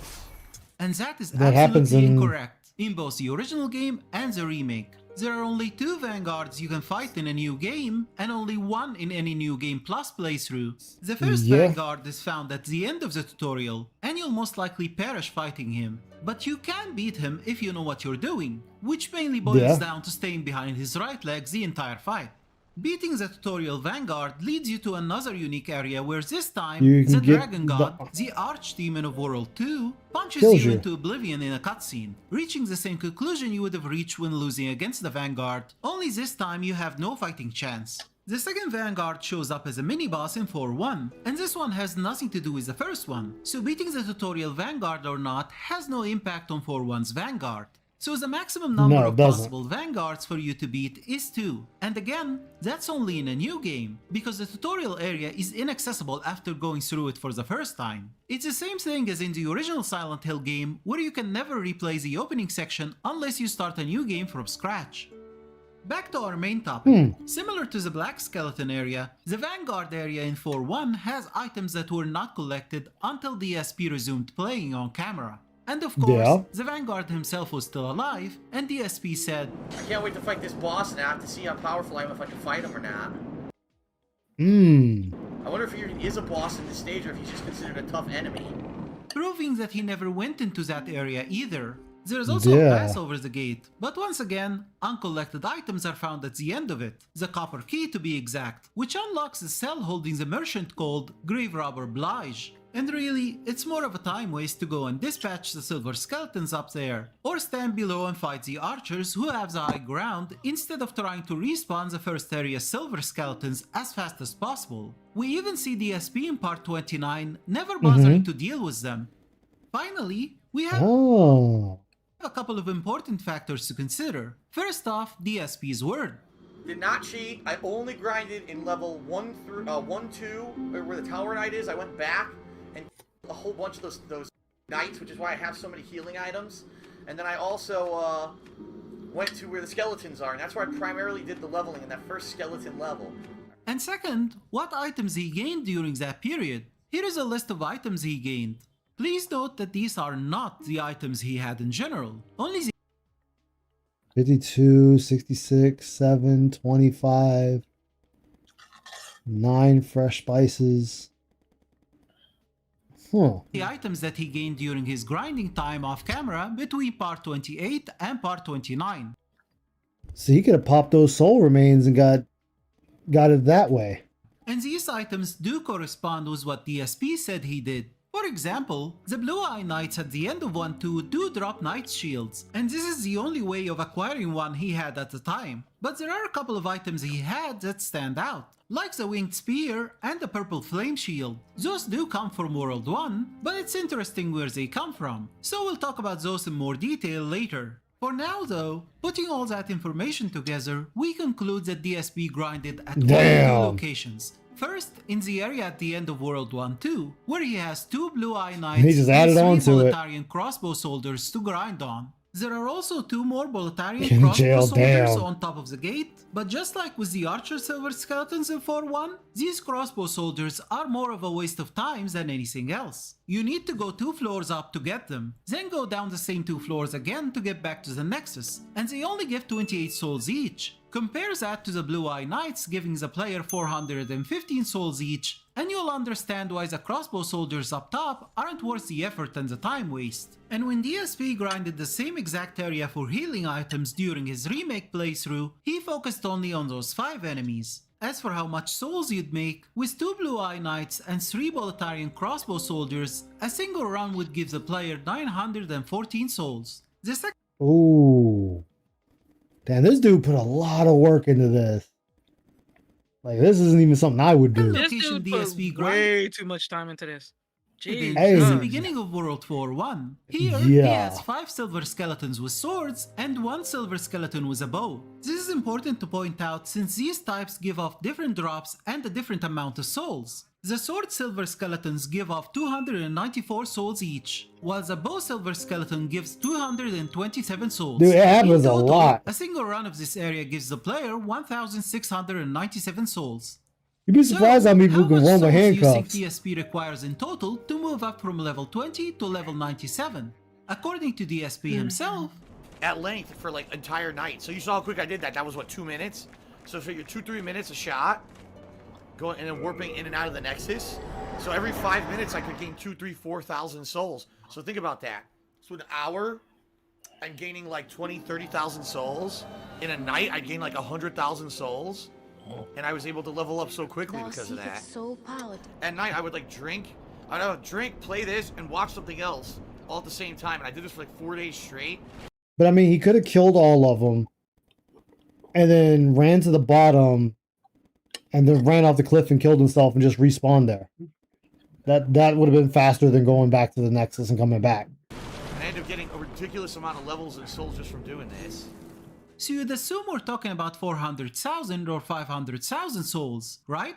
And that is That happens absolutely in- incorrect in both the original game and the remake. There are only 2 Vanguards you can fight in a new game, and only 1 in any new game plus playthrough. The first Vanguard is found at the end of the tutorial, and you'll most likely perish fighting him. But you can beat him if you know what you're doing, which mainly boils down to staying behind his right leg the entire fight. Beating the tutorial Vanguard leads you to another unique area where this time, You can the get Dragon God, the Archdemon of World 2, punches Kills you you. into oblivion in a cutscene, reaching the same conclusion you would have reached when losing against the Vanguard, only this time you have no fighting chance. The second Vanguard shows up as a mini-boss in 4-1, and this one has nothing to do with the first one, so beating the tutorial Vanguard or not has no impact on 4-1's Vanguard. So the maximum number No, it of doesn't. possible Vanguards for you to beat is 2. And again, that's only in a new game, because the tutorial area is inaccessible after going through it for the first time. It's the same thing as in the original Silent Hill game, where you can never replay the opening section unless you start a new game from scratch. Back to our main topic. Similar to the Black Skeleton area, the Vanguard area in 4-1 has items that were not collected until DSP resumed playing on camera. And of course, the Vanguard himself was still alive, and DSP said, I can't wait to fight this boss now to see how powerful I am if I can fight him or not. I wonder if he is a boss in this stage or if he's just considered a tough enemy. proving that he never went into that area either. There's also a pass over the gate, but once again, uncollected items are found at the end of it, the copper key to be exact, which unlocks the cell holding the merchant called Grave Robber Blige. And really, it's more of a time waste to go and dispatch the silver skeletons up there, or stand below and fight the archers who have the high ground instead of trying to respawn the first area silver skeletons as fast as possible. We even see DSP in part 29 never bothering to deal with them. Finally, we have a couple of important factors to consider. First off, DSP's word. Did not cheat. I only grinded in level 1 through 1, 2, where the Tower Knight is. I went back and a whole bunch of those knights, which is why I have so many healing items. And then I also went to where the skeletons are, and that's where I primarily did the leveling in that first skeleton level. And second, what items he gained during that period. Here is a list of items he gained. Please note that these are not the items he had in general. Only the 52, 66, 7, 25, 9 fresh spices. the items that he gained during his grinding time off camera between part 28 and part 29. So he could have popped those soul remains and got it that way. And these items do correspond with what DSP said he did. For example, the Blue Eye Knights at the end of 1-2 do drop Knight Shields, and this is the only way of acquiring one he had at the time. But there are a couple of items he had that stand out, like the Winged Spear and the Purple Flame Shield. Those do come from World 1, but it's interesting where they come from, so we'll talk about those in more detail later. For now though, putting all that information together, we conclude that DSP grinded at only Damn. 2 locations. First, in the area at the end of World 1-2, where he has 2 Blue-Eye Knights He just added on and 3 to it. Bolitarian crossbow soldiers to grind on. There are also 2 more Bolitarian In crossbow jail, soldiers damn. on top of the gate, but just like with the Archer Silver Skeletons in 4-1, these crossbow soldiers are more of a waste of time than anything else. You need to go 2 floors up to get them, then go down the same 2 floors again to get back to the Nexus, and they only give 28 souls each. Compare that to the Blue-Eye Knights giving the player 415 souls each, and you'll understand why the crossbow soldiers up top aren't worth the effort and the time waste. And when DSP grinded the same exact area for healing items during his remake playthrough, he focused only on those 5 enemies. As for how much souls you'd make, with 2 Blue-Eye Knights and 3 Bolitarian crossbow soldiers, a single run would give the player 914 souls. The second Ooh. Damn, this dude put a lot of work into this. Like, this isn't even something I would do. This dude put way too much time into this. Jeez. Hey. is the beginning of World 4-1. Here, he Yeah. has 5 silver skeletons with swords and 1 silver skeleton with a bow. This is important to point out since these types give off different drops and a different amount of souls. The sword silver skeletons give off 294 souls each, while the bow silver skeleton gives 227 souls. Dude, it happens In a total, lot. A single run of this area gives the player 1,697 souls. You'd be surprised how many people can run with Do you think handcuffs. DSP requires in total to move up from level 20 to level 97? According to DSP himself, At length for like entire night. So you saw how quick I did that. That was what, 2 minutes? So figure 2-3 minutes a shot. Going and then warping in and out of the Nexus. So every 5 minutes I could gain 2,000-4,000 souls. So think about that. So an hour, I'm gaining like 20,000-30,000 souls. In a night, I gained like 100,000 souls. And I was able to level up so quickly because of that. At night, I would like drink. I'd drink, play this, and watch something else all at the same time. And I did this for like 4 days straight. But I mean, he could have killed all of them. And then ran to the bottom. And then ran off the cliff and killed himself and just respawned there. That would have been faster than going back to the Nexus and coming back. And I ended up getting a ridiculous amount of levels and souls just from doing this. so you'd assume we're talking about 400,000 or 500,000 souls, right?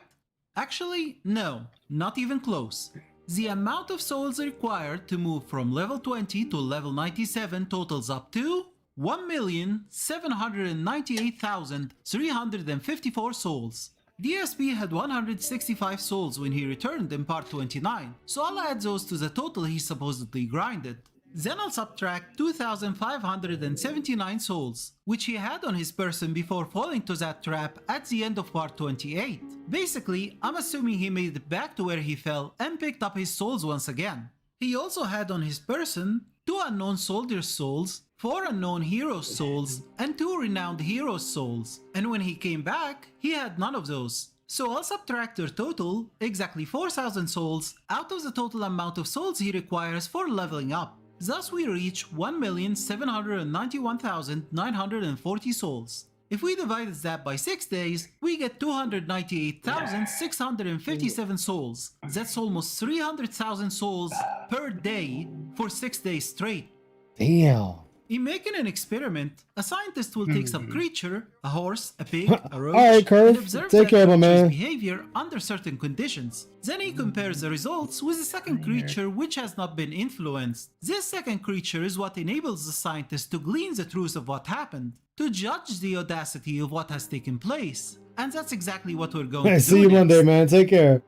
Actually, no, not even close. The amount of souls required to move from level 20 to level 97 totals up to 1,798,354 souls. DSP had 165 souls when he returned in part 29, so I'll add those to the total he supposedly grinded. Then I'll subtract 2,579 souls, which he had on his person before falling to that trap at the end of part 28. Basically, I'm assuming he made it back to where he fell and picked up his souls once again. He also had on his person 2 unknown soldiers' souls, 4 unknown heroes' souls, and 2 renowned heroes' souls, and when he came back, he had none of those. So I'll subtract their total, exactly 4,000 souls, out of the total amount of souls he requires for leveling up. Thus we reach 1,791,940 souls. If we divided that by 6 days, we get 298,657 souls. That's almost 300,000 souls per day for 6 days straight. Damn. In making an experiment, a scientist will take some creature, a horse, a pig, a roach, Alright, Curve. and observe Take that care, my creature's man. behavior under certain conditions. Then he compares the results with a second creature which has not been influenced. This second creature is what enables the scientist to glean the truth of what happened, to judge the audacity of what has taken place. And that's exactly what we're going to do. See you Monday, man. Take care.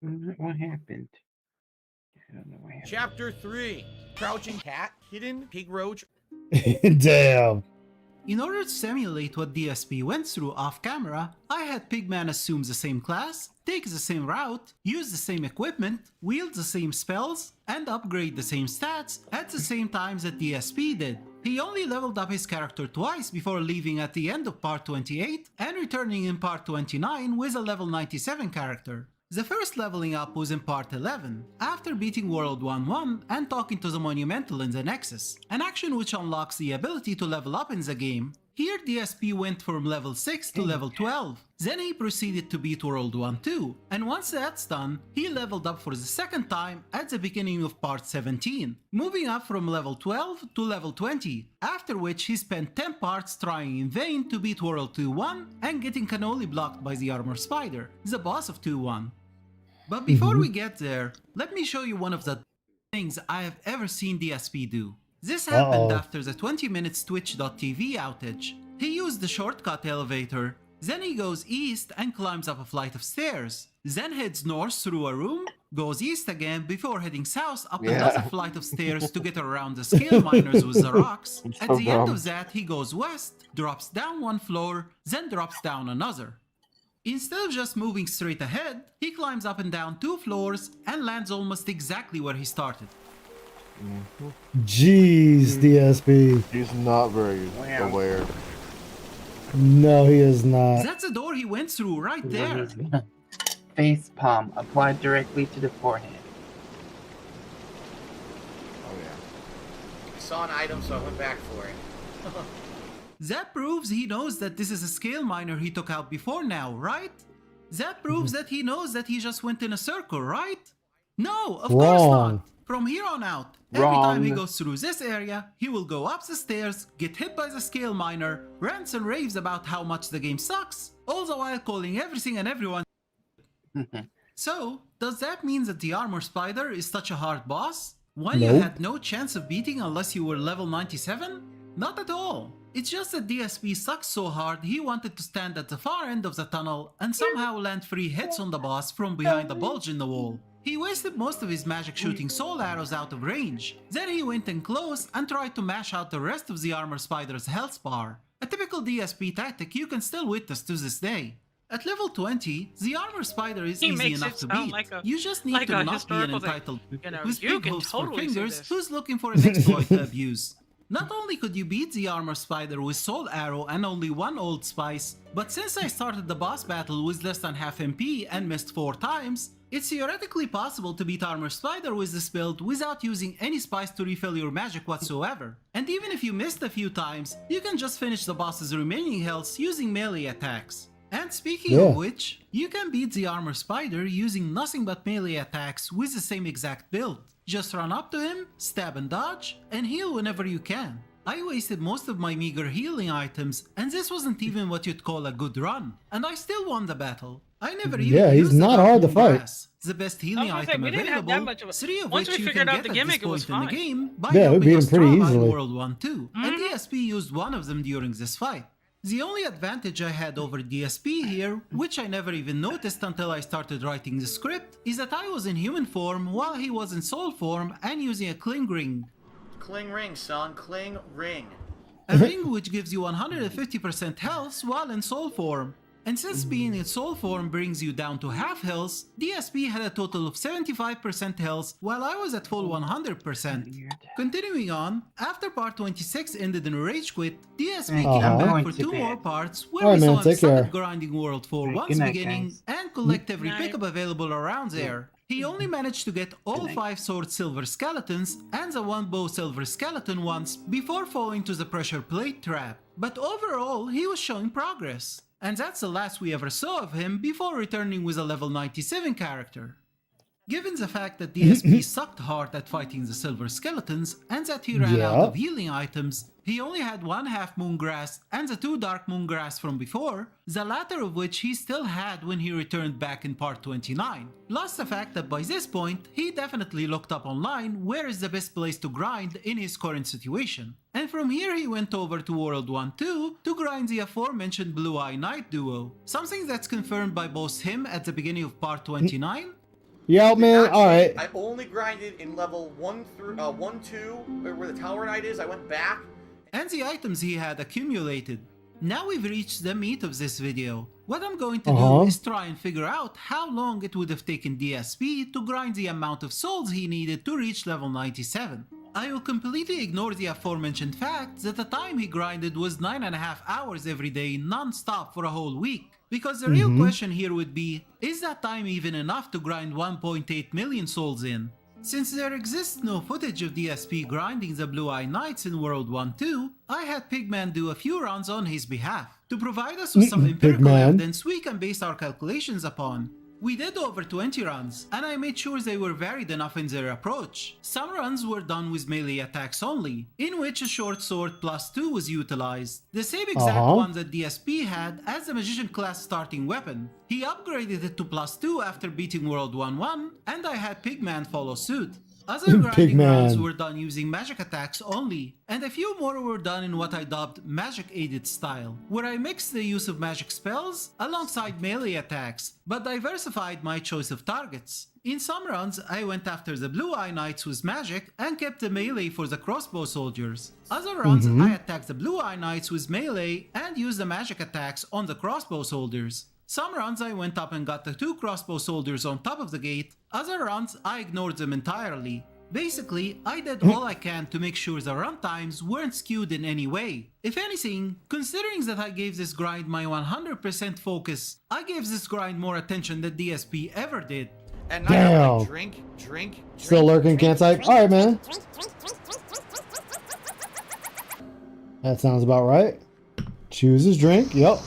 What happened? I don't know what happened. Chapter 3. Crouching cat, hidden pig roach. Damn. In order to simulate what DSP went through off camera, I had Pigman assume the same class, take the same route, use the same equipment, wield the same spells, and upgrade the same stats at the same time that DSP did. He only leveled up his character twice before leaving at the end of part 28 and returning in part 29 with a level 97 character. The first leveling up was in part 11, after beating World 1-1 and talking to the Monumental in the Nexus, an action which unlocks the ability to level up in the game. Here DSP went from level 6 to level 12. Then he proceeded to beat World 1-2, and once that's done, he leveled up for the second time at the beginning of part 17, moving up from level 12 to level 20, after which he spent 10 parts trying in vain to beat World 2-1 and getting cannoli blocked by the Armor Spider, the boss of 2-1. But before we get there, let me show you one of the things I have ever seen DSP do. This happened after the 20 minutes Twitch.tv outage. He used the shortcut elevator, then he goes east and climbs up a flight of stairs, then heads north through a room, goes east again before heading south up another flight of stairs to get around the scale miners with the rocks. At the end of that, he goes west, drops down one floor, then drops down another. Instead of just moving straight ahead, he climbs up and down 2 floors and lands almost exactly where he started. Jeez, DSP. He's not very aware. No, he is not. That's the door he went through right there. Face palm applied directly to the forehead. Oh yeah. I saw an item, so I went back for it. That proves he knows that this is a scale miner he took out before now, right? That proves that he knows that he just went in a circle, right? No, of course not. From here on out, every time he goes through this area, he will go up the stairs, get hit by the scale miner, rants and raves about how much the game sucks, all the while calling everything and everyone. So, does that mean that the Armor Spider is such a hard boss? One you had no chance of beating unless you were level 97? Not at all. It's just that DSP sucks so hard he wanted to stand at the far end of the tunnel and somehow land 3 hits on the boss from behind a bulge in the wall. He wasted most of his magic shooting soul arrows out of range. Then he went in close and tried to mash out the rest of the Armor Spider's health bar. A typical DSP tactic you can still witness to this day. At level 20, the Armor Spider is easy enough to beat. You just need to not be an entitled who's big hopes for fingers who's looking for an exploit to abuse. Not only could you beat the Armor Spider with Soul Arrow and only 1 Old Spice, but since I started the boss battle with less than half MP and missed 4 times, it's theoretically possible to beat Armor Spider with this build without using any spice to refill your magic whatsoever. And even if you missed a few times, you can just finish the boss's remaining health using melee attacks. And speaking of which, you can beat the Armor Spider using nothing but melee attacks with the same exact build. Just run up to him, stab and dodge, and heal whenever you can. I wasted most of my meager healing items, and this wasn't even what you'd call a good run. And I still won the battle. I never even he's not hard to fight. The best healing item available, 3 of which you can get at this point in the game by we helping beat him us pretty draw easily. World 1-2, and DSP used one of them during this fight. The only advantage I had over DSP here, which I never even noticed until I started writing the script, is that I was in human form while he was in soul form and using a cling ring. Cling ring, son. Cling ring. A ring which gives you 150% health while in soul form. And since being in soul form brings you down to half health, DSP had a total of 75% health while I was at full 100%. Continuing on, after part 26 ended in a rage quit, DSP came back for 2 more parts where we saw him start grinding World 4 once beginning and collect every pickup available around there. He only managed to get all 5 sword silver skeletons and the 1 bow silver skeleton once before falling to the pressure plate trap. But overall, he was showing progress. And that's the last we ever saw of him before returning with a level 97 character. Given the fact that DSP sucked hard at fighting the silver skeletons and that he ran out of healing items, he only had 1 half moongrass and the 2 dark moongrass from before, the latter of which he still had when he returned back in part 29. Plus the fact that by this point, he definitely looked up online where is the best place to grind in his current situation. And from here he went over to World 1-2 to grind the aforementioned Blue Eye Knight duo, something that's confirmed by both him at the beginning of part 29. Yeah, man, alright. I only grinded in level 1 through 1, 2, where the Tower Knight is. I went back. And the items he had accumulated. Now we've reached the meat of this video. What I'm going to do is try and figure out how long it would have taken DSP to grind the amount of souls he needed to reach level 97. I will completely ignore the aforementioned fact that the time he grinded was 9.5 hours every day non-stop for a whole week. Because the real question here would be, is that time even enough to grind 1.8 million souls in? Since there exists no footage of DSP grinding the Blue-Eye Knights in World 1-2, I had Pigman do a few runs on his behalf, to provide us with some empirical Pigman. evidence we can base our calculations upon. We did over 20 runs, and I made sure they were varied enough in their approach. Some runs were done with melee attacks only, in which a short sword +2 was utilized, the same exact one that DSP had as the Magician class starting weapon. He upgraded it to +2 after beating World 1-1, and I had Pigman follow suit. Other grinding runs were done using magic attacks only, and a few more were done in what I dubbed magic-aided style, where I mixed the use of magic spells alongside melee attacks, but diversified my choice of targets. In some runs, I went after the Blue-Eye Knights with magic and kept the melee for the crossbow soldiers. Other runs, I attacked the Blue-Eye Knights with melee and used the magic attacks on the crossbow soldiers. Some runs I went up and got the 2 crossbow soldiers on top of the gate, other runs I ignored them entirely. Basically, I did all I can to make sure the run times weren't skewed in any way. If anything, considering that I gave this grind my 100% focus, I gave this grind more attention than DSP ever did. And now like, drink. Still lurking, can't type. Alright, man. That sounds about right. Choose his drink, yep.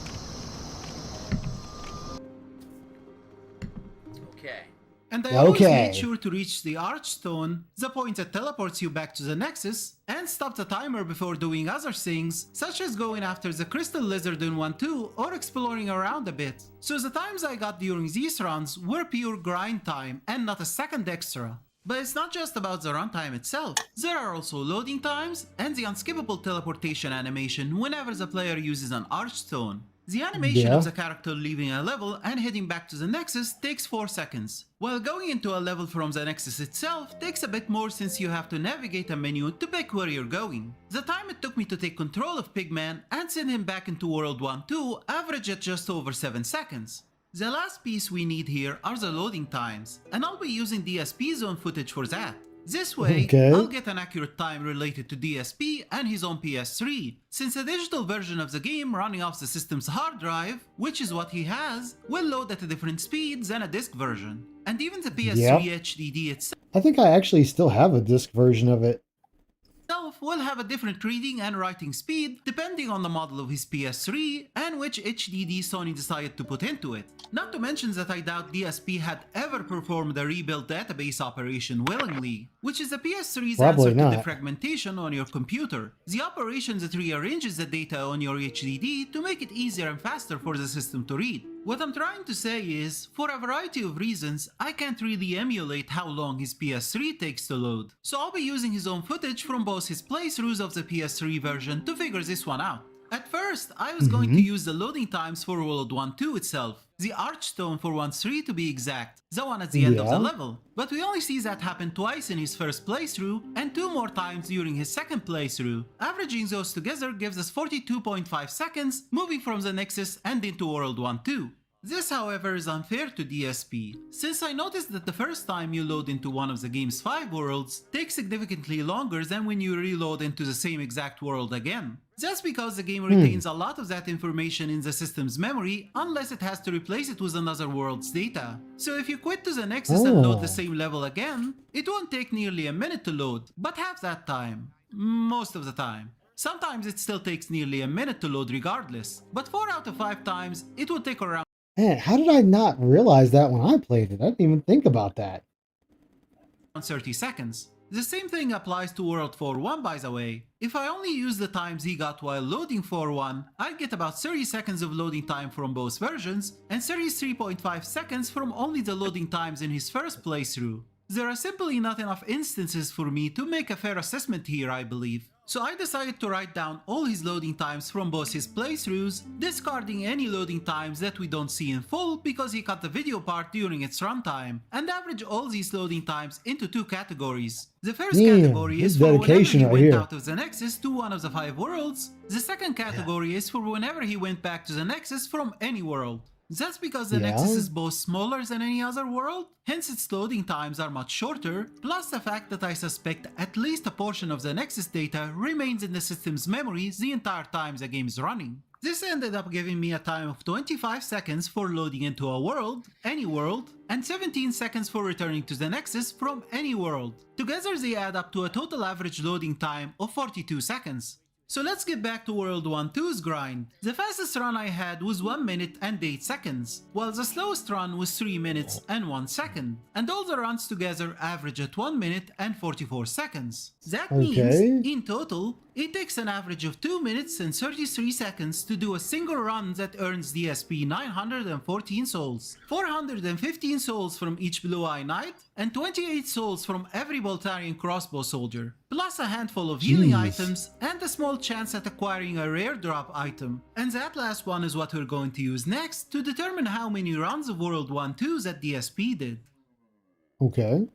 And I always made sure to reach the Archstone, the point that teleports you back to the Nexus, and stop the timer before doing other things, such as going after the Crystal Lizard in 1-2 or exploring around a bit. So the times I got during these runs were pure grind time and not a second extra. But it's not just about the runtime itself. There are also loading times and the unskippable teleportation animation whenever the player uses an Archstone. The animation of the character leaving a level and heading back to the Nexus takes 4 seconds, while going into a level from the Nexus itself takes a bit more since you have to navigate a menu to pick where you're going. The time it took me to take control of Pigman and send him back into World 1-2 average at just over 7 seconds. The last piece we need here are the loading times, and I'll be using DSP's own footage for that. This way, I'll get an accurate time related to DSP and his own PS3, since a digital version of the game running off the system's hard drive, which is what he has, will load at a different speed than a disc version. And even the PS3 HDD itself I think I actually still have a disc version of it. will have a different reading and writing speed depending on the model of his PS3 and which HDD Sony decided to put into it. Not to mention that I doubt DSP had ever performed a rebuild database operation willingly, which is the PS3's answer to defragmentation on your computer, the operation that rearranges the data on your HDD to make it easier and faster for the system to read. What I'm trying to say is, for a variety of reasons, I can't really emulate how long his PS3 takes to load, so I'll be using his own footage from both his playthroughs of the PS3 version to figure this one out. At first, I was going to use the loading times for World 1-2 itself, the Archstone for 1-3 to be exact, the one at the end of the level, but we only see that happen twice in his first playthrough and 2 more times during his second playthrough. Averaging those together gives us 42.5 seconds, moving from the Nexus and into World 1-2. This, however, is unfair to DSP, since I noticed that the first time you load into one of the game's 5 worlds takes significantly longer than when you reload into the same exact world again. That's because the game retains a lot of that information in the system's memory unless it has to replace it with another world's data. So if you quit to the Nexus and load the same level again, it won't take nearly a minute to load, but half that time. Most of the time. Sometimes it still takes nearly a minute to load regardless, but 4 out of 5 times it will take around Man, how did I not realize that when I played it? I didn't even think about that. 30 seconds. The same thing applies to World 4-1 by the way. If I only use the times he got while loading 4-1, I'd get about 30 seconds of loading time from both versions, and 33.5 seconds from only the loading times in his first playthrough. There are simply not enough instances for me to make a fair assessment here, I believe. So I decided to write down all his loading times from both his playthroughs, discarding any loading times that we don't see in full because he cut the video part during its runtime, and average all these loading times into 2 categories. The first category is for whenever he went out of the Nexus to one of the 5 worlds. The second category is for whenever he went back to the Nexus from any world. That's because the Nexus is both smaller than any other world, hence its loading times are much shorter, plus the fact that I suspect at least a portion of the Nexus data remains in the system's memory the entire time the game is running. This ended up giving me a time of 25 seconds for loading into a world, any world, and 17 seconds for returning to the Nexus from any world. Together they add up to a total average loading time of 42 seconds. So let's get back to World 1-2's grind. The fastest run I had was 1 minute and 8 seconds, while the slowest run was 3 minutes and 1 second. And all the runs together average at 1 minute and 44 seconds. That means, in total, it takes an average of 2 minutes and 33 seconds to do a single run that earns DSP 914 souls, 415 souls from each Blue Eye Knight, and 28 souls from every Boltarian crossbow soldier, plus a handful of healing items and a small chance at acquiring a rare drop item. And that last one is what we're going to use next to determine how many runs of World 1-2 that DSP did. Okay.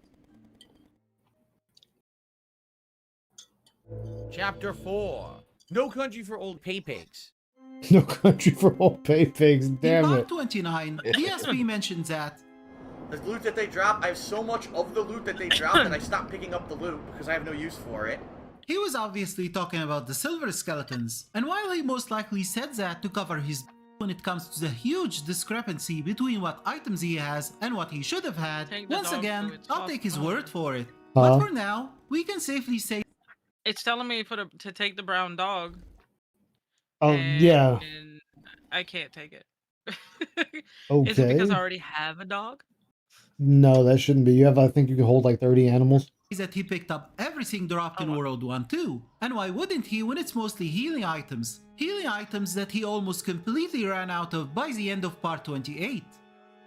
Chapter 4. No Country for Old Pay Pigs. No Country for Old Pay Pigs, damn In it. part 29, DSP mentions that The loot that they drop, I have so much of the loot that they drop that I stopped picking up the loot because I have no use for it. he was obviously talking about the silver skeletons, and while he most likely said that to cover his when it comes to the huge discrepancy between what items he has and what he should have had, once again, I'll take his word for it. But for now, we can safely say It's telling me to take the brown dog. Oh, yeah. And I can't take it. Okay. Is it because I already have a dog? No, that shouldn't be. You have, I think you can hold like 30 animals. that he picked up everything dropped in World 1-2. And why wouldn't he when it's mostly healing items? Healing items that he almost completely ran out of by the end of part 28.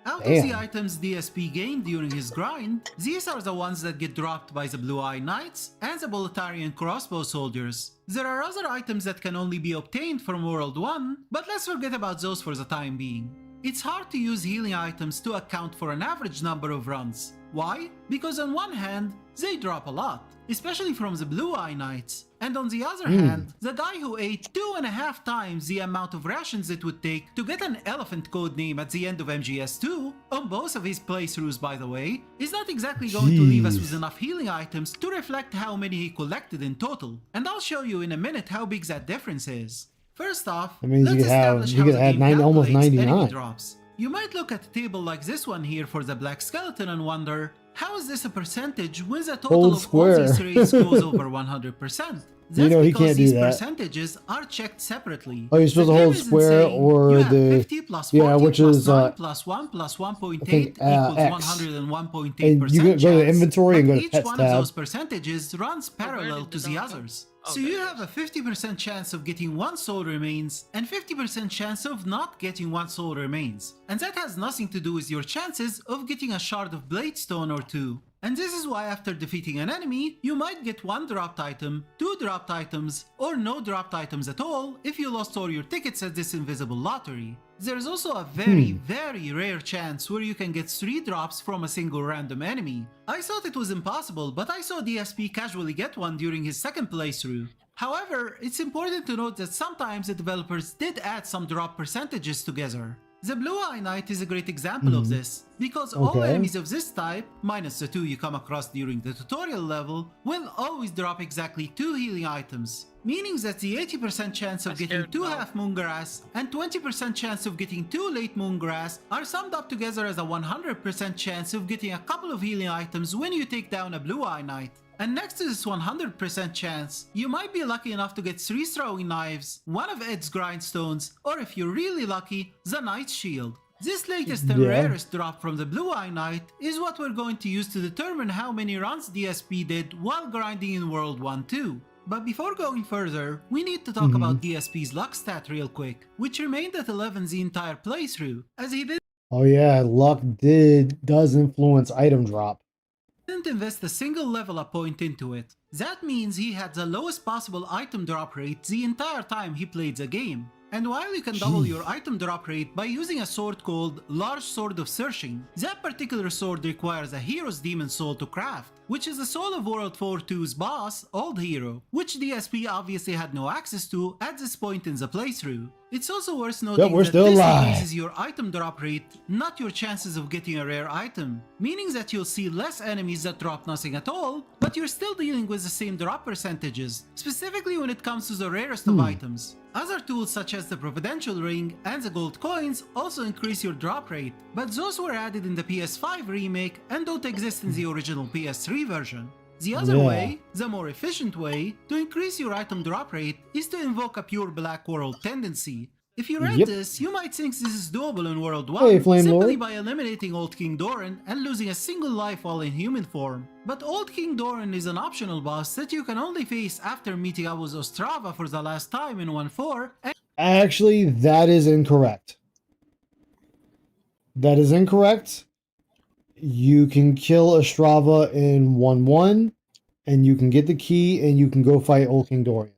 Out of the items DSP gained during his grind, these are the ones that get dropped by the Blue Eye Knights and the Boltarian crossbow soldiers. There are other items that can only be obtained from World 1, but let's forget about those for the time being. It's hard to use healing items to account for an average number of runs. Why? Because on one hand, they drop a lot, especially from the Blue Eye Knights, and on the other hand, the guy who ate 2.5 times the amount of rations it would take to get an elephant codename at the end of MGS2, on both of his playthroughs by the way, is not exactly going to leave us with enough healing items to reflect how many he collected in total, and I'll show you in a minute how big that difference is. First off, that means let's establish how the game almost calculates enemy 99. drops. You might look at a table like this one here for the black skeleton and wonder, how is this a percentage when the total of all these rates goes over 100%? That's You know he because can't do these that. percentages are checked separately. Oh, you're supposed to hold square or the 50 plus 40 yeah, which plus is 9 plus 1 plus 1.8 think, equals X. 101.8%. And you go to the inventory and go to each pets one of tab. those percentages runs parallel to the others. So you have a 50% chance of getting 1 soul remains and 50% chance of not getting 1 soul remains. And that has nothing to do with your chances of getting a shard of bladestone or 2. And this is why after defeating an enemy, you might get 1 dropped item, 2 dropped items, or no dropped items at all if you lost all your tickets at this invisible lottery. There's also a very rare chance where you can get 3 drops from a single random enemy. I thought it was impossible, but I saw DSP casually get one during his second playthrough. However, it's important to note that sometimes the developers did add some drop percentages together. The Blue Eye Knight is a great example of this, because all enemies of this type, minus the 2 you come across during the tutorial level, will always drop exactly 2 healing items, meaning that the 80% chance of getting 2 half moon grass and 20% chance of getting 2 late moon grass are summed up together as a 100% chance of getting a couple of healing items when you take down a Blue Eye Knight. And next to this 100% chance, you might be lucky enough to get 3 throwing knives, 1 of Ed's grindstones, or if you're really lucky, the Knight's Shield. This latest and rarest drop from the Blue Eye Knight is what we're going to use to determine how many runs DSP did while grinding in World 1-2. But before going further, we need to talk about DSP's luck stat real quick, which remained at 11 the entire playthrough, as he Oh yeah, luck does influence item drop. didn't invest a single level up point into it. That means he had the lowest possible item drop rate the entire time he played the game. And while you can double your item drop rate by using a sword called Large Sword of Searching, that particular sword requires a hero's demon soul to craft. which is the soul of World 4-2's boss, Old Hero, which DSP obviously had no access to at this point in the playthrough. It's also worth noting we're that still this alive. increases your item drop rate, not your chances of getting a rare item, meaning that you'll see less enemies that drop nothing at all, but you're still dealing with the same drop percentages, specifically when it comes to the rarest of items. Other tools such as the Providential Ring and the gold coins also increase your drop rate, but those were added in the PS5 remake and don't exist in the original PS3 version. The other way, the more efficient way, to increase your item drop rate is to invoke a pure Black World tendency. If you read this, you might think this is doable in World 1 simply by eliminating Old King Doran and losing a single life while in human form. But Old King Doran is an optional boss that you can only face after meeting Abuz Ostrava for the last time in 1.4. Actually, that is incorrect. That is incorrect. You can kill Ostrava in 1-1, and you can get the key, and you can go fight Old King Dorian.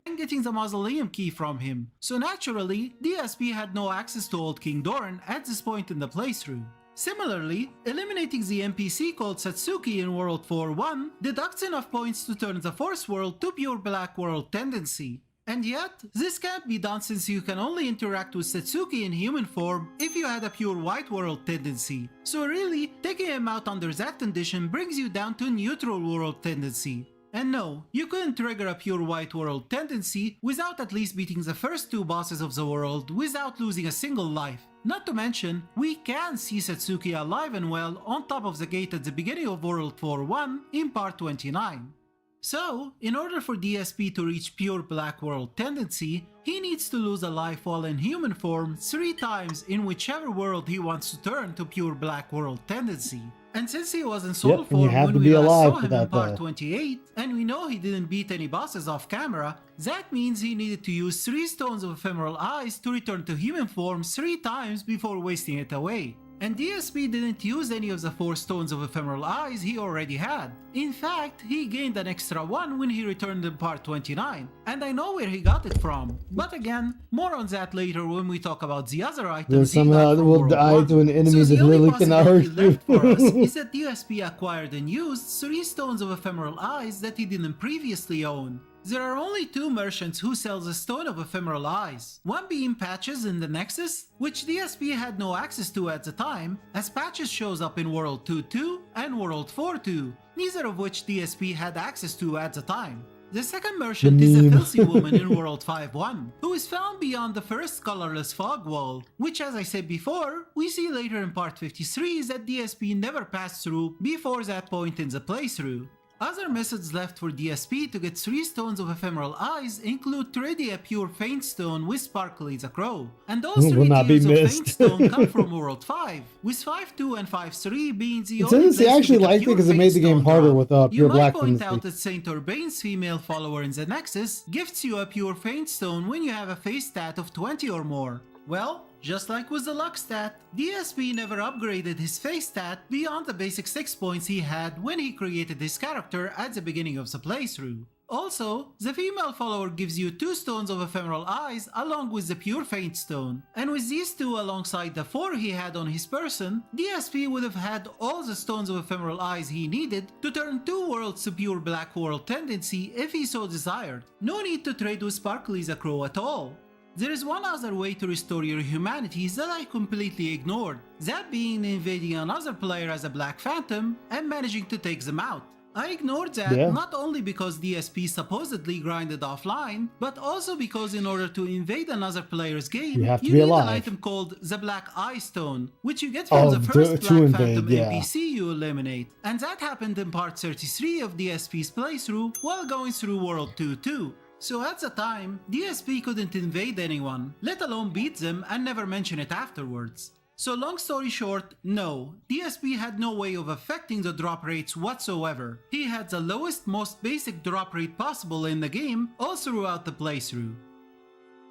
And getting the mausoleum key from him. So naturally, DSP had no access to Old King Doran at this point in the playthrough. Similarly, eliminating the NPC called Satsuki in World 4-1 deducts enough points to turn the Force World to pure Black World tendency. And yet, this can't be done since you can only interact with Satsuki in human form if you had a pure White World tendency. So really, taking him out under that condition brings you down to neutral world tendency. And no, you couldn't trigger a pure White World tendency without at least beating the first two bosses of the world without losing a single life. Not to mention, we can see Satsuki alive and well on top of the gate at the beginning of World 4-1 in part 29. So, in order for DSP to reach pure Black World tendency, he needs to lose a life while in human form 3 times in whichever world he wants to turn to pure Black World tendency. And since he was in soul form when we last saw him in part 28, and we know he didn't beat any bosses off camera, that means he needed to use 3 stones of ephemeral eyes to return to human form 3 times before wasting it away. And DSP didn't use any of the 4 stones of ephemeral eyes he already had. In fact, he gained an extra 1 when he returned in part 29, and I know where he got it from. But again, more on that later when we talk about the other items he got from will World die 1. to an enemy So that the only really cannot hurt possibility you. left for us is that DSP acquired and used 3 stones of ephemeral eyes that he didn't previously own. There are only 2 merchants who sell the Stone of Ephemeral Eyes, one being Patches in the Nexus, which DSP had no access to at the time, as Patches shows up in World 2-2 and World 4-2, neither of which DSP had access to at the time. The second merchant is a filthy woman in World 5-1, who is found beyond the first colorless fog wall, which as I said before, we see later in part 53 that DSP never passed through before that point in the playthrough. Other methods left for DSP to get 3 stones of ephemeral eyes include trading a pure Faint Stone with Sparkly the Crow, and all 3 tiers of Faint Stone come from World 5, with 5-2 and 5-3 being the only place He actually to get a liked it pure because it Faint made the game Stone harder drop. with You pure might black point tendency. out that Saint Urbain's female follower in the Nexus gifts you a pure Faint Stone when you have a face stat of 20 or more. Well, just like with the luck stat, DSP never upgraded his face stat beyond the basic 6 points he had when he created his character at the beginning of the playthrough. Also, the female follower gives you 2 stones of ephemeral eyes along with the pure Faint Stone, and with these 2 alongside the 4 he had on his person, DSP would have had all the stones of ephemeral eyes he needed to turn 2 worlds to pure Black World tendency if he so desired. No need to trade with Sparkly the Crow at all. There is one other way to restore your humanities that I completely ignored, that being invading another player as a Black Phantom and managing to take them out. I ignored that not only because DSP supposedly grinded offline, but also because in order to invade another player's game, You have to you be need alive. an item called the Black Eye Stone, which you get from the first to Black invade, Phantom yeah. NPC you eliminate. And that happened in part 33 of DSP's playthrough while going through World 2-2. So at the time, DSP couldn't invade anyone, let alone beat them and never mention it afterwards. So long story short, no, DSP had no way of affecting the drop rates whatsoever. He had the lowest, most basic drop rate possible in the game all throughout the playthrough.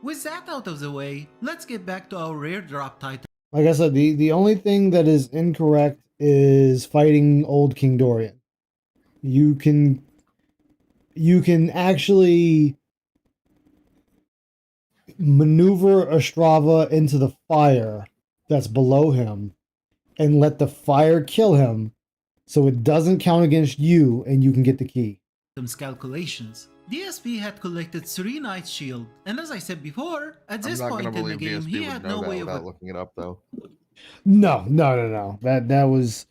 With that out of the way, let's get back to our rare drop title. Like I said, the only thing that is incorrect is fighting Old King Dorian. You can actually maneuver Ostrava into the fire that's below him and let the fire kill him, so it doesn't count against you, and you can get the key. Calculations. DSP had collected 3 Knight's Shield, and as I said before, at this I'm not point in gonna the believe game, DSP he would had know no that way of without looking it up, though. No. That was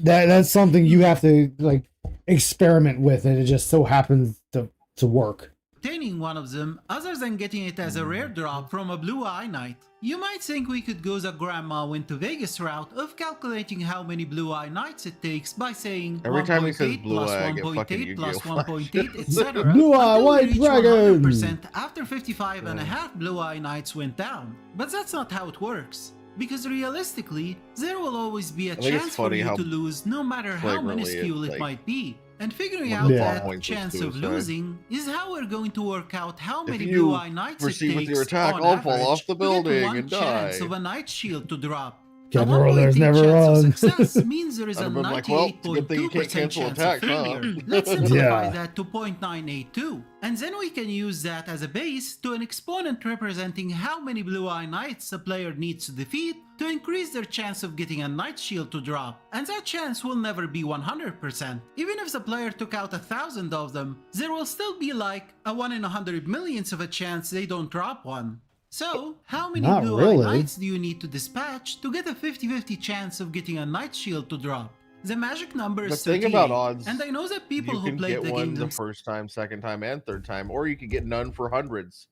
that's something you have to like experiment with, and it just so happens to work. obtaining one of them other than getting it as a rare drop from a Blue Eye Knight. You might think we could go the Grandma went to Vegas route of calculating how many Blue Eye Knights it takes by saying Every time he says 1.8 Blue plus Eye, I get 1.8 fucking plus Yu-Gi-Oh! 1.8, etc. Blue Eye until we White reach Dragon! 100% after 55 and a half Blue Eye Knights went down. But that's not how it works. Because realistically, there will always be a think it's chance for funny you how to lose no matter how flagrantly minuscule it, it like, might be. And figuring one out of the that points was chance of suicide. losing is how we're going to work out how If many you Blue Eye Knights it proceed with takes your attack, on I'll average fall off the to get building one and chance die. of a Knight Shield to drop. General, there's never chance run. of success means there is I'd a have been like, well, it's a good thing you can't 98.2% cancel chance attacks, of huh? failure. Let's simplify Yeah. that to 0.982, and then we can use that as a base to an exponent representing how many Blue Eye Knights a player needs to defeat to increase their chance of getting a Knight Shield to drop, and that chance will never be 100%. Even if the player took out 1,000 of them, there will still be like a 1 in 100 millionths of a chance they don't drop one. So, how many Not Blue really. Eye Knights do you need to dispatch to get a 50-50 chance of getting a Knight Shield to drop? The magic number The is thing 38, about odds, and I know that people you who can played get the one game the themselves first time, second time, and third time, or you could get none for hundreds.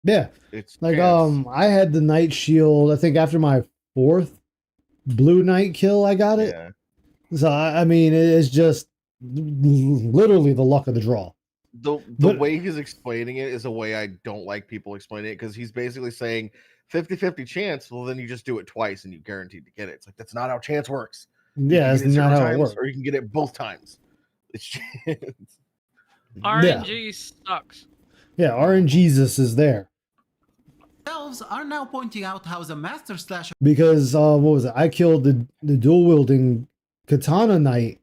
Yeah. It's Like chance. I had the Night Shield, I think after my 4th Blue Knight kill I got it. Yeah. So I mean it's just literally the luck of the draw. The But- way he's explaining it is a way I don't like people explaining it, because he's basically saying 50-50 chance, well then you just do it twice and you guaranteed to get it. It's like that's not how chance works. You Yeah, can it's get it not 0 how it times, works. or you can get it both times. It's chance. RNG sucks. Yeah, RNGesus is there. are now pointing out how the Master Slash Because what was it? I killed the dual wielding katana knight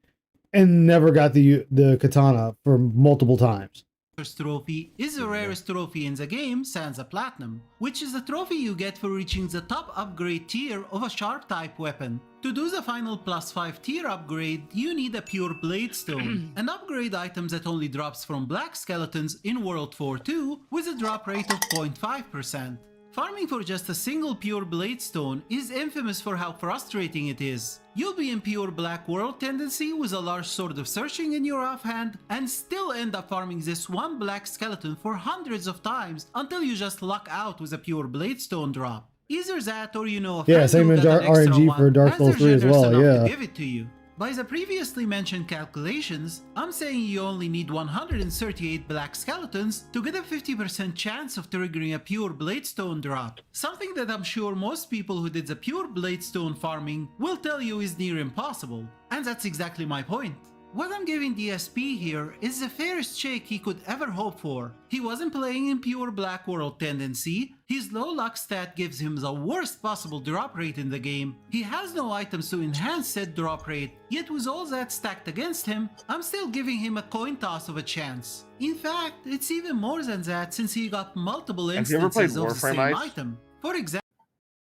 and never got the katana for multiple times. trophy is the rarest trophy in the game sans a platinum, which is the trophy you get for reaching the top upgrade tier of a sharp type weapon. To do the final +5 tier upgrade, you need a pure blade stone, an upgrade item that only drops from black skeletons in World 4-2 with a drop rate of 0.5%. Farming for just a single pure blade stone is infamous for how frustrating it is. You'll be in pure black world tendency with a large sword of searching in your offhand and still end up farming this one black skeleton for hundreds of times until you just luck out with a pure blade stone drop. Either that or you know a Yeah, friend same who in got an extra RNG one for Dark and Souls they're 3 as generous well, enough to yeah. give it to you. By the previously mentioned calculations, I'm saying you only need 138 black skeletons to get a 50% chance of triggering a pure bladestone drop. Something that I'm sure most people who did the pure bladestone farming will tell you is near impossible. And that's exactly my point. What I'm giving DSP here is the fairest shake he could ever hope for. He wasn't playing in pure black world tendency, his low luck stat gives him the worst possible drop rate in the game, he has no items to enhance said drop rate, yet with all that stacked against him, I'm still giving him a coin toss of a chance. In fact, it's even more than that since he got multiple Have you ever played instances of the same Warframe Ice? item. For example,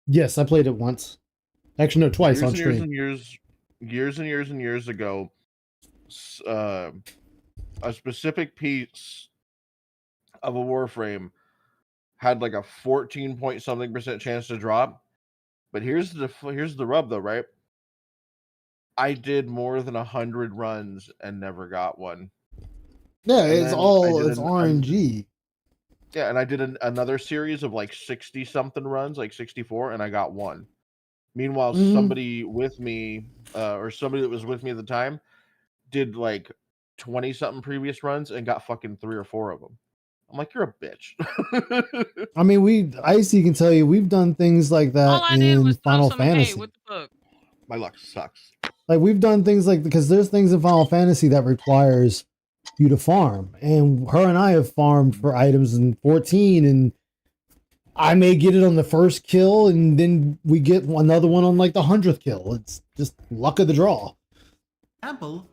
Yes, I played it once. Actually, no, twice on years stream. and years ago, a specific piece of a Warframe had like a 14 point something % chance to drop. But here's the rub though, right? I did more than 100 runs and never got one. Yeah, And it's then it's RNG. Yeah, and I did another series of like 60 something runs, like 64, and I got one. Meanwhile, somebody with me, or somebody that was with me at the time, did like 20 something previous runs and got fucking 3 or 4 of them. I'm like, you're a bitch. I mean, Icy can tell you we've done things like that in Final Fantasy. What the fuck? My luck sucks. Like we've done things like, because there's things in Final Fantasy that requires you to farm, and her and I have farmed for items in 14, and I may get it on the first kill, and then we get another one on like the 100th kill. It's just luck of the draw.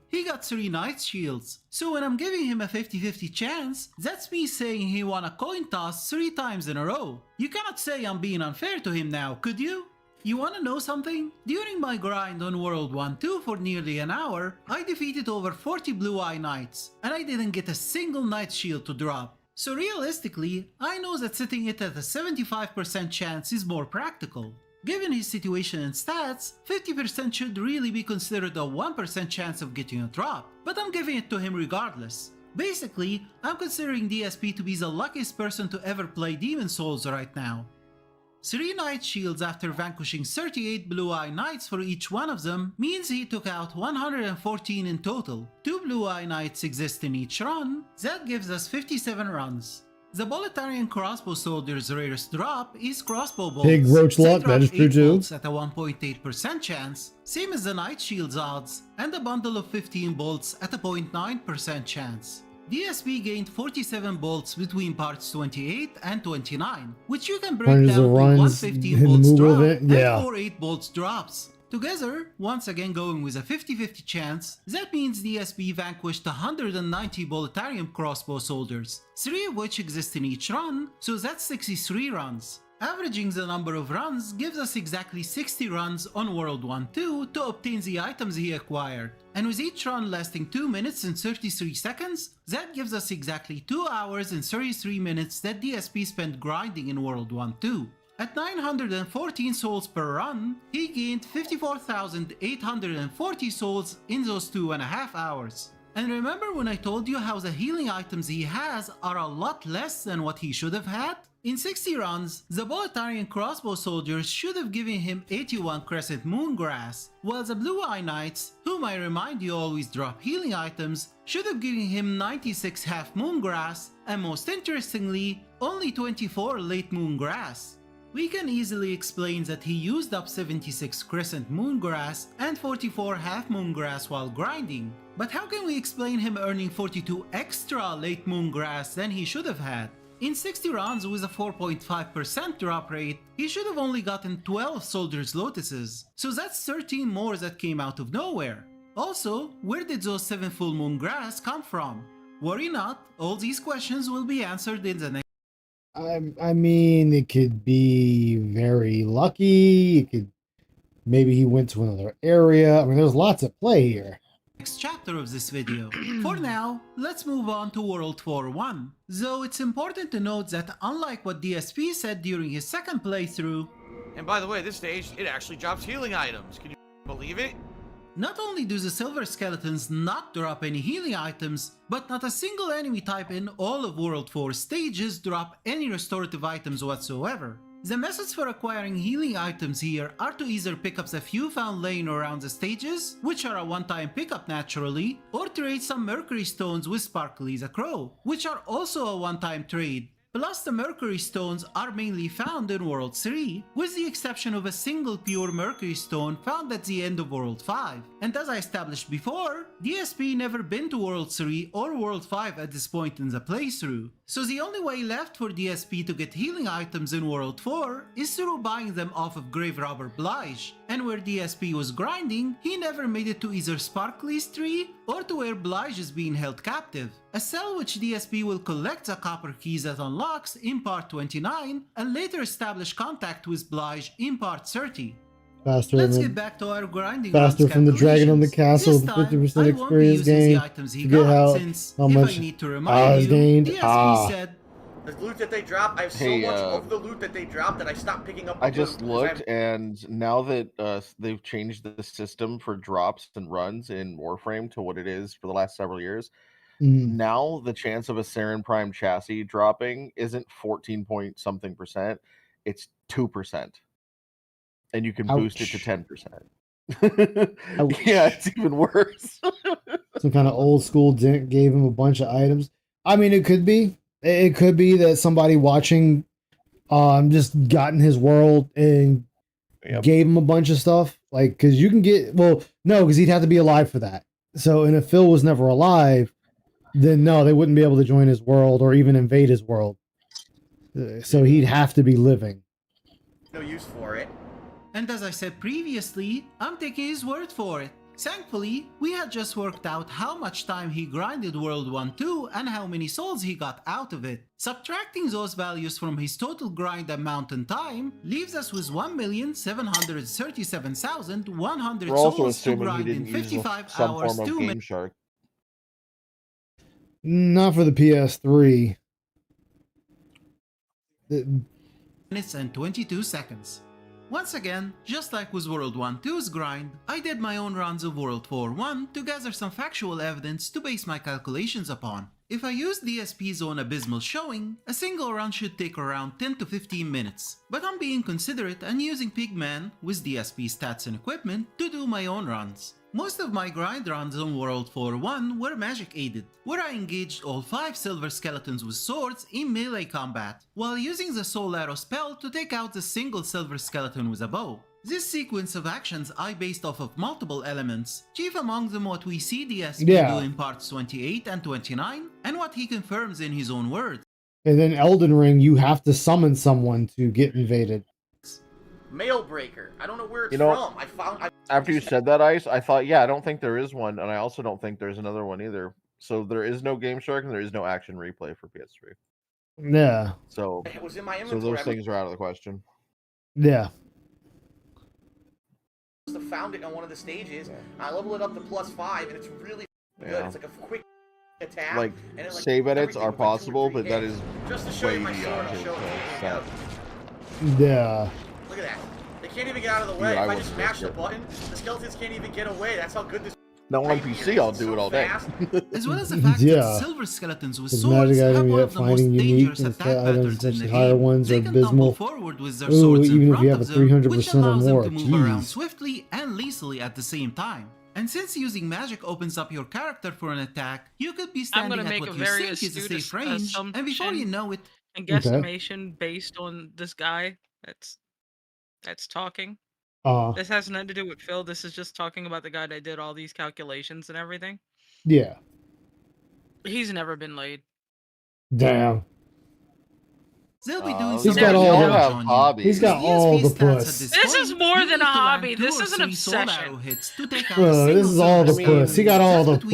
he got 3 Knight's Shields, so when I'm giving him a 50-50 chance, that's me saying he won a coin toss 3 times in a row. You cannot say I'm being unfair to him now, could you? You wanna know something? During my grind on World 1-2 for nearly an hour, I defeated over 40 Blue Eye Knights, and I didn't get a single Knight Shield to drop. So realistically, I know that setting it at a 75% chance is more practical. Given his situation and stats, 50% should really be considered a 1% chance of getting a drop, but I'm giving it to him regardless. Basically, I'm considering DSP to be the luckiest person to ever play Demon Souls right now. 3 Knight Shields after vanquishing 38 Blue Eye Knights for each one of them means he took out 114 in total. 2 Blue Eye Knights exist in each run, that gives us 57 runs. The Bolitarian Crossbow Soldier's rarest drop is Crossbow Bolts. Big roach They luck, drop that is true 8 too. bolts at a 1.8% chance, same as the Knight Shield's odds, and a bundle of 15 bolts at a 0.9% chance. DSP gained 47 bolts between parts 28 and 29, which you can break Hundreds down of to runs 115 in the bolts Moogle drop event, and yeah. 4 8 bolts drops. Together, once again going with a 50-50 chance, that means DSP vanquished 190 Bolitarium Crossbow Soldiers, 3 of which exist in each run, so that's 63 runs. Averaging the number of runs gives us exactly 60 runs on World 1-2 to obtain the items he acquired. And with each run lasting 2 minutes and 33 seconds, that gives us exactly 2 hours and 33 minutes that DSP spent grinding in World 1-2. At 914 souls per run, he gained 54,840 souls in those 2.5 hours. And remember when I told you how the healing items he has are a lot less than what he should have had? In 60 runs, the Bolitarian Crossbow Soldiers should have given him 81 Crescent Moongrass, while the Blue Eye Knights, whom I remind you always drop healing items, should have given him 96 Half Moongrass, and most interestingly, only 24 Late Moongrass. We can easily explain that he used up 76 Crescent Moongrass and 44 Half Moongrass while grinding, but how can we explain him earning 42 extra Late Moongrass than he should have had? In 60 rounds with a 4.5% drop rate, he should have only gotten 12 Soldier's Lotuses, so that's 13 more that came out of nowhere. Also, where did those 7 Full Moon Grass come from? Worry not, all these questions will be answered in the next. I mean, it could be very lucky. It could, maybe he went to another area. I mean, there's lots at play here. Next chapter of this video. For now, let's move on to World 4-1. Though it's important to note that unlike what DSP said during his second playthrough, and by the way, this stage, it actually drops healing items. Can you believe it? Not only do the Silver Skeletons not drop any healing items, but not a single enemy type in all of World 4 stages drop any restorative items whatsoever. The methods for acquiring healing items here are to either pick up the few found laying around the stages, which are a one-time pickup naturally, or trade some Mercury Stones with Sparkly the Crow, which are also a one-time trade. Plus, the Mercury Stones are mainly found in World 3, with the exception of a single pure Mercury Stone found at the end of World 5. And as I established before, DSP never been to World 3 or World 5 at this point in the playthrough. So the only way left for DSP to get healing items in World 4 is through buying them off of Grave Robber Blige. And where DSP was grinding, he never made it to either Sparkly's tree or to where Blige is being held captive. A cell which DSP will collect the copper keys that unlocks in part 29 and later establish contact with Blige in part 30. Faster Let's than get back to our grinding faster runs from the dragon on the castle, This the time, 50% I won't be experience using gain. the items he Forget got, since how if much I need to I remind was you, gained. DSP said The loot that they drop, I have so Hey, much of the loot that they drop that I stopped picking up. I the just loot 'cause looked, and now that they've changed the system for drops and runs in Warframe to what it is for the last several years, now the chance of a Saren Prime chassis dropping isn't 14 point something percent, it's 2%. And you can boost it to 10%. Yeah, it's even worse. Some kind of old school dent gave him a bunch of items. I mean, it could be. It could be that somebody watching just got in his world and gave him a bunch of stuff. Like, because you can get, well, no, because he'd have to be alive for that. So, and if Phil was never alive, then no, they wouldn't be able to join his world or even invade his world. So he'd have to be living. no use for it. And as I said previously, I'm taking his word for it. Thankfully, we had just worked out how much time he grinded World 1-2 and how many souls he got out of it. Subtracting those values from his total grind amount and time leaves us with 1,737,100 We're also souls to assuming he grind in didn't use 55 some hours form of 2 Game Shark. Not for the PS3. minutes and 22 seconds. Once again, just like with World 1-2's grind, I did my own rounds of World 4-1 to gather some factual evidence to base my calculations upon. If I use DSP's own abysmal showing, a single run should take around 10 to 15 minutes. But I'm being considerate and using Pigman, with DSP stats and equipment, to do my own runs. Most of my grind runs on World 4-1 were magic aided, where I engaged all 5 silver skeletons with swords in melee combat, while using the soul arrow spell to take out the single silver skeleton with a bow. This sequence of actions I based off of multiple elements, chief among them what we see DSP do in parts 28 and 29, and what he confirms in his own words. And then Elden Ring, you have to summon someone to get invaded. Mail breaker. I don't know where it's You know, from. after you said that, Ice, I thought, yeah, I don't think there is one, and I also don't think there's another one either. So there is no Game Shark and there is no action replay for PS3. Yeah. So, It was in my so inventory. those things are out of the question. Yeah. I found it on one of the stages. I level it up to +5, and it's really good. Yeah. It's like a quick attack. Like, and it, save edits everything are with, like, 2 or possible, 3 but that hits. is Just to show way you my sword, beyond I'll his show it to you. set. Yeah. Look at that. They can't even get out of the way. Yeah, I if I wouldn't just mash the risk it. button, the skeletons can't even get away. That's how good this. Now on PC, I'll do it all day. As well as the fact Yeah. that silver skeletons with Does swords magic have item one yet of the most finding unique dangerous and attack set items, patterns in especially the higher game. ones, are They can tumble abysmal. forward with their Ooh, swords in even if front you have a of them, which 300% or allows them more. to move around Jeez. swiftly and easily at the same time. And since using magic opens up your character for an attack, you could be I'm standing gonna at make what a you very think is a astute safe range, and before you assumption know it, and Okay. guesstimation based on this guy that's talking. This has nothing to do with Phil. This is just talking about the guy that did all these calculations and everything. Yeah. He's never been laid. Damn. they'll be doing He's some got all damage the on you. hobbies. He's got all the puss. This is more than a hobby. This is an obsession. Bro, this is all the puss. He got all the puss.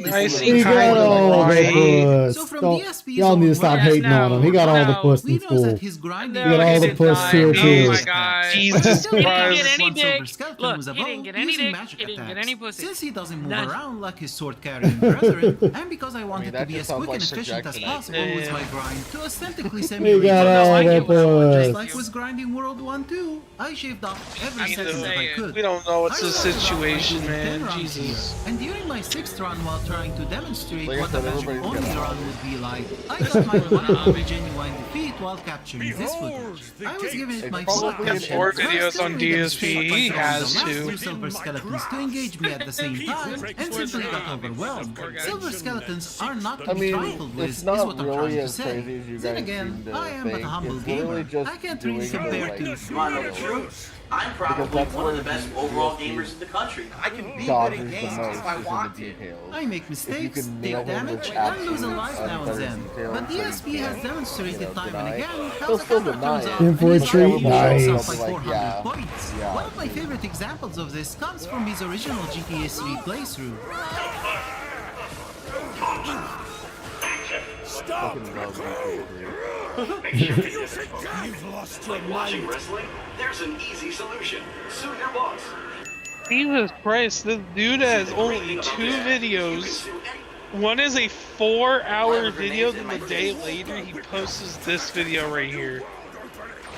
I see He got all the puss. So from Don't- DSP's Y'all need to stop own hating on him. He got all the no. puss We in know school. that his grind He got all the puss here Oh too. my god. Jesus He didn't get Christ. any dick. Look, Look, was a he bow didn't get any using dick. magic He didn't get attacks. any pussy. Since he doesn't move None. around like his sword carrying brethren, and because I wanted to that be just as quick sounds and like efficient as Jackson, possible with my grind to aesthetically He simulate got it. all the Just puss. like with grinding World 1-2, I shaved off every I second that I know. could. We don't know what's I the started off by situation, doing 10 man. runs Jesus. here, and during my 6th run while trying to demonstrate Like I what a said, magic everybody's only got run would be like, I got my one genuine defeat while capturing this footage. I was giving it my full probably attention. more First, videos on doing the DSP, demonstration he by has throwing the to. last 2 silver skeletons to engage me at the same time, and simply got overwhelmed. Silver skeletons are not to I be mean, trifled with, it's is not what I'm really trying to as say. crazy as you Then guys again, seem to I am but a think. humble It's literally gamer. just I can't really doing the, compare like, to... Want to know the truth? I'm probably that's one of the where best the overall DSP gamers in the country. I can be good dodges at the games most if I is in want the to. details. I make If you mistakes, can take nail him damage, with and lose a absolute life now and better then. details But than DSP you has can, demonstrated time deny. and again how He'll the still camera deny turns it. out In for a and his treat? eye will show Nice. up like 400 Yeah. points. Yeah. One of my favorite examples of this comes from his original GTA 3 playthrough. Fucking love GTA 3. You've lost your mind. Watching wrestling? There's an easy solution. Sue your boss. Jesus Christ, this dude has only 2 videos. One is a 4-hour video, then the day later he posts this video right here.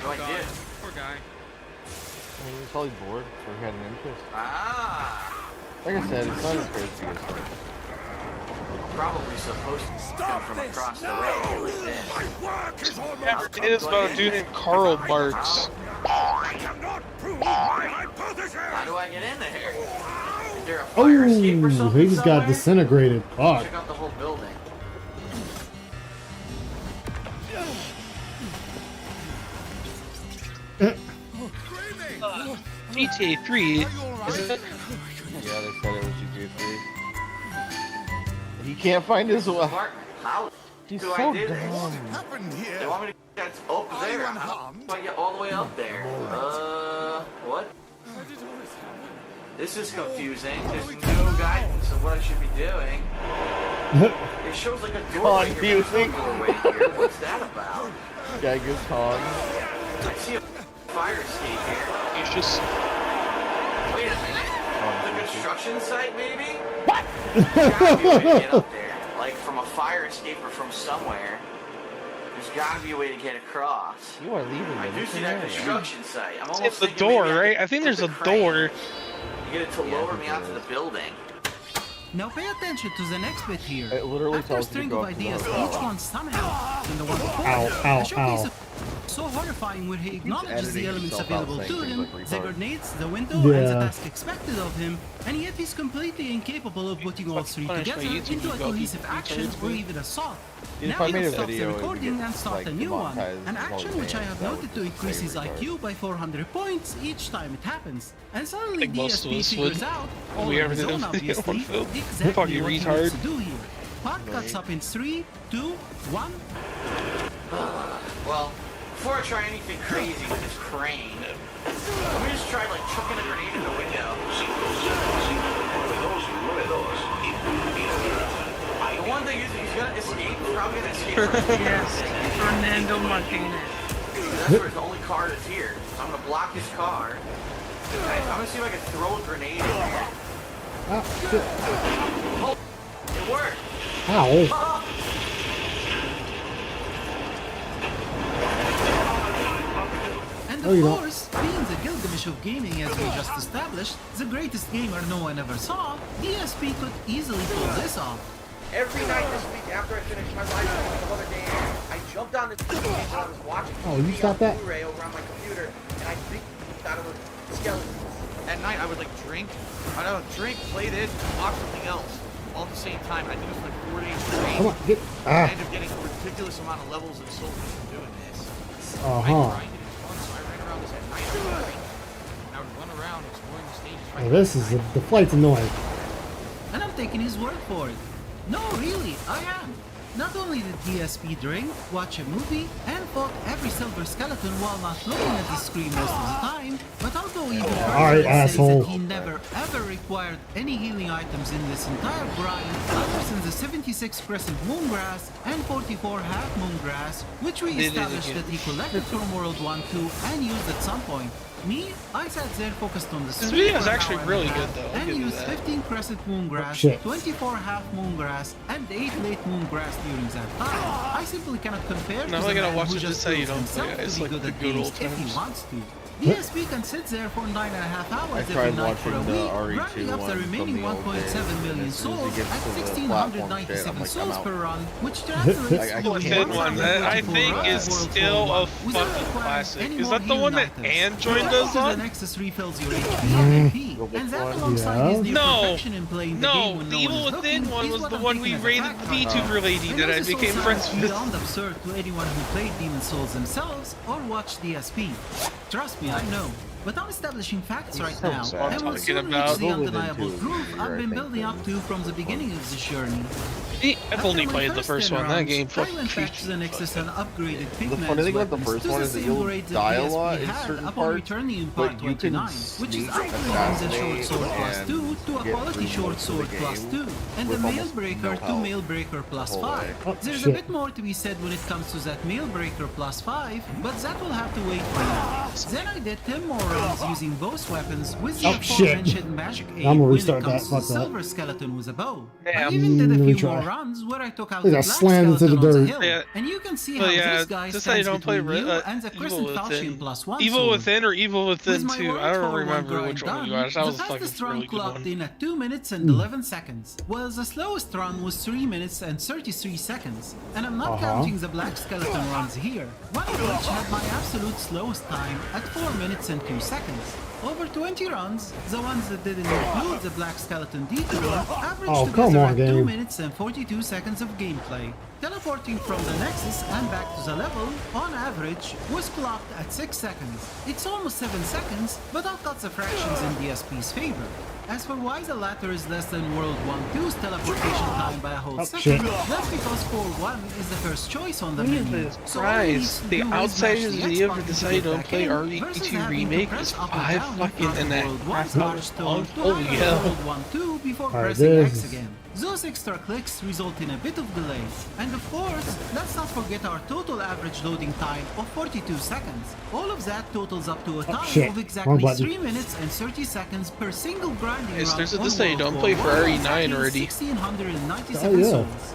No, I did. Poor guy. I mean, he's probably bored, or he had an interest. Ah. Like I said, it's not as crazy as that. Probably supposed to come from across the way like this. It is about a dude named Karl Marx. How do I get in there? Is there a fire escape or Oh, something he just got somewhere? disintegrated. Fuck. Check out the whole building. GTA 3 is it? Yeah, they said it was GTA 3. He can't find his way. How He's do so I do dumb. this? They want me to get up there. How do I get all the way up there? What? This is confusing. There's no guidance of what I should be doing. It shows like a doorway here, but there's no doorway here. What's that about? Genghis Khan. I see a fire escape here. He's just... Wait a minute. The construction site, maybe? What? There's gotta be a way to get up there. Like from a fire escape or from somewhere. There's gotta be a way to get across. You are leaving. I do see that construction site. I'm almost It's the thinking door, maybe right? I think there's a door. Get it to lower me out to the building. Now pay attention to the next bit here. It literally After a tells you to string go of up to the ideas, door. each one somehow, and the one before Ow, it, ow, a showcase ow. of so horrifying where he acknowledges the editing elements himself out available saying to things him, like the retard. grenades, the window, and the Yeah. task expected of him, and yet he's completely incapable of putting all three Punish my together YouTube into a video, cohesive you action retard. or even assault. If Now I made he a stops the video, it would recording get, and starts like, a new one, demonetized an as action long which I as have that noted to would increase say his retard. IQ by 400 points each time it happens. And suddenly think most of DSP us figures would. out, If all we on ever his did a own video obviously, on film. exactly Fucking what he retard. wants to do here. Part cuts up in 3, 2, 1. Well, before I try anything crazy with this crane, let me just try like chucking a grenade in the window. The one thing is, he's gonna escape. He's probably gonna escape from the Yes, Fernando Martinez. That's where the only car that's here. So I'm gonna block his car. I'm gonna see if I can throw a grenade in there. Ah, shit. Oh, it worked. Ow. And Oh, you of don't. course, being the Gilgamesh of gaming as we just established, the greatest gamer no one ever saw, DSP could easily pull this off. Every night this week after I finished my live stream with another game, I jumped on this game that I was watching Oh, you TV stopped on that? Blu-ray over on my computer, and I think that it was skeletons. At night I would like drink, play this, and watch something else all at the same time. I did this for like 4 days straight. Come on, get. I Ah. ended up getting a ridiculous amount of levels and souls from doing this. Uh I huh. grinded it fun, so I ran around this at night. I would run around exploring the stages. Oh, this is the flight's annoying. And I'm taking his word for it. No, really, I am. Not only did DSP drink, watch a movie, and fought every silver skeleton while not looking at the screen most of the time, but I'll go even further Alright, and say asshole. that he never ever required any healing items in this entire grind other than the 76 crescent moon grass and 44 half moon grass, which we Did it established again. that he collected from World 1, 2 and used at some point. Me, I sat there focused on the This screen video is for an actually hour and really a half good, though. I'll and give you used that. 15 crescent moon grass, shit. 24 half moon grass, and 8 late moon grass during that time. I simply cannot compare I'm to only the gonna man watch who it just just so you proves don't himself play it. It's to be like good the at good games old if he times. wants to. DSP can sit there for 9.5 hours I every tried night for a watching the week, RE2 grinding up the one remaining from the old 1.7 days, million and as soon as he souls gets at to the platform shit, 1,697 I'm like, I'm souls out. per run, which translates I to Within can't- one, that I think is still a fucking classic. Is that the one that Ann joined us on? Nexus refills your HP and MP, and that alongside his near No, perfection in playing the game no, when the no one Evil is Within looking one is was what the I'm one taking we as a rated fact the right now. VTuber lady I that know I this all became friends sounds with. beyond absurd to anyone who played Demon Souls themselves or watched DSP. Trust me, I know. But I'm establishing facts right so now, sad. and we'll Talking soon reach about the Evil Within undeniable 2 proof here, I've I been think, building up to from the beginning of this journey. I've only played the first one. That game I fucking went back to the Nexus and upgraded Pigman's funny thing about the weapons first to one the is that same you'll grades that die a DSP lot in had certain upon parts, returning in but part you can 29, which is sneak, upgrading the short sword plus assassinate, 2 to a get quality through short most of sword the plus game 2, and the with mail almost breaker no to health mail breaker plus the whole 5. way. Oh, There's a shit. bit more to be said when it comes to that mail breaker plus 5, but that will have to wait for now. Then I did 10 more rounds using both weapons with the Oh, shit. aforementioned magic aid I'm gonna when it restart that. comes to Fuck the that. silver skeleton with a bow. I Damn. even did a Let me few more try. runs where I took out Look, the I black slammed into skeleton the on the dirt. hill, Yeah. and you can see how But yeah, this guy just so you stands don't play between you Re- and the Evil Crescent Falchion Within. plus 1 Evil sword. Within or Evil With Within my 2. World I don't War I remember grind which one done, you guys. That the was a fucking fastest run really good clocked one. in at 2 minutes and 11 seconds, while the slowest run was 3 minutes and 33 seconds. And I'm not counting the black skeleton runs here, one of which had my absolute slowest time at 4 minutes and 2 seconds. Over 20 runs, the ones that didn't include the black skeleton detour, averaged Oh, come together on, at 2 game. minutes and 42 seconds of gameplay. Teleporting from the Nexus and back to the level, on average, was clocked at 6 seconds. It's almost 7 seconds, but I'll cut the fractions in DSP's favor. As for why the latter is less than World 1-2's teleportation time by a whole second, shit. that's because 4-1 is the first choice on the Jesus menu. So all he needs Christ, to the do is outside mash of the this video X for button this to how you get don't back play in, RE2 versus having to remake press is up or 5 down in fucking front of and a World 1's half large stone to Oh, highlight yeah. World 1-2 before Alright, pressing this X is- again. Those extra clicks result in a bit of delay. And of course, let's not forget our total average loading time of 42 seconds. All of that totals up to a time shit. of Wrong exactly button. 3 minutes and 30 seconds per single grinding It run starts at on this day, World don't War play for I, RE9 exactly already. 1697 Oh, yeah. souls.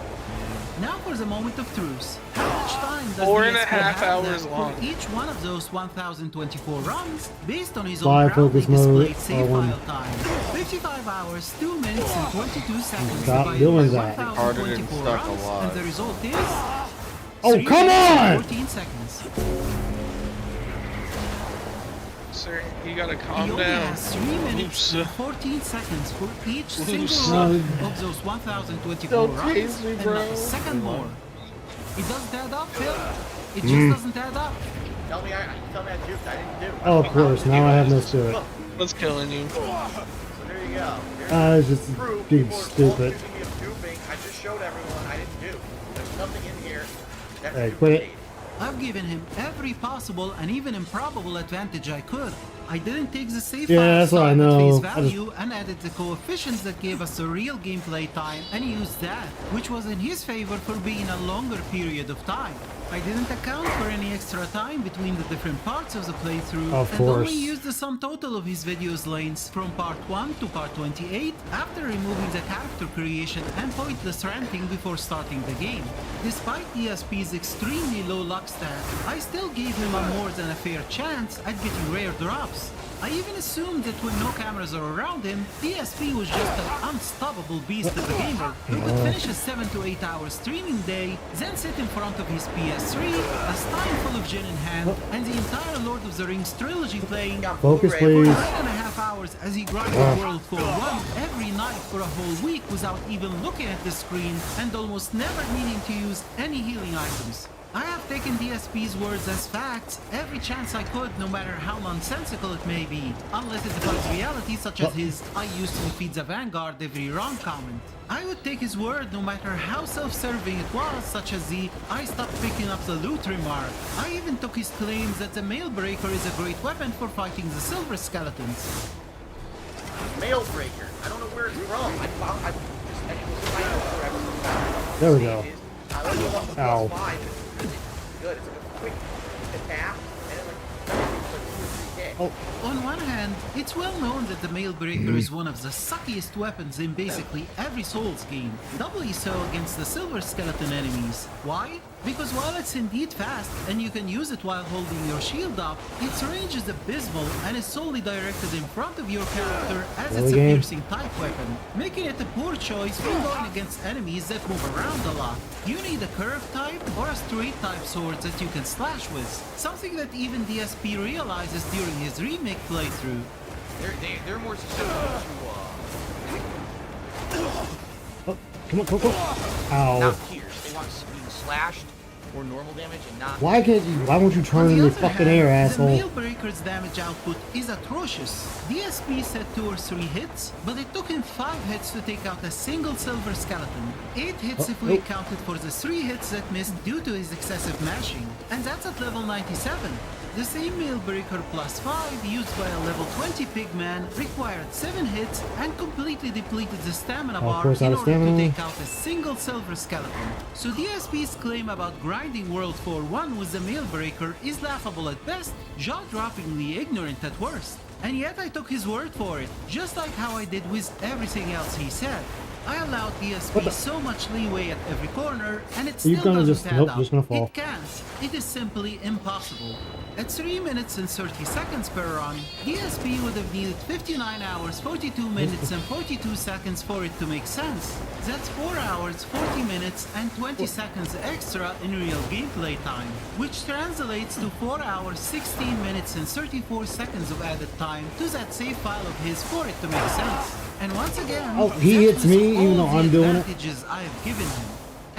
Now for the moment of truth. How much time does 4.5 DSP have hours left long. for each one of those 1024 runs based on his Fly own proudly focus mode, displayed save R1. file time? 55 hours, 2 minutes and 22 seconds Stop divided doing by that. 1024 Harder than runs, stuck a and the lot. result is... Oh, 3 come minutes and on! 14 seconds. Sir, you gotta He calm only down. has 3 minutes and 14 seconds for each single Loose. run of those 1024 Don't runs, chase me, and bro. not a second more. It doesn't add up, Phil. It just Mm. doesn't add up. Tell me I juked. I didn't do. Oh, of course. Now I have no spirit. What's killing you? So there you go. It's just Proof being people are stupid. accusing me of duping. I just showed everyone I didn't do. There's nothing in here that's Hey, quit it. I've given him every possible and even improbable advantage I could. I didn't take the safe Yeah, file that's what I style at know. face I just- value and added the coefficients that gave us a real gameplay time and used that, which was in his favor for being a longer period of time. I didn't account for any extra time between the different parts of the playthrough Of and course. only used the sum total of his video's lengths from part 1 to part 28 after removing the character creation and pointless ranting before starting the game. Despite DSP's extremely low luck stat, I still gave him a more than a fair chance at getting rare drops. I even assumed that when no cameras are around him, DSP was just an unstoppable beast of a gamer who could finish a 7 to 8 hour streaming day, then sit in front of his PS3, a stein full of gin in hand, and the entire Lord of the Rings trilogy playing Focus, for please. 9.5 hours as he grinded World 4-1 every night for a whole week without even looking at the screen and almost never needing to use any healing items. I have taken DSP's words as facts every chance I could, no matter how nonsensical it may be, unless it defies reality, such as his "I used to defeat the Vanguard every round" comment. I would take his word no matter how self-serving it was, such as the "I stopped picking up the loot" remark. I even took his claims that the Mail Breaker is a great weapon for fighting the Silver Skeletons. Mail breaker. I don't know where it's from. I found. I just. I was trying to grab There we go. I only want the Ow. +5. It's good. It's a quick attack, and it like everything's like 2 or 3 hits. Oh. On one hand, it's well known that the Mail Breaker is one of the suckiest weapons in basically every Souls game, doubly so against the Silver Skeleton enemies. Why? Because while it's indeed fast, and you can use it while holding your shield up, its range is abysmal and is solely directed in front of your character as it's a Really? piercing type weapon, making it a poor choice when going against enemies that move around a lot. You need a curved type or a straight type sword that you can slash with, something that even DSP realizes during his remake playthrough. They're more susceptible to Oh, come on, come on. not Ow. pierce. They want being slashed or normal damage and not. Why can't you? Why won't you turn in the fucking air, The asshole? Mail Breaker's damage output is atrocious. DSP said 2 or 3 hits, but it took him 5 hits to take out a single Silver Skeleton. 8 hits if we accounted for the 3 hits that missed due to his excessive mashing. And that's at level 97. The same Mail Breaker +5 used by a level 20 Pigman required 7 hits and completely depleted the stamina Of bar course, in out of order to stamina. take out a single Silver Skeleton. So DSP's claim about grinding World 4-1 with the Mail Breaker is laughable at best, jaw-droppingly ignorant at worst. And yet I took his word for it, just like how I did with everything else he said. I allowed DSP so much leeway at every corner, and it Are you still gonna doesn't just- add nope, up. just gonna fall. It can't. It is simply impossible. At 3 minutes and 30 seconds per run, DSP would have needed 59 hours, 42 minutes, and 42 seconds for it to make sense. That's 4 hours, 40 minutes, and 20 seconds extra in real gameplay time, which translates to 4 hours, 16 minutes, and 34 seconds of added time to that save file of his for it to make sense. And once again, Oh, he that hits was me even all though the I'm doing it. advantages I have given him.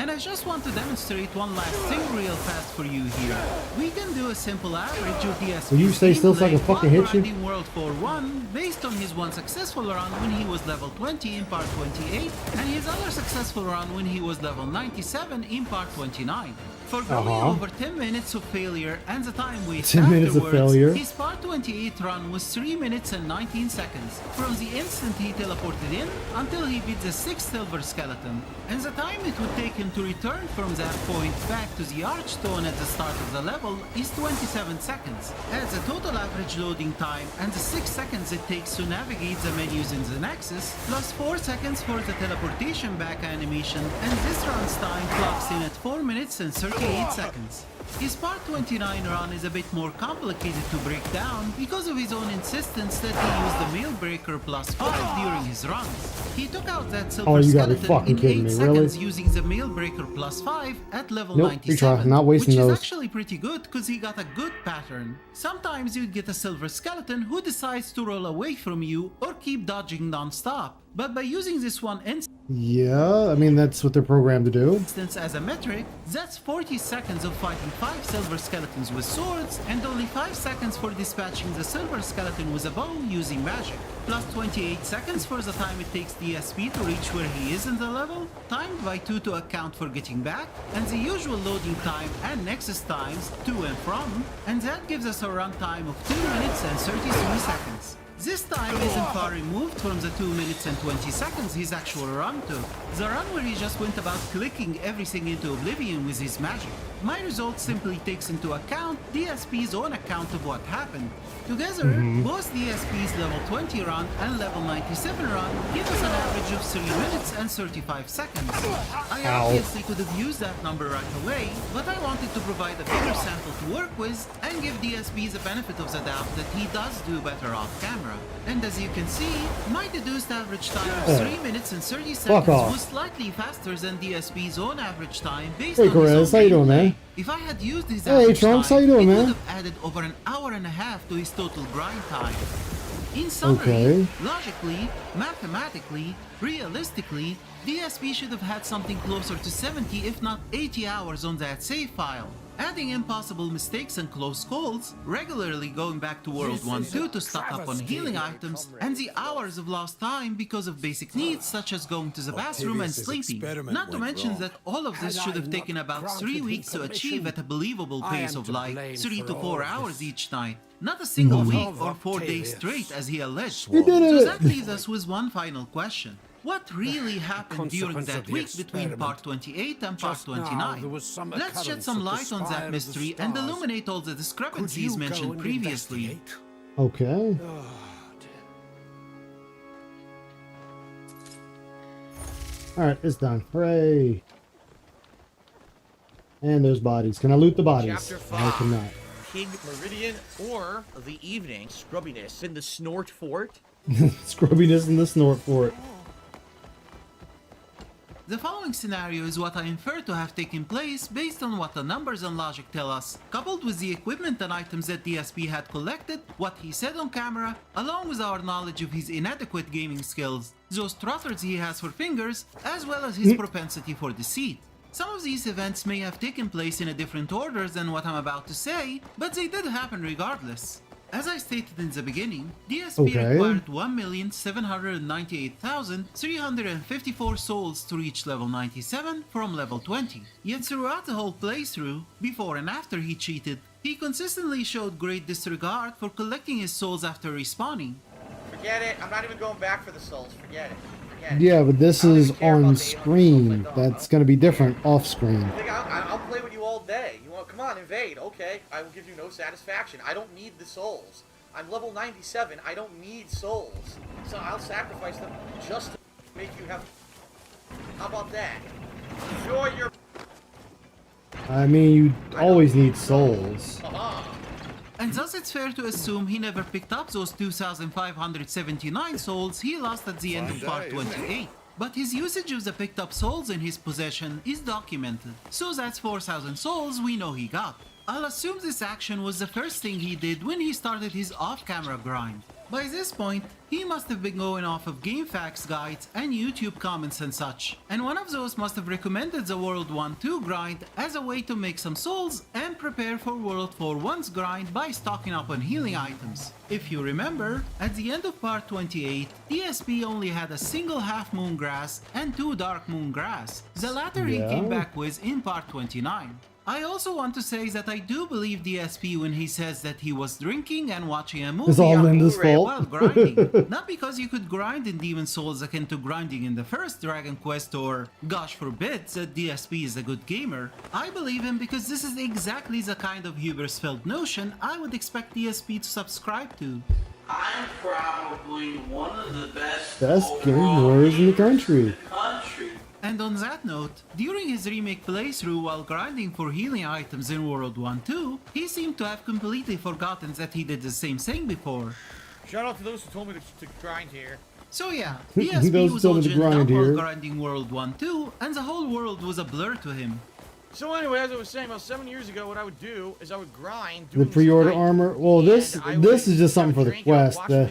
And I just want to demonstrate one last thing real fast for you here. We can do a simple average of DSP's Will you stay still so I can fucking hit you? grinding World 4-1 based on his one successful run when he was level 20 in part 28 and his other successful run when he was level 97 in part 29. Forgoing over 10 minutes of failure and the time waste 10 minutes of failure. his part 28 run was 3 minutes and 19 seconds from the instant he teleported in until he beat the 6th silver skeleton, and the time it would take him to return from that point back to the archstone at the start of the level is 27 seconds. Add the total average loading time and the 6 seconds it takes to navigate the menus in the Nexus, plus 4 seconds for the teleportation back animation, and this run's time clocks in at 4 minutes and 38 seconds. His part 29 run is a bit more complicated to break down because of his own insistence that he use the Mail Breaker plus 5 during his runs. He took out that silver you gotta be skeleton fucking in kidding 8 me, seconds really? using the Mail Breaker plus 5 at level Nope, 97, not wasting which is those. actually pretty good because he got a good pattern. Sometimes you'd get a silver skeleton who decides to roll away from you or keep dodging non-stop, but by using this one Yeah, I mean, that's what they're programmed to do. instance as a metric, that's 40 seconds of fighting 5 silver skeletons with swords and only 5 seconds for dispatching the silver skeleton with a bow using magic, plus 28 seconds for the time it takes DSP to reach where he is in the level, timed by 2 to account for getting back, and the usual loading time and nexus times to and from, and that gives us a runtime of 2 minutes and 33 seconds. This time isn't far removed from the 2 minutes and 20 seconds his actual run took. The run where he just went about clicking everything into oblivion with his magic. My result simply takes into account DSP's own account of what happened. Together, both DSP's level 20 run and level 97 run give us an average of 3 minutes and 35 seconds. I obviously could have used that number right away, but I wanted to provide a bigger sample to work with and give DSP the benefit of the doubt that he does do better off camera. And as you can see, my deduced average time of 3 minutes and 30 seconds was slightly faster than DSP's own average time based Hey, on his Chris, own how you doing, man? If I had used his Hey, average Trunks, how time, you doing, it man? would have added over an hour and a half to his total grind time. In summary, Okay. logically, mathematically, realistically, DSP should have had something closer to 70 if not 80 hours on that save file. Adding impossible mistakes and close calls, regularly going back to World 1-2 to stock up on healing items, and the hours of lost time because of basic needs such as going to the bathroom and sleeping. Not to mention that all of this should have taken about 3 weeks to achieve at a believable pace of like 3 to 4 hours each night. Not a single week or 4 days straight as he alleged. He did it. So that leaves us with one final question. What really happened during that week between part 28 and part 29? Let's shed some light on that mystery and illuminate all the discrepancies mentioned previously. Okay. Alright, it's done. Hooray. And there's bodies. Can I loot the bodies? Chapter I 5. cannot. King Meridian or the evening scrubbiness in the Snort Fort. Scrubbiness in the snort fort. The following scenario is what I infer to have taken place based on what the numbers and logic tell us, coupled with the equipment and items that DSP had collected, what he said on camera, along with our knowledge of his inadequate gaming skills, those trotters he has for fingers, as well as his propensity for deceit. Some of these events may have taken place in a different order than what I'm about to say, but they did happen regardless. As I stated in the beginning, DSP required 1,798,354 souls to reach level 97 from level 20. Yet throughout the whole playthrough, before and after he cheated, he consistently showed great disregard for collecting his souls after respawning. Forget it. I'm not even going back for the souls. Forget it. Forget it. Yeah, but this is on screen. That's going to be different off screen. I'll play with you all day. You want? Come on, invade. Okay, I will give you no satisfaction. I don't need the souls. I'm level 97. I don't need souls. So I'll sacrifice them just to make you have. How about that? Enjoy your. I mean, you always need souls. And thus it's fair to assume he never picked up those 2,579 souls he lost at the end of part 28. But his usage of the picked up souls in his possession is documented, so that's 4,000 souls we know he got. I'll assume this action was the first thing he did when he started his off-camera grind. By this point, he must have been going off of GameFAQs guides and YouTube comments and such, and one of those must have recommended the World 1-2 grind as a way to make some souls and prepare for World 4-1's grind by stocking up on healing items. If you remember, at the end of part 28, DSP only had a single half moon grass and 2 dark moon grass. The latter he came back with in part 29. I also want to say that I do believe DSP when he says that he was drinking and watching a movie It's all on Linda's Blu-ray fault. while grinding. Not because you could grind in Demon Souls akin to grinding in the first Dragon Quest or, gosh forbid, that DSP is a good gamer. I believe him because this is exactly the kind of hubris-filled notion I would expect DSP to subscribe to. I'm probably one of the best gamers in the country. And on that note, during his remake playthrough while grinding for healing items in World 1-2, he seemed to have completely forgotten that he did the same thing before. Shout out to those who told me to grind here. So yeah, Those DSP was told all me to ginned grind up while here. grinding World 1-2, and the whole world was a blur to him. So anyway, as I was saying, about 7 years ago, what I would do is I would grind. The pre-order armor. Well, this is just something for the quest. I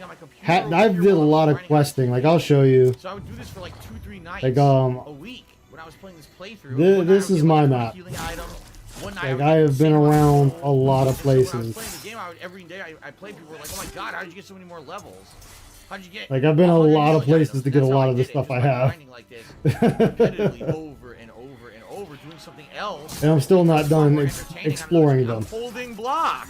did a lot of questing. Like I'll show you. So I would do this for like 2-3 nights Like a week when I was playing this playthrough. This is my map. Like I have been around a lot of places. Playing the game, every day I played. People were like, "Oh my god, how did you get so many more levels? How did you get?" Like I've been a lot of places to get a lot of the stuff I have. Like this, repetitively over and over and over, doing something else. And I'm still not done exploring them. Holding block.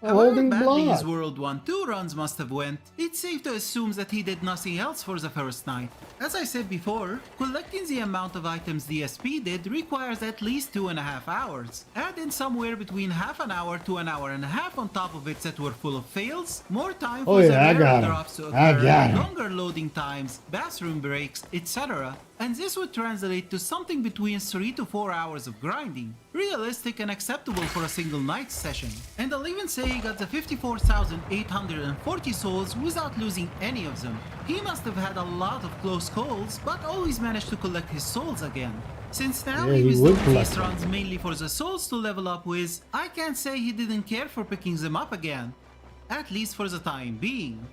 However badly his World 1-2 runs must have went, it's safe to assume that he did nothing else for the first night. As I said before, collecting the amount of items DSP did requires at least 2.5 hours. Add in somewhere between half an hour to an hour and a half on top of it that were full of fails, more time for the rare drops to occur, longer loading times, bathroom breaks, etc. And this would translate to something between 3 to 4 hours of grinding. Realistic and acceptable for a single night session. And I'll even say he got the 54,840 souls without losing any of them. He must have had a lot of close calls, but always managed to collect his souls again. Since now he was doing these runs mainly for the souls to level up with, I can't say he didn't care for picking them up again. At least for the time being.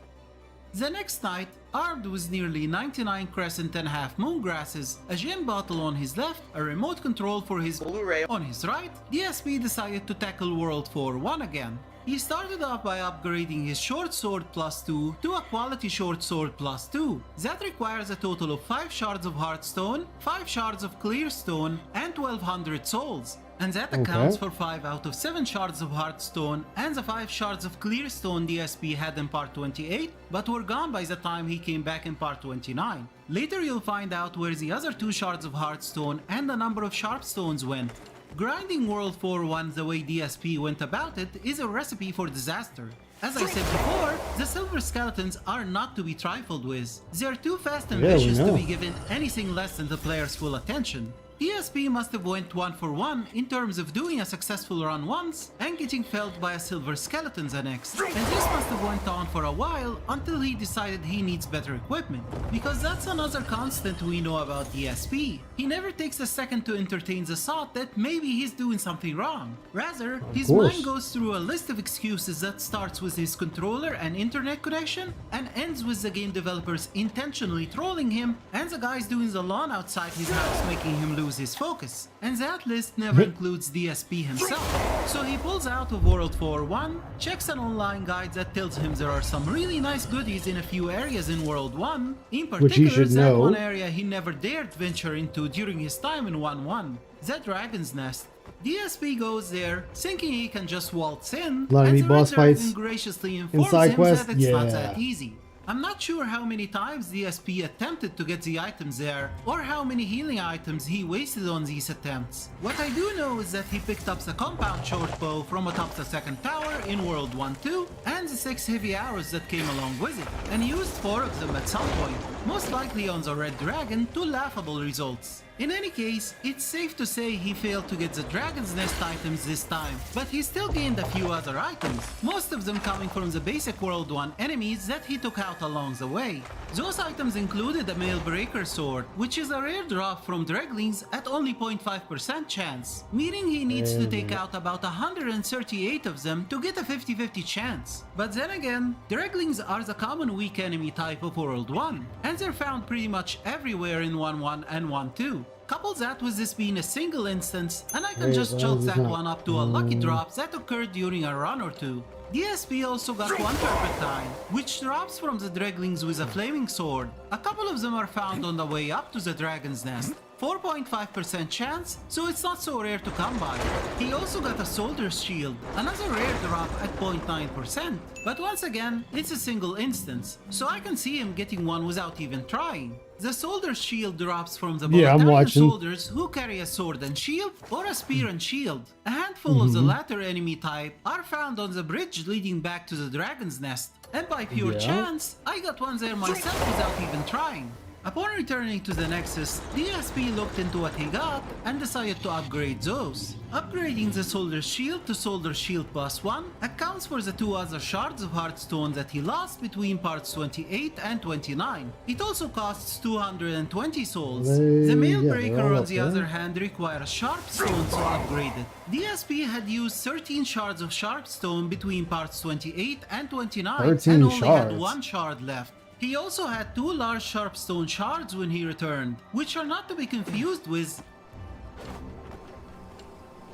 The next night, armed with nearly 99 crescent and half moon grasses, a gem bottle on his left, a remote control for his Blu-ray on his right, DSP decided to tackle World 4-1 again. He started off by upgrading his short sword +2 to a quality short sword +2. That requires a total of 5 shards of heartstone, 5 shards of clear stone, and 1200 souls. And that accounts for 5 out of 7 shards of heartstone and the 5 shards of clear stone DSP had in part 28, but were gone by the time he came back in part 29. Later you'll find out where the other 2 shards of heartstone and the number of sharp stones went. Grinding World 4-1 the way DSP went about it is a recipe for disaster. As I said before, the silver skeletons are not to be trifled with. They're too fast and vicious to be given anything less than the player's full attention. DSP must have went 1 for 1 in terms of doing a successful run once and getting felled by a silver skeleton the next. And this must have went on for a while until he decided he needs better equipment. Because that's another constant we know about DSP. He never takes a second to entertain the thought that maybe he's doing something wrong. Rather, his mind goes through a list of excuses that starts with his controller and internet connection and ends with the game developers intentionally trolling him and the guys doing the lawn outside his house making him lose his focus. And that list never includes DSP himself. So he pulls out of World 4-1, checks an online guide that tells him there are some really nice goodies in a few areas in World 1, in particular that one area he never dared venture into during his time in 1-1, the Dragon's Nest. DSP goes there, thinking he can just waltz in, and the Red Dragon graciously informs him that it's not that easy. I'm not sure how many times DSP attempted to get the items there, or how many healing items he wasted on these attempts. What I do know is that he picked up the compound short bow from atop the second tower in World 1-2, and the 6 heavy arrows that came along with it, and used 4 of them at some point, most likely on the Red Dragon to laughable results. In any case, it's safe to say he failed to get the Dragon's Nest items this time, but he still gained a few other items, most of them coming from the basic World 1 enemies that he took out out along the way. Those items included a Mailbreaker sword, which is a rare drop from Dreglings at only 0.5% chance, meaning he needs to take out about 138 of them to get a 50-50 chance. But then again, Dreglings are the common weak enemy type of World 1, and they're found pretty much everywhere in 1.1 and 1.2. Couple that with this being a single instance, and I can just chalk that one up to a lucky drop that occurred during a run or two. DSP also got one Turpentine, which drops from the Dreglings with a flaming sword. A couple of them are found on the way up to the Dragon's Nest. 4.5% chance, so it's not so rare to come by. He also got a Soldier's Shield, another rare drop at 0.9%, but once again, it's a single instance, so I can see him getting one without even trying. The Soldier's Shield drops from the Bolitarian soldiers who carry a sword and shield or a spear and shield. A handful of the latter enemy type are found on the bridge leading back to the Dragon's Nest, and by pure chance, I got one there myself without even trying. Upon returning to the Nexus, DSP looked into what he got and decided to upgrade those. Upgrading the Soldier's Shield to Soldier's Shield +1 accounts for the two other shards of Heartstone that he lost between parts 28 and 29. It also costs 220 souls. The Mailbreaker, on the other hand, requires Sharpstone to upgrade it. DSP had used 13 shards of Sharpstone between parts 28 and 29 and only had one shard left. He also had two large Sharpstone shards when he returned, which are not to be confused with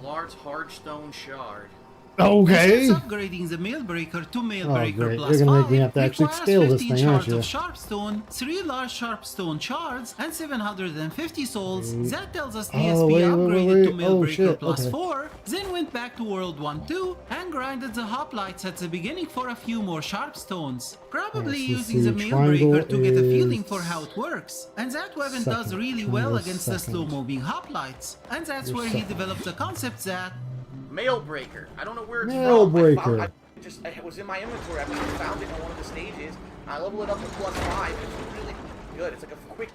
Large hardstone shard. Okay. Since upgrading the Mailbreaker to Mailbreaker great. +5 You're gonna make me have to actually requires scale this 15 thing, aren't shards of you? Sharpstone, 3 large Sharpstone shards, and 750 souls. That tells us DSP Oh, wait. upgraded to Oh, Mailbreaker shit. +4, then went back to World 1-2 and grinded the hoplites at the beginning for a few more Sharpstones. Probably using the Mailbreaker to get a feeling for how it works. And that weapon does really well against the slow-moving hoplites. And that's where he developed the concept that Mailbreaker. I don't know where it's Mailbreaker. from. I was in my inventory. I found it on one of the stages. I leveled it up to +5. It's really good. It's like a quick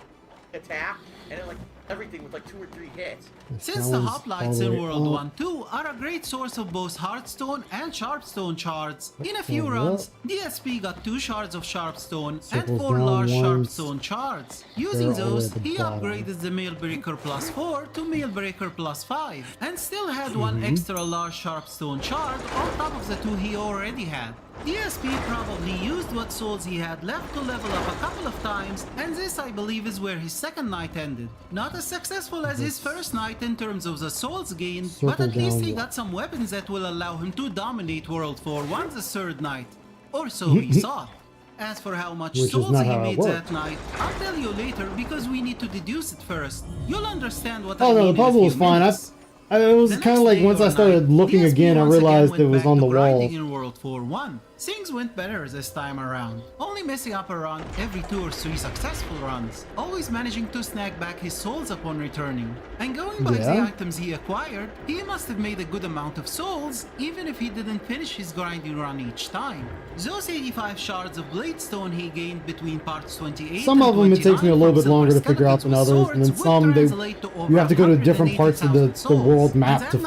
attack, and then like everything with like 2 or 3 hits. Since the hoplites in World 1-2 are a great source of both Heartstone and Sharpstone shards, in a few runs, DSP got 2 shards of Sharpstone and 4 large Sharpstone shards. Using those, he upgraded the Mailbreaker +4 to Mailbreaker +5, and still had one extra large Sharpstone shard on top of the 2 he already had. DSP probably used what souls he had left to level up a couple of times, and this I believe is where his second night ended. Not as successful as his first night in terms of the souls gained, but at least he got some weapons that will allow him to dominate World 4 the third night. Or so he thought. As for how much souls he made that night, I'll tell you later because we need to deduce it first. You'll understand what I mean. Oh no, the puzzle was fine. It was kind of like once I started looking again, I realized it was on the wall. In World 4-1. Things went better this time around, only messing up a run every 2 or 3 successful runs, always managing to snag back his souls upon returning. And going by the items he acquired, he must have made a good amount of souls, even if he didn't finish his grinding run each time. Those 85 shards of Bladestone he gained between parts 28 some of them it takes me a little bit from longer to figure out than others, and then some you have to go to different parts of the world map to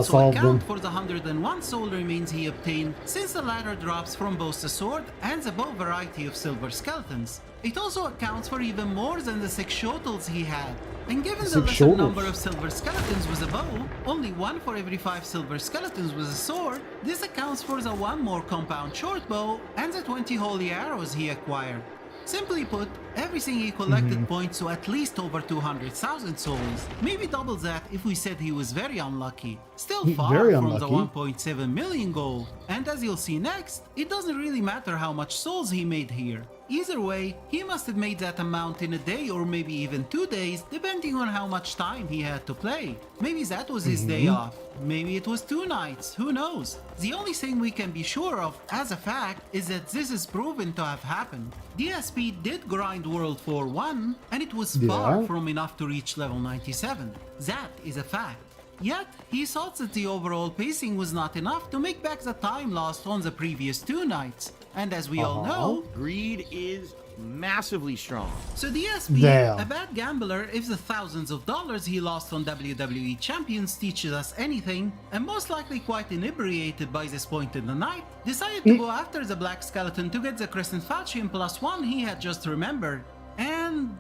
solve them. For the 101 soul remains he obtained, since the latter drops from both the sword and the bow variety of silver skeletons. It also accounts for even more than the 6 shotels he had. And given the lesser number of silver skeletons with a bow, only 1 for every 5 silver skeletons with a sword, this accounts for the 1 more compound short bow and the 20 holy arrows he acquired. Simply put, everything he collected points to at least over 200,000 souls. Maybe double that if we said he was very unlucky. Still far from the 1.7 million goal. And as you'll see next, it doesn't really matter how much souls he made here. Either way, he must have made that amount in a day or maybe even 2 days, depending on how much time he had to play. Maybe that was his day off. Maybe it was 2 nights, who knows? The only thing we can be sure of, as a fact, is that this is proven to have happened. DSP did grind World 4-1, and it was far from enough to reach level 97. That is a fact. Yet, he thought that the overall pacing was not enough to make back the time lost on the previous 2 nights. And as we all know, greed is massively strong. So DSP, Damn. a bad gambler, if the thousands of dollars he lost on WWE champions teaches us anything, and most likely quite inebriated by this point in the night, decided to go after the Black Skeleton to get the Crescent Falchion +1 he had just remembered, and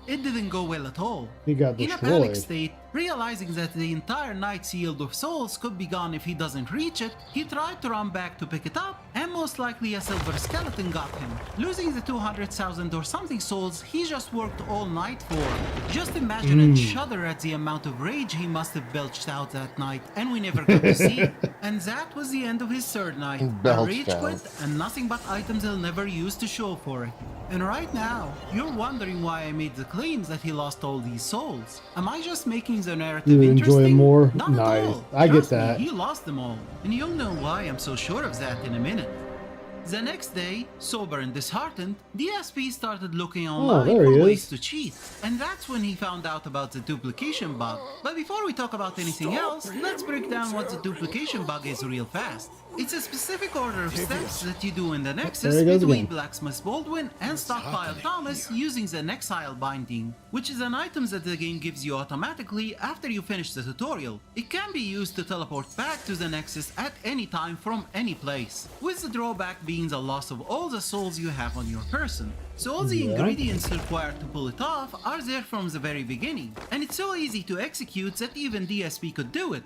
it didn't go well at all. He got In a panic destroyed. state, realizing that the entire Knight's Yield of Souls could be gone if he doesn't reach it, he tried to run back to pick it up, and most likely a silver skeleton got him, losing the 200,000 or something souls he just worked all night for. Just imagine and shudder at the amount of rage he must have belched out that night, and we never got to see. And that was the end of his third night. A Belched rage out. quit, and nothing but items he'll never use to show for it. And right now, you're wondering why I made the claims that he lost all these souls. Am I just making the narrative You enjoy interesting? more? Not at Nice. all. I get Trust me, that. he lost them all. And you'll know why I'm so sure of that in a minute. The next day, sober and disheartened, DSP started looking online there he for is. ways to cheat. And that's when he found out about the duplication bug. But before we talk about anything else, let's break down what the duplication bug is real fast. It's a specific order of steps that you do in the Nexus There he goes between again. Blacksmith Baldwin and Stockpile Thomas using the Nexile binding, which is an item that the game gives you automatically after you finish the tutorial. It can be used to teleport back to the Nexus at any time from any place, with the drawback being the loss of all the souls you have on your person. So all the Yeah. ingredients required to pull it off are there from the very beginning, and it's so easy to execute that even DSP could do it.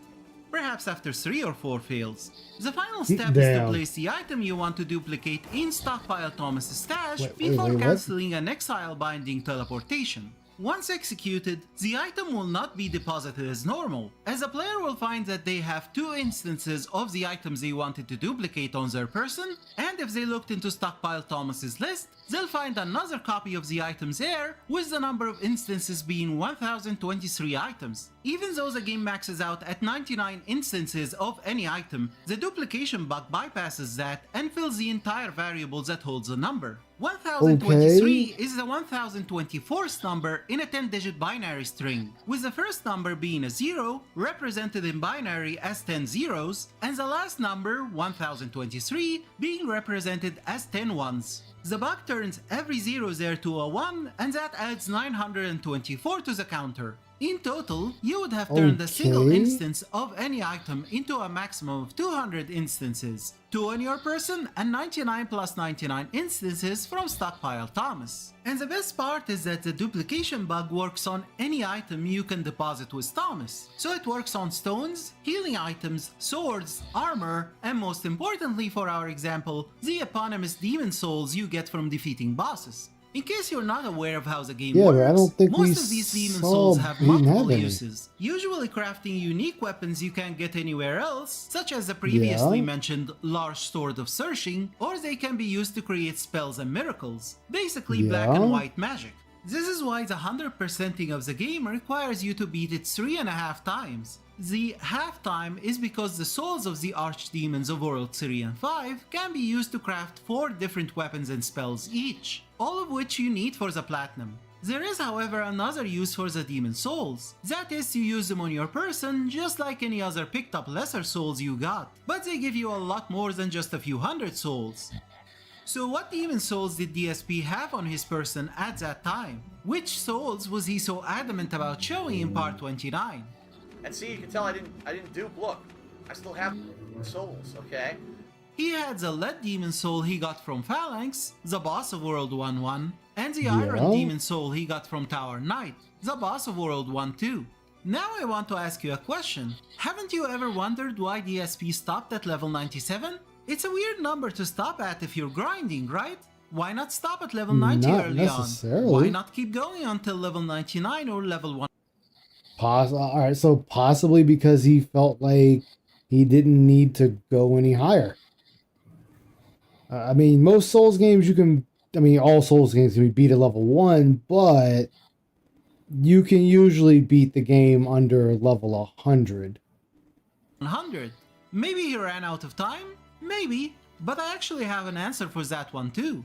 Perhaps after 3 or 4 fails. The final step is to Damn. place the item you want to duplicate in Stockpile Thomas's stash Wait, before what? cancelling an exile binding teleportation. Once executed, the item will not be deposited as normal, as the player will find that they have 2 instances of the items they wanted to duplicate on their person, and if they looked into Stockpile Thomas's list, they'll find another copy of the items there, with the number of instances being 1023 items. Even though the game maxes out at 99 instances of any item, the duplication bug bypasses that and fills the entire variable that holds the number. 1023 is the 1024th number in a 10-digit binary string, with the first number being a 0, represented in binary as 10 zeros, and the last number, 1023, being represented as 10 ones. The bug turns every 0 there to a 1, and that adds 924 to the counter. In total, you would have turned a single Okay. instance of any item into a maximum of 200 instances, 2 on your person and 99 plus 99 instances from Stockpile Thomas. And the best part is that the duplication bug works on any item you can deposit with Thomas. So it works on stones, healing items, swords, armor, and most importantly for our example, the eponymous demon souls you get from defeating bosses. In case you're not aware of how the game Yeah, works, but I don't think we most of these demon saw souls have he didn't have multiple any. uses, usually crafting unique weapons you can't get anywhere else, such as the previously Yeah. mentioned large sword of searching, or they can be used to create spells and miracles, basically black Yeah. and white magic. This is why the 100%ing of the game requires you to beat it 3.5 times. The half time is because the souls of the archdemons of World Syrian 5 can be used to craft 4 different weapons and spells each, all of which you need for the platinum. There is, however, another use for the demon souls. That is to use them on your person just like any other picked up lesser souls you got, but they give you a lot more than just a few hundred souls. So what demon souls did DSP have on his person at that time? Which souls was he so adamant about showing in part 29? And see, you can tell I didn't dupe. Look, I still have souls, okay? He had the lead demon soul he got from Phalanx, the boss of World 1-1, and the iron demon soul he got from Tower Knight, the boss of World 1-2. Now I want to ask you a question. Haven't you ever wondered why DSP stopped at level 97? It's a weird number to stop at if you're grinding, right? Why not stop at level 90 Not early on? necessarily. Why not keep going until level 99 or level 1? All right, so possibly because he felt like he didn't need to go any higher. I mean, most Souls games all Souls games can be beat at level 1, but you can usually beat the game under level 100. 100. Maybe he ran out of time? Maybe, but I actually have an answer for that one too.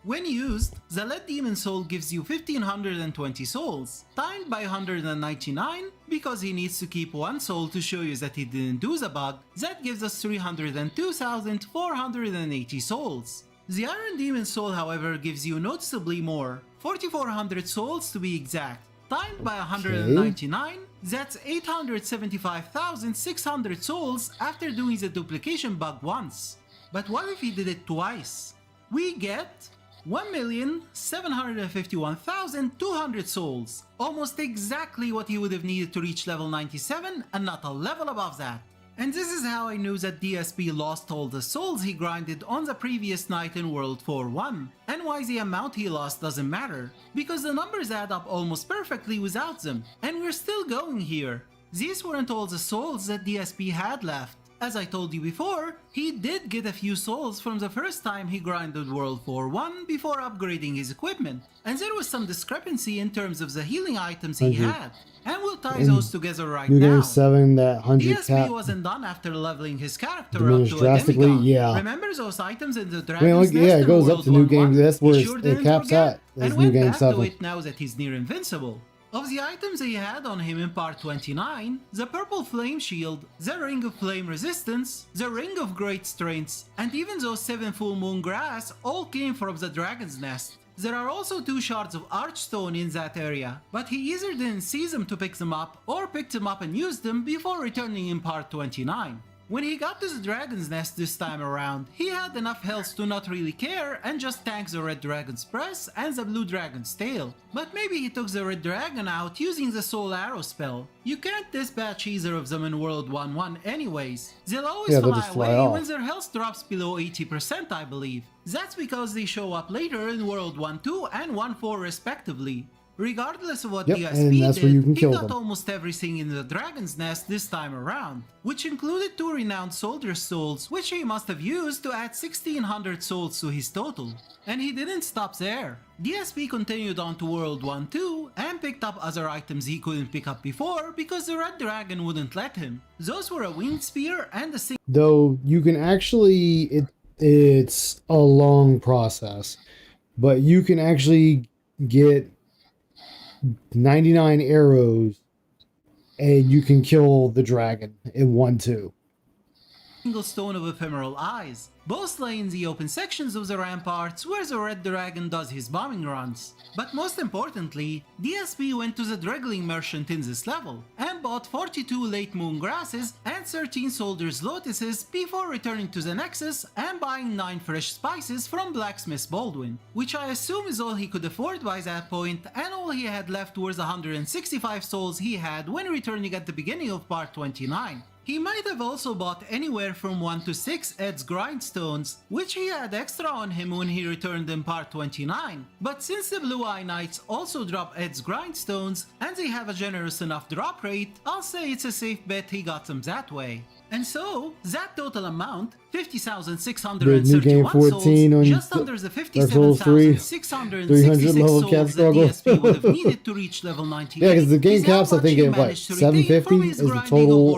When used, the Lead Demon Soul gives you 1520 souls, timed by 199, because he needs to keep one soul to show you that he didn't do the bug. That gives us 302,480 souls. The Iron Demon Soul, however, gives you noticeably more, 4,400 souls to be exact, timed by 199, that's 875,600 souls after doing the duplication bug once. But what if he did it twice? We get 1,751,200 souls, almost exactly what he would have needed to reach level 97 and not a level above that. And this is how I knew that DSP lost all the souls he grinded on the previous night in World 4-1, and why the amount he lost doesn't matter, because the numbers add up almost perfectly without them, and we're still going here. These weren't all the souls that DSP had left. As I told you before, he did get a few souls from the first time he grinded World 4-1 before upgrading his equipment, and there was some discrepancy in terms of the healing items he had, and we'll tie those together right New now. Game 7, that 100 DSP cap wasn't done after leveling his character up diminished to a drastically. demigod. Yeah. Remember those items in the I mean, Dragon's like, Nest yeah, it in goes up World to New 1-1? Game. That's where He it didn't caps forget, at. That's and New went Game back 7. to it now that he's near invincible. Of the items he had on him in part 29, the purple flame shield, the ring of flame resistance, the ring of great strengths, and even those 7 full moon grass all came from the Dragon's Nest. There are also 2 shards of archstone in that area, but he either didn't see them to pick them up or picked them up and used them before returning in part 29. When he got to the Dragon's Nest this time around, he had enough health to not really care and just tank the Red Dragon's Press and the Blue Dragon's Tail. But maybe he took the Red Dragon out using the Soul Arrow spell. You can't dispatch either of them in World 1-1 anyways. They'll always fly away when their health drops below 80%, I believe. That's because they show up later in World 1-2 and 1-4 respectively. Regardless of what DSP did, he got almost everything in the Dragon's Nest this time around, which included 2 renowned soldier souls, which he must have used to add 1,600 souls to his total. And he didn't stop there. DSP continued on to World 1-2 and picked up other items he couldn't pick up before because the Red Dragon wouldn't let him. Those were a winged spear and a Though you can actually, it's a long process, but you can actually get 99 arrows and you can kill the dragon in 1-2. single stone of ephemeral eyes. Both lay in the open sections of the ramparts where the Red Dragon does his bombing runs. But most importantly, DSP went to the Dreggling Merchant in this level and bought 42 late moon grasses and 13 soldiers' lotuses before returning to the Nexus and buying 9 fresh spices from Blacksmith Baldwin, which I assume is all he could afford by that point, and all he had left was 165 souls he had when returning at the beginning of part 29. He might have also bought anywhere from 1 to 6 Ed's Grindstones, which he had extra on him when he returned in part 29. But since the Blue Eye Knights also drop Ed's Grindstones, and they have a generous enough drop rate, I'll say it's a safe bet he got them that way. And so, that total amount, 50,631 souls, just under the 57,666 souls that DSP would have needed to reach level 98. Yeah, because the game caps, I think, at what, 750 is the total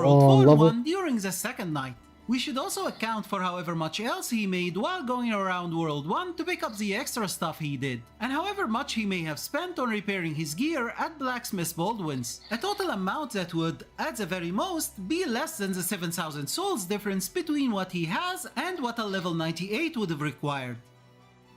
level? During the second night. We should also account for however much else he made while going around World 1 to pick up the extra stuff he did, and however much he may have spent on repairing his gear at Blacksmith Baldwin's, a total amount that would, at the very most, be less than the 7,000 souls difference between what he has and what a level 98 would have required.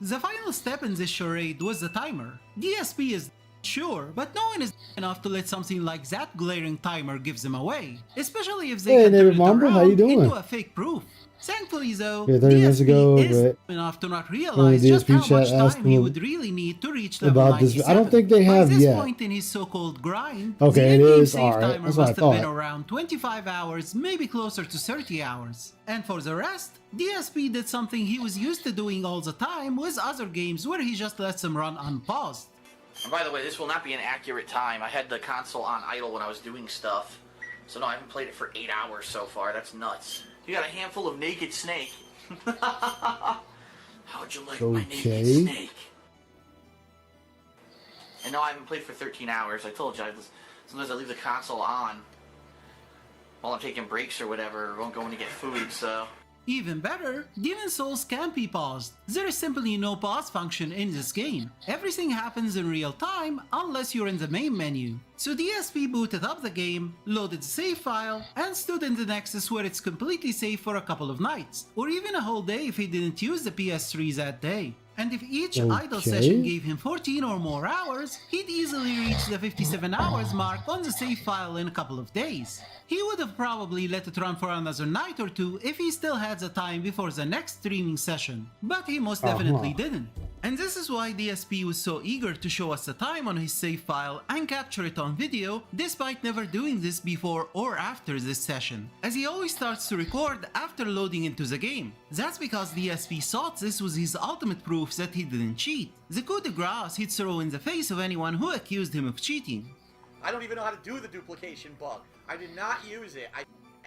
The final step in this charade was the timer. DSP is sure, but no one is enough to let something like that glaring timer gives them away, especially if they can turn it around into a fake proof. Thankfully though, DSP is enough to not realize just how much time he would really need to reach level 97. I don't think they have By this yet. point in his so-called grind, Okay, the it in-game is, save alright, timer that's what I must have been thought. around 25 hours, maybe closer to 30 hours. And for the rest, DSP did something he was used to doing all the time with other games where he just lets them run unpaused. And by the way, this will not be an accurate time. I had the console on idle when I was doing stuff. So no, I haven't played it for 8 hours so far. That's nuts. You got a handful of naked snake. How'd you like my naked snake? And no, I haven't played for 13 hours. I told you, sometimes I leave the console on while I'm taking breaks or whatever, or going to get food, so... Even better, Demon Souls can't be paused. There is simply no pause function in this game. Everything happens in real time unless you're in the main menu. So DSP booted up the game, loaded the save file, and stood in the Nexus where it's completely safe for a couple of nights, or even a whole day if he didn't use the PS3 that day. And if each idle session gave him 14 or more hours, he'd easily reach the 57 hours mark on the save file in a couple of days. He would have probably let it run for another night or two if he still had the time before the next streaming session, but he most definitely didn't. And this is why DSP was so eager to show us the time on his save file and capture it on video, despite never doing this before or after this session, as he always starts to record after loading into the game. That's because DSP thought this was his ultimate proof that he didn't cheat, the coup de grace he'd throw in the face of anyone who accused him of cheating. I don't even know how to do the duplication bug. I did not use it. I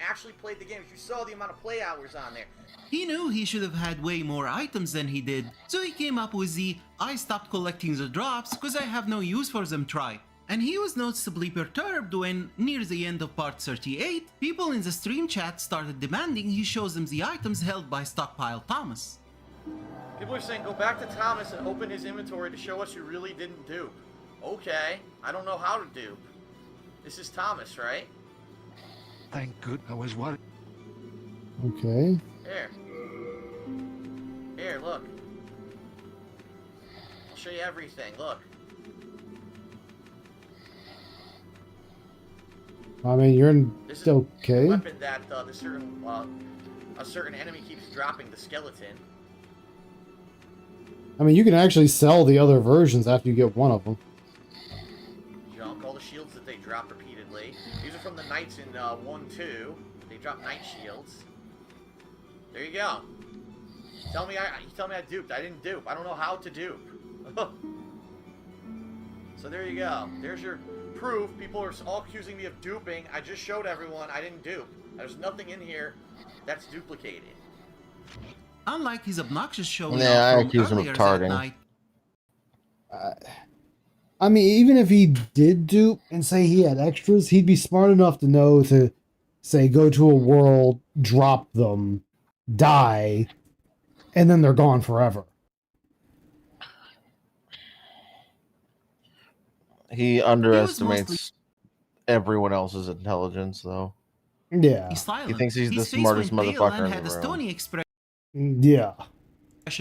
actually played the game. You saw the amount of play hours on there. He knew he should have had way more items than he did, so he came up with the "I stopped collecting the drops cause I have no use for them" try. And he was noticeably perturbed when, near the end of part 38, people in the stream chat started demanding he shows them the items held by Stockpile Thomas. People are saying, go back to Thomas and open his inventory to show us you really didn't dupe. Okay, I don't know how to dupe. This is Thomas, right? Thank good I was worried. Okay. Here. Here, look. I'll show you everything, look. I mean, you're in This is okay. the weapon that a certain enemy keeps dropping, the skeleton. I mean, you can actually sell the other versions after you get one of them. Junk, all the shields that they drop repeatedly. These are from the knights in 1-2. They drop knight shields. There you go. You tell me I duped. I didn't dupe. I don't know how to dupe. So there you go. There's your proof. People are all accusing me of duping. I just showed everyone I didn't dupe. There's nothing in here that's duplicated. Unlike his obnoxious showing Yeah, I off accuse from him of earlier that tarding. night, I mean, even if he did dupe and say he had extras, he'd be smart enough to know to say, go to a world, drop them, die, and then they're gone forever. He underestimates everyone else's intelligence, though. Yeah. he's silent. He thinks he's the His face smartest went pale motherfucker and in had the a room. stony expression Yeah.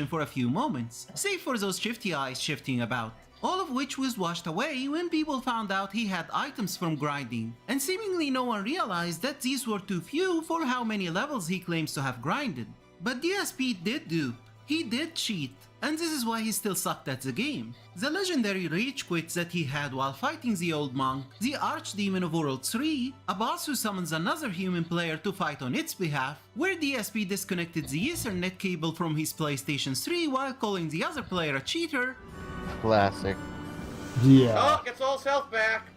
for a few moments, save for those shifty eyes shifting about. All of which was washed away when people found out he had items from grinding, and seemingly no one realized that these were too few for how many levels he claims to have grinded. But DSP did dupe, he did cheat, and this is why he still sucked at the game. The legendary rage quits that he had while fighting the old monk, the archdemon of World 3, a boss who summons another human player to fight on its behalf, where DSP disconnected the Ethernet cable from his PlayStation 3 while calling the other player a cheater. Classic. Yeah. Oh, gets all his health back.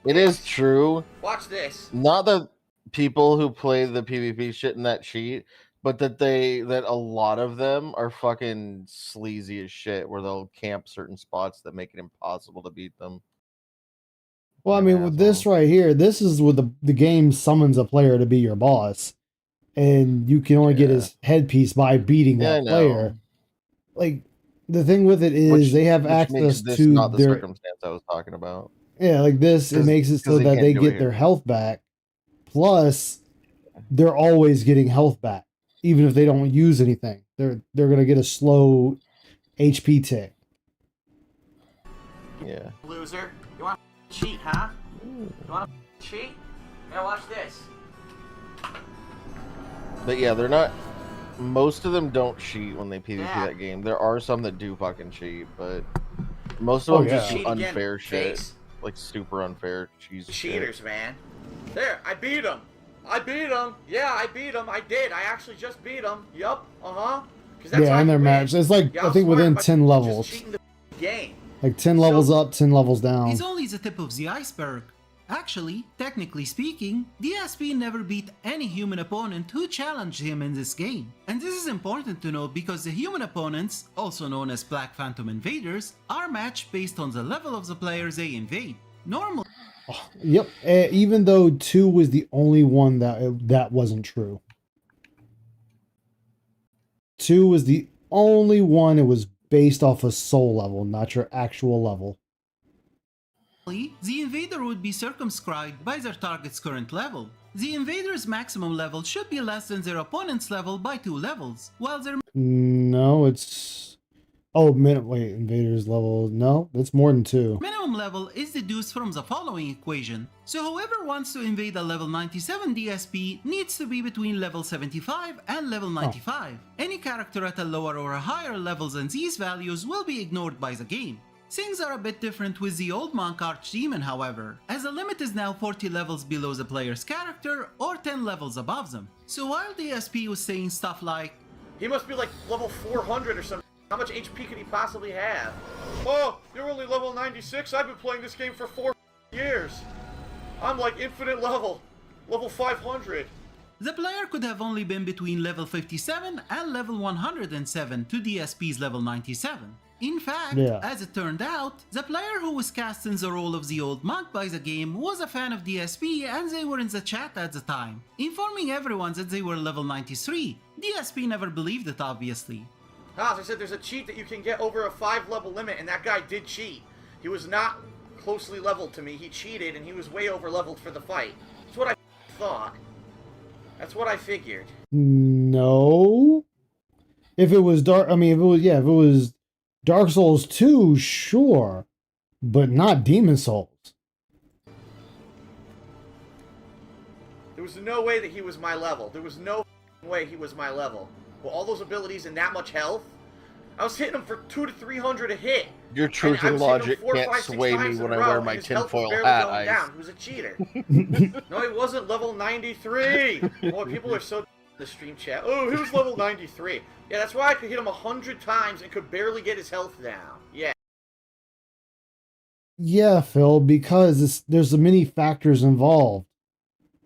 It is true. Watch this. Not that people who play the PvP shit in that cheat, but that a lot of them are fucking sleazy as shit, where they'll camp certain spots that make it impossible to beat them. Well, I mean, with this right here, this is where the game summons a player to be your boss, and you can only get his headpiece by beating that player. Like, the thing with it is they have access this to not the their circumstance I was talking about. Yeah, like this, it makes it so that they get their health back. Plus, they're always getting health back, even if they don't use anything. They're gonna get a slow HP tick. Yeah. Loser. You want to cheat, huh? You want to cheat? Now watch this. But yeah, they're not. Most of them don't cheat when they PvP Yeah. that game. There are some that do fucking cheat, but most of them just do Cheat again, unfair shit, face. like super unfair cheese. Cheaters, man. There, I beat him. I beat him. Yeah, I beat him. I did. I actually just beat him. Yup. Uh-huh. Yeah, and their match. It's like I think within 10 levels. Game. Like 10 levels up, 10 levels down. It's only the tip of the iceberg. Actually, technically speaking, DSP never beat any human opponent who challenged him in this game. And this is important to note because the human opponents, also known as Black Phantom Invaders, are matched based on the level of the players they invade. Normally, Yep. Even though 2 was the only one that wasn't true. 2 was the only one it was based off a soul level, not your actual level. The invader would be circumscribed by their target's current level. The invader's maximum level should be less than their opponent's level by 2 levels, while their No, it's... Oh, wait, invader's level... No, that's more than 2. minimum level is deduced from the following equation. So whoever wants to invade a level 97 DSP needs to be between level 75 and level 95. Any character at a lower or a higher level than these values will be ignored by the game. Things are a bit different with the old monk archdemon, however, as the limit is now 40 levels below the player's character or 10 levels above them. So while DSP was saying stuff like, He must be like level 400 or something. How much HP could he possibly have? Oh, you're only level 96? I've been playing this game for 4 years. I'm like infinite level. Level 500. the player could have only been between level 57 and level 107 to DSP's level 97. In fact, as it turned out, the player who was cast in the role of the old monk by the game was a fan of DSP and they were in the chat at the time, informing everyone that they were level 93. DSP never believed it, obviously. As I said, there's a cheat that you can get over a 5 level limit, and that guy did cheat. He was not closely leveled to me. He cheated, and he was way over leveled for the fight. That's what I thought. That's what I figured. No. If it was Dark... I mean, if it was Dark Souls 2, sure. But not Demon Souls. There was no way that he was my level. There was no way he was my level. With all those abilities and that much health, I was hitting him for 200 to 300 a hit. Your truth and logic can't sway me when I wear my tinfoil hat, Ice. He was a cheater. No, he wasn't level 93. Boy, people are so in the stream chat. Oh, he was level 93. Yeah, that's why I could hit him 100 times and could barely get his health down. Yeah. Yeah, Phil, because there's so many factors involved.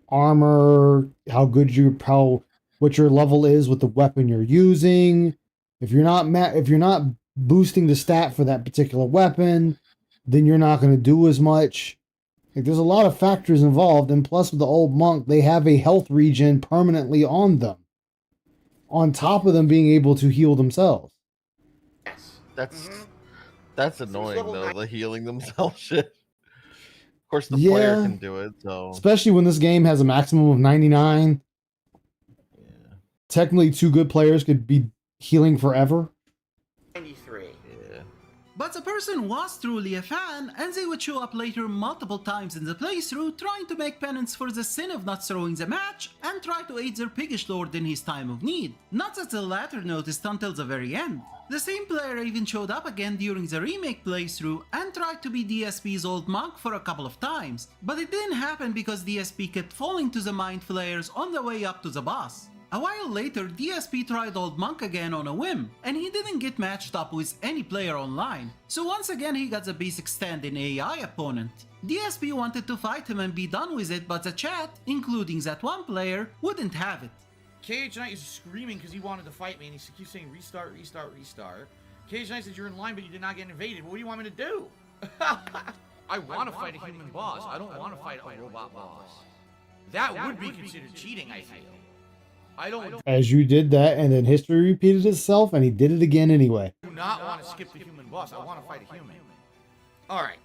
Armor, what your level is with the weapon you're using. If you're not boosting the stat for that particular weapon, then you're not going to do as much. Like, there's a lot of factors involved, and plus with the old monk, they have a health regen permanently on them, on top of them being able to heal themselves. Yes. That's annoying though, the healing themselves shit. Of course, the player can do it, so especially when this game has a maximum of 99. Technically, 2 good players could be healing forever. 93. Yeah. But the person was truly a fan, and they would show up later multiple times in the playthrough trying to make penance for the sin of not throwing the match and try to aid their piggish lord in his time of need. Not that the latter noticed until the very end. The same player even showed up again during the remake playthrough and tried to be DSP's old monk for a couple of times, but it didn't happen because DSP kept falling to the mind flayers on the way up to the boss. A while later, DSP tried Old Monk again on a whim, and he didn't get matched up with any player online, so once again he got the basic stand-in AI opponent. DSP wanted to fight him and be done with it, but the chat, including that one player, wouldn't have it. KH Knight is screaming because he wanted to fight me, and he keeps saying restart, restart, restart. KH Knight says you're in line, but you did not get invaded. What do you want me to do? I want to fight a human boss. I don't want to fight a robot boss. That would be considered cheating, I feel. I don't. As you did that, and then history repeated itself, and he did it again anyway. Do not want to skip the human boss. I want to fight a human. All right.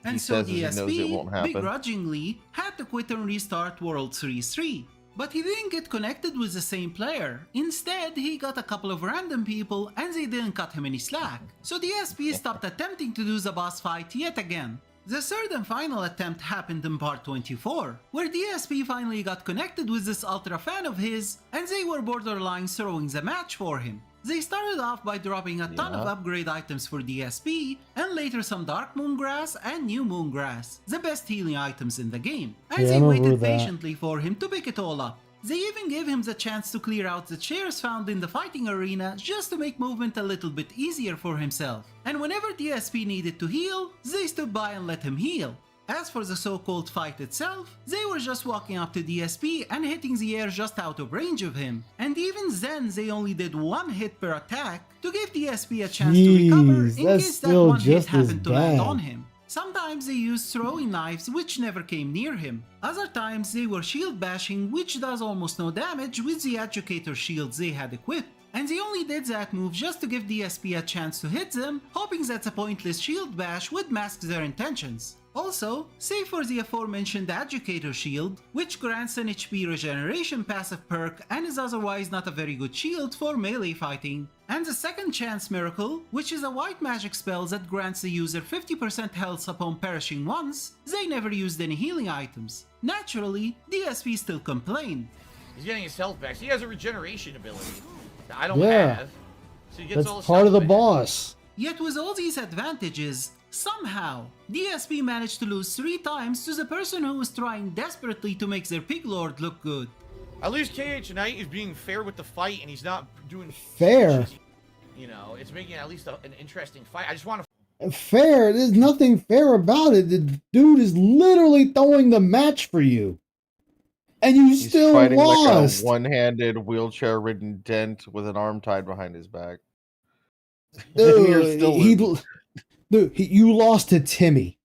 And so DSP, begrudgingly, had to quit and restart World Series 3. But he didn't get connected with the same player. Instead, he got a couple of random people and they didn't cut him any slack. So DSP stopped attempting to do the boss fight yet again. The third and final attempt happened in part 24, where DSP finally got connected with this ultra fan of his, and they were borderline throwing the match for him. They started off by dropping a ton of upgrade items for DSP, and later some Dark Moongrass and New Moongrass, the best healing items in the game, and they waited patiently for him to pick it all up. They even gave him the chance to clear out the chairs found in the fighting arena just to make movement a little bit easier for himself. And whenever DSP needed to heal, they stood by and let him heal. As for the so-called fight itself, they were just walking up to DSP and hitting the air just out of range of him. And even then, they only did 1 hit per attack to give DSP a chance to recover in case that 1 hit happened to land on him. Sometimes they used throwing knives which never came near him. Other times they were shield bashing which does almost no damage with the educator shields they had equipped. And they only did that move just to give DSP a chance to hit them, hoping that a pointless shield bash would mask their intentions. Also, save for the aforementioned Educator Shield, which grants an HP regeneration passive perk and is otherwise not a very good shield for melee fighting. And the Second Chance Miracle, which is a white magic spell that grants the user 50% health upon perishing once, they never used any healing items. Naturally, DSP still complained. He's getting his health back. So he has a regeneration ability that I don't Yeah. have. So he gets all That's his part of health the back. boss. Yet with all these advantages, somehow, DSP managed to lose 3 times to the person who was trying desperately to make their pig lord look good. At least KH Knight is being fair with the fight, and he's not doing Fair. You know, it's making at least an interesting fight. I just want to. Fair. There's nothing fair about it. The dude is literally throwing the match for you. And you He's still fighting lost. like a one-handed, wheelchair-ridden dent with an arm tied behind his back. You're Dude, still you lost to Timmy.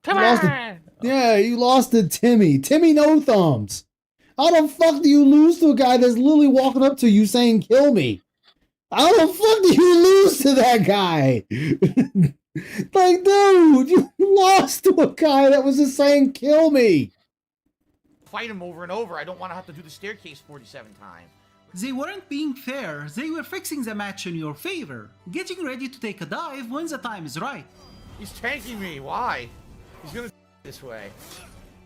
You lost to, yeah, you lost to Timmy. Timmy No Thumbs. How the fuck do you lose to a guy that's literally walking up to you saying, "Kill me"? How the fuck do you lose to that guy? Like, dude, you lost to a guy that was just saying, "Kill me." Fight him over and over. I don't want to have to do the staircase 47 times. They weren't being fair, they were fixing the match in your favor, getting ready to take a dive when the time is right. He's tanking me. Why? He's gonna this way.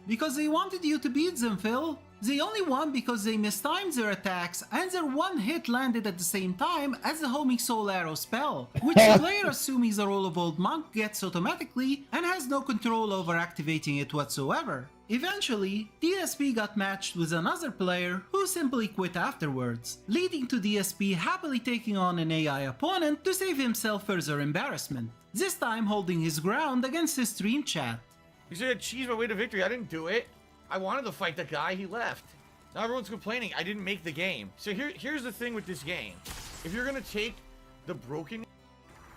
Because they wanted you to beat them, Phil. They only won because they mistimed their attacks and their one hit landed at the same time as the homing soul arrow spell, which the player assuming the role of old monk gets automatically and has no control over activating it whatsoever. Eventually, DSP got matched with another player who simply quit afterwards, leading to DSP happily taking on an AI opponent to save himself further embarrassment, this time holding his ground against his stream chat. He said, "Cheese my way to victory." I didn't do it. I wanted to fight the guy. He left. Now everyone's complaining. I didn't make the game. So here's the thing with this game. If you're gonna take the broken,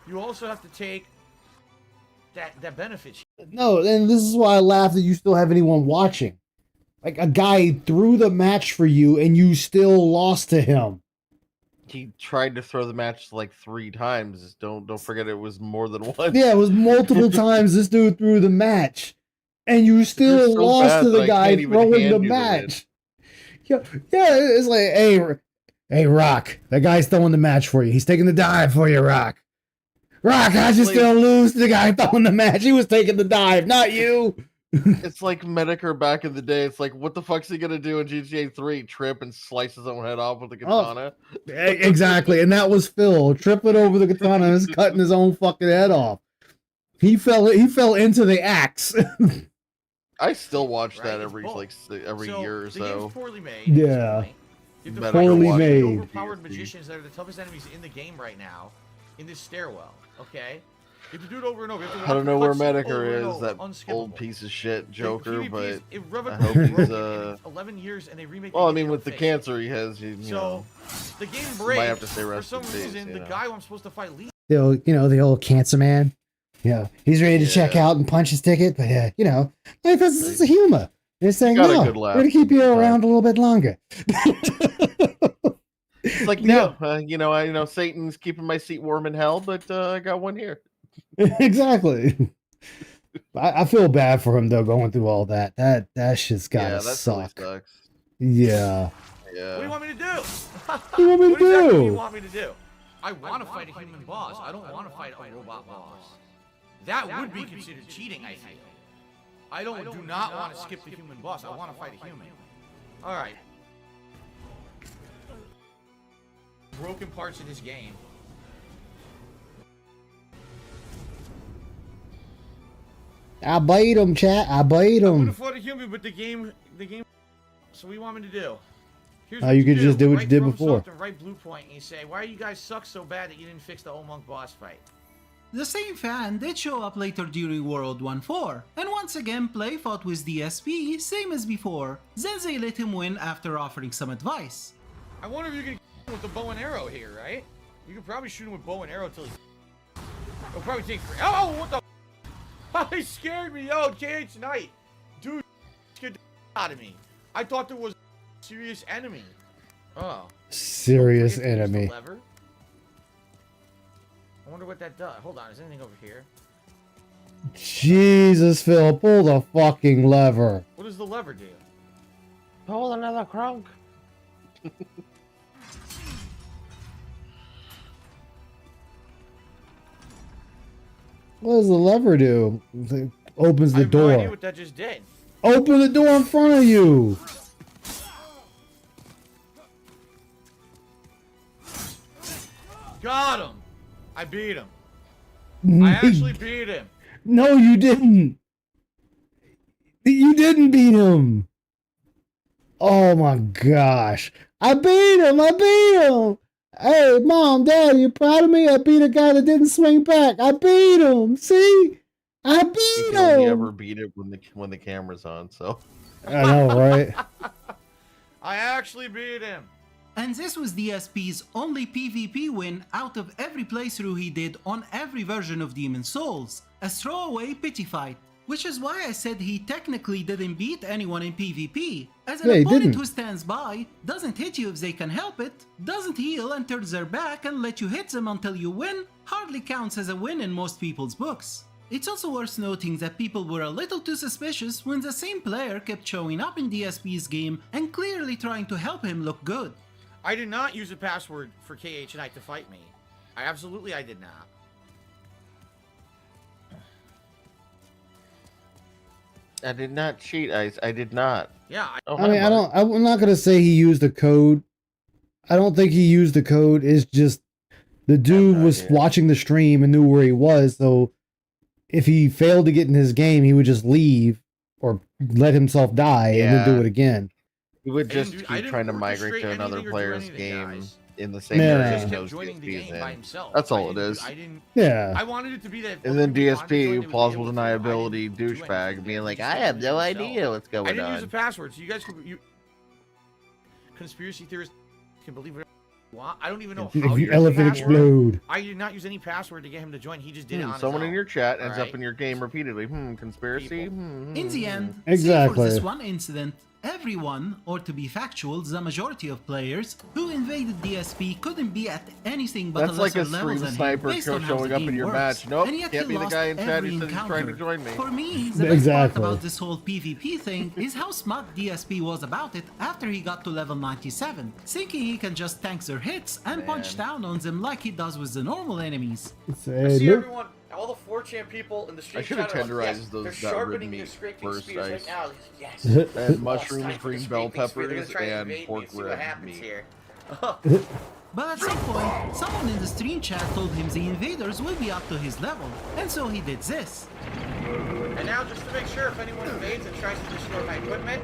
you also have to take that benefits. No, and this is why I laugh that you still have anyone watching. Like, a guy threw the match for you and you still lost to him. He tried to throw the match like 3 times. Don't forget it was more than once. Yeah, it was multiple times this dude threw the match. And you still so lost bad to that the I guy can't even throwing hand the you the match. Yeah, it's like, hey, Rock, that guy's throwing the match for you. He's taking the dive for you, Rock. Rock, how'd you still lose to the guy throwing the match? He was taking the dive, not you. It's like Medicare back in the day. It's like, what the fuck's he gonna do in GTA 3? Trip and slice his own head off with a katana? Exactly, and that was Phil tripping over the katana and cutting his own fucking head off. He fell into the axe. I still watch that every So, year or the so. game's poorly made. Yeah. You have to Better fight poorly the made. overpowered magicians that are the toughest enemies in the game right now, in this stairwell. Okay, you have to do it over and over. You have to I don't know where watch the cutscene Medicare over and is, over, that unskippable. old piece of shit Joker, PvP but is I irrevocably hope he's broken. 11 years and they remake. Well, I the mean, game, with the fix it. cancer he has, you So know, the game might breaks. have to say For rest some in peace, reason, you the know. guy who I'm supposed to fight leaves. The old cancer man. Yeah, he's ready to check out and punch his ticket, but like, this is a humor. They're saying, got a no, good we're laugh going to keep you around a little bit longer. it's like no, I know Satan's keeping my seat warm in hell, but I got one here. Exactly. I feel bad for him though, going through all that. That shit's gotta Really suck. sucks. Yeah. What do you want me to do? What do you want me to What exactly do you do? want me to do? I want to fight a human boss. I don't want to fight a robot boss. That would be considered cheating, I feel. I do not want to skip the human boss. I want to fight a human. All right. Broken parts of this game. I bait him, chat. I bait I would him. have fought a human, but the game. So what do you want me to do? Here's You could just do what you did before. And write Blue Point and you say, why you guys suck so bad that you didn't fix the old monk boss fight? The same fan did show up later during World 1-4, and once again Play fought with DSP, same as before, then they let him win after offering some advice. I wonder if you can with the bow and arrow here, right? You could probably shoot him with bow and arrow till he... It'll probably take 3. Oh, what the? He scared me. Yo, KH Knight. Dude, scared the out of me. I thought there was a serious enemy. Oh. Serious Don't forget to use the enemy. lever. I wonder what that does. Hold on, is anything over here? Jesus, Phil, pull the fucking lever. What does the lever do? Pull another crunk. What does the lever do? It opens I the have no idea door. what that just did. Open the door in front of you. Got him. I beat him. I actually beat him. No, you didn't. You didn't beat him. Oh my gosh. I beat him. I beat him. Hey, Mom, Dad, you proud of me? I beat a guy that didn't swing back. I beat him. See? I You beat can only him. ever beat it when the camera's on, so. I know, right? I actually beat him. And this was DSP's only PvP win out of every playthrough he did on every version of Demon's Souls. A throwaway pity fight. Which is why I said he technically didn't beat anyone in PvP. As an Yeah, he opponent didn't. who stands by, doesn't hit you if they can help it, doesn't heal and turns their back and let you hit them until you win, hardly counts as a win in most people's books. It's also worth noting that people were a little too suspicious when the same player kept showing up in DSP's game and clearly trying to help him look good. I did not use a password for KH Knight to fight me. I did not. I did not cheat, Ice. I did not. Yeah. I mean, I'm not gonna say he used the code. I don't think he used the code. It's just the dude was watching the stream and knew where he was. So if he failed to get in his game, he would just leave or let himself die and then do Yeah. it again. He would just I keep didn't trying to orchestrate migrate to another anything or do player's anything, game guys. in the same Yeah. area He he just kept knows joining the DSP is game by in. himself. That's all I it didn't- is. I didn't. Yeah. I wanted it to be that. And then other people wanted to join, DSP, they would be plausible able to. I didn't deniability do douchebag, anything. being like, Just I have kept no doing it idea himself. what's going I didn't use a on. password, so you guys could. Conspiracy theorists can believe whatever you want. I don't even know how If you you use a elephant password. explode. I did not use any password to get him to join. He just did it on his Someone own. in your chat ends Alright? up in your game repeatedly. Conspiracy? In the end, save for Exactly. this one incident, everyone, or to be factual, the majority of players who invaded DSP couldn't be at anything but That's a like lesser a level stream than him sniper based on how showing the up in game your works. match. Nope, And yet can't he be the lost guy in chat every who says he's trying to encounter. join me. For me, the best Exactly. part about this whole PvP thing is how smart DSP was about it after he got to level 97, thinking he can just tank their hits and punch down on them like he does with the normal enemies. I see everyone, all the 4chan people in the street I should have chat are like, tenderized yes, those they're that sharpening red their meat scraping first, spears Ice. right now. Yes. And Oh, it's mushrooms, time for the green bell scraping spear. They're gonna peppers, try to and invade me pork and see what red happens meat. here. But at some point, someone in the stream chat told him the invaders will be up to his level, and so he did this. And now, just to make sure, if anyone invades and tries to destroy my equipment,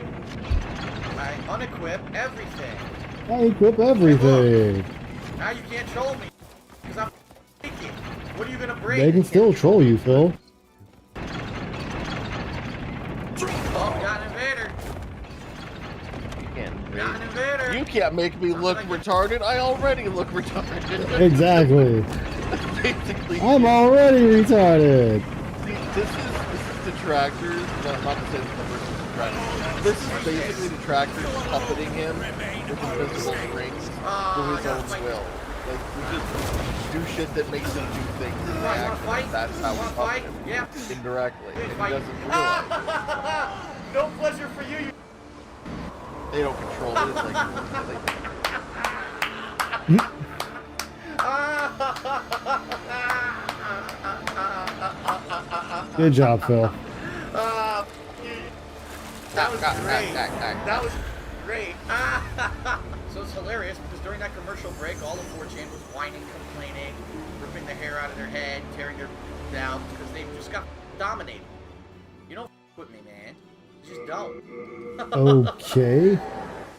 I unequip everything. I equip everything. Now you can't troll me, because I'm faking. What are you gonna break? They can still troll you, Phil. Oh, got an invader. Got an invader. You can't make me look retarded. I already look retarded. Exactly. Basically. I'm already retarded. See, this is detractors. Not to say this is detractors. This is basically detractors puppeting him with invisible rings for his own will. Like, we just do shit that makes him do things in the action. That's how we puppet him. Yeah. Indirectly. And he Fight. doesn't realize. No pleasure for you. They don't control it. It's like, Good job, Phil. That was great. That was great. So it's hilarious because during that commercial break, all of 4chan was whining, complaining, ripping the hair out of their head, tearing their down because they just got dominated. You don't with me, man. You just don't. Okay.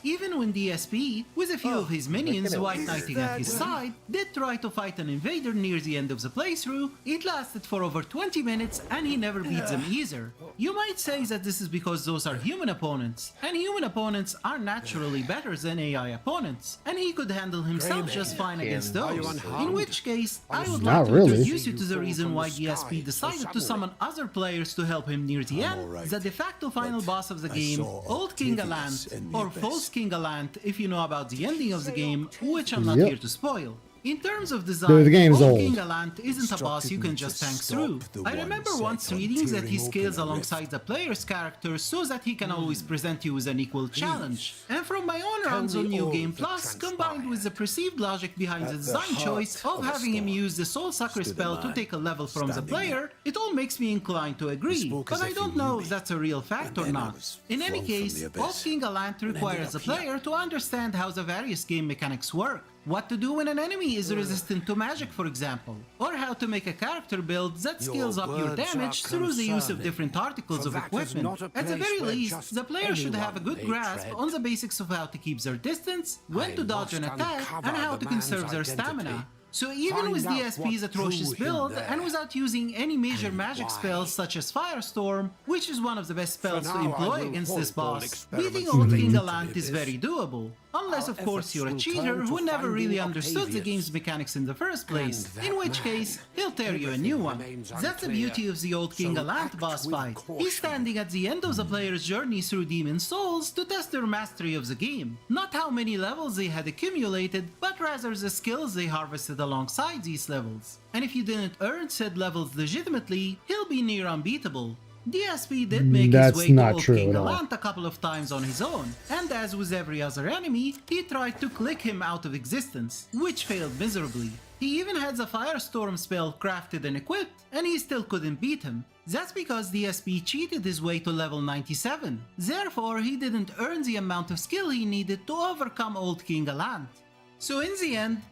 Even when DSP, with a few of his minions white knighting at his side, did try to fight an invader near the end of the playthrough, it lasted for over 20 minutes and he never beat them either. You might say that this is because those are human opponents, and human opponents are naturally better than AI opponents, and he could handle himself just fine against those. In which case, I would like to introduce you to the reason why DSP decided to summon other players to help him near the end, the de facto final boss of the game, Old King Galant, or False King Galant if you know about the ending of the game, which I'm not here to spoil. In terms of design, the game's Old old. King Galant isn't a boss you can just tank through. I remember once reading that he scales alongside the player's character so that he can always present you with an equal challenge. And from my own runs on New Game Plus, combined with the perceived logic behind the design choice of having him use the Soul Sucker spell to take a level from the player, it all makes me inclined to agree, but I don't know if that's a real fact or not. In any case, Old King Galant requires the player to understand how the various game mechanics work. What to do when an enemy is resistant to magic, for example, or how to make a character build that scales up your damage through the use of different articles of equipment. At the very least, the player should have a good grasp on the basics of how to keep their distance, when to dodge an attack, and how to conserve their stamina. So even with DSP's atrocious build, and without using any major magic spells such as Firestorm, which is one of the best spells to employ against this boss, beating Old King Galant is very doable. Unless of course you're a cheater who never really understood the game's mechanics in the first place, in which case, he'll tear you a new one. That's the beauty of the Old King Galant boss fight. He's standing at the end of the player's journey through Demon Souls to test their mastery of the game. Not how many levels they had accumulated, but rather the skills they harvested alongside these levels. And if you didn't earn said levels legitimately, he'll be near unbeatable. DSP did make his way to Old King Galant a couple of times on his own, and as with every other enemy, he tried to click him out of existence, which failed miserably. He even had the Firestorm spell crafted and equipped, and he still couldn't beat him. That's because DSP cheated his way to level 97. Therefore, he didn't earn the amount of skill he needed to overcome Old King Galant. So in the end,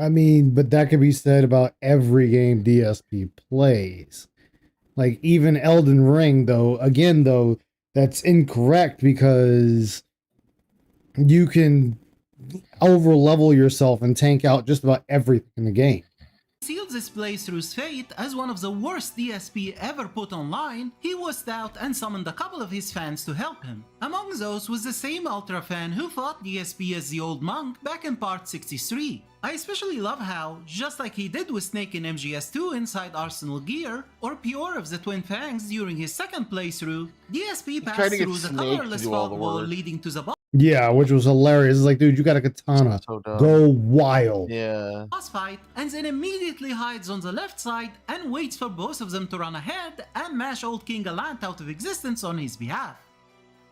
I mean, but that could be said about every game DSP plays. Like even Elden Ring, though, again, though, that's incorrect because you can over-level yourself and tank out just about everything in the game. Sealed this playthrough's fate as one of the worst DSP ever put online. He wussed out and summoned a couple of his fans to help him. Among those was the same Ultra fan who fought DSP as the old monk back in part 63. I especially love how, just like he did with Snake in MGS2 inside Arsenal Gear, or Pure of the Twin Fangs during his second playthrough, DSP passed through the colorless fog wall leading to the boss. Yeah, which was hilarious. It's like, dude, you got a katana. Go wild. Yeah. Boss fight, and then immediately hides on the left side and waits for both of them to run ahead and mash Old King Galant out of existence on his behalf.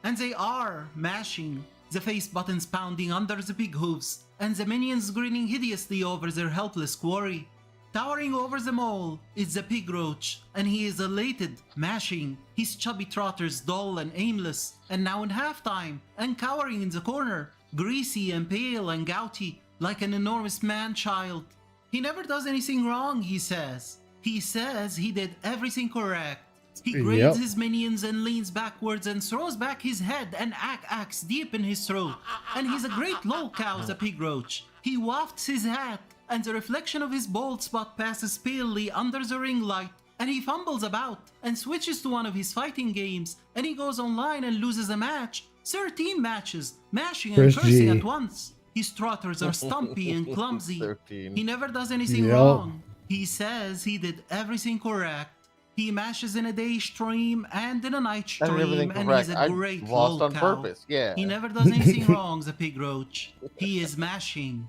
And they are mashing, the face buttons pounding under the big hooves, and the minions grinning hideously over their helpless quarry. Towering over them all is the pig roach, and he is elated, mashing, his chubby trotters dull and aimless, and now in halftime, and cowering in the corner, greasy and pale and gouty, like an enormous man-child. He never does anything wrong, he says. He says he did everything correct. He grades his minions and leans backwards and throws back his head and axe deep in his throat. And he's a great lolcow, the pig roach. He wafts his hat, and the reflection of his bald spot passes palely under the ring light, and he fumbles about and switches to one of his fighting games, and he goes online and loses a match. 13 matches, mashing and cursing at once. His trotters are stumpy and clumsy. 13. He never does anything wrong. He says he did everything correct. He mashes in a day stream and in a night stream, and he's a great lost on lolcow. purpose. Yeah. He never does anything wrong, the pig roach. He is mashing.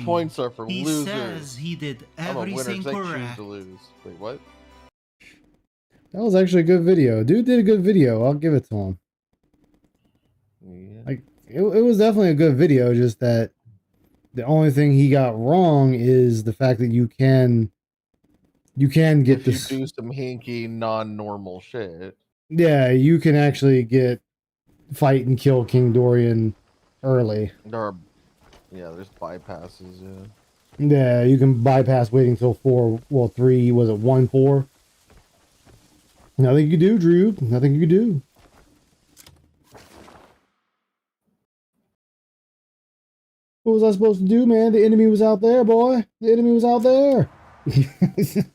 Points are for he losers. Says he did I'm a winner everything 'cause I choose correct. to lose. Wait, what? That was actually a good video. Dude did a good video. I'll give it to him. Yeah. Like it was definitely a good video, just that the only thing he got wrong is the fact that you can get If this. you do some hinky, non-normal shit. Yeah, you can actually get fight and kill King Dorian early. There's bypasses. Yeah. Yeah, you can bypass waiting till 3, was it 1-4? Nothing you can do, Drew. Nothing you can do. What was I supposed to do, man? The enemy was out there, boy. The enemy was out there. The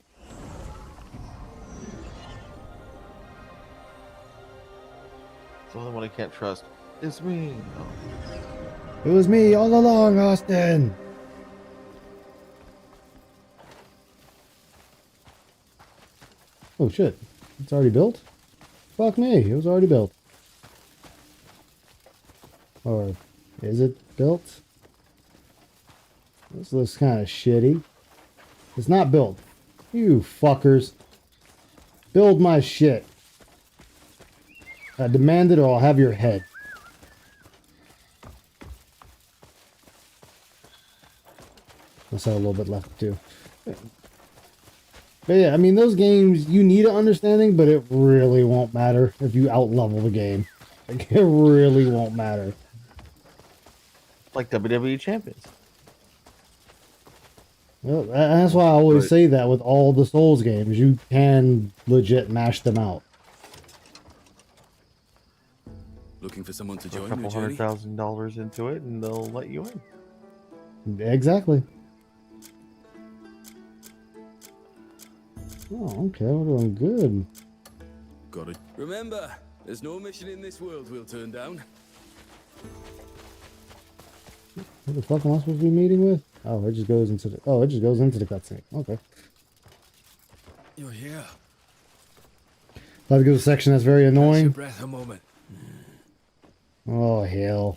only one I can't trust is me. It was me all along, Austin. Oh shit. It's already built? Fuck me, it was already built. Or is it built? This looks kind of shitty. It's not built. You fuckers. Build my shit. I demand it or I'll have your head. Let's have a little bit left too. But yeah, I mean, those games, you need an understanding, but it really won't matter if you out-level the game. Like, it really won't matter. Like WWE champions. Well, that's why I always say that with all the Souls games. You can legit mash them out. Looking for someone to Throw join a your couple journey? $100,000 into it, and they'll let you in. Exactly. Oh, okay, we're doing good. Got it. Remember, there's no mission in this world we'll turn down. What the fuck am I supposed to be meeting with? Oh, it just goes into the cutscene. Okay. You're here. Let's go to a section that's very Catch your annoying. breath a moment. Oh, hell.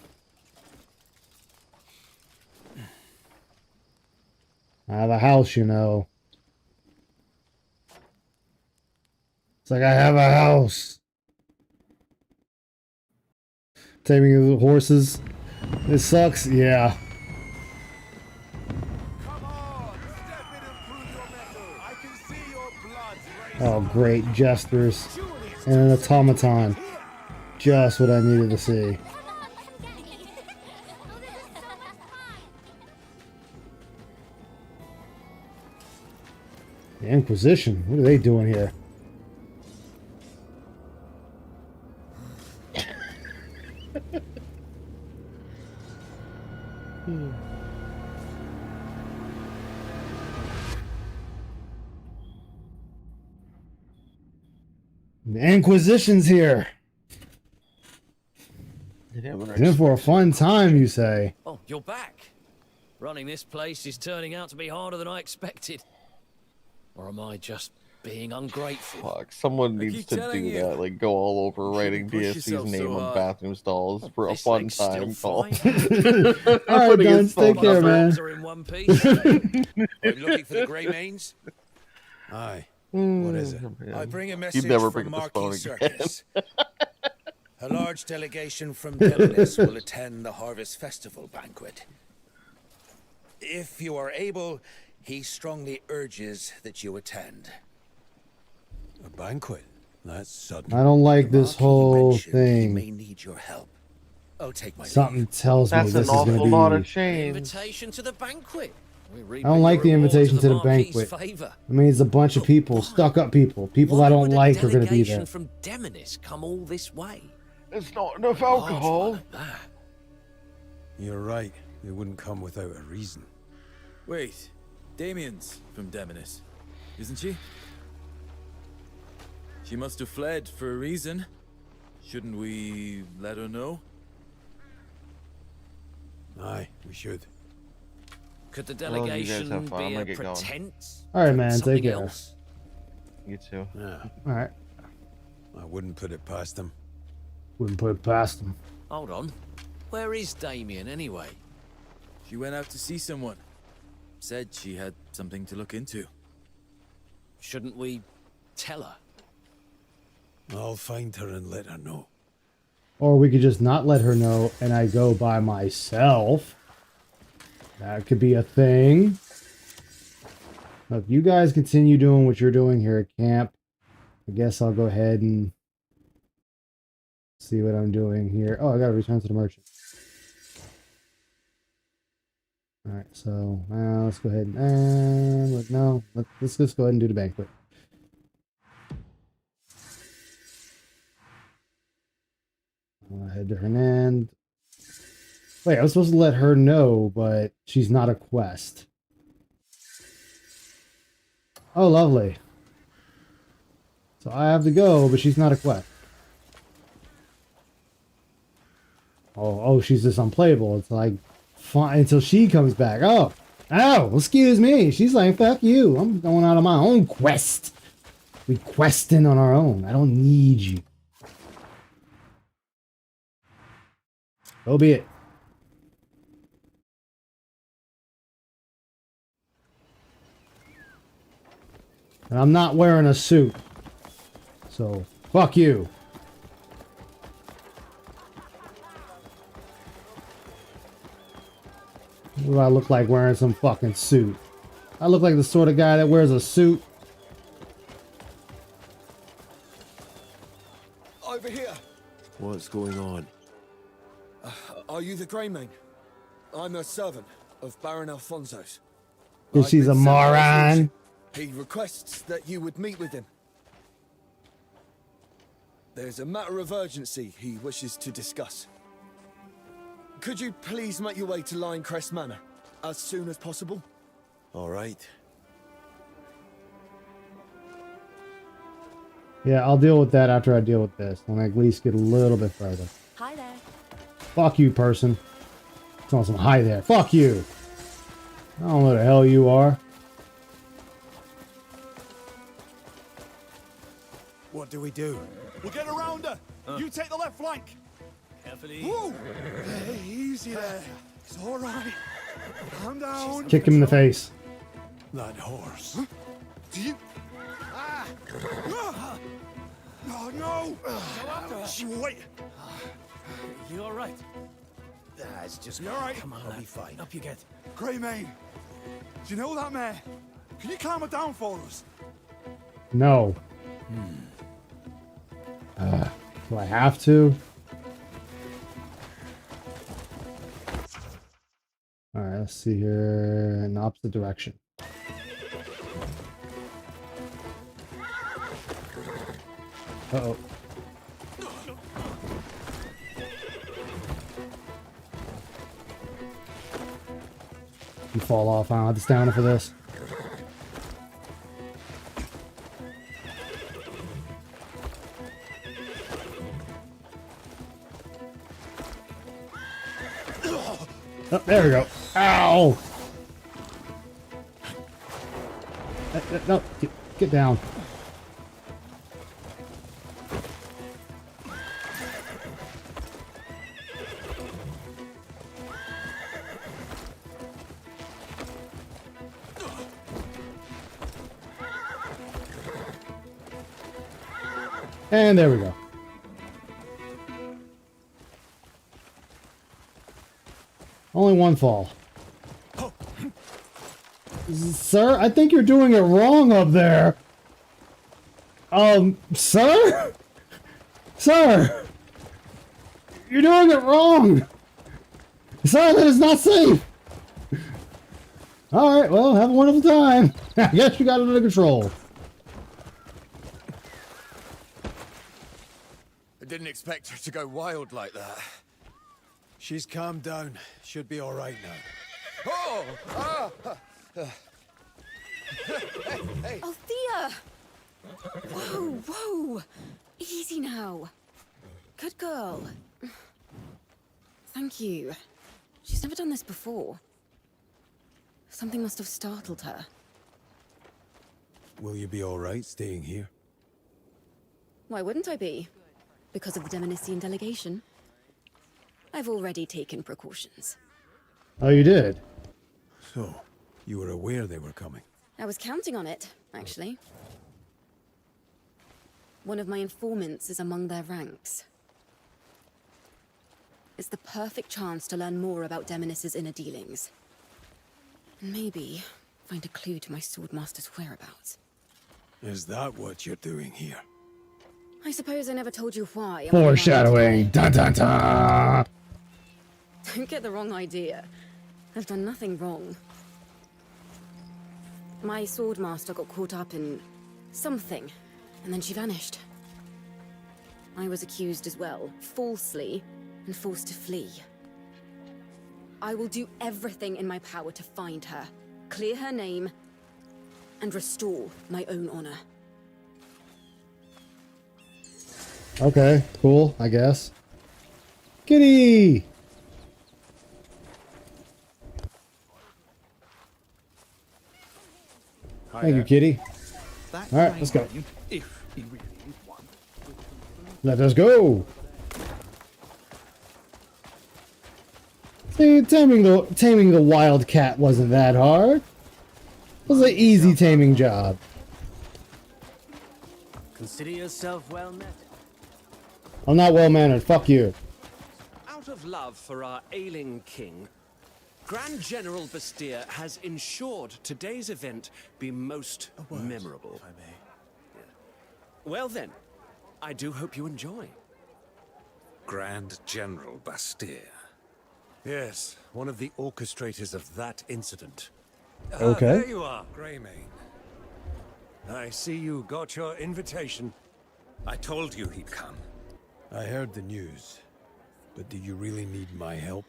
I have a house, you know. It's like I have a house. Taming the horses. It sucks, yeah. Oh, great gestures. And an automaton. Just what I needed to see. The Inquisition. What are they doing here? The Inquisition's here. In for a fun time, you say? Oh, you're back. Running this place is turning out to be harder than I expected. Or am I just being ungrateful? Fuck, someone needs to do that. Like, go all over writing push DSC's yourself name so on hard. bathroom stalls for a this fun thing's still time call. Alright, guys, take care, man. Are in one piece. I'm looking for the grey mains. Aye. What is it? I bring a message never from pick up the Marquis phone again. Circus. A large delegation from Delonis will attend the Harvest Festival banquet. If you are able, he strongly urges that you attend. A banquet? That's sudden. I don't like this whole He thing. may need your help. I'll take my Something tells me That's this an is going awful to lot be... of change. Invitation to the banquet. I don't like the invitation to the banquet. Favor. I mean, it's a bunch of people, stuck-up people. People I don't like are going to be there. From Demonis come all this way. It's not enough alcohol. You're right. They wouldn't come without a reason. Wait, Damien's from Demonis, isn't she? She must have fled for a reason. Shouldn't we let her know? Aye, we should. Could the Well, you guys delegation have fun. I'm be gonna a get going. pretense? Alright, man, Something take care. else? You too. Yeah. Alright. I wouldn't put it past them. Wouldn't put it past them. Hold on. Where is Damien anyway? She went out to see someone. Said she had something to look into. Shouldn't we tell her? I'll find her and let her know. Or we could just not let her know and I go by myself. That could be a thing. Look, you guys continue doing what you're doing here at camp. I guess I'll go ahead and see what I'm doing here. Oh, I gotta return to the merchant. Alright, so let's go ahead and let's just go ahead and do the banquet. Head to Hernand. Wait, I was supposed to let her know, but she's not a quest. Oh, lovely. So I have to go, but she's not a quest. Oh, she's just unplayable. It's like, fine, until she comes back. Oh, excuse me. She's like, fuck you. I'm going out on my own quest. We questing on our own. I don't need you. So be it. And I'm not wearing a suit. So, fuck you. What do I look like wearing some fucking suit? I look like the sort of guy that wears a suit. Over here. What's going on? Are you the Greymane? I'm a servant of Baron Alfonso's. Because she's a moron. He requests that you would meet with him. There's a matter of urgency he wishes to discuss. Could you please make your way to Lionecrest Manor as soon as possible? All right. Yeah, I'll deal with that after I deal with this. When I at least get a little bit further. Hi there. Fuck you, person. It's on some hi there. Fuck you. I don't know who the hell you are. What do we do? We'll get around her. You take the left flank. Carefully. Whoa. Hey, easy there. It's all right. Calm down. Kick him in the face. That horse. Huh? Do you? Ah. Oh no! Wait. You all right? It's just. You all right? Come on, I'll be fine. Up you get. Greymane, do you know that mare? Can you calm her down for us? No. Do I have to? Alright, let's see here. In the opposite direction. Uh-oh. You fall off. I don't have the stamina for this. Oh, there we go. Ow! No, get down. And there we go. Only one fall. Sir, I think you're doing it wrong up there. Sir? Sir! You're doing it wrong! Sir, that is not safe! Alright, well, have a wonderful time. I guess you got it under control. I didn't expect her to go wild like that. She's calmed down. Should be all right now. Oh! Hey. Althea! Whoa, whoa! Easy now. Good girl. Thank you. She's never done this before. Something must have startled her. Will you be all right staying here? Why wouldn't I be? Because of the Demonician delegation. I've already taken precautions. Oh, you did? So, you were aware they were coming? I was counting on it, actually. One of my informants is among their ranks. It's the perfect chance to learn more about Demonis's inner dealings. And maybe find a clue to my Swordmaster's whereabouts. Is that what you're doing here? I suppose I never told you why. Foreshadowing. Dun dun dun. Don't get the wrong idea. I've done nothing wrong. My Swordmaster got caught up in something, and then she vanished. I was accused as well, falsely, and forced to flee. I will do everything in my power to find her, clear her name, and restore my own honor. Okay, cool, I guess. Kitty! Thank you, Kitty. Alright, let's go. Let us go! See, taming the wild cat wasn't that hard. It was an easy taming job. Consider yourself well met. I'm not well-mannered, fuck you. Out of love for our ailing king, Grand General Bastir has ensured today's event be most memorable. If I may. Well then, I do hope you enjoy. Grand General Bastir. Yes, one of the orchestrators of that incident. Okay. There you are, Greymane. I see you got your invitation. I told you he'd come. I heard the news, but do you really need my help?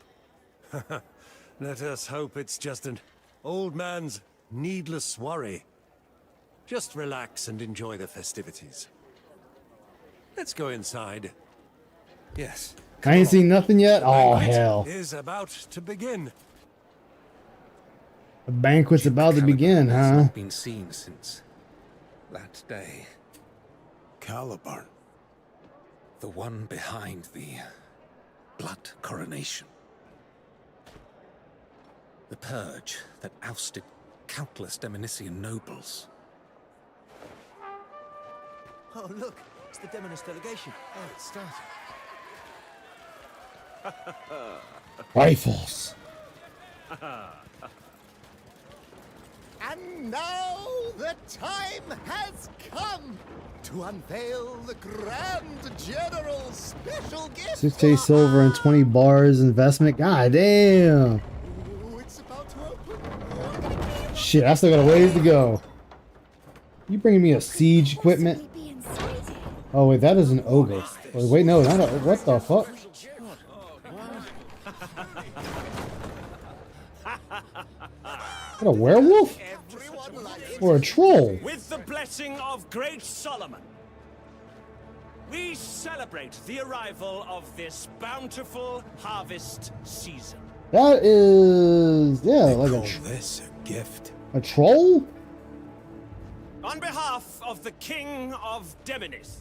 Let us hope it's just an old man's needless worry. Just relax and enjoy the festivities. Let's go inside. Yes. I ain't seen nothing yet? Oh, hell. Is about to begin. The banquet's about to begin, huh? Not been seen since that day. Caliburn. The one behind the blood coronation. The purge that ousted countless Demonician nobles. Oh, look, it's the Demonist delegation. Oh, it's starting. Rifles. And now the time has come to unveil the Grand General's special gift. 6K silver and 20 bars investment. God damn. Ooh, it's about to open. Shit, I still got a ways to go. You bringing me a siege equipment? Oh wait, that is an ogre. Oh, wait, no, not a. What the fuck? What, a werewolf? Or a troll? With the blessing of great Solomon, we celebrate the arrival of this bountiful harvest season. That is, yeah, like a. This a gift. A troll? On behalf of the King of Demonis,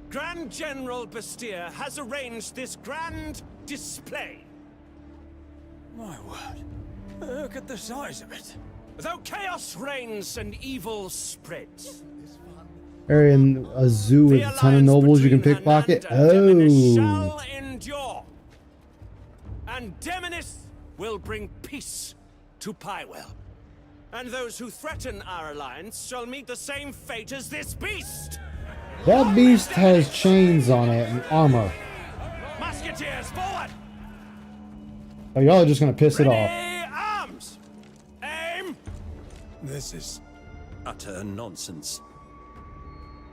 Grand General Bastir has arranged this grand display. My word. Look at the size of it. Though chaos reigns and evil spreads, Area in a zoo with a ton of nobles you can pickpocket. Demonis Oh. shall endure, and Demonis will bring peace to Pywell. And those who threaten our alliance shall meet the same fate as this beast. That beast has chains on it and armor. Musketeers, forward! Oh, y'all are just gonna piss it off. Arms! Aim! This is utter nonsense.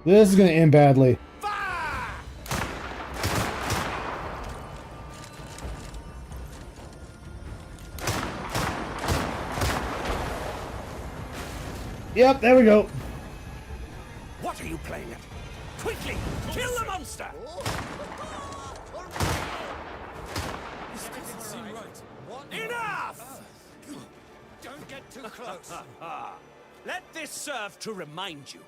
This is gonna end badly. Yep, there we go. What are you playing at? Quickly, kill the monster! This doesn't seem right. What? Enough! Don't get too close. Let this serve to remind you.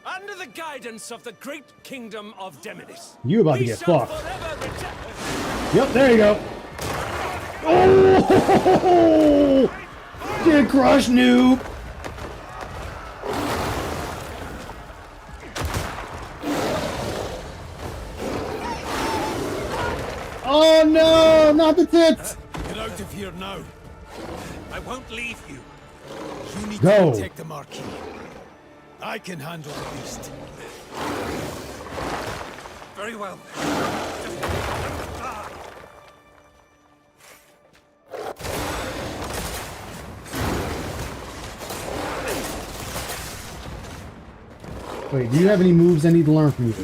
Under the guidance of the great kingdom of Demonis, You about to we get shall fucked. forever reject- Yep, there you go. Oh! Get crushed, noob. Oh no, not the tits. Get out of here now. I won't leave you. You need Go. to protect the Marquis. I can handle the beast. Very well. Wait, do you have any moves I need to learn from you?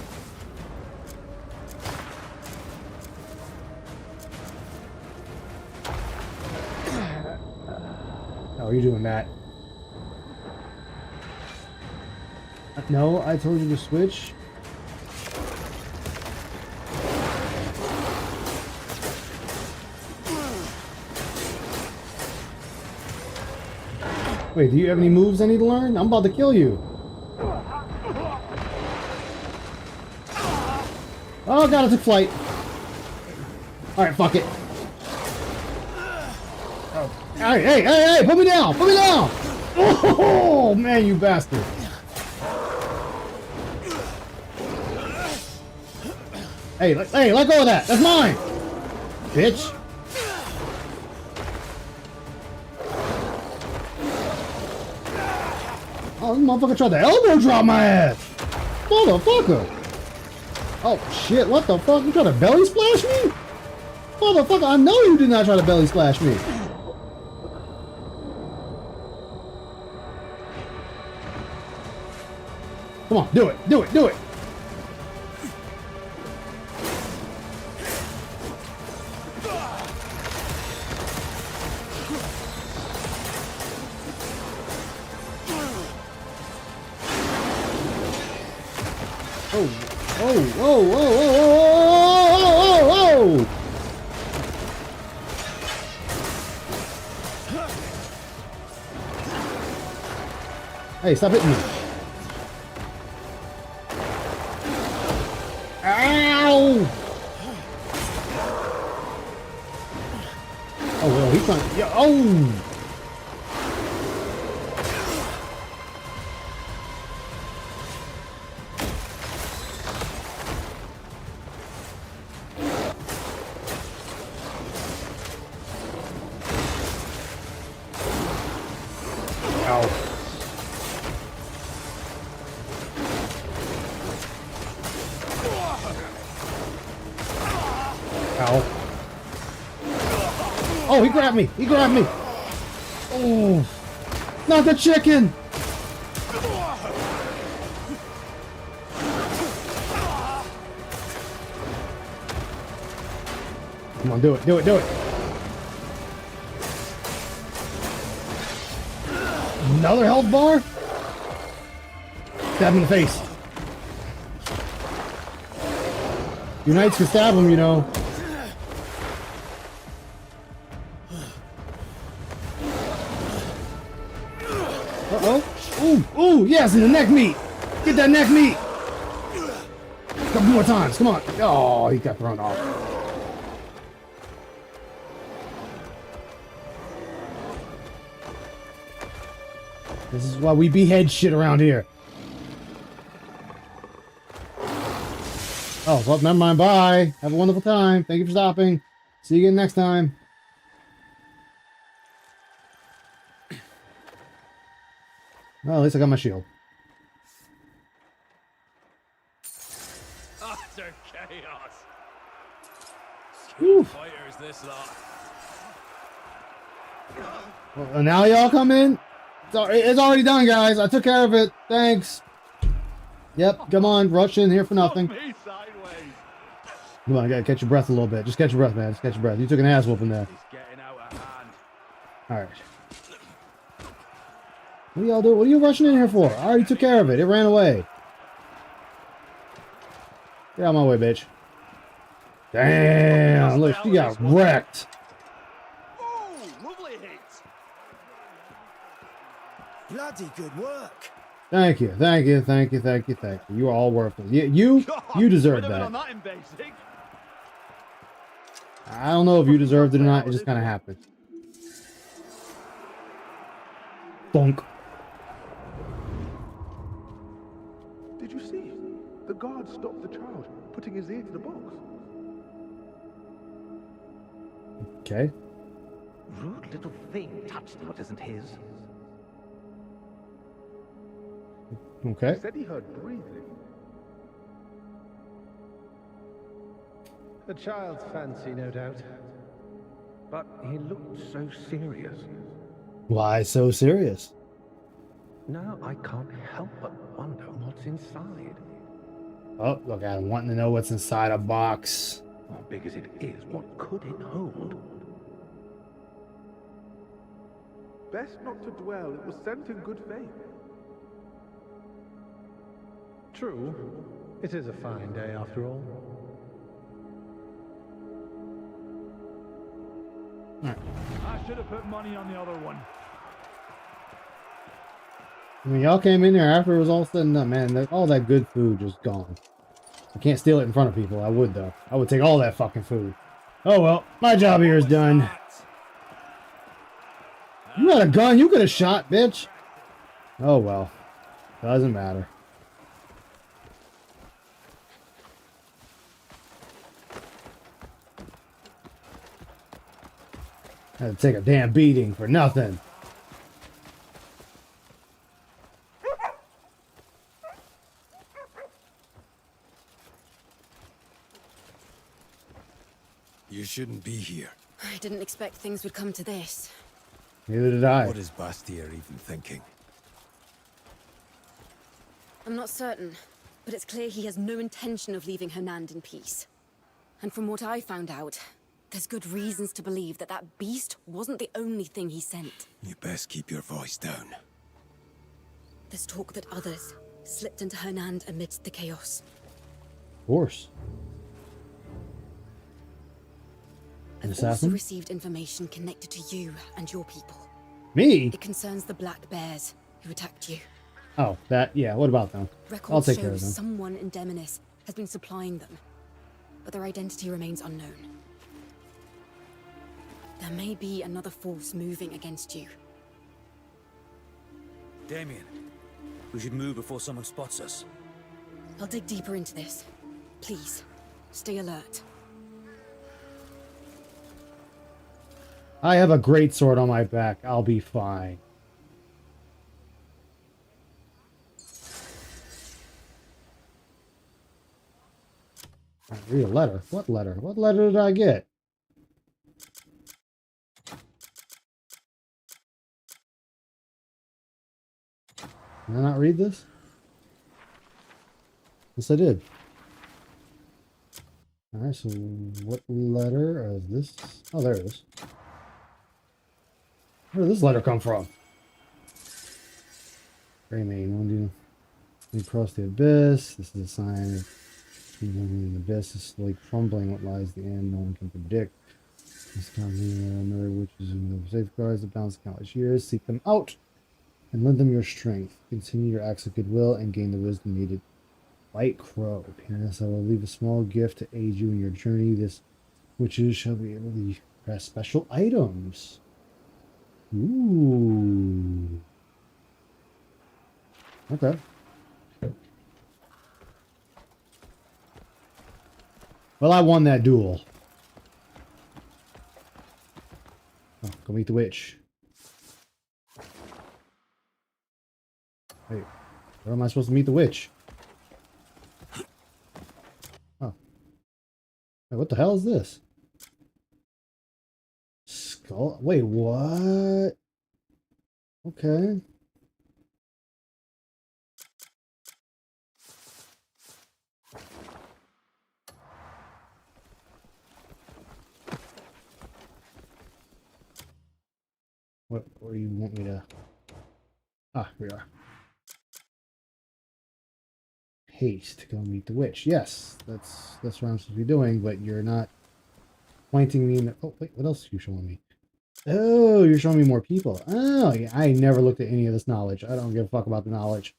Oh, you're doing that. No, I told you to switch. Wait, do you have any moves I need to learn? I'm about to kill you. Oh god, it's a flight. Alright, fuck it. Oh. Hey, put me down! Put me down! Oh, man, you bastard. Hey, let go of that! That's mine! Bitch. Oh, this motherfucker tried to elbow drop my ass! Motherfucker! Oh shit, what the fuck? You trying to belly splash me? Motherfucker, I know you did not try to belly splash me. Come on, do it, do it, do it! Oh, whoa, whoa, whoa, whoa, whoa, whoa, whoa, whoa! Hey, stop hitting me. Ow! Oh, well, he's trying to... Yeah, oh! Ow. Oh, he grabbed me! He grabbed me! Oh! Not the chicken! Come on, do it, do it, do it! Another health bar? Stab him in the face. You knights can stab him, you know. Uh-oh. Ooh, ooh, yes, in the neck meat. Get that neck meat. A couple more times, come on. Oh, he got thrown off. This is why we behead shit around here. Oh, well, never mind. Bye. Have a wonderful time. Thank you for stopping. See you again next time. Well, at least I got my shield. Utter chaos. Whew. Fighters, this lot. Well, now y'all come in. It's already done, guys. I took care of it. Thanks. Yep, come on. Rush in here for nothing. Come on, I gotta catch your breath a little bit. Just catch your breath, man. Just catch your breath. You took an ass whooping there. Alright. What are y'all doing? What are you rushing in here for? I already took care of it. It ran away. Get out of my way, bitch. Damn, look, she got wrecked. Bloody good work. Thank you, thank you, thank you, thank you, thank you. You are all worth it. You deserve that. I don't know if you deserved it or not. It just kind of happened. Bonk. Did you see? The guard stopped the child, putting his ear to the box. Okay. Rude little thing touched what isn't his. Okay. He said he heard breathing. A child's fancy, no doubt. But he looked so serious. Why so serious? Now I can't help but wonder what's inside. Oh, look at him wanting to know what's inside a box. How big as it is, what could it hold? best not to dwell. It was sent in good faith. True. It is a fine day after all. I should have put money on the other one. I mean, y'all came in there after it was all said and done, man. All that good food just gone. I can't steal it in front of people. I would, though. I would take all that fucking food. Oh, well. My job here is done. You had a gun. You could have shot, bitch. Oh, well. Doesn't matter. Had to take a damn beating for nothing. You shouldn't be here. I didn't expect things would come to this. Neither did I. What is Bastier even thinking? I'm not certain, but it's clear he has no intention of leaving Hernand in peace. And from what I found out, there's good reasons to believe that that beast wasn't the only thing he sent. You best keep your voice down. There's talk that others slipped into Hernand amidst the chaos. Of course. An I've also assassin? received information connected to you and your people. Me? It concerns the Black Bears who attacked you. Oh, that, yeah, what about them? I'll Records take show care of them. someone in Demonis has been supplying them, but their identity remains unknown. There may be another force moving against you. Damien, we should move before someone spots us. I'll dig deeper into this. Please, stay alert. I have a great sword on my back. I'll be fine. I read a letter. What letter? What letter did I get? Did I not read this? Yes, I did. Alright, so what letter is this? Oh, there it is. Where did this letter come from? Greymane, when you cross the abyss, this is a sign of the abyss is slowly crumbling. What lies at the end, no one can predict. This company another witches and the safeguards, the balance of countless years. Seek them out and lend them your strength. Continue your acts of goodwill and gain the wisdom needed. White Crow. P.S. I will leave a small gift to aid you in your journey. This witches shall be able to press special items. Ooh. Okay. Well, I won that duel. Oh, go meet the witch. Wait, where am I supposed to meet the witch? Oh. Wait, what the hell is this? Skull? Wait, what? Okay. Where do you want me to... Ah, here we are. Haste, go meet the witch. Yes, that's what I'm supposed to be doing, but you're not pointing me in the... Oh, wait, what else are you showing me? Oh, you're showing me more people. Oh, yeah, I never looked at any of this knowledge. I don't give a fuck about the knowledge.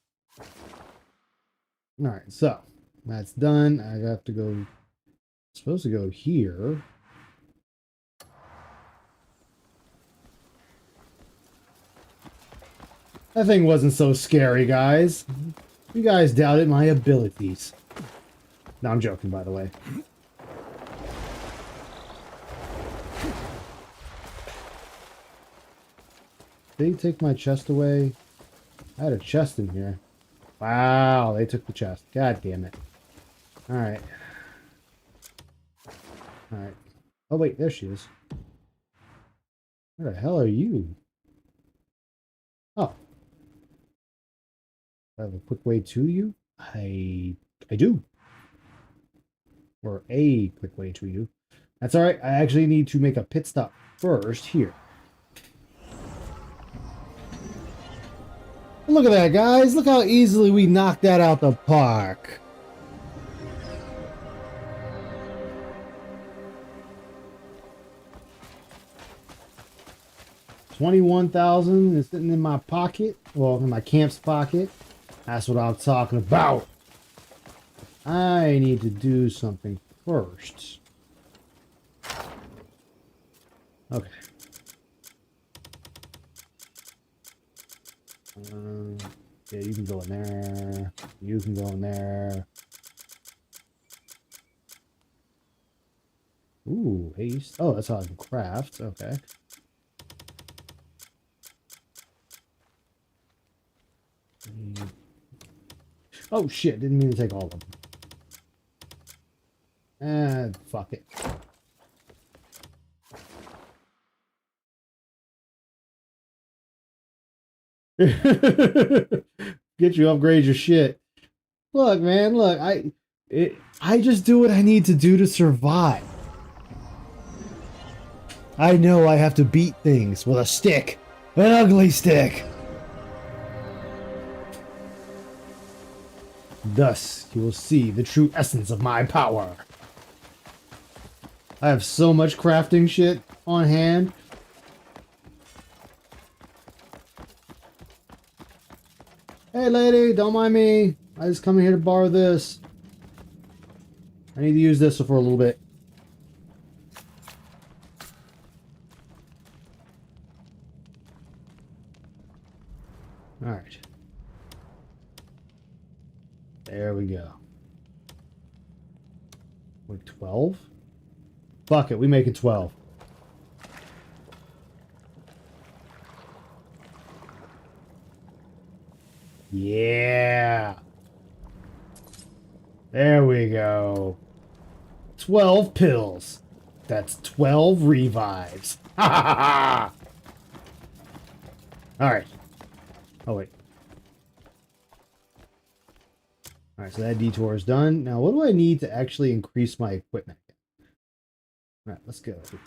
Alright, so, that's done. I have to go... I'm supposed to go here. That thing wasn't so scary, guys. You guys doubted my abilities. No, I'm joking, by the way. Did they take my chest away? I had a chest in here. Wow, they took the chest. God damn it. Alright. Alright. Oh, wait, there she is. Where the hell are you? Oh. I have a quick way to you? I do. Or a quick way to you. That's alright. I actually need to make a pit stop first here. Look at that, guys. Look how easily we knocked that out the park. $21,000 is sitting in my pocket. Well, in my camp's pocket. That's what I'm talking about. I need to do something first. Okay. Yeah, you can go in there. You can go in there. Ooh, haste. Oh, that's how I can craft. Okay. Oh shit, didn't mean to take all of them. Fuck it. Get you upgrade your shit. Look, man, look, I just do what I need to do to survive. I know I have to beat things with a stick. An ugly stick. Thus, you will see the true essence of my power. I have so much crafting shit on hand. Hey lady, don't mind me. I just come in here to borrow this. I need to use this for a little bit. Alright. There we go. We're 12? Fuck it, we make it 12. Yeah. There we go. 12 pills. That's 12 revives. Ha ha ha! Alright. Oh, wait. Alright, so that detour is done. Now, what do I need to actually increase my equipment? Alright, let's go here.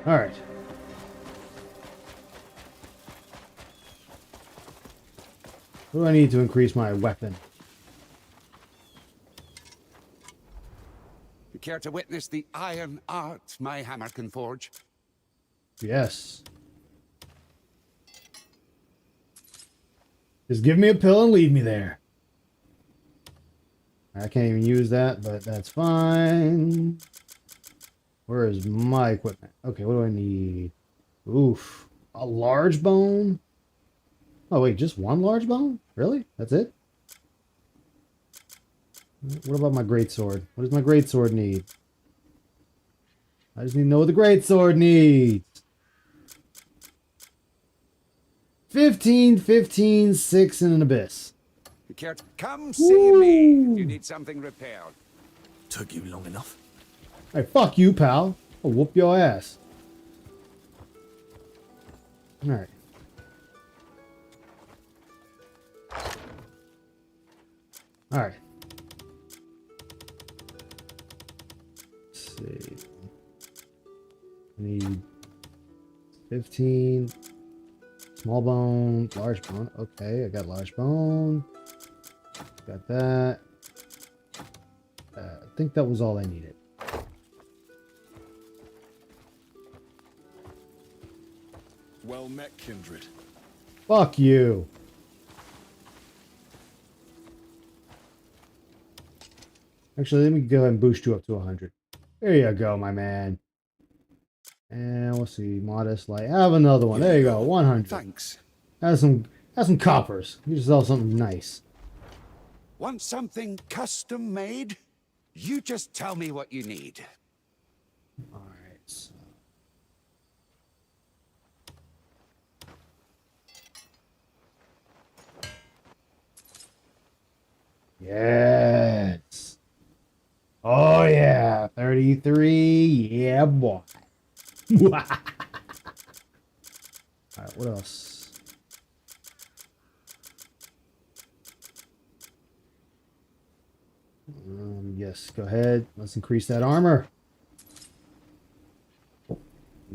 Alright. What do I need to increase my weapon? You care to witness the iron art my hammer can forge? Yes. Just give me a pill and leave me there. I can't even use that, but that's fine. Where is my equipment? Okay, what do I need? Oof. A large bone? Oh, wait, just one large bone? Really? That's it? What about my greatsword? What does my greatsword need? I just need to know what the greatsword needs. 15, 15, 6, and an abyss. You care to come see me if you need something repaired? Took you long enough. Hey, fuck you, pal. I'll whoop your ass. Alright. Alright. Let's see. I need 15. Small bone, large bone. Okay, I got large bone. Got that. I think that was all I needed. Well met, kindred. Fuck you. Actually, let me go ahead and boost you up to 100. There you go, my man. And we'll see. Modest light. Have another one. There you go. 100. Thanks. Have some coppers. Get yourself something nice. Want something custom made? You just tell me what you need. Alright, so. Yes. Oh yeah. 33. Yeah, boy. Alright, what else? Yes, go ahead. Let's increase that armor.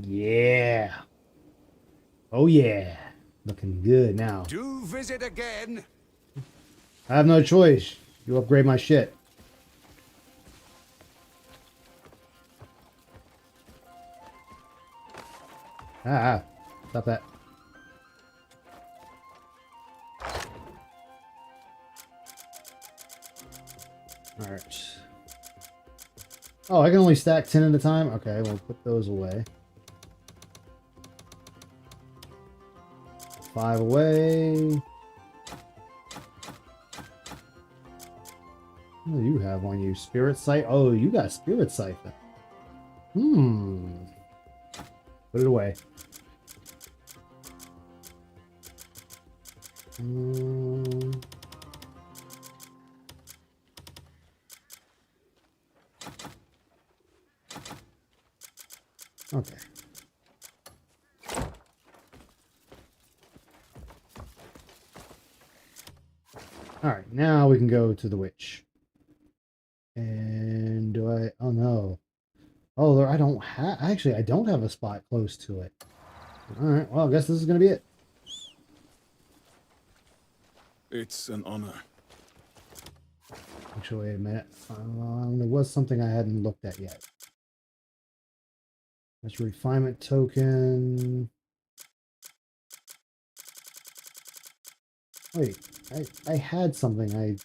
Yeah. Oh yeah. Looking good now. Do visit again. I have no choice. You upgrade my shit. Stop that. Alright. Oh, I can only stack 10 at a time? Okay, we'll put those away. 5 away. What do you have on you? Spirit Sight? Oh, you got Spirit Siphon. Put it away. Okay. Alright, now we can go to the witch. And do I... Oh, no. Oh, I don't have... Actually, I don't have a spot close to it. Alright, well, I guess this is going to be it. It's an honor. Actually, wait a minute. There was something I hadn't looked at yet. That's a refinement token. Wait, I had something. At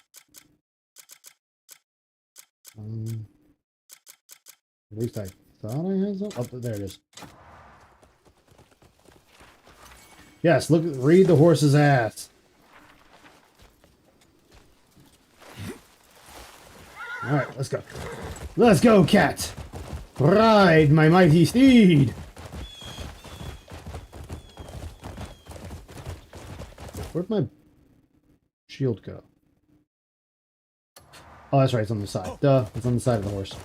least I thought I had something. Oh, there it is. Yes, look. Read the horse's ass. All right, let's go. Let's go, cat. Ride my mighty steed. Where'd my shield go? Oh, that's right. It's on the side. Duh. It's on the side of the horse.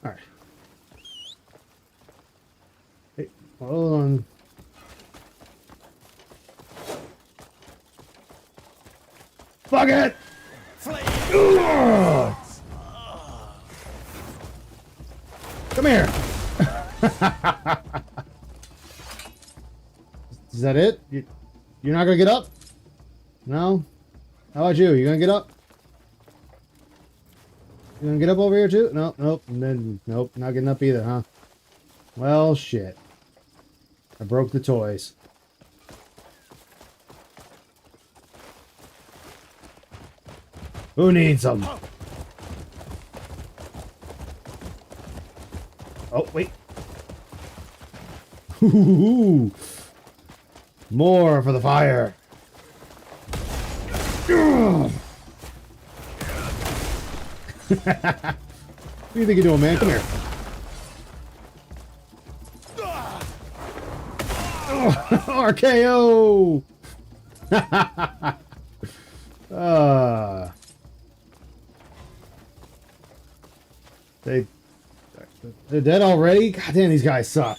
Alright. Hey, hold on. Fuck it! Come here! Is that it? You're not gonna get up? No? How about you? You gonna get up? You gonna get up over here too? No, nope. And then, nope, not getting up either, huh? Well, shit. I broke the toys. Who needs them? Oh, wait. Ooh. More for the fire. What do you think you're doing, man? Come here. RKO! They're dead already? God damn, these guys suck.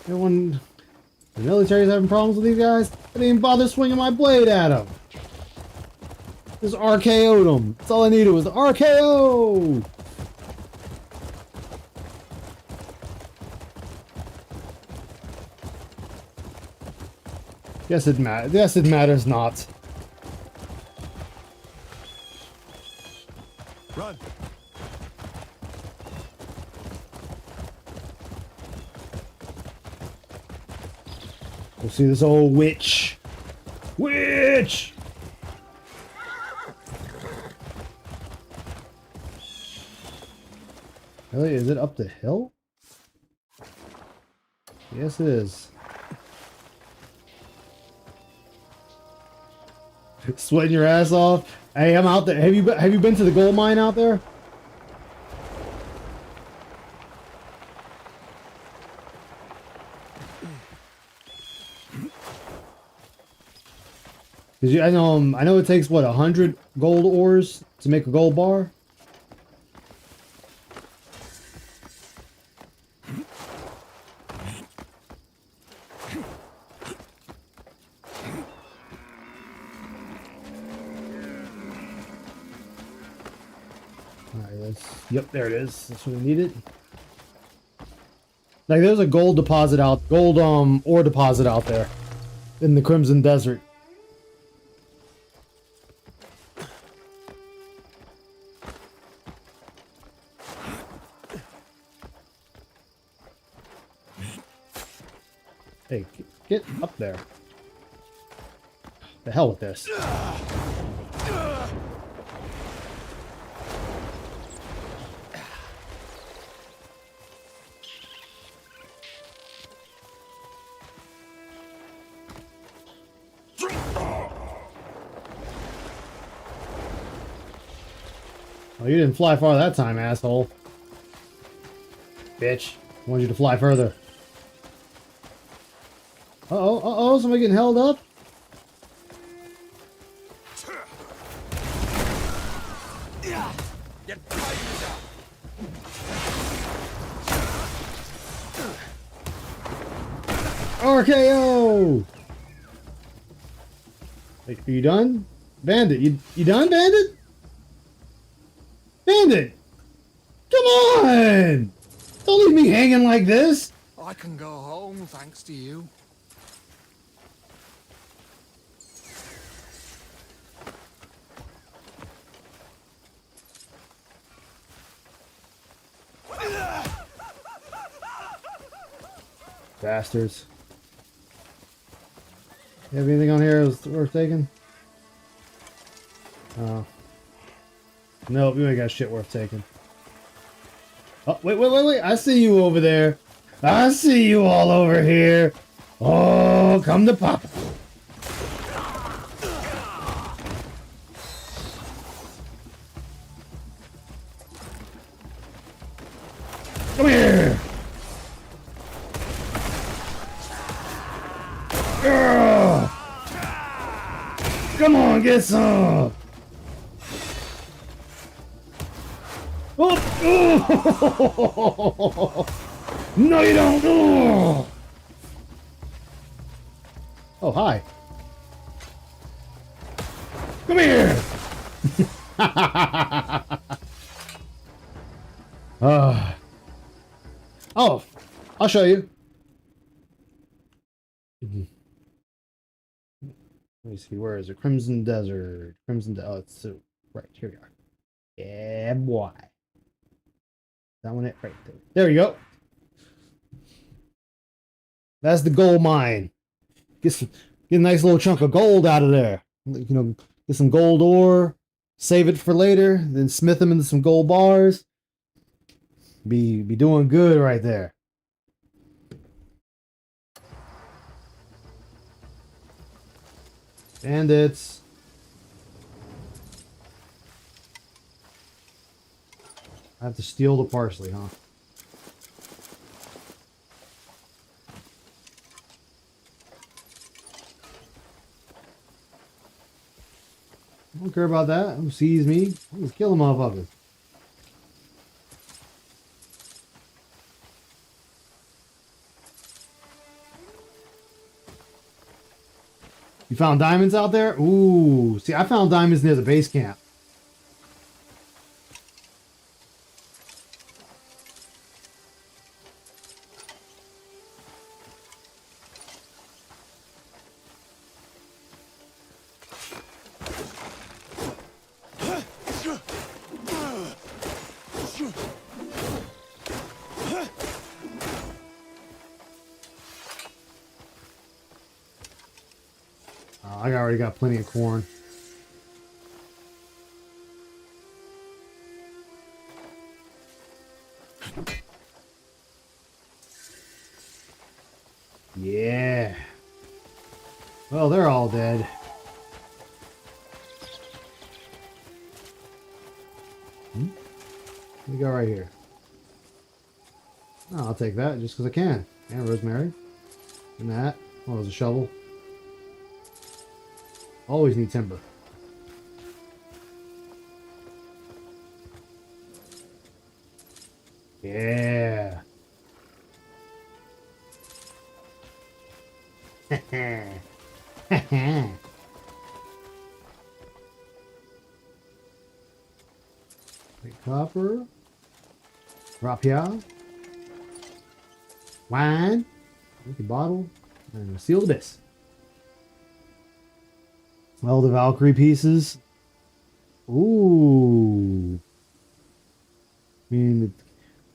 Everyone, the military's having problems with these guys? I didn't even bother swinging my blade at them. Just RKO'd them. That's all I needed was the RKO! Yes, it matters. Yes, it matters not. Run. We'll see this old witch. Witch! Really? Is it up the hill? Yes, it is. Sweating your ass off. Hey, I'm out there. Have you been to the gold mine out there? Cause I know it takes what 100 gold ores to make a gold bar. Alright, yep, there it is. That's what we needed. Like there's a gold deposit gold ore deposit out there in the Crimson Desert. Hey, get up there. The hell with this. Oh, you didn't fly far that time, asshole. Bitch. I wanted you to fly further. Uh-oh, uh-oh, somebody getting held up? RKO! Wait, are you done? Bandit, you done, Bandit? Bandit! Come on! Don't leave me hanging like this! I can go home thanks to you. Bastards. You have anything on here that's worth taking? Oh. Nope, you ain't got shit worth taking. Oh, wait. I see you over there. I see you all over here. Oh, come to Papa. Come here. Girl. Come on, get some. Oh. No, you don't. Oh, hi. Come here. Oh, I'll show you. Let me see, where is it? Crimson Desert. Oh, it's so right here we are. Yeah, boy. That one, it right there. There you go. That's the gold mine. Get a nice little chunk of gold out of there. You know, get some gold ore, save it for later, then smith them into some gold bars. Be doing good right there. Bandits. I have to steal the parsley, huh? I don't care about that. Who sees me? I'll just kill them motherfuckers. You found diamonds out there? Ooh. See, I found diamonds near the base camp. I already got plenty of corn. Yeah. Well, they're all dead. We go right here. Oh, I'll take that just because I can. And rosemary. And that. Oh, there's a shovel. Always need timber. Yeah. Copper. Drop here. Wine. Empty bottle. And seal this. Well, the Valkyrie pieces. Ooh. I mean, it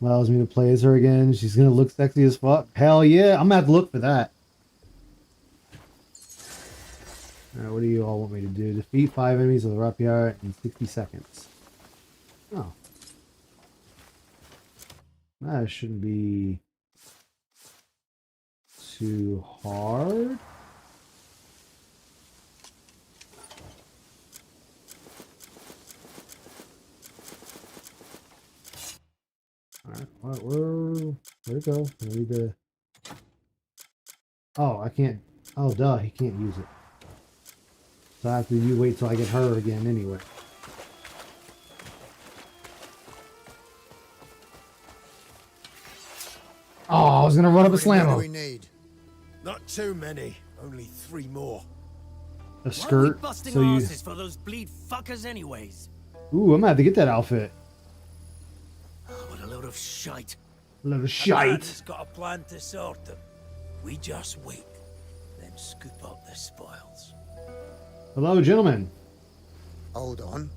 allows me to play as her again. She's gonna look sexy as fuck. Hell yeah. I'm gonna have to look for that. Alright, what do you all want me to do? Defeat 5 enemies with a rapier in 60 seconds. Oh. That shouldn't be too hard. Alright, where'd it go? I need to... Oh, I can't... Oh, duh, he can't use it. So I have to wait till I get her again anyway. Oh, I was gonna run up and slam What do we him. need? Not too many. Only 3 more. A skirt. Busting So you... asses for those bleed fuckers anyways. Ooh, I'm gonna have to get that outfit. What a load of shite. A load of A shite. man's got a plan to sort them. We just wait, then scoop up the spoils. Hello, gentlemen. Hold on.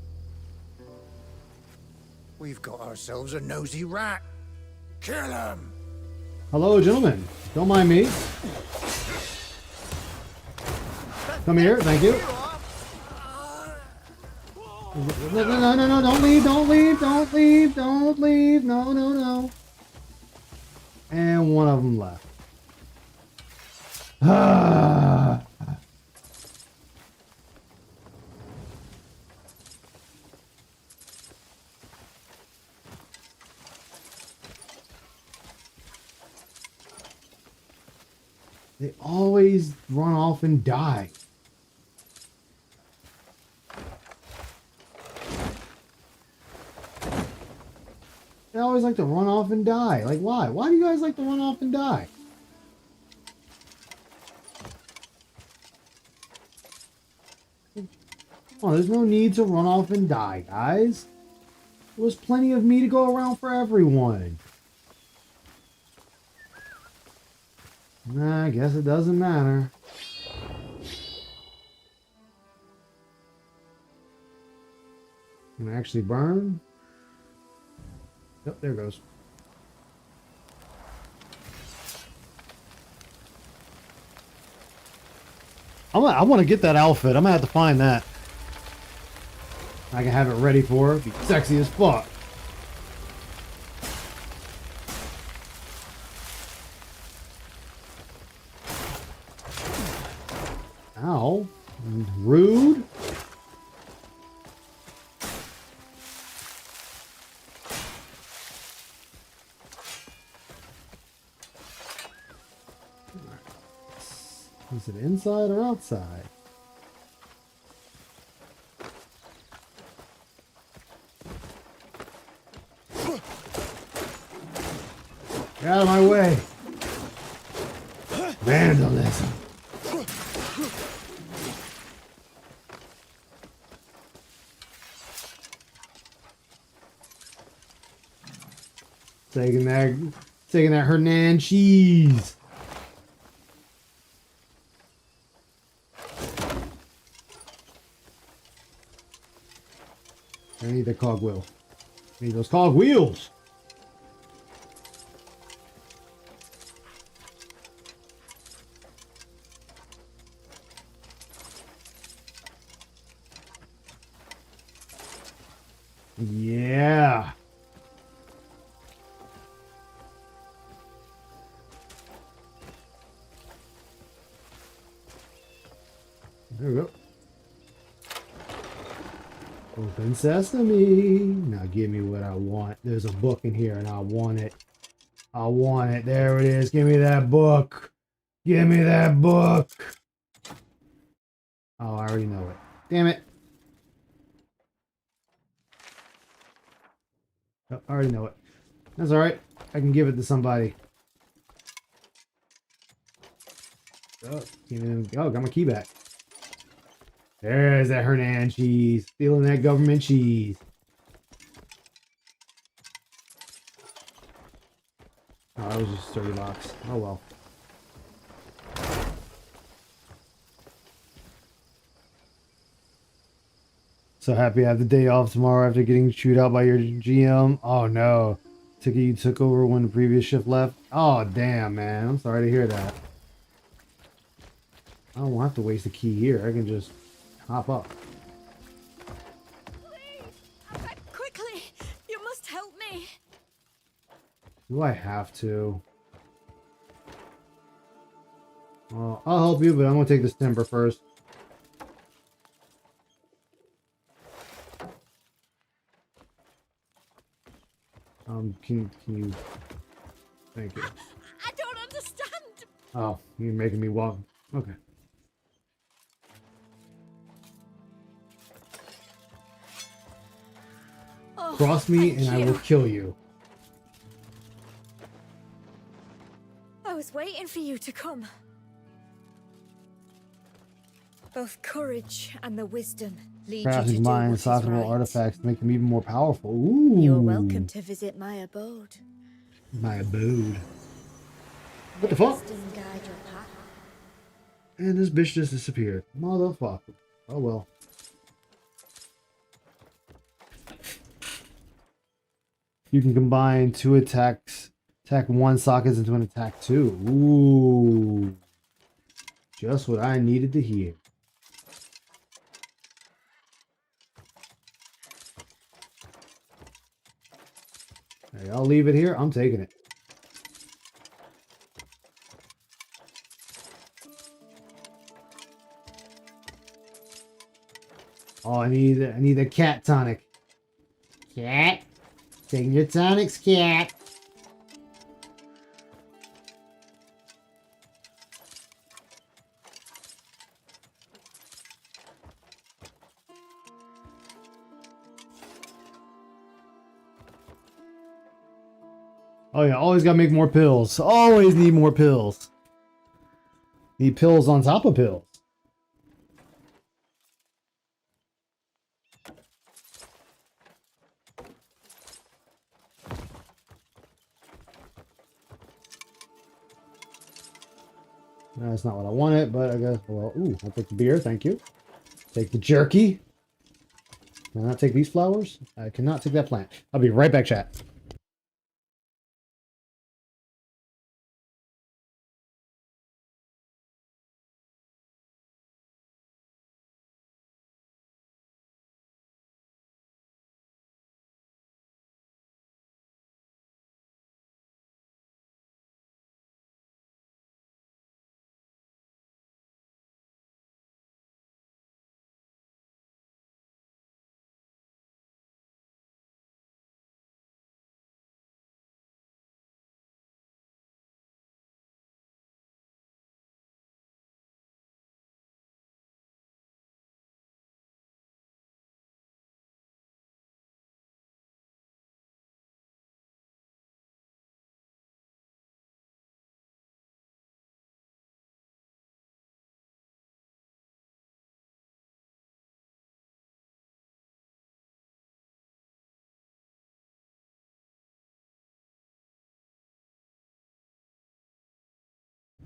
We've got ourselves a nosy rat. Kill him! Hello, gentlemen. Don't mind me. Come here, thank you. No, don't leave, don't leave, don't leave, don't leave. No, no, no. And one of them left. Ah. They always run off and die. They always like to run off and die. Like, why? Why do you guys like to run off and die? Oh, there's no need to run off and die, guys. There was plenty of me to go around for everyone. Nah, I guess it doesn't matter. Can I actually burn? Yep, there it goes. I want to get that outfit. I'm gonna have to find that. I can have it ready for her. Be sexy as fuck. Ow. Rude. Is it inside or outside? Get out of my way. Vandalism. Taking that Hernan cheese. I need the cogwheel. I need those cogwheels. Yeah. There we go. Open sesame. Now give me what I want. There's a book in here and I want it. I want it. There it is. Give me that book. Give me that book. Oh, I already know it. Damn it. Oh, I already know it. That's alright. I can give it to somebody. Oh, got my key back. There's that Hernan cheese. Stealing that government cheese. Oh, that was just a sturdy box. Oh well. So happy I have the day off tomorrow after getting chewed out by your GM. Oh no. Ticket you took over when the previous shift left. Oh damn, man. I'm sorry to hear that. I don't have to waste a key here. I can just hop up. Quickly! You must help me! Do I have to? Well, I'll help you, but I'm gonna take this timber first. Can you? Thank you. I don't understand! Oh, you're making me walk. Okay. Oh, Cross me and I will kill you. I was waiting for you to come. Both courage and the wisdom lead you to Crafting do mine what is softenable right. artifacts to make them even more powerful. Ooh. You're welcome to visit my abode. My abode. What the fuck? Wisdom guide your path. And this bitch just disappeared. Motherfucker. Oh well. You can combine 2 attacks. Attack 1 sockets into an attack 2. Ooh. Just what I needed to hear. Hey, I'll leave it here. I'm taking it. Oh, I need a cat tonic. Cat, take your tonics, cat. Oh yeah, always gotta make more pills. Always need more pills. Need pills on top of pills. That's not what I wanted, but I guess, well, ooh, I'll take the beer, thank you. Take the jerky. Can I not take these flowers? I cannot take that plant. I'll be right back, chat.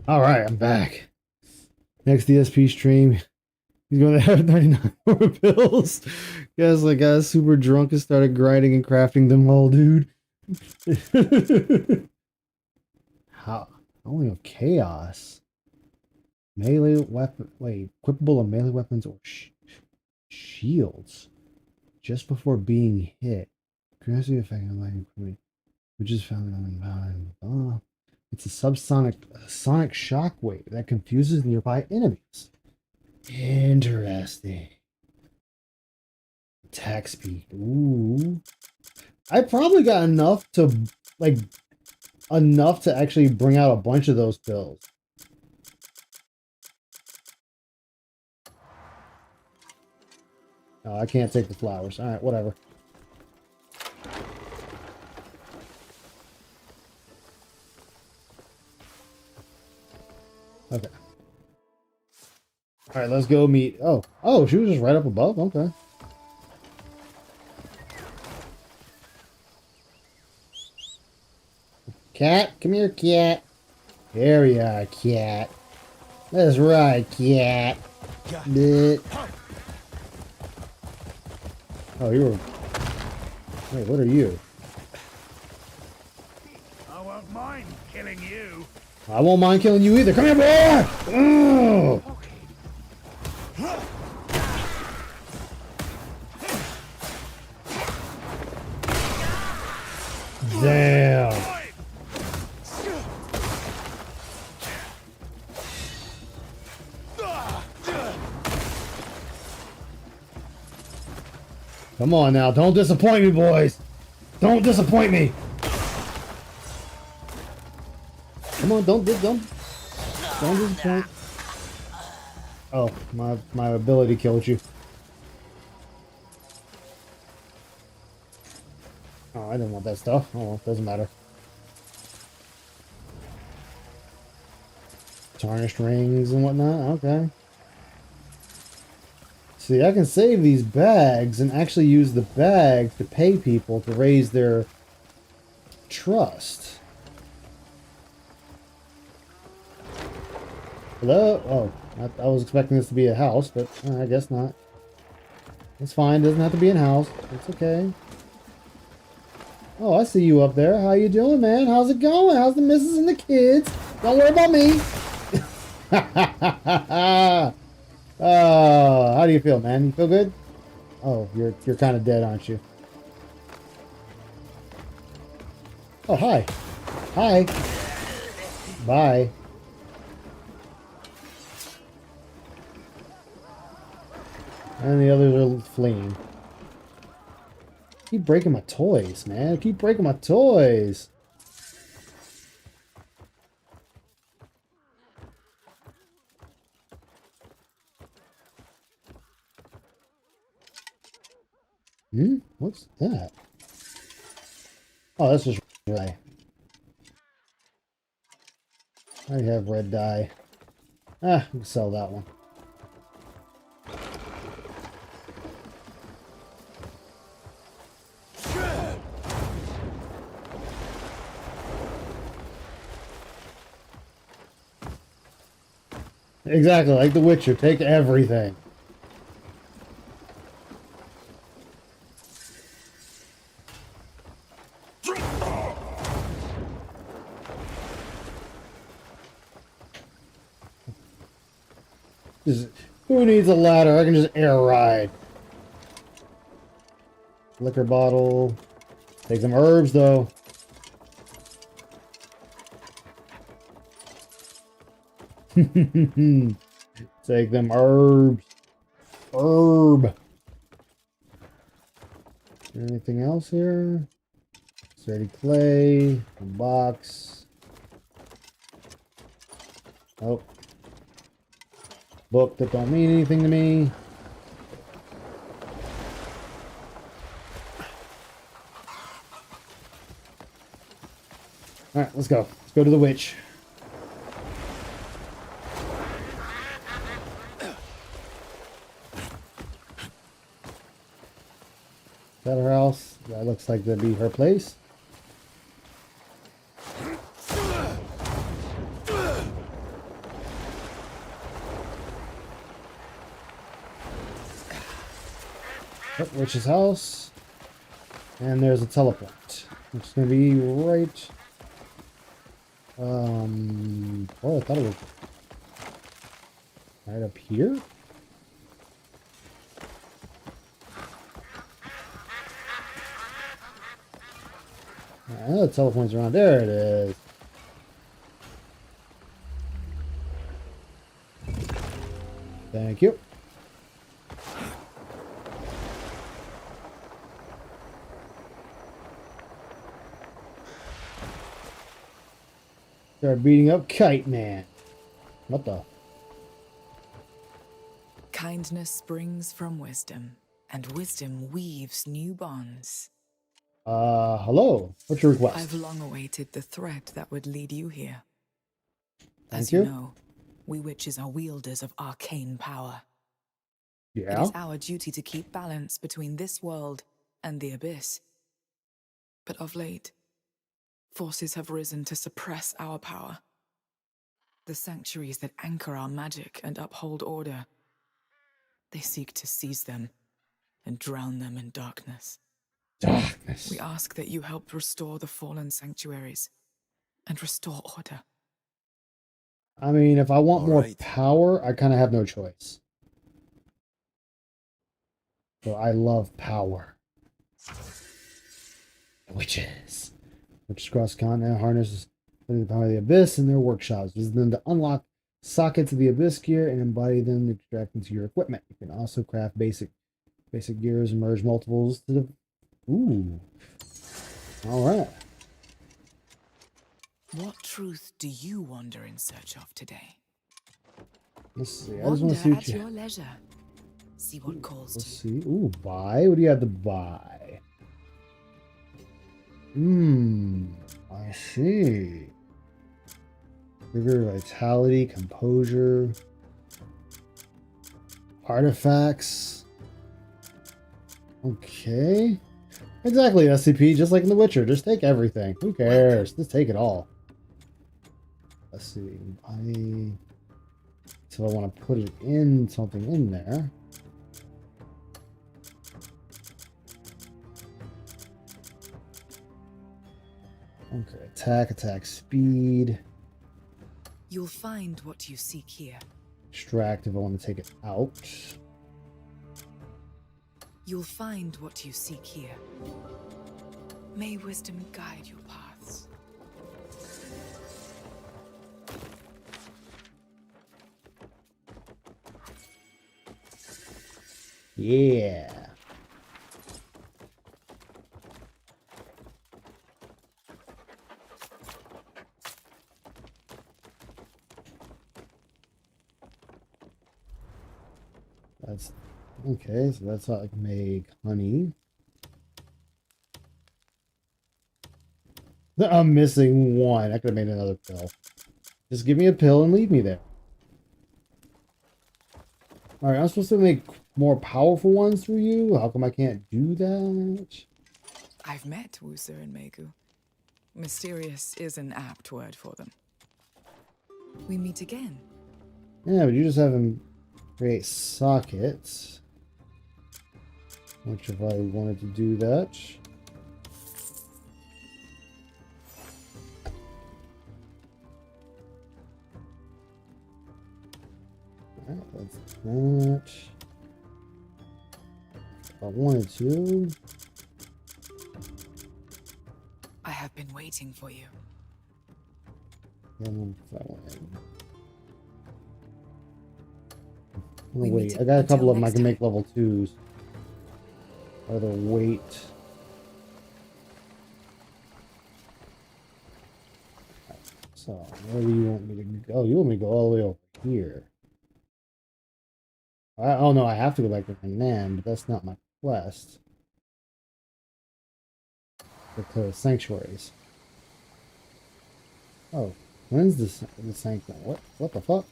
All right, I'm back. Next DSP stream, he's going to have 99 more pills. Guys, like, got super drunk and started grinding and crafting them all, dude. How? Only of chaos. Melee weapon. Wait, equipable of melee weapons or shields. Just before being hit. Curiosity effect on lightning, which is found on it's a sonic shockwave that confuses nearby enemies. Interesting. Attack speed. Ooh. I probably got enough to actually bring out a bunch of those pills. Oh, I can't take the flowers. All right, whatever. Okay. All right, let's go meet. Oh, she was just right up above. Okay. Cat, come here, cat. There you are, cat. That's right, cat. Bleh. Oh, you were... Wait, what are you? I won't mind killing you. I won't mind killing you either. Come here, boy! Oh! Damn. Come on now, don't disappoint me, boys. Don't disappoint me. Come on, don't disappoint. Oh, my ability killed you. Oh, I didn't want that stuff. Oh, well, doesn't matter. Tarnished rings and whatnot. Okay. See, I can save these bags and actually use the bag to pay people to raise their trust. Hello? Oh, I was expecting this to be a house, but I guess not. It's fine. Doesn't have to be a house. It's okay. Oh, I see you up there. How you doing, man? How's it going? How's the missus and the kids? Don't worry about me. How do you feel, man? You feel good? Oh, you're kind of dead, aren't you? Oh, hi. Hi. Bye. And the others are fleeing. Keep breaking my toys, man. Keep breaking my toys. What's that? Oh, that's just dye. I have red dye. Ah, we can sell that one. Exactly, like The Witcher. Take everything. Who needs a ladder? I can just air ride. Liquor bottle. Take some herbs, though. Take them herbs. Herb. Anything else here? Sturdy clay. A box. Oh. Book that don't mean anything to me. Alright, let's go. Let's go to the witch. Is that her house? That looks like that'd be her place. Oh, witch's house. And there's a teleport. Which is going to be right... oh, I thought it was... right up here? I know the teleport's around. There it is. Thank you. Start beating up Kite Man. What the? Kindness springs from wisdom, and wisdom weaves new bonds. Hello. What's your request? I've long awaited the thread that would lead you here. Thank As you you. know, we witches are wielders of arcane power. It Yeah. is our duty to keep balance between this world and the abyss. But of late, forces have risen to suppress our power. The sanctuaries that anchor our magic and uphold order, they seek to seize them and drown them in darkness. Darkness. We ask that you help restore the fallen sanctuaries and restore order. I mean, if I want All more right. power, I kind of have no choice. So I love power. Witches. Witches cross continent harnesses the power of the abyss in their workshops. Use them to unlock sockets of the abyss gear and embody them to extract into your equipment. You can also craft basic gears and merge multiples to the... Ooh. Alright. What truth do you wander in search of today? Let's see. I just want to Wander see what at you... your leisure. See what calls Let's to you. see. Ooh, buy? What do you have to buy? I see. Vigor, vitality, composure, artifacts. Okay. Exactly, SCP, just like in The Witcher. Just take everything. Who cares? Just take it all. Let's see. So I want to put it in something in there. Okay, attack speed. You'll find what you seek here. Extract if I want to take it out. You'll find what you seek here. May wisdom guide your paths. Yeah. That's okay, so that's how I can make honey. I'm missing one. I could have made another pill. Just give me a pill and leave me there. Alright, I'm supposed to make more powerful ones through you? How come I can't do that? I've met Wooser and Megu. Mysterious is an apt word for them. We meet again. Yeah, but you just have him create sockets. Which if I wanted to do that. Alright, that's that. If I wanted to. I have been waiting for you. Then if I wanted. Oh, We wait, meet I got a couple until of them I next can make level 2s. Or the weight. So, where do you want me to go? You want me to go all the way over here. Oh no, I have to go back to Nan, but that's not my quest. The sanctuaries. Oh, when's the sanctuary? What the fuck?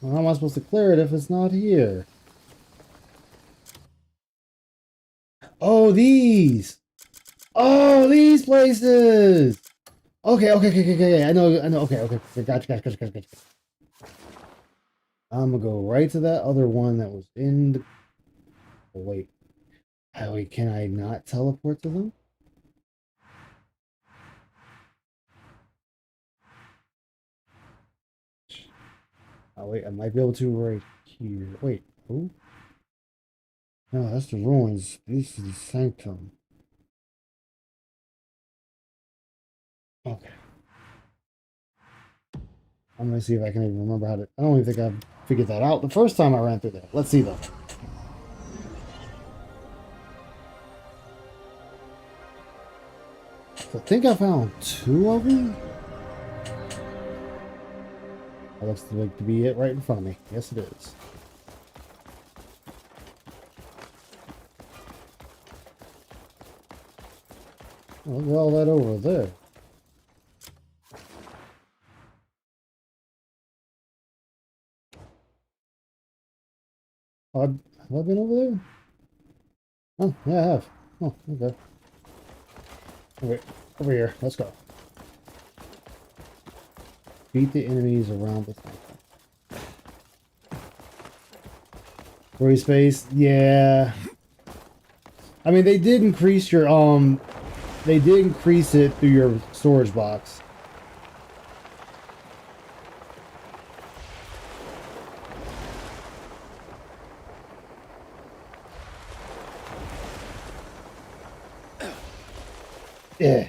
Well, how am I supposed to clear it if it's not here? Oh, these! Oh, these places! Okay. I know. Okay. Gotcha. I'm gonna go right to that other one that was in the... Oh, wait. Oh, wait, can I not teleport to them? Oh, wait, I might be able to right here. Wait, who? No, that's the ruins. This is the sanctum. Okay. I'm gonna see if I can even remember how to... I don't even think I figured that out the first time I ran through there. Let's see, though. I think I found 2 of them. That looks like to be it right in front of me. Yes, it is. Look at all that over there. Oh, have I been over there? Oh, yeah, I have. Oh, okay. Over here. Let's go. Beat the enemies around the thing. Free space, yeah. I mean, they did increase your they did increase it through your storage box. Yeah.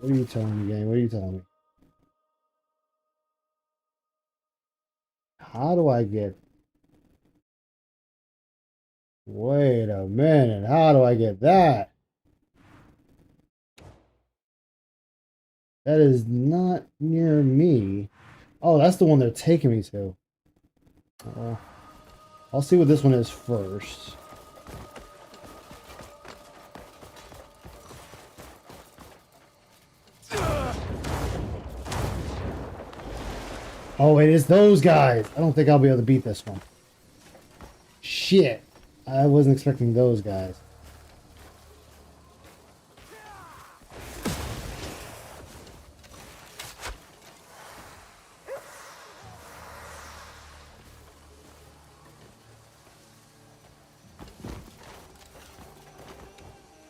What are you telling me, gang? What are you telling me? How do I get... Wait a minute. How do I get that? That is not near me. Oh, that's the one they're taking me to. I'll see what this one is first. Oh, it is those guys. I don't think I'll be able to beat this one. Shit. I wasn't expecting those guys.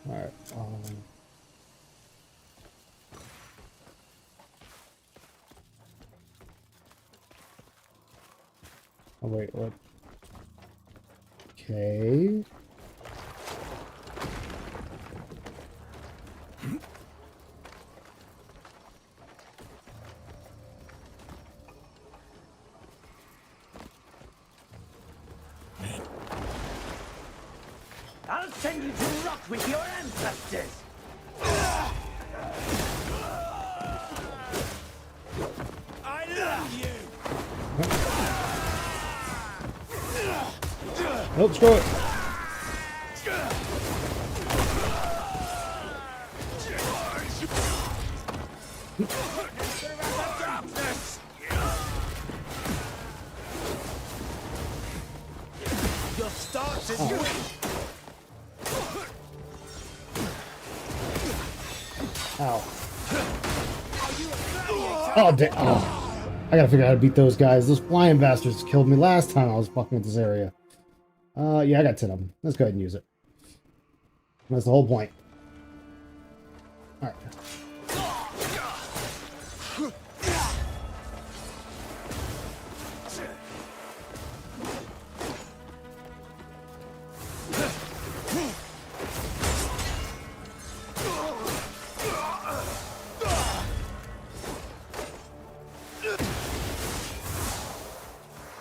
Alright. Oh, wait, what? Okay. I'll send you to rot with your ancestors! I love you! Nope, screw it. Your start is weak! Ow. Oh, damn. Oh. I gotta figure out how to beat those guys. Those flying bastards killed me last time I was fucking with this area. Yeah, I got 10 of them. Let's go ahead and use it. That's the whole point. Alright.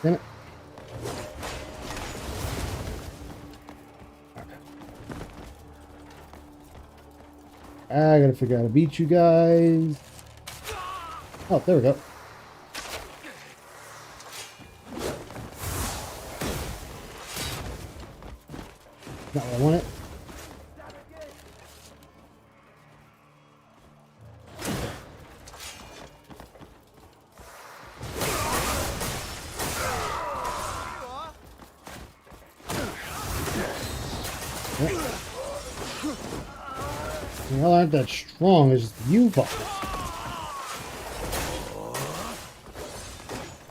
Damn it. I gotta figure out how to beat you guys. Oh, there we go. Not what I wanted. The hell aren't that strong, it's just you fuckers.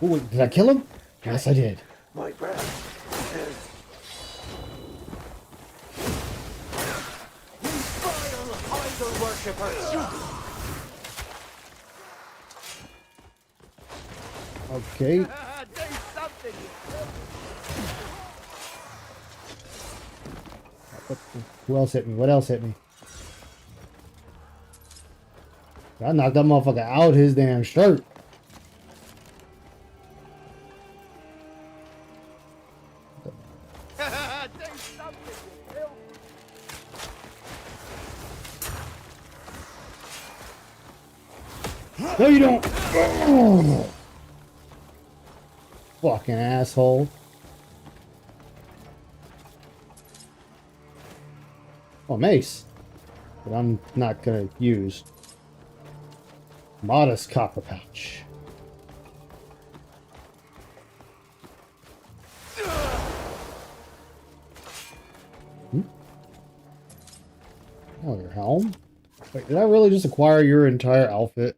Oh, wait, did I kill him? Yes, I did. My breath. You vile idol worshippers! Okay. Do something! Who else hit me? What else hit me? I knocked that motherfucker out his damn shirt. No, you don't. Oh. Fucking asshole. Oh, mace. But I'm not gonna use. Modest copper pouch. Oh, your helm? Wait, did I really just acquire your entire outfit?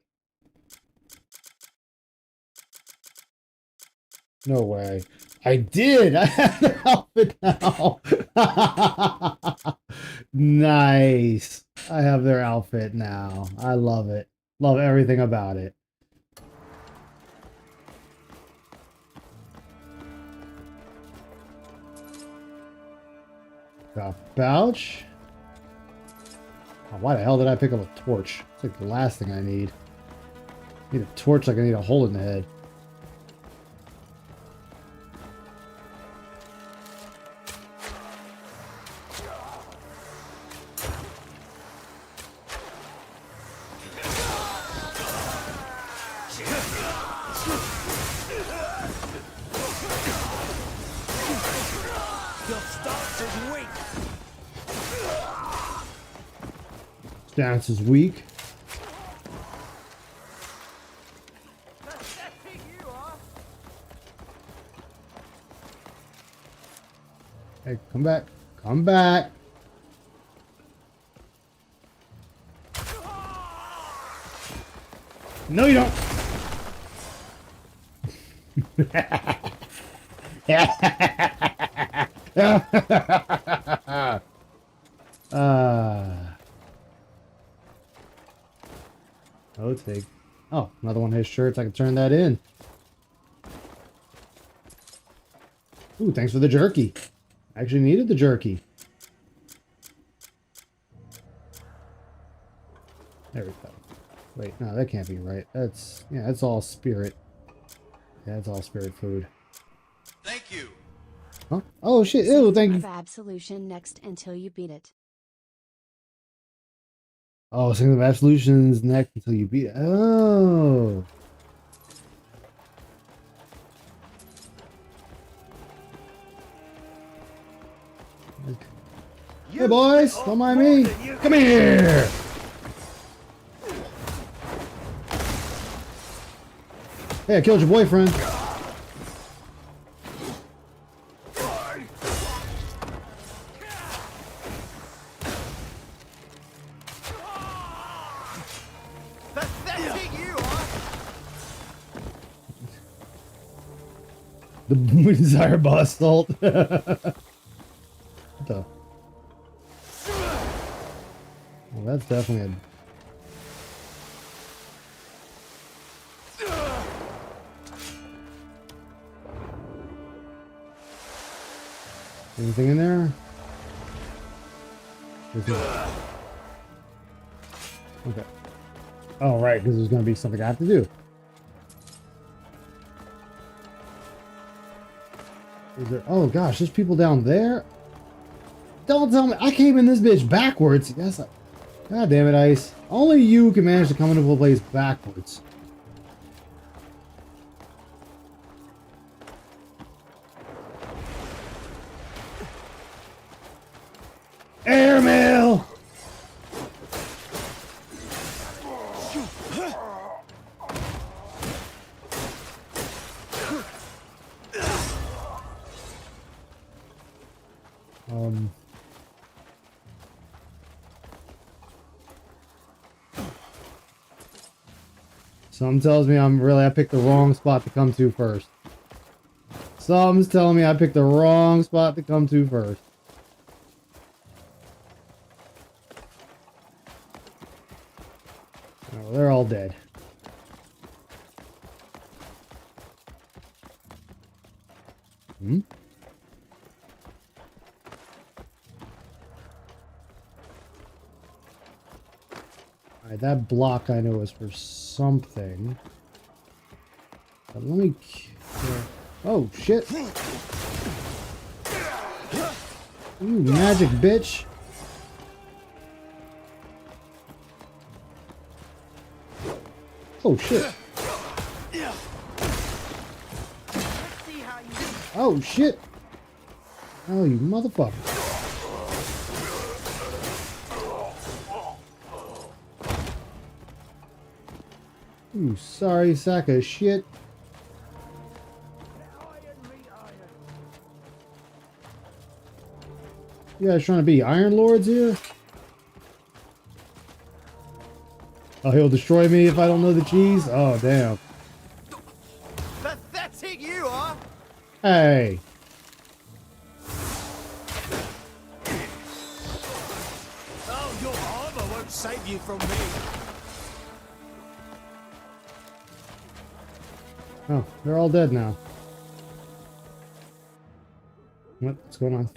No way. I did! I have the outfit now! Nice! I have their outfit now. I love it. Love everything about it. Got pouch. Oh, why the hell did I pick up a torch? It's like the last thing I need. I need a torch like I need a hole in the head. Stance is weak. Hey, come back. Come back. No, you don't. Oh, take. Oh, another one of his shirts. I can turn that in. Ooh, thanks for the jerky. I actually needed the jerky. There we go. Wait, no, that can't be right. That's, yeah, that's all spirit. Yeah, that's all spirit food. Thank you. Huh? Oh, shit. Ew, thank you. Of absolution next until you beat it. Oh, Sing of Absolution's next until you beat it. Oh. Hey, boys. Don't mind me. Come here. Hey, I killed your boyfriend. The we desire boss salt. What the? Well, that's definitely a... Anything in there? Okay. Oh, right, because there's going to be something I have to do. Is there... Oh, gosh, there's people down there? Don't tell me. I came in this bitch backwards. Yes, God damn it, Ice. Only you can manage to come into a place backwards. Airmail! Something tells me I picked the wrong spot to come to first. Something's telling me I picked the wrong spot to come to first. Oh, they're all dead. Hmm? Alright, that block I know is for something. But let me... Oh, shit! Ooh, magic, bitch! Oh, shit! Oh, shit! Oh, you motherfucker. You sorry sack of shit. You guys trying to be Iron Lords here? Oh, he'll destroy me if I don't know the cheese? Oh, damn. Pathetic you are! Hey. Oh, your armor won't save you from me. Oh, they're all dead now. What's going on?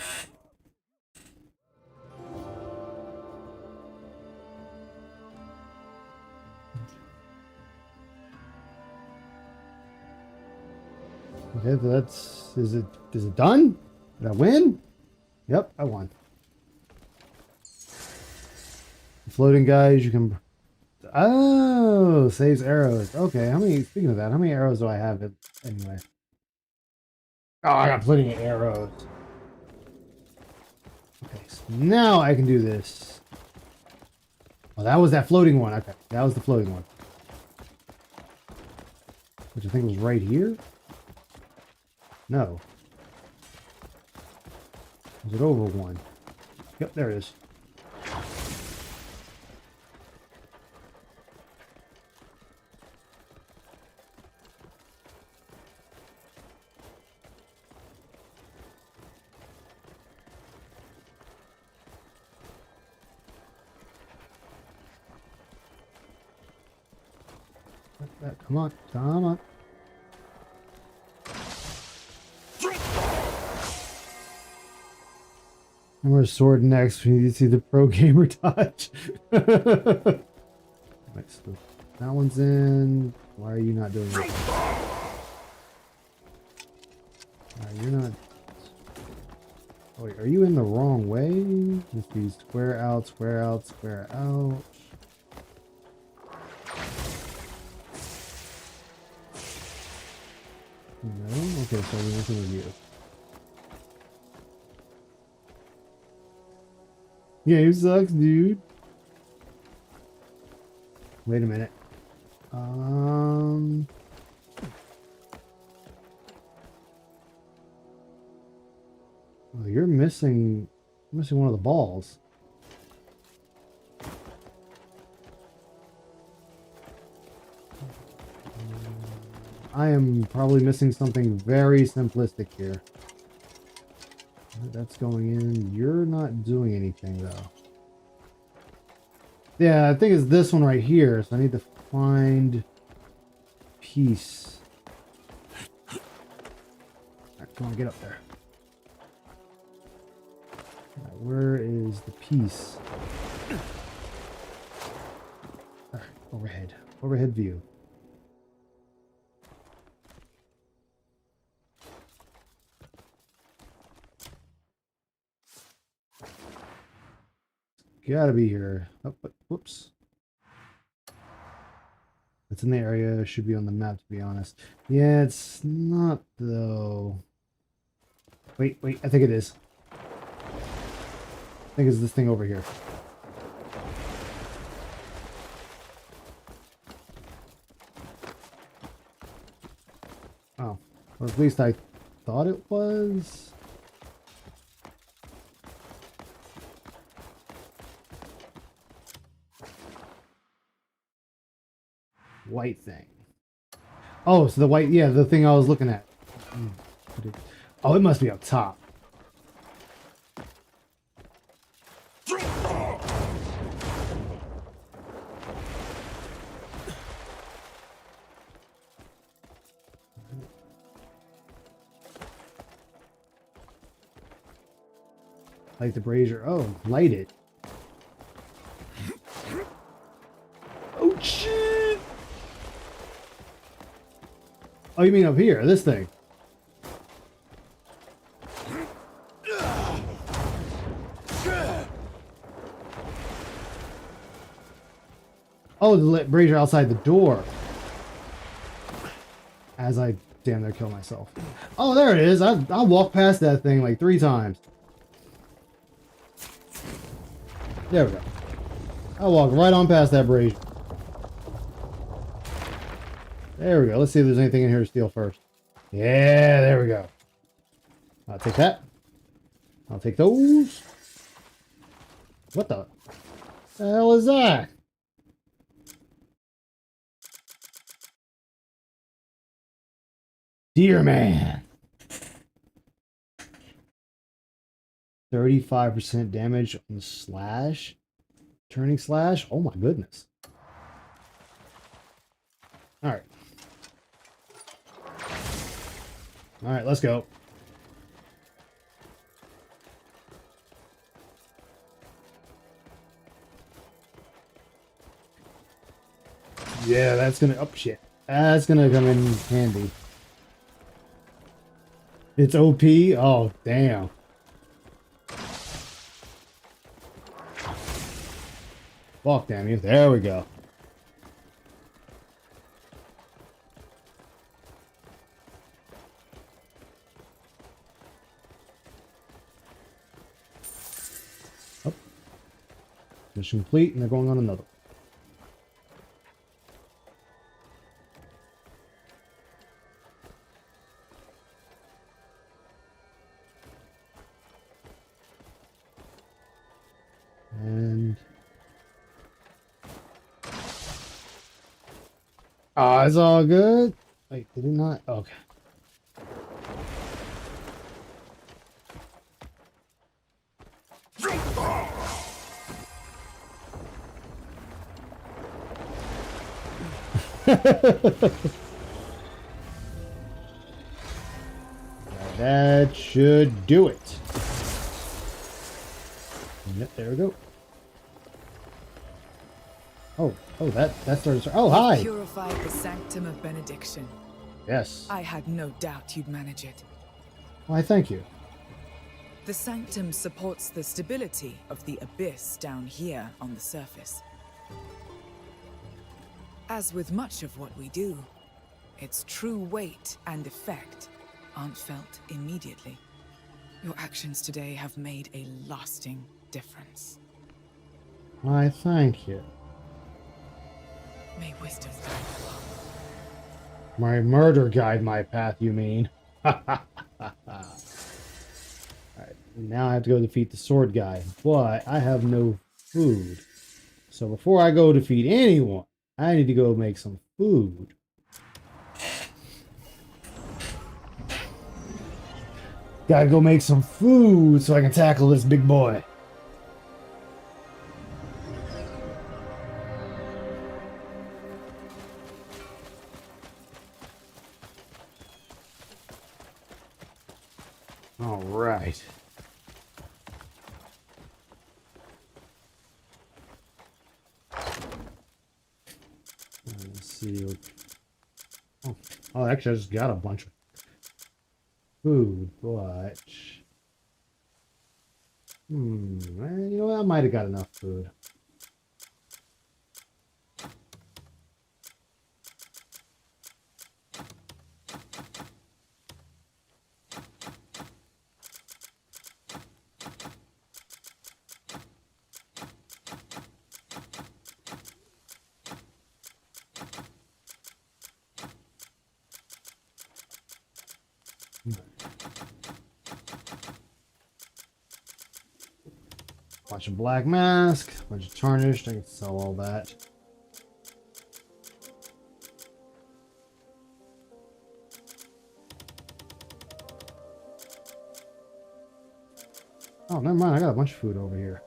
Okay, that's... Is it done? Did I win? Yep, I won. Floating guys, you can... Oh, saves arrows. Okay, speaking of that, how many arrows do I have anyway? Oh, I got plenty of arrows. Okay, so now I can do this. Oh, that was that floating one. Okay, that was the floating one. Which I think was right here? No. Was it over one? Yep, there it is. Come on, come on. And we're sword next. We need to see the pro gamer dodge. Right, so that one's in. Why are you not doing it? You're not. Oh, wait, are you in the wrong way? Just be square out, square out, square out. No? Okay, so we're working with you. Game sucks, dude. Wait a minute. Oh, you're missing one of the balls. I am probably missing something very simplistic here. That's going in. You're not doing anything, though. Yeah, I think it's this one right here. So I need to find piece. Alright, come on, get up there. Alright, where is the piece? Alright, overhead. Overhead view. Gotta be here. Oh, whoops. It's in the area. Should be on the map, to be honest. Yeah, it's not, though. Wait. I think it is. I think it's this thing over here. Oh. Or at least I thought it was. White thing. Oh, so the white, yeah, the thing I was looking at. Oh, it must be up top. Light the brazier. Oh, light it. Oh, shit! Oh, you mean up here, this thing? Oh, the lit brazier outside the door. As I damn near kill myself. Oh, there it is. I walked past that thing like 3 times. There we go. I walked right on past that brazier. There we go. Let's see if there's anything in here to steal first. Yeah, there we go. I'll take that. I'll take those. What the hell is that? Dear man. 35% damage on the slash. Turning slash. Oh my goodness. Alright. Alright, let's go. Yeah, that's gonna... Oh, shit. That's gonna come in handy. It's OP? Oh, damn. Fuck, damn you. There we go. Oh. Mission complete, and they're going on another. And... oh, it's all good. Wait, did it not? Okay. That should do it. Yep, there we go. Oh, that started. Oh, hi. You purified the sanctum of benediction. Yes. I had no doubt you'd manage it. Why, thank you. The sanctum supports the stability of the abyss down here on the surface. As with much of what we do, its true weight and effect aren't felt immediately. Your actions today have made a lasting difference. Why, thank you. May wisdom guide you along. My murder guide my path, you mean? Alright, now I have to go defeat the sword guy, but I have no food. So before I go defeat anyone, I need to go make some food. Gotta go make some food so I can tackle this big boy. All right. Let's see. Oh, actually, I just got a bunch of food, but you know what? I might have got enough food. Bunch of black mask, bunch of tarnished. I can sell all that. Oh, never mind. I got a bunch of food over here.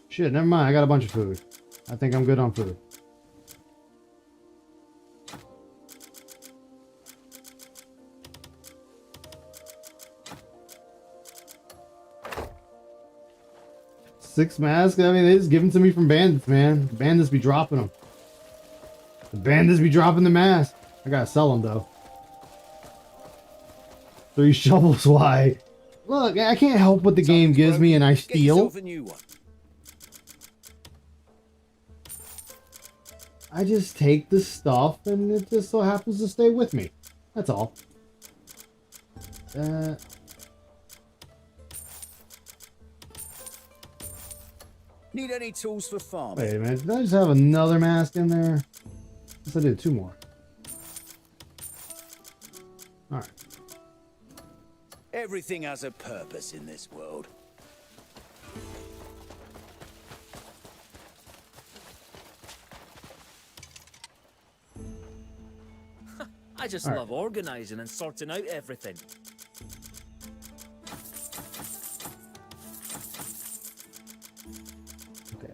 Shit, never mind. I got a bunch of food. I think I'm good on food. Six masks? I mean, they just give them to me from bandits, man. The bandits be dropping them. The bandits be dropping the masks. I gotta sell them, though. 3 shovels, why? Look, I can't help what the game gives me and I steal. I just take the stuff and it just so happens to stay with me. That's all. Need any tools for farming? Wait a minute, did I just have another mask in there? Yes, I did, 2 more. Alright. Everything has a purpose in this world. I just All right. love organizing and sorting out everything. Okay.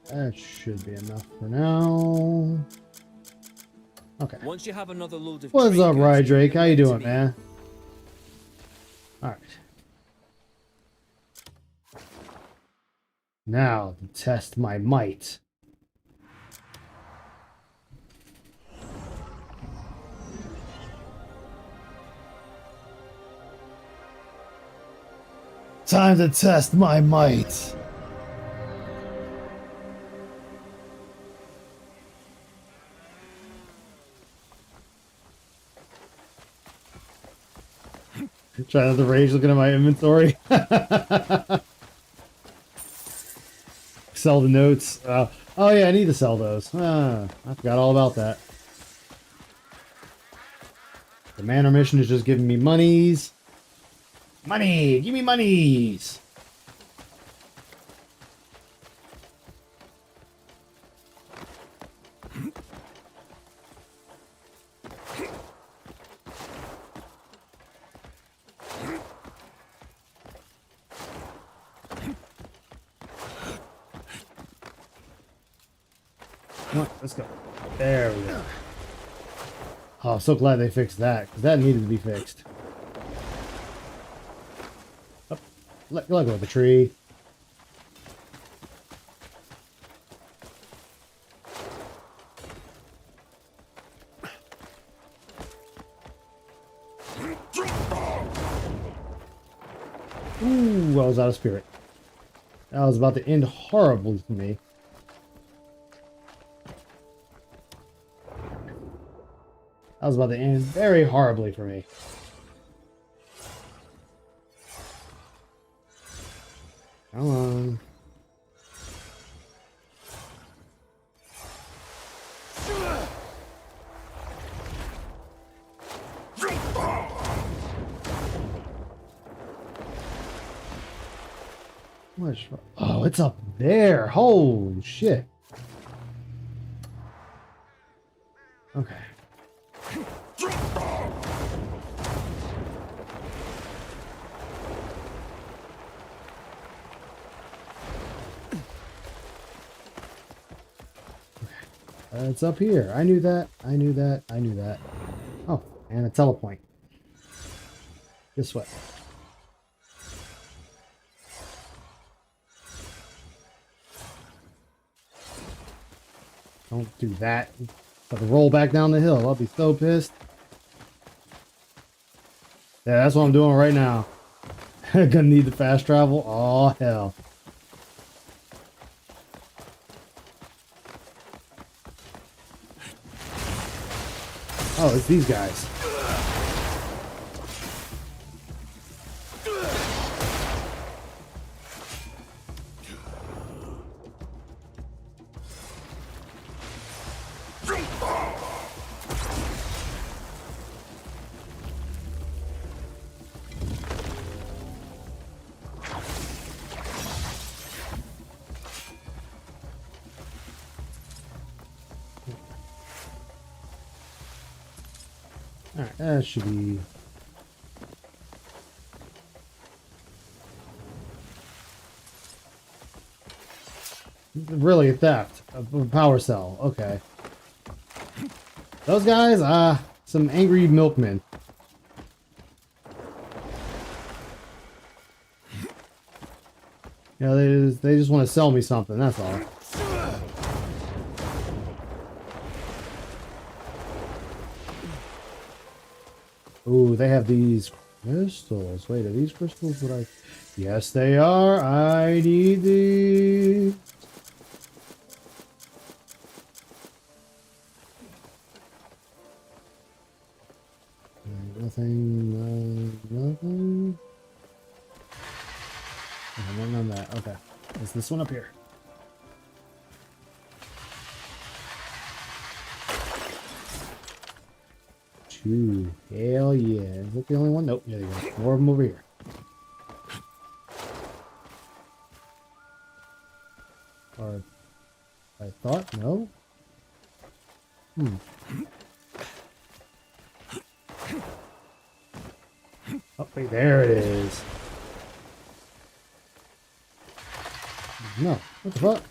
That should be enough for now. Okay. Once you have another load of What's up, trinkets, Rye Drake? How you bring them doing, to me. man? Alright. Now, to test my might. Time to test my might. Trying to rage looking at my inventory. Sell the notes. Oh yeah, I need to sell those. I forgot all about that. The manor mission is just giving me monies. Money! Give me monies! Come on, let's go. There we go. Oh, I'm so glad they fixed that, because that needed to be fixed. Oh, let go of the tree. Ooh, I was out of spirit. That was about to end horribly for me. That was about to end very horribly for me. Come on. Oh, it's up there. Holy shit. Okay. It's up here. I knew that. I knew that. I knew that. Oh, and a telepoint. This way. Don't do that. But to roll back down the hill. I'll be so pissed. Yeah, that's what I'm doing right now. Gonna need the fast travel. Oh, hell. Oh, it's these guys. Alright, that should be... really a theft. A power cell. Okay. Those guys, some angry milkmen. Yeah, they just want to sell me something, that's all. Ooh, they have these crystals. Wait, are these crystals what I... Yes, they are. I need these. Nothing. Nothing. Nothing on that. Okay. It's this one up here. Two. Hell yeah. Is that the only one? Nope. There you go. More of them over here. Or I thought, no? Oh, wait, there it is. No, what the fuck?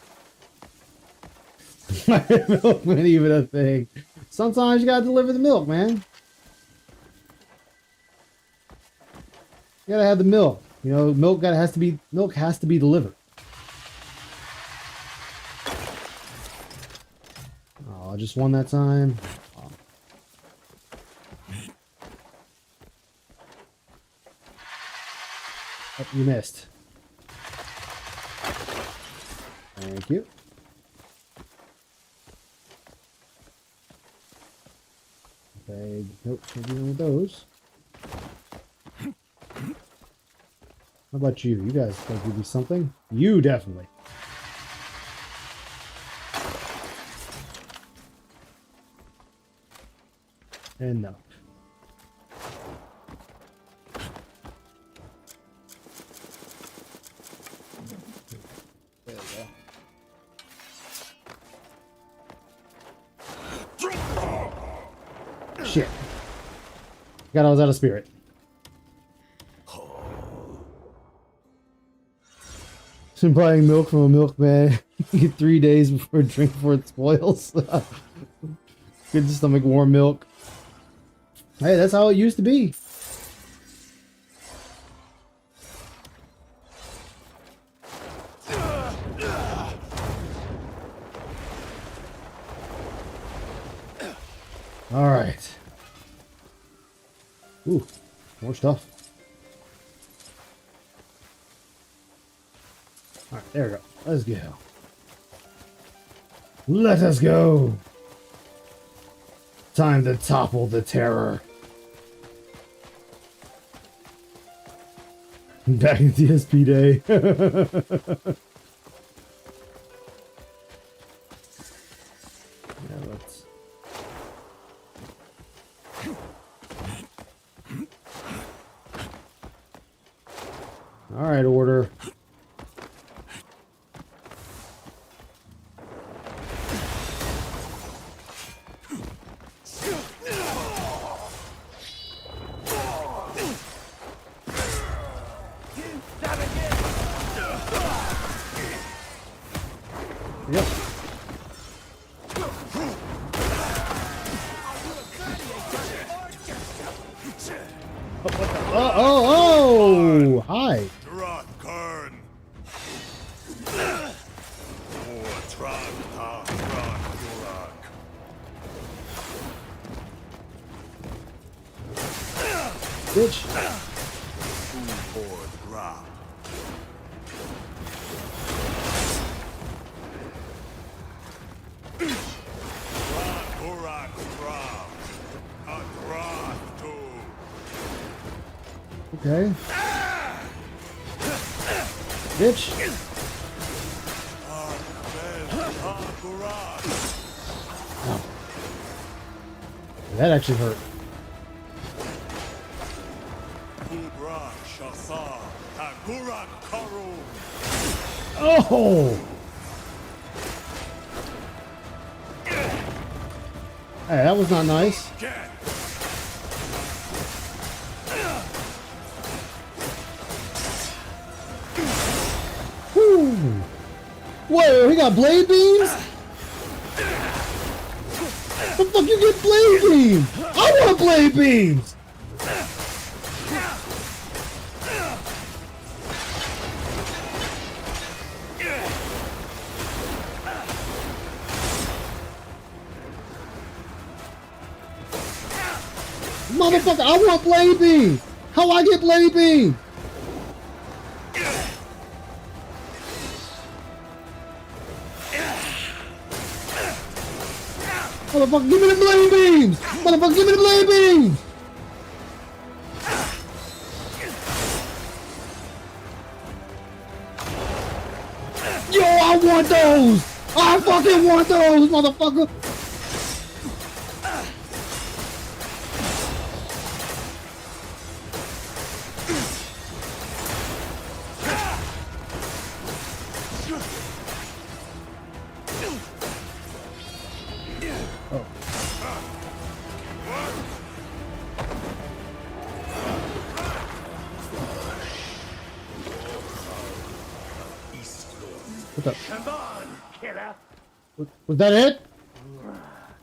Milk ain't even a thing. Sometimes you gotta deliver the milk, man. You gotta have the milk. You know, milk has to be delivered. Oh, I just won that time. Oh. Oh, you missed. Thank you. Okay, nope, can't do any of those. How about you? You guys gotta give me something? You definitely. And no. There we go. Shit. God, I was out of spirit. Been buying milk from a milkman. You get 3 days before drink before it spoils. Good stomach, warm milk. Hey, that's how it used to be. All right. Ooh, more stuff. All right, there we go. Let's go. Let us go. Time to topple the terror. Back in DSP day. Yeah, let's... All right, order. Yep. Oh, hi. Bitch. Okay. Bitch. Oh. That actually hurt. Oh! Hey, that was not nice. Whew. Whoa, he got blade beams? The fuck you get blade beams? I want blade beams! Motherfucker, I want blade beams! How I get blade beams? Motherfucker, give me the blade beams! Motherfucker, give me the blade beams! those! I fucking want those, motherfucker! What the? Come on, killer. Was that it?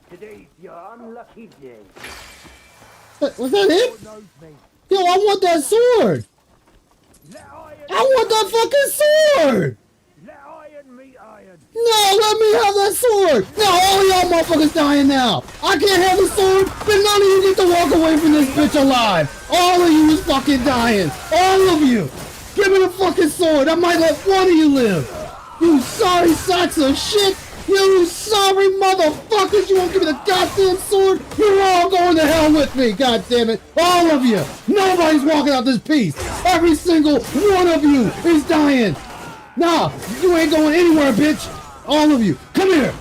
Today's your unlucky day. Was that it? Yo, I want that sword! I want that fucking sword! Let iron meet iron. No, let me have that sword! No, all y'all motherfuckers dying now! I can't have the sword, but none of you get to walk away from this bitch alive! All of you is fucking dying! All of you! Give me the fucking sword! I might let one of you live! You sorry sacks of shit! You sorry motherfuckers! You won't give me the goddamn sword? You're all going to hell with me, goddammit! All of you! Nobody's walking out this piece! Every single one of you is dying! Nah, you ain't going anywhere, bitch! All of you, come here!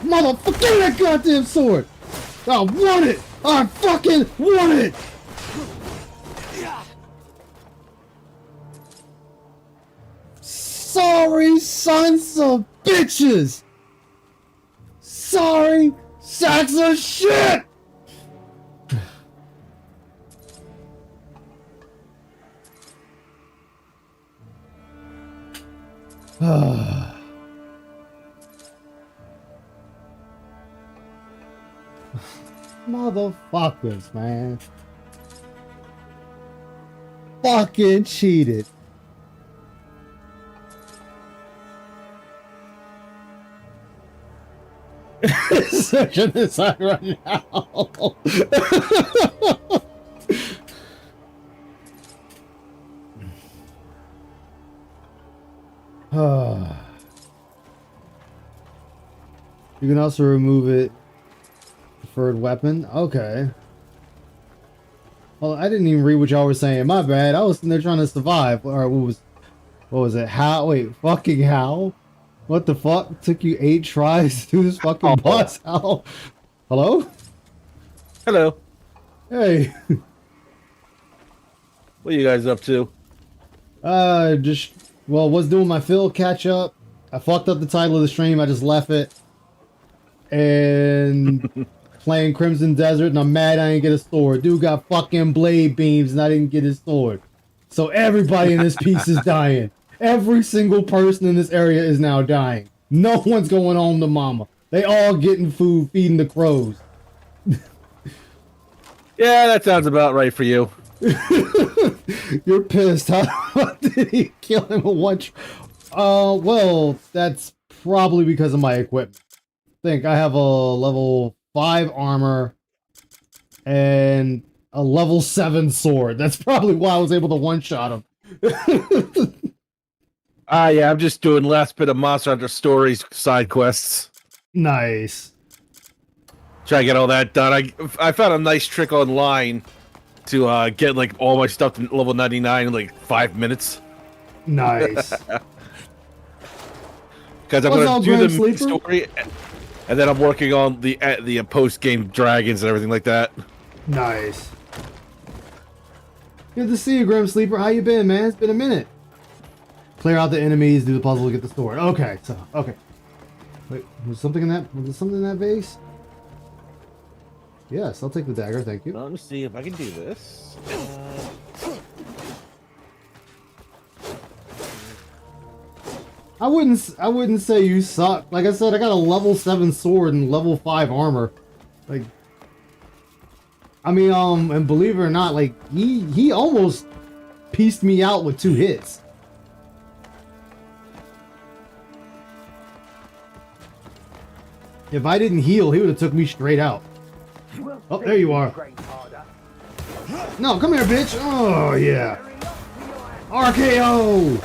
Motherfucker, give me that goddamn sword! I want it! I fucking want it! Sorry, sons of bitches! Sorry, sacks of shit! Motherfuckers, man. Fucking cheated. Searching this side right now. You can also remove it. Preferred weapon. Okay. Well, I didn't even read what y'all were saying. My bad. I was sitting there trying to survive. Or what was it? How? Wait, fucking how? What the fuck? Took you 8 tries to do this fucking boss? How? Hello? Hello. Hey. What are you guys up to? Was doing my fill catch up. I fucked up the title of the stream. I just left it. And playing Crimson Desert, and I'm mad I didn't get a sword. Dude got fucking blade beams, and I didn't get his sword. So everybody in this piece is dying. Every single person in this area is now dying. No one's going home to mama. They all getting food, feeding the crows. Yeah, that sounds about right for you. You're pissed, huh? Did he kill him in one? Well, that's probably because of my equipment. I think I have a level 5 armor and a level 7 sword. That's probably why I was able to one-shot him. Yeah, I'm just doing last bit of Monster Hunter Stories side quests. Nice. Try to get all that done. I found a nice trick online to get like all my stuff to level 99 in like 5 minutes. Nice. Because I'm going to do the story, and then I'm working on the post-game dragons and everything like that. Nice. Good to see you, Grim Sleeper. How you been, man? It's been a minute. Clear out the enemies, do the puzzle, get the sword. Okay, okay. Wait, was there something in that vase? Yes, I'll take the dagger, thank you. Let me see if I can do this. I wouldn't say you suck. Like I said, I got a level 7 sword and level 5 armor. Like, I mean, and believe it or not, like he almost pieced me out with 2 hits. If I didn't heal, he would have took me straight out. Oh, there you are. No, come here, bitch. Oh, yeah. RKO!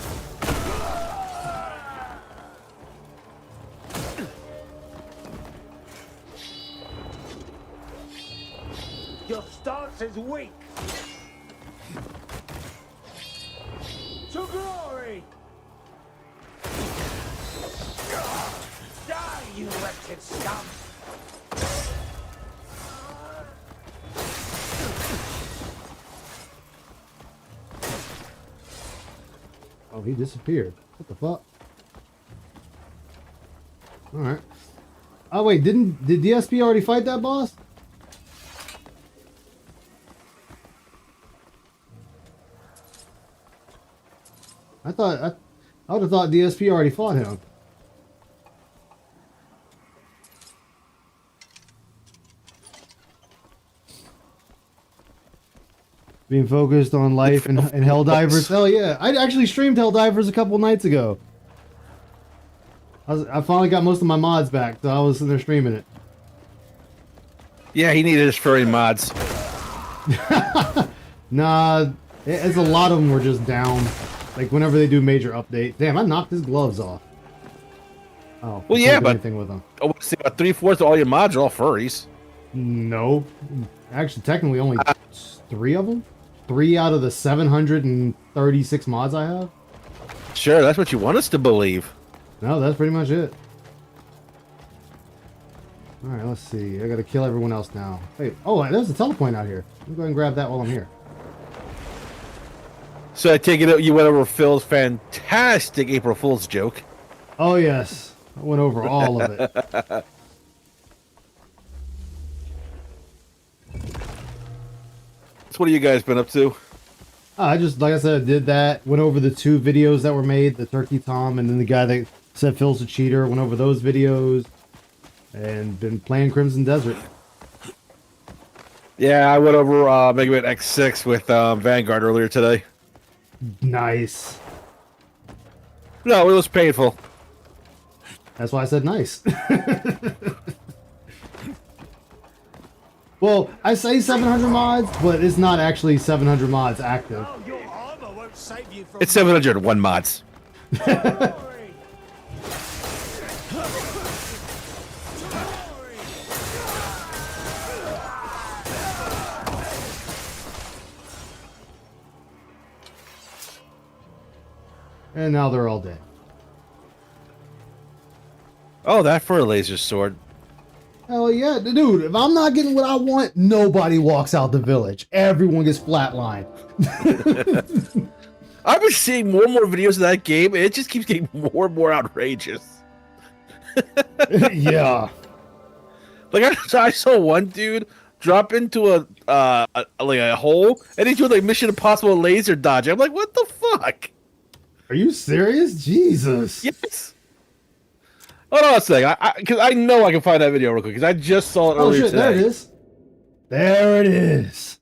Your stance is weak. To glory. you wretched scum! Oh, he disappeared. What the fuck? Alright. Oh wait, did DSP already fight that boss? I would have thought DSP already fought him. Being focused on life and Helldivers. Hell yeah. I actually streamed Helldivers a couple nights ago. I finally got most of my mods back, so I was sitting there streaming it. Yeah, he needed his furry mods. Nah, it's a lot of them were just down. Like whenever they do major update. Damn, I knocked his gloves off. Oh, well, I yeah, can't do but anything with them. Oh, see, about 3/4 of all your mods are all furries. No, actually, technically only 3 of them. 3 out of the 736 mods I have. Sure, that's what you want us to believe. No, that's pretty much it. All right, let's see. I gotta kill everyone else now. Wait, oh, there's a telepoint out here. Let me go ahead and grab that while I'm here. So I take it you went over Phil's fantastic April Fool's joke. Oh yes, I went over all of it. So what have you guys been up to? I just, like I said, did that. Went over the 2 videos that were made, the Turkey Tom, and then the guy that said Phil's a cheater. Went over those videos, and been playing Crimson Desert. Yeah, I went over Mega Man X6 with Vanguard earlier today. Nice. No, it was painful. That's why I said nice. Well, I say 700 mods, but it's not actually 700 mods active. It's 701 mods. And now they're all dead. Oh, that for a laser sword. Hell yeah, dude, if I'm not getting what I want, nobody walks out the village. Everyone gets flatlined. I've been seeing more and more videos of that game, and it just keeps getting more and more outrageous. Yeah. Like, I saw one dude drop into a hole, and he's doing like Mission Impossible laser dodge. I'm like, what the fuck? Are you serious? Jesus. Yes. Hold on a second, because I know I can find that video real quick, because I just saw it earlier shit, today. there it is. There it is.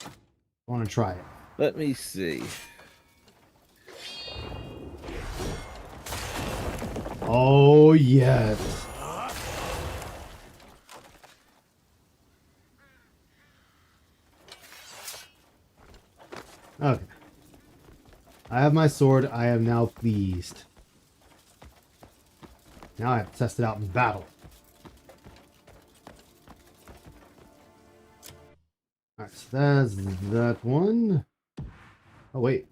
I want to try it. Let me see. Oh, yes. Okay. I have my sword. I am now pleased. Now I have to test it out in battle. Alright, so that's that one. Oh, wait.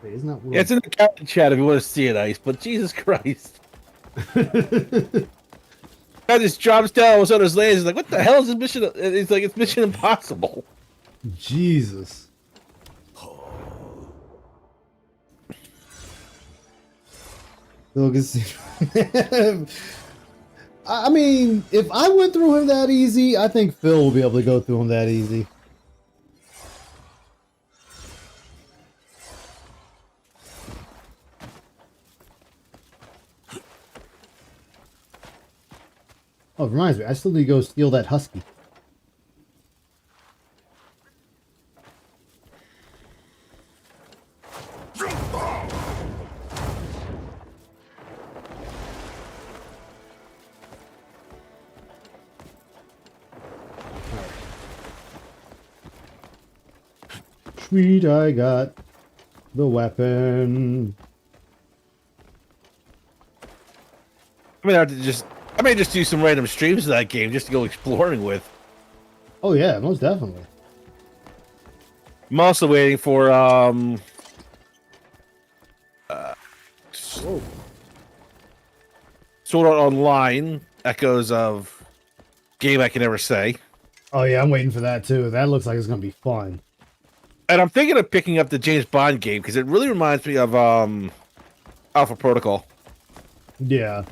Wait, isn't that... Yeah, it's in the captain chat if you want to see it, Ice, but Jesus Christ. Guy just drops down, all of a sudden his lands, he's like, what the hell is this mission? It's like, it's Mission Impossible. Jesus. I mean, if I went through him that easy, I think Phil will be able to go through him that easy. Oh, it reminds me, I still need to go steal that husky. Sweet, I got the weapon. I mean, I may just do some random streams of that game just to go exploring with. Oh yeah, most definitely. I'm also waiting for Whoa. Sword Art Online echoes of game I can never say. Oh yeah, I'm waiting for that too. That looks like it's gonna be fun. And I'm thinking of picking up the James Bond game because it really reminds me of Alpha Protocol. Yeah.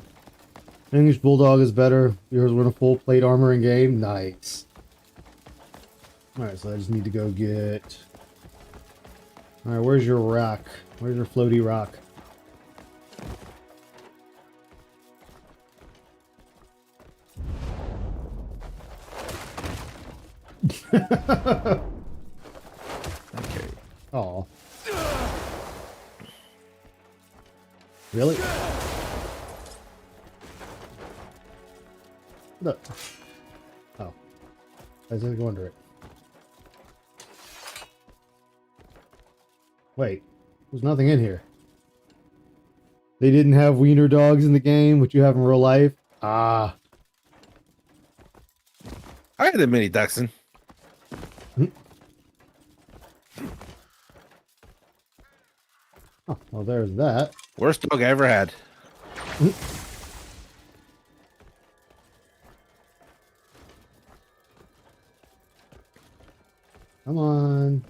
English Bulldog is better. Yours were in a full plate armor in game. Nice. Alright, so I just need to go get... Alright, where's your rock? Where's your floaty rock? Okay. Oh. Really? Look. Oh. I was gonna go under it. Wait. There's nothing in here. They didn't have wiener dogs in the game, which you have in real life. Ah. I had a mini Dachshund. Oh, well, there's that. Worst dog I ever had. Come on.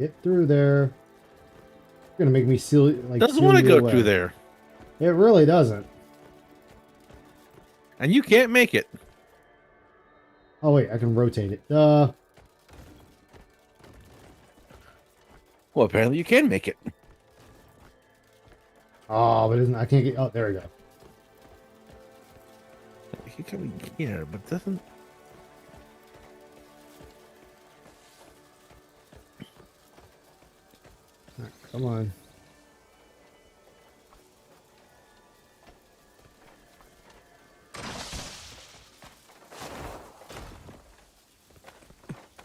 Get through there. You're gonna make me silly. Like, Doesn't want to go through there. It really doesn't. And you can't make it. Oh wait, I can rotate it. Well, apparently you can make it. Oh, but isn't I can't get. Oh, there we go. You can come in here, but it doesn't. Right, come on.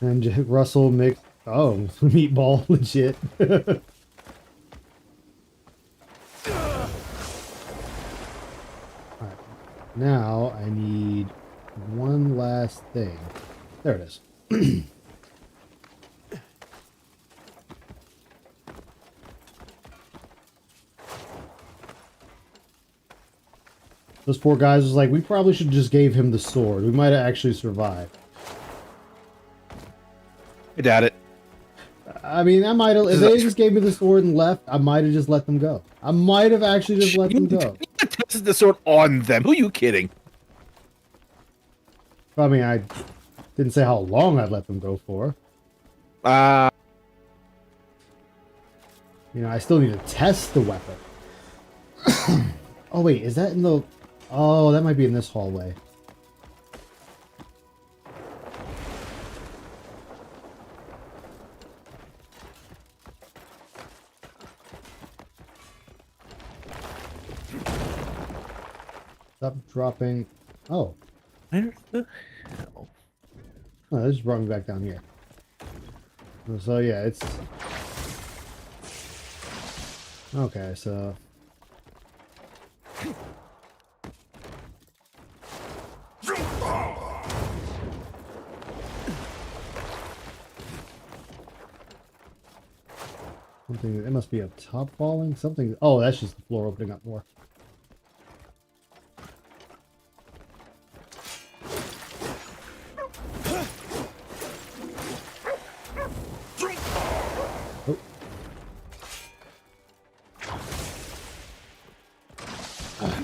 And Russell mixed. Oh, meatball, legit. Alright, now I need one last thing. There it is. Those poor guys was like, we probably should just gave him the sword. We might have actually survived. I doubt it. I mean, I might have. If they just gave me the sword and left, I might have just let them go. I might have actually just let them go. You tested the sword on them. Who are you kidding? I mean, I didn't say how long I'd let them go for. You know, I still need to test the weapon. Oh wait, is that in the? Oh, that might be in this hallway. Stop dropping. Oh. Where the hell? Oh, that just brought me back down here. So yeah, it's... Okay, so... Something, it must be up top falling? Something... Oh, that's just the floor opening up more.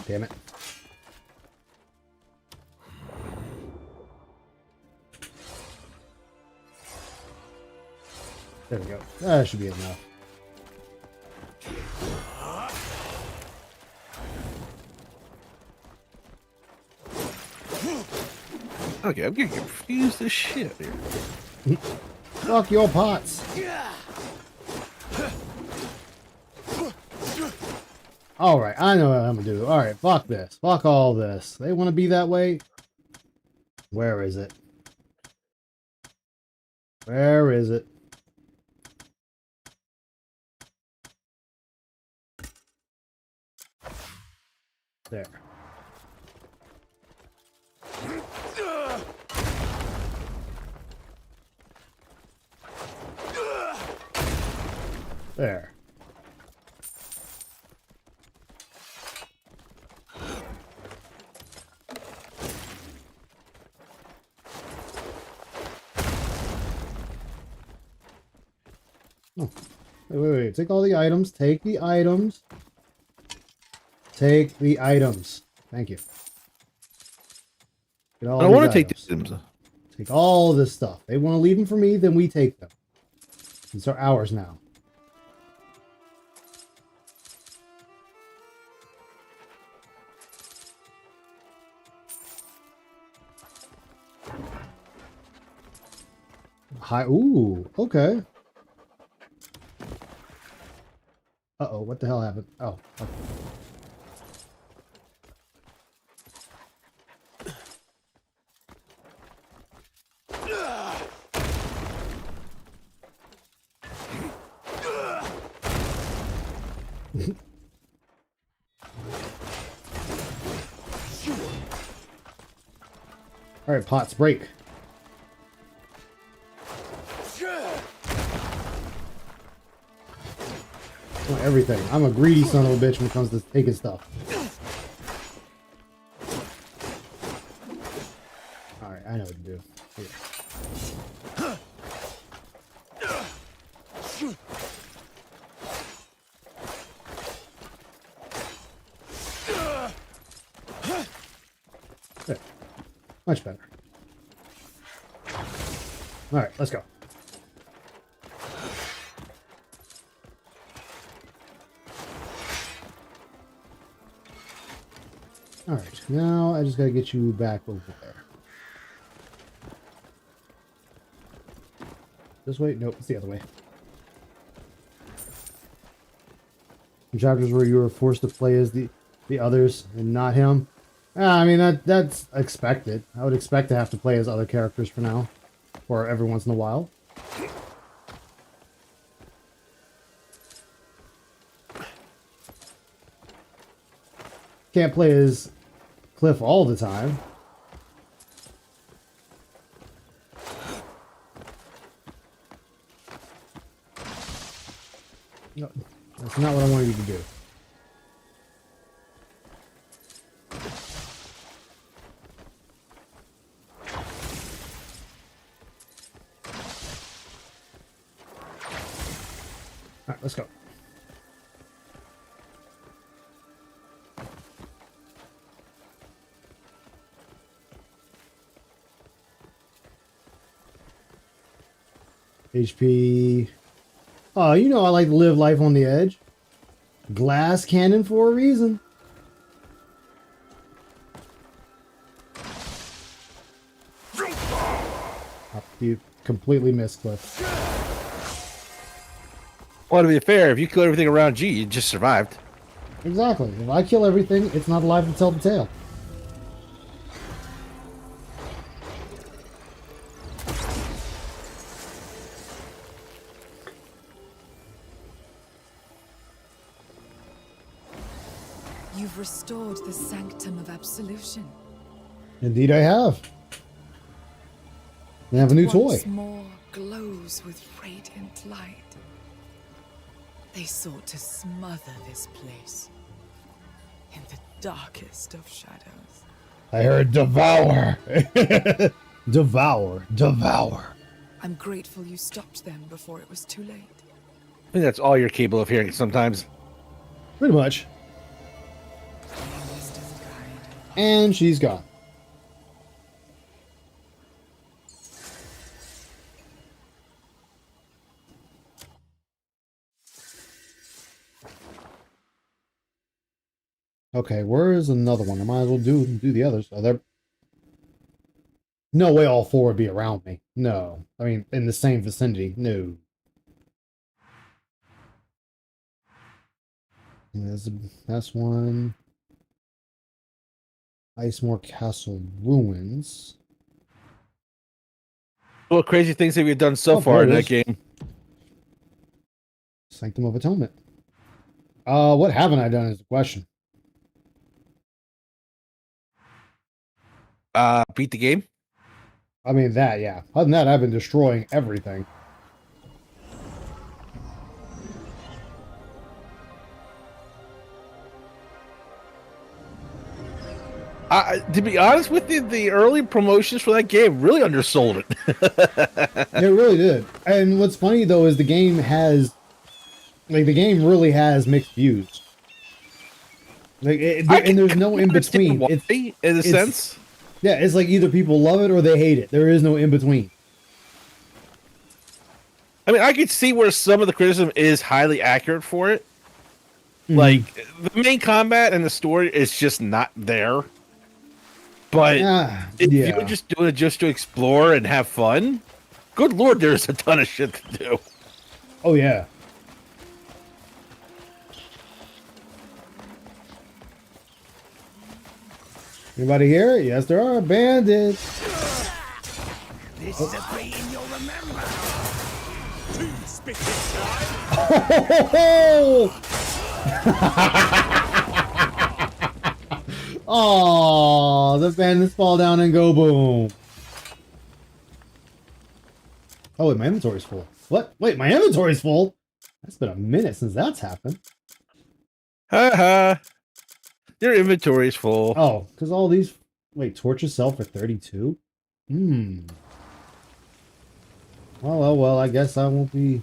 Damn it. There we go. That should be enough. Okay, I'm getting confused as shit here. Fuck your pots. Alright, I know what I'm gonna do. Alright, fuck this. Fuck all this. They want to be that way? Where is it? Where is it? There. There. Oh. Wait. Take all the items. Take the items. Take the items. Thank you. Get all I don't want these to take items. the items. Take all this stuff. They want to leave them for me, then we take them. These are ours now. Hi. Ooh. Okay. Uh-oh. What the hell happened? Oh. Okay. All right, pots break. I want everything. I'm a greedy son of a bitch when it comes to taking stuff. All right, I know what to do. Here. There. Much better. All right, let's go. All right, now I just gotta get you back over there. This way? Nope, it's the other way. Some chapters where you were forced to play as the others and not him. I mean, that's expected. I would expect to have to play as other characters for now. Or every once in a while. Can't play as Cliff all the time. No, that's not what I wanted you to do. All right, let's go. HP. Oh, you know I like to live life on the edge. Glass cannon for a reason. Oh, you completely missed, Cliff. Well, to be fair, if you kill everything around G, you just survived. Exactly. If I kill everything, it's not alive to tell the tale. You've restored the sanctum of absolution. Indeed I have. I have a new toy. Once more glows with radiant light. They sought to smother this place in the darkest of shadows. I heard devour. Devour. I'm grateful you stopped them before it was too late. I think that's all you're capable of hearing sometimes. Pretty much. And she's gone. Okay, where is another one? I might as well do the others. Are there? No way all four would be around me. No. I mean, in the same vicinity. No. That's one. Icemore Castle Ruins. What crazy things have you done so far in that game? Sanctum of Atonement. What haven't I done is the question. Beat the game? I mean, that, yeah. Other than that, I've been destroying everything. To be honest with you, the early promotions for that game really undersold it. It really did. And what's funny though is the game really has mixed views. And there's no in between. In a sense. Yeah, it's like either people love it or they hate it. There is no in between. I mean, I could see where some of the criticism is highly accurate for it. Like, the main combat and the story is just not there. But if you're just doing it just to explore and have fun, good lord, there's a ton of shit to do. Oh, yeah. Anybody here? Yes, there are bandits. This is a beating you'll remember. Two spitting Oh, the bandits fall down and go boom. Oh, wait, my inventory's full. What? Wait, my inventory's full? That's been a minute since that's happened. Haha. Your inventory's full. Oh, because all these... Wait, torches sell for 32? Well, I guess I won't be...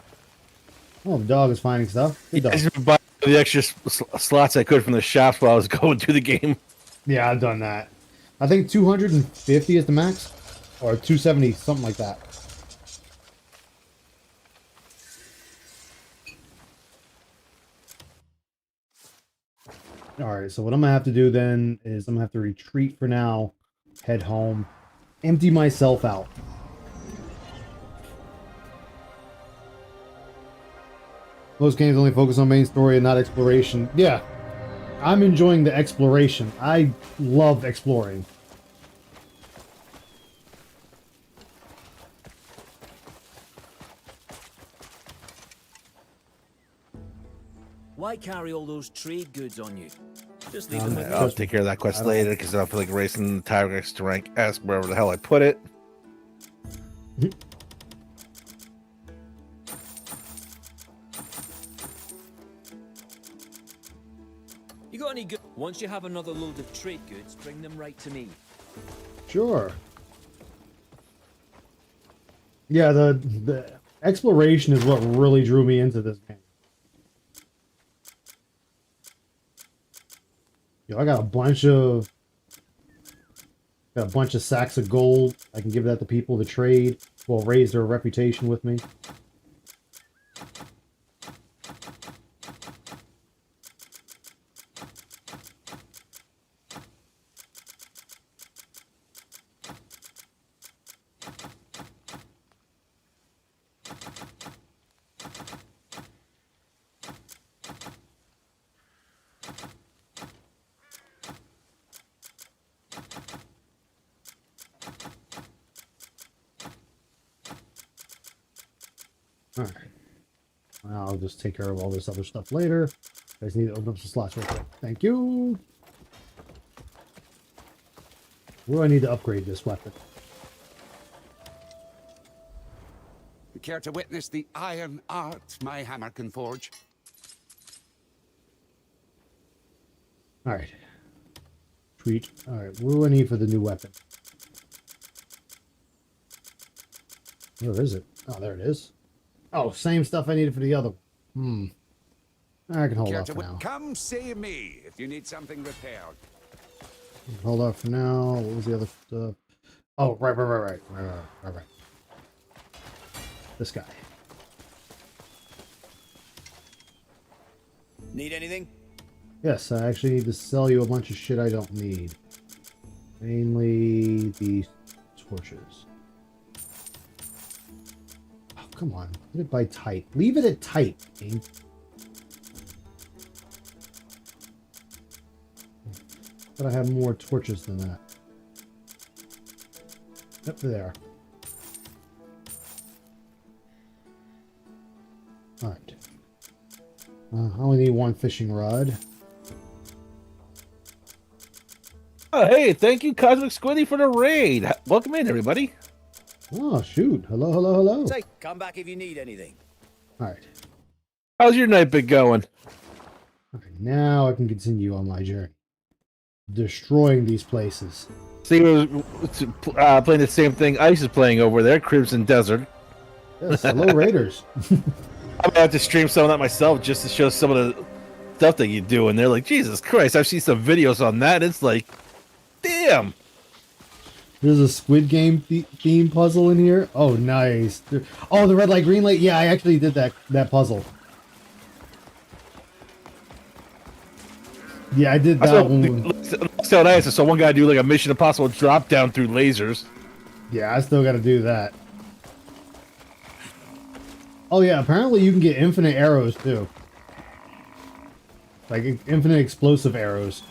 Oh, the dog is finding stuff. Good dog. I just bought the extra slots I could from the shops while I was going through the game. Yeah, I've done that. I think 250 is the max. Or 270, something like that. Alright, so what I'm going to have to do then is I'm going to have to retreat for now, head home, empty myself out. Most games only focus on main story and not exploration. Yeah, I'm enjoying the exploration. I love exploring. Why carry all those trade goods on you? Just leave them with me. I'll take care of that quest later because I feel like racing the Tigrex to rank S wherever the hell I put it. You got any good? Once you have another load of trade goods, bring them right to me. Sure. Yeah, the exploration is what really drew me into this game. Yo, I got a bunch of sacks of gold. I can give that to people to trade. Will raise their reputation with me. Alright. I'll just take care of all this other stuff later. I just need to open up some slots real quick. Thank you. Where do I need to upgrade this weapon? You care to witness the iron art my hammer can forge? Alright. Tweet. Alright, what do I need for the new weapon? Where is it? Oh, there it is. Oh, same stuff I needed for the other one. I can hold off for now. Come see me if you need something repaired. Hold off for now. What was the other stuff? Oh, right. This guy. Need anything? Yes, I actually need to sell you a bunch of shit I don't need. Mainly these torches. Oh, come on. Put it by tight. Leave it at tight, game. But I have more torches than that. Up there. Alright. I only need one fishing rod. Oh, hey, thank you, Cosmic Squiddy, for the raid. Welcome in, everybody. Oh, shoot. Hello. Say, come back if you need anything. Alright. How's your night been going? Alright, now I can continue on my journey. destroying these places. See, playing the same thing Ice is playing over there, Crimson Desert. Yes, hello Raiders. I'm gonna have to stream some of that myself just to show some of the stuff that you do, and they're like, Jesus Christ, I've seen some videos on that. It's like, damn. There's a Squid Game theme puzzle in here. Oh, nice. Oh, the red light, green light. Yeah, I actually did that puzzle. Yeah, I did that one. So nice. I saw one guy do like a Mission Impossible drop down through lasers. Yeah, I still got to do that. Oh yeah, apparently you can get infinite arrows too. Like infinite explosive arrows.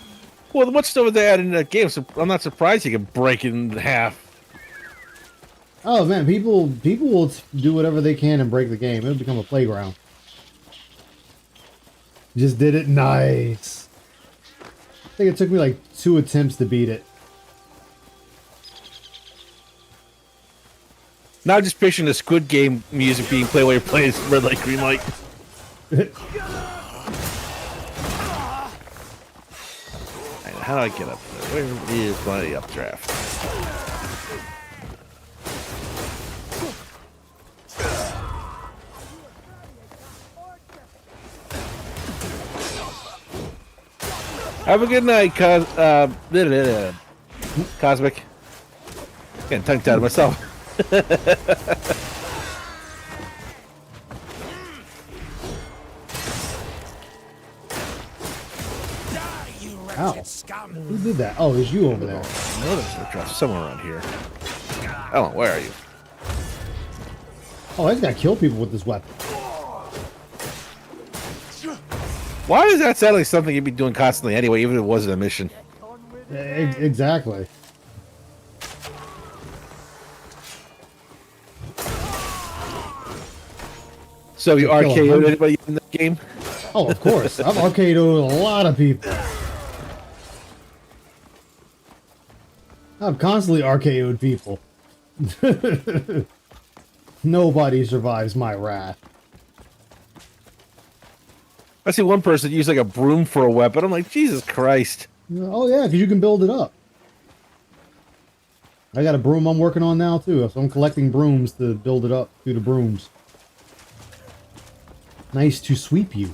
Well, what stuff did they add in that game? So I'm not surprised you can break it in half. Oh man, people will do whatever they can and break the game. It'll become a playground. Just did it. Nice. I think it took me like 2 attempts to beat it. Now I'm just picturing the Squid Game music being played while you're playing red light, green light. How do I get up there? Where is my updraft? Have a good night, Cosmic. Getting tongue tied myself. Ow. Who did that? Oh, it was you over there. No, there's a drop somewhere around here. Oh, where are you? Oh, I just gotta kill people with this weapon. Why does that sound like something you'd be doing constantly anyway, even if it wasn't a mission? Exactly. So you RKO'd anybody in the game? Oh, of course. I've RKO'd a lot of people. I've constantly RKO'd people. Nobody survives my wrath. I see one person use like a broom for a weapon. I'm like, Jesus Christ. Oh yeah, because you can build it up. I got a broom I'm working on now too, so I'm collecting brooms to build it up through the brooms. Nice to sweep you.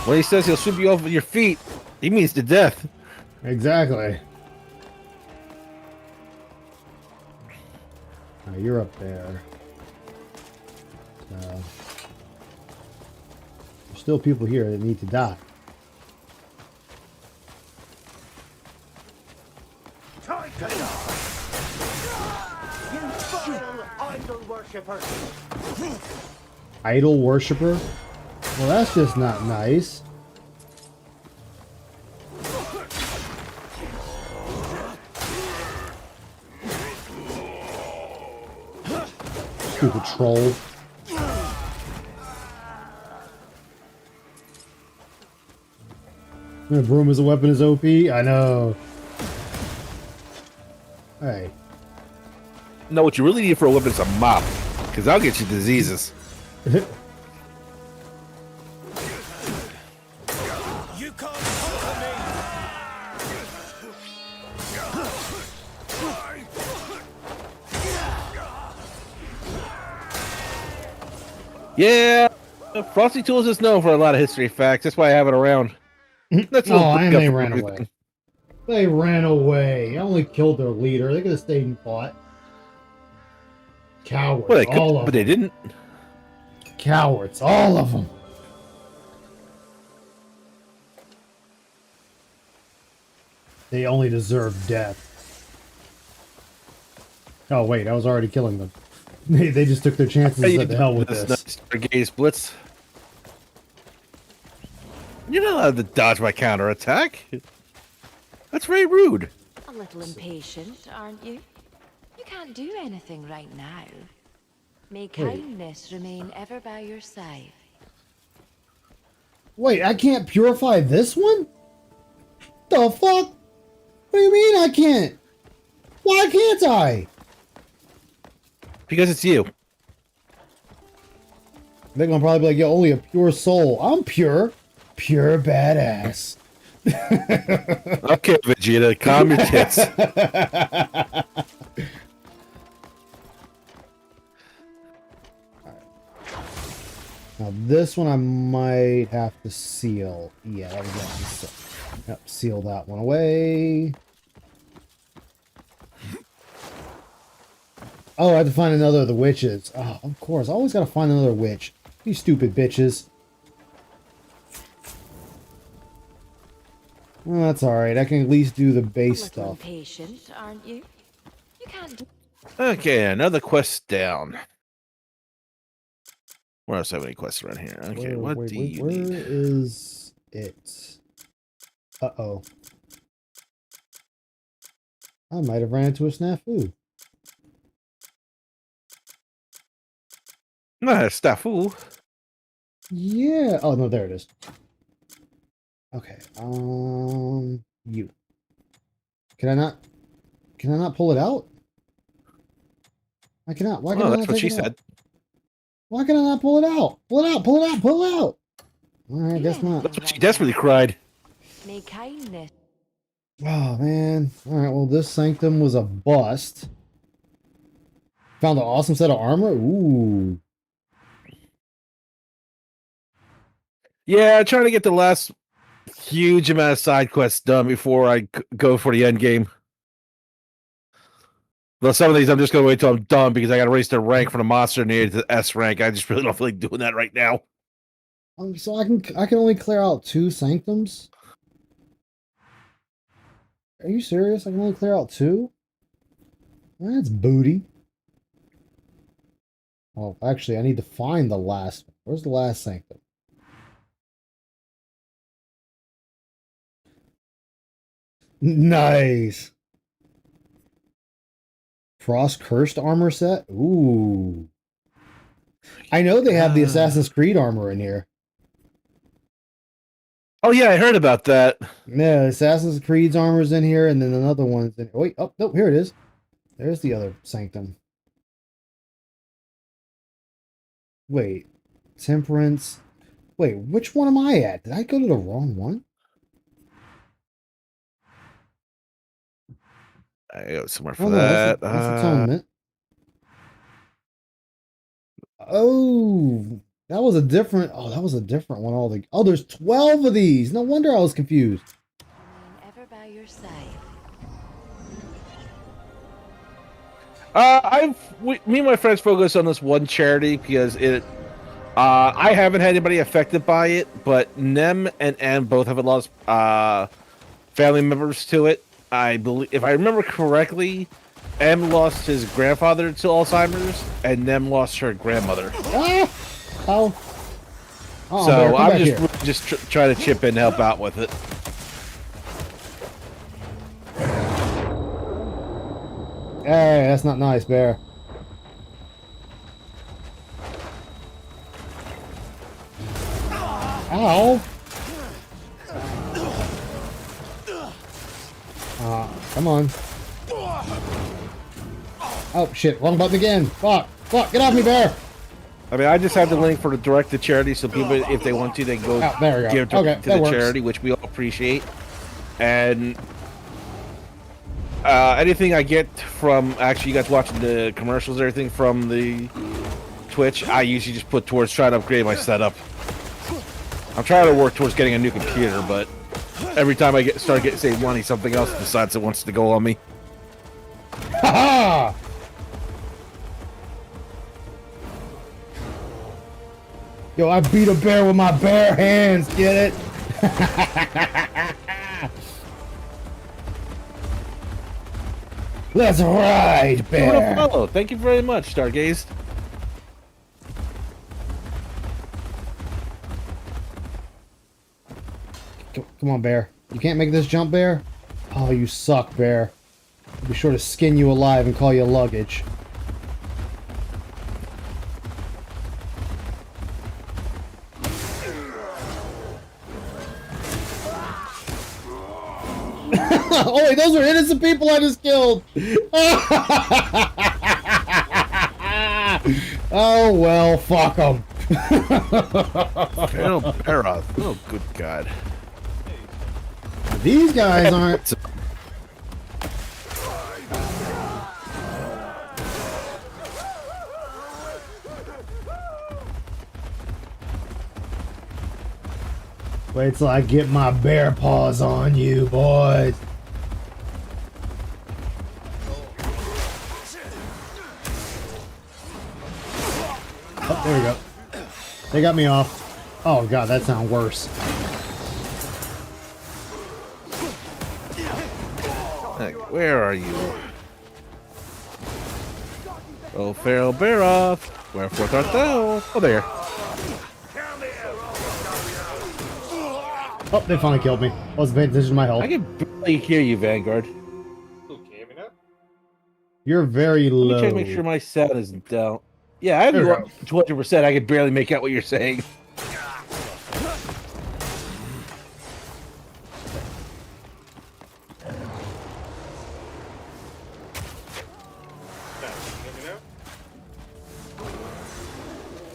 When he says he'll sweep you off with your feet, he means to death. Exactly. You're up there. There's still people here that need to die. Idol worshipper. Idol worshiper? Well, that's just not nice. Stupid troll. The broom as a weapon is OP? I know. Hey. No, what you really need for a weapon is a mop. Because I'll get you diseases. You can't conquer me. Yeah. Frosty Tools is known for a lot of history facts. That's why I have it around. That's and they ran away. They ran away. I only killed their leader. They could have stayed and fought. Cowards. Well, they could, all of but them. they didn't. Cowards. All of them. They only deserve death. Oh, wait. I was already killing them. They just took their chances and said, the hell with this. Nice blitz. You're not allowed to dodge my counterattack. That's very rude. A little impatient, aren't you? You can't do anything right now. May kindness remain ever by your side. Wait, I can't purify this one? The fuck? What do you mean I can't? Why can't I? Because it's you. They're gonna probably be like, yo, only a pure soul. I'm pure. Pure badass. Okay, Vegeta, calm your tits. Now this one I might have to seal. Yeah, that was that. Yep, seal that one away. Oh, I have to find another of the witches. Oh, of course. I always gotta find another witch. You stupid bitches. Well, that's alright. I can at least do the base stuff. Impatient, aren't you? You can't do. Okay, another quest down. Where else have any quests around here? Okay, what do you need? Where is it? Uh-oh. I might have ran into a snafu. Not a snafu. Yeah. Oh, no, there it is. Okay. You. Can I not pull it out? I cannot. Why can I not that's what take she it out? said. Why can I not pull it out? Pull it out, pull it out, pull it out. All right, I guess not. That's what she desperately cried. May kindness. Oh, man. All right, well, this sanctum was a bust. Found an awesome set of armor. Ooh. Yeah, trying to get the last huge amount of side quests done before I go for the end game. Though some of these I'm just going to wait till I'm done because I got to raise the rank from the monster near to the S rank. I just really don't feel like doing that right now. So I can only clear out 2 sanctums? Are you serious? I can only clear out 2? That's booty. Oh, actually, I need to find the last one. Where's the last sanctum? Nice. Frost Cursed armor set? Ooh. I know they have the Assassin's Creed armor in here. Oh, yeah, I heard about that. Yeah, Assassin's Creed's armor's in here, and then another one's in... Wait, oh, no, here it is. There's the other sanctum. Wait. Temperance. Wait, which one am I at? Did I go to the wrong one? I go somewhere for Oh, no, that. that's Atonement. Oh, that was a different... Oh, that was a different one. Oh, there's 12 of these. No wonder I was confused. Ever by your side. Me and my friends focus on this one charity because it. I haven't had anybody affected by it, but Nem and Em both have lost family members to it. I believe, if I remember correctly, Em lost his grandfather to Alzheimer's, and Nem lost her grandmother. Ah! Oh. Oh, so I'm just trying to chip in and help out with it. Hey, that's not nice, Bear. Ow! Come on. Oh, shit. Wrong button again. Fuck. Fuck. Get off me, Bear. I mean, I just have the link for the direct to charity, so people, if they want to, they can go there we go. give Okay, to the charity, which we all appreciate. And anything I get from actually you guys watching the commercials and everything from the Twitch, I usually just put towards trying to upgrade my setup. I'm trying to work towards getting a new computer, but every time I start getting save money, something else decides it wants to go on me. Ha ha! Yo, I beat a bear with my bare hands. Get it? Let's ride, bear. Follow. Thank you very much, Stargaze. Come on, bear. You can't make this jump, bear? Oh, you suck, bear. I'll be sure to skin you alive and call you luggage. Oh, wait, those are innocent people I just killed. Oh, well, fuck them. Feral Parath. Oh, good God. These guys aren't. Wait till I get my bear paws on you, boys. Oh, there we go. They got me off. Oh god, that sounds worse. Where are you? Oh, Feral Baroth, wherefore art thou? Oh, there. Oh, they finally killed me. Wasn't paying attention to my health. I can barely hear you, Vanguard. You're very low. Let me check, make sure my sound isn't down. Yeah, I have you up 200%. I can barely make out what you're saying.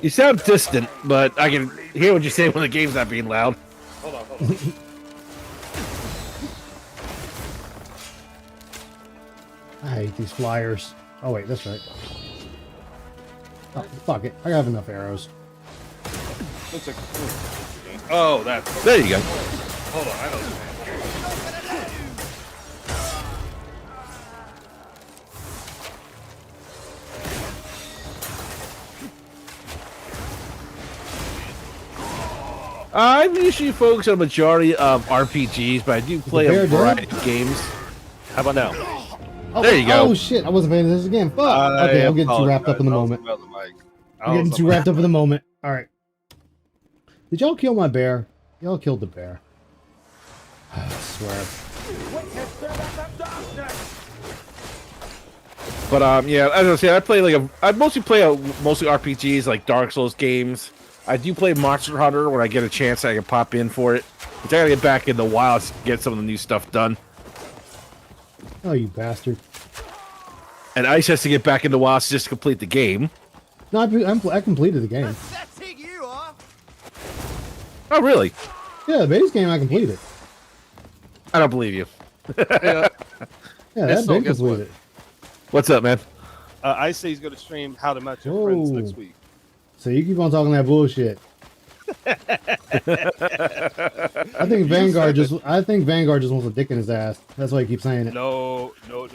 You sound distant, but I can hear what you're saying when the game's not being loud. Hold on. I hate these flyers. Oh wait, that's right. Oh, fuck it. I have enough arrows. Looks like. Oh, that's. There you go. Hold on, I know. I usually focus on a majority of RPGs, but I do play a variety of games. How about now? Oh, there you go. Oh shit, I wasn't paying attention again. Fuck. Okay, I'm getting too wrapped up in the moment. I'm getting too wrapped up in the moment. Alright. Did y'all kill my bear? Y'all killed the bear. I swear. But yeah, as I say, I mostly play mostly RPGs like Dark Souls games. I do play Monster Hunter when I get a chance. I can pop in for it. Which I gotta get back in the wild to get some of the new stuff done. Oh, you bastard! And Ice has to get back in the wild just to complete the game. No, I completed the game. Oh, really? Yeah, the base game I completed. I don't believe you. Yeah, that been completed. What's up, man? I say he's gonna stream How to Match Your Friends next week. So you keep on talking that bullshit. I think Vanguard just wants a dick in his ass. That's why he keeps saying it. No, not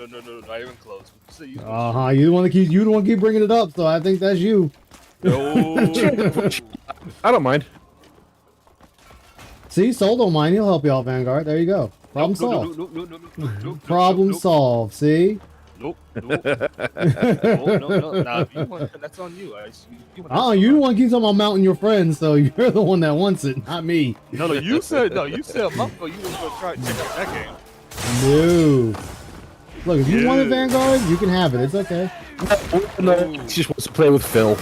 even close. You the one to keep bringing it up. So I think that's you. No, I don't mind. See, Soul don't mind. He'll help you out, Vanguard. There you go. Problem solved. Problem solved. See. Nope. No. Nah, that's on you. You the one keeps on mounting your friends, so you're the one that wants it, not me. No, you said a month ago you was gonna try to check out that game. No. Look, if you want a Vanguard, you can have it. It's okay. No, he just wants to play with Phil.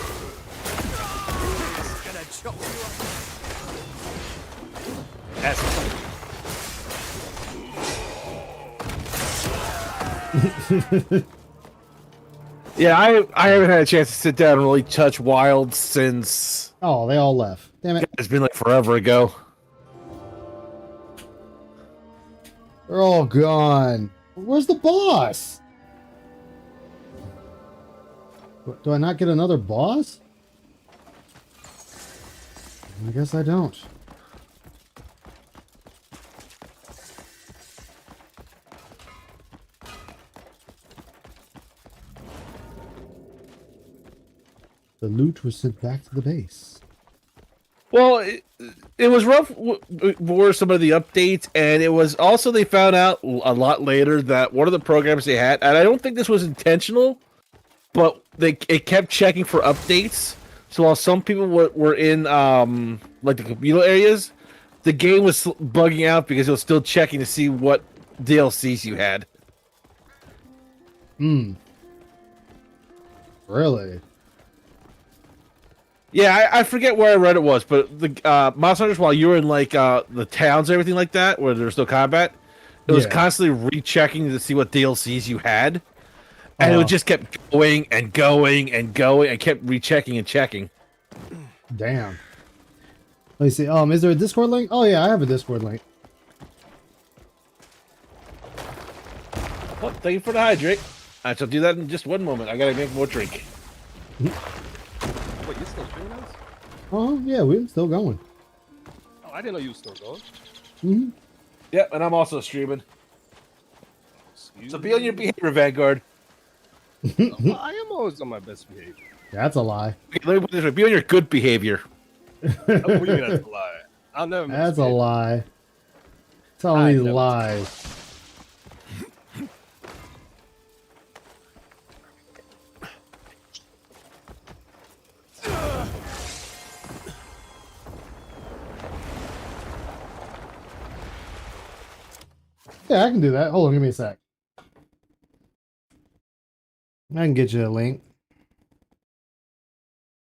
Yeah, I haven't had a chance to sit down and really touch Wild since. Oh, they all left. Damn it! It's been like forever ago. They're all gone. Where's the boss? Do I not get another boss? I guess I don't. The loot was sent back to the base. Well, it was rough for some of the updates, and it was also they found out a lot later that one of the programs they had, and I don't think this was intentional, but it kept checking for updates. So while some people were in like the communal areas, the game was bugging out because it was still checking to see what DLCs you had. Really? Yeah, I forget where I read it was, but the Monster Hunters, while you were in like the towns and everything like that, where there's no combat, it was constantly rechecking to see what DLCs you had, and it just kept going and going and going, and kept rechecking and checking. Damn. Let me see. Is there a Discord link? Oh yeah, I have a Discord link. Oh, thank you for the hydrate. I shall do that in just one moment. I gotta make more drink. Wait, you still streaming us? Oh yeah, we're still going. Oh, I didn't know you were still going. Mm-hmm. Yep, and I'm also streaming. So be on your behavior, Vanguard. Well, I am always on my best behavior. That's a lie. Okay, let me put it this way. Be on your good behavior. What do you mean that's a lie? I'll never That's a lie. Tell me lies. Yeah, I can do that. Hold on, give me a sec. I can get you a link.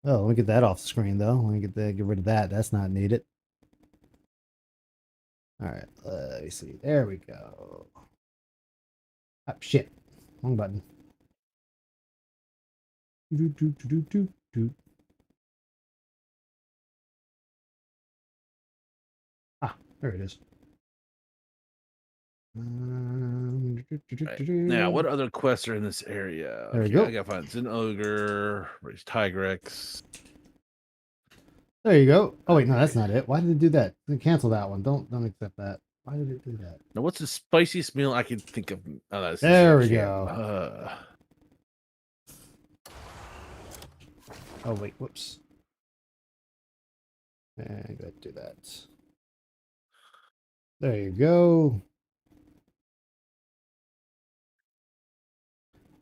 Oh, let me get that off the screen though. Let me get rid of that. That's not needed. All right, let me see. There we go. Oh, shit. Wrong button. Ah, there it is. Right. Now, what other quests are in this area? There we Okay, go. I gotta find Zin Ogre, raise Tigrex. There you go. Oh wait, no, that's not it. Why did it do that? Cancel that one. Don't accept that. Why did it do that? Now, what's the spiciest meal I can think of? Oh, that's there we go. Oh wait, whoops. And go do that. There you go.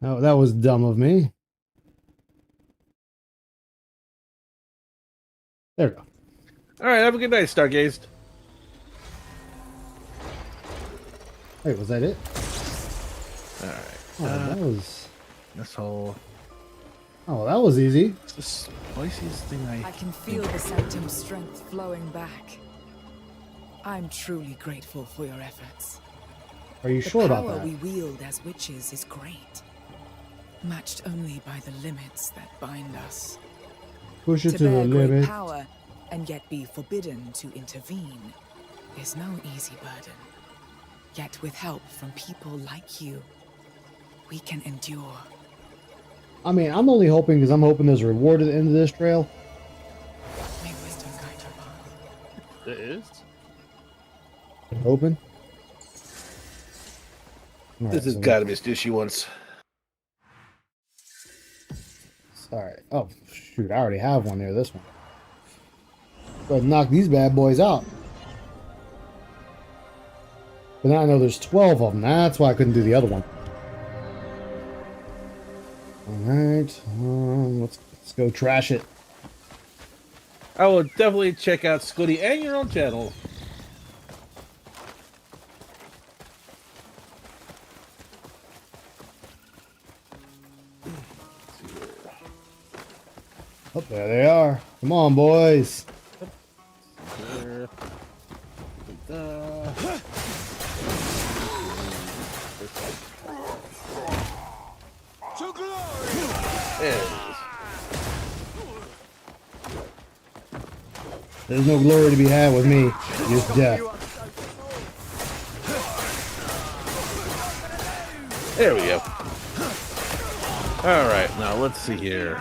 Oh, that was dumb of me. There we go. All right, have a good night, Stargazed. Wait, was that it? All right. Oh, that was. This whole. Oh, that was easy. It's the spiciest thing I can feel the Sanctum's strength flowing back. I'm truly grateful for your efforts. Are you sure about that? The power we wield as witches is great, matched only by the limits that bind us. Push it to To the bear great limit. power and yet be forbidden to intervene is no easy burden. Yet with help from people like you, we can endure. I mean, I'm only hoping because I'm hoping there's a reward at the end of this trail. May wisdom guide your path. There is? Open. This has got to be a stew she wants. Sorry. Oh, shoot. I already have one near this one. Go ahead and knock these bad boys out. But now I know there's 12 of them. That's why I couldn't do the other one. Alright. Let's go trash it. I will definitely check out Scooty and your own channel. Oh, there they are. Come on, boys. To glory! There it is. There's no glory to be had with me. Just death. There we go. All right, now let's see here.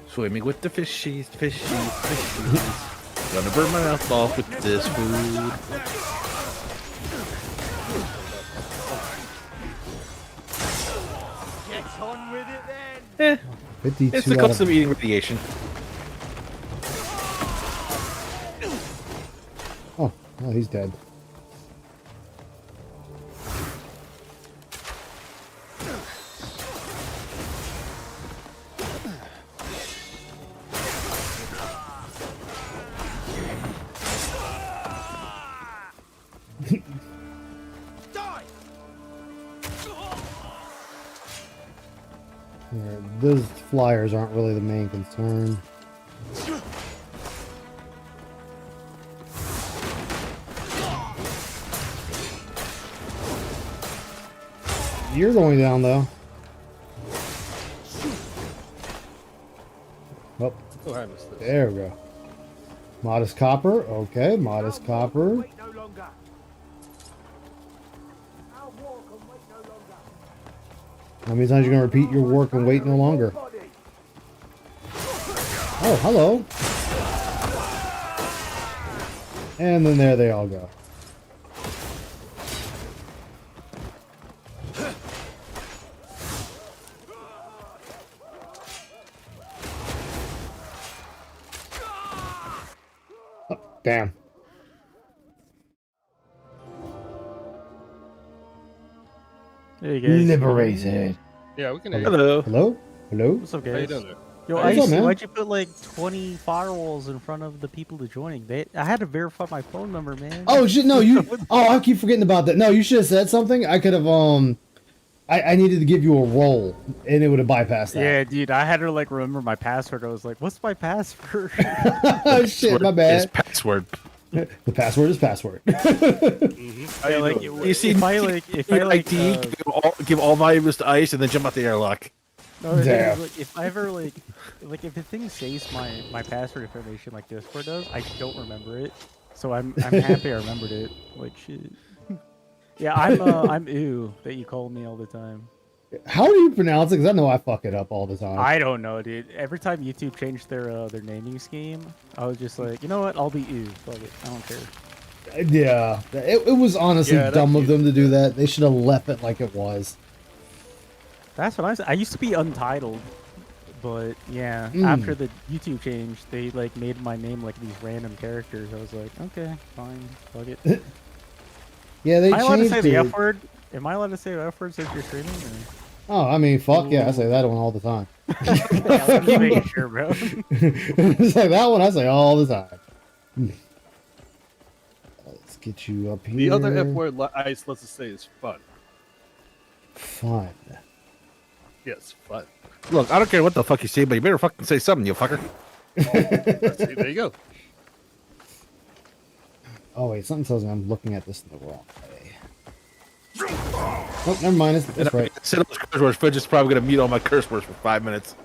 Swimming with the fishies, fishies, fishies. Gonna burn my mouth off with this food. Get on with it then! 52 It's the cost of eating radiation. Oh, he's dead. Yeah, those flyers aren't really the main concern. You're going down though. Oh, Oh, I missed this. there we go. Modest copper. Okay, modest copper. How many times are you gonna repeat your work and wait no longer? Oh, hello. And then there they all go. Oh, damn. Hey guys. Liberated. Yeah, we can. Hello. Hello? Hello? What's up, How you guys? doing there? Yo, What's Ice, up, man? why'd you put like 20 firewalls in front of the people to joining? I had to verify my phone number, man. Oh shit! No, you. Oh, I keep forgetting about that. No, you should have said something. I could have. I needed to give you a roll, and it would have bypassed that. Yeah, dude, I had to like remember my password. I was like, "What's my password?" Oh shit! My bad. Is password. The password is password. I, like, You see, if I like, give all valuables to Ice and then jump out the airlock. no, the thing Damn. is, like, if I ever like if the thing saves my password information like Discord does, I don't remember it. So I'm happy I remembered it. Like shit. Yeah, I'm ew that you call me all the time. How do you pronounce it? Because I know I fuck it up all the time. I don't know, dude. Every time YouTube changed their naming scheme, I was just like, you know what? I'll be ew. Fuck it. I don't care. Yeah, it was honestly dumb of them to do that. They should have left it like it was. That's what I said. I used to be untitled, but yeah, Mm. after the YouTube change, they like made my name like these random characters. I was like, okay, fine, fuck it. Yeah, they Am I allowed to changed say the it. F word? Am I allowed to say the F word since you're streaming? Or? Oh, I mean, fuck yeah, I say that one all the time. Yeah, I'm just making sure, bro. It's like that one I say all the time. Let's get you up here. The other F word Ice lets us say is fun. Fun. Yes, fun. Look, I don't care what the fuck you say, but you better fucking say something, you fucker. See, there you go. Oh wait, something tells me I'm looking at this in the wrong way. Oh, never mind. That's right. Set up those curse words. Fudge is probably gonna mute all my curse words for 5 minutes.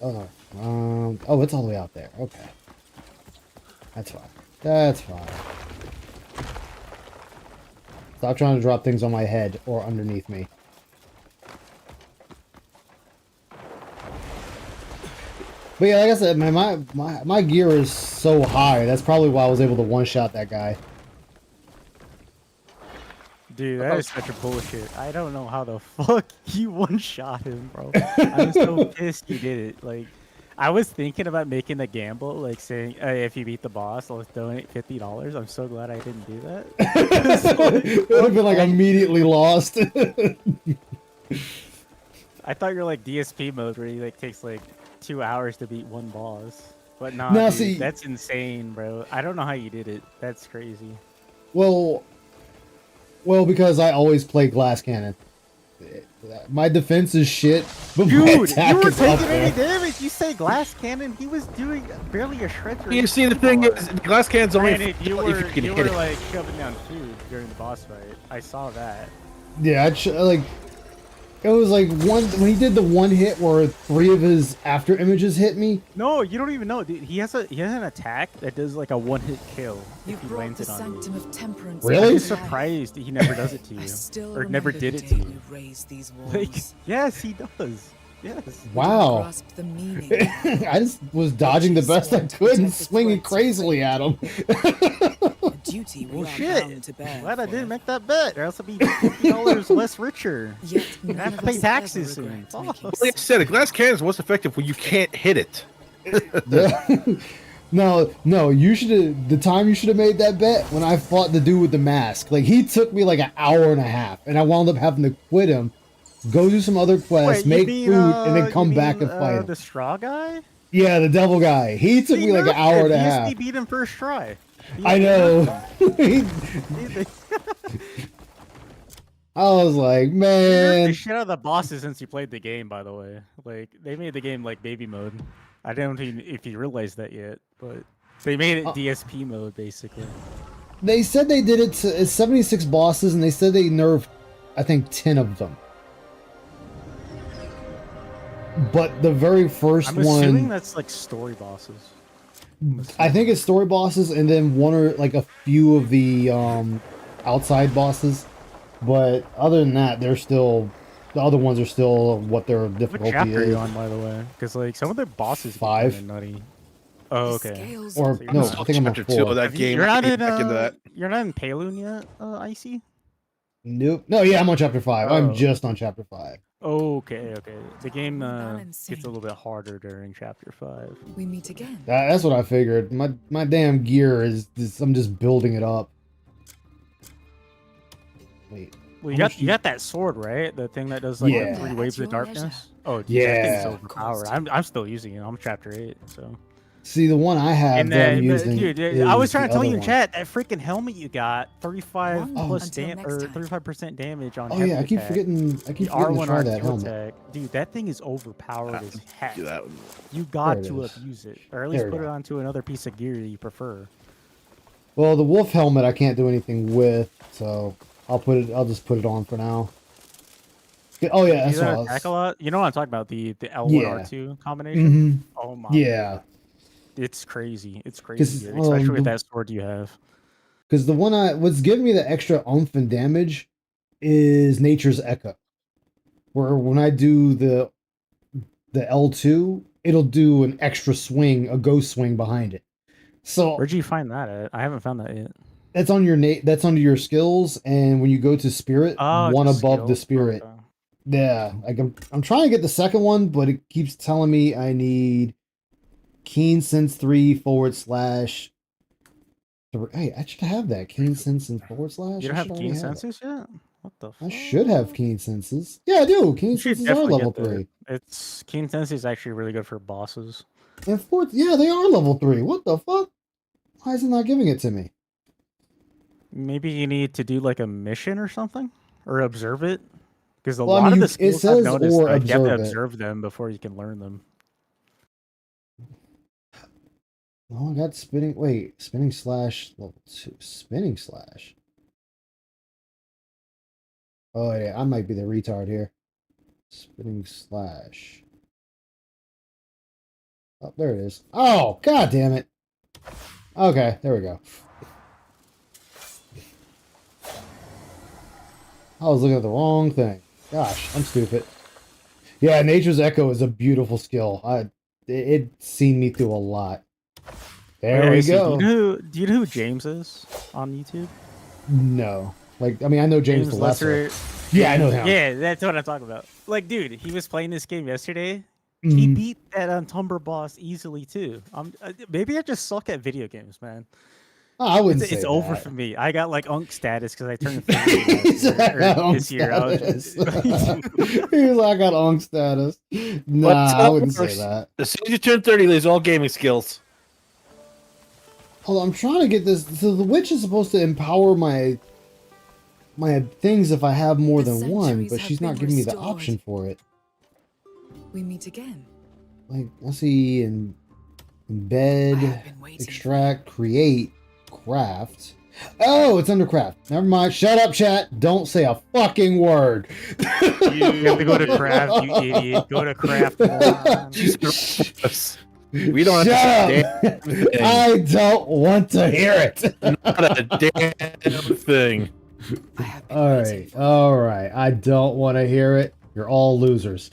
Oh no. Oh, it's all the way out there. Okay. That's fine. That's fine. Stop trying to drop things on my head or underneath me. But yeah, like I said, man, my gear is so high. That's probably why I was able to one-shot that guy. Dude, that is such a bullshit. I don't know how the fuck you one-shot him, bro. I'm so pissed you did it. Like, I was thinking about making a gamble, like saying, if you beat the boss, I'll donate $50. I'm so glad I didn't do that. It would have been like immediately lost. I thought you're like DSP mode where he like takes like 2 hours to beat one boss. But nah, Now, dude, see- that's insane, bro. I don't know how you did it. That's crazy. Well, because I always play glass cannon. My defense is shit, but my Dude, attack you were is up taking any there. damage. You say glass cannon, he was doing barely a shred. You see, the thing is, the glass cannon's only Granted, you if were you can you hit were it. like shoving down food during the boss fight. I saw that. Yeah, like it was like when he did the one hit where 3 of his after images hit me. No, you don't even know, dude. He has an attack that does like a one-hit kill You if he brought lands the it on sanctum you. of temperance. Really? I'm just surprised he never does it to you, or never did it to you. Raise these Like, walls. yes, he does. Yes. Wow. Grasp the meaning. I just was dodging the best I could and swinging crazily at him. Duty we Well, are shit. bound to bear. Glad I didn't make that bet, or else I'd be $50 less richer. Yet I none have of to pay us taxes ever soon. regret Fuck. making Like I said, a glass cannon is most effective when you can't hit it. Yeah. No, you should have. The time you should have made that bet when I fought the dude with the mask. Like he took me like an hour and a half, and I wound up having to quit him, go do some other quests, Wait, make food, and then come back and fight him. The straw guy? Yeah, the devil guy. He took me like an hour and a half. He beat him first try. I know. I was like, The man. shit out of the bosses since you played the game, by the way. Like they made the game like baby mode. I don't know if you realized that yet, but they made it DSP mode basically. They said they did it to 76 bosses, and they said they nerfed, I think, 10 of them. But the very first I'm one... assuming that's like story bosses. I think it's story bosses, and then one or like a few of the outside bosses. But other than that, they're still... The other ones are still what their difficulty What chapter are is. you on, by the way? Because like some of the bosses 5. get nutty. Oh, okay. Or no, I think I'm on 4. Of that game. You're not in back into that. you're not in Payloon yet, Icy? Nope. No, yeah, I'm on chapter 5. Oh. I'm just on chapter 5. Okay. The game gets a little bit harder during chapter 5. We meet again. That's what I figured. My damn gear is I'm just building it up. Wait. Well, you got that sword, right? The thing that does like Yeah. 3 waves of darkness. Oh, dude, Yeah. that thing's overpowered. I'm still using it. I'm chapter 8, so. See, the one I have And that I'm then, using dude, is I was trying the to tell you other in one. chat that freaking helmet you got 35 Oh. plus or 35% damage on. Oh heavy yeah, I keep attack. forgetting. I keep The forgetting R1 to try that R2 helmet. attack. Dude, that thing is overpowered as heck. do that one. You got There it to is. abuse it, or at least There we put it go. onto another piece of gear that you prefer. Well, the wolf helmet I can't do anything with, so I'll just put it on for now. Oh yeah, that's You what I that was. attack a lot. You know what I'm talking about? The L1 Yeah. R2 combination. Mhm. Oh my. Yeah. It's crazy. It's 'Cause, crazy, good, especially with the- that sword you have. Because the one what's giving me the extra oomph and damage is Nature's Echo. Where when I do the L2, it'll do an extra swing, a ghost swing behind it. So Where'd you find that at? I haven't found that yet. that's on your that's under your skills, and when you go to spirit, Oh, one it's a above the skill? spirit. Okay. Yeah, like I'm trying to get the second one, but it keeps telling me I need Keen Sense 3 / Hey, I should have that Keen Sense and / You don't I have should already keen have it. senses yet? What the? I should have Keen Senses. Yeah, I do. Keen You should Senses are definitely level get that. 3. It's keen sense is actually really good for bosses. And fourth, yeah, they are level 3. What the fuck? Why is it not giving it to me? Maybe you need to do like a mission or something, or observe it, because a Well, I lot mean, of the it skills I've says noticed, or like, you have to observe it. observe them before you can learn them. Oh, I got spinning. Wait, spinning slash level 2. Spinning slash. Oh yeah, I might be the retard here. Spinning slash. Oh, there it is. Oh, god damn it. Okay, there we go. I was looking at the wrong thing. Gosh, I'm stupid. Yeah, Nature's Echo is a beautiful skill. It's seen me through a lot. There we go. Do you know who James is on YouTube? No. Like, I mean, I know James the Lesser. Yeah, I know him. Yeah, that's what I'm talking about. Like, dude, he was playing this game yesterday. He Mhm. beat that Tumber boss easily too. Maybe I just suck at video games, man. Oh, I wouldn't It's say over that. for me. I got like Unk status because I turned 50 this year. I was just- He's like, I got Ong status. Nah, I wouldn't say that. As soon as you turn 30, lose all gaming skills. Hold on, I'm trying to get this. So the witch is supposed to empower my things if I have more than one, centuries but have she's not been giving me the restored. option for it. We meet again. Like, let's see, embed, extract, create, craft. Oh, it's under craft. Never mind. Shut up, chat. Don't say a fucking word. You have to go to craft, you idiot. Go to craft. We don't Shut have up. I don't want to hear it. Not a damn thing. All right. I don't want to hear it. You're all losers.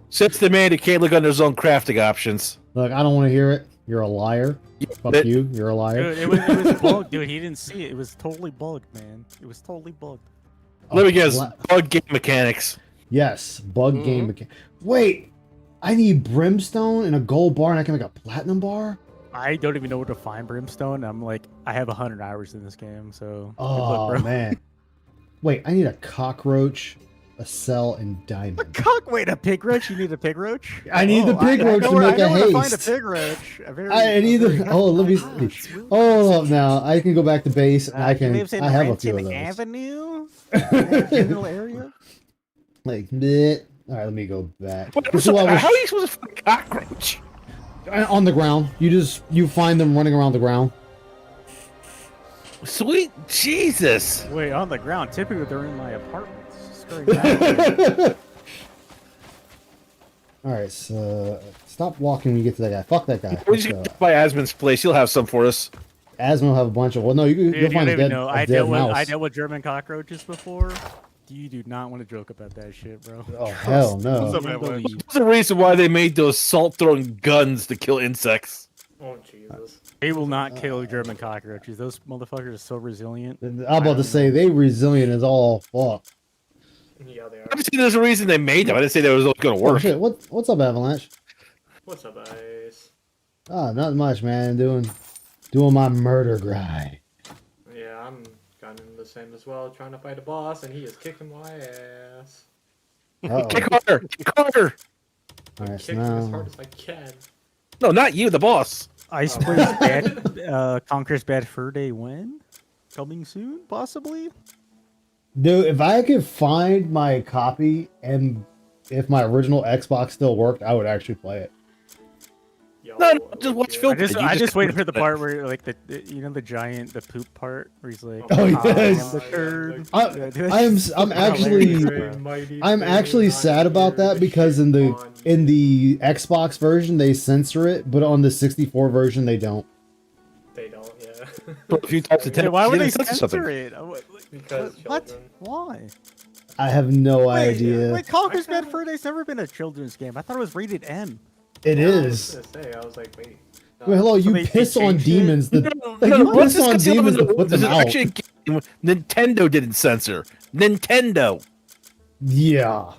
Since the man who can't look under his own crafting options. Look, I don't want to hear it. You're a liar. Fuck you. You're a liar. Dude, it was bugged, dude. He didn't see it. It was totally bugged, man. It was totally bugged. Let me guess. Bug game mechanics. Yes, bug game mechanic. Wait, I need brimstone and a gold bar, and I can make a platinum bar. I don't even know where to find brimstone. I'm like, I have 100 hours in this game, so. good Oh luck, bro. man. Wait, I need a cockroach, a cell, and diamond. Wait, a pig roach? You need a pig roach? I need the pig roach I know to where- make I a know where to find a haste. pig roach. I need the. Oh, let me see. Hold up now. I can go back to base, and I He can. lives in I have a few Renton of those. Avenue? That general area? Like, bleh. All right, let me go back. What, This is so, what I was- how are you supposed to find a cockroach? On the ground. You find them running around the ground. Sweet Jesus! Wait, on the ground. Typically, they're in my apartments. It's very bad. All right, so stop walking when you get to that guy. Fuck that guy. We're just gonna by Asmon's place. He'll have some for us. Asmon will have a bunch of. Well, no, you'll Dude, find you a don't even dead, know. a I dead mouse. dealt with German cockroaches before. You do not want to joke about that shit, bro. Oh hell no! That's the reason why they made those salt-throwing guns to kill insects. Oh Jesus! They will not kill German cockroaches. Those motherfuckers are so resilient. I'm about to say they resilient as all fuck. Yeah, they are. I'm saying there's a reason they made them. I didn't say that was going to Oh, work. shit. What's up, Avalanche? What's up, guys? Ah, not much, man. Doing my murder grind. Yeah, I'm kind of the same as well. Trying to fight a boss, and he is kicking my ass. Kick harder! Kick harder! All right, so Kicking as now hard as I can. No, not you, the boss. Ice Plays Bad, Conquers Bad Fur Day when? Coming soon, possibly? dude, if I could find my copy and if my original Xbox still worked, I would actually play it. No, just watch Phil. I just waited for the part where, like, the giant, the poop part, where he's like, Oh, "I yes. am the turd." I'm actually sad about that because in the Xbox version they censor it, but on the 64 version they don't. They don't, yeah. A few types of Yeah, why would they censor censor it? Because What? children. Why? I have no idea. Wait, Conquer's Bad Fur Day's never been a children's game. I thought it was rated M. It Yeah, is. I was gonna say, I was like, wait. Wait, hello, you they piss on changed it? demons. You What's piss on demons to put This them is out. actually a game Nintendo didn't censor. Nintendo. Yeah.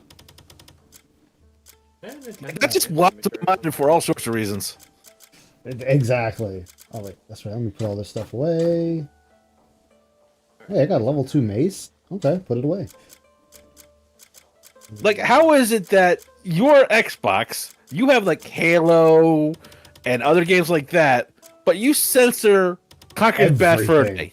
That just blocked my mind for all sorts of reasons. Exactly. Oh wait, that's right. Let me put all this stuff away. Hey, I got a level 2 mace. Okay, put it away. Like, how is it that your Xbox, you have like Halo and other games like that, but you censor Conquer's Bad Fur Everything. Day?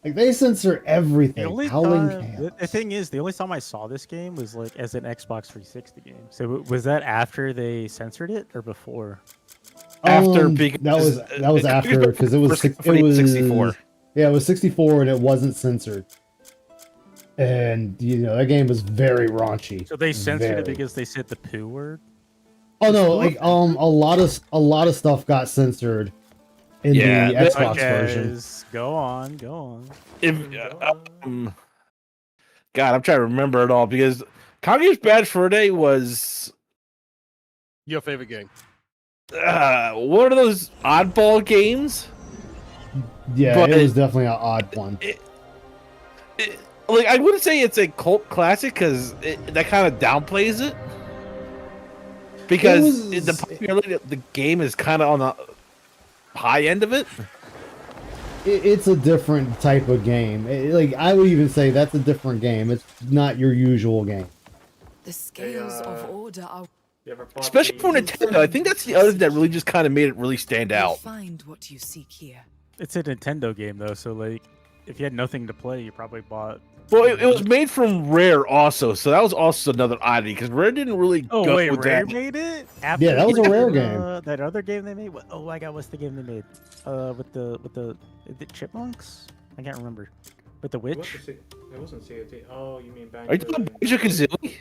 Like they censor The everything. only Howling time, Chaos. the thing is, the only time I saw this game was like as an Xbox 360 game. So was that after they censored it or before? After that was after because it was 64. Yeah, it was 64 and it wasn't censored. And you know that game was very raunchy. So they censored Very. it because they said the poo word. Oh no, like a lot of stuff got censored in the Xbox version. Go on, go on. God, I'm trying to remember it all because Conquer's Bad Fur Day was Your favorite game? one of those oddball games. Yeah, But it was definitely an odd one. Like, I wouldn't say it's a cult classic because that kind of downplays it. Because the popularity of the game is kind of on the high end of it. It's a different type of game. Like I would even say that's a different game. It's not your usual game. The scales of order are. Especially for Nintendo, I think that's the other thing that really just kind of made it really stand out. Find what you seek here. It's a Nintendo game though, so like, if you had nothing to play, you probably bought. Well, it was made from Rare also, so that was also another oddity because Rare didn't really Oh go wait, with Rare that. made it? Yeah, that was a Rare game. That other game they made. Oh my God, what's the game they made? With the chipmunks? I can't remember. With the witch? It wasn't COT. Oh, you mean Banjo? Are you talking about Banjo-Kazooie?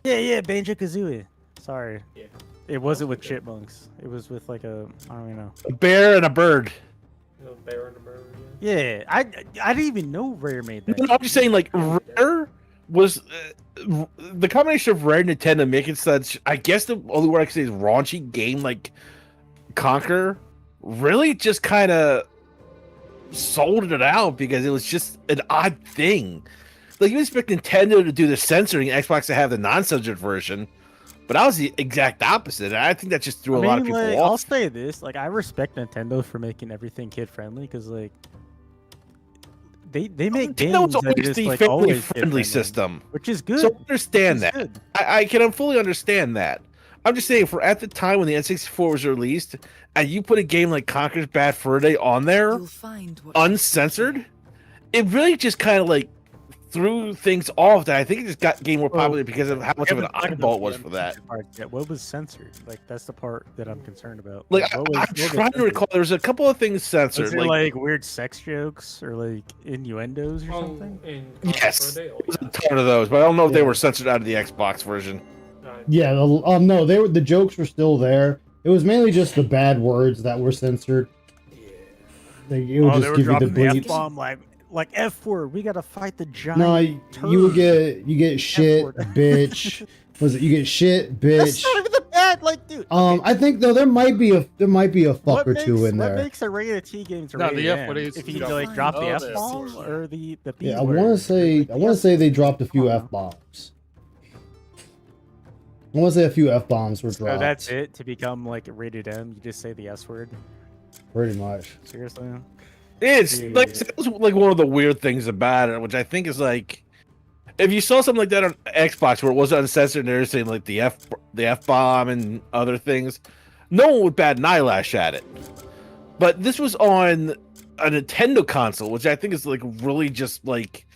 Yeah, Banjo Kazooie. Sorry. Yeah. It wasn't with chipmunks. It was with like a, I don't even know. A bear and a bird. A bear and a bird. Yeah, I didn't even know Rare made that. No, I'm just saying, like, Rare was the combination of Rare and Nintendo making such. I guess the only word I can say is raunchy game like Conquer really just kind of sold it out because it was just an odd thing. Like, you expect Nintendo to do the censoring, Xbox to have the non-censored version, but that was the exact opposite. I think that just threw a lot of people like, off. I'll say this: like, I respect Nintendo for making everything kid-friendly because, like, they make games that always just the like family always friendly kid-friendly, system, which is good. So I understand Which is that. good. I can fully understand that. I'm just saying, for at the time when the N64 was released, and you put a game like Conquer's Bad Fur Day on there, uncensored, it really just kind of like threw things off that I think it just got gained more popular because of how much of an eyeball it was for that. What was censored? Like that's the part that I'm concerned about. Like what I'm trying to recall, there was a couple of things censored. Was there like weird sex jokes or like innuendos or something? Yes, there was a ton of those, but I don't know if they were censored out of the Xbox version. Yeah, no, the jokes were still there. It was mainly just the bad words that were censored. Like, it would just give you the bleep. F-bomb, like F word. We gotta fight the giant. No, you would get shit, bitch. Was it you get shit, bitch? That's not even the bad, like, dude. I think though there might be a fuck or two in there. What makes a rated T game to rated M? If you like drop the F bomb or the B Yeah, I word. want to say they dropped a few F bombs. I want to say a few F bombs were dropped. So that's it to become like rated M. You just say the S word. Pretty much. Seriously. It's like that was like one of the weird things about it, which I think is like, if you saw something like that on Xbox where it wasn't uncensored and they're saying like the F bomb and other things, no one would bat an eyelash at it. But this was on a Nintendo console, which I think is like really just like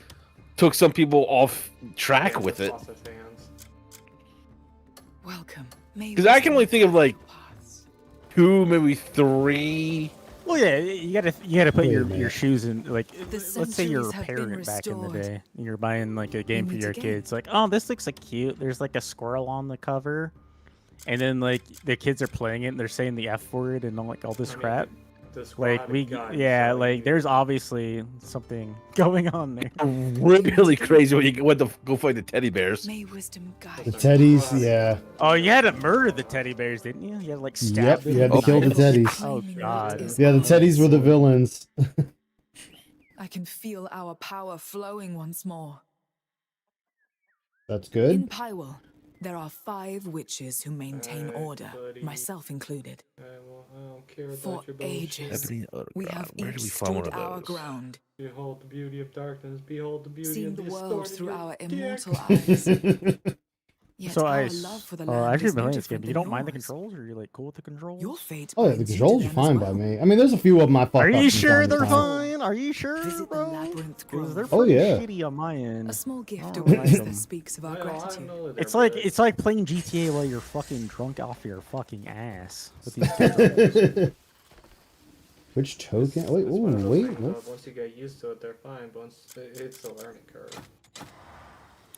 took some people off track with it. Welcome. Because I can only think of like 2, maybe 3. Well, yeah, you gotta put your shoes in. Like, let's say you're a parent back in the day, and you're buying like a game for your kids. Like, oh, this looks like cute. There's like a squirrel on the cover, and then like the kids are playing it, and they're saying the F word and all this crap. Like like there's obviously something going on there. Really crazy when you went to go find the teddy bears. The teddies, yeah. Oh, you had to murder the teddy bears, didn't you? You had to like stab Yep, them. you had to kill the teddies. Oh god. Yeah, the teddies were the villains. I can feel our power flowing once more. That's In good. Pywell, there are 5 witches who maintain order, myself included. For ages, we have each stood our ground. Behold the beauty of darkness, behold the beauty Seeing of the this world story through of our Dick. immortal eyes. Yet So our I love for the land actually is been no playing this game. different You than don't mind the yours. controls, or are you like cool with the controls? Your fate Oh yeah, the controls are fine by me. I mean, there's a few of them I fucked Are up you from sure time to they're time. fine? Are you sure, bro? Because they're Oh, pretty yeah. shitty on my end. A small gift I to don't like us them. that speaks of our gratitude. It's like playing GTA while you're fucking drunk off your fucking ass with these controls. Which token? Wait, It's one of ooh, those wait. things, What? once you get used to it, they're fine. But it's a learning curve.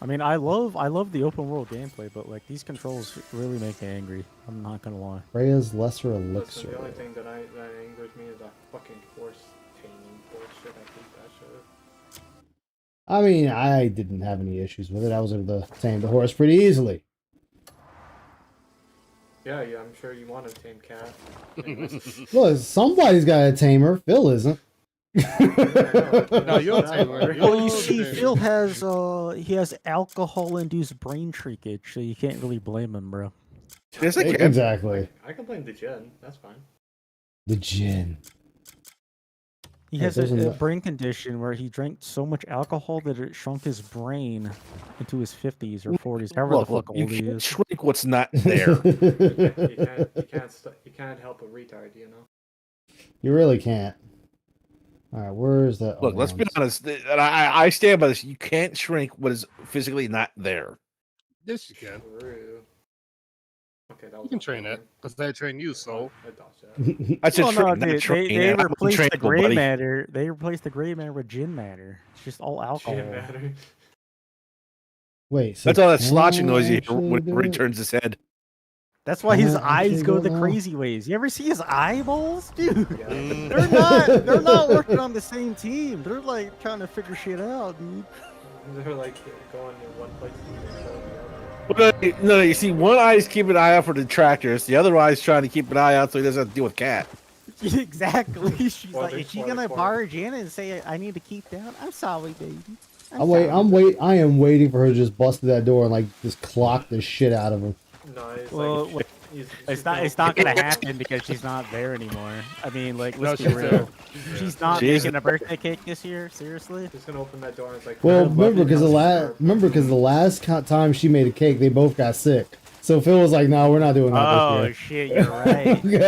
I mean, I love the open world gameplay, but like these controls really make me angry. I'm not gonna lie. Freya's Lesser Listen, Elixir. the only thing that angers me is that fucking horse taming bullshit. I hate that shit. I mean, I didn't have any issues with it. I was able to tame the horse pretty easily. Yeah, I'm sure you want a tame cat. Look, somebody's got a tamer. Phil isn't. No, you're a tamer. Well, you see, Phil has he has alcohol-induced brain shrinkage, so you can't really blame him, bro. Yes, I can. Exactly. I can blame the gin. That's fine. The gin. He Hey, has there's a a- brain condition where he drank so much alcohol that it shrunk his brain into his 50s or 40s, however Look, the fuck you old he can't is. shrink what's not there. You can't help a retard, you know. You really can't. All right, where is that? Look, let's be honest, and I stand by this. You can't shrink what is physically not there. Yes, you can. True. Okay, that was You can train it, because they train you, so. I said Well, train, no, not dude, train. they I'm replaced the untrainable, gray buddy. matter. They replaced the gray matter with gin matter. It's just all alcohol. Gin matter. Wait, so That's all that can sloshing noise you hear actually when do he it? turns his head. That's why his Can I eyes actually go go the now? crazy ways. You ever see his eyeballs, dude? They're not working on the same team. They're like trying to figure shit out, dude. They're like going in one place and then going the other. No, you see, one eye is keeping an eye out for the detractors. The other eye is trying to keep an eye out so he doesn't have to deal with Cat. Exactly. She's Or like, the- is she or the gonna corner. barge in and say, "I need to keep down"? I'm sorry, baby. I am waiting for her to just bust through that door and like just clock the shit out of him. No, it's Well, like it's not gonna happen because she's not there anymore. I mean, like, let's No, be she's real. there. She's not She is making a birthday cake this year. Seriously. She's gonna open that door and it's like. Well, "Hello, remember because lovely the last time she made a cake, they both got sick. So Phil was like, "No, we're not doing that Oh this shit, you're right. year."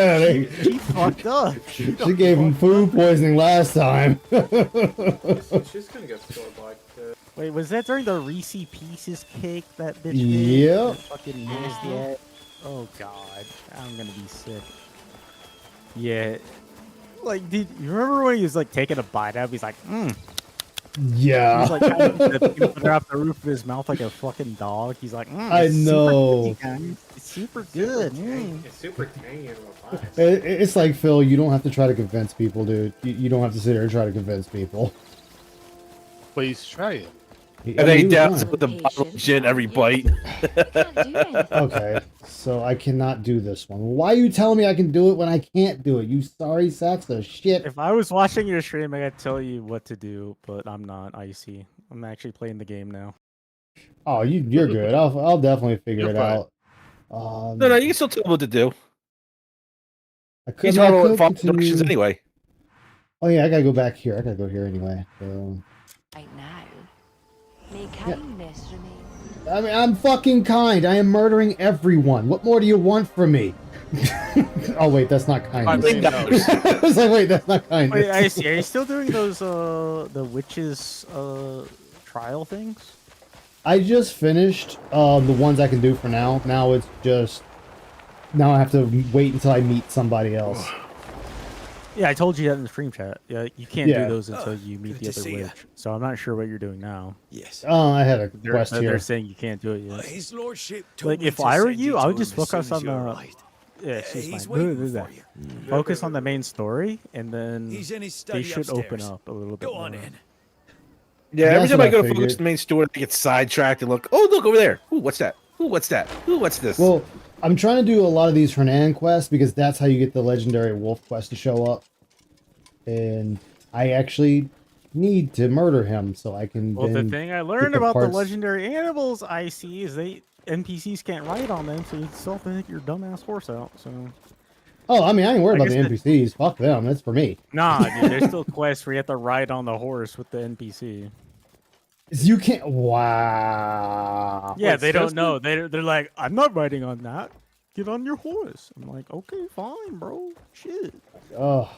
Yeah, She fucked up. she gave him food poisoning last time. She's gonna get sore like Wait, was that during the Reese Pieces cake that bitch made? Yep. That fucking nasty ass. Oh god, I'm gonna be sick. Yeah. Like, dude, you remember when he was like taking a bite out? He's like, Yeah. He's like trying to put it off the roof of his mouth like a fucking dog. He's like, I it's know. Super good, guys. It's super good. It's super tangy and robust. It's like, Phil, you don't have to try to convince people, dude. You don't have to sit here and try to convince people. Please try it. And then he dabs with the bottle of gin every bite. Okay, so I cannot do this one. Why are you telling me I can do it when I can't do it? You sorry sacks of shit. If I was watching your stream, I could tell you what to do, but I'm not. Icy. I'm actually playing the game now. Oh, you're good. I'll definitely figure You're it fine. out. No, you can still tell him what to do. He's I horrible could at following continue- directions anyway. Oh yeah, I gotta go back here. I gotta go here anyway. So. Right now, may kindness remain. I mean, I'm fucking kind. I am murdering everyone. What more do you want from me? Oh wait, that's not kindness. I was like, wait, that's not kindness. Wait, I see. Are you still doing those the witches trial things? I just finished the ones I can do for now. Now it's just now I have to wait until I meet somebody else. Yeah, I told you that in the stream chat. Yeah, you can't Yeah. do those until you meet the other witch. So I'm not sure what you're doing now. Yes. Oh, I had a quest They're here. saying you can't do it yet. His lordship told Like, me if to I were send you, I would to just him as focus soon on as you're the. right. Yeah, she's he's fine. waiting Do that. for you. Focus on the main story, and then He's in his they study should open upstairs. up a little bit Go more. on in. Yeah, every That's time what I go I to focus figured. the main story, I get sidetracked and look. Oh, look over there. Ooh, what's that? Ooh, what's that? Ooh, what's this? Well, I'm trying to do a lot of these Hernan quests because that's how you get the legendary wolf quest to show up. And I actually need to murder him so I can. Well, the then thing I get learned about the parts. legendary animals I see is NPCs can't ride on them, so you still have to take your dumbass horse out. So. Oh, I mean, I ain't worried I about the guess NPCs. Fuck them. That's for me. Nah, dude, there's still quests where you have to ride on the horse with the NPC. You can't. Wow. Yeah, Wait, they don't seriously? know. They're like, I'm not riding on that. Get on your horse. I'm like, okay, fine, bro. Shit. Oh.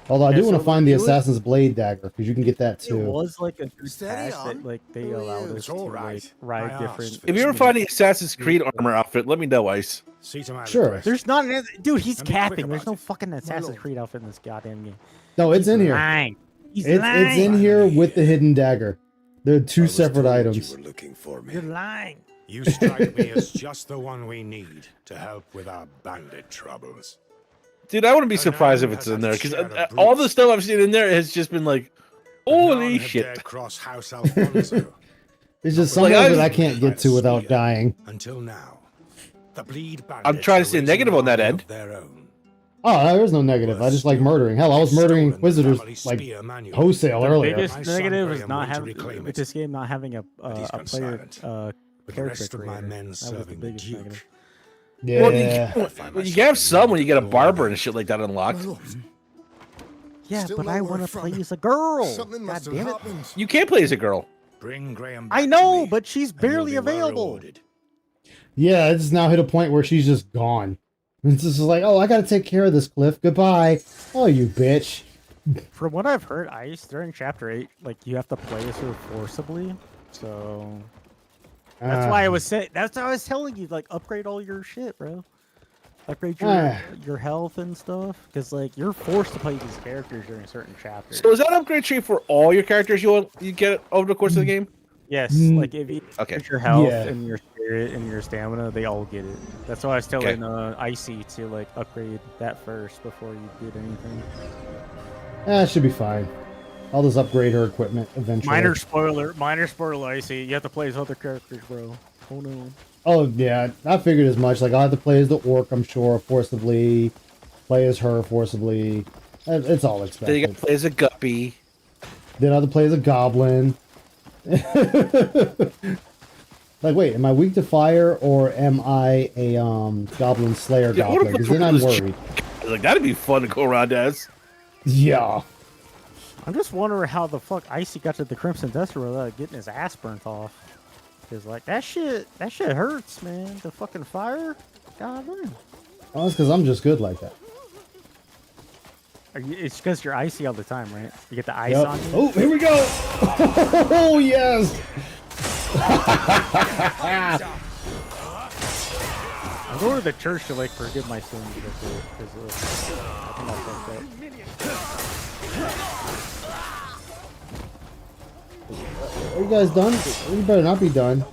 Although I Yeah, do want so to find the it was- Assassin's Blade dagger because you can get that It too. was like a good Steady pass on. that like they allowed us It's to all like right. ride I different. asked If you ever find the Assassin's Creed armor outfit, let me know, Ice. See to my Sure. request. There's not an dude. He's And be quick capping. There's about no it. fucking Assassin's lord. Creed outfit in this goddamn game. No, it's He's in here. lying. He's It's lying. in here with the hidden dagger. They're two separate told items. You were looking for me. You're lying. You strike me as just the one we need to help with our bandit troubles. Dude, I wouldn't be surprised if it's in there because all the stuff I've seen in there has just been like, holy shit. Cross House Alfonso. There's just Like, something I- that I can't get to without dying. Until now, the bleed I'm trying to stay negative on that end. their own. Oh, no, there's no negative. I just like murdering. Hell, I was murdering Inquisitors like wholesale The earlier. biggest My son negative is Graham not went to having reclaim with it. this game not having a he's a gone player silent. With the character rest of my creator. men That was the serving the biggest Duke. negative. Yeah. Well, you can have some when you get a barber and shit like that unlocked. Yeah, Still but know I where want to from. play as a girl. Something God must have damn it. happened. You can play as a girl. Bring Graham I back know, to me, but she's and you'll barely be well available. rewarded. Yeah, it's now hit a point where she's just gone. It's just like, oh, I gotta take care of this, Cliff. Goodbye. Oh, you bitch. From what I've heard, Ice during Chapter 8, like you have to play as her forcibly. So that's why I was saying. That's why I was telling you, like, upgrade all your shit, bro. Upgrade your health and stuff, because like you're forced to play these characters during certain chapters. So is that upgrade tree for all your characters you get over the course of the game? Yes, like if you Okay. get your health Yeah. and your spirit and your stamina, they all get it. That's why I was telling Icy to like upgrade that first before you did anything. It should be fine. I'll just upgrade her equipment eventually. Minor spoiler, Icy. You have to play as other characters, bro. Oh no. Oh, yeah. I figured as much. Like, I'll have to play as the orc, I'm sure, forcibly. Play as her forcibly. It's all Then you expected. got to play as a guppy. Then I'll have to play as a goblin. Like, wait, am I weak to fire or am I a goblin slayer Yeah, what goblin? about Because then I'm those worried. Like that'd be fun to go around as. Yeah. I'm just wondering how the fuck Icy got to the Crimson Desert without getting his ass burnt off. Because like that shit hurts, man. The fucking fire. God damn. Oh, that's because I'm just good like that. It's because you're icy all the time, right? You get the ice Yep. on you. Oh, here we go. Oh, yes. I'm going to the church to like forgive my sins. Because I think I'll take that. Are you guys done? You better not be done.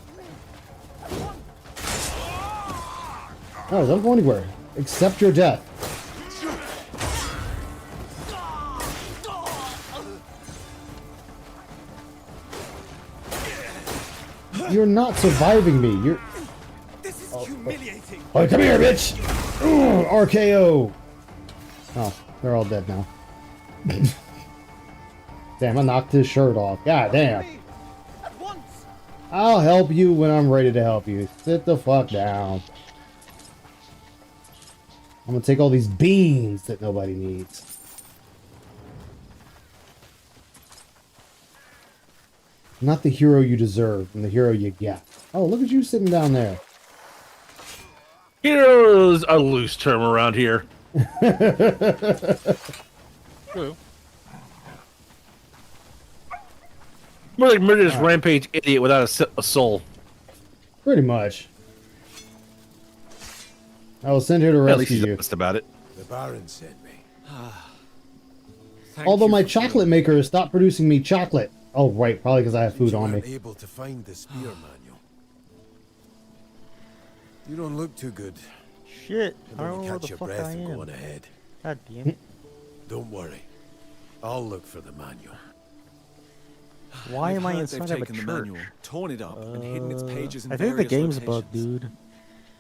No, don't go anywhere. Accept your death. You're not surviving me. You're. This is humiliating. Oh, come here, bitch! Ooh, RKO. Oh, they're all dead now. Damn, I knocked his shirt off. God damn. I'll help you when I'm ready to help you. Sit the fuck down. I'm gonna take all these beans that nobody needs. Not the hero you deserve, and the hero you get. Oh, look at you sitting down there. Hero is a loose term around here. True. More like murderous rampage idiot without a soul. Pretty much. I will send her to At least rescue he's you. honest about it. The Baron sent me. Although my chocolate maker has stopped producing me chocolate. Oh, right, probably because I have food You on weren't me. able to find the spear manual. You don't look too good. Shit, And I when don't you know where catch the your fuck breath I and am. go on ahead. God damn it. Don't worry. I'll look for the manual. Why am I They've inside of a taken church? the manual, torn it up, and hidden its pages in I think the various game's locations.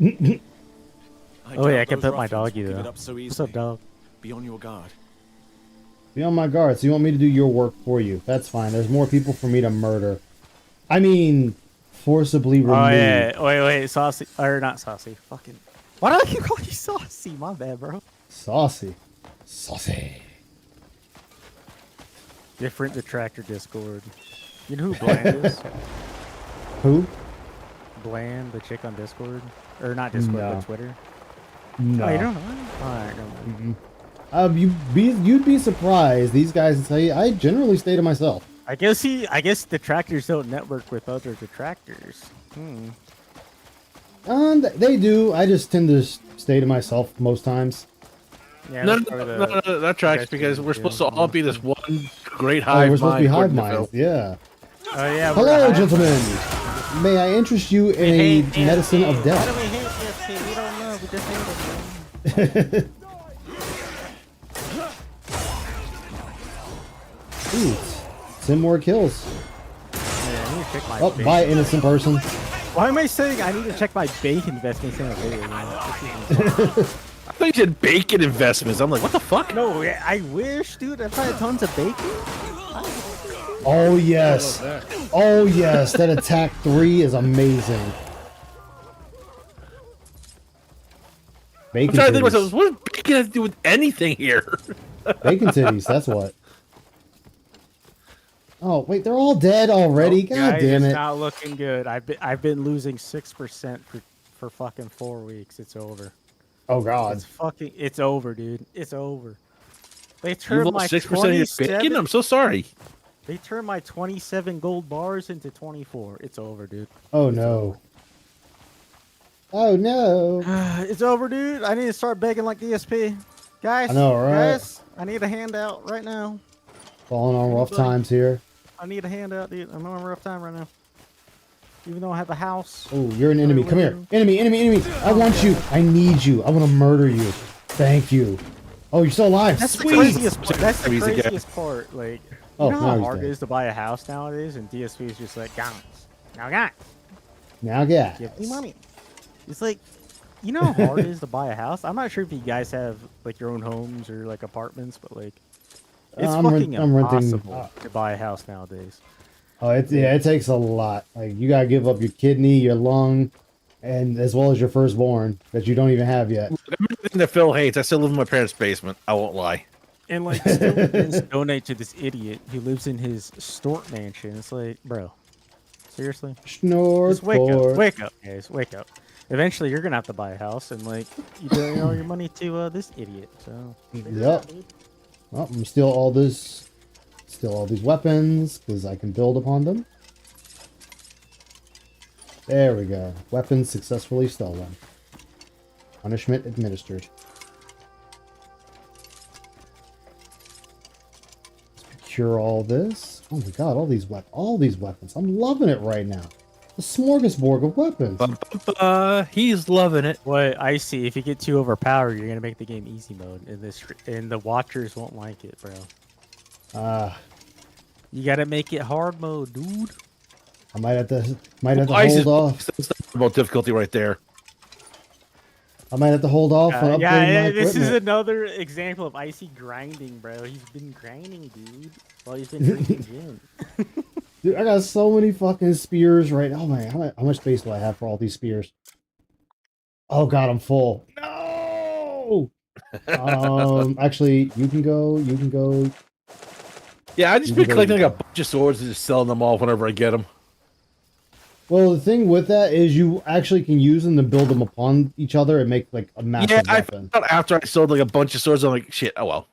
bugged, dude. Oh yeah, I doubt can those pet my ruffians doggy will give though. it up so What's up, easily. dog? Be on your guard. Be on my guard, so you want me to do your work for you. That's fine. There's more people for me to murder. I mean, forcibly remove. Oh yeah, wait, saucy or not saucy? Fucking. Why do I keep calling you saucy? My bad, bro. Saucy. Saucy. Different detractor Discord. You know who Bland is? Who? Bland, the chick on Discord, or not Discord, No. but Twitter. No. Oh, you don't know? Alright, no. You'd be surprised. These guys tell you I generally stay to myself. I guess detractors don't network with other detractors. They do. I just tend to stay to myself most times. Yeah, No, that's probably that tracks because we're supposed to all be this one great hive we're supposed to be hive according to minds. Phil. Yeah. Oh yeah. Hello, gentlemen. May I interest you in a medicine of Why do death? we hate DSP? We don't know. We just hate it. Ooh, 10 more kills. Yeah, I need to check my Oh, bank. bye, innocent person. Why am I saying I need to check my bank investments in a video? Man? I thought you said bacon investments. I'm like, what the fuck? No, I wish, dude. If I had tons of bacon. Oh, yes. Oh, yes. That attack 3 is amazing. Bacon I'm trying to think titties. to myself, what does bacon have to do with anything here? Bacon titties, that's what. Oh, wait, they're all dead already? God Guys, damn it's it. not looking good. I've been losing 6% for fucking 4 weeks. It's over. Oh, God. It's over, dude. It's over. They You turned lost my 6% of your bacon? I'm so sorry. They turned my 27 gold bars into 24. It's over, dude. Oh, no. Oh, no. It's over, dude. I need to start begging like DSP. Guys, I know, right? Guys, I need a handout right now. Falling on rough times here. I need a handout, dude. I'm on a rough time right now. Even though I have a house. Oh, you're an enemy. Come here. Enemy, enemy, enemy. I want you. I need you. I want to murder you. Thank you. Oh, you're still alive. That's Sweet. the craziest part. That's the craziest part. Like, Oh, you know now how he's hard dead. it is to buy a house nowadays, and DSP is just like, guys, now guys, Now, yeah. give me money. It's like, you know how hard it is to buy a house? I'm not sure if you guys have like your own homes or like apartments, but like, it's I'm fucking renting, impossible to buy a house nowadays. Oh, yeah, it takes a lot. Like, you gotta give up your kidney, your lung, and as well as your firstborn that you don't even have yet. Everything that Phil hates, I still live in my parents' basement. I won't lie. And like, still donate to this idiot who lives in his Stort mansion. It's like, bro, seriously? Just wake up, guys, wake up. Eventually, you're gonna have to buy a house, and like, you donate all your money to this idiot. So, Yep. Well, I'm gonna steal all this. Steal all these weapons, because I can build upon them. There we go. Weapons successfully stolen. Punishment administered. Let's procure all this. Oh my god, all these weapons. I'm loving it right now. A smorgasbord of weapons. He's loving it. What I see, if you get too overpowered, you're gonna make the game easy mode, and the watchers won't like it, bro. You gotta make it hard mode, dude. I might have to hold off. About difficulty right there. I might have to hold off on upgrading my this is equipment. another example of Icy grinding, bro. He's been grinding, dude. While he's been drinking gin. Dude, I got so many fucking spears right now. Oh man, how much space do I have for all these spears? Oh god, I'm full. No! Actually, you can go. Yeah, I just been collecting like a bunch of swords and just selling them off whenever I get them. Well, the thing with that is you actually can use them to build them upon each other and make like a massive Yeah, I weapon. found out after I sold like a bunch of swords, I'm like, shit, oh well.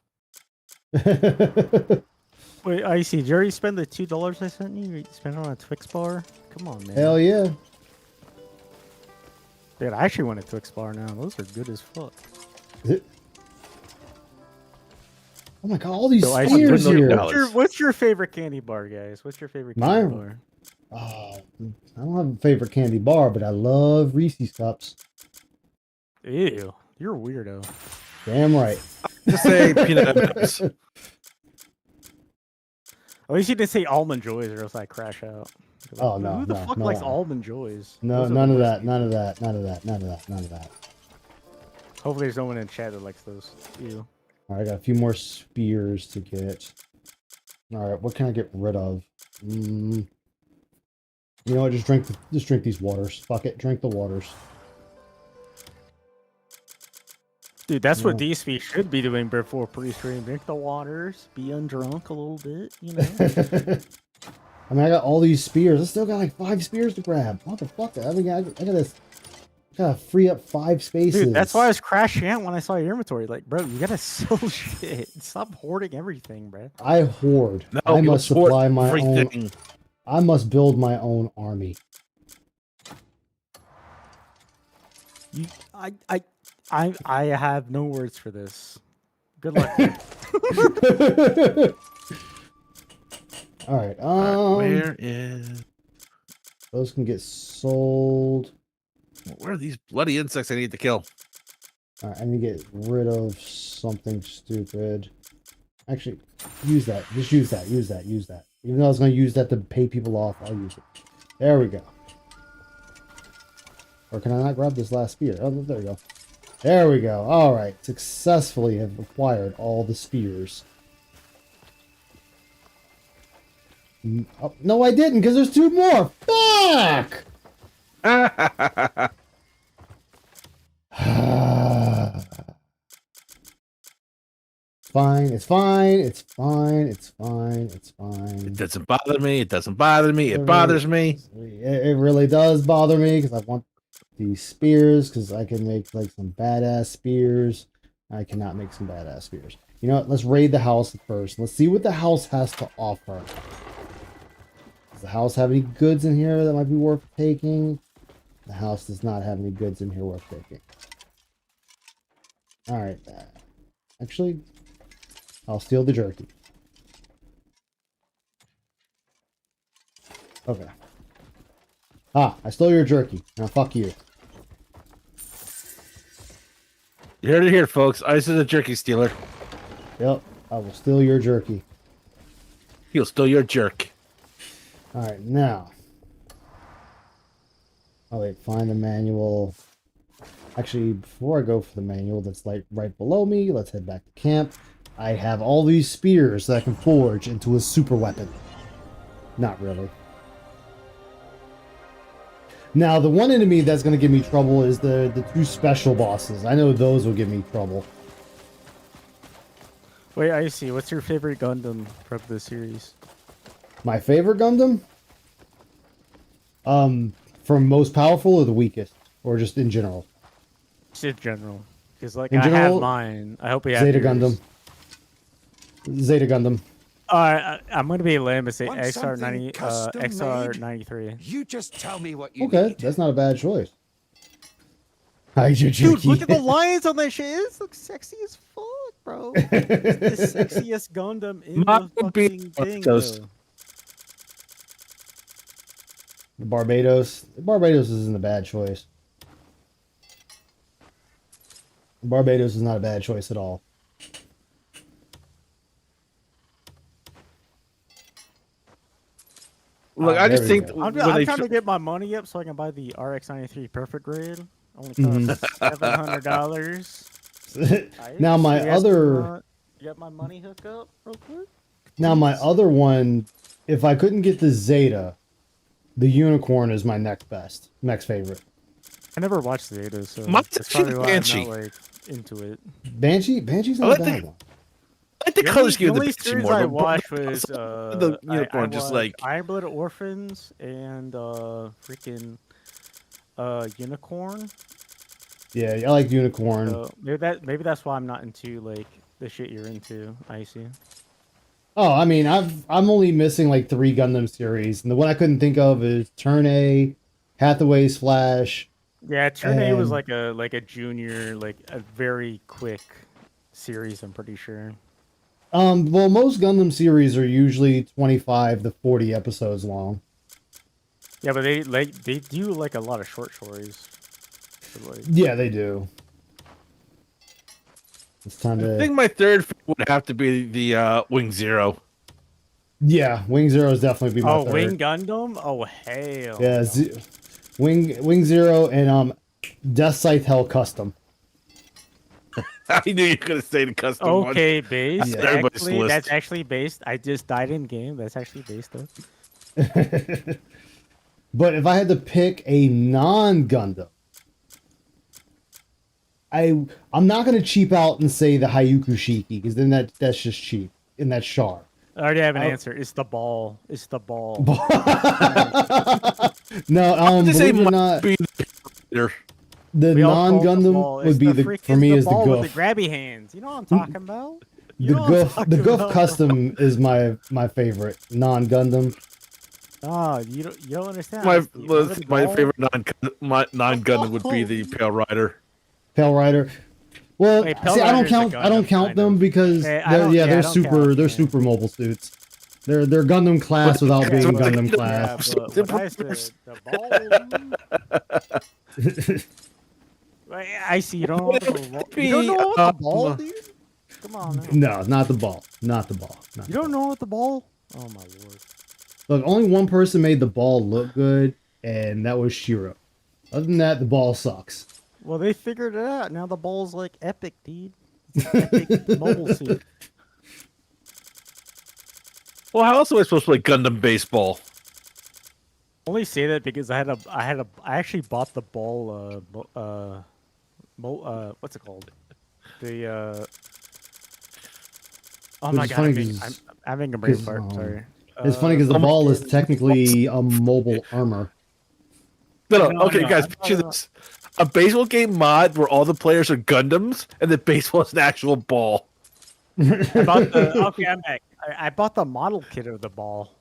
Wait, Icy, did you already spend the $2 I sent you? You spent it on a Twix bar? Come on, man. Hell yeah. Dude, I actually want a Twix bar now. Those are good as fuck. Oh my god, all these So, spears here. What's your favorite candy bar, guys? What's your favorite candy bar? I don't have a favorite candy bar, but I love Reese's Cups. Ew, you're a weirdo. Damn right. Just say peanut M&Ms. At least you didn't say almond joys, or else I crash out. Like, Oh no, who the no, fuck no. likes almond joys? No, Those are none the of worst. that, none of that, none of that, none of that, none of that. Hopefully, there's no one in chat that likes those. Ew. All right, I got a few more spears to get. All right, what can I get rid of? You know what? Just drink these waters. Fuck it, drink the waters. Dude, that's what DSP should be doing before pre-stream. Drink the waters, be undrunk a little bit, you know. I mean, I got all these spears. I still got like 5 spears to grab. Motherfucker! I mean, I gotta free up 5 spaces. Dude, that's why I was crashing out when I saw your inventory. Like, bro, you gotta sell shit. Stop hoarding everything, bro. I hoard. No, I you must hoard supply my everything. own. I must build my own army. I have no words for this. Good luck. All right. Where is? Those can get sold. Where are these bloody insects I need to kill? All right, I need to get rid of something stupid. Actually, use that. Just use that. Use that. Use that. Even though I was going to use that to pay people off, I'll use it. There we go. Or can I not grab this last spear? Oh, there we go. There we go. All right. Successfully have acquired all the spears. Oh, no, I didn't, because there's 2 more. Fuck! Fine, it's fine, it's fine, it's fine, it's fine. It doesn't bother me. It doesn't bother me. It bothers me. It really does bother me because I want these spears because I can make like some badass spears. I cannot make some badass spears. You know what? Let's raid the house first. Let's see what the house has to offer. Does the house have any goods in here that might be worth taking? The house does not have any goods in here worth taking. All right. Actually, I'll steal the jerky. Okay. Ah, I stole your jerky. Now fuck you. You heard it here, folks. Ice is a jerky stealer. Yep, I will steal your jerky. He'll steal your jerk. Alright, now. Oh wait, find the manual. Actually, before I go for the manual that's like right below me, let's head back to camp. I have all these spears that I can forge into a super weapon. Not really. Now, the one enemy that's going to give me trouble is the 2 special bosses. I know those will give me trouble. Wait, I see. What's your favorite Gundam from the series? My favorite Gundam? From most powerful or the weakest? Or just in general? Just in general. Because, like, In I general, have mine. I hope we have Zeta yours. Gundam. Zeta Gundam. I'm gonna be lame and say Want XR90, something custom made? XR93. You just tell me what you Okay, need. that's not a bad choice. Hide your Dude, look Tricky. at the lines on that shit. It looks sexy as fuck, bro. It's the sexiest Gundam in the fucking thing, though. The Barbados. Barbados isn't a bad choice. Barbados is not a bad choice at all. Look, I just think I'm trying to get my money up so I can buy the RX-93 Perfect Grade. Only costs $700. Now my other. Get my money hook up real quick. Now my other one, if I couldn't get the Zeta, the Unicorn is my next favorite. I never watched Zeta, so Mine's that's probably why Banshee. I'm not like into it. Banshee's not a bad one. I like the color scheme of the only Banshee series more. I but watched was the Unicorn, I just watched like Iron-Blooded Orphans and freaking Unicorn. Yeah, I like Unicorn. So maybe that's why I'm not into like the shit you're into, Icy. Oh, I mean, I'm only missing like 3 Gundam series, and the one I couldn't think of is Turn A, Hathaway's Flash. Yeah, Turn A was like a junior, like a very quick series. I'm pretty sure. Well, most Gundam series are usually 25 to 40 episodes long. Yeah, but they do like a lot of short stories. So, like, Yeah, they do. It's time to. I think my third would have to be the Wing Zero. Yeah, Wing Zero is definitely be my third. Wing Gundam? Oh hell. Yeah, Wing Zero and Death Scythe Hell Custom. I knew you were gonna say the custom one. Okay, based. Yeah. Actually, that's actually based. I just died in game. That's actually based though. But if I had to pick a non-Gundam, I'm not gonna cheap out and say the Hayuku Shiki, because then that's just cheap, and that's Char. I already have an answer. It's the ball. It's the ball. No, believe it or not, the non-Gundam would be for me is the ball with Goof. the grabby hands. You know what I'm talking about? The Goof Custom is my favorite non-Gundam. Oh, you don't understand. My favorite non-Gundam would be the Pale Rider. Pale Rider. Well, Wait, Pale see, I don't Rider's count them because they're super mobile suits. They're Gundam class without being Gundam class. Yeah, but when I said the ball, I see. You don't know the ball, dude. Come on, man. No, not the ball. Not the ball. You don't know what the ball? Oh my lord. Look, only one person made the ball look good, and that was Shiro. Other than that, the ball sucks. Well, they figured it out. Now the ball's like epic, dude. It's an epic mobile suit. Well, how else am I supposed to play Gundam baseball? Only say that because I actually bought the ball. What's it called? The Oh my god, I'm having a brain fart. Sorry. It's funny because the ball is technically a mobile armor. No, okay, guys, picture this. A baseball game mod where all the players are Gundams, and the baseball is an actual ball. I bought I'm back. I bought the model kit of the ball.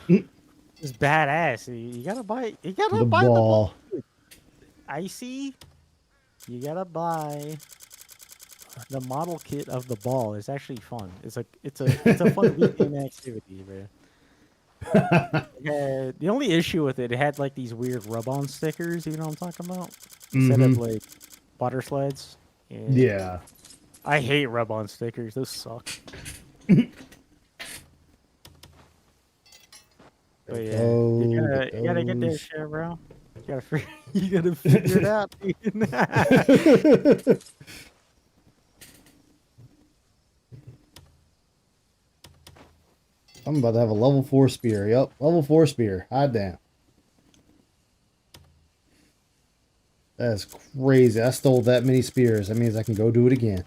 It's badass. You gotta buy the ball. Icy. You gotta buy the model kit of the ball. It's actually fun. It's a fun weekend activity, man. The only issue with it had like these weird rub-on stickers. You know what I'm talking about? Instead of like butter sleds. Yeah. I hate rub-on stickers. Those suck. But yeah, you gotta get that shit, bro. You gotta figure it out. I'm about to have a level 4 spear. Yep, level 4 spear. Hot damn. That's crazy. I stole that many spears. That means I can go do it again.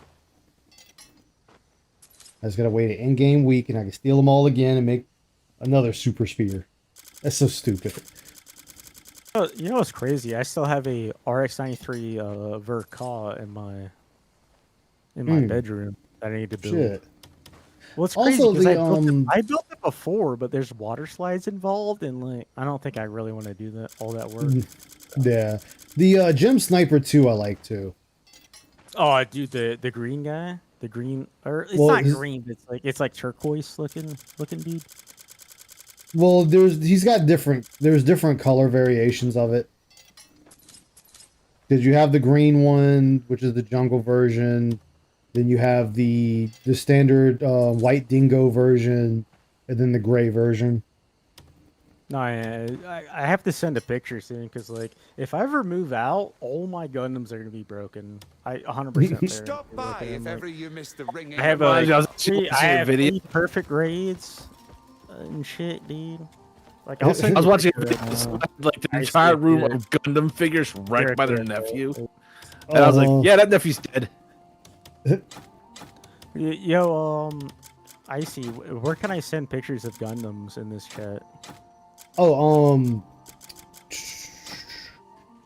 I just gotta wait an in-game week and I can steal them all again and make another super spear. That's so stupid. You know what's crazy? I still have a RX-93 Verka in my bedroom that I need to build. Shit. Well, it's crazy Also, because the I built it before, but there's water slides involved, and like I don't think I really want to do that all that work. Yeah, the Gem Sniper 2 I like too. Oh, dude, the green guy, the green, or it's Well, not green, but it's like turquoise looking dude. Well, there's different color variations of it. Did you have the green one, which is the jungle version? Then you have the standard white dingo version, and then the gray version. No, I have to send a picture soon because like if I ever move out, all my Gundams are gonna be broken. I 100%. Stop by if ever you miss the ringing. I have I was I have video. 3 perfect grades and shit, dude. Like I'll send I was you a watching picture right now. like the I entire see room it. of Gundam figures wrecked by their They're nephew, cool. and I was like, "Yeah, that nephew's dead." Yo, Icy, where can I send pictures of Gundams in this chat? Oh, hold on,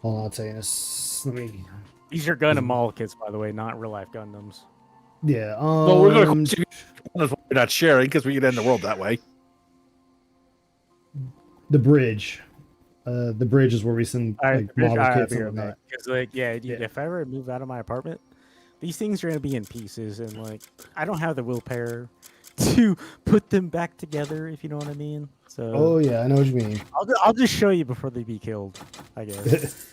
I'll tell you this. Let me. These are Gundam model kits, by the way, not real life Gundams. Yeah. Well, we're gonna we're not sharing because we could end the world that way. The bridge. The bridge is where we send like model kits and whatnot. Because like, yeah, dude, if I ever move out of my apartment, these things are gonna be in pieces, and like, I don't have the willpower to put them back together, if you know what I mean. So. Oh yeah, I know what you mean. I'll just show you before they be killed, I guess.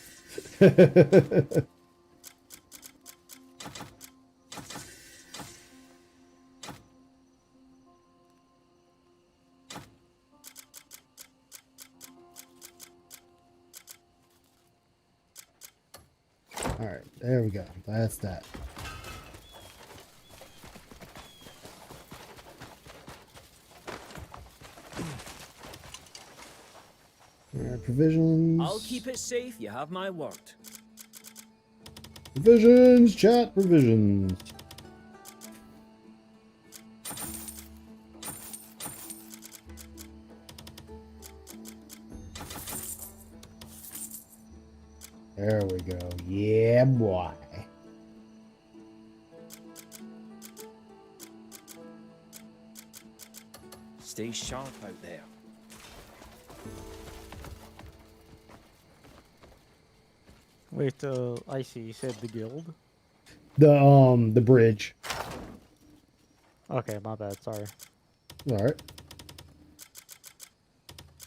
All right, there we go. That's that. All right, provisions. I'll keep it safe, you have my word. Provisions, chat, provisions. There we go. Yeah, boy. Stay sharp out there. Wait, Icy, you said the guild? The bridge. Okay, my bad. Sorry. All right.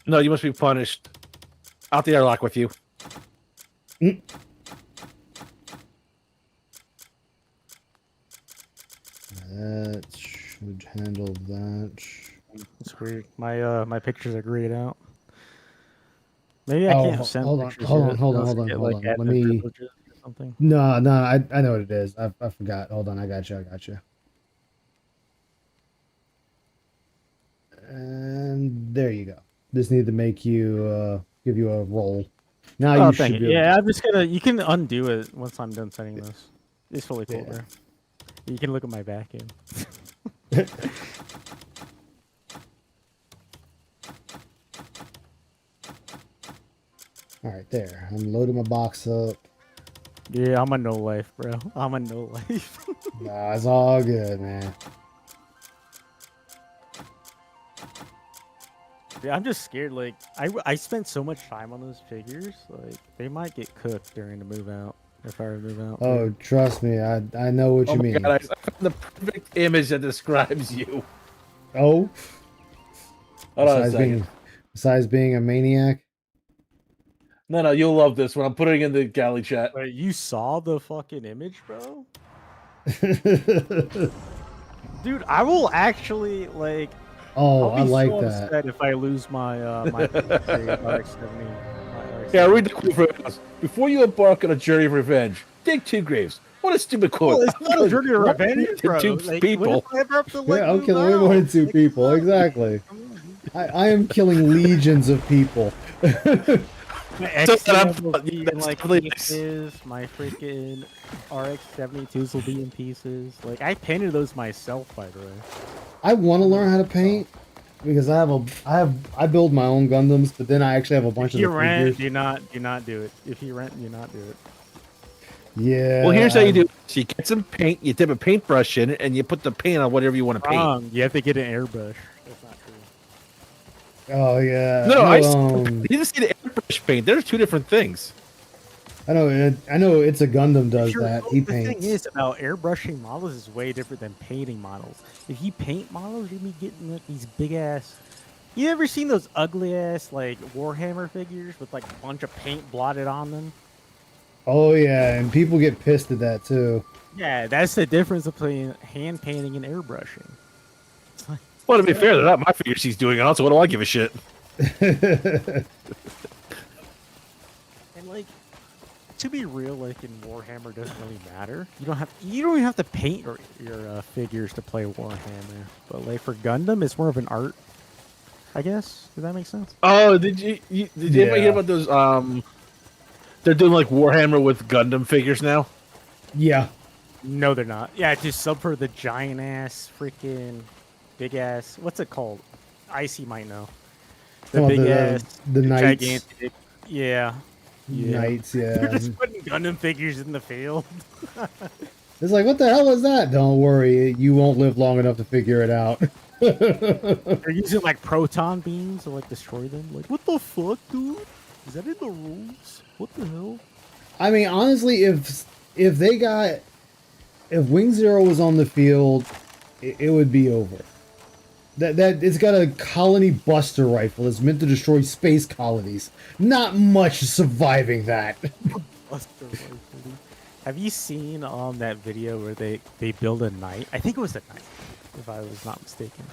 No, you must be punished. Out the airlock with you. That should handle that. It's weird. My pictures are grayed out. Maybe I can't send pictures. Hold on. Get, Hold like, on. Let admin me. privileges or something. No, I know what it is. I forgot. Hold on, I got you. And there you go. Just need to make you give you a roll. Now you should be. Yeah, I'm just gonna. You can undo it once I'm done sending this. It's fully cool, bro. You can look at my back end. All right, there. I'm loading my box up. Yeah, I'm a no life, bro. I'm a no life. Nah, it's all good, man. Yeah, I'm just scared. Like, I spent so much time on those figures. Like, they might get cooked during the move out if I ever move out. Oh, trust me, I know what you mean. God, I found the perfect image that describes you. Oh. Hold on a second. Besides being a maniac. No, you'll love this one. I'm putting it in the galley chat. Wait, you saw the fucking image, bro? Dude, I will actually like. Oh, I like so that. upset if I lose my my RX-70. Yeah, read the quote from us. Before you embark on a journey of revenge, dig 2 graves. What a stupid quote. Well, it's not a journey of revenge, bro. Two Like, people. what if I ever have to, like, Yeah, I'm move killing way more out? than 2 people. Exactly. I am killing legions of people. My XCM will be in like pieces. My freaking RX-72s will be in pieces. Like, I painted those myself, by the way. I want to learn how to paint because I build my own Gundams, but then I actually have a bunch If you of the rent, figures. do not do it. If you rent, do not do it. Yeah. Well, here's how you do it. So you get some paint, you dip a paintbrush in it, and you put the paint on whatever you want to paint. You have to get an airbrush. That's not true. Oh yeah. No, know, you just see the airbrush paint. There's two different things. I know. It's a Gundam does that. He The thing paints. is about airbrushing models is way different than painting models. If you paint models, you'll be getting like, these big ass. You ever seen those ugly ass like Warhammer figures with like a bunch of paint blotted on them? Oh yeah, and people get pissed at that too. Yeah, that's the difference between hand painting and airbrushing. Well, to be fair, they're not my figures he's doing it on, so what do I give a shit? And like, to be real, like in Warhammer, doesn't really matter. You don't even have to paint your figures to play Warhammer. But like for Gundam, it's more of an art, I guess. Does that make sense? Oh, did you ever hear about those? They're doing like Warhammer with Gundam figures now. Yeah. No, they're not. Yeah, just sub for the giant ass, freaking big ass. What's it called? Icy might know. The big ass, the knights. gigantic. Yeah. Knights, They're yeah. just putting Gundam figures in the field. It's like, what the hell is that? Don't worry, you won't live long enough to figure it out. They're using like proton beams to like destroy them. Like, what the fuck, dude? Is that in the rules? What the hell? I mean, honestly, if Wing Zero was on the field, it would be over. That it's got a colony buster rifle that's meant to destroy space colonies. Not much surviving that. Buster rifle. Have you seen that video where they build a knight? I think it was a knight, if I was not mistaken.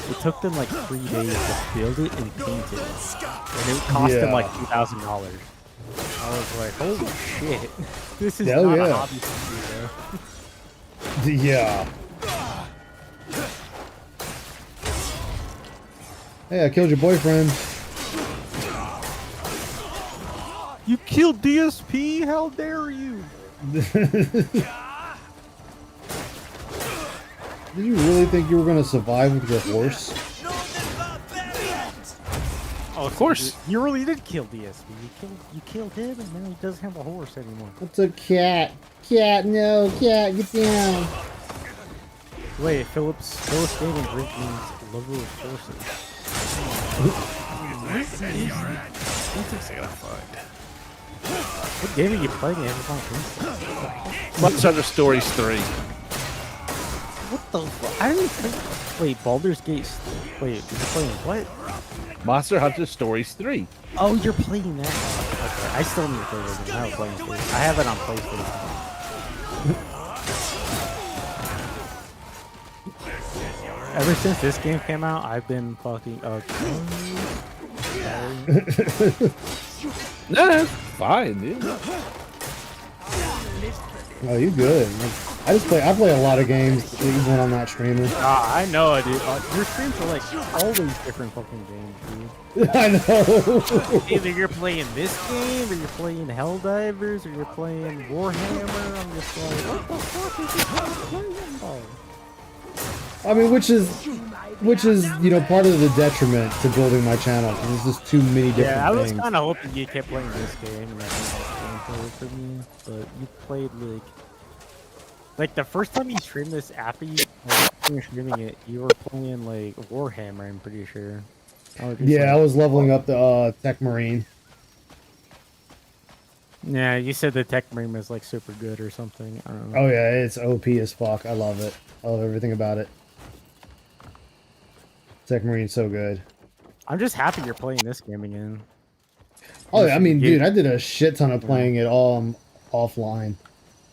It took them like 3 days to build it and paint it, and it cost them like $2,000. I was like, holy shit, this is not a hobby for me, bro. Yeah. Hey, I killed your boyfriend. You killed DSP? How dare you? Did you really think you were going to survive with your horse? Oh, of course. You really did kill DSP. You killed him, and now he doesn't have a horse anymore. What's a cat? Cat, no, cat, get down. Wait, Phillips Gaming Drink means lover of horses. What game are you playing? Monster Hunter Stories 3. What the fuck? I didn't think. Wait, Baldur's Gate. Wait, you're playing what? Monster Hunter Stories 3. Oh, you're playing that. Okay, I still need to play it. I haven't played it. I have it on PlayStation. Ever since this game came out, I've been fucking. No, it's fine, dude. Oh, you good. I play a lot of games even when I'm not streaming. I know, dude. Your streams are like always different fucking games, dude. I know. Either you're playing this game, or you're playing Helldivers, or you're playing Warhammer. I'm just like, what the fuck is this guy playing? I mean, which is part of the detriment to building my channel because there's just too many different things. Yeah, I was kind of hoping you kept playing this game and that was for me, but you played like the first time you streamed this after you were streaming it, you were playing like Warhammer. I'm pretty sure. I was leveling up the Tech Marine. Yeah, you said the Tech Marine was like super good or something. I don't know. Oh yeah, it's OP as fuck. I love it. I love everything about it. Tech Marine's so good. I'm just happy you're playing this game again. Oh, I mean, dude, I did a shit ton of playing it all offline.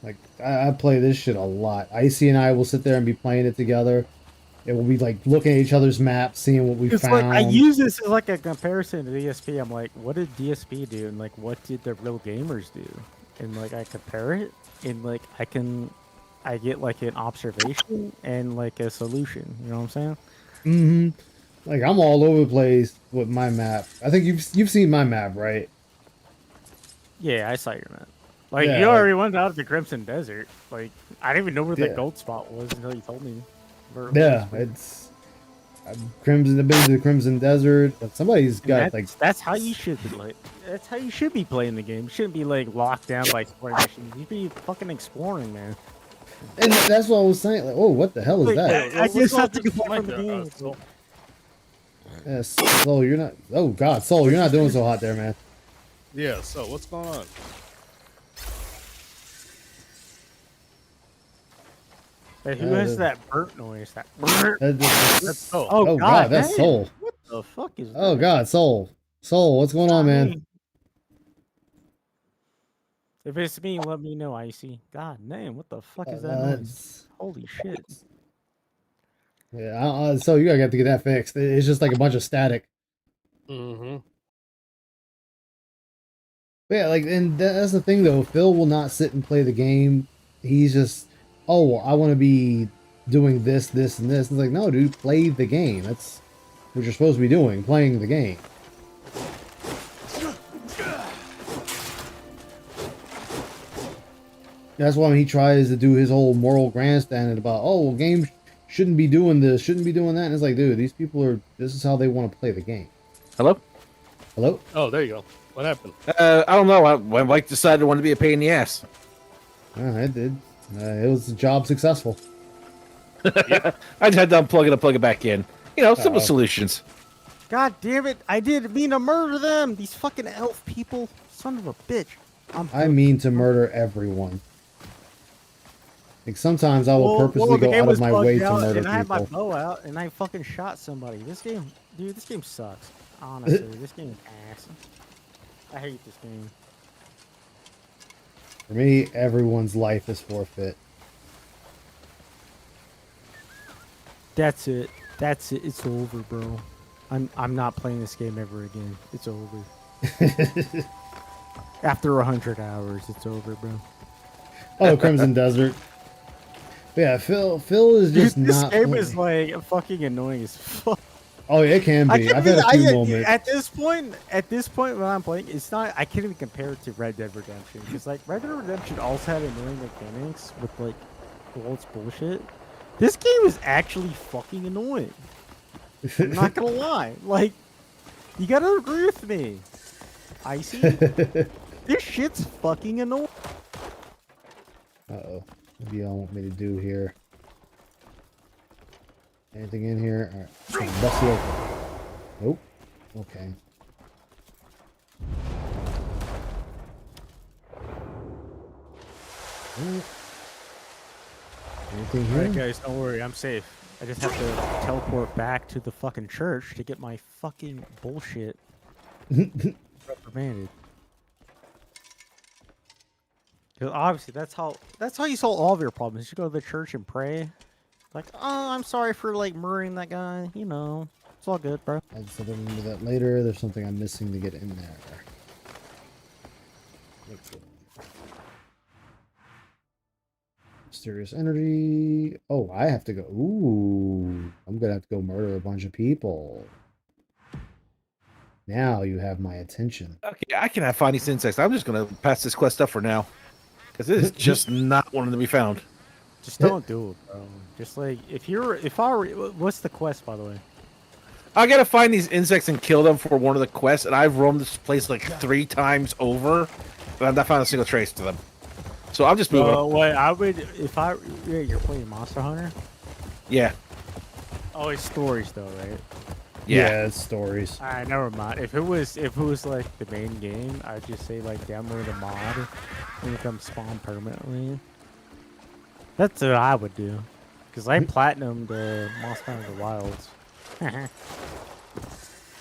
Like, I play this shit a lot. Icy and I will sit there and be playing it together. It will be like looking at each other's maps, seeing what we found. Like, I use this as like a comparison to DSP. I'm like, what did DSP do, and like, what did the real gamers do? And like, I compare it, and like, I get like an observation and like a solution. You know what I'm saying? Mm-hmm. Like, I'm all over the place with my map. I think you've seen my map, right? Yeah, I saw your map. Like, you already went out of the Crimson Desert. Like, I didn't even know where the gold spot was until you told me. Yeah, it's Crimson, I've been to the Crimson Desert. Somebody's got like. That's how you should be like. That's how you should be playing the game. You shouldn't be like locked down by exploring missions. You should be fucking exploring, man. And that's what I was saying. Like, oh, what the hell is that? I just have to go from the game. So. Yes, Soul, you're not. Oh God, Soul, you're not doing so hot there, man. Yeah. So what's going on? Hey, who has that burnt noise? That burnt. That's oh God, that's hey, Soul. What the fuck is that? Oh God, Soul, what's going on, man? If it's me, let me know, Icy. God damn, what the fuck is that noise? Holy shit. Yeah, so you gotta have to get that fixed. It's just like a bunch of static. Mm-hmm. But yeah, like, and that's the thing though. Phil will not sit and play the game. He's just, oh, well, I want to be doing this, this, and this. It's like, no, dude, play the game. That's what you're supposed to be doing, playing the game. That's why when he tries to do his whole moral grandstanding about, oh, well, games shouldn't be doing this, shouldn't be doing that. And it's like, dude, these people are, this is how they want to play the game. Hello? Hello? Oh, there you go. What happened? I don't know. When Mike decided I wanted to be a pain in the ass. It did. It was a job successful. I just had to unplug it and plug it back in. You know, simple solutions. God damn it! I didn't mean to murder them. These fucking elf people, son of a bitch. I mean to murder everyone. Like sometimes I will purposely go out of my way to murder people. I had my people. bow out and I fucking shot somebody. This game, dude, this game sucks. Honestly, this game is ass. I hate this game. For me, everyone's life is forfeit. That's it. That's it. It's over, bro. I'm not playing this game ever again. It's over. After 100 hours, it's over, bro. Oh, Crimson Desert. Yeah, Phil is just dude, this not. This game is like fucking annoying as fuck. Oh, yeah, it can be. I've had a few moments. At this point when I'm playing, it's not. I can't even compare it to Red Dead Redemption because like Red Dead Redemption also had annoying mechanics with like all its bullshit. This game is actually fucking annoying. I'm not gonna lie. Like, you gotta agree with me. Icy, this shit's fucking annoying. Uh-oh. What do y'all want me to do here? Anything in here? Alright. Bust it open. Nope. Okay. Anything here? Alright guys, don't worry, I'm safe. I just have to teleport back to the fucking church to get my fucking bullshit reprimanded. Because obviously that's how you solve all of your problems. You go to the church and pray. Like, oh, I'm sorry for like murdering that guy. You know, it's all good, bro. I'll just look into that later. There's something I'm missing to get in there. Mysterious energy. Oh, I have to go. Ooh, I'm gonna have to go murder a bunch of people. Now you have my attention. Okay, I can find these insects. I'm just gonna pass this quest up for now, because it is just not one to be found. Just don't do it, bro. Just like what's the quest, by the way? I gotta find these insects and kill them for one of the quests, and I've roamed this place like 3 times over, but I've not found a single trace to them. So I'm just moving. Wait, I would you're playing Monster Hunter? Yeah. Oh, it's stories though, right? Yeah, it's stories. Alright, never mind. If it was like the main game, I'd just say like download a mod and become spawn permanently. That's what I would do. Because I platinumed the Monster Hunter Wilds. I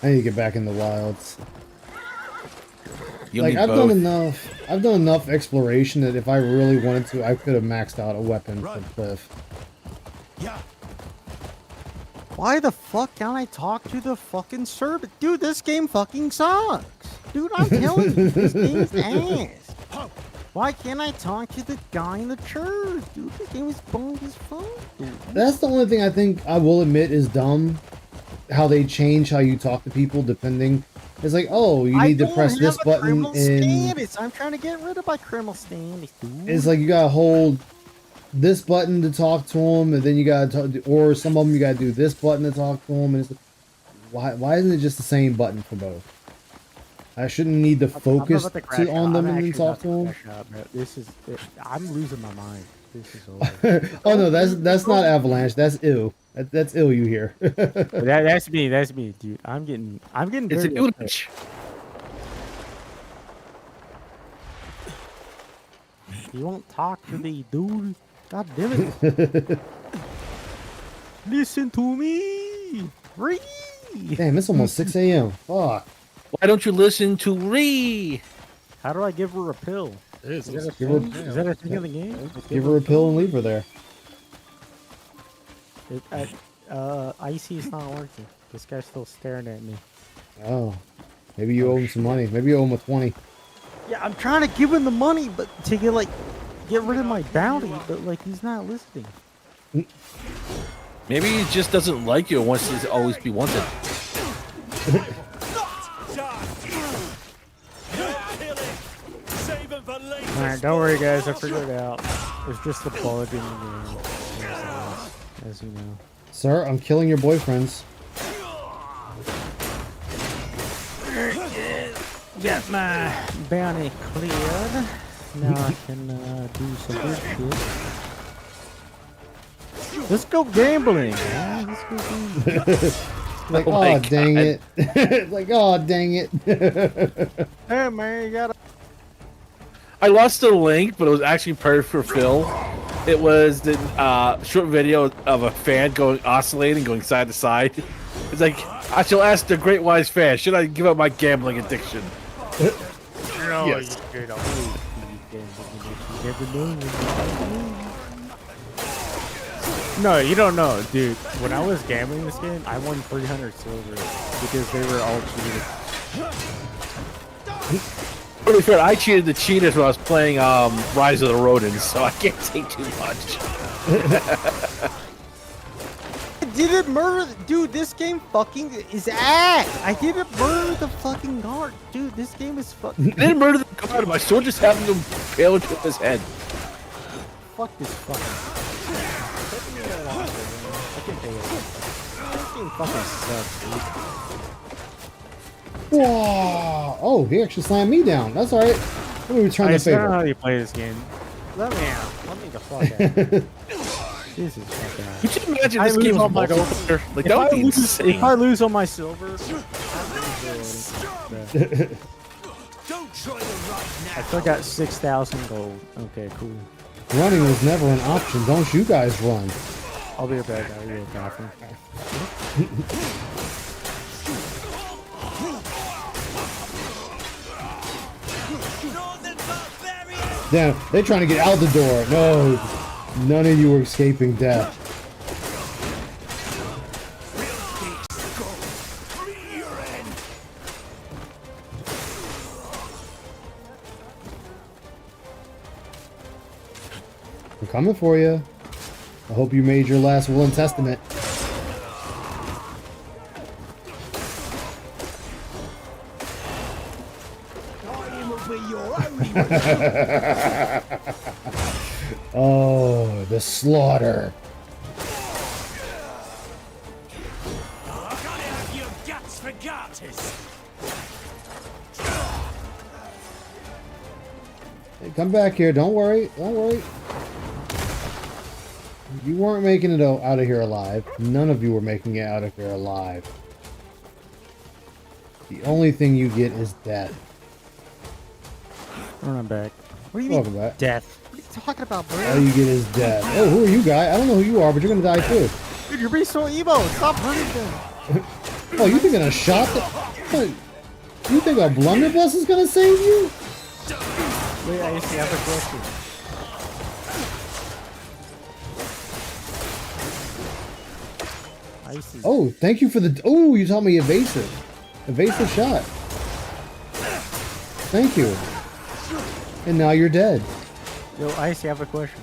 need to get back in the wilds. You'll like need I've both. done enough exploration that if I really wanted to, I could have maxed out a weapon from Cliff. Yeah. Why the fuck can't I talk to the fucking servant? Dude, this game fucking sucks. Dude, I'm telling you, this game's ass. Why can't I talk to the guy in the church? Dude, this game is bunk as fuck, dude. That's the only thing I think I will admit is dumb. How they change how you talk to people depending. It's like, oh, you need to press this button and I'm trying to get rid of my criminal status, dude. it's like you gotta hold this button to talk to him, and then you gotta or some of them you gotta do this button to talk to him. And it's, why isn't it just the same button for both? I shouldn't need to focus on them and then talk to them. This is I'm losing my mind. This is over. Oh no, that's not Avalanche. That's ill. That's ill. You hear? That's me. That's me, dude. I'm getting. It's an upset. You won't talk to me, dude. God damn it. Listen to me. Ree. Damn, it's almost 6 a.m. Fuck. Why don't you listen to Ree? How do I give her a pill? Is that a thing? Is that a thing in the game? Give her a pill and leave her there. Icy is not working. This guy's still staring at me. Oh. Maybe you owe him some money. Maybe you owe him a 20. Yeah, I'm trying to give him the money, but to get rid of my bounty, but like he's not listening. Maybe he just doesn't like you and wants to always be wanted. Alright, don't worry guys, I figured it out. It's just a bug in the game, as you know. Sir, I'm killing your boyfriends. Get my bounty cleared. Now I can do some good shit. Let's go gambling. Man. Let's go gambling. Like, oh dang it. Like, oh dang it. Hey man, you gotta. I lost the link, but it was actually perfect for Phil. It was the short video of a fan oscillating, going side to side. It's like, I shall ask the great wise fan, should I give up my gambling addiction? Yes. No, you don't know, dude. When I was gambling this game, I won 300 silver because they were all cheated. To be fair, I cheated the cheaters when I was playing Rise of the Rodents, so I can't say too much. I didn't murder, dude. This game fucking is ass. I didn't murder the fucking guard, dude. This game is fucking. I didn't murder the guard. My sword just happened to impale into his head. Fuck this fucking. I can't pay it. This game fucking sucks, dude. Whoa! Oh, he actually slammed me down. That's alright. Let me return the favor. I don't know how you play this game. Let me out. Let me the fuck out. This is fucking out. Could you imagine this game on my multiplayer? Like, that would be insane. If I lose all my silver, I still got 6,000 gold. Okay, cool. Running was never an option. Don't you guys run. I'll be right back. I'll be right back. Damn, they're trying to get out the door. No, none of you are escaping death. I'm coming for you. I hope you made your last will and testament. Oh, the slaughter. Hey, come back here. Don't worry. Don't worry. You weren't making it out of here alive. None of you were making it out of here alive. The only thing you get is death. Run back. What do you Welcome mean back. death? What are you talking about, bro? All you get is death. Oh, who are you guys? I don't know who you are, but you're gonna die too. Dude, you're being so emo. Stop hurting them. Oh, you think a shot? You think a blunderbuss is gonna save you? Wait, I used to have a question. Oh, thank you for the. Oh, you taught me evasive. Evasive shot. Thank you. And now you're dead. Yo, Icy, I have a question.